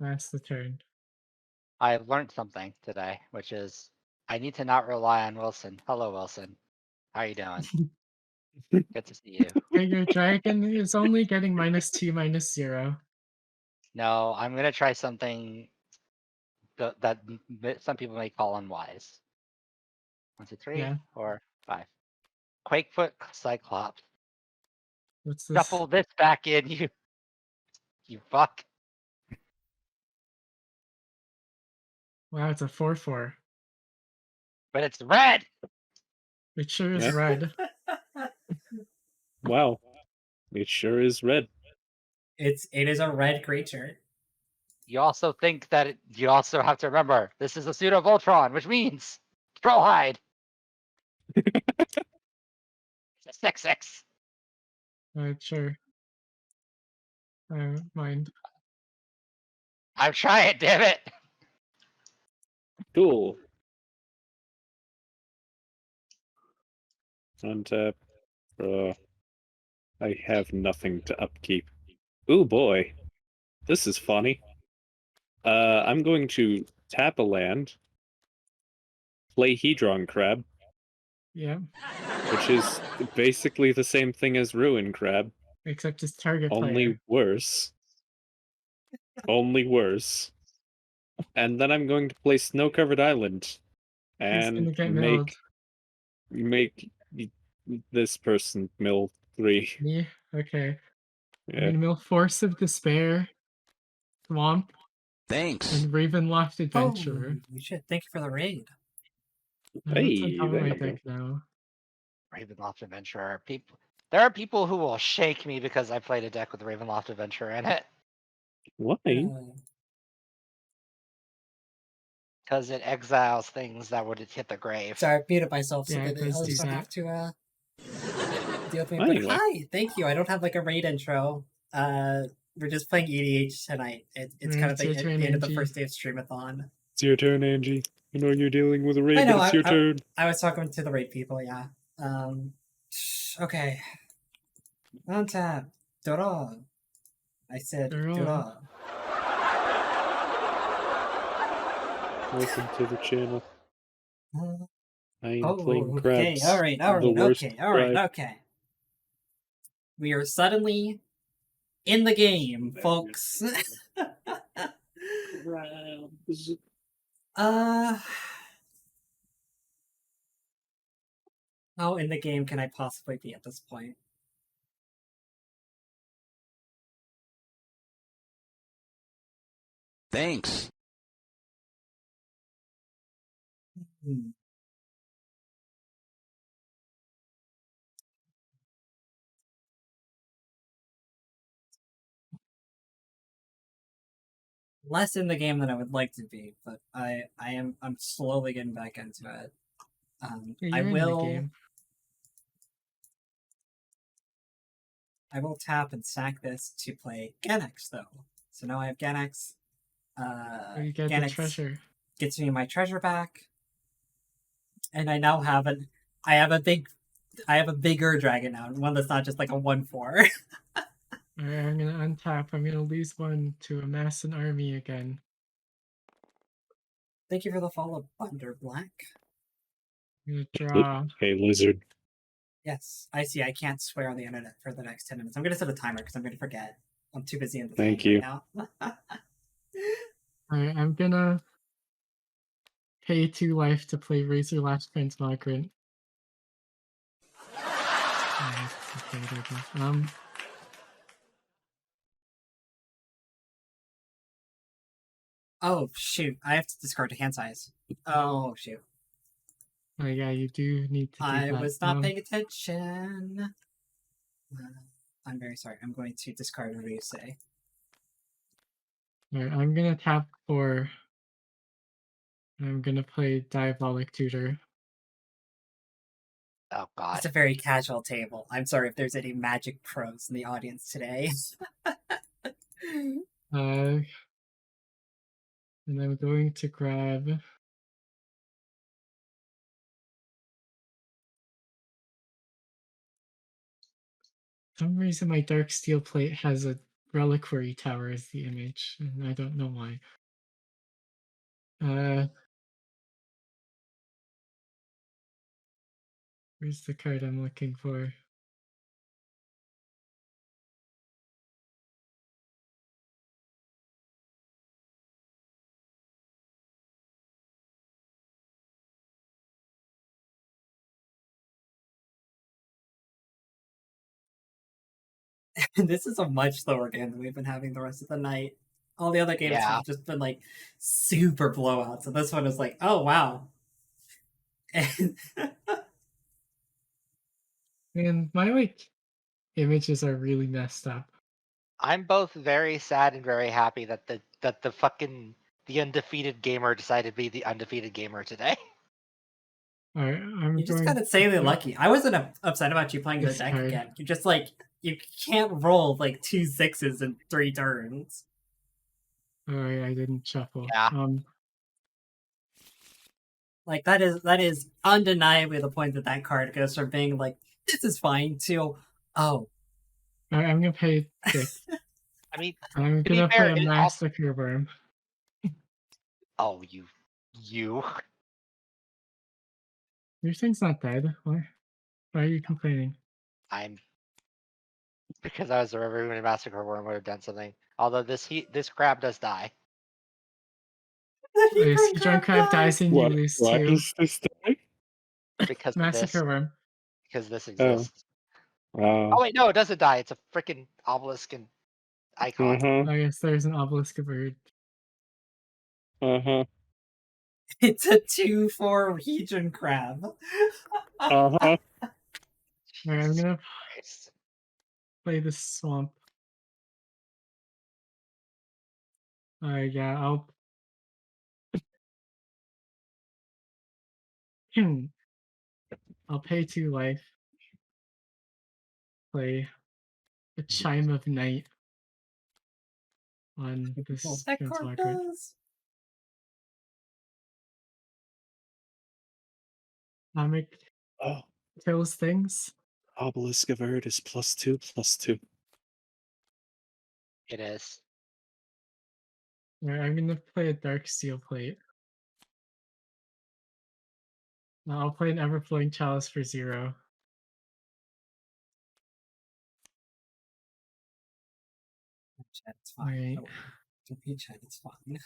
[SPEAKER 22] pass the turn.
[SPEAKER 21] I've learned something today, which is I need to not rely on Wilson. Hello, Wilson. How you doing? Good to see you.
[SPEAKER 22] Okay, your dragon is only getting -2, -0.
[SPEAKER 21] No, I'm gonna try something that some people may call unwise. 1, 2, 3,
[SPEAKER 22] Yeah.
[SPEAKER 21] 4, 5. Quakefoot Cyclops.
[SPEAKER 22] What's this?
[SPEAKER 21] Shuffle this back in, you fuck.
[SPEAKER 22] Wow, it's a 4/4.
[SPEAKER 21] But it's red.
[SPEAKER 22] It sure is
[SPEAKER 23] Yeah.
[SPEAKER 22] red.
[SPEAKER 23] Wow. It sure is red.
[SPEAKER 1] It is a red creature.
[SPEAKER 21] You also think that you also have to remember this is a pseudo Voltron, which means Troll Hide. It's a 6/6.
[SPEAKER 22] Alright, sure. I don't mind.
[SPEAKER 21] I'm trying, damn it.
[SPEAKER 23] Cool. Untap. I have nothing to upkeep. Ooh boy. This is funny. I'm going to tap a land, play Hedron Crab,
[SPEAKER 22] Yeah.
[SPEAKER 23] which is basically the same thing as Ruin Crab,
[SPEAKER 22] Except it's target
[SPEAKER 23] only
[SPEAKER 22] player.
[SPEAKER 23] worse. Only worse. And then I'm going to play Snow-Covered Island
[SPEAKER 22] Who's gonna
[SPEAKER 23] and
[SPEAKER 22] get milled?
[SPEAKER 23] make this person mill 3.
[SPEAKER 22] Me? Okay. I'm
[SPEAKER 23] Yeah.
[SPEAKER 22] gonna mill Force of Despair, Swamp,
[SPEAKER 2] Thanks.
[SPEAKER 22] and Ravenloft Adventurer.
[SPEAKER 1] Oh, shit. Thank you for the raid.
[SPEAKER 22] That's on
[SPEAKER 23] Hey,
[SPEAKER 22] top of
[SPEAKER 23] there
[SPEAKER 22] my
[SPEAKER 23] you go.
[SPEAKER 22] deck now.
[SPEAKER 21] Ravenloft Adventurer. There are people who will shake me because I played a deck with Ravenloft Adventurer in it.
[SPEAKER 23] Why?
[SPEAKER 21] Because it exiles things that would hit the grave.
[SPEAKER 1] Sorry, I muted myself so
[SPEAKER 22] Yeah,
[SPEAKER 1] that
[SPEAKER 22] it does
[SPEAKER 1] I'll
[SPEAKER 22] do
[SPEAKER 1] just not
[SPEAKER 22] that.
[SPEAKER 1] have to deal with me. But
[SPEAKER 23] Anyway.
[SPEAKER 1] hi, thank you. I don't have like a raid intro. We're just playing EDH tonight. It's kind of
[SPEAKER 22] It's your
[SPEAKER 1] the
[SPEAKER 22] turn,
[SPEAKER 1] end of the
[SPEAKER 22] Angie.
[SPEAKER 1] first day of Streamathon.
[SPEAKER 23] It's your turn, Angie. I know you're dealing with a raid,
[SPEAKER 1] I know.
[SPEAKER 23] but it's your turn.
[SPEAKER 1] I was talking to the raid people. Yeah. Okay. Untap. Draw. I said draw.
[SPEAKER 23] Welcome to the channel. I am playing
[SPEAKER 1] Okay.
[SPEAKER 23] crabs.
[SPEAKER 1] All right.
[SPEAKER 23] The worst crab.
[SPEAKER 1] Okay. We are suddenly in the game, folks. How in the game can I possibly be at this point?
[SPEAKER 2] Thanks.
[SPEAKER 1] Less in the game than I would like to be, but I'm slowly getting back into it.
[SPEAKER 22] Yeah, you're in the game.
[SPEAKER 1] I will tap and sack this to play Ganex though. So now I have Ganex.
[SPEAKER 22] You get the treasure.
[SPEAKER 1] Gets me my treasure back. And I now have I have a bigger dragon now, one that's not just like a 1/4.
[SPEAKER 22] Alright, I'm gonna untap. I'm gonna lose one to amass an army again.
[SPEAKER 1] Thank you for the follow, Thunder Black.
[SPEAKER 22] I'm gonna draw.
[SPEAKER 23] Hey, lizard.
[SPEAKER 1] Yes, I see. I can't swear on the internet for the next 10 minutes. I'm gonna set a timer because I'm gonna forget. I'm too busy in the
[SPEAKER 23] Thank
[SPEAKER 1] game
[SPEAKER 23] you.
[SPEAKER 1] right now.
[SPEAKER 22] Alright, I'm gonna pay 2 life to play Razor Lash Transmigrant.
[SPEAKER 1] Oh shoot! I have to discard a hand size. Oh shoot!
[SPEAKER 22] Oh yeah, you do need to do
[SPEAKER 1] I
[SPEAKER 22] that.
[SPEAKER 1] was not paying attention. I'm very sorry. I'm going to discard what you say.
[SPEAKER 22] Alright, I'm gonna tap 4. I'm gonna play Diabolic Tutor.
[SPEAKER 21] Oh god.
[SPEAKER 1] It's a very casual table. I'm sorry if there's any Magic pros in the audience today.
[SPEAKER 22] And I'm going to grab. For some reason, my Dark Steel Plate has a Reliquary Tower as the image, and I don't know why. Where's the card I'm looking for?
[SPEAKER 1] This is a much slower game than we've been having the rest of the night. All the other games
[SPEAKER 21] Yeah.
[SPEAKER 1] have just been like super blowouts, and this one is like, oh wow.
[SPEAKER 22] And my like images are really messed up.
[SPEAKER 21] I'm both very sad and very happy that the fucking the undefeated gamer decided to be the undefeated gamer today.
[SPEAKER 22] Alright, I'm
[SPEAKER 1] You're just
[SPEAKER 22] going
[SPEAKER 1] kind of insanely
[SPEAKER 22] to
[SPEAKER 1] lucky. I wasn't upset about you playing your
[SPEAKER 22] this
[SPEAKER 1] deck
[SPEAKER 22] card.
[SPEAKER 1] again. You're just like you can't roll like 2 6s in 3 turns.
[SPEAKER 22] Alright, I didn't shuffle.
[SPEAKER 21] Yeah.
[SPEAKER 1] Like that is undeniably the point that card goes from being like this is fine to oh.
[SPEAKER 22] Alright, I'm gonna pay 6.
[SPEAKER 21] I mean,
[SPEAKER 22] I'm
[SPEAKER 21] to be
[SPEAKER 22] gonna
[SPEAKER 21] fair,
[SPEAKER 22] play a
[SPEAKER 21] it
[SPEAKER 22] Massacre Worm.
[SPEAKER 21] Oh, you.
[SPEAKER 22] Your thing's not dead. Why are you complaining?
[SPEAKER 21] I'm because I was a Revenant Massacre Worm would have done something. Although this crab does die.
[SPEAKER 22] If Hedron Crab dies and you lose
[SPEAKER 23] Why
[SPEAKER 22] 2.
[SPEAKER 23] does this die?
[SPEAKER 21] Because of
[SPEAKER 22] Massacre
[SPEAKER 21] this.
[SPEAKER 22] Worm.
[SPEAKER 21] Because this
[SPEAKER 23] Oh.
[SPEAKER 21] exists. Oh wait, no, it doesn't die. It's a freaking obelisk and icon.
[SPEAKER 22] I guess there's an obelisk of bird.
[SPEAKER 1] It's a 2/4 Region Crab.
[SPEAKER 22] Alright, I'm gonna play the swamp. Yeah, I'll I'll pay 2 life. Play a Chime of Night on this
[SPEAKER 1] That card does.
[SPEAKER 22] Comic kills things.
[SPEAKER 23] Obelisk of Erd is +2/+2.
[SPEAKER 21] It is.
[SPEAKER 22] Alright, I'm gonna play a Dark Steel Plate. Now I'll play an Everflowing Chalice for 0.
[SPEAKER 1] Chat, it's fine.
[SPEAKER 22] Right.
[SPEAKER 1] Don't be chat, it's fine.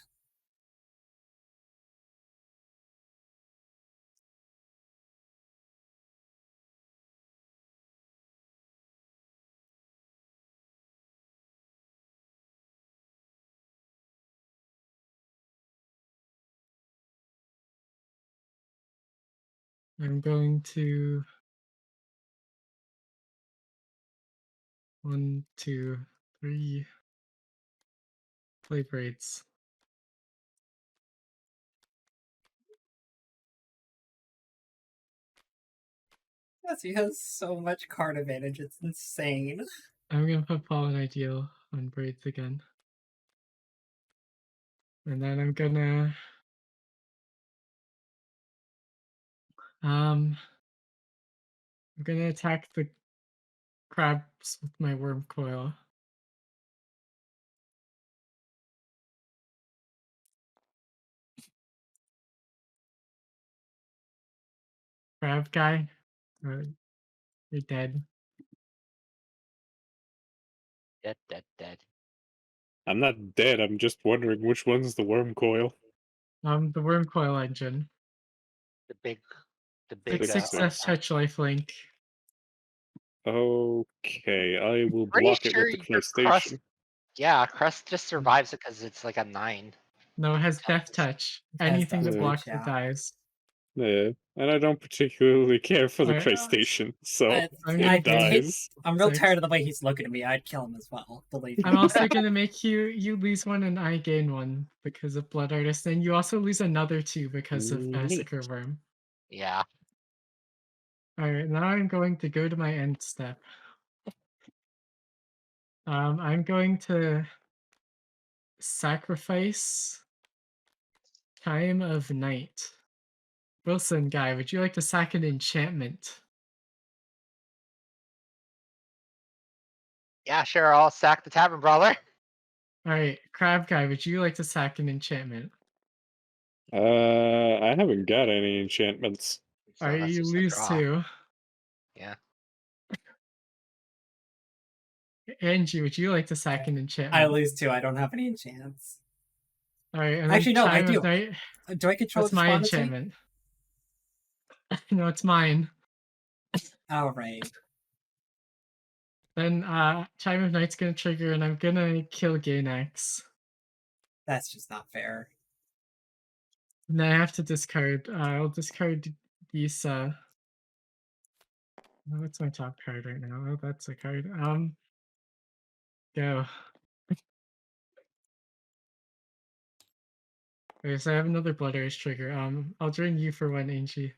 [SPEAKER 22] I'm going to 1, 2, 3 play braids.
[SPEAKER 1] Yes, he has so much card advantage, it's insane.
[SPEAKER 22] I'm gonna put Fallen Ideal on braids again. And then I'm gonna I'm gonna attack the crabs with my worm coil. Crab guy, you're dead.
[SPEAKER 21] Dead.
[SPEAKER 23] I'm not dead, I'm just wondering which one's the worm coil.
[SPEAKER 22] The worm coil engine.
[SPEAKER 21] The big
[SPEAKER 22] 6/6 Death Touch lifelink.
[SPEAKER 23] Okay, I will
[SPEAKER 21] Pretty
[SPEAKER 23] block it
[SPEAKER 21] sure
[SPEAKER 23] with the
[SPEAKER 21] your crust.
[SPEAKER 23] PlayStation.
[SPEAKER 21] Yeah, crust just survives it because it's like a 9.
[SPEAKER 22] No, it has Death Touch. Anything that
[SPEAKER 23] Death
[SPEAKER 22] blocks
[SPEAKER 1] Touch,
[SPEAKER 22] it dies.
[SPEAKER 23] Yeah, and I don't particularly care for the
[SPEAKER 22] Alright,
[SPEAKER 23] PlayStation, so
[SPEAKER 22] I'm
[SPEAKER 23] it dies.
[SPEAKER 1] I'm real
[SPEAKER 22] 6.
[SPEAKER 1] tired of the way he's looking at me. I'd kill him as well. Believe me.
[SPEAKER 22] I'm also gonna make you lose 1 and I gain 1 because of Blood Artist, and you also lose another 2 because of Massacre Worm.
[SPEAKER 21] Yeah.
[SPEAKER 22] Alright, now I'm going to go to my end step. I'm going to sacrifice Time of Night. Wilson guy, would you like to sack an enchantment?
[SPEAKER 21] Yeah, sure. I'll sack the Tavern Brawler.
[SPEAKER 22] Alright, Crab guy, would you like to sack an enchantment?
[SPEAKER 23] I haven't got any enchantments.
[SPEAKER 22] Alright, you lose 2.
[SPEAKER 21] Yeah.
[SPEAKER 22] Angie, would you like to sack an enchantment?
[SPEAKER 1] I lose 2. I don't have any enchants.
[SPEAKER 22] Alright, and
[SPEAKER 1] Actually, no, I
[SPEAKER 22] Chime
[SPEAKER 1] do.
[SPEAKER 22] of Night.
[SPEAKER 1] Do I control
[SPEAKER 22] That's my
[SPEAKER 1] despondency?
[SPEAKER 22] enchantment. No, it's mine.
[SPEAKER 1] All right.
[SPEAKER 22] Then Chime of Night's gonna trigger, and I'm gonna kill Gainax.
[SPEAKER 1] That's just not fair.
[SPEAKER 22] And then I have to discard. I'll discard these. What's my top card right now? Oh, that's a card. Go. Okay, so I have another Blood Rage trigger. I'll drain you for 1, Angie.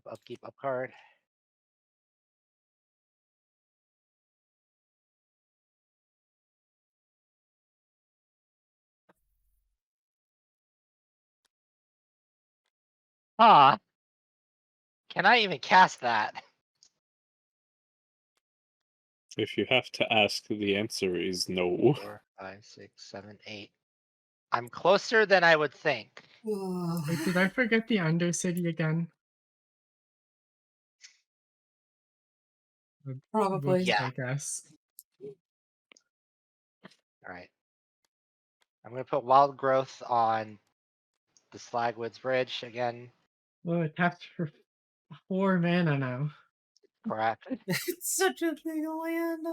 [SPEAKER 21] Upkeep, up card. Ah. Can I even cast that?
[SPEAKER 23] If you have to ask, the answer is no.
[SPEAKER 21] 4, 5, 6, 7, 8. I'm closer than I would think.
[SPEAKER 22] Wait, did I forget the Undercity again?
[SPEAKER 1] Probably.
[SPEAKER 22] Whoops,
[SPEAKER 21] Yeah.
[SPEAKER 22] I guess.
[SPEAKER 21] Alright. I'm gonna put Wild Growth on the Slagwoods Bridge again.
[SPEAKER 22] Oh, it taps for 4 mana now.
[SPEAKER 21] Correct.
[SPEAKER 1] It's such a big land.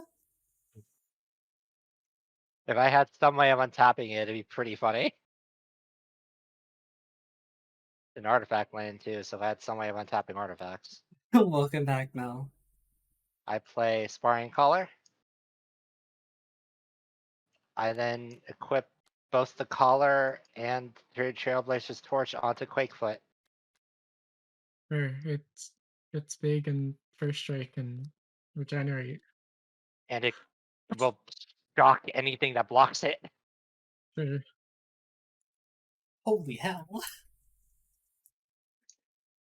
[SPEAKER 21] If I had some way of untapping it, it'd be pretty funny. An artifact land too, so if I had some way of untapping artifacts.
[SPEAKER 1] Welcome back, Mel.
[SPEAKER 21] I play Sparring Caller. I then equip both the Collar and Trailblazer's Torch onto Quakefoot.
[SPEAKER 22] Sure, it's big and first strike and regenerate.
[SPEAKER 21] And it will shock anything that blocks it.
[SPEAKER 22] Sure.
[SPEAKER 1] Holy hell.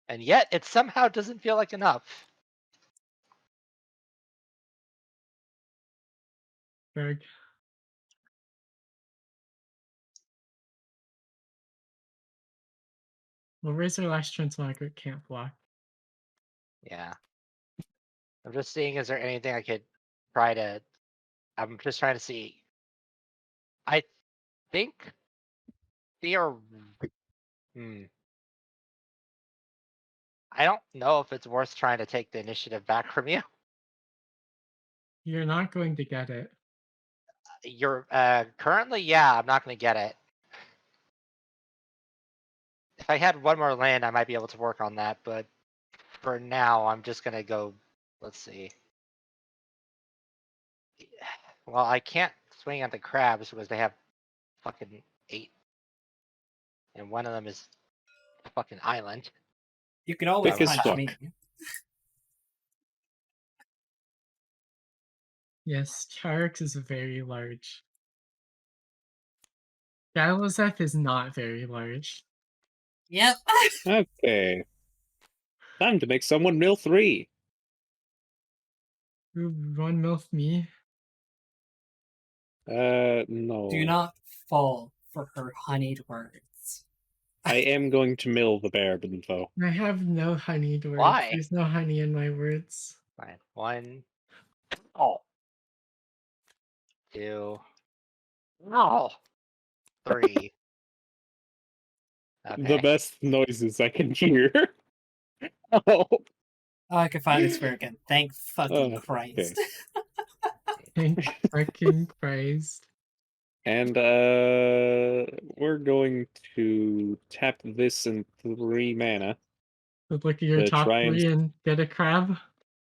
[SPEAKER 21] And yet, it somehow doesn't feel like enough.
[SPEAKER 22] Berg. Well, Razor Lash Transmogric can't block.
[SPEAKER 21] Yeah. I'm just seeing, is there anything I could try to... I'm just trying to see. I think they are... I don't know if it's worth trying to take the initiative back from you.
[SPEAKER 22] You're not going to get it.
[SPEAKER 21] You're currently, yeah, I'm not going to get it. If I had one more land, I might be able to work on that, but for now, I'm just going to go, let's see. Well, I can't swing at the crabs because they have fucking 8. And one of them is a fucking island.
[SPEAKER 1] You can always
[SPEAKER 23] Thick as
[SPEAKER 1] punch
[SPEAKER 23] fuck.
[SPEAKER 1] me.
[SPEAKER 22] Yes, Charix is very large. Galazeth is not very large.
[SPEAKER 1] Yep.
[SPEAKER 23] Okay. Time to make someone mill 3.
[SPEAKER 22] Ooh, 1 MILF me.
[SPEAKER 23] No.
[SPEAKER 1] Do not fall for her honeyed words.
[SPEAKER 23] I am going to mill the bear, though.
[SPEAKER 22] I have no honeyed words.
[SPEAKER 21] Why?
[SPEAKER 22] There's no honey in my words.
[SPEAKER 21] Fine. 1. Oh. 2. No. 3. Okay.
[SPEAKER 23] The best noises I can hear. Oh.
[SPEAKER 1] Oh, I can finally swear again. Thank fucking
[SPEAKER 23] Okay.
[SPEAKER 1] Christ.
[SPEAKER 22] Thank fucking Christ.
[SPEAKER 23] And we're going to tap this in 3 mana.
[SPEAKER 22] But look at your top 3 and get a crab.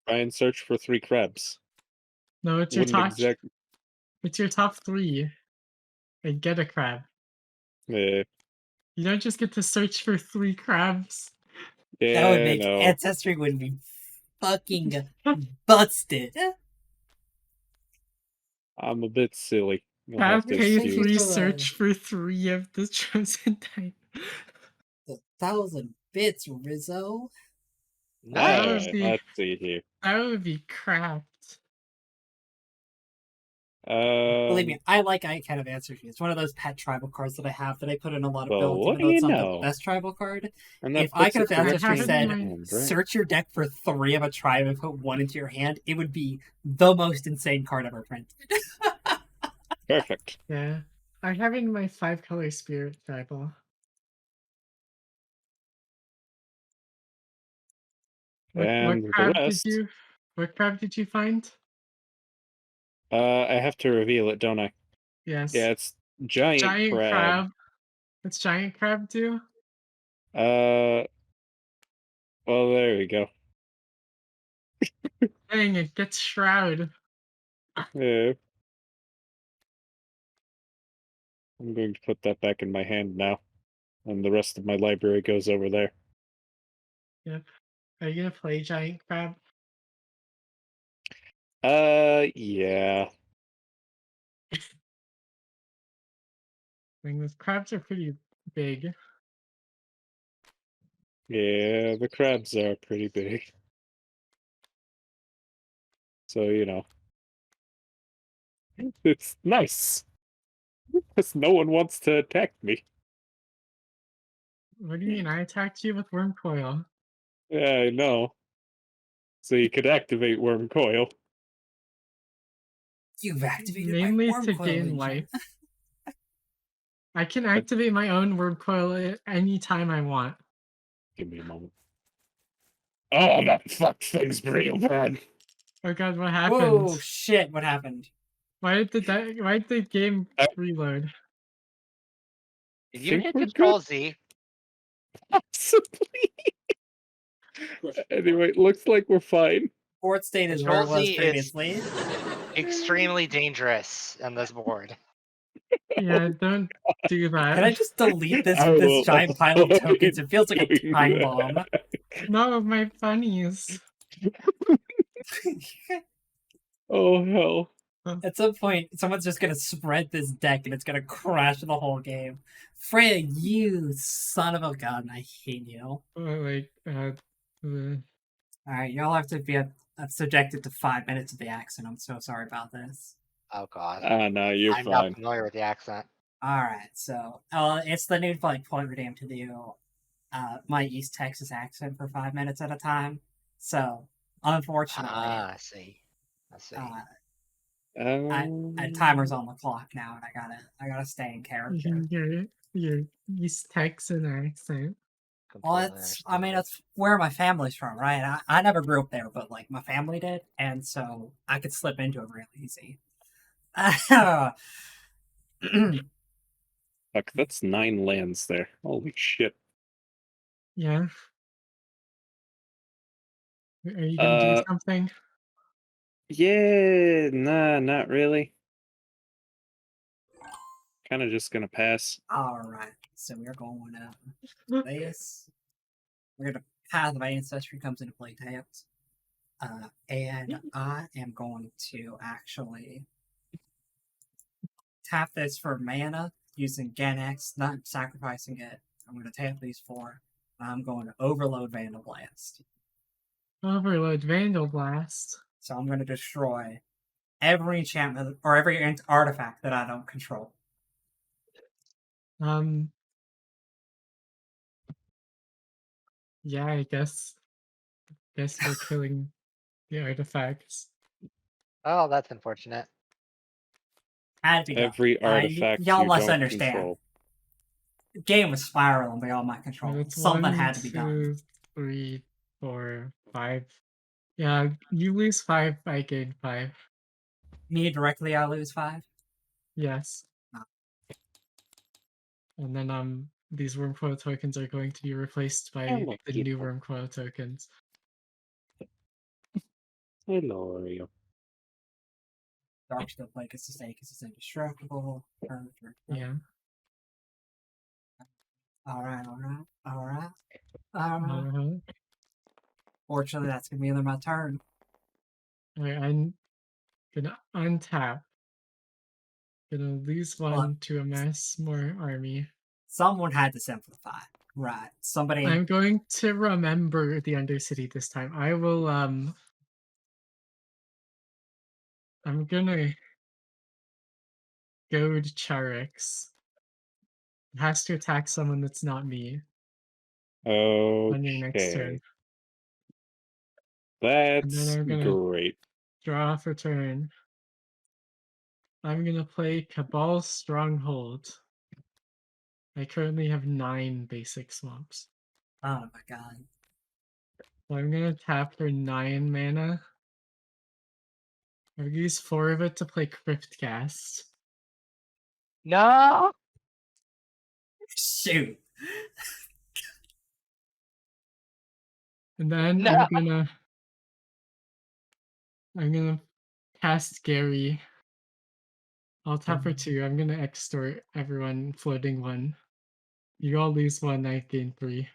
[SPEAKER 23] Try and search for 3 crabs.
[SPEAKER 22] No, it's your
[SPEAKER 23] Wouldn't
[SPEAKER 22] top. It's your top 3. And get a crab. You don't just get to search for 3 crabs.
[SPEAKER 23] Yeah,
[SPEAKER 1] That would make Ancestry would be fucking busted.
[SPEAKER 23] I'm a bit silly.
[SPEAKER 22] Have K3 search for 3 of the chosen type.
[SPEAKER 1] 1,000 bits, Rizzo.
[SPEAKER 23] Let's see here.
[SPEAKER 22] That would be cracked.
[SPEAKER 1] Believe me, I like I kind of answer you. It's one of those pet tribal cards that I have that I put in a lot of builds, even though it's not the best tribal card. If I could have Ancestry said, search your deck for 3 of a tribe and put 1 into your hand, it would be the most insane card ever printed.
[SPEAKER 23] Perfect.
[SPEAKER 22] Yeah. I have in my 5-color spirit tribal. What crab did you find?
[SPEAKER 23] I have to reveal it, don't I?
[SPEAKER 22] Yes.
[SPEAKER 23] Yeah, it's giant crab.
[SPEAKER 22] What's giant crab do?
[SPEAKER 23] Well, there we go.
[SPEAKER 22] Dang, it gets shroud.
[SPEAKER 23] Yeah. I'm going to put that back in my hand now, and the rest of my library goes over there.
[SPEAKER 22] Yep. Are you gonna play giant crab?
[SPEAKER 23] Yeah.
[SPEAKER 22] I mean, those crabs are pretty big.
[SPEAKER 23] Yeah, the crabs are pretty big. So, you know. It's nice. Because no one wants to attack me.
[SPEAKER 22] What do you mean? I attacked you with worm coil.
[SPEAKER 23] Yeah, I know. So you could activate Worm Coil.
[SPEAKER 1] You've activated my
[SPEAKER 22] Mainly
[SPEAKER 1] worm
[SPEAKER 22] to
[SPEAKER 1] coil
[SPEAKER 22] gain
[SPEAKER 1] engine.
[SPEAKER 22] life. I can activate my own worm coil anytime I want.
[SPEAKER 23] Give me a moment. Oh, that fucked things real bad.
[SPEAKER 22] Oh god, what happened?
[SPEAKER 1] Whoa, shit, what happened?
[SPEAKER 22] Why did the game reload?
[SPEAKER 21] Did you hit Control Z?
[SPEAKER 23] Possibly. Anyway, looks like we're fine.
[SPEAKER 1] Board state is where
[SPEAKER 21] Control
[SPEAKER 1] it was
[SPEAKER 21] Z is
[SPEAKER 1] previously.
[SPEAKER 21] extremely dangerous on this board.
[SPEAKER 22] Yeah, don't do that.
[SPEAKER 1] Can I just delete this
[SPEAKER 23] I
[SPEAKER 1] this
[SPEAKER 23] will
[SPEAKER 1] giant pile of
[SPEAKER 23] avoid
[SPEAKER 1] tokens? It feels like a
[SPEAKER 23] doing
[SPEAKER 1] time
[SPEAKER 23] that.
[SPEAKER 1] bomb.
[SPEAKER 22] No, my bunnies.
[SPEAKER 23] Oh, hell.
[SPEAKER 1] At some point, someone's just gonna spread this deck and it's gonna crash the whole game. Freya, you son of a gun, I hate you. Alright, y'all have to be subjected to 5 minutes of the accent. I'm so sorry about this.
[SPEAKER 21] Oh god.
[SPEAKER 23] No, you're
[SPEAKER 21] I'm
[SPEAKER 23] fine.
[SPEAKER 21] not familiar with the accent.
[SPEAKER 1] Alright, so it's the new like point redeem to do my East Texas accent for 5 minutes at a time. So unfortunately,
[SPEAKER 21] I see. I see.
[SPEAKER 1] Timer's on the clock now, and I gotta stay in character.
[SPEAKER 22] Your East Texan accent.
[SPEAKER 1] Well, it's where my family's from, right? I never grew up there, but like my family did, and so I could slip into it real easy.
[SPEAKER 23] Fuck, that's 9 lands there. Holy shit.
[SPEAKER 22] Yeah. Are you gonna do something?
[SPEAKER 23] Yeah, nah, not really. Kind of just gonna pass.
[SPEAKER 1] Alright, so we're going this. We're gonna Path of Ancestry comes into play tapped. And I am going to actually tap this for mana using Ganex, not sacrificing it. I'm going to tap these 4. And I'm going to overload Vandal Blast.
[SPEAKER 22] Overload Vandal Blast.
[SPEAKER 1] So I'm going to destroy every enchantment or every artifact that I don't control.
[SPEAKER 22] Yeah, I guess we're killing the artifacts.
[SPEAKER 21] Oh, that's unfortunate.
[SPEAKER 1] Had to be
[SPEAKER 23] Every
[SPEAKER 1] done.
[SPEAKER 23] artifact
[SPEAKER 1] y'all
[SPEAKER 23] you
[SPEAKER 1] must
[SPEAKER 23] don't
[SPEAKER 1] understand.
[SPEAKER 23] control.
[SPEAKER 1] The game was spiraling beyond my control.
[SPEAKER 22] It's
[SPEAKER 1] Something had to be done.
[SPEAKER 22] 1, 2, 3, 4, 5. Yeah, you lose 5, I gain 5.
[SPEAKER 1] Me directly, I lose 5?
[SPEAKER 22] Yes.
[SPEAKER 1] Oh.
[SPEAKER 22] And then these worm coil tokens are going to be replaced by the new worm coil tokens.
[SPEAKER 23] Hello, Ario.
[SPEAKER 1] Dark Steel Plate gets to stay because it's indestructible.
[SPEAKER 22] Yeah.
[SPEAKER 1] Alright. Fortunately, that's gonna be another my turn.
[SPEAKER 22] Alright, I'm gonna untap. Gonna lose 1 to amass more army.
[SPEAKER 1] Someone had to simplify. Right. Somebody.
[SPEAKER 22] I'm going to remember the Undercity this time. I will, I'm gonna goad Charix. It has to attack someone that's not me. On your next turn.
[SPEAKER 23] That's great.
[SPEAKER 22] Draw for turn. I'm gonna play Cabal Stronghold. I currently have 9 basic swamps.
[SPEAKER 1] Oh my god.
[SPEAKER 22] So I'm gonna tap for 9 mana. I've used 4 of it to play Cryptcast.
[SPEAKER 21] No.
[SPEAKER 1] Shoot.
[SPEAKER 22] And then
[SPEAKER 21] No.
[SPEAKER 22] I'm gonna cast Gary. I'll tap for 2. I'm gonna extort everyone, floating 1. You all lose 1, I gain 3.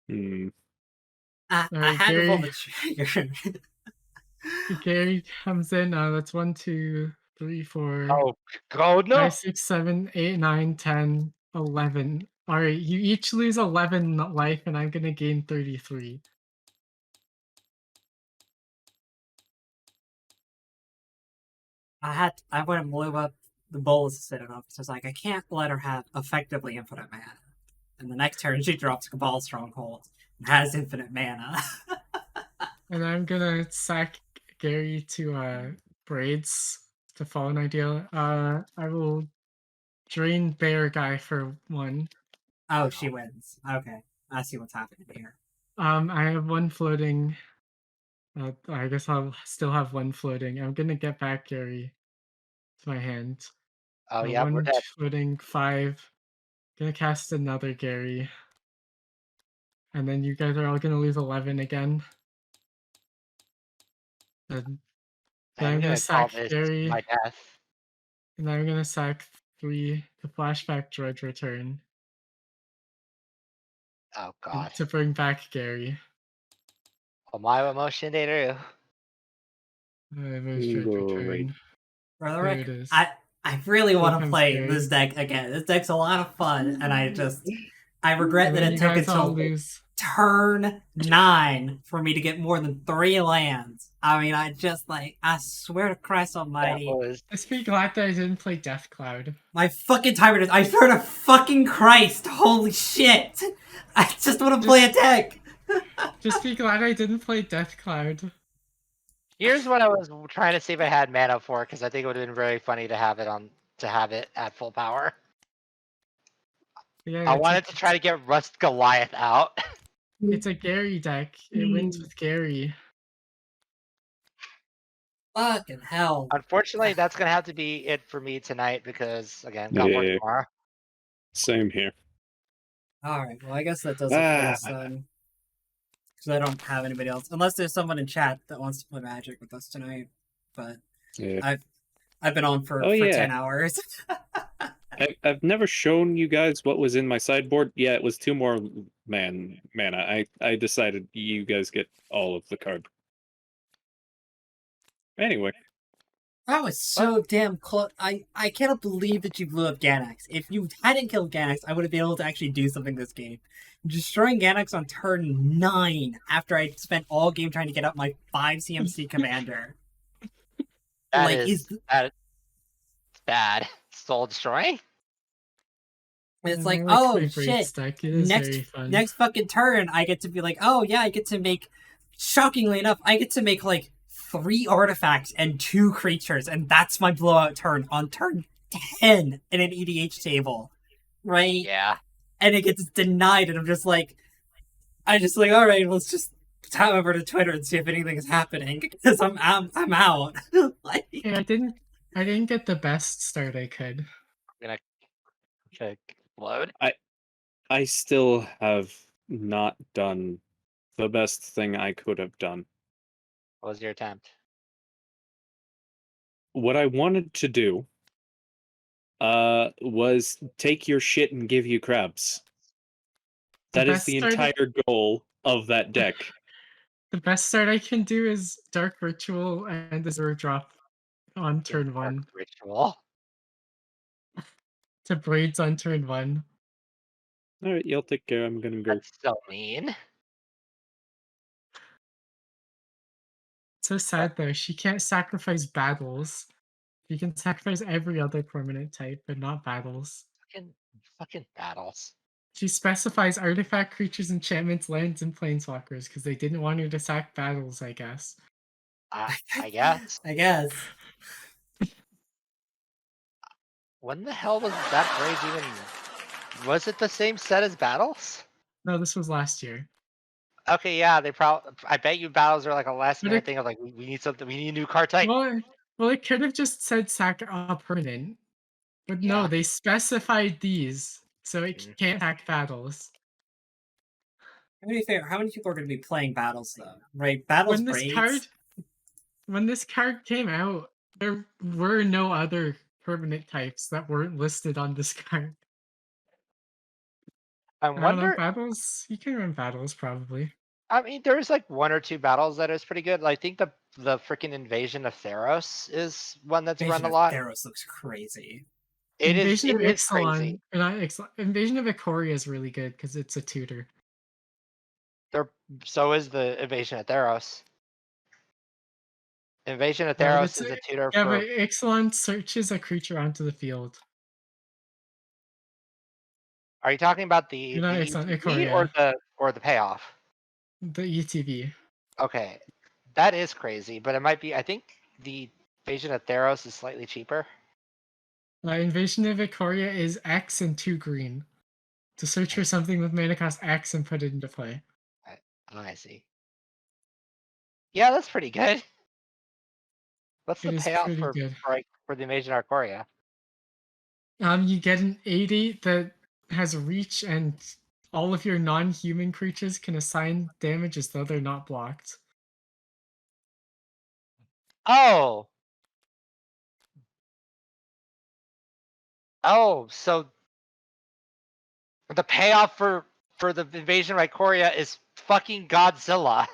[SPEAKER 1] I
[SPEAKER 22] Alright,
[SPEAKER 1] had to pull
[SPEAKER 22] Gary.
[SPEAKER 1] the trigger.
[SPEAKER 22] Gary comes in. That's 1, 2, 3, 4.
[SPEAKER 21] Oh God, no.
[SPEAKER 22] 5, 6, 7, 8, 9, 10, 11. Alright, you each lose 11 life, and I'm gonna gain 33.
[SPEAKER 1] I went and blew up the bolus instead of so I was like, I can't let her have effectively infinite mana. And the next turn she drops Cabal Stronghold and has infinite mana.
[SPEAKER 22] And I'm gonna sack Gary to Braids to Fallen Ideal. I will drain Bear Guy for 1.
[SPEAKER 1] Oh, she wins. Okay. I see what's happening here.
[SPEAKER 22] I have 1 floating. I guess I'll still have 1 floating. I'm gonna get back Gary to my hand.
[SPEAKER 21] Oh yeah, we're
[SPEAKER 22] 1
[SPEAKER 21] dead.
[SPEAKER 22] floating, 5. Gonna cast another Gary. And then you guys are all gonna lose 11 again. And then I'm gonna
[SPEAKER 21] call
[SPEAKER 22] sack
[SPEAKER 21] this
[SPEAKER 22] Gary.
[SPEAKER 21] my death.
[SPEAKER 22] And then I'm gonna sack 3 to flashback Drudge Return.
[SPEAKER 21] Oh God.
[SPEAKER 22] To bring back Gary.
[SPEAKER 21] Omae motion Deru.
[SPEAKER 22] Where's Drudge Return?
[SPEAKER 1] For the
[SPEAKER 22] There
[SPEAKER 1] record,
[SPEAKER 22] it is.
[SPEAKER 1] I really
[SPEAKER 22] Here
[SPEAKER 1] want to
[SPEAKER 22] comes
[SPEAKER 1] play
[SPEAKER 22] Gary.
[SPEAKER 1] this deck again. This deck's a lot of fun, and I regret
[SPEAKER 22] And
[SPEAKER 1] that
[SPEAKER 22] then
[SPEAKER 1] it
[SPEAKER 22] you
[SPEAKER 1] took
[SPEAKER 22] guys all
[SPEAKER 1] until
[SPEAKER 22] lose.
[SPEAKER 1] turn 9 for me to get more than 3 lands. I mean, I swear to Christ almighty.
[SPEAKER 22] Let's be glad that I didn't play Death Cloud.
[SPEAKER 1] My fucking timer I swear to fucking Christ, holy shit! I just want to play a deck!
[SPEAKER 22] Just be glad I didn't play Death Cloud.
[SPEAKER 21] Here's what I was trying to see if I had mana for, because I think it would have been very funny to have it at full power.
[SPEAKER 22] Yeah,
[SPEAKER 21] I wanted to try to get Rust Goliath out.
[SPEAKER 22] It's a Gary deck. It wins with Gary.
[SPEAKER 1] Fucking hell.
[SPEAKER 21] Unfortunately, that's gonna have to be it for me tonight because again, got work tomorrow.
[SPEAKER 23] Same here.
[SPEAKER 1] Alright, well I guess that does it for us then. Because I don't have anybody else. Unless there's someone in chat that wants to play Magic with us tonight. But
[SPEAKER 23] Yeah.
[SPEAKER 1] I've been on for 10 hours.
[SPEAKER 23] I've never shown you guys what was in my sideboard. Yeah, it was 2 more mana. I decided you guys get all of the card. Anyway.
[SPEAKER 1] That was so damn close. I cannot believe that you blew up Ganax. If you hadn't killed Ganax, I would have been able to actually do something this game. Destroying Ganax on turn 9 after I spent all game trying to get up my 5 CMC commander.
[SPEAKER 21] That is bad. Soul destroying?
[SPEAKER 1] It's
[SPEAKER 22] I
[SPEAKER 1] like,
[SPEAKER 22] like
[SPEAKER 1] oh
[SPEAKER 22] my
[SPEAKER 1] shit.
[SPEAKER 22] Braids deck. It is very fun.
[SPEAKER 1] Next fucking turn, I get to be like, oh yeah, I get to make. Shockingly enough, I get to make like 3 artifacts and 2 creatures, and that's my blowout turn on turn 10 in an EDH table, right?
[SPEAKER 21] Yeah.
[SPEAKER 1] And it gets denied, and I'm just like, all right, let's just tap over to Twitter and see if anything is happening because I'm out. Like,
[SPEAKER 22] yeah, I didn't get the best start I could.
[SPEAKER 21] I'm gonna load.
[SPEAKER 23] I still have not done the best thing I could have done.
[SPEAKER 21] What was your attempt?
[SPEAKER 23] What I wanted to do was take your shit and give you crabs. That is the entire goal of that deck.
[SPEAKER 22] The best start I can do is Dark Ritual and the Zero Drop on turn 1.
[SPEAKER 21] Ritual?
[SPEAKER 22] To Braids on turn 1.
[SPEAKER 23] Alright, y'all take care. I'm gonna go.
[SPEAKER 21] That's so mean.
[SPEAKER 22] So sad though, she can't sacrifice battles. She can sacrifice every other permanent type, but not battles.
[SPEAKER 21] Fucking battles.
[SPEAKER 22] She specifies artifact, creatures, enchantments, lands, and planeswalkers because they didn't want her to sack battles, I guess.
[SPEAKER 21] I guess.
[SPEAKER 1] I guess.
[SPEAKER 21] When the hell was that Braids even? Was it the same set as battles?
[SPEAKER 22] No, this was last year.
[SPEAKER 21] Okay, yeah, they probably. I bet you battles are like a last
[SPEAKER 22] But
[SPEAKER 21] minute
[SPEAKER 22] it,
[SPEAKER 21] thing of like we need something. We need a new card type.
[SPEAKER 22] well, it could have just said sack all permanent, but no,
[SPEAKER 21] Yeah.
[SPEAKER 22] they specified these, so it
[SPEAKER 21] Mm.
[SPEAKER 22] can't hack battles.
[SPEAKER 1] To be fair, how many people are going to be playing battles though? Right, battles raids.
[SPEAKER 22] When this card came out, there were no other permanent types that weren't listed on this card.
[SPEAKER 21] I
[SPEAKER 22] I don't know,
[SPEAKER 21] wonder.
[SPEAKER 22] battles. You can run battles probably.
[SPEAKER 21] I mean, there's like one or two battles that is pretty good. I think the freaking Invasion of Theros is one that's run
[SPEAKER 1] Invasion
[SPEAKER 21] a
[SPEAKER 1] of
[SPEAKER 21] lot.
[SPEAKER 1] Theros looks crazy.
[SPEAKER 22] Invasion
[SPEAKER 21] It
[SPEAKER 22] of
[SPEAKER 21] is crazy.
[SPEAKER 22] Invasion of Ikoria is really good because it's a tutor.
[SPEAKER 21] So is the Invasion of Theros. Invasion of
[SPEAKER 22] Well,
[SPEAKER 21] Theros is a tutor
[SPEAKER 22] yeah,
[SPEAKER 21] for.
[SPEAKER 22] but Ixalan searches a creature onto the field.
[SPEAKER 21] Are you talking about the
[SPEAKER 22] Not Ixalan,
[SPEAKER 21] ETB
[SPEAKER 22] Ikoria.
[SPEAKER 21] or the payoff?
[SPEAKER 22] The ETB.
[SPEAKER 21] Okay, that is crazy, but it might be. I think the Invasion of Theros is slightly cheaper.
[SPEAKER 22] Invasion of Ikoria is X and 2 green. To search for something with mana cost X and put it into play.
[SPEAKER 21] I see. Yeah, that's pretty good. What's the
[SPEAKER 22] It is
[SPEAKER 21] payoff
[SPEAKER 22] pretty
[SPEAKER 21] for
[SPEAKER 22] good.
[SPEAKER 21] for the Invasion of Ikoria?
[SPEAKER 22] You get an 8/8 that has reach, and all of your non-human creatures can assign damage as though they're not blocked.
[SPEAKER 21] Oh. Oh, so the payoff for the Invasion of Ikoria is fucking Godzilla.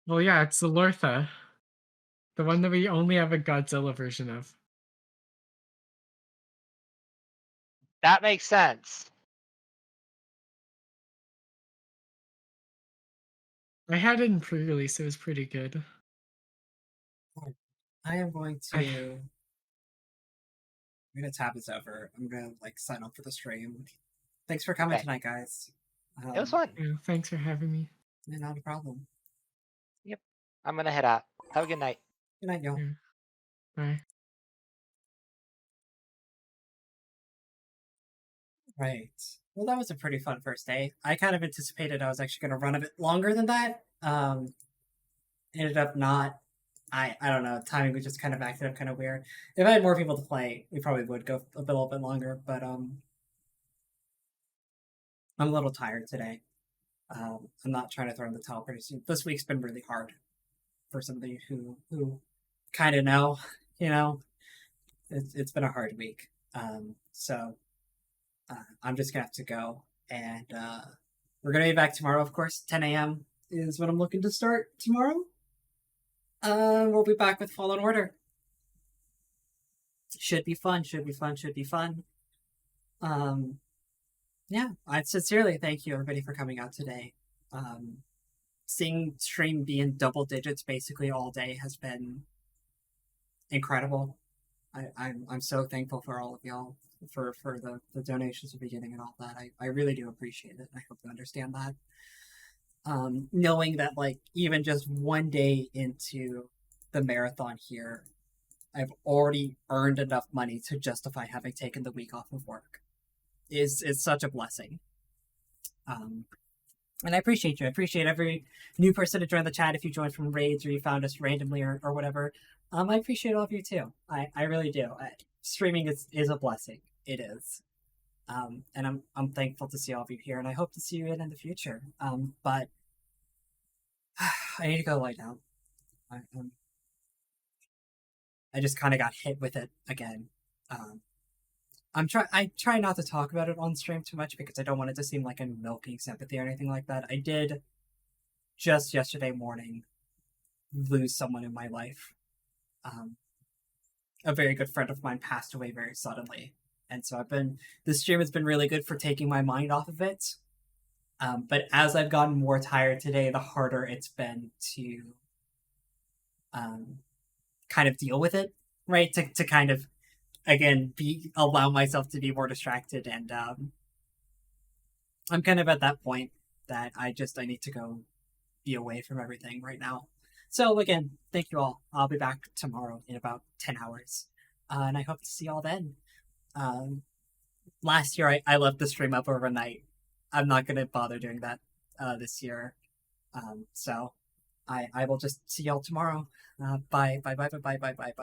[SPEAKER 22] Well, yeah, it's the Lortha. The one that we only have a Godzilla version of.
[SPEAKER 21] That makes sense.
[SPEAKER 22] I had it in pre-release, it was pretty good.
[SPEAKER 1] I am going to. I'm gonna tap this over. I'm gonna sign up for the stream. Thanks for coming tonight, guys.
[SPEAKER 21] It was fun.
[SPEAKER 22] Yeah, thanks for having me.
[SPEAKER 1] Yeah, not a problem.
[SPEAKER 21] Yep. I'm gonna head out. Have a good night.
[SPEAKER 1] Good night, y'all.
[SPEAKER 22] Yeah. Bye.
[SPEAKER 1] Right. Well, that was a pretty fun first day. I kind of anticipated I was actually going to run a bit longer than that. Ended up not. I don't know. Timing was just kind of acted up kind of weird. If I had more people to play, we probably would go a little bit longer. But I'm a little tired today. I'm not trying to throw in the towel pretty soon. This week's been really hard for somebody who kind of know. It's been a hard week. So I'm just gonna have to go, and we're gonna be back tomorrow. Of course, 10 a.m. is when I'm looking to start tomorrow. We'll be back with Fallen Order. Should be fun. Should be fun. Should be fun. Yeah, I sincerely thank you everybody for coming out today. Seeing stream be in double digits basically all day has been incredible. I'm so thankful for all of y'all for the donations at the beginning and all that. I really do appreciate it. I hope you understand that. Knowing that even just one day into the marathon here, I've already earned enough money to justify having taken the week off of work is such a blessing. And I appreciate you. I appreciate every new person to join the chat. If you joined from raids or you found us randomly or whatever, I appreciate all of you too. I really do. Streaming is a blessing. It is. And I'm thankful to see all of you here, and I hope to see you in the future. But I need to go lie down. I just kind of got hit with it again. I try not to talk about it on stream too much because I don't want it to seem like I'm milking sympathy or anything like that. I did just yesterday morning lose someone in my life. A very good friend of mine passed away very suddenly. And so this stream has been really good for taking my mind off of it. But as I've gotten more tired today, the harder it's been to kind of deal with it, right? To kind of, again, allow myself to be more distracted. And I'm kind of at that point that I need to go be away from everything right now. So again, thank you all. I'll be back tomorrow in about 10 hours. And I hope to see you all then. Last year, I left the stream up overnight. I'm not going to bother doing that this year. So I will just see y'all tomorrow. Bye. Bye. Bye. Bye. Bye. Bye. Bye.